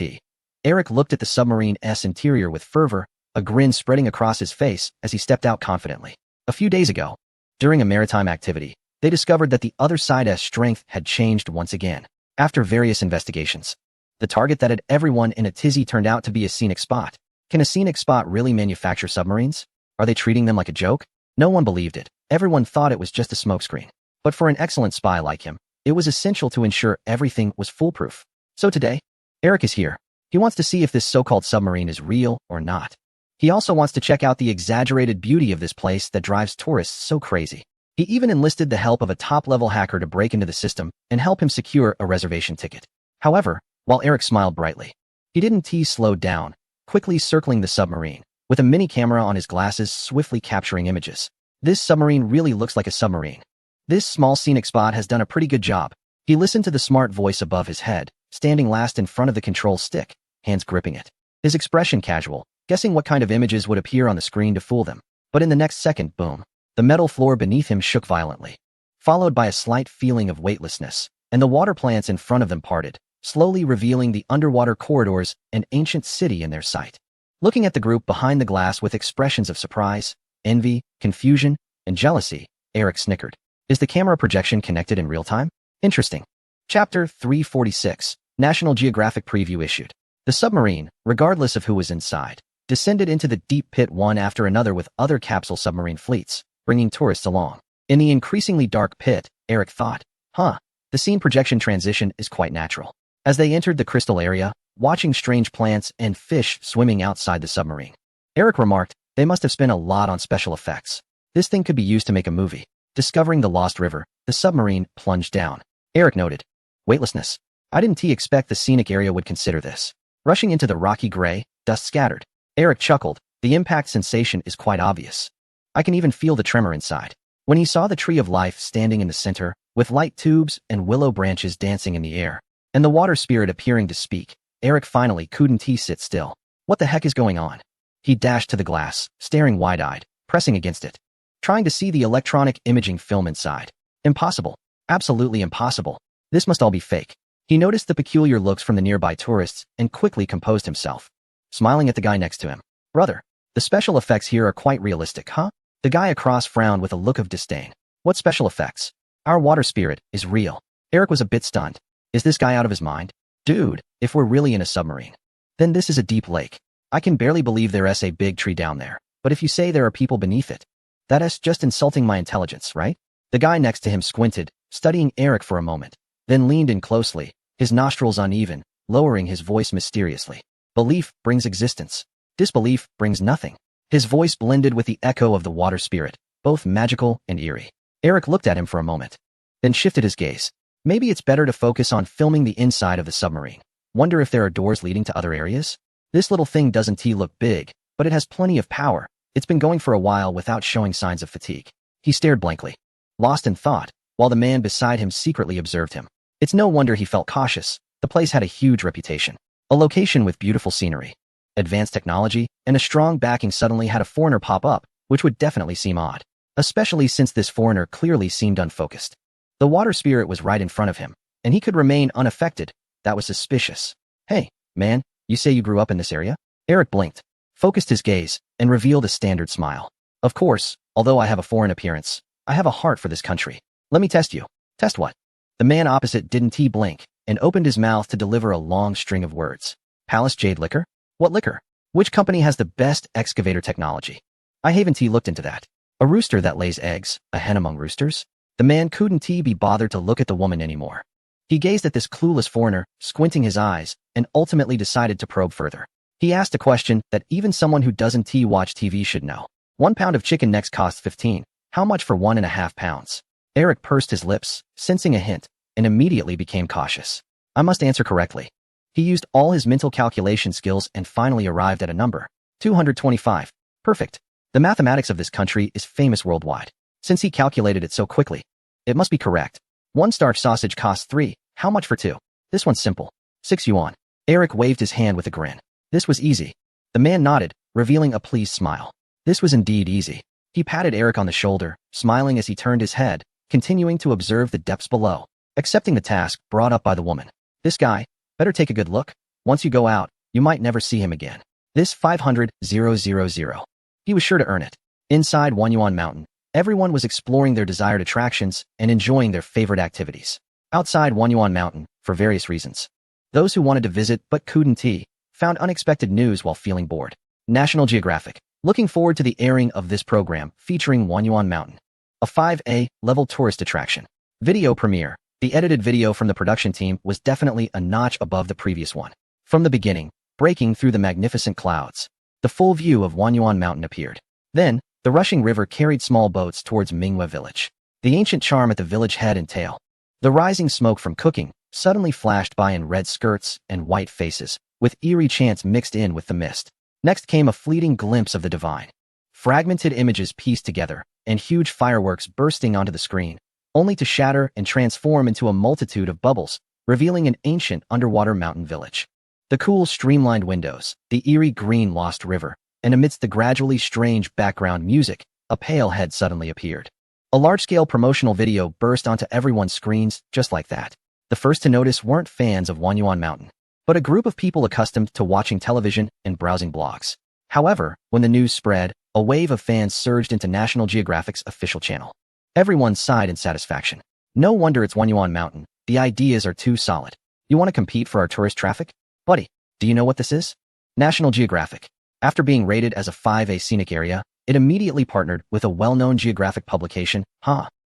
Eric looked at the submarine's interior with fervor, a grin spreading across his face as he stepped out confidently. A few days ago, during a maritime activity, they discovered that the other side's strength had changed once again. After various investigations, the target that had everyone in a tizzy turned out to be a scenic spot. Can a scenic spot really manufacture submarines? Are they treating them like a joke? No one believed it. Everyone thought it was just a smokescreen. But for an excellent spy like him, it was essential to ensure everything was foolproof. So today, Eric is here. He wants to see if this so-called submarine is real or not. He also wants to check out the exaggerated beauty of this place that drives tourists so crazy. He even enlisted the help of a top-level hacker to break into the system and help him secure a reservation ticket. However, while Eric smiled brightly, he didn't slow down, quickly circling the submarine, with a mini camera on his glasses swiftly capturing images. This submarine really looks like a submarine. This small scenic spot has done a pretty good job. He listened to the smart voice above his head, standing last in front of the control stick, hands gripping it. His expression casual, guessing what kind of images would appear on the screen to fool them. But in the next second, boom, the metal floor beneath him shook violently, followed by a slight feeling of weightlessness, and the water plants in front of them parted, slowly revealing the underwater corridors and ancient city in their sight. Looking at the group behind the glass with expressions of surprise, envy, confusion, and jealousy, Eric snickered. Is the camera projection connected in real time? Interesting. Chapter 346, National Geographic Preview issued. The submarine, regardless of who was inside, descended into the deep pit one after another with other capsule submarine fleets, bringing tourists along. In the increasingly dark pit, Eric thought, the scene projection transition is quite natural. As they entered the crystal area, watching strange plants and fish swimming outside the submarine, Eric remarked, they must have spent a lot on special effects. This thing could be used to make a movie. Discovering the lost river, the submarine plunged down. Eric noted, weightlessness. I didn't expect the scenic area would consider this. Rushing into the rocky gray, dust scattered. Eric chuckled. The impact sensation is quite obvious. I can even feel the tremor inside. When he saw the tree of life standing in the center, with light tubes and willow branches dancing in the air, and the water spirit appearing to speak, Eric finally couldn't sit still. What the heck is going on? He dashed to the glass, staring wide-eyed, pressing against it, trying to see the electronic imaging film inside. Impossible. Absolutely impossible. This must all be fake. He noticed the peculiar looks from the nearby tourists and quickly composed himself, smiling at the guy next to him. Brother, the special effects here are quite realistic, huh? The guy across frowned with a look of disdain. What special effects? Our water spirit is real. Eric was a bit stunned. Is this guy out of his mind? Dude, if we're really in a submarine, then this is a deep lake. I can barely believe there's a big tree down there. But if you say there are people beneath it, that's just insulting my intelligence, right? The guy next to him squinted, studying Eric for a moment, then leaned in closely, his nostrils uneven, lowering his voice mysteriously. Belief brings existence. Disbelief brings nothing. His voice blended with the echo of the water spirit, both magical and eerie. Eric looked at him for a moment, then shifted his gaze. Maybe it's better to focus on filming the inside of the submarine. Wonder if there are doors leading to other areas? This little thing doesn't look big, but it has plenty of power. It's been going for a while without showing signs of fatigue. He stared blankly, lost in thought, while the man beside him secretly observed him. It's no wonder he felt cautious. The place had a huge reputation. A location with beautiful scenery, advanced technology, and a strong backing suddenly had a foreigner pop up, which would definitely seem odd, especially since this foreigner clearly seemed unfocused. The water spirit was right in front of him, and he could remain unaffected. That was suspicious. Hey, man, you say you grew up in this area? Eric blinked, focused his gaze, and revealed a standard smile. Of course, although I have a foreign appearance, I have a heart for this country. Let me test you. Test what? The man opposite didn't blink and opened his mouth to deliver a long string of words. Palace Jade Liquor? What liquor? Which company has the best excavator technology? I haven't looked into that. A rooster that lays eggs, a hen among roosters? The man couldn't be bothered to look at the woman anymore. He gazed at this clueless foreigner, squinting his eyes, and ultimately decided to probe further. He asked a question that even someone who doesn't watch TV should know. 1 pound of chicken necks costs 15. How much for 1.5 pounds? Eric pursed his lips, sensing a hint, and immediately became cautious. I must answer correctly. He used all his mental calculation skills and finally arrived at a number. 225. Perfect. The mathematics of this country is famous worldwide. Since he calculated it so quickly, it must be correct. 1 starch sausage costs 3. How much for 2? This one's simple. 6 yuan. Eric waved his hand with a grin. This was easy. The man nodded, revealing a pleased smile. This was indeed easy. He patted Eric on the shoulder, smiling as he turned his head, continuing to observe the depths below, accepting the task brought up by the woman. This guy, better take a good look. Once you go out, you might never see him again. This 500,000. He was sure to earn it. Inside Wanyuan Mountain, everyone was exploring their desired attractions and enjoying their favorite activities. Outside Wanyuan Mountain, for various reasons, those who wanted to visit but couldn't found unexpected news while feeling bored. National Geographic. Looking forward to the airing of this program featuring Wanyuan Mountain, a 5A level tourist attraction. Video premiere. The edited video from the production team was definitely a notch above the previous one. From the beginning, breaking through the magnificent clouds, the full view of Wanyuan Mountain appeared. Then, the rushing river carried small boats towards Mingwe village. The ancient charm at the village head and tail. The rising smoke from cooking suddenly flashed by in red skirts and white faces, with eerie chants mixed in with the mist. Next came a fleeting glimpse of the divine. Fragmented images pieced together, and huge fireworks bursting onto the screen, only to shatter and transform into a multitude of bubbles, revealing an ancient underwater mountain village. The cool, streamlined windows, the eerie green lost river, and amidst the gradually strange background music, a pale head suddenly appeared. A large-scale promotional video burst onto everyone's screens just like that. The first to notice weren't fans of Wanyuan Mountain, but a group of people accustomed to watching television and browsing blogs. However, when the news spread, a wave of fans surged into National Geographic's official channel. Everyone sighed in satisfaction. No wonder it's Wanyuan Mountain. The ideas are too solid. You want to compete for our tourist traffic? Buddy, do you know what this is? National Geographic. After being rated as a 5A scenic area, it immediately partnered with a well-known geographic publication.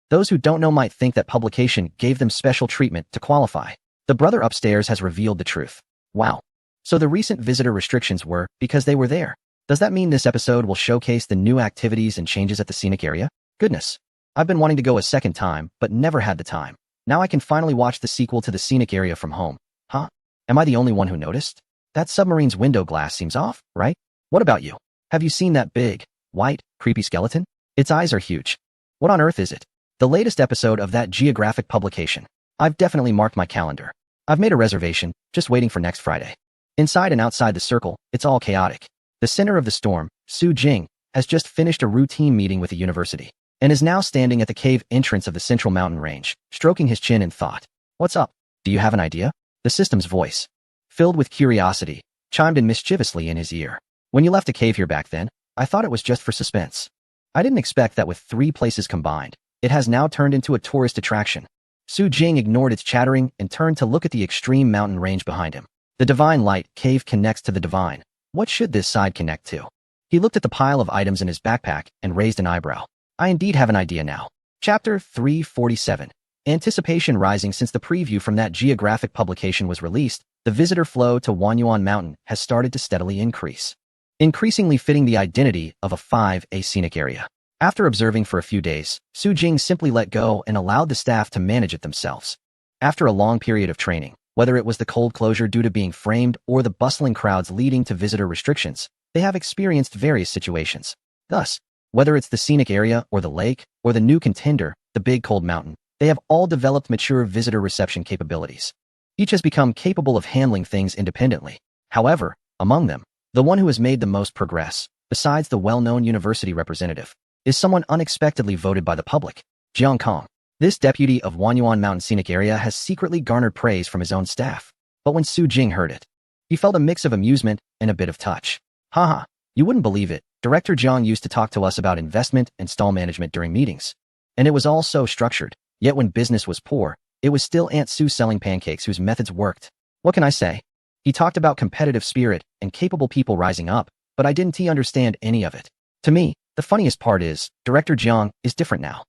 Those who don't know might think that publication gave them special treatment to qualify. The brother upstairs has revealed the truth. Wow. So the recent visitor restrictions were because they were there. Does that mean this episode will showcase the new activities and changes at the scenic area? Goodness. I've been wanting to go a second time, but never had the time. Now I can finally watch the sequel to the scenic area from home. Am I the only one who noticed? That submarine's window glass seems off, right? What about you? Have you seen that big, white, creepy skeleton? Its eyes are huge. What on earth is it? The latest episode of that geographic publication. I've definitely marked my calendar. I've made a reservation, just waiting for next Friday. Inside and outside the circle, it's all chaotic. The center of the storm, Su Jing, has just finished a routine meeting with the university, and is now standing at the cave entrance of the central mountain range, stroking his chin in thought. What's up? Do you have an idea? The system's voice, filled with curiosity, chimed in mischievously in his ear. When you left a cave here back then, I thought it was just for suspense. I didn't expect that with 3 places combined, it has now turned into a tourist attraction. Su Jing ignored its chattering and turned to look at the extreme mountain range behind him. The Divine Light cave connects to the Divine. What should this side connect to? He looked at the pile of items in his backpack and raised an eyebrow. I indeed have an idea now. Chapter 347. Anticipation rising since the preview from that geographic publication was released, the visitor flow to Wanyuan Mountain has started to steadily increase, increasingly fitting the identity of a 5A scenic area. After observing for a few days, Su Jing simply let go and allowed the staff to manage it themselves. After a long period of training, whether it was the cold closure due to being framed or the bustling crowds leading to visitor restrictions, they have experienced various situations. Thus, whether it's the scenic area or the lake or the new contender, the big cold mountain, they have all developed mature visitor reception capabilities. Each has become capable of handling things independently. However, among them, the one who has made the most progress, besides the well-known university representative, is someone unexpectedly voted by the public, Jiang Kong. This deputy of Wanyuan Mountain Scenic Area has secretly garnered praise from his own staff. But when Su Jing heard it, he felt a mix of amusement and a bit of touch. Haha, you wouldn't believe it. Director Jiang used to talk to us about investment and stall management during meetings. And it was all so structured. Yet when business was poor, it was still Aunt Sue selling pancakes whose methods worked. What can I say? He talked about competitive spirit and capable people rising up, but I didn't understand any of it. To me, the funniest part is, Director Jiang is different now.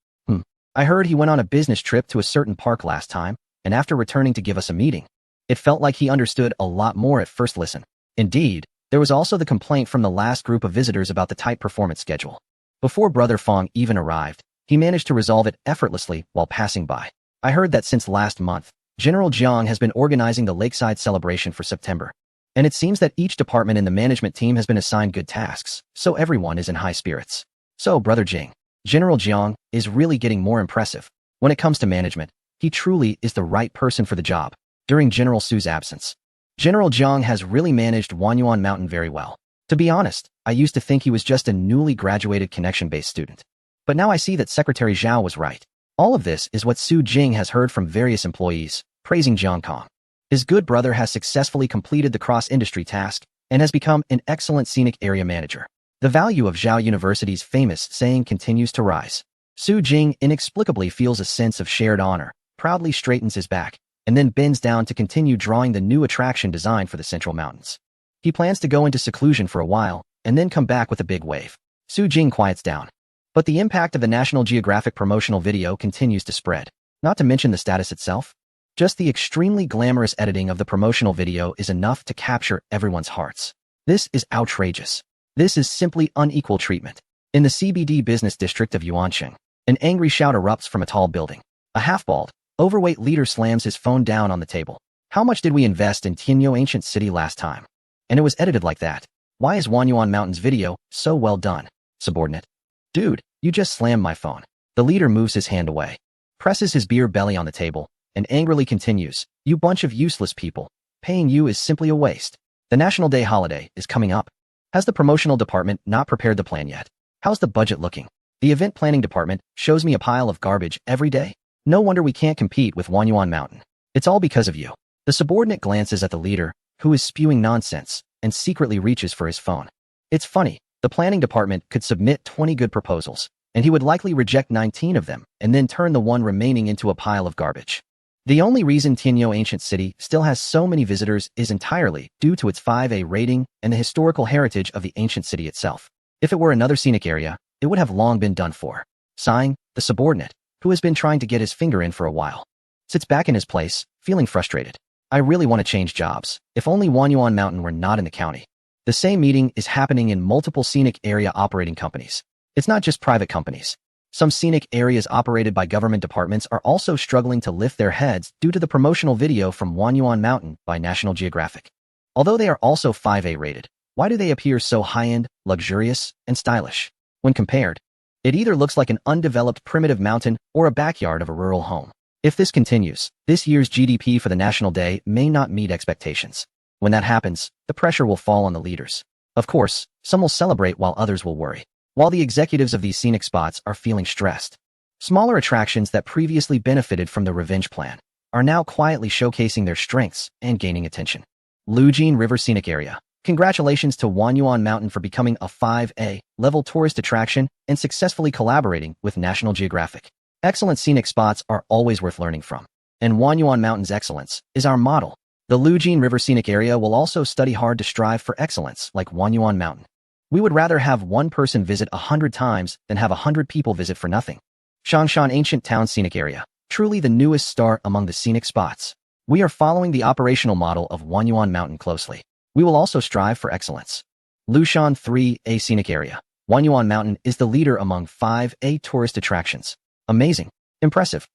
I heard he went on a business trip to a certain park last time, and after returning to give us a meeting, it felt like he understood a lot more at first listen. Indeed, there was also the complaint from the last group of visitors about the tight performance schedule. Before Brother Fong even arrived, he managed to resolve it effortlessly while passing by. I heard that since last month, General Jiang has been organizing the lakeside celebration for September. And it seems that each department in the management team has been assigned good tasks, so everyone is in high spirits. So, Brother Jing, General Jiang is really getting more impressive. When it comes to management, he truly is the right person for the job. During General Su's absence, General Jiang has really managed Wanyuan Mountain very well. To be honest, I used to think he was just a newly graduated connection-based student. But now I see that Secretary Zhao was right. All of this is what Su Jing has heard from various employees, praising Jiang Kong. His good brother has successfully completed the cross-industry task and has become an excellent scenic area manager. The value of Zhao University's famous saying continues to rise. Su Jing inexplicably feels a sense of shared honor, proudly straightens his back, and then bends down to continue drawing the new attraction designed for the Central Mountains. He plans to go into seclusion for a while, and then come back with a big wave. Su Jing quiets down. But the impact of the National Geographic promotional video continues to spread. Not to mention the status itself. Just the extremely glamorous editing of the promotional video is enough to capture everyone's hearts. This is outrageous. This is simply unequal treatment. In the CBD business district of Yuanqing, an angry shout erupts from a tall building. A half-bald, overweight leader slams his phone down on the table. How much did we invest in Tianyo Ancient City last time? And it was edited like that. Why is Wanyuan Mountain's video so well done? Subordinate. Dude, you just slammed my phone. The leader moves his hand away, presses his beer belly on the table, and angrily continues, you bunch of useless people. Paying you is simply a waste. The National Day holiday is coming up. Has the promotional department not prepared the plan yet? How's the budget looking? The event planning department shows me a pile of garbage every day. No wonder we can't compete with Wanyuan Mountain. It's all because of you. The subordinate glances at the leader, who is spewing nonsense, and secretly reaches for his phone. It's funny, the planning department could submit 20 good proposals, and he would likely reject 19 of them, and then turn the one remaining into a pile of garbage. The only reason Tianyo Ancient City still has so many visitors is entirely due to its 5A rating and the historical heritage of the ancient city itself. If it were another scenic area, it would have long been done for. Sighing, the subordinate, who has been trying to get his finger in for a while, sits back in his place, feeling frustrated. I really want to change jobs. If only Wanyuan Mountain were not in the county. The same meeting is happening in multiple scenic area operating companies. It's not just private companies. Some scenic areas operated by government departments are also struggling to lift their heads due to the promotional video from Wanyuan Mountain by National Geographic. Although they are also 5A rated, why do they appear so high-end, luxurious, and stylish? When compared, it either looks like an undeveloped primitive mountain or a backyard of a rural home. If this continues, this year's GDP for the National Day may not meet expectations. When that happens, the pressure will fall on the leaders. Of course, some will celebrate while others will worry. While the executives of these scenic spots are feeling stressed, smaller attractions that previously benefited from the revenge plan are now quietly showcasing their strengths and gaining attention. Lujin River Scenic Area. Congratulations to Wanyuan Mountain for becoming a 5A level tourist attraction and successfully collaborating with National Geographic. Excellent scenic spots are always worth learning from, and Wanyuan Mountain's excellence is our model. The Lujin River Scenic Area will also study hard to strive for excellence like Wanyuan Mountain. We would rather have one person visit 100 times than have 100 people visit for nothing. Changshan Ancient Town Scenic Area, truly the newest star among the scenic spots. We are following the operational model of Wanyuan Mountain closely. We will also strive for excellence. Lushan 3A Scenic Area. Wanyuan Mountain is the leader among 5A tourist attractions. Amazing. Impressive.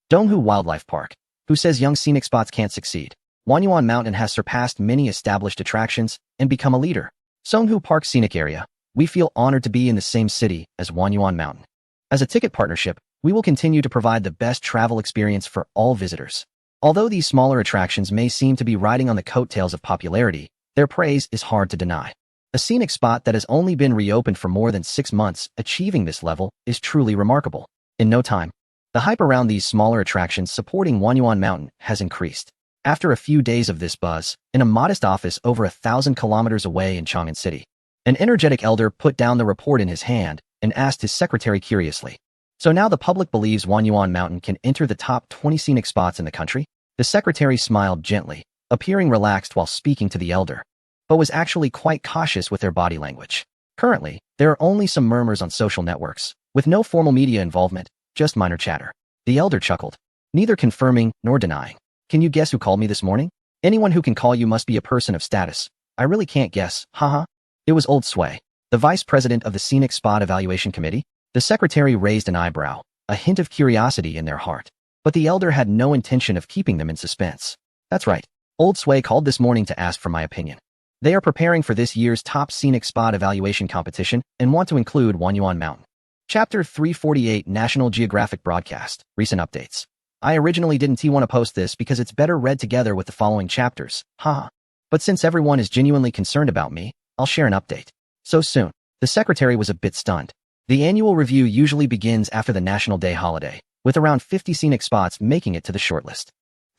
Donghu Wildlife Park. Who says young scenic spots can't succeed? Wanyuan Mountain has surpassed many established attractions and become a leader. Songhu Park Scenic Area. We feel honored to be in the same city as Wanyuan Mountain. As a ticket partnership, we will continue to provide the best travel experience for all visitors. Although these smaller attractions may seem to be riding on the coattails of popularity, Their praise is hard to deny. A scenic spot that has only been reopened for more than 6 months, achieving this level, is truly remarkable. In no time, the hype around these smaller attractions supporting Wanyuan Mountain has increased. After a few days of this buzz, in a modest office over 1,000 kilometers away in Chang'an City, an energetic elder put down the report in his hand and asked his secretary curiously, "So now the public believes Wanyuan Mountain can enter the top 20 scenic spots in the country?" The secretary smiled gently, appearing relaxed while speaking to the elder, but was actually quite cautious with their body language. Currently, there are only some murmurs on social networks, with no formal media involvement, just minor chatter. The elder chuckled, neither confirming nor denying. "Can you guess who called me this morning? Anyone who can call you must be a person of status. I really can't guess, haha." It was Old Sway, the vice president of the Scenic Spot Evaluation Committee. The secretary raised an eyebrow, a hint of curiosity in their heart. But the elder had no intention of keeping them in suspense. "That's right. Old Sway called this morning to ask for my opinion. They are preparing for this year's top scenic spot evaluation competition and want to include Wanyuan Mountain." Chapter 348 National Geographic Broadcast, Recent Updates. I originally didn't want to post this because it's better read together with the following chapters, haha. But since everyone is genuinely concerned about me, I'll share an update. So soon. The secretary was a bit stunned. The annual review usually begins after the National Day holiday, with around 50 scenic spots making it to the shortlist.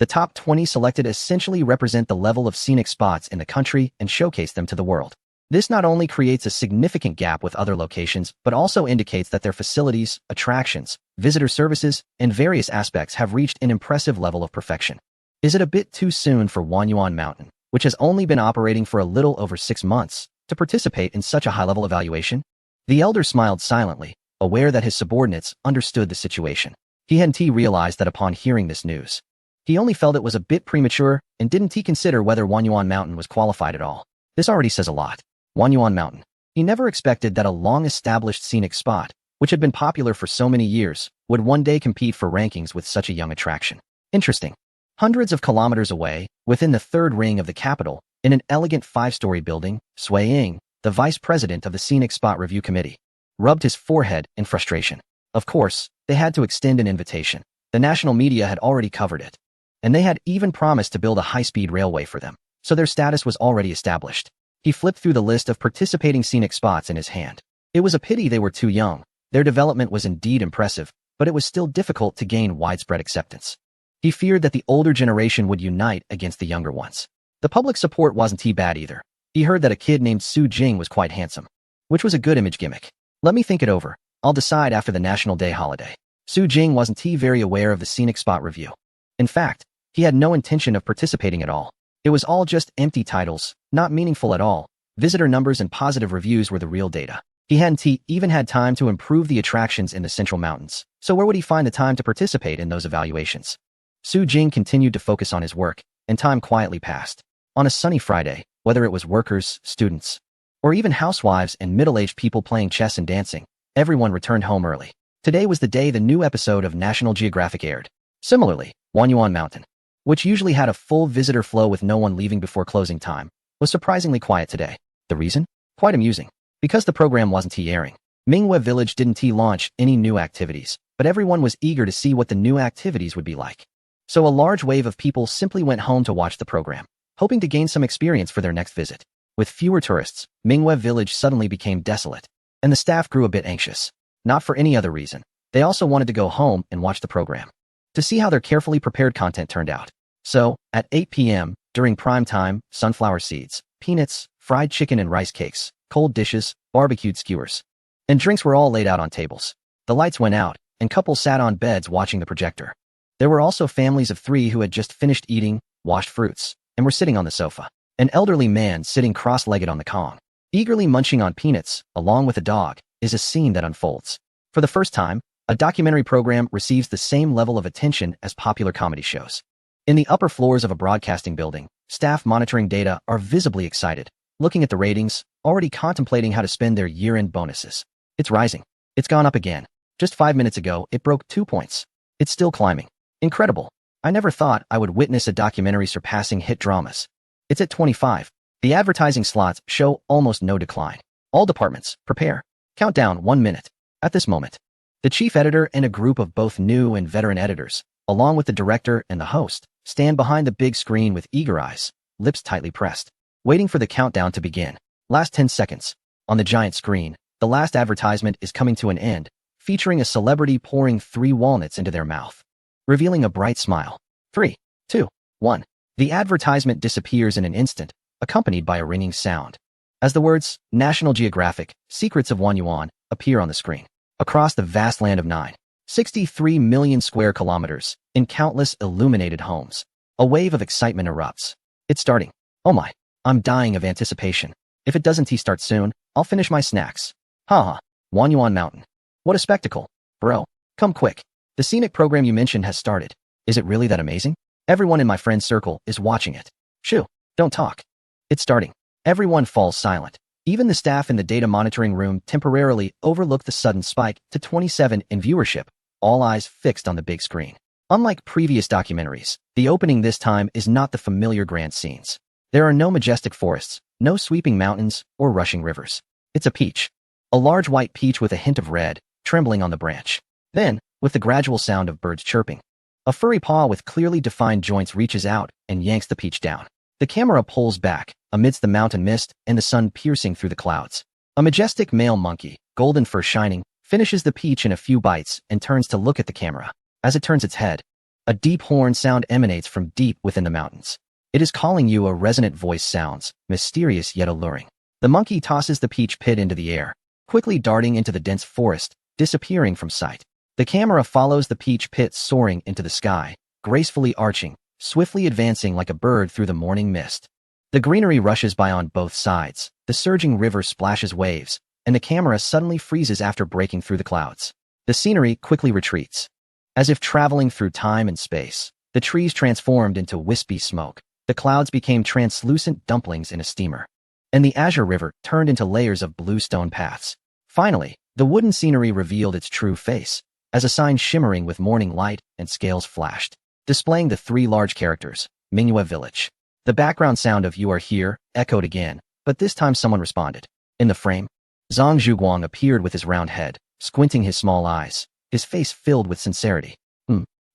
The top 20 selected essentially represent the level of scenic spots in the country and showcase them to the world. This not only creates a significant gap with other locations, but also indicates that their facilities, attractions, visitor services, and various aspects have reached an impressive level of perfection. Is it a bit too soon for Wanyuan Mountain, which has only been operating for a little over 6 months, to participate in such a high-level evaluation? The elder smiled silently, aware that his subordinates understood the situation. He hadn't realized that upon hearing this news. He only felt it was a bit premature and didn't consider whether Wanyuan Mountain was qualified at all. This already says a lot. Wanyuan Mountain. He never expected that a long-established scenic spot, which had been popular for so many years, would one day compete for rankings with such a young attraction. Interesting. Hundreds of kilometers away, within the third ring of the capital, in an elegant 5-story building, Sui Ying, the vice president of the Scenic Spot Review Committee, rubbed his forehead in frustration. Of course, they had to extend an invitation. The national media had already covered it. And they had even promised to build a high-speed railway for them, so their status was already established. He flipped through the list of participating scenic spots in his hand. It was a pity they were too young. Their development was indeed impressive, but it was still difficult to gain widespread acceptance. He feared that the older generation would unite against the younger ones. The public support wasn't too bad either. He heard that a kid named Su Jing was quite handsome, which was a good image gimmick. "Let me think it over. I'll decide after the National Day holiday." Su Jing wasn't very aware of the Scenic Spot Review. In fact, he had no intention of participating at all. It was all just empty titles, not meaningful at all. Visitor numbers and positive reviews were the real data. He hadn't even had time to improve the attractions in the Central Mountains, so where would he find the time to participate in those evaluations? Su Jing continued to focus on his work, and time quietly passed. On a sunny Friday, whether it was workers, students, or even housewives and middle-aged people playing chess and dancing, everyone returned home early. Today was the day the new episode of National Geographic aired. Similarly, Wanyuan Mountain, which usually had a full visitor flow with no one leaving before closing time, was surprisingly quiet today. The reason? Quite amusing. Because the program wasn't airing. Mingwe Village didn't launch any new activities, but everyone was eager to see what the new activities would be like. So a large wave of people simply went home to watch the program, hoping to gain some experience for their next visit. With fewer tourists, Mingwe Village suddenly became desolate, and the staff grew a bit anxious. Not for any other reason. They also wanted to go home and watch the program, to see how their carefully prepared content turned out. So, at 8 p.m., during prime time, sunflower seeds, peanuts, fried chicken and rice cakes, cold dishes, barbecued skewers, and drinks were all laid out on tables. The lights went out, and couples sat on beds watching the projector. There were also families of 3 who had just finished eating, washed fruits, and were sitting on the sofa. An elderly man sitting cross-legged on the Kong, eagerly munching on peanuts, along with a dog, is a scene that unfolds. For the first time, a documentary program receives the same level of attention as popular comedy shows. In the upper floors of a broadcasting building, staff monitoring data are visibly excited, looking at the ratings, already contemplating how to spend their year-end bonuses. It's rising. It's gone up again. Just 5 minutes ago, it broke 2 points. It's still climbing. Incredible. I never thought I would witness a documentary surpassing hit dramas. It's at 25. The advertising slots show almost no decline. All departments, prepare. Countdown 1 minute. At this moment, the chief editor and a group of both new and veteran editors, along with the director and the host, stand behind the big screen with eager eyes, lips tightly pressed. waiting for the countdown to begin. Last 10 seconds. On the giant screen, the last advertisement is coming to an end, featuring a celebrity pouring 3 walnuts into their mouth, revealing a bright smile. 3, 2, 1. The advertisement disappears in an instant, accompanied by a ringing sound, as the words, National Geographic, Secrets of Wan Yuan, appear on the screen. Across the vast land of 9.63 million square kilometers, in countless illuminated homes, a wave of excitement erupts. It's starting. Oh my, I'm dying of anticipation. If it doesn't start soon, I'll finish my snacks. Haha, Wan Yuan Mountain. What a spectacle. Bro, come quick. The scenic program you mentioned has started. Is it really that amazing? Everyone in my friend's circle is watching it. Shoo, don't talk. It's starting. Everyone falls silent. Even the staff in the data monitoring room temporarily overlook the sudden spike to 27 in viewership, all eyes fixed on the big screen. Unlike previous documentaries, the opening this time is not the familiar grand scenes. There are no majestic forests, no sweeping mountains, or rushing rivers. It's a peach. A large white peach with a hint of red, trembling on the branch. Then, with the gradual sound of birds chirping, a furry paw with clearly defined joints reaches out and yanks the peach down. The camera pulls back, amidst the mountain mist and the sun piercing through the clouds. A majestic male monkey, golden fur shining, finishes the peach in a few bites and turns to look at the camera. As it turns its head, a deep horn sound emanates from deep within the mountains. It is calling you. A resonant voice sounds, mysterious yet alluring. The monkey tosses the peach pit into the air, quickly darting into the dense forest, disappearing from sight. The camera follows the peach pit soaring into the sky, gracefully arching, swiftly advancing like a bird through the morning mist. The greenery rushes by on both sides, the surging river splashes waves, and the camera suddenly freezes after breaking through the clouds. The scenery quickly retreats. As if traveling through time and space, the trees transformed into wispy smoke, the clouds became translucent dumplings in a steamer, and the azure river turned into layers of blue stone paths. Finally, the wooden scenery revealed its true face, as a sign shimmering with morning light and scales flashed, displaying the 3 large characters, Mingyue Village. The background sound of "You Are Here" echoed again, but this time someone responded. In the frame, Zhang Zhuguang appeared with his round head, squinting his small eyes, his face filled with sincerity.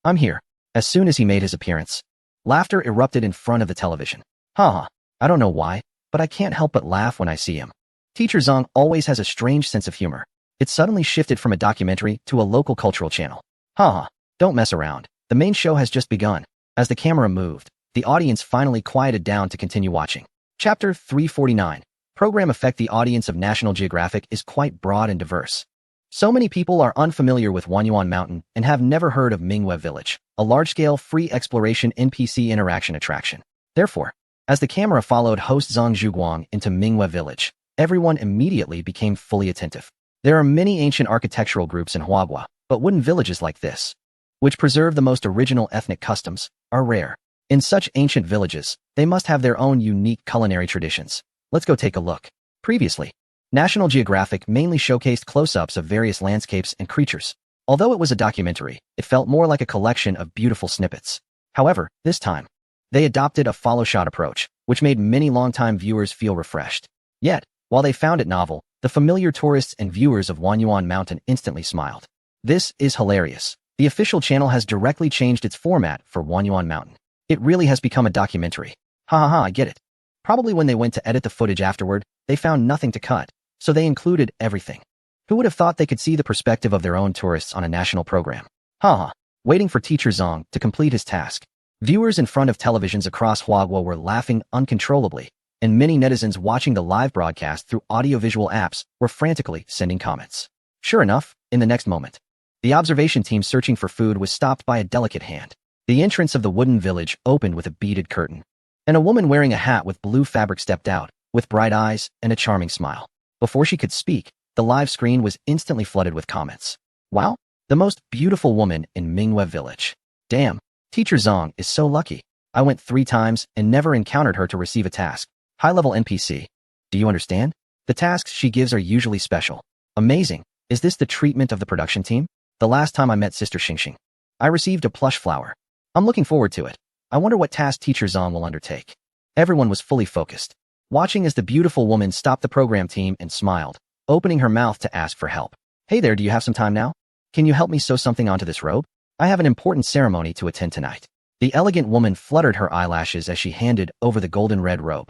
I'm here. As soon as he made his appearance, laughter erupted in front of the television. Haha, I don't know why, but I can't help but laugh when I see him. Teacher Zhang always has a strange sense of humor. It suddenly shifted from a documentary to a local cultural channel. Haha, don't mess around. The main show has just begun. As the camera moved, the audience finally quieted down to continue watching. Chapter 349. Program effect. The audience of National Geographic is quite broad and diverse. So many people are unfamiliar with Wan Yuan Mountain and have never heard of Mingyue Village, a large-scale free exploration NPC interaction attraction. Therefore, as the camera followed host Zhang Zhuguang into Mingyue Village, everyone immediately became fully attentive. There are many ancient architectural groups in Huagua, but wooden villages like this, which preserve the most original ethnic customs, are rare. In such ancient villages, they must have their own unique culinary traditions. Let's go take a look. Previously, National Geographic mainly showcased close-ups of various landscapes and creatures. Although it was a documentary, it felt more like a collection of beautiful snippets. However, this time, they adopted a follow-shot approach, which made many longtime viewers feel refreshed. Yet, while they found it novel, the familiar tourists and viewers of Wan Yuan Mountain instantly smiled. This is hilarious. The official channel has directly changed its format for Wan Yuan Mountain. It really has become a documentary. Ha ha ha, I get it. Probably when they went to edit the footage afterward, they found nothing to cut, so they included everything. Who would have thought they could see the perspective of their own tourists on a national program? Haha. Waiting for Teacher Zhang to complete his task, viewers in front of televisions across Huagua were laughing uncontrollably, and many netizens watching the live broadcast through audiovisual apps were frantically sending comments. Sure enough, in the next moment, the observation team searching for food was stopped by a delicate hand. The entrance of the wooden village opened with a beaded curtain, and a woman wearing a hat with blue fabric stepped out, with bright eyes and a charming smile. Before she could speak, the live screen was instantly flooded with comments. Wow, the most beautiful woman in Mingyue Village. Damn, Teacher Zhang is so lucky. I went 3 times and never encountered her to receive a task. High-level NPC. Do you understand? The tasks she gives are usually special. Amazing. Is this the treatment of the production team? The last time I met Sister Xingxing, I received a plush flower. I'm looking forward to it. I wonder what task Teacher Zhang will undertake. Everyone was fully focused, watching as the beautiful woman stopped the program team and smiled, opening her mouth to ask for help. Hey there, do you have some time now? Can you help me sew something onto this robe? I have an important ceremony to attend tonight. The elegant woman fluttered her eyelashes as she handed over the golden red robe.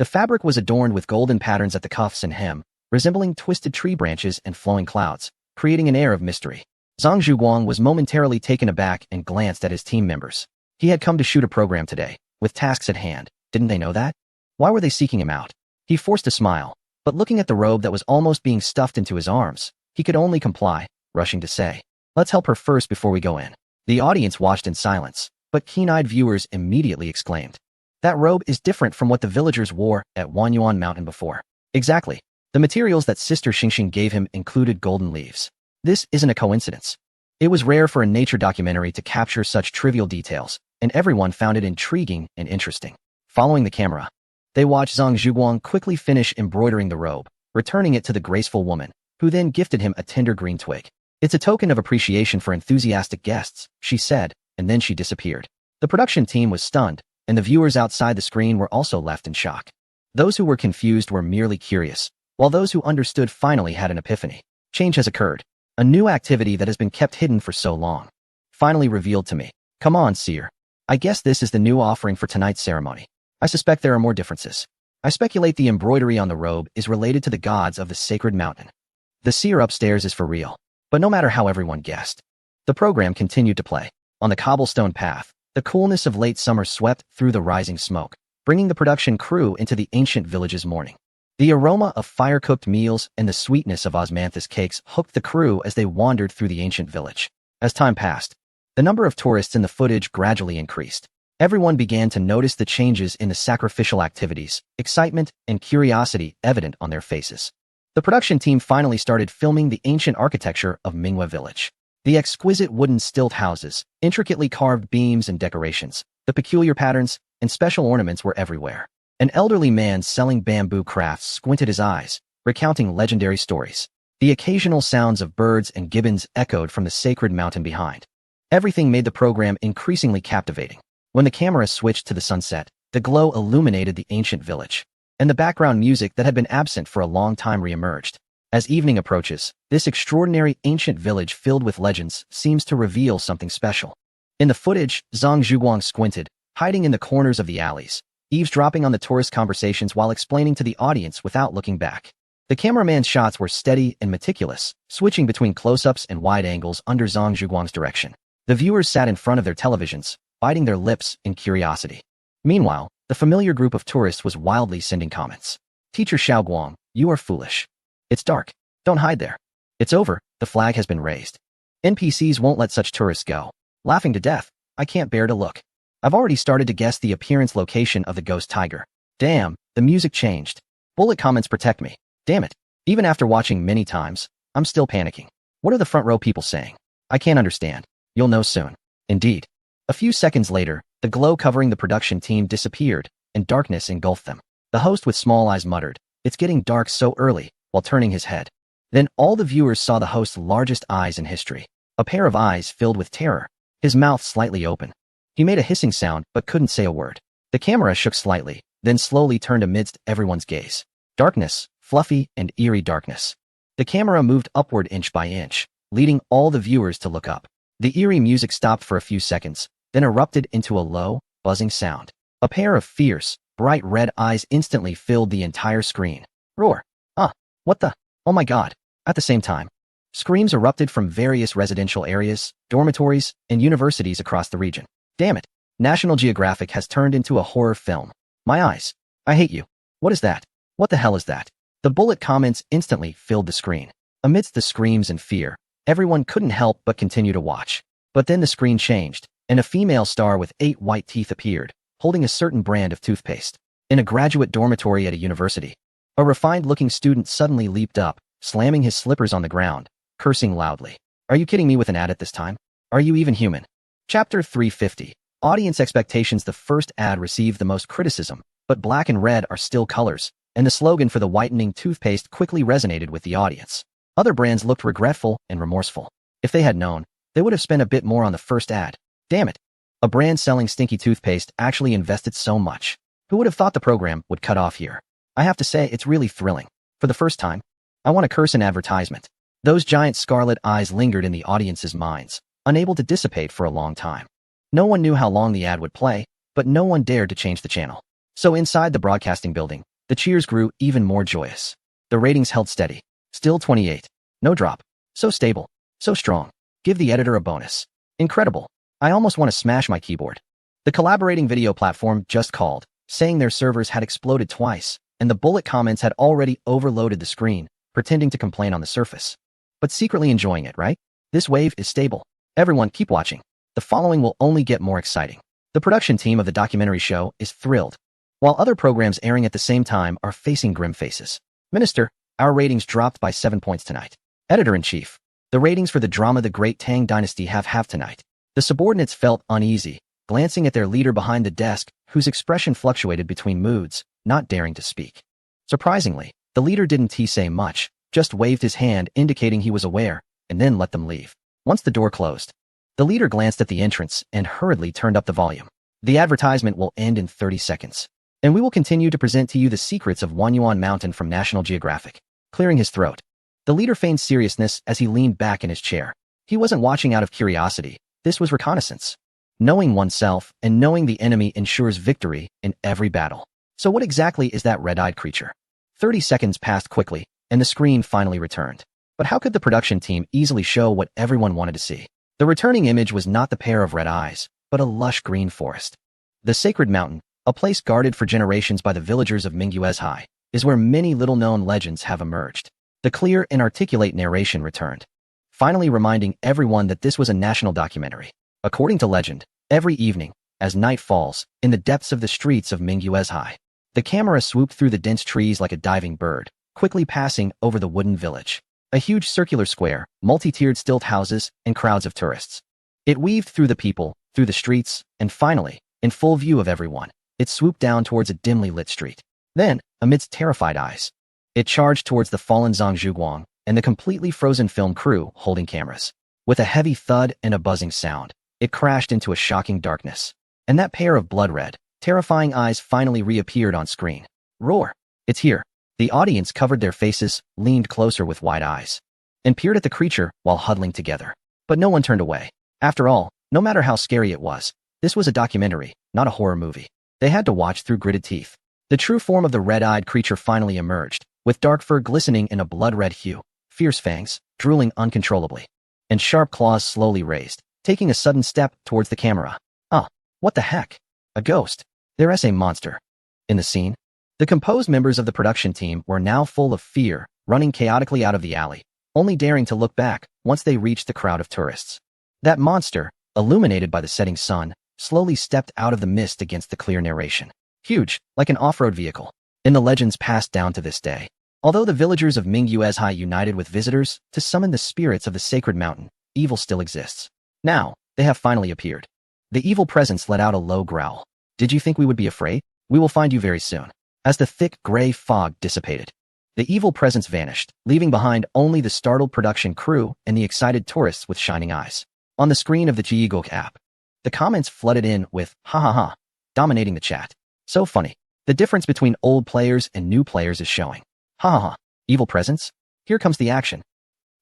The fabric was adorned with golden patterns at the cuffs and hem, resembling twisted tree branches and flowing clouds, creating an air of mystery. Zhang Zhuguang was momentarily taken aback and glanced at his team members. He had come to shoot a program today, with tasks at hand. Didn't they know that? Why were they seeking him out? He forced a smile, but looking at the robe that was almost being stuffed into his arms, he could only comply, rushing to say, "Let's help her first before we go in." The audience watched in silence, but keen-eyed viewers immediately exclaimed, "That robe is different from what the villagers wore at Wanyuan Mountain before." Exactly. The materials that Sister Xingxing gave him included golden leaves. This isn't a coincidence. It was rare for a nature documentary to capture such trivial details, and everyone found it intriguing and interesting. Following the camera, they watched Zhang Zhuguang quickly finish embroidering the robe, returning it to the graceful woman, who then gifted him a tender green twig. "It's a token of appreciation for enthusiastic guests," she said, and then she disappeared. The production team was stunned, and the viewers outside the screen were also left in shock. Those who were confused were merely curious, while those who understood finally had an epiphany. Change has occurred. A new activity that has been kept hidden for so long. Finally revealed to me. Come on, seer. I guess this is the new offering for tonight's ceremony. I suspect there are more differences. I speculate the embroidery on the robe is related to the gods of the sacred mountain. The seer upstairs is for real. But no matter how everyone guessed, the program continued to play. On the cobblestone path, the coolness of late summer swept through the rising smoke, bringing the production crew into the ancient village's morning. The aroma of fire-cooked meals and the sweetness of osmanthus cakes hooked the crew as they wandered through the ancient village. As time passed, the number of tourists in the footage gradually increased. Everyone began to notice the changes in the sacrificial activities, excitement and curiosity evident on their faces. The production team finally started filming the ancient architecture of Minghua Village. The exquisite wooden stilt houses, intricately carved beams and decorations, the peculiar patterns and special ornaments were everywhere. An elderly man selling bamboo crafts squinted his eyes, recounting legendary stories. The occasional sounds of birds and gibbons echoed from the sacred mountain behind. Everything made the program increasingly captivating. When the camera switched to the sunset, the glow illuminated the ancient village, and the background music that had been absent for a long time reemerged. As evening approaches, this extraordinary ancient village filled with legends seems to reveal something special. In the footage, Zhang Zhuguang squinted, hiding in the corners of the alleys, eavesdropping on the tourist conversations while explaining to the audience without looking back. The cameraman's shots were steady and meticulous, switching between close-ups and wide angles under Zhang Zhuguang's direction. The viewers sat in front of their televisions, biting their lips in curiosity. Meanwhile, the familiar group of tourists was wildly sending comments. "Teacher Xiaoguang, you are foolish. It's dark. Don't hide there. It's over. The flag has been raised. NPCs won't let such tourists go. Laughing to death. I can't bear to look. I've already started to guess the appearance location of the ghost tiger. Damn, the music changed. Bullet comments protect me. Damn it. Even after watching many times, I'm still panicking. What are the front row people saying? I can't understand. You'll know soon." Indeed. A few seconds later, the glow covering the production team disappeared, and darkness engulfed them. The host with small eyes muttered, "It's getting dark so early," while turning his head. Then all the viewers saw the host's largest eyes in history. A pair of eyes filled with terror, his mouth slightly open. He made a hissing sound but couldn't say a word. The camera shook slightly, then slowly turned amidst everyone's gaze. Darkness, fluffy and eerie darkness. The camera moved upward inch by inch, leading all the viewers to look up. The eerie music stopped for a few seconds, then erupted into a low, buzzing sound. A pair of fierce, bright red eyes instantly filled the entire screen. Roar. What the? Oh my god. At the same time, screams erupted from various residential areas, dormitories, and universities across the region. Damn it. National Geographic has turned into a horror film. My eyes. I hate you. What is that? What the hell is that? The bullet comments instantly filled the screen. Amidst the screams and fear, everyone couldn't help but continue to watch. But then the screen changed, and a female star with 8 white teeth appeared, holding a certain brand of toothpaste. In a graduate dormitory at a university, a refined-looking student suddenly leaped up, slamming his slippers on the ground, cursing loudly. Are you kidding me with an ad at this time? Are you even human? Chapter 350. Audience expectations. The first ad received the most criticism, but black and red are still colors, and the slogan for the whitening toothpaste quickly resonated with the audience. Other brands looked regretful and remorseful. If they had known, they would have spent a bit more on the first ad. Damn it. A brand selling stinky toothpaste actually invested so much. Who would have thought the program would cut off here? I have to say, it's really thrilling. For the first time, I want to curse an advertisement. Those giant scarlet eyes lingered in the audience's minds, unable to dissipate for a long time. No one knew how long the ad would play, but no one dared to change the channel. So inside the broadcasting building, The cheers grew even more joyous. The ratings held steady. Still 28. No drop. So stable. So strong. Give the editor a bonus. Incredible. I almost want to smash my keyboard. The collaborating video platform just called, saying their servers had exploded twice, and the bullet comments had already overloaded the screen, pretending to complain on the surface. But secretly enjoying it, right? This wave is stable. Everyone keep watching. The following will only get more exciting. The production team of the documentary show is thrilled, while other programs airing at the same time are facing grim faces. Minister, our ratings dropped by 7 points tonight. Editor-in-Chief, the ratings for the drama The Great Tang Dynasty have halved tonight. The subordinates felt uneasy, glancing at their leader behind the desk, whose expression fluctuated between moods, not daring to speak. Surprisingly, the leader didn't say much, just waved his hand indicating he was aware, and then let them leave. Once the door closed, the leader glanced at the entrance and hurriedly turned up the volume. The advertisement will end in 30 seconds, and we will continue to present to you the secrets of Wanyuan Mountain from National Geographic. Clearing his throat, the leader feigned seriousness as he leaned back in his chair. He wasn't watching out of curiosity. This was reconnaissance. Knowing oneself and knowing the enemy ensures victory in every battle. So what exactly is that red-eyed creature? 30 seconds passed quickly, and the screen finally returned. But how could the production team easily show what everyone wanted to see? The returning image was not the pair of red eyes, but a lush green forest. The Sacred Mountain, a place guarded for generations by the villagers of Mingyuezhai, is where many little-known legends have emerged. The clear and articulate narration returned, finally reminding everyone that this was a national documentary. According to legend, every evening, as night falls, in the depths of the streets of Mingyuezhai, the camera swooped through the dense trees like a diving bird, quickly passing over the wooden village. A huge circular square, multi-tiered stilt houses, and crowds of tourists. It weaved through the people, through the streets, and finally, in full view of everyone, it swooped down towards a dimly lit street. Then, amidst terrified eyes, it charged towards the fallen Zhang Zhuguang and the completely frozen film crew holding cameras. With a heavy thud and a buzzing sound, it crashed into a shocking darkness. And that pair of blood-red, terrifying eyes finally reappeared on screen. Roar! It's here. The audience covered their faces, leaned closer with wide eyes, and peered at the creature while huddling together. But no one turned away. After all, no matter how scary it was, this was a documentary, not a horror movie. They had to watch through gritted teeth. The true form of the red-eyed creature finally emerged, with dark fur glistening in a blood-red hue, fierce fangs, drooling uncontrollably, and sharp claws slowly raised, taking a sudden step towards the camera. What the heck? A ghost. There's a monster. In the scene, the composed members of the production team were now full of fear, running chaotically out of the alley, only daring to look back once they reached the crowd of tourists. That monster, illuminated by the setting sun, slowly stepped out of the mist against the clear narration. Huge, like an off-road vehicle. In the legends passed down to this day, although the villagers of Mingyuezhai united with visitors to summon the spirits of the Sacred Mountain, evil still exists. Now, they have finally appeared. The evil presence let out a low growl. Did you think we would be afraid? We will find you very soon. As the thick gray fog dissipated, the evil presence vanished, leaving behind only the startled production crew and the excited tourists with shining eyes. On the screen of the Jiigok app, the comments flooded in with "ha ha ha," dominating the chat. So funny. The difference between old players and new players is showing. Ha ha ha. Evil presence? Here comes the action.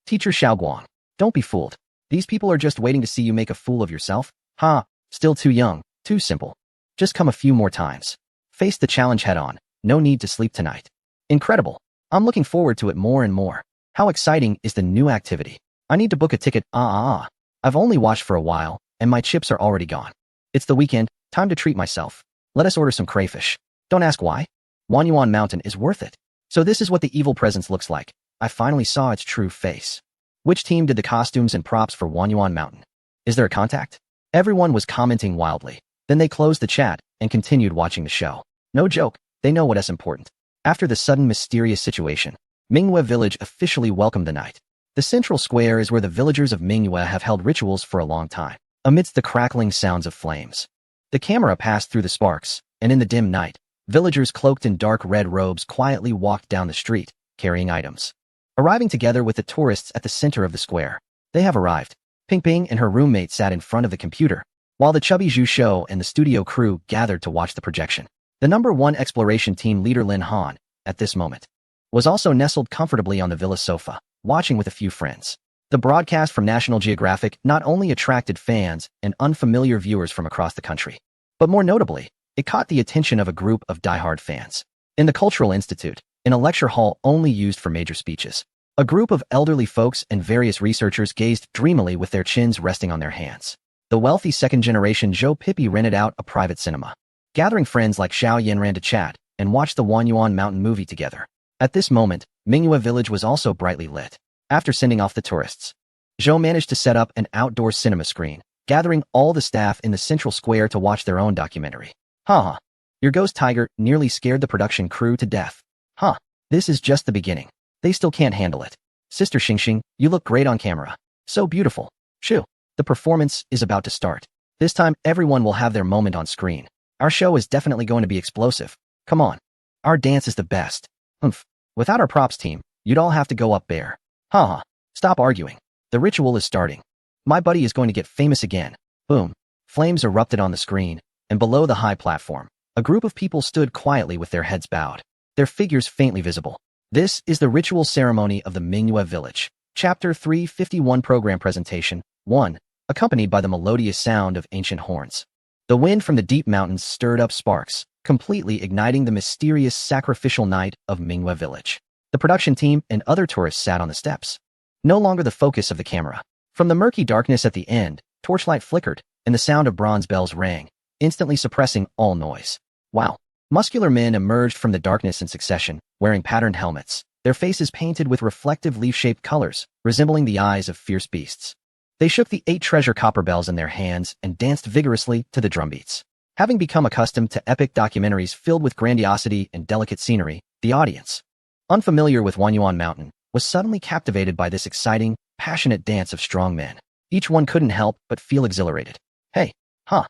Teacher Xiaoguang, don't be fooled. These people are just waiting to see you make a fool of yourself. Ha, still too young, too simple. Just come a few more times. Face the challenge head on. No need to sleep tonight. Incredible. I'm looking forward to it more and more. How exciting is the new activity? I need to book a ticket. I've only watched for a while, and my chips are already gone. It's the weekend, time to treat myself. Let us order some crayfish. Don't ask why. Wanyuan Mountain is worth it. So this is what the evil presence looks like. I finally saw its true face. Which team did the costumes and props for Wanyuan Mountain? Is there a contact? Everyone was commenting wildly. Then they closed the chat and continued watching the show. No joke. They know what is important. After the sudden mysterious situation, Mingyue Village officially welcomed the night. The central square is where the villagers of Mingyue have held rituals for a long time. Amidst the crackling sounds of flames, the camera passed through the sparks, and in the dim night, villagers cloaked in dark red robes quietly walked down the street, carrying items. Arriving together with the tourists at the center of the square, they have arrived. Ping Ping and her roommate sat in front of the computer, while the chubby Zhu Shou and the studio crew gathered to watch the projection. The #1 exploration team leader Lin Han, at this moment, was also nestled comfortably on the villa sofa, watching with a few friends. The broadcast from National Geographic not only attracted fans and unfamiliar viewers from across the country, but more notably, it caught the attention of a group of diehard fans. In the Cultural Institute, in a lecture hall only used for major speeches, a group of elderly folks and various researchers gazed dreamily with their chins resting on their hands. The wealthy second-generation Zhou Pippi rented out a private cinema. Gathering friends like Xiao Yan ran to chat and watch the Wanyuan Mountain movie together. At this moment, Mingyue Village was also brightly lit. After sending off the tourists, Zhou managed to set up an outdoor cinema screen, gathering all the staff in the central square to watch their own documentary. Haha. Your ghost tiger nearly scared the production crew to death. Huh. This is just the beginning. They still can't handle it. Sister Xingxing, you look great on camera. So beautiful. Shoo. The performance is about to start. This time, everyone will have their moment on screen. Our show is definitely going to be explosive. Come on. Our dance is the best. Humph. Without our props team, you'd all have to go up bare. Haha. Stop arguing. The ritual is starting. My buddy is going to get famous again. Boom. Flames erupted on the screen, and below the high platform, a group of people stood quietly with their heads bowed, their figures faintly visible. This is the ritual ceremony of the Mingyue Village. Chapter 351 Program Presentation 1, accompanied by the melodious sound of ancient horns. The wind from the deep mountains stirred up sparks, completely igniting the mysterious sacrificial night of Mingyue Village. The production team and other tourists sat on the steps, no longer the focus of the camera. From the murky darkness at the end, torchlight flickered, and the sound of bronze bells rang, instantly suppressing all noise. Wow. Muscular men emerged from the darkness in succession, wearing patterned helmets, their faces painted with reflective leaf-shaped colors, resembling the eyes of fierce beasts. They shook the 8 treasure copper bells in their hands and danced vigorously to the drumbeats. Having become accustomed to epic documentaries filled with grandiosity and delicate scenery, the audience, unfamiliar with Wanyuan Mountain, was suddenly captivated by this exciting, passionate dance of strong men. Each one couldn't help but feel exhilarated. Hey, huh.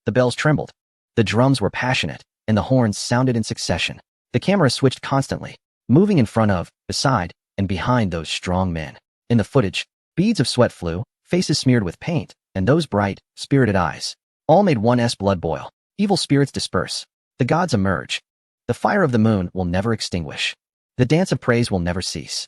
The bells trembled. The drums were passionate, and the horns sounded in succession. The camera switched constantly, moving in front of, beside, and behind those strong men. In the footage, beads of sweat flew, faces smeared with paint, and those bright, spirited eyes. All made one's blood boil. Evil spirits disperse. The gods emerge. The fire of the moon will never extinguish. The dance of praise will never cease.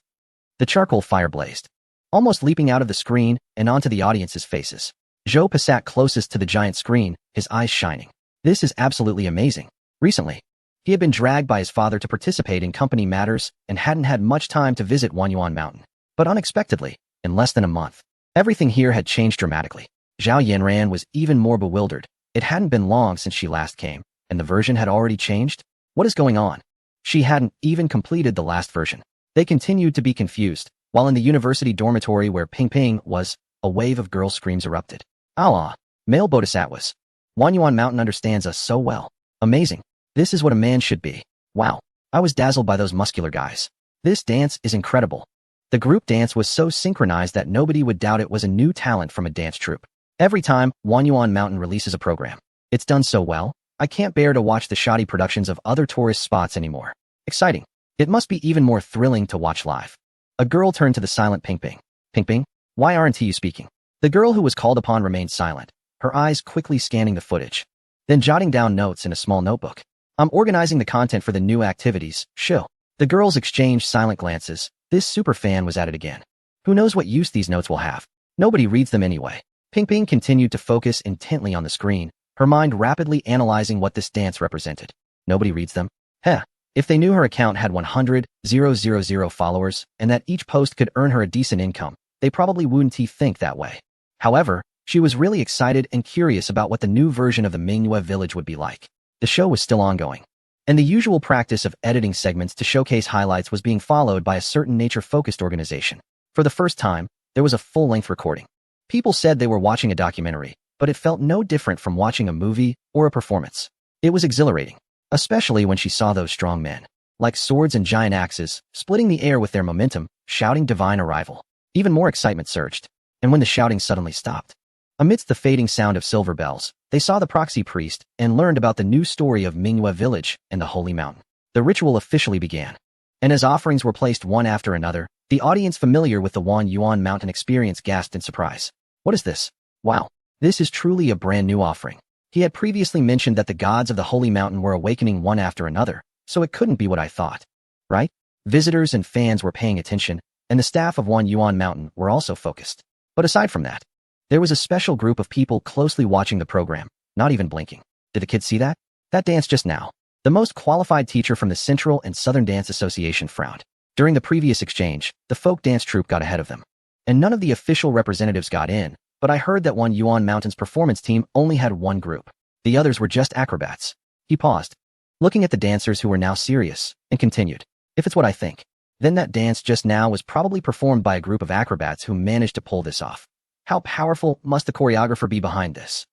The charcoal fire blazed, almost leaping out of the screen and onto the audience's faces. Zhou Pa sat closest to the giant screen, his eyes shining. This is absolutely amazing. Recently, he had been dragged by his father to participate in company matters and hadn't had much time to visit Wanyuan Mountain. But unexpectedly, in less than a month, everything here had changed dramatically. Zhao Yanran was even more bewildered. It hadn't been long since she last came, and the version had already changed? What is going on? She hadn't even completed the last version. They continued to be confused, while in the university dormitory where Ping Ping was, a wave of girl screams erupted. Allah, male bodhisattvas. Wanyuan Mountain understands us so well. Amazing. This is what a man should be. Wow. I was dazzled by those muscular guys. This dance is incredible. The group dance was so synchronized that nobody would doubt it was a new talent from a dance troupe. Every time Wanyuan Mountain releases a program, it's done so well, I can't bear to watch the shoddy productions of other tourist spots anymore. Exciting. It must be even more thrilling to watch live. A girl turned to the silent Ping Ping. Ping Ping, why aren't you speaking? The girl who was called upon remained silent, her eyes quickly scanning the footage, then jotting down notes in a small notebook. I'm organizing the content for the new activities, show. The girls exchanged silent glances. This superfan was at it again. Who knows what use these notes will have? Nobody reads them anyway. Ping Ping continued to focus intently on the screen, her mind rapidly analyzing what this dance represented. Nobody reads them? Heh. If they knew her account had 100,000 followers and that each post could earn her a decent income, they probably wouldn't think that way. However, she was really excited and curious about what the new version of the Mingyue Village would be like. The show was still ongoing, and the usual practice of editing segments to showcase highlights was being followed by a certain nature-focused organization. For the first time, there was a full-length recording. People said they were watching a documentary, but it felt no different from watching a movie or a performance. It was exhilarating, especially when she saw those strong men, like swords and giant axes, splitting the air with their momentum, shouting divine arrival. Even more excitement surged, and when the shouting suddenly stopped, amidst the fading sound of silver bells, they saw the proxy priest and learned about the new story of Mingyue Village and the Holy Mountain. The ritual officially began, and as offerings were placed one after another, the audience familiar with the Wanyuan Mountain experience gasped in surprise. What is this? Wow, this is truly a brand new offering. He had previously mentioned that the gods of the Holy Mountain were awakening one after another, so it couldn't be what I thought. Right? Visitors and fans were paying attention, and the staff of Wanyuan Mountain were also focused. But aside from that, there was a special group of people closely watching the program, not even blinking. Did the kids see that? That dance just now. The most qualified teacher from the Central and Southern Dance Association frowned. During the previous exchange, the folk dance troupe got ahead of them. And none of the official representatives got in, but I heard that one Yuan Mountain's performance team only had one group. The others were just acrobats. He paused, looking at the dancers who were now serious, and continued. If it's what I think, then that dance just now was probably performed by a group of acrobats who managed to pull this off. How powerful must the choreographer be behind this?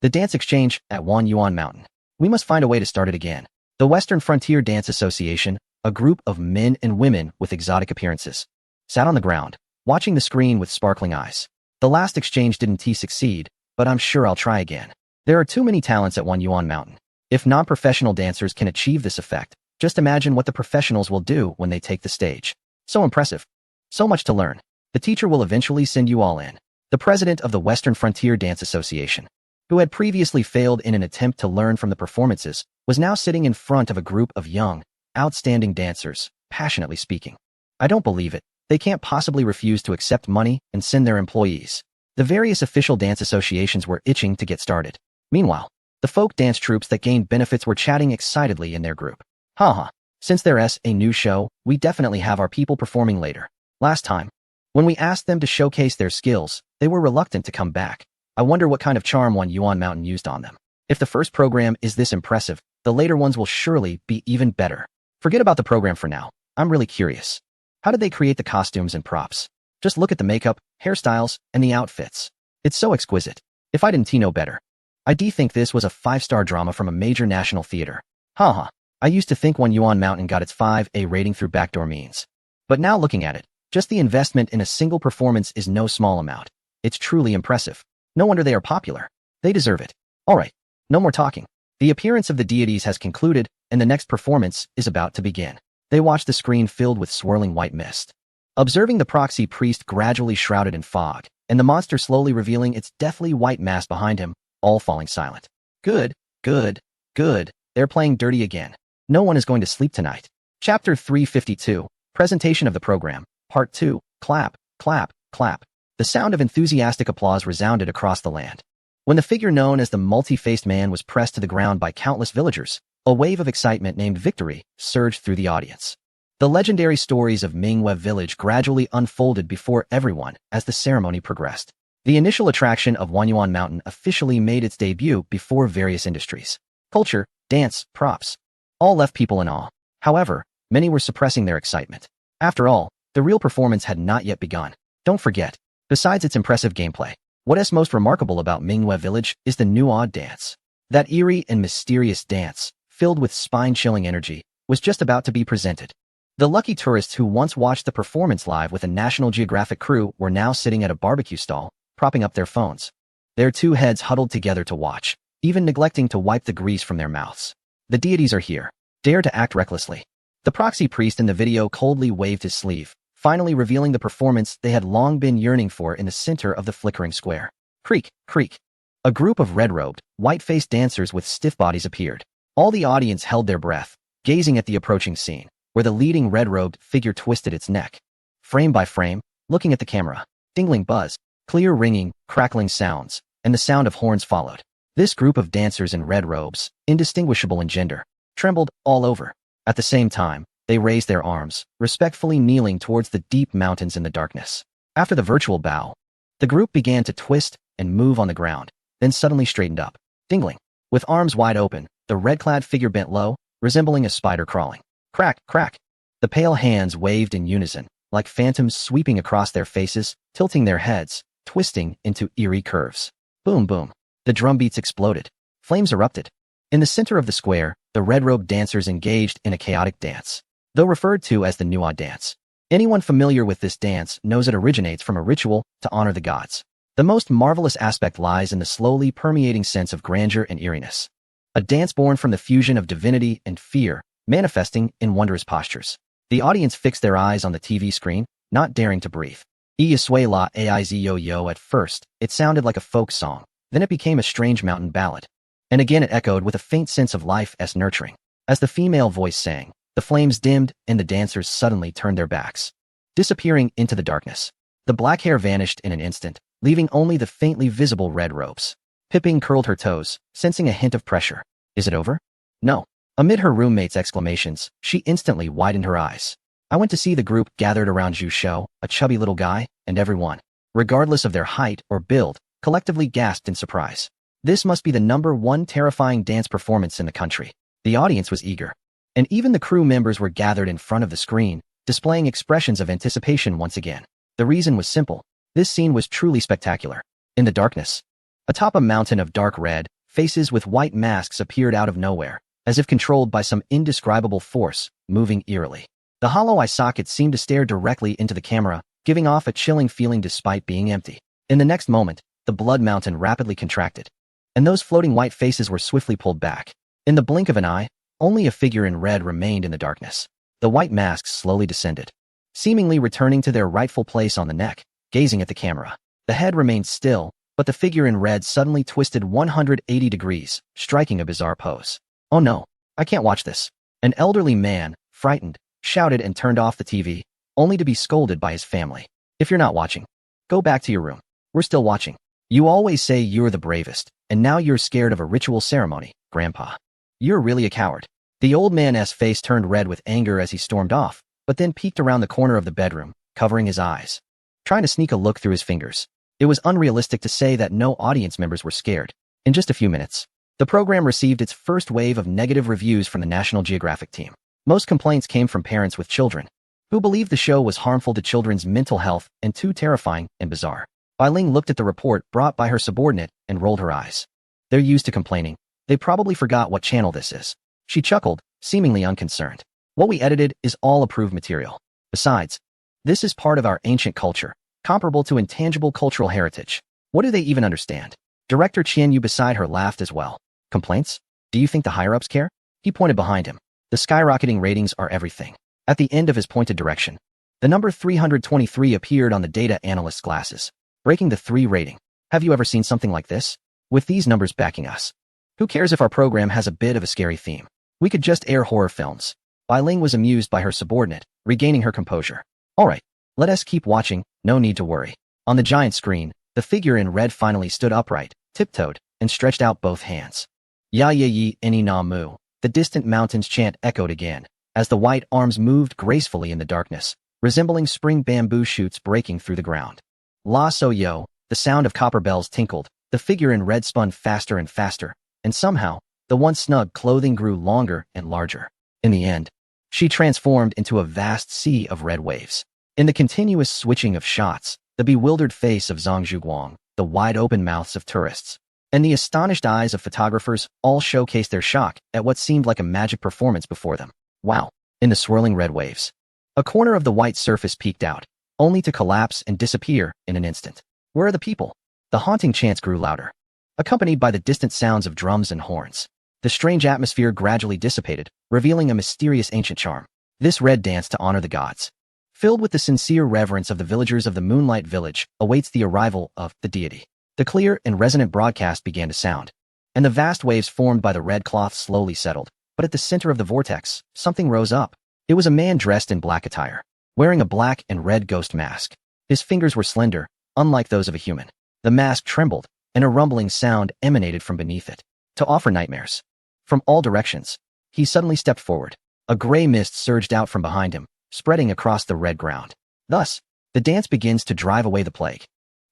The dance exchange at One Yuan Mountain. We must find a way to start it again. The Western Frontier Dance Association, a group of men and women with exotic appearances, sat on the ground, watching the screen with sparkling eyes. The last exchange didn't succeed, but I'm sure I'll try again. There are too many talents at One Yuan Mountain. If non-professional dancers can achieve this effect, just imagine what the professionals will do when they take the stage. So impressive. So much to learn. The teacher will eventually send you all in. The president of the Western Frontier Dance Association, who had previously failed in an attempt to learn from the performances, was now sitting in front of a group of young, outstanding dancers, passionately speaking. I don't believe it. They can't possibly refuse to accept money and send their employees. The various official dance associations were itching to get started. Meanwhile, the folk dance troupes that gained benefits were chatting excitedly in their group. Haha, since there's a new show, we definitely have our people performing later. Last time, when we asked them to showcase their skills, they were reluctant to come back. I wonder what kind of charm One Yuan Mountain used on them. If the first program is this impressive, the later ones will surely be even better. Forget about the program for now. I'm really curious. How did they create the costumes and props? Just look at the makeup, hairstyles, and the outfits. It's so exquisite. If I didn't know better, I'd think this was a 5-star drama from a major national theater. Haha. I used to think One Yuan Mountain got its 5A rating through backdoor means. But now looking at it, just the investment in a single performance is no small amount. It's truly impressive. No wonder they are popular. They deserve it. Alright, no more talking. The appearance of the deities has concluded, and the next performance is about to begin. They watch the screen filled with swirling white mist, observing the proxy priest gradually shrouded in fog, and the monster slowly revealing its deathly white mask behind him, all falling silent. Good, good, good. They're playing dirty again. No one is going to sleep tonight. Chapter 352, Presentation of the Program, Part 2, Clap, Clap, Clap. The sound of enthusiastic applause resounded across the land. When the figure known as the multi-faced man was pressed to the ground by countless villagers, a wave of excitement named victory surged through the audience. The legendary stories of Mingwe village gradually unfolded before everyone as the ceremony progressed. The initial attraction of Wanyuan Mountain officially made its debut before various industries. Culture, dance, props, all left people in awe. However, many were suppressing their excitement. After all, the real performance had not yet begun. Don't forget, besides its impressive gameplay, what is most remarkable about Mingwe village is the Nuo dance. That eerie and mysterious dance, filled with spine-chilling energy, was just about to be presented. The lucky tourists who once watched the performance live with a National Geographic crew were now sitting at a barbecue stall, propping up their phones. Their two heads huddled together to watch, even neglecting to wipe the grease from their mouths. The deities are here. Dare to act recklessly. The proxy priest in the video coldly waved his sleeve, finally revealing the performance they had long been yearning for in the center of the flickering square. Creak, creak. A group of red-robed, white-faced dancers with stiff bodies appeared. All the audience held their breath, gazing at the approaching scene, where the leading red-robed figure twisted its neck. Frame by frame, looking at the camera, dingling buzz, clear ringing, crackling sounds, and the sound of horns followed. This group of dancers in red robes, indistinguishable in gender, trembled all over. At the same time, they raised their arms, respectfully kneeling towards the deep mountains in the darkness. After the virtual bow, the group began to twist and move on the ground, then suddenly straightened up, dingling. With arms wide open, the red-clad figure bent low, resembling a spider crawling. Crack, crack. The pale hands waved in unison, like phantoms sweeping across their faces, tilting their heads, twisting into eerie curves. Boom, boom. The drum beats exploded. Flames erupted. In the center of the square, the red-robed dancers engaged in a chaotic dance, though referred to as the Nuo dance. Anyone familiar with this dance knows it originates from a ritual to honor the gods. The most marvelous aspect lies in the slowly permeating sense of grandeur and eeriness. A dance born from the fusion of divinity and fear, manifesting in wondrous postures. The audience fixed their eyes on the TV screen, not daring to breathe. Iyasue la aiz yo yo. At first, it sounded like a folk song. Then it became a strange mountain ballad. And again it echoed with a faint sense of life as nurturing. As the female voice sang, the flames dimmed and the dancers suddenly turned their backs, disappearing into the darkness. The black hair vanished in an instant, leaving only the faintly visible red robes. Pipping curled her toes, sensing a hint of pressure. Is it over? No. Amid her roommate's exclamations, she instantly widened her eyes. I went to see the group gathered around Zhu Shou, a chubby little guy, and everyone, regardless of their height or build, collectively gasped in surprise. This must be the #1 terrifying dance performance in the country. The audience was eager, and even the crew members were gathered in front of the screen, displaying expressions of anticipation once again. The reason was simple. This scene was truly spectacular. In the darkness, atop a mountain of dark red, faces with white masks appeared out of nowhere, as if controlled by some indescribable force, moving eerily. The hollow eye sockets seemed to stare directly into the camera, giving off a chilling feeling despite being empty. In the next moment, the blood mountain rapidly contracted, and those floating white faces were swiftly pulled back. In the blink of an eye, only a figure in red remained in the darkness. The white masks slowly descended, seemingly returning to their rightful place on the neck, gazing at the camera. The head remained still, but the figure in red suddenly twisted 180 degrees, striking a bizarre pose. Oh no, I can't watch this. An elderly man, frightened, shouted and turned off the TV, only to be scolded by his family. If you're not watching, go back to your room. We're still watching. You always say you're the bravest, and now you're scared of a ritual ceremony, Grandpa. You're really a coward. The old man's face turned red with anger as he stormed off, but then peeked around the corner of the bedroom, covering his eyes, trying to sneak a look through his fingers. It was unrealistic to say that no audience members were scared. In just a few minutes, the program received its first wave of negative reviews from the National Geographic team. Most complaints came from parents with children, who believed the show was harmful to children's mental health and too terrifying and bizarre. Bai Ling looked at the report brought by her subordinate and rolled her eyes. They're used to complaining. They probably forgot what channel this is. She chuckled, seemingly unconcerned. What we edited is all approved material. Besides, this is part of our ancient culture, comparable to intangible cultural heritage. What do they even understand? Director Qian Yu beside her laughed as well. Complaints? Do you think the higher-ups care? He pointed behind him. The skyrocketing ratings are everything. At the end of his pointed direction, the number 323 appeared on the data analyst's glasses, breaking the 3 rating. Have you ever seen something like this? With these numbers backing us, who cares if our program has a bit of a scary theme? We could just air horror films. Bai Ling was amused by her subordinate, regaining her composure. All right, let us keep watching, no need to worry. On the giant screen, the figure in red finally stood upright, tiptoed, and stretched out both hands. Ya ye yi any na mu. The distant mountain's chant echoed again, as the white arms moved gracefully in the darkness, resembling spring bamboo shoots breaking through the ground. La so yo, the sound of copper bells tinkled, the figure in red spun faster and faster, and somehow, the once snug clothing grew longer and larger. In the end, she transformed into a vast sea of red waves. In the continuous switching of shots, the bewildered face of Zhang Zhuguang, the wide-open mouths of tourists, and the astonished eyes of photographers all showcased their shock at what seemed like a magic performance before them. Wow! In the swirling red waves, a corner of the white surface peeked out, only to collapse and disappear in an instant. Where are the people? The haunting chants grew louder, accompanied by the distant sounds of drums and horns. The strange atmosphere gradually dissipated, revealing a mysterious ancient charm. This red dance to honor the gods, filled with the sincere reverence of the villagers of the Moonlight Village, awaits the arrival of the deity. The clear and resonant broadcast began to sound, and the vast waves formed by the red cloth slowly settled. But at the center of the vortex, something rose up. It was a man dressed in black attire, wearing a black and red ghost mask. His fingers were slender, unlike those of a human. The mask trembled, and a rumbling sound emanated from beneath it, to offer nightmares. From all directions, he suddenly stepped forward. A gray mist surged out from behind him, spreading across the red ground. Thus, the dance begins to drive away the plague.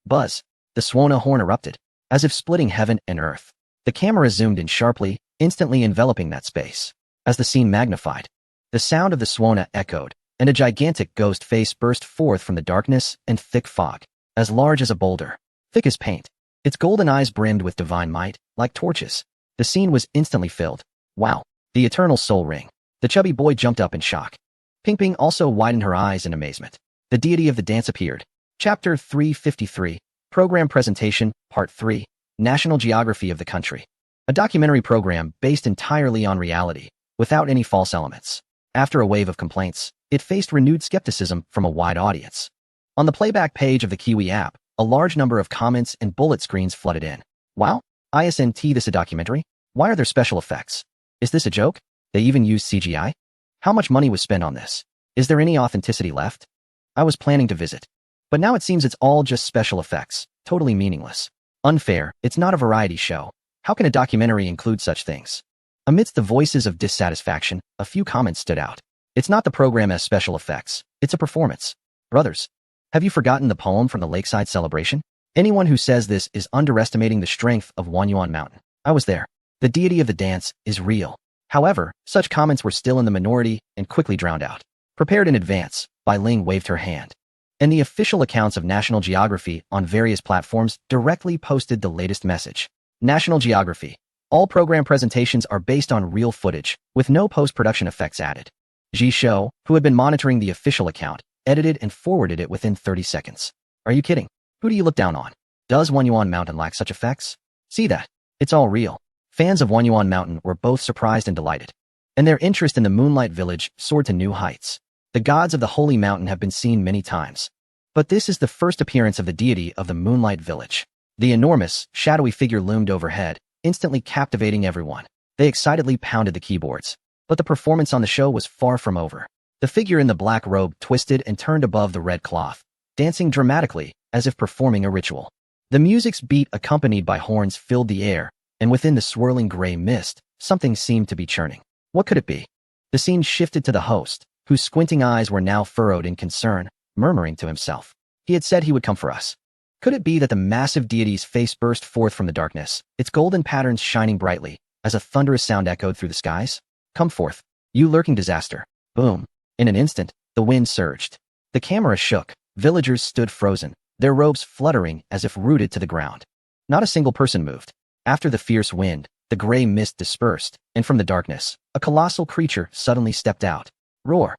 Buzz! The Swana horn erupted, as if splitting heaven and earth. The camera zoomed in sharply, instantly enveloping that space. As the scene magnified, the sound of the Swana echoed, and a gigantic ghost face burst forth from the darkness and thick fog, as large as a boulder, thick as paint. Its golden eyes brimmed with divine might, like torches. The scene was instantly filled. Wow! The eternal soul ring. The chubby boy jumped up in shock. Ping Ping also widened her eyes in amazement. The deity of the dance appeared. Chapter 353. Program Presentation, Part 3, National Geography of the Country. A documentary program based entirely on reality, without any false elements. After a wave of complaints, it faced renewed skepticism from a wide audience. On the playback page of the Kiwi app, a large number of comments and bullet screens flooded in. Wow, isn't this a documentary? Why are there special effects? Is this a joke? They even used CGI? How much money was spent on this? Is there any authenticity left? I was planning to visit, but now it seems it's all just special effects, totally meaningless. Unfair, it's not a variety show. How can a documentary include such things? Amidst the voices of dissatisfaction, a few comments stood out. It's not the program as special effects, it's a performance. Brothers, have you forgotten the poem from the lakeside celebration? Anyone who says this is underestimating the strength of Wanyuan Mountain. I was there. The deity of the dance is real. However, such comments were still in the minority and quickly drowned out. Prepared in advance, Bai Ling waved her hand. And the official accounts of National Geography on various platforms directly posted the latest message. National Geography. All program presentations are based on real footage, with no post-production effects added. Ji Shou, who had been monitoring the official account, edited and forwarded it within 30 seconds. Are you kidding? Who do you look down on? Does Wanyuan Mountain lack such effects? See that? It's all real. Fans of Wanyuan Mountain were both surprised and delighted. And their interest in the Moonlight Village soared to new heights. The gods of the Holy Mountain have been seen many times. But this is the first appearance of the deity of the Moonlight Village. The enormous, shadowy figure loomed overhead, instantly captivating everyone. They excitedly pounded the keyboards. But the performance on the show was far from over. The figure in the black robe twisted and turned above the red cloth, dancing dramatically, as if performing a ritual. The music's beat accompanied by horns filled the air, and within the swirling gray mist, something seemed to be churning. What could it be? The scene shifted to the host, whose squinting eyes were now furrowed in concern, murmuring to himself. He had said he would come for us. Could it be that the massive deity's face burst forth from the darkness, its golden patterns shining brightly, as a thunderous sound echoed through the skies? Come forth, you lurking disaster. Boom. In an instant, the wind surged. The camera shook. Villagers stood frozen, their robes fluttering as if rooted to the ground. Not a single person moved. After the fierce wind, the gray mist dispersed, and from the darkness, a colossal creature suddenly stepped out. Roar.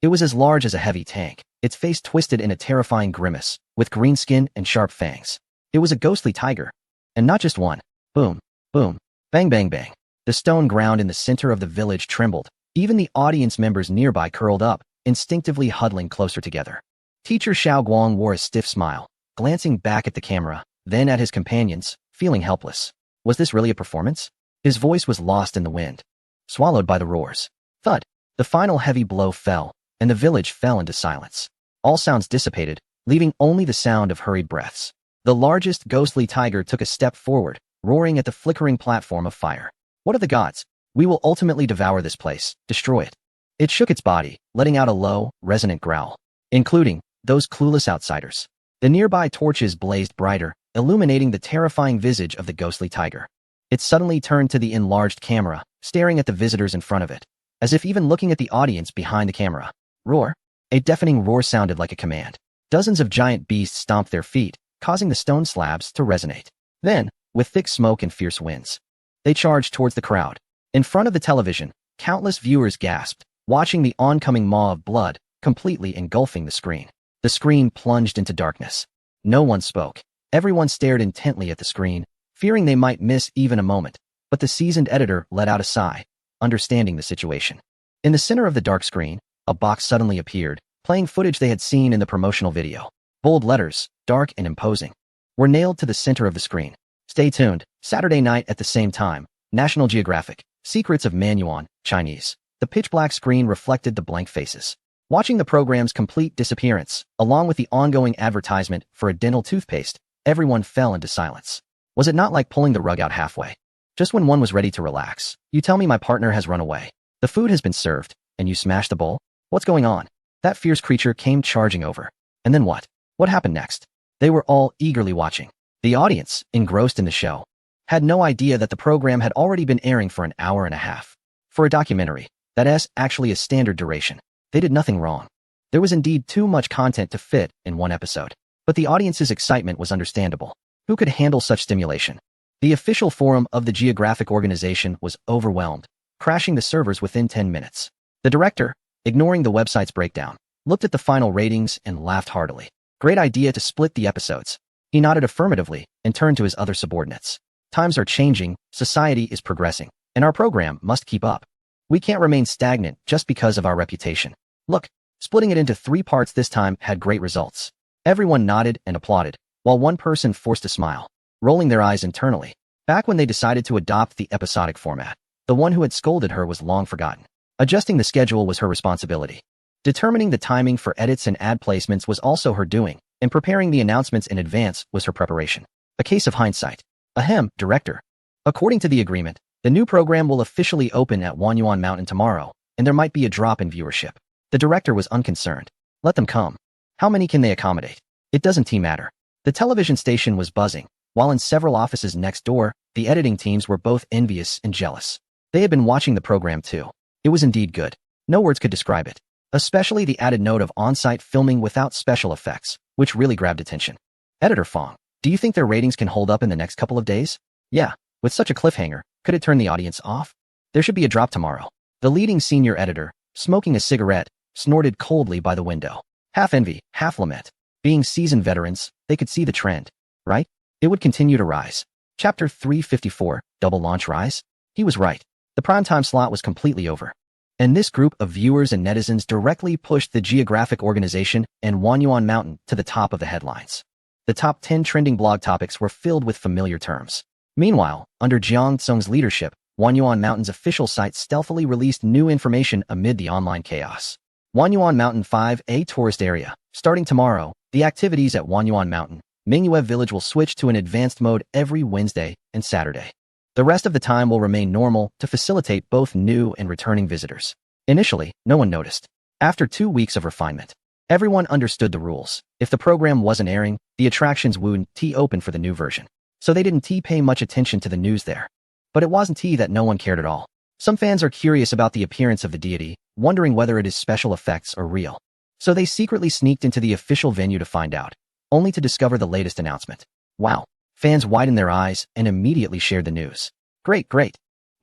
It was as large as a heavy tank, its face twisted in a terrifying grimace, with green skin and sharp fangs. It was a ghostly tiger. And not just one. Boom, boom, bang bang bang. The stone ground in the center of the village trembled. Even the audience members nearby curled up, instinctively huddling closer together. Teacher Xiao Guang wore a stiff smile, glancing back at the camera, then at his companions, feeling helpless. Was this really a performance? His voice was lost in the wind, swallowed by the roars. Thud. The final heavy blow fell, and the village fell into silence. All sounds dissipated, leaving only the sound of hurried breaths. The largest ghostly tiger took a step forward, roaring at the flickering platform of fire. What of the gods? We will ultimately devour this place, destroy it. It shook its body, letting out a low, resonant growl, including those clueless outsiders. The nearby torches blazed brighter, illuminating the terrifying visage of the ghostly tiger. It suddenly turned to the enlarged camera, staring at the visitors in front of it, as if even looking at the audience behind the camera. Roar. A deafening roar sounded like a command. Dozens of giant beasts stomped their feet, causing the stone slabs to resonate. Then, with thick smoke and fierce winds, they charged towards the crowd. In front of the television, countless viewers gasped, watching the oncoming maw of blood, completely engulfing the screen. The screen plunged into darkness. No one spoke. Everyone stared intently at the screen, fearing they might miss even a moment. But the seasoned editor let out a sigh, understanding the situation. In the center of the dark screen, a box suddenly appeared, playing footage they had seen in the promotional video. Bold letters, dark and imposing, were nailed to the center of the screen. Stay tuned, Saturday night at the same time, National Geographic, Secrets of Manyuan, Chinese. The pitch-black screen reflected the blank faces. Watching the program's complete disappearance, along with the ongoing advertisement for a dental toothpaste, everyone fell into silence. Was it not like pulling the rug out halfway? Just when one was ready to relax, you tell me my partner has run away. The food has been served, and you smash the bowl? What's going on? That fierce creature came charging over. And then what? What happened next? They were all eagerly watching. The audience, engrossed in the show, had no idea that the program had already been airing for an hour and a half. For a documentary, that is actually a standard duration. They did nothing wrong. There was indeed too much content to fit in one episode. But the audience's excitement was understandable. Who could handle such stimulation? The official forum of the Geographic Organization was overwhelmed, crashing the servers within 10 minutes. The director, ignoring the website's breakdown, looked at the final ratings and laughed heartily. Great idea to split the episodes. He nodded affirmatively and turned to his other subordinates. Times are changing, society is progressing, and our program must keep up. We can't remain stagnant just because of our reputation. Look, splitting it into 3 parts this time had great results. Everyone nodded and applauded, while one person forced a smile, rolling their eyes internally. Back when they decided to adopt the episodic format, the one who had scolded her was long forgotten. Adjusting the schedule was her responsibility. Determining the timing for edits and ad placements was also her doing, and preparing the announcements in advance was her preparation. A case of hindsight. Ahem, director. According to the agreement, The new program will officially open at Wanyuan Mountain tomorrow, and there might be a drop in viewership. The director was unconcerned. Let them come. How many can they accommodate? It doesn't matter. The television station was buzzing, while in several offices next door, the editing teams were both envious and jealous. They had been watching the program too. It was indeed good. No words could describe it. Especially the added note of on-site filming without special effects, which really grabbed attention. Editor Fong, do you think their ratings can hold up in the next couple of days? Yeah, with such a cliffhanger, could it turn the audience off? There should be a drop tomorrow. The leading senior editor, smoking a cigarette, snorted coldly by the window. Half envy, half lament. Being seasoned veterans, they could see the trend, right? It would continue to rise. Chapter 354, Double Launch Rise? He was right. The primetime slot was completely over. And this group of viewers and netizens directly pushed the geographic organization and Wanyuan Mountain to the top of the headlines. The top 10 trending blog topics were filled with familiar terms. Meanwhile, under Jiang Tsung's leadership, Wanyuan Mountain's official site stealthily released new information amid the online chaos. Wanyuan Mountain 5A tourist area. Starting tomorrow, the activities at Wanyuan Mountain, Mingyue Village will switch to an advanced mode every Wednesday and Saturday. The rest of the time will remain normal to facilitate both new and returning visitors. Initially, no one noticed. After 2 weeks of refinement, everyone understood the rules. If the program wasn't airing, the attractions wouldn't open for the new version. So they didn't pay much attention to the news there. But it wasn't that no one cared at all. Some fans are curious about the appearance of the deity, wondering whether it is special effects or real. So they secretly sneaked into the official venue to find out, only to discover the latest announcement. Wow. Fans widened their eyes and immediately shared the news. Great.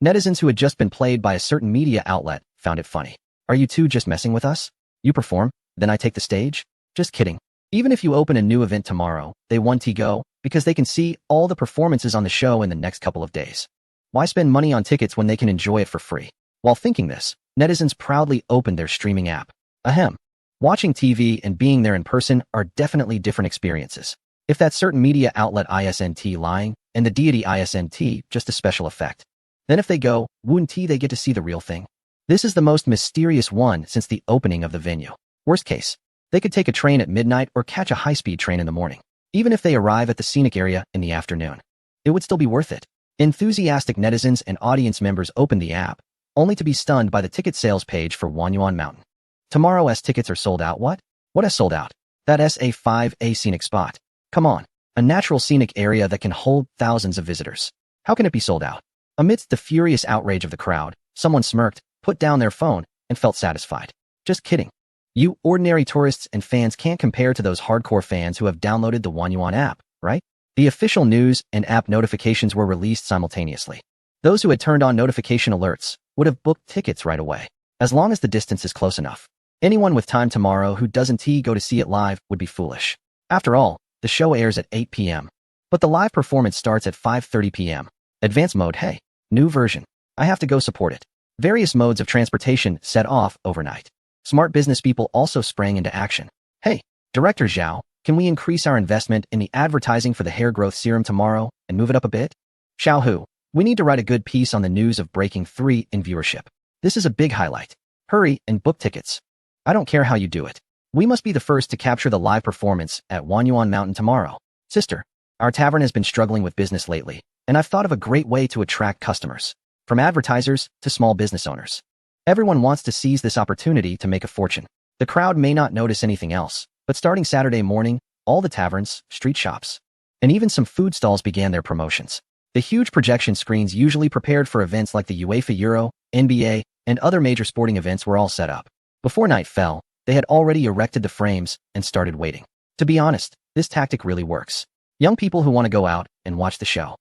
Netizens who had just been played by a certain media outlet found it funny. Are you two just messing with us? You perform, then I take the stage? Just kidding. Even if you open a new event tomorrow, they want to go, because they can see all the performances on the show in the next couple of days. Why spend money on tickets when they can enjoy it for free? While thinking this, netizens proudly opened their streaming app. Ahem. Watching TV and being there in person are definitely different experiences. If that certain media outlet isn't lying, and the deity isn't just a special effect, then if they go, wouldn't they get to see the real thing? This is the most mysterious one since the opening of the venue. Worst case, they could take a train at midnight or catch a high-speed train in the morning. Even if they arrive at the scenic area in the afternoon, it would still be worth it. Enthusiastic netizens and audience members opened the app, only to be stunned by the ticket sales page for Wanyuan Mountain. Tomorrow's tickets are sold out. What? What has sold out? That SA5A scenic spot. Come on, a natural scenic area that can hold thousands of visitors. How can it be sold out? Amidst the furious outrage of the crowd, someone smirked, put down their phone, and felt satisfied. Just kidding. You ordinary tourists and fans can't compare to those hardcore fans who have downloaded the Wanyuan app, right? The official news and app notifications were released simultaneously. Those who had turned on notification alerts would have booked tickets right away, as long as the distance is close enough. Anyone with time tomorrow who doesn't go to see it live would be foolish. After all, the show airs at 8 p.m. But the live performance starts at 5:30 p.m. Advanced mode, hey, new version. I have to go support it. Various modes of transportation set off overnight. Smart business people also sprang into action. Hey, Director Zhao, can we increase our investment in the advertising for the hair growth serum tomorrow and move it up a bit? Xiao Hu, we need to write a good piece on the news of breaking 3 in viewership. This is a big highlight. Hurry and book tickets. I don't care how you do it. We must be the first to capture the live performance at Wanyuan Mountain tomorrow. Sister, our tavern has been struggling with business lately, and I've thought of a great way to attract customers, from advertisers to small business owners. Everyone wants to seize this opportunity to make a fortune. The crowd may not notice anything else, but starting Saturday morning, all the taverns, street shops, and even some food stalls began their promotions. The huge projection screens usually prepared for events like the UEFA Euro, NBA, and other major sporting events were all set up. Before night fell, they had already erected the frames and started waiting. To be honest, this tactic really works. Young people who want to go out and watch the show.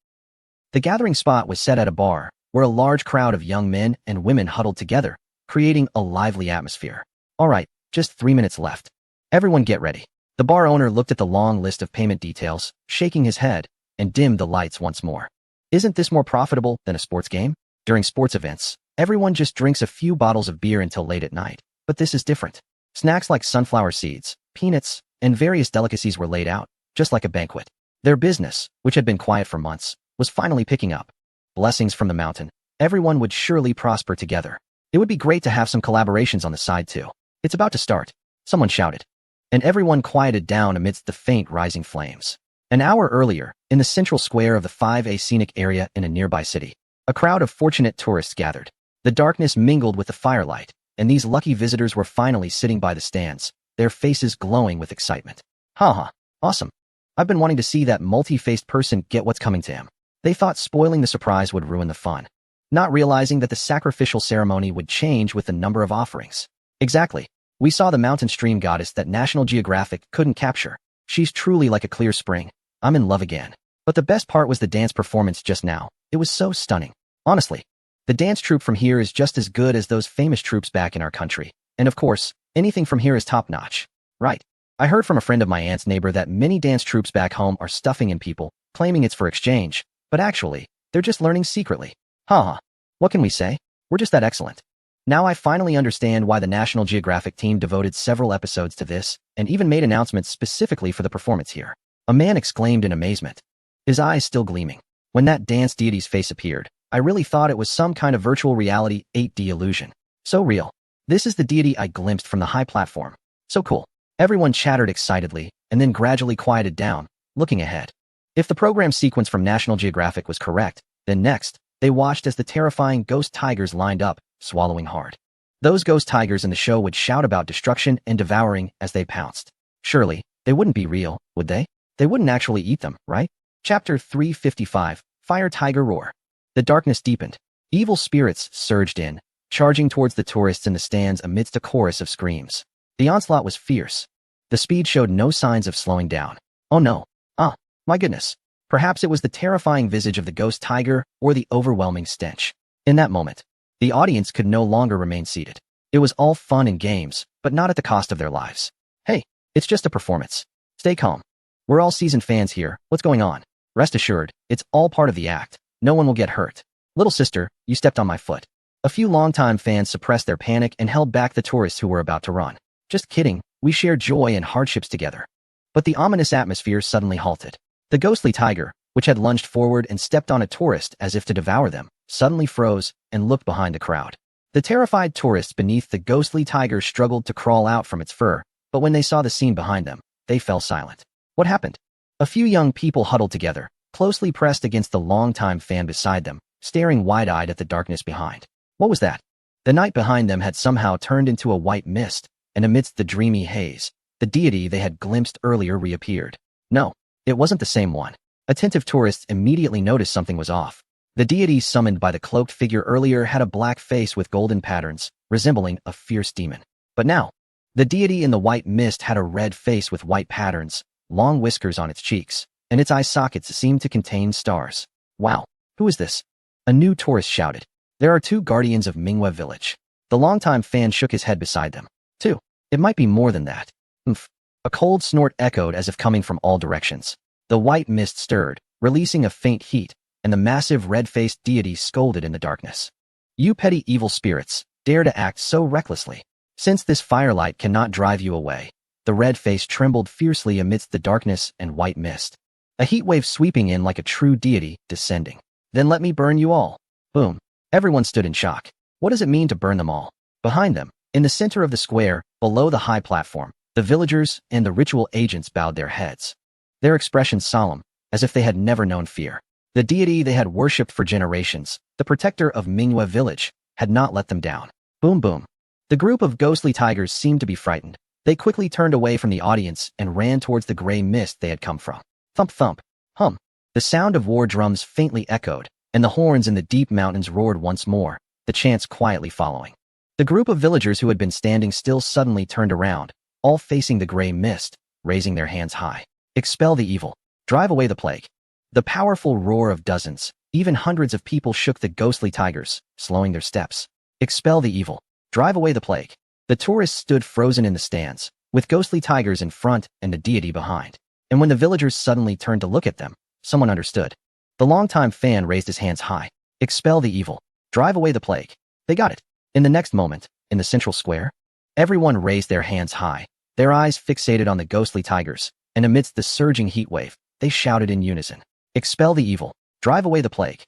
The gathering spot was set at a bar, where a large crowd of young men and women huddled together, creating a lively atmosphere. All right, just 3 minutes left. Everyone get ready. The bar owner looked at the long list of payment details, shaking his head, and dimmed the lights once more. Isn't this more profitable than a sports game? During sports events, everyone just drinks a few bottles of beer until late at night. But this is different. Snacks like sunflower seeds, peanuts, and various delicacies were laid out, just like a banquet. Their business, which had been quiet for months, was finally picking up. Blessings from the mountain. Everyone would surely prosper together. It would be great to have some collaborations on the side too. It's about to start. Someone shouted. And everyone quieted down amidst the faint rising flames. An hour earlier, in the central square of the 5A scenic area in a nearby city, A crowd of fortunate tourists gathered. The darkness mingled with the firelight, and these lucky visitors were finally sitting by the stands, their faces glowing with excitement. Haha, awesome. I've been wanting to see that multi-faced person get what's coming to him. They thought spoiling the surprise would ruin the fun, not realizing that the sacrificial ceremony would change with the number of offerings. Exactly. We saw the mountain stream goddess that National Geographic couldn't capture. She's truly like a clear spring. I'm in love again. But the best part was the dance performance just now. It was so stunning. Honestly, the dance troupe from here is just as good as those famous troupes back in our country. And of course, anything from here is top-notch. Right. I heard from a friend of my aunt's neighbor that many dance troupes back home are stuffing in people, claiming it's for exchange, but actually, they're just learning secretly. Haha. What can we say? We're just that excellent. Now I finally understand why the National Geographic team devoted several episodes to this, and even made announcements specifically for the performance here. A man exclaimed in amazement, his eyes still gleaming. When that dance deity's face appeared, I really thought it was some kind of virtual reality 8D illusion. So real. This is the deity I glimpsed from the high platform. So cool. Everyone chattered excitedly, and then gradually quieted down, looking ahead. If the program sequence from National Geographic was correct, then next, they watched as the terrifying ghost tigers lined up, swallowing hard. Those ghost tigers in the show would shout about destruction and devouring as they pounced. Surely, they wouldn't be real, would they? They wouldn't actually eat them, right? Chapter 355, Fire Tiger Roar. The darkness deepened. Evil spirits surged in, charging towards the tourists in the stands amidst a chorus of screams. The onslaught was fierce. The speed showed no signs of slowing down. Oh no. My goodness. Perhaps it was the terrifying visage of the ghost tiger or the overwhelming stench. In that moment, the audience could no longer remain seated. It was all fun and games, but not at the cost of their lives. Hey, it's just a performance. Stay calm. We're all seasoned fans here. What's going on? Rest assured, it's all part of the act. No one will get hurt. Little sister, you stepped on my foot. A few longtime fans suppressed their panic and held back the tourists who were about to run. Just kidding, we shared joy and hardships together. But the ominous atmosphere suddenly halted. The ghostly tiger, which had lunged forward and stepped on a tourist as if to devour them, suddenly froze and looked behind the crowd. The terrified tourists beneath the ghostly tiger struggled to crawl out from its fur, but when they saw the scene behind them, they fell silent. What happened? A few young people huddled together, closely pressed against the longtime fan beside them, staring wide-eyed at the darkness behind. What was that? The night behind them had somehow turned into a white mist, and amidst the dreamy haze, the deity they had glimpsed earlier reappeared. No, it wasn't the same one. Attentive tourists immediately noticed something was off. The deity summoned by the cloaked figure earlier had a black face with golden patterns, resembling a fierce demon. But now, the deity in the white mist had a red face with white patterns, long whiskers on its cheeks, and its eye sockets seemed to contain stars. Wow, who is this? A new tourist shouted. There are two guardians of Mingwe village. The longtime fan shook his head beside them. Two. It might be more than that. Oomph. A cold snort echoed as if coming from all directions. The white mist stirred, releasing a faint heat, and the massive red-faced deity scolded in the darkness. You petty evil spirits, dare to act so recklessly. Since this firelight cannot drive you away. The red face trembled fiercely amidst the darkness and white mist. A heat wave sweeping in like a true deity, descending. Then let me burn you all. Boom. Everyone stood in shock. What does it mean to burn them all? Behind them, in the center of the square, below the high platform, the villagers and the ritual agents bowed their heads. Their expressions solemn, as if they had never known fear. The deity they had worshipped for generations, the protector of Mingwe village, had not let them down. Boom boom. The group of ghostly tigers seemed to be frightened. They quickly turned away from the audience and ran towards the gray mist they had come from. Thump thump. Hum. The sound of war drums faintly echoed, and the horns in the deep mountains roared once more, the chants quietly following. The group of villagers who had been standing still suddenly turned around, all facing the gray mist, raising their hands high. Expel the evil. Drive away the plague. The powerful roar of dozens, even hundreds of people shook the ghostly tigers, slowing their steps. Expel the evil. Drive away the plague. The tourists stood frozen in the stands, with ghostly tigers in front and the deity behind. And when the villagers suddenly turned to look at them, someone understood. The longtime fan raised his hands high. Expel the evil. Drive away the plague. They got it. In the next moment, in the central square, everyone raised their hands high, their eyes fixated on the ghostly tigers, and amidst the surging heat wave, they shouted in unison. Expel the evil. Drive away the plague.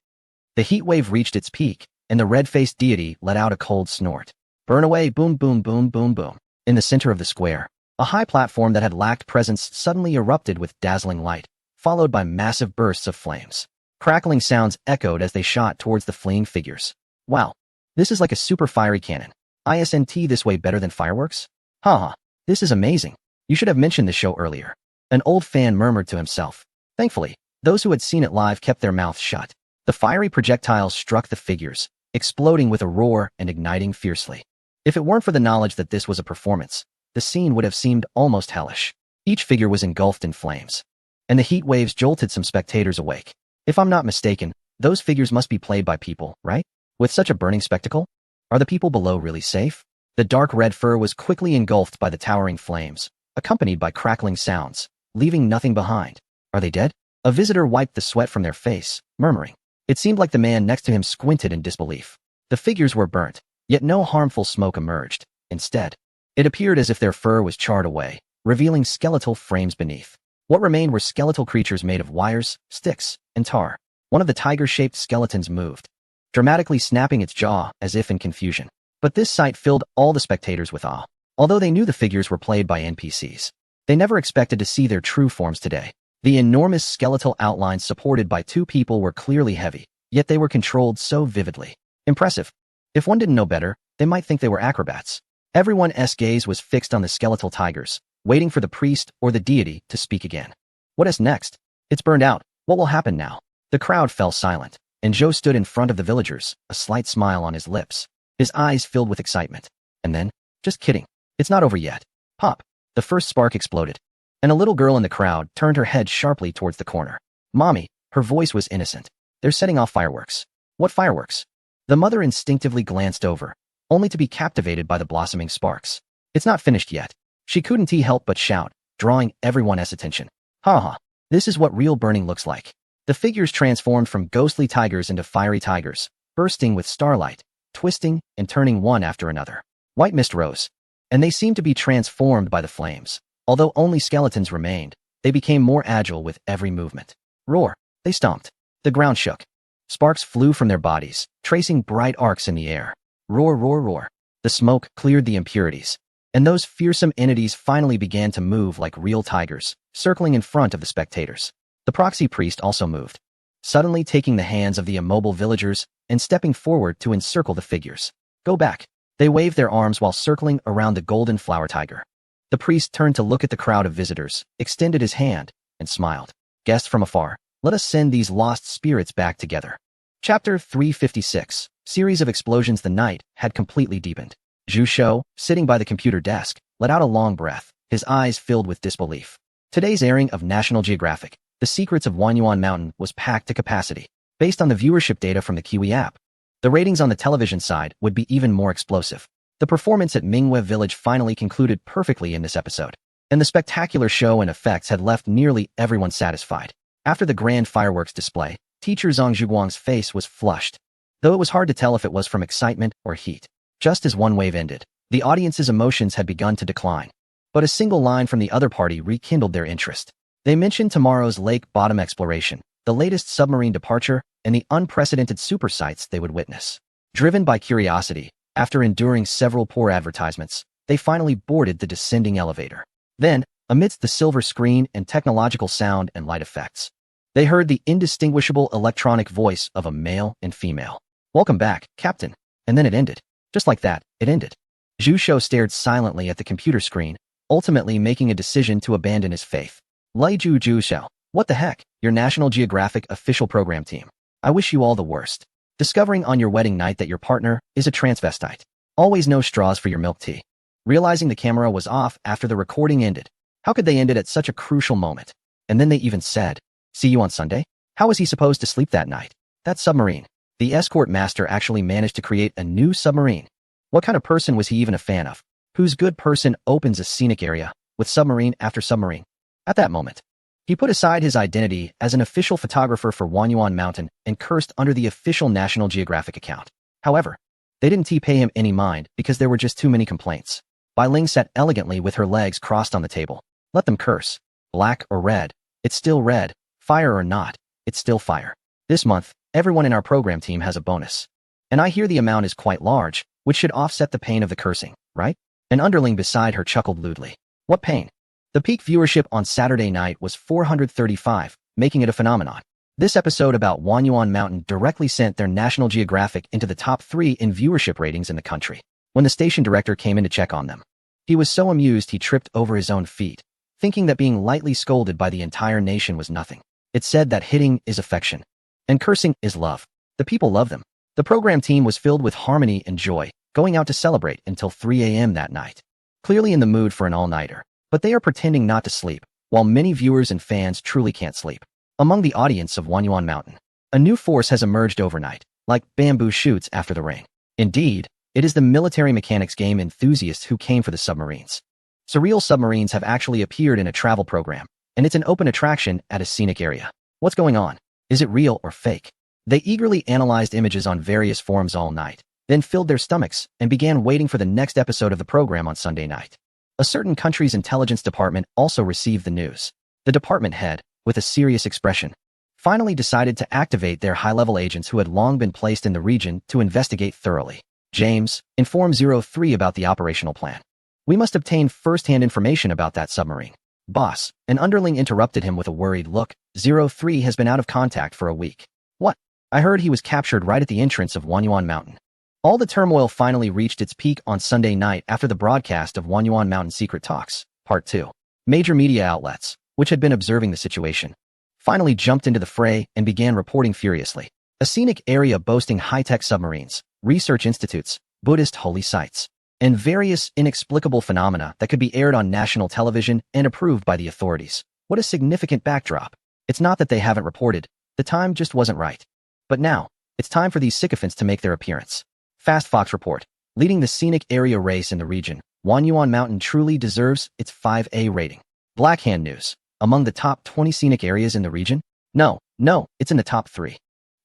The heat wave reached its peak, and the red-faced deity let out a cold snort. Burn away, boom, boom, boom, boom, boom. In the center of the square, a high platform that had lacked presence suddenly erupted with dazzling light, followed by massive bursts of flames. Crackling sounds echoed as they shot towards the fleeing figures. Wow, this is like a super fiery cannon. Isn't this way better than fireworks? Haha, this is amazing. You should have mentioned the show earlier. An old fan murmured to himself. Thankfully, those who had seen it live kept their mouths shut. The fiery projectiles struck the figures, exploding with a roar and igniting fiercely. If it weren't for the knowledge that this was a performance, the scene would have seemed almost hellish. Each figure was engulfed in flames, and the heat waves jolted some spectators awake. If I'm not mistaken, those figures must be played by people, right? With such a burning spectacle? Are the people below really safe? The dark red fur was quickly engulfed by the towering flames, accompanied by crackling sounds, leaving nothing behind. Are they dead? A visitor wiped the sweat from their face, murmuring. It seemed like the man next to him squinted in disbelief. The figures were burnt, yet no harmful smoke emerged. Instead, it appeared as if their fur was charred away, revealing skeletal frames beneath. What remained were skeletal creatures made of wires, sticks, and tar. One of the tiger-shaped skeletons moved, dramatically snapping its jaw as if in confusion. But this sight filled all the spectators with awe. Although they knew the figures were played by NPCs, they never expected to see their true forms today. The enormous skeletal outlines supported by two people were clearly heavy, yet they were controlled so vividly. Impressive. If one didn't know better, they might think they were acrobats. Everyone's gaze was fixed on the skeletal tigers, waiting for the priest or the deity to speak again. What is next? It's burned out. What will happen now? The crowd fell silent, and Joe stood in front of the villagers, a slight smile on his lips, his eyes filled with excitement. And then, just kidding, it's not over yet. Pop! The first spark exploded, and a little girl in the crowd turned her head sharply towards the corner. Mommy, her voice was innocent. They're setting off fireworks. What fireworks? The mother instinctively glanced over, only to be captivated by the blossoming sparks. It's not finished yet. She couldn't help but shout, drawing everyone's attention. Haha, this is what real burning looks like. The figures transformed from ghostly tigers into fiery tigers, bursting with starlight, twisting and turning one after another. White mist rose, and they seemed to be transformed by the flames. Although only skeletons remained, they became more agile with every movement. Roar! They stomped. The ground shook. Sparks flew from their bodies, tracing bright arcs in the air. Roar, roar, roar. The smoke cleared the impurities, and those fearsome entities finally began to move like real tigers, circling in front of the spectators. The proxy priest also moved, suddenly taking the hands of the immobile villagers and stepping forward to encircle the figures. Go back. They waved their arms while circling around the golden flower tiger. The priest turned to look at the crowd of visitors, extended his hand, and smiled. Guests from afar, let us send these lost spirits back together. Chapter 356. Series of explosions. The night had completely deepened. Zhu Shou, sitting by the computer desk, let out a long breath, his eyes filled with disbelief. Today's airing of National Geographic, The Secrets of Wanyuan Mountain, was packed to capacity. Based on the viewership data from the Kiwi app, the ratings on the television side would be even more explosive. The performance at Mingwe Village finally concluded perfectly in this episode, and the spectacular show and effects had left nearly everyone satisfied. After the grand fireworks display, teacher Zhang Zhuguang's face was flushed, though it was hard to tell if it was from excitement or heat. Just as one wave ended, the audience's emotions had begun to decline, but a single line from the other party rekindled their interest. They mentioned tomorrow's lake bottom exploration, the latest submarine departure, and the unprecedented super sights they would witness. Driven by curiosity, after enduring several poor advertisements, they finally boarded the descending elevator. Then, amidst the silver screen and technological sound and light effects, they heard the indistinguishable electronic voice of a male and female. Welcome back, Captain. And then it ended. Just like that, it ended. Zhu Shou stared silently at the computer screen, ultimately making a decision to abandon his faith. Zhu Shou, what the heck? Your National Geographic official program team. I wish you all the worst. Discovering on your wedding night that your partner is a transvestite. Always no straws for your milk tea. Realizing the camera was off after the recording ended. How could they end it at such a crucial moment? And then they even said, see you on Sunday? How was he supposed to sleep that night? That submarine. The escort master actually managed to create a new submarine. What kind of person was he even a fan of? Whose good person opens a scenic area with submarine after submarine? At that moment, he put aside his identity as an official photographer for Wanyuan Mountain and cursed under the official National Geographic account. However, they didn't pay him any mind because there were just too many complaints. Bai Ling sat elegantly with her legs crossed on the table. Let them curse. Black or red, it's still red. Fire or not, it's still fire. This month, everyone in our program team has a bonus. And I hear the amount is quite large, which should offset the pain of the cursing, right? An underling beside her chuckled lewdly. What pain? The peak viewership on Saturday night was 435, making it a phenomenon. This episode about Wanyuan Mountain directly sent their National Geographic into the top 3 in viewership ratings in the country. When the station director came in to check on them, he was so amused he tripped over his own feet, thinking that being lightly scolded by the entire nation was nothing. It said that hitting is affection, and cursing is love. The people love them. The program team was filled with harmony and joy, going out to celebrate until 3 a.m. that night. Clearly in the mood for an all-nighter, but they are pretending not to sleep, while many viewers and fans truly can't sleep. Among the audience of Wanyuan Mountain, a new force has emerged overnight, like bamboo shoots after the rain. Indeed, it is the military mechanics game enthusiasts who came for the submarines. Surreal submarines have actually appeared in a travel program, and it's an open attraction at a scenic area. What's going on? Is it real or fake? They eagerly analyzed images on various forums all night, then filled their stomachs and began waiting for the next episode of the program on Sunday night. A certain country's intelligence department also received the news. The department head, with a serious expression, finally decided to activate their high-level agents who had long been placed in the region to investigate thoroughly. James, inform 03 about the operational plan. We must obtain first-hand information about that submarine. Boss, an underling interrupted him with a worried look. 03 has been out of contact for a week. What? I heard he was captured right at the entrance of Wanyuan Mountain. All the turmoil finally reached its peak on Sunday night after the broadcast of Wanyuan Mountain Secret Talks, Part 2. Major media outlets, which had been observing the situation, finally jumped into the fray and began reporting furiously. A scenic area boasting high-tech submarines, research institutes, Buddhist holy sites, and various inexplicable phenomena that could be aired on national television and approved by the authorities. What a significant backdrop. It's not that they haven't reported, the time just wasn't right. But now, it's time for these sycophants to make their appearance. Fast Fox report. Leading the scenic area race in the region, Wanyuan Mountain truly deserves its 5A rating. Blackhand News. Among the top 20 scenic areas in the region? No, it's in the top 3.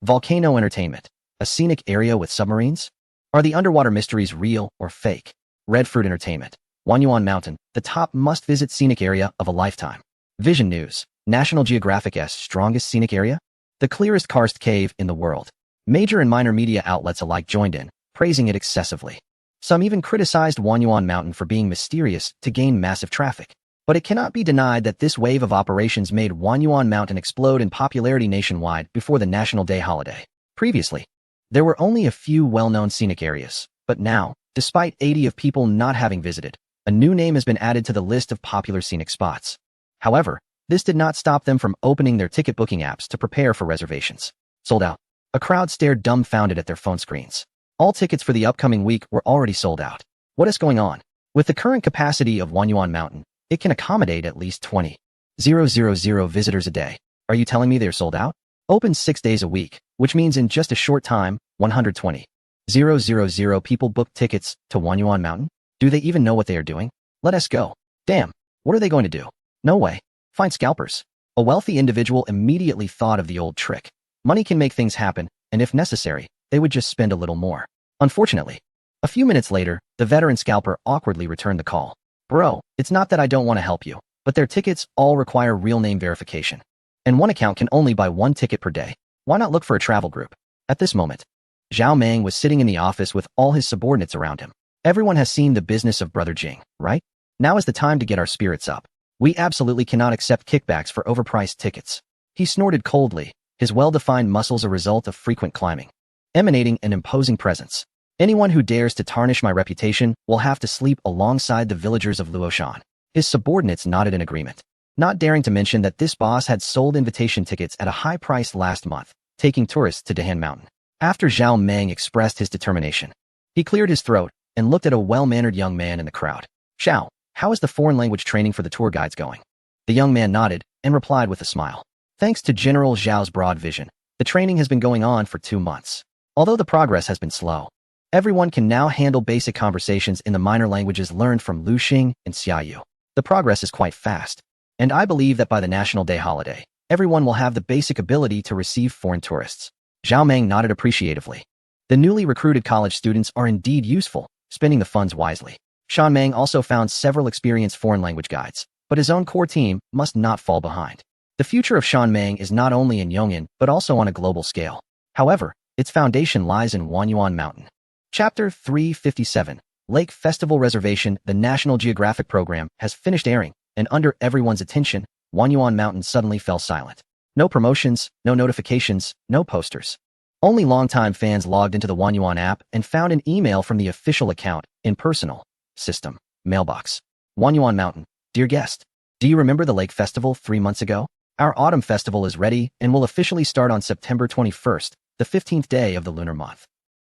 Volcano Entertainment. A scenic area with submarines? Are the underwater mysteries real or fake? Red Fruit Entertainment. Wanyuan Mountain, the top must-visit scenic area of a lifetime. Vision News. National Geographic's strongest scenic area? The clearest karst cave in the world. Major and minor media outlets alike joined in, praising it excessively. Some even criticized Wanyuan Mountain for being mysterious to gain massive traffic. But it cannot be denied that this wave of operations made Wanyuan Mountain explode in popularity nationwide before the National Day holiday. Previously, there were only a few well-known scenic areas, but now, despite 80 of people not having visited, a new name has been added to the list of popular scenic spots. However, this did not stop them from opening their ticket booking apps to prepare for reservations. Sold out. A crowd stared dumbfounded at their phone screens. All tickets for the upcoming week were already sold out. What is going on? With the current capacity of Wanyuan Mountain, it can accommodate at least 20,000 visitors a day. Are you telling me they're sold out? Open 6 days a week, which means in just a short time, 120,000 people booked tickets to Wanyuan Mountain? Do they even know what they are doing? Let us go. Damn, what are they going to do? No way. Find scalpers. A wealthy individual immediately thought of the old trick. Money can make things happen, and if necessary, they would just spend a little more. Unfortunately, a few minutes later, the veteran scalper awkwardly returned the call. Bro, it's not that I don't want to help you, but their tickets all require real name verification. And one account can only buy 1 ticket per day. Why not look for a travel group? At this moment, Zhao Meng was sitting in the office with all his subordinates around him. Everyone has seen the business of Brother Jing, right? Now is the time to get our spirits up. We absolutely cannot accept kickbacks for overpriced tickets. He snorted coldly, his well-defined muscles a result of frequent climbing, emanating an imposing presence. Anyone who dares to tarnish my reputation will have to sleep alongside the villagers of Luoshan. His subordinates nodded in agreement, not daring to mention that this boss had sold invitation tickets at a high price last month, taking tourists to Dahan Mountain. After Zhao Meng expressed his determination, he cleared his throat and looked at a well-mannered young man in the crowd. Zhao, how is the foreign language training for the tour guides going? The young man nodded and replied with a smile. Thanks to General Zhao's broad vision, the training has been going on for 2 months. Although the progress has been slow, everyone can now handle basic conversations in the minor languages learned from Lu Xing and Xiaoyu. The progress is quite fast, and I believe that by the National Day holiday, everyone will have the basic ability to receive foreign tourists. Zhao Meng nodded appreciatively. The newly recruited college students are indeed useful, spending the funds wisely. Shan Meng also found several experienced foreign language guides, but his own core team must not fall behind. The future of Shan Meng is not only in Yong'an, but also on a global scale. However, its foundation lies in Wanyuan Mountain. Chapter 357, Lake Festival Reservation. The National Geographic program has finished airing, and under everyone's attention, Wanyuan Mountain suddenly fell silent. No promotions, no notifications, no posters. Only longtime fans logged into the Wanyuan app and found an email from the official account in personal system mailbox. Wanyuan Mountain. Dear guest, do you remember the lake festival 3 months ago? Our autumn festival is ready and will officially start on September 21st, the 15th day of the lunar month.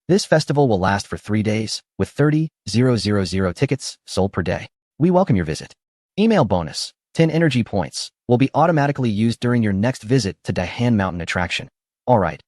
This festival will last for 3 days, with 30,000 tickets sold per day. We welcome your visit. Email bonus, 10 energy points, will be automatically used during your next visit to Daihan Mountain attraction. Alright.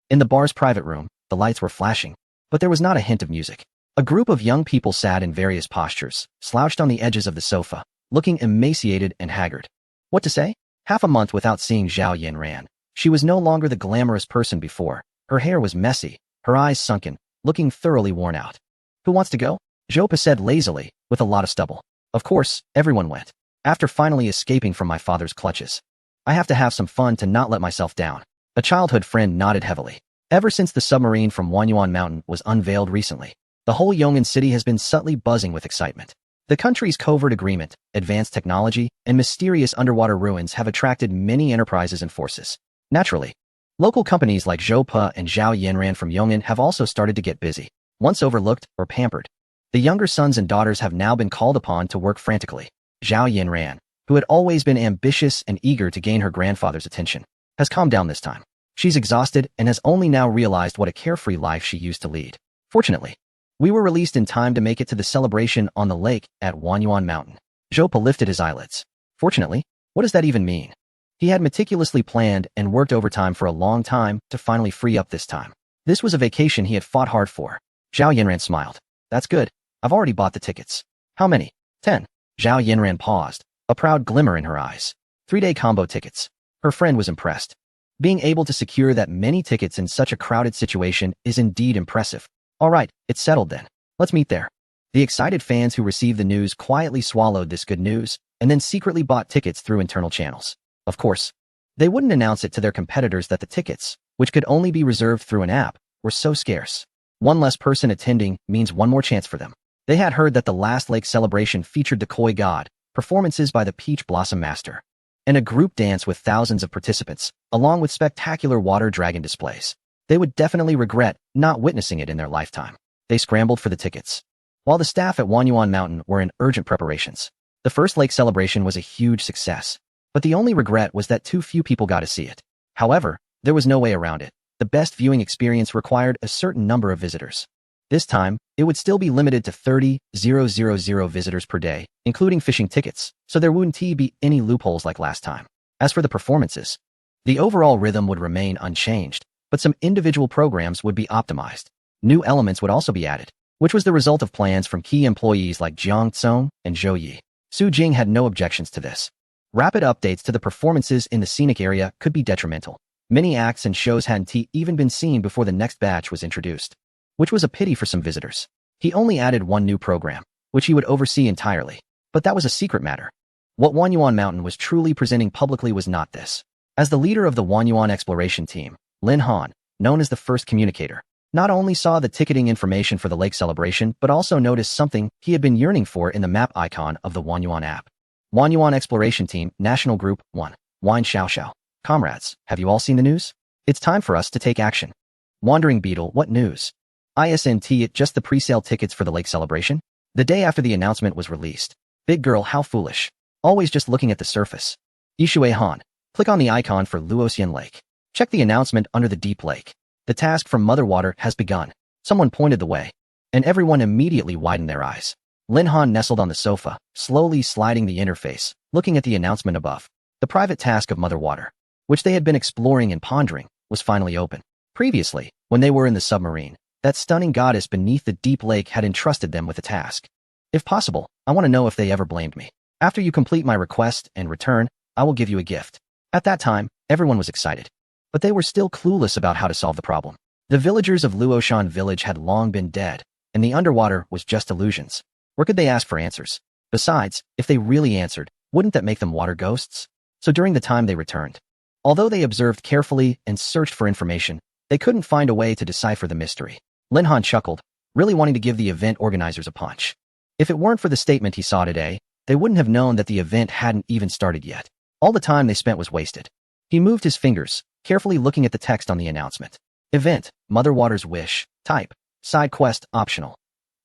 In the bar's private room, the lights were flashing, but there was not a hint of music. A group of young people sat in various postures, slouched on the edges of the sofa, looking emaciated and haggard. What to say? Half a month without seeing Zhao Yanran. She was no longer the glamorous person before. Her hair was messy, her eyes sunken, looking thoroughly worn out. Who wants to go? Zhoupa said lazily, with a lot of stubble. Of course, everyone went. After finally escaping from my father's clutches. I have to have some fun to not let myself down. A childhood friend nodded heavily. Ever since the submarine from Wanyuan Mountain was unveiled recently, the whole Yong'an city has been subtly buzzing with excitement. The country's covert agreement, advanced technology, and mysterious underwater ruins have attracted many enterprises and forces. Naturally, local companies like Zhoupa and Zhao Yanran from Yong'an have also started to get busy. Once overlooked or pampered, the younger sons and daughters have now been called upon to work frantically. Zhao Yanran, who had always been ambitious and eager to gain her grandfather's attention, has calmed down this time. She's exhausted and has only now realized what a carefree life she used to lead. Fortunately, we were released in time to make it to the celebration on the lake at Wanyuan Mountain. Zhoupa lifted his eyelids. Fortunately? What does that even mean? He had meticulously planned and worked overtime for a long time to finally free up this time. This was a vacation he had fought hard for. Zhao Yanran smiled. That's good. I've already bought the tickets. How many? 10. Zhao Yanran paused, a proud glimmer in her eyes. 3-day combo tickets. Her friend was impressed. Being able to secure that many tickets in such a crowded situation is indeed impressive. All right, it's settled then. Let's meet there. The excited fans who received the news quietly swallowed this good news and then secretly bought tickets through internal channels. Of course, they wouldn't announce it to their competitors that the tickets, which could only be reserved through an app, were so scarce. One less person attending means one more chance for them. They had heard that the last lake celebration featured the Koi God, performances by the Peach Blossom Master, and a group dance with thousands of participants, along with spectacular water dragon displays. They would definitely regret not witnessing it in their lifetime. They scrambled for the tickets. While the staff at Wanyuan Mountain were in urgent preparations, the first lake celebration was a huge success. But the only regret was that too few people got to see it. However, there was no way around it. The best viewing experience required a certain number of visitors. This time, it would still be limited to 30,000 visitors per day, including fishing tickets, so there wouldn't be any loopholes like last time. As for the performances, the overall rhythm would remain unchanged, but some individual programs would be optimized. New elements would also be added, which was the result of plans from key employees like Jiang Tsong and Zhou Yi. Su Jing had no objections to this. Rapid updates to the performances in the scenic area could be detrimental. Many acts and shows hadn't even been seen before the next batch was introduced, which was a pity for some visitors. He only added one new program, which he would oversee entirely. But that was a secret matter. What Wanyuan Mountain was truly presenting publicly was not this. As the leader of the Wanyuan exploration team, Lin Han, known as the first communicator, not only saw the ticketing information for the lake celebration, but also noticed something he had been yearning for in the map icon of the Wanyuan app. Wanyuan Exploration Team, National Group 1. Wine Xiao Xiao. Comrades, have you all seen the news? It's time for us to take action. Wandering Beetle, what news? ISNT, just the pre-sale tickets for the lake celebration? The day after the announcement was released. Big girl, how foolish. Always just looking at the surface. Yishui Han, click on the icon for Luoxian Lake. Check the announcement under the deep lake. The task from Mother Water has begun. Someone pointed the way, and everyone immediately widened their eyes. Lin Han nestled on the sofa, slowly sliding the interface, looking at the announcement above. The private task of Mother Water, which they had been exploring and pondering, was finally open. Previously, when they were in the submarine, that stunning goddess beneath the deep lake had entrusted them with a task. If possible, I want to know if they ever blamed me. After you complete my request and return, I will give you a gift. At that time, everyone was excited. But they were still clueless about how to solve the problem. The villagers of Luoshan village had long been dead, and the underwater was just illusions. Where could they ask for answers? Besides, if they really answered, wouldn't that make them water ghosts? So during the time they returned, although they observed carefully and searched for information, they couldn't find a way to decipher the mystery. Lin Han chuckled, really wanting to give the event organizers a punch. If it weren't for the statement he saw today, they wouldn't have known that the event hadn't even started yet. All the time they spent was wasted. He moved his fingers, carefully looking at the text on the announcement. Event, Mother Water's Wish. Type, side quest optional.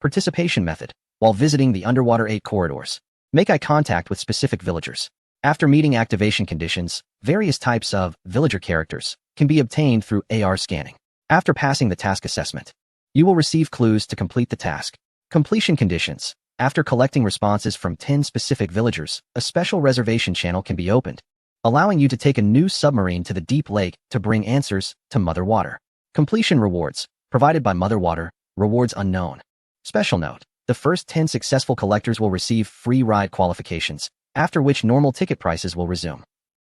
Participation method, while visiting the underwater 8 corridors. Make eye contact with specific villagers. After meeting activation conditions, various types of villager characters can be obtained through AR scanning. After passing the task assessment, you will receive clues to complete the task. Completion conditions. After collecting responses from 10 specific villagers, a special reservation channel can be opened, allowing you to take a new submarine to the deep lake to bring answers to Mother Water. Completion rewards, provided by Mother Water, rewards unknown. Special note, the first 10 successful collectors will receive free ride qualifications, after which normal ticket prices will resume.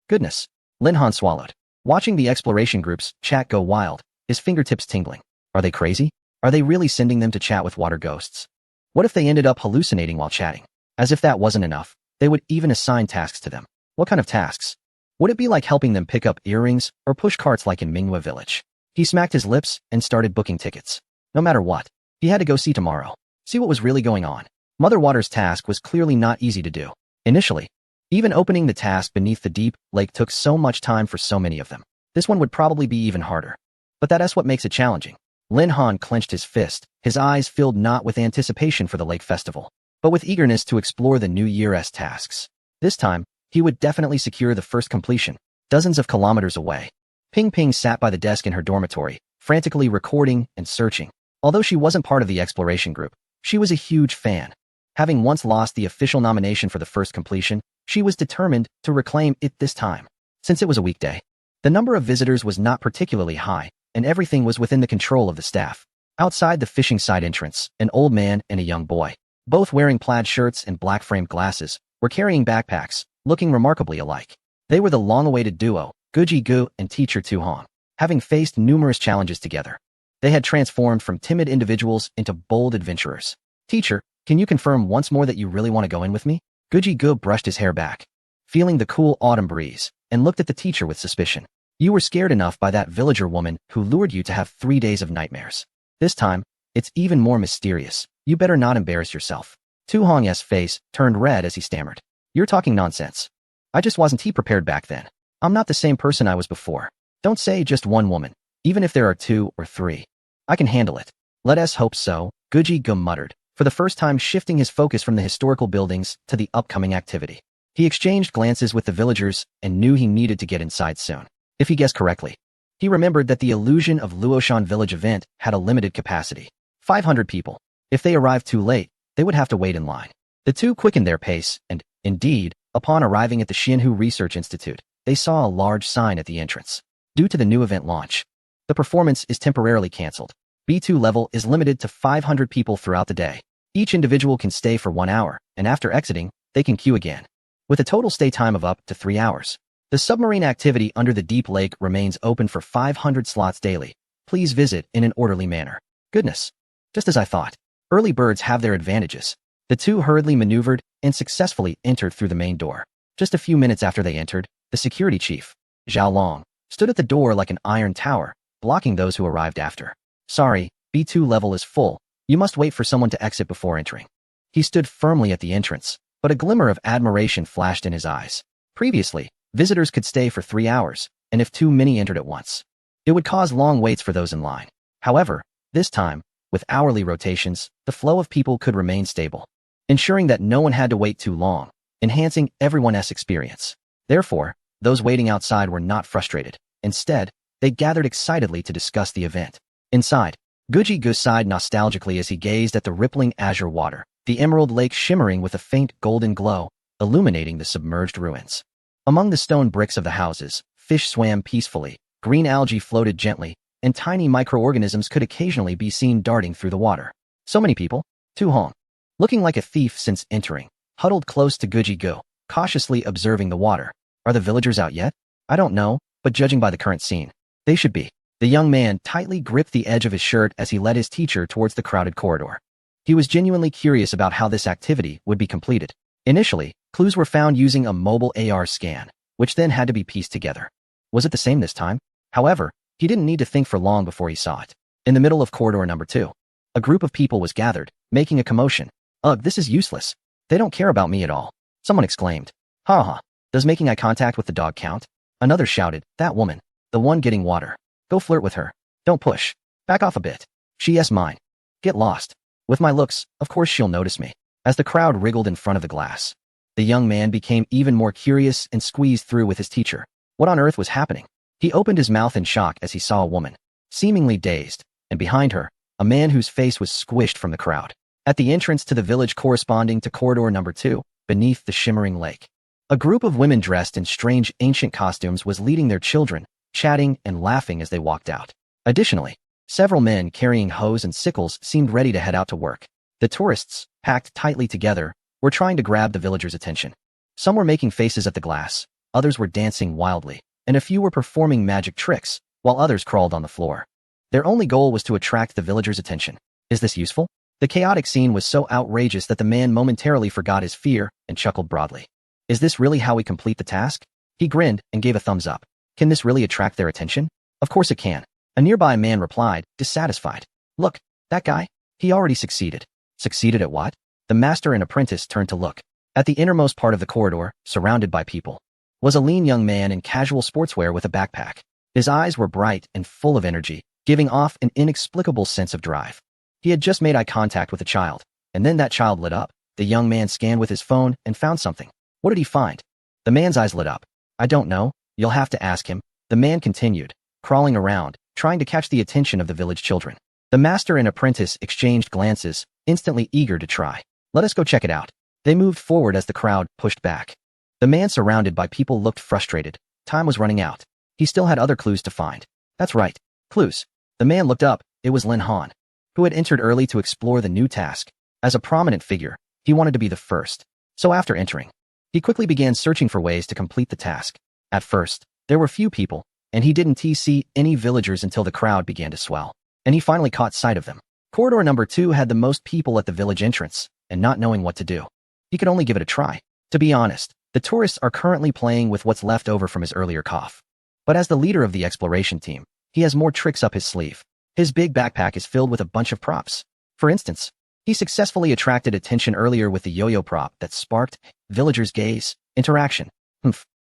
Goodness. Linhan swallowed. Watching the exploration group's chat go wild, his fingertips tingling. Are they crazy? Are they really sending them to chat with water ghosts? What if they ended up hallucinating while chatting? As if that wasn't enough, they would even assign tasks to them. What kind of tasks? Would it be like helping them pick up earrings or push carts like in Minghua Village? He smacked his lips and started booking tickets. No matter what, he had to go see tomorrow. See what was really going on. Mother Water's task was clearly not easy to do. Initially, even opening the task beneath the deep lake took so much time for so many of them. This one would probably be even harder. But that's what makes it challenging. Lin Han clenched his fist, his eyes filled not with anticipation for the lake festival, but with eagerness to explore the New Year's tasks. This time, he would definitely secure the first completion, dozens of kilometers away. Ping Ping sat by the desk in her dormitory, frantically recording and searching. Although she wasn't part of the exploration group, she was a huge fan. Having once lost the official nomination for the first completion, she was determined to reclaim it this time. Since it was a weekday, the number of visitors was not particularly high, and everything was within the control of the staff. Outside the fishing side entrance, an old man and a young boy, both wearing plaid shirts and black-framed glasses, were carrying backpacks, looking remarkably alike. They were the long-awaited duo, Guji Gu and teacher Tu Hong. Having faced numerous challenges together, they had transformed from timid individuals into bold adventurers. Teacher, can you confirm once more that you really want to go in with me? Guji Gu brushed his hair back, feeling the cool autumn breeze, and looked at the teacher with suspicion. You were scared enough by that villager woman who lured you to have 3 days of nightmares. This time, it's even more mysterious. You better not embarrass yourself. Tu Hong's face turned red as he stammered. You're talking nonsense. I just wasn't prepared back then. I'm not the same person I was before. Don't say just one woman, even if there are 2 or 3. I can handle it. Let us hope so, Guji Gu muttered, for the first time shifting his focus from the historical buildings to the upcoming activity. He exchanged glances with the villagers and knew he needed to get inside soon. If he guessed correctly, he remembered that the Illusion of Luoshan Village event had a limited capacity. 500 people. If they arrived too late, they would have to wait in line. The two quickened their pace, and, indeed, upon arriving at the Xianhu Research Institute, they saw a large sign at the entrance. Due to the new event launch, the performance is temporarily cancelled. B2 level is limited to 500 people throughout the day. Each individual can stay for 1 hour, and after exiting, they can queue again. With a total stay time of up to 3 hours. The submarine activity under the deep lake remains open for 500 slots daily. Please visit in an orderly manner. Goodness. Just as I thought. Early birds have their advantages. The two hurriedly maneuvered and successfully entered through the main door. Just a few minutes after they entered, the security chief, Zhao Long, stood at the door like an iron tower, blocking those who arrived after. Sorry, B2 level is full. You must wait for someone to exit before entering. He stood firmly at the entrance, but a glimmer of admiration flashed in his eyes. Previously, visitors could stay for 3 hours, and if too many entered at once, it would cause long waits for those in line. However, this time, with hourly rotations, the flow of people could remain stable, ensuring that no one had to wait too long, enhancing everyone's experience. Therefore, those waiting outside were not frustrated. Instead, they gathered excitedly to discuss the event. Inside, Guji Gu sighed nostalgically as he gazed at the rippling azure water, the emerald lake shimmering with a faint golden glow, illuminating the submerged ruins. Among the stone bricks of the houses, fish swam peacefully, green algae floated gently, and tiny microorganisms could occasionally be seen darting through the water. So many people. Tu Hong, looking like a thief since entering, huddled close to Guji Gu, cautiously observing the water. Are the villagers out yet? I don't know, but judging by the current scene, they should be. The young man tightly gripped the edge of his shirt as he led his teacher towards the crowded corridor. He was genuinely curious about how this activity would be completed. Initially, clues were found using a mobile AR scan, which then had to be pieced together. Was it the same this time? However, he didn't need to think for long before he saw it. In the middle of corridor number 2, a group of people was gathered, making a commotion. Ugh, this is useless. They don't care about me at all. Someone exclaimed. Ha ha. Does making eye contact with the dog count? Another shouted, "That woman. The one getting water. Go flirt with her. Don't push. Back off a bit. She's mine. Get lost. With my looks, of course she'll notice me." As the crowd wriggled in front of the glass, the young man became even more curious and squeezed through with his teacher. What on earth was happening? He opened his mouth in shock as he saw a woman, seemingly dazed, and behind her, a man whose face was squished from the crowd. At the entrance to the village corresponding to corridor number 2, beneath the shimmering lake, a group of women dressed in strange ancient costumes was leading their children, chatting and laughing as they walked out. Additionally, several men carrying hoes and sickles seemed ready to head out to work. The tourists, packed tightly together, were trying to grab the villagers' attention. Some were making faces at the glass, others were dancing wildly, and a few were performing magic tricks, while others crawled on the floor. Their only goal was to attract the villagers' attention. Is this useful? The chaotic scene was so outrageous that the man momentarily forgot his fear and chuckled broadly. Is this really how we complete the task? He grinned and gave a thumbs up. Can this really attract their attention? Of course it can. A nearby man replied, dissatisfied. Look, that guy? He already succeeded. Succeeded at what? The master and apprentice turned to look. At the innermost part of the corridor, surrounded by people, was a lean young man in casual sportswear with a backpack. His eyes were bright and full of energy, giving off an inexplicable sense of drive. He had just made eye contact with a child, and then that child lit up. The young man scanned with his phone and found something. What did he find? The man's eyes lit up. I don't know. You'll have to ask him. The man continued, crawling around, trying to catch the attention of the village children. The master and apprentice exchanged glances, instantly eager to try. Let us go check it out. They moved forward as the crowd pushed back. The man surrounded by people looked frustrated. Time was running out. He still had other clues to find. That's right. Clues. The man looked up. It was Lin Han, who had entered early to explore the new task. As a prominent figure, he wanted to be the first. So after entering, he quickly began searching for ways to complete the task. At first, there were few people, and he didn't see any villagers until the crowd began to swell, and he finally caught sight of them. Corridor number 2 had the most people at the village entrance, and not knowing what to do, he could only give it a try. To be honest, the tourists are currently playing with what's left over from his earlier cough. But as the leader of the exploration team, he has more tricks up his sleeve. His big backpack is filled with a bunch of props. For instance, he successfully attracted attention earlier with the yo-yo prop that sparked villagers' gaze, interaction.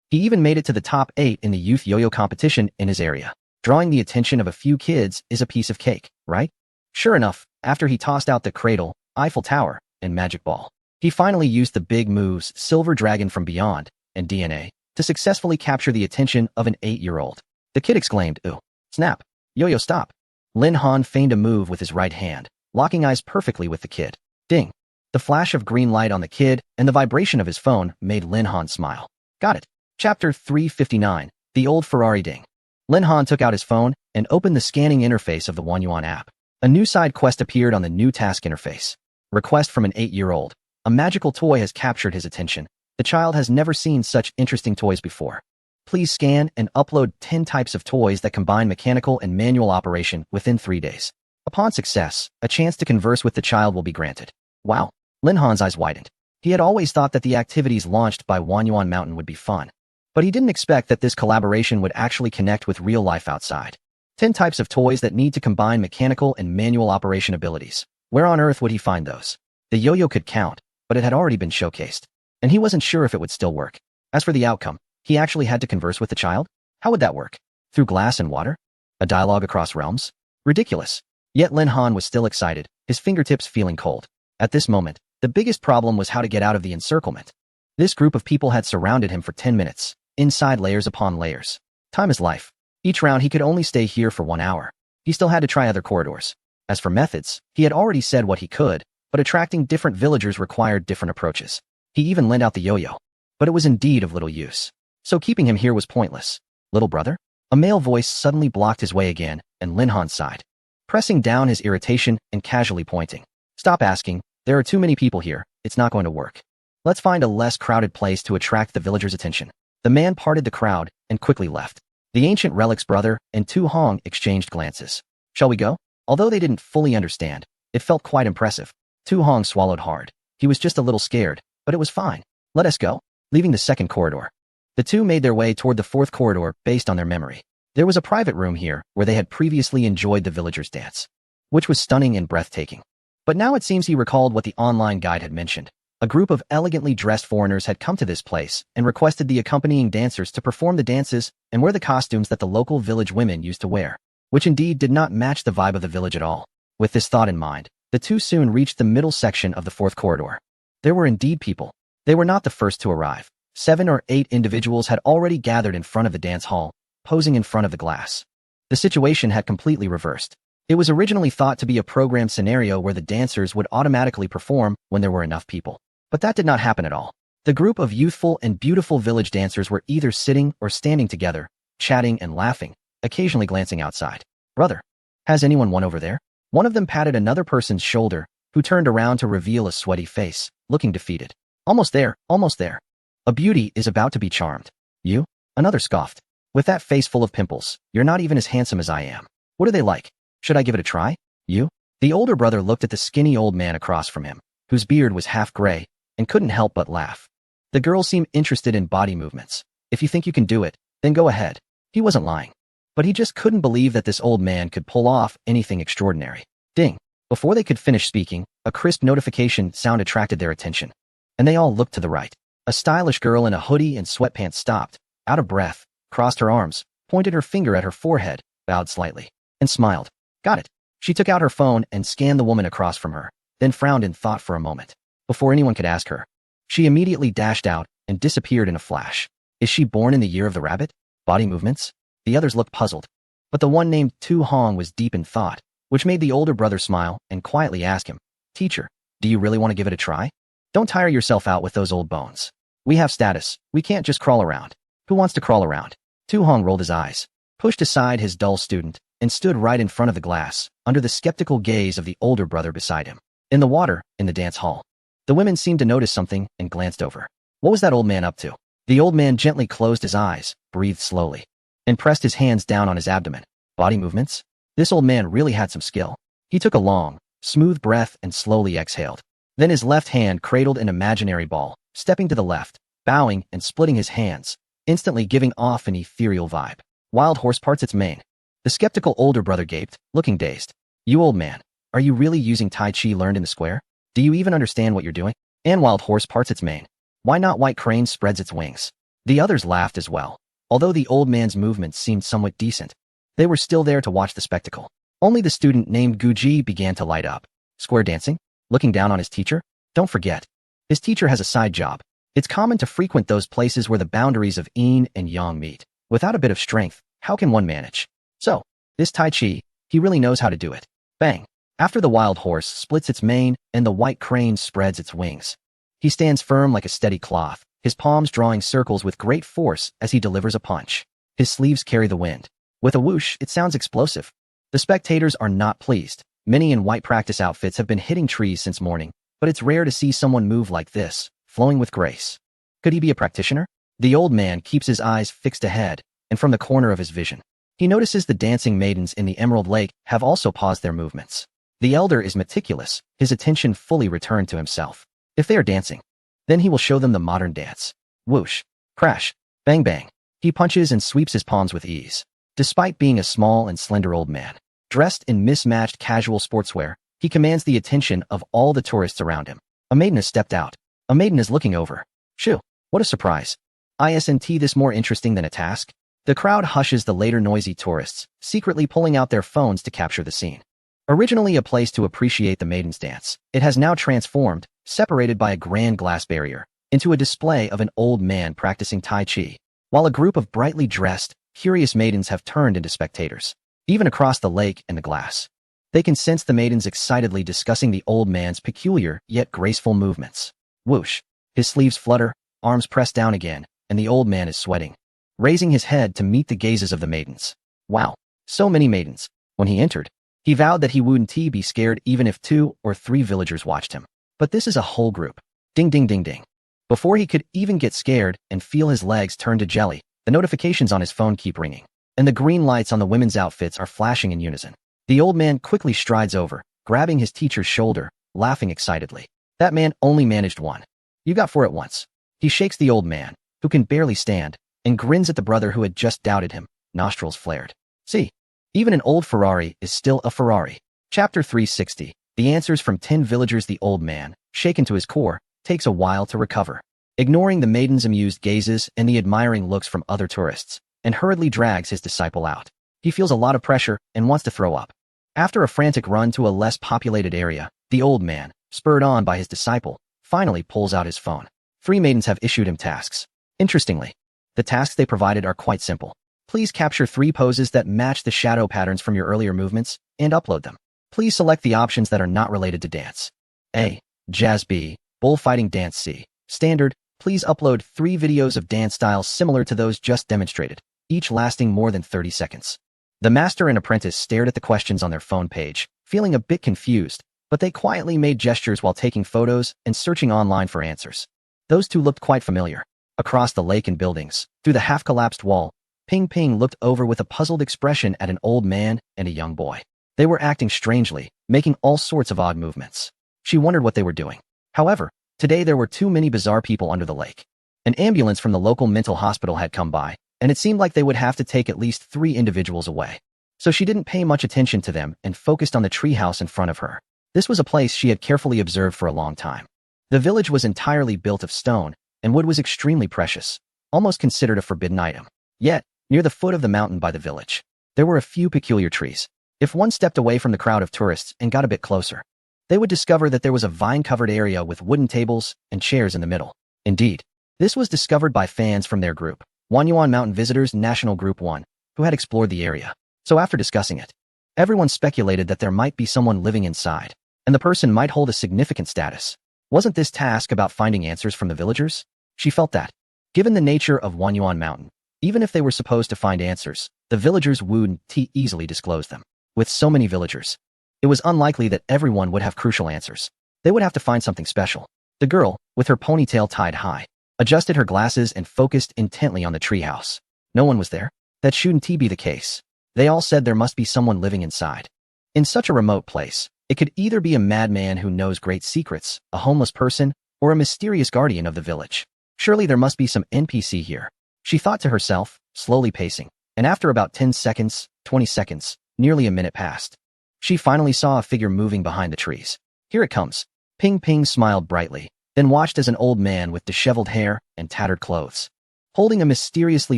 He even made it to the top 8 in the youth yo-yo competition in his area. Drawing the attention of a few kids is a piece of cake, right? Sure enough, after he tossed out the cradle, Eiffel Tower, and magic ball, he finally used the big moves Silver Dragon from Beyond and DNA to successfully capture the attention of an 8-year-old. The kid exclaimed, "Ooh, snap, yo-yo stop." Lin Han feigned a move with his right hand, locking eyes perfectly with the kid. Ding! The flash of green light on the kid and the vibration of his phone made Lin Han smile. Got it. Chapter 359, The Old Ferrari Ding. Lin Han took out his phone and opened the scanning interface of the Wanyuan app. A new side quest appeared on the new task interface. Request from an 8-year-old. A magical toy has captured his attention. The child has never seen such interesting toys before. Please scan and upload 10 types of toys that combine mechanical and manual operation within 3 days. Upon success, a chance to converse with the child will be granted. Wow! Lin Han's eyes widened. He had always thought that the activities launched by Wanyuan Mountain would be fun, but he didn't expect that this collaboration would actually connect with real life outside. 10 types of toys that need to combine mechanical and manual operation abilities. Where on earth would he find those? The yo-yo could count, but it had already been showcased, and he wasn't sure if it would still work. As for the outcome, he actually had to converse with the child? How would that work? Through glass and water? A dialogue across realms? Ridiculous. Yet Lin Han was still excited, his fingertips feeling cold. At this moment, the biggest problem was how to get out of the encirclement. This group of people had surrounded him for 10 minutes, inside layers upon layers. Time is life. Each round he could only stay here for 1 hour. He still had to try other corridors. As for methods, he had already said what he could, but attracting different villagers required different approaches. He even lent out the yo-yo, but it was indeed of little use. So keeping him here was pointless. Little brother? A male voice suddenly blocked his way again, and Lin Han sighed, pressing down his irritation and casually pointing. Stop asking, there are too many people here, it's not going to work. Let's find a less crowded place to attract the villagers' attention. The man parted the crowd and quickly left. The ancient relic's brother and Tu Hong exchanged glances. Shall we go? Although they didn't fully understand, it felt quite impressive. Tu Hong swallowed hard. He was just a little scared, but it was fine. Let us go. Leaving the second corridor, the two made their way toward the fourth corridor based on their memory. There was a private room here where they had previously enjoyed the villagers' dance, which was stunning and breathtaking. But now it seems he recalled what the online guide had mentioned. A group of elegantly dressed foreigners had come to this place and requested the accompanying dancers to perform the dances and wear the costumes that the local village women used to wear, which indeed did not match the vibe of the village at all. With this thought in mind, the two soon reached the middle section of the fourth corridor. There were indeed people. They were not the first to arrive. 7 or 8 individuals had already gathered in front of the dance hall, posing in front of the glass. The situation had completely reversed. It was originally thought to be a programmed scenario where the dancers would automatically perform when there were enough people. But that did not happen at all. The group of youthful and beautiful village dancers were either sitting or standing together, chatting and laughing, occasionally glancing outside. "Brother, has anyone won over there?" One of them patted another person's shoulder, who turned around to reveal a sweaty face, looking defeated. "Almost there, almost there. A beauty is about to be charmed." "You?" Another scoffed. "With that face full of pimples, you're not even as handsome as I am. What are they like? Should I give it a try?" "You?" The older brother looked at the skinny old man across from him, whose beard was half gray, and couldn't help but laugh. The girl seemed interested in body movements. "If you think you can do it, then go ahead." He wasn't lying. But he just couldn't believe that this old man could pull off anything extraordinary. Ding! Before they could finish speaking, a crisp notification sound attracted their attention. And they all looked to the right. A stylish girl in a hoodie and sweatpants stopped, out of breath, crossed her arms, pointed her finger at her forehead, bowed slightly, and smiled. "Got it." She took out her phone and scanned the woman across from her, then frowned in thought for a moment. Before anyone could ask her, she immediately dashed out and disappeared in a flash. "Is she born in the year of the rabbit? Body movements?" The others looked puzzled. But the one named Tu Hong was deep in thought, which made the older brother smile and quietly ask him, "Teacher, do you really want to give it a try? Don't tire yourself out with those old bones. We have status. We can't just crawl around." "Who wants to crawl around?" Tu Hong rolled his eyes, pushed aside his dull student, and stood right in front of the glass, under the skeptical gaze of the older brother beside him. In the water, in the dance hall, the women seemed to notice something and glanced over. What was that old man up to? The old man gently closed his eyes, breathed slowly, and pressed his hands down on his abdomen. Body movements? This old man really had some skill. He took a long, smooth breath and slowly exhaled. Then his left hand cradled an imaginary ball, stepping to the left, bowing and splitting his hands, instantly giving off an ethereal vibe. "Wild horse parts its mane." The skeptical older brother gaped, looking dazed. "You old man, are you really using Tai Chi learned in the square? Do you even understand what you're doing?" "And wild horse parts its mane. Why not white crane spreads its wings?" The others laughed as well. Although the old man's movements seemed somewhat decent, they were still there to watch the spectacle. Only the student named Guji began to light up. "Square dancing? Looking down on his teacher? Don't forget, his teacher has a side job. It's common to frequent those places where the boundaries of yin and yang meet. Without a bit of strength, how can one manage? So, this Tai Chi, he really knows how to do it." Bang! After the wild horse splits its mane and the white crane spreads its wings, he stands firm like a steady cloth, his palms drawing circles with great force as he delivers a punch. His sleeves carry the wind. With a whoosh, it sounds explosive. The spectators are not pleased. Many in white practice outfits have been hitting trees since morning, but it's rare to see someone move like this, flowing with grace. Could he be a practitioner? The old man keeps his eyes fixed ahead, and from the corner of his vision, he notices the dancing maidens in the Emerald Lake have also paused their movements. The elder is meticulous, his attention fully returned to himself. If they are dancing, then he will show them the modern dance. Whoosh, crash, bang bang. He punches and sweeps his palms with ease. Despite being a small and slender old man, dressed in mismatched casual sportswear, he commands the attention of all the tourists around him. A maiden has stepped out. A maiden is looking over. Shoo, what a surprise. Isn't this more interesting than a task? The crowd hushes the later noisy tourists, secretly pulling out their phones to capture the scene. Originally a place to appreciate the maiden's dance, it has now transformed, separated by a grand glass barrier, into a display of an old man practicing Tai Chi, while a group of brightly dressed, curious maidens have turned into spectators. Even across the lake and the glass, they can sense the maidens excitedly discussing the old man's peculiar yet graceful movements. Whoosh! His sleeves flutter, arms press down again, and the old man is sweating, raising his head to meet the gazes of the maidens. Wow, so many maidens. When he entered, he vowed that he wouldn't be scared even if 2 or 3 villagers watched him. But this is a whole group. Ding ding ding ding. Before he could even get scared and feel his legs turn to jelly, the notifications on his phone keep ringing, and the green lights on the women's outfits are flashing in unison. The old man quickly strides over, grabbing his teacher's shoulder, laughing excitedly. That man only managed one. You got 4 at once. He shakes the old man, who can barely stand, and grins at the brother who had just doubted him, nostrils flared. See, even an old Ferrari is still a Ferrari. Chapter 360. The answers from 10 villagers. The old man, shaken to his core, takes a while to recover. Ignoring the maiden's amused gazes and the admiring looks from other tourists, and hurriedly drags his disciple out. He feels a lot of pressure and wants to throw up. After a frantic run to a less populated area, the old man, spurred on by his disciple, finally pulls out his phone. 3 maidens have issued him tasks. Interestingly, the tasks they provided are quite simple. Please capture 3 poses that match the shadow patterns from your earlier movements and upload them. Please select the options that are not related to dance. A. Jazz. B. Bullfighting. Dance. C. Standard. Please upload 3 videos of dance styles similar to those just demonstrated, each lasting more than 30 seconds. The master and apprentice stared at the questions on their phone page, feeling a bit confused, but they quietly made gestures while taking photos and searching online for answers. Those 2 looked quite familiar. Across the lake and buildings, through the half-collapsed wall, Ping Ping looked over with a puzzled expression at an old man and a young boy. They were acting strangely, making all sorts of odd movements. She wondered what they were doing. However, today there were too many bizarre people under the lake. An ambulance from the local mental hospital had come by, and it seemed like they would have to take at least 3 individuals away. So she didn't pay much attention to them and focused on the treehouse in front of her. This was a place she had carefully observed for a long time. The village was entirely built of stone, and wood was extremely precious, almost considered a forbidden item. Yet, near the foot of the mountain by the village, there were a few peculiar trees. If one stepped away from the crowd of tourists and got a bit closer, they would discover that there was a vine-covered area with wooden tables and chairs in the middle. Indeed, this was discovered by fans from their group, Wanyuan Mountain Visitors National Group 1, who had explored the area. So after discussing it, everyone speculated that there might be someone living inside, and the person might hold a significant status. Wasn't this task about finding answers from the villagers? She felt that, given the nature of Wanyuan Mountain, even if they were supposed to find answers, the villagers wouldn't easily disclose them. With so many villagers, it was unlikely that everyone would have crucial answers. They would have to find something special. The girl, with her ponytail tied high, adjusted her glasses and focused intently on the treehouse. No one was there. That shouldn't be the case. They all said there must be someone living inside. In such a remote place, it could either be a madman who knows great secrets, a homeless person, or a mysterious guardian of the village. Surely there must be some NPC here. She thought to herself, slowly pacing, and after about 10 seconds, 20 seconds, nearly a minute passed. She finally saw a figure moving behind the trees. Here it comes. Ping Ping smiled brightly, then watched as an old man with disheveled hair and tattered clothes, holding a mysteriously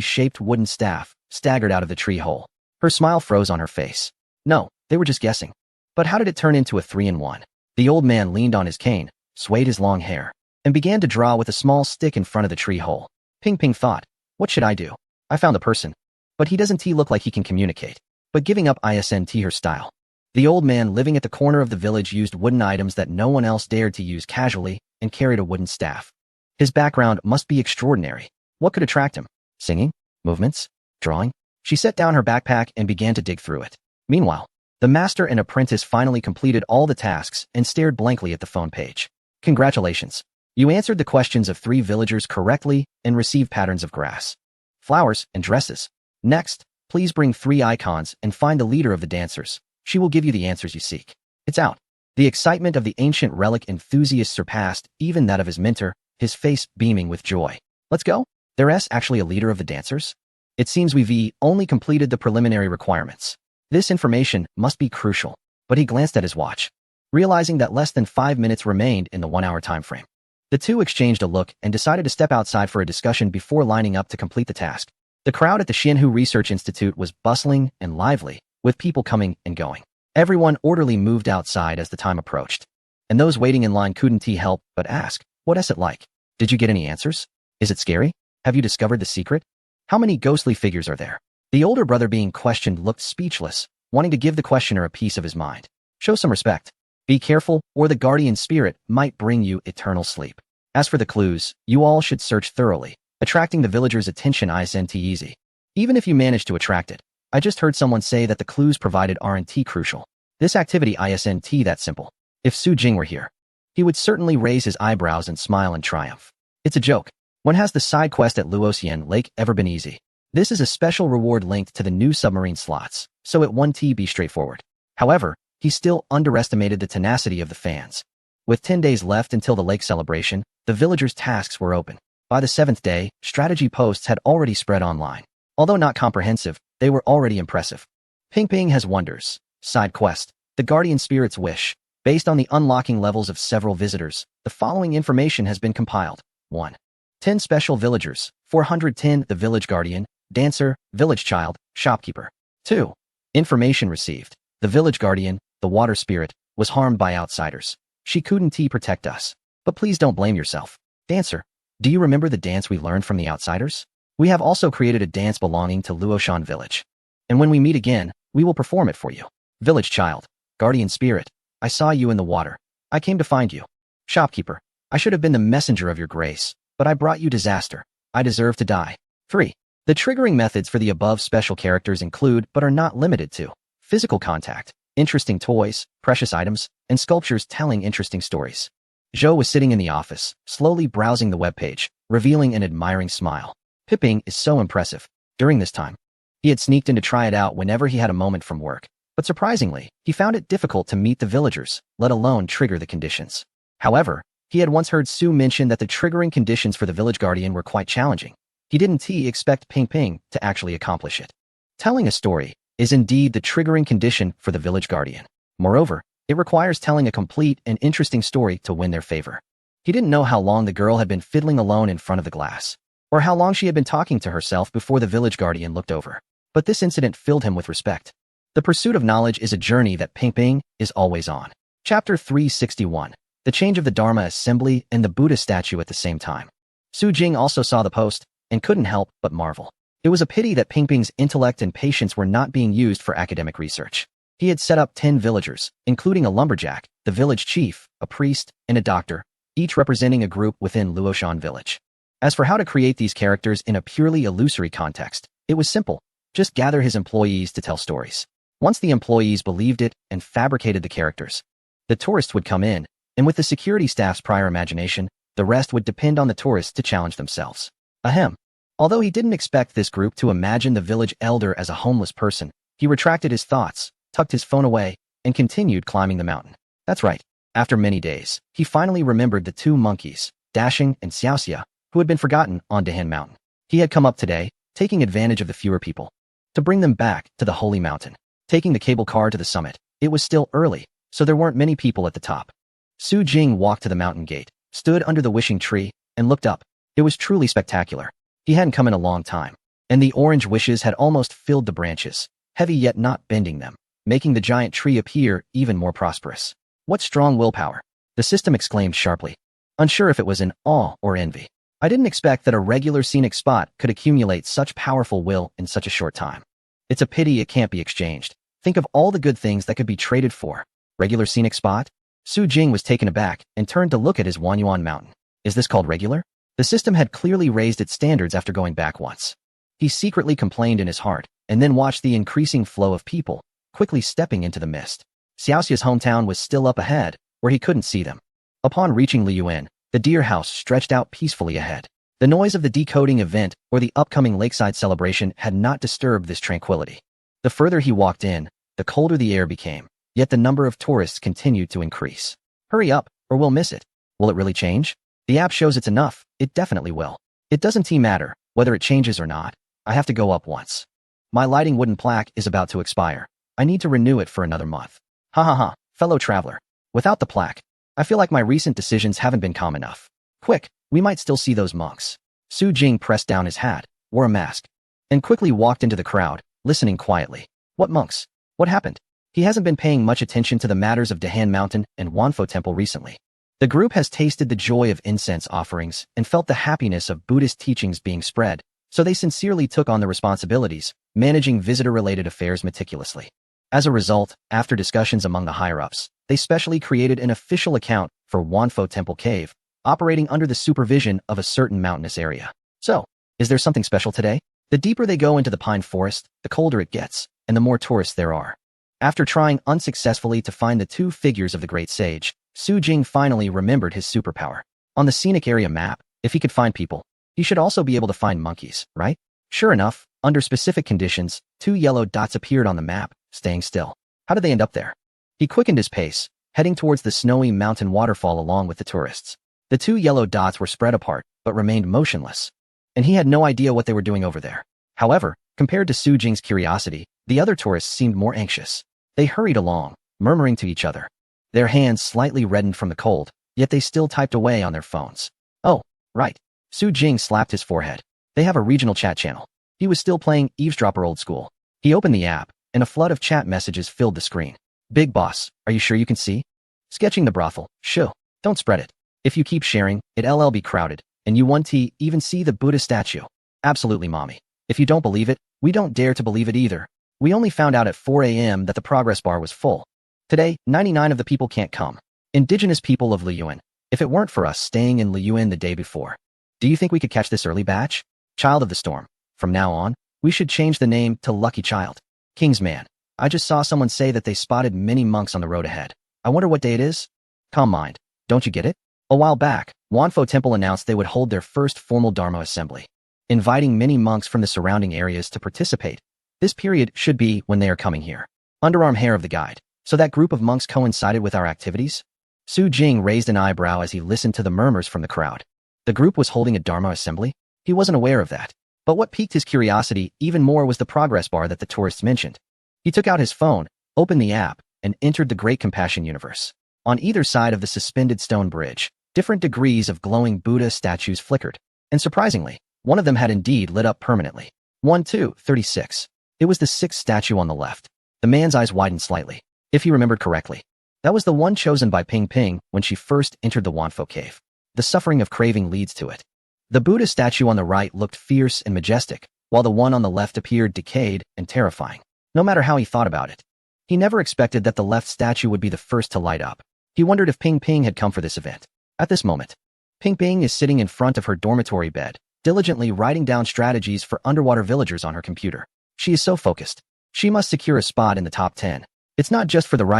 shaped wooden staff, staggered out of the tree hole. Her smile froze on her face. No, they were just guessing. But how did it turn into a 3-in-1? The old man leaned on his cane, swayed his long hair, and began to draw with a small stick in front of the tree hole. Ping Ping thought, what should I do? I found the person. But he doesn't look like he can communicate. But giving up isn't her style. The old man living at the corner of the village used wooden items that no one else dared to use casually and carried a wooden staff. His background must be extraordinary. What could attract him? Singing? Movements? Drawing? She set down her backpack and began to dig through it. Meanwhile, the master and apprentice finally completed all the tasks and stared blankly at the phone page. Congratulations. You answered the questions of 3 villagers correctly and received patterns of grass, flowers, and dresses. Next, please bring 3 icons and find the leader of the dancers. She will give you the answers you seek. It's out. The excitement of the ancient relic enthusiast surpassed even that of his mentor, his face beaming with joy. Let's go. There's actually a leader of the dancers? It seems we've only completed the preliminary requirements. This information must be crucial, but he glanced at his watch, realizing that less than 5 minutes remained in the 1-hour time frame. The 2 exchanged a look and decided to step outside for a discussion before lining up to complete the task. The crowd at the Xianhu Research Institute was bustling and lively, with people coming and going. Everyone orderly moved outside as the time approached, and those waiting in line couldn't help but ask, what's it like? Did you get any answers? Is it scary? Have you discovered the secret? How many ghostly figures are there? The older brother being questioned looked speechless, wanting to give the questioner a piece of his mind. Show some respect. Be careful, or the guardian spirit might bring you eternal sleep. As for the clues, you all should search thoroughly. Attracting the villagers' attention isn't easy. Even if you manage to attract it. I just heard someone say that the clues provided aren't crucial. This activity isn't that simple. If Su Jing were here, he would certainly raise his eyebrows and smile in triumph. It's a joke. When has the side quest at Luoxian Lake ever been easy? This is a special reward linked to the new submarine slots, so it won't be straightforward. However, he still underestimated the tenacity of the fans. With 10 days left until the lake celebration, the villagers' tasks were open. By the 7th day, strategy posts had already spread online. Although not comprehensive, they were already impressive. Ping Ping has wonders. Side quest. The Guardian Spirit's Wish. Based on the unlocking levels of several visitors, the following information has been compiled. 1. 10 special villagers. 410 the village guardian, dancer, village child, shopkeeper. 2. Information received. The village guardian, the water spirit, was harmed by outsiders. She couldn't protect us. But please don't blame yourself. Dancer, do you remember the dance we learned from the outsiders? We have also created a dance belonging to Luoshan village. And when we meet again, we will perform it for you. Village child, guardian spirit, I saw you in the water. I came to find you. Shopkeeper, I should have been the messenger of your grace, but I brought you disaster. I deserve to die. 3. The triggering methods for the above special characters include, but are not limited to, physical contact, interesting toys, precious items, and sculptures telling interesting stories. Zhou was sitting in the office, slowly browsing the webpage, revealing an admiring smile. Pipping is so impressive. During this time, he had sneaked in to try it out whenever he had a moment from work, but surprisingly, he found it difficult to meet the villagers, let alone trigger the conditions. However, he had once heard Su mention that the triggering conditions for the village guardian were quite challenging. He didn't expect Ping Ping to actually accomplish it. Telling a story is indeed the triggering condition for the village guardian. Moreover, it requires telling a complete and interesting story to win their favor. He didn't know how long the girl had been fiddling alone in front of the glass, or how long she had been talking to herself before the village guardian looked over. But this incident filled him with respect. The pursuit of knowledge is a journey that Ping Ping is always on. Chapter 361. The change of the Dharma assembly and the Buddha statue at the same time. Su Jing also saw the post and couldn't help but marvel. It was a pity that Ping Ping's intellect and patience were not being used for academic research. He had set up 10 villagers, including a lumberjack, the village chief, a priest, and a doctor, each representing a group within Luoshan village. As for how to create these characters in a purely illusory context, it was simple. Just gather his employees to tell stories. Once the employees believed it and fabricated the characters, the tourists would come in, and with the security staff's prior imagination, the rest would depend on the tourists to challenge themselves. Ahem. Although he didn't expect this group to imagine the village elder as a homeless person, he retracted his thoughts, tucked his phone away, and continued climbing the mountain. That's right. After many days, he finally remembered the 2 monkeys, Dashing and Xiaoxia, who had been forgotten on Dahan Mountain. He had come up today, taking advantage of the fewer people, to bring them back to the holy mountain. Taking the cable car to the summit, it was still early, so there weren't many people at the top. Su Jing walked to the mountain gate, stood under the wishing tree, and looked up. It was truly spectacular. He hadn't come in a long time, and the orange wishes had almost filled the branches, heavy yet not bending them, making the giant tree appear even more prosperous. What strong willpower! The system exclaimed sharply, unsure if it was in awe or envy. I didn't expect that a regular scenic spot could accumulate such powerful will in such a short time. It's a pity it can't be exchanged. Think of all the good things that could be traded for. Regular scenic spot? Su Jing was taken aback and turned to look at his Wanyuan mountain. Is this called regular? The system had clearly raised its standards after going back once. He secretly complained in his heart, and then watched the increasing flow of people, quickly stepping into the mist. Xiaoxia's hometown was still up ahead, where he couldn't see them. Upon reaching Liyuan, the deer house stretched out peacefully ahead. The noise of the decoding event or the upcoming lakeside celebration had not disturbed this tranquility. The further he walked in, the colder the air became, yet the number of tourists continued to increase. Hurry up, or we'll miss it. Will it really change? The app shows it's enough. It definitely will. It doesn't matter whether it changes or not. I have to go up once. My lighting wooden plaque is about to expire. I need to renew it for another month. Ha ha ha, fellow traveler. Without the plaque, I feel like my recent decisions haven't been calm enough. Quick, we might still see those monks. Su Jing pressed down his hat, wore a mask, and quickly walked into the crowd, listening quietly. What monks? What happened? He hasn't been paying much attention to the matters of Dahan Mountain and Wanfo Temple recently. The group has tasted the joy of incense offerings and felt the happiness of Buddhist teachings being spread, so they sincerely took on the responsibilities, managing visitor-related affairs meticulously. As a result, after discussions among the higher-ups, they specially created an official account for Wanfo Temple Cave, operating under the supervision of a certain mountainous area. So, is there something special today? The deeper they go into the pine forest, the colder it gets, and the more tourists there are. After trying unsuccessfully to find the 2 figures of the great sage, Su Jing finally remembered his superpower. On the scenic area map, if he could find people, he should also be able to find monkeys, right? Sure enough, under specific conditions, 2 yellow dots appeared on the map, staying still. How did they end up there? He quickened his pace, heading towards the snowy mountain waterfall along with the tourists. The 2 yellow dots were spread apart, but remained motionless, and he had no idea what they were doing over there. However, compared to Su Jing's curiosity, the other tourists seemed more anxious. They hurried along, murmuring to each other. Their hands slightly reddened from the cold, yet they still typed away on their phones. Oh, right. Su Jing slapped his forehead. They have a regional chat channel. He was still playing eavesdropper old school. He opened the app, and a flood of chat messages filled the screen. Big boss, are you sure you can see? Sketching the brothel. Shoo. Don't spread it. If you keep sharing, it'll be crowded, and you won't even see the Buddha statue. Absolutely, mommy. If you don't believe it, we don't dare to believe it either. We only found out at 4 a.m. that the progress bar was full. Today, 99 of the people can't come. Indigenous people of Liyuan. If it weren't for us staying in Liyuan the day before. Do you think we could catch this early batch? Child of the Storm. From now on, we should change the name to Lucky Child. King's Man. I just saw someone say that they spotted many monks on the road ahead. I wonder what day it is? Calm mind. Don't you get it? A while back, Wanfo Temple announced they would hold their first formal Dharma assembly, inviting many monks from the surrounding areas to participate. This period should be when they are coming here. Underarm hair of the guide. So that group of monks coincided with our activities? Su Jing raised an eyebrow as he listened to the murmurs from the crowd. The group was holding a Dharma assembly? He wasn't aware of that. But what piqued his curiosity even more was the progress bar that the tourists mentioned. He took out his phone, opened the app, and entered the Great Compassion Universe. On either side of the suspended stone bridge, different degrees of glowing Buddha statues flickered. And surprisingly, one of them had indeed lit up permanently. 1-2-36. It was the sixth statue on the left. The man's eyes widened slightly. If he remembered correctly, that was the one chosen by Ping Ping when she first entered the Wanfo cave. The suffering of craving leads to it. The Buddha statue on the right looked fierce and majestic, while the one on the left appeared decayed and terrifying. No matter how he thought about it, he never expected that the left statue would be the first to light up. He wondered if Ping Ping had come for this event. At this moment, Ping Ping is sitting in front of her dormitory bed, diligently writing down strategies for underwater villagers on her computer. She is so focused. She must secure a spot in the top 10. It's not just for the right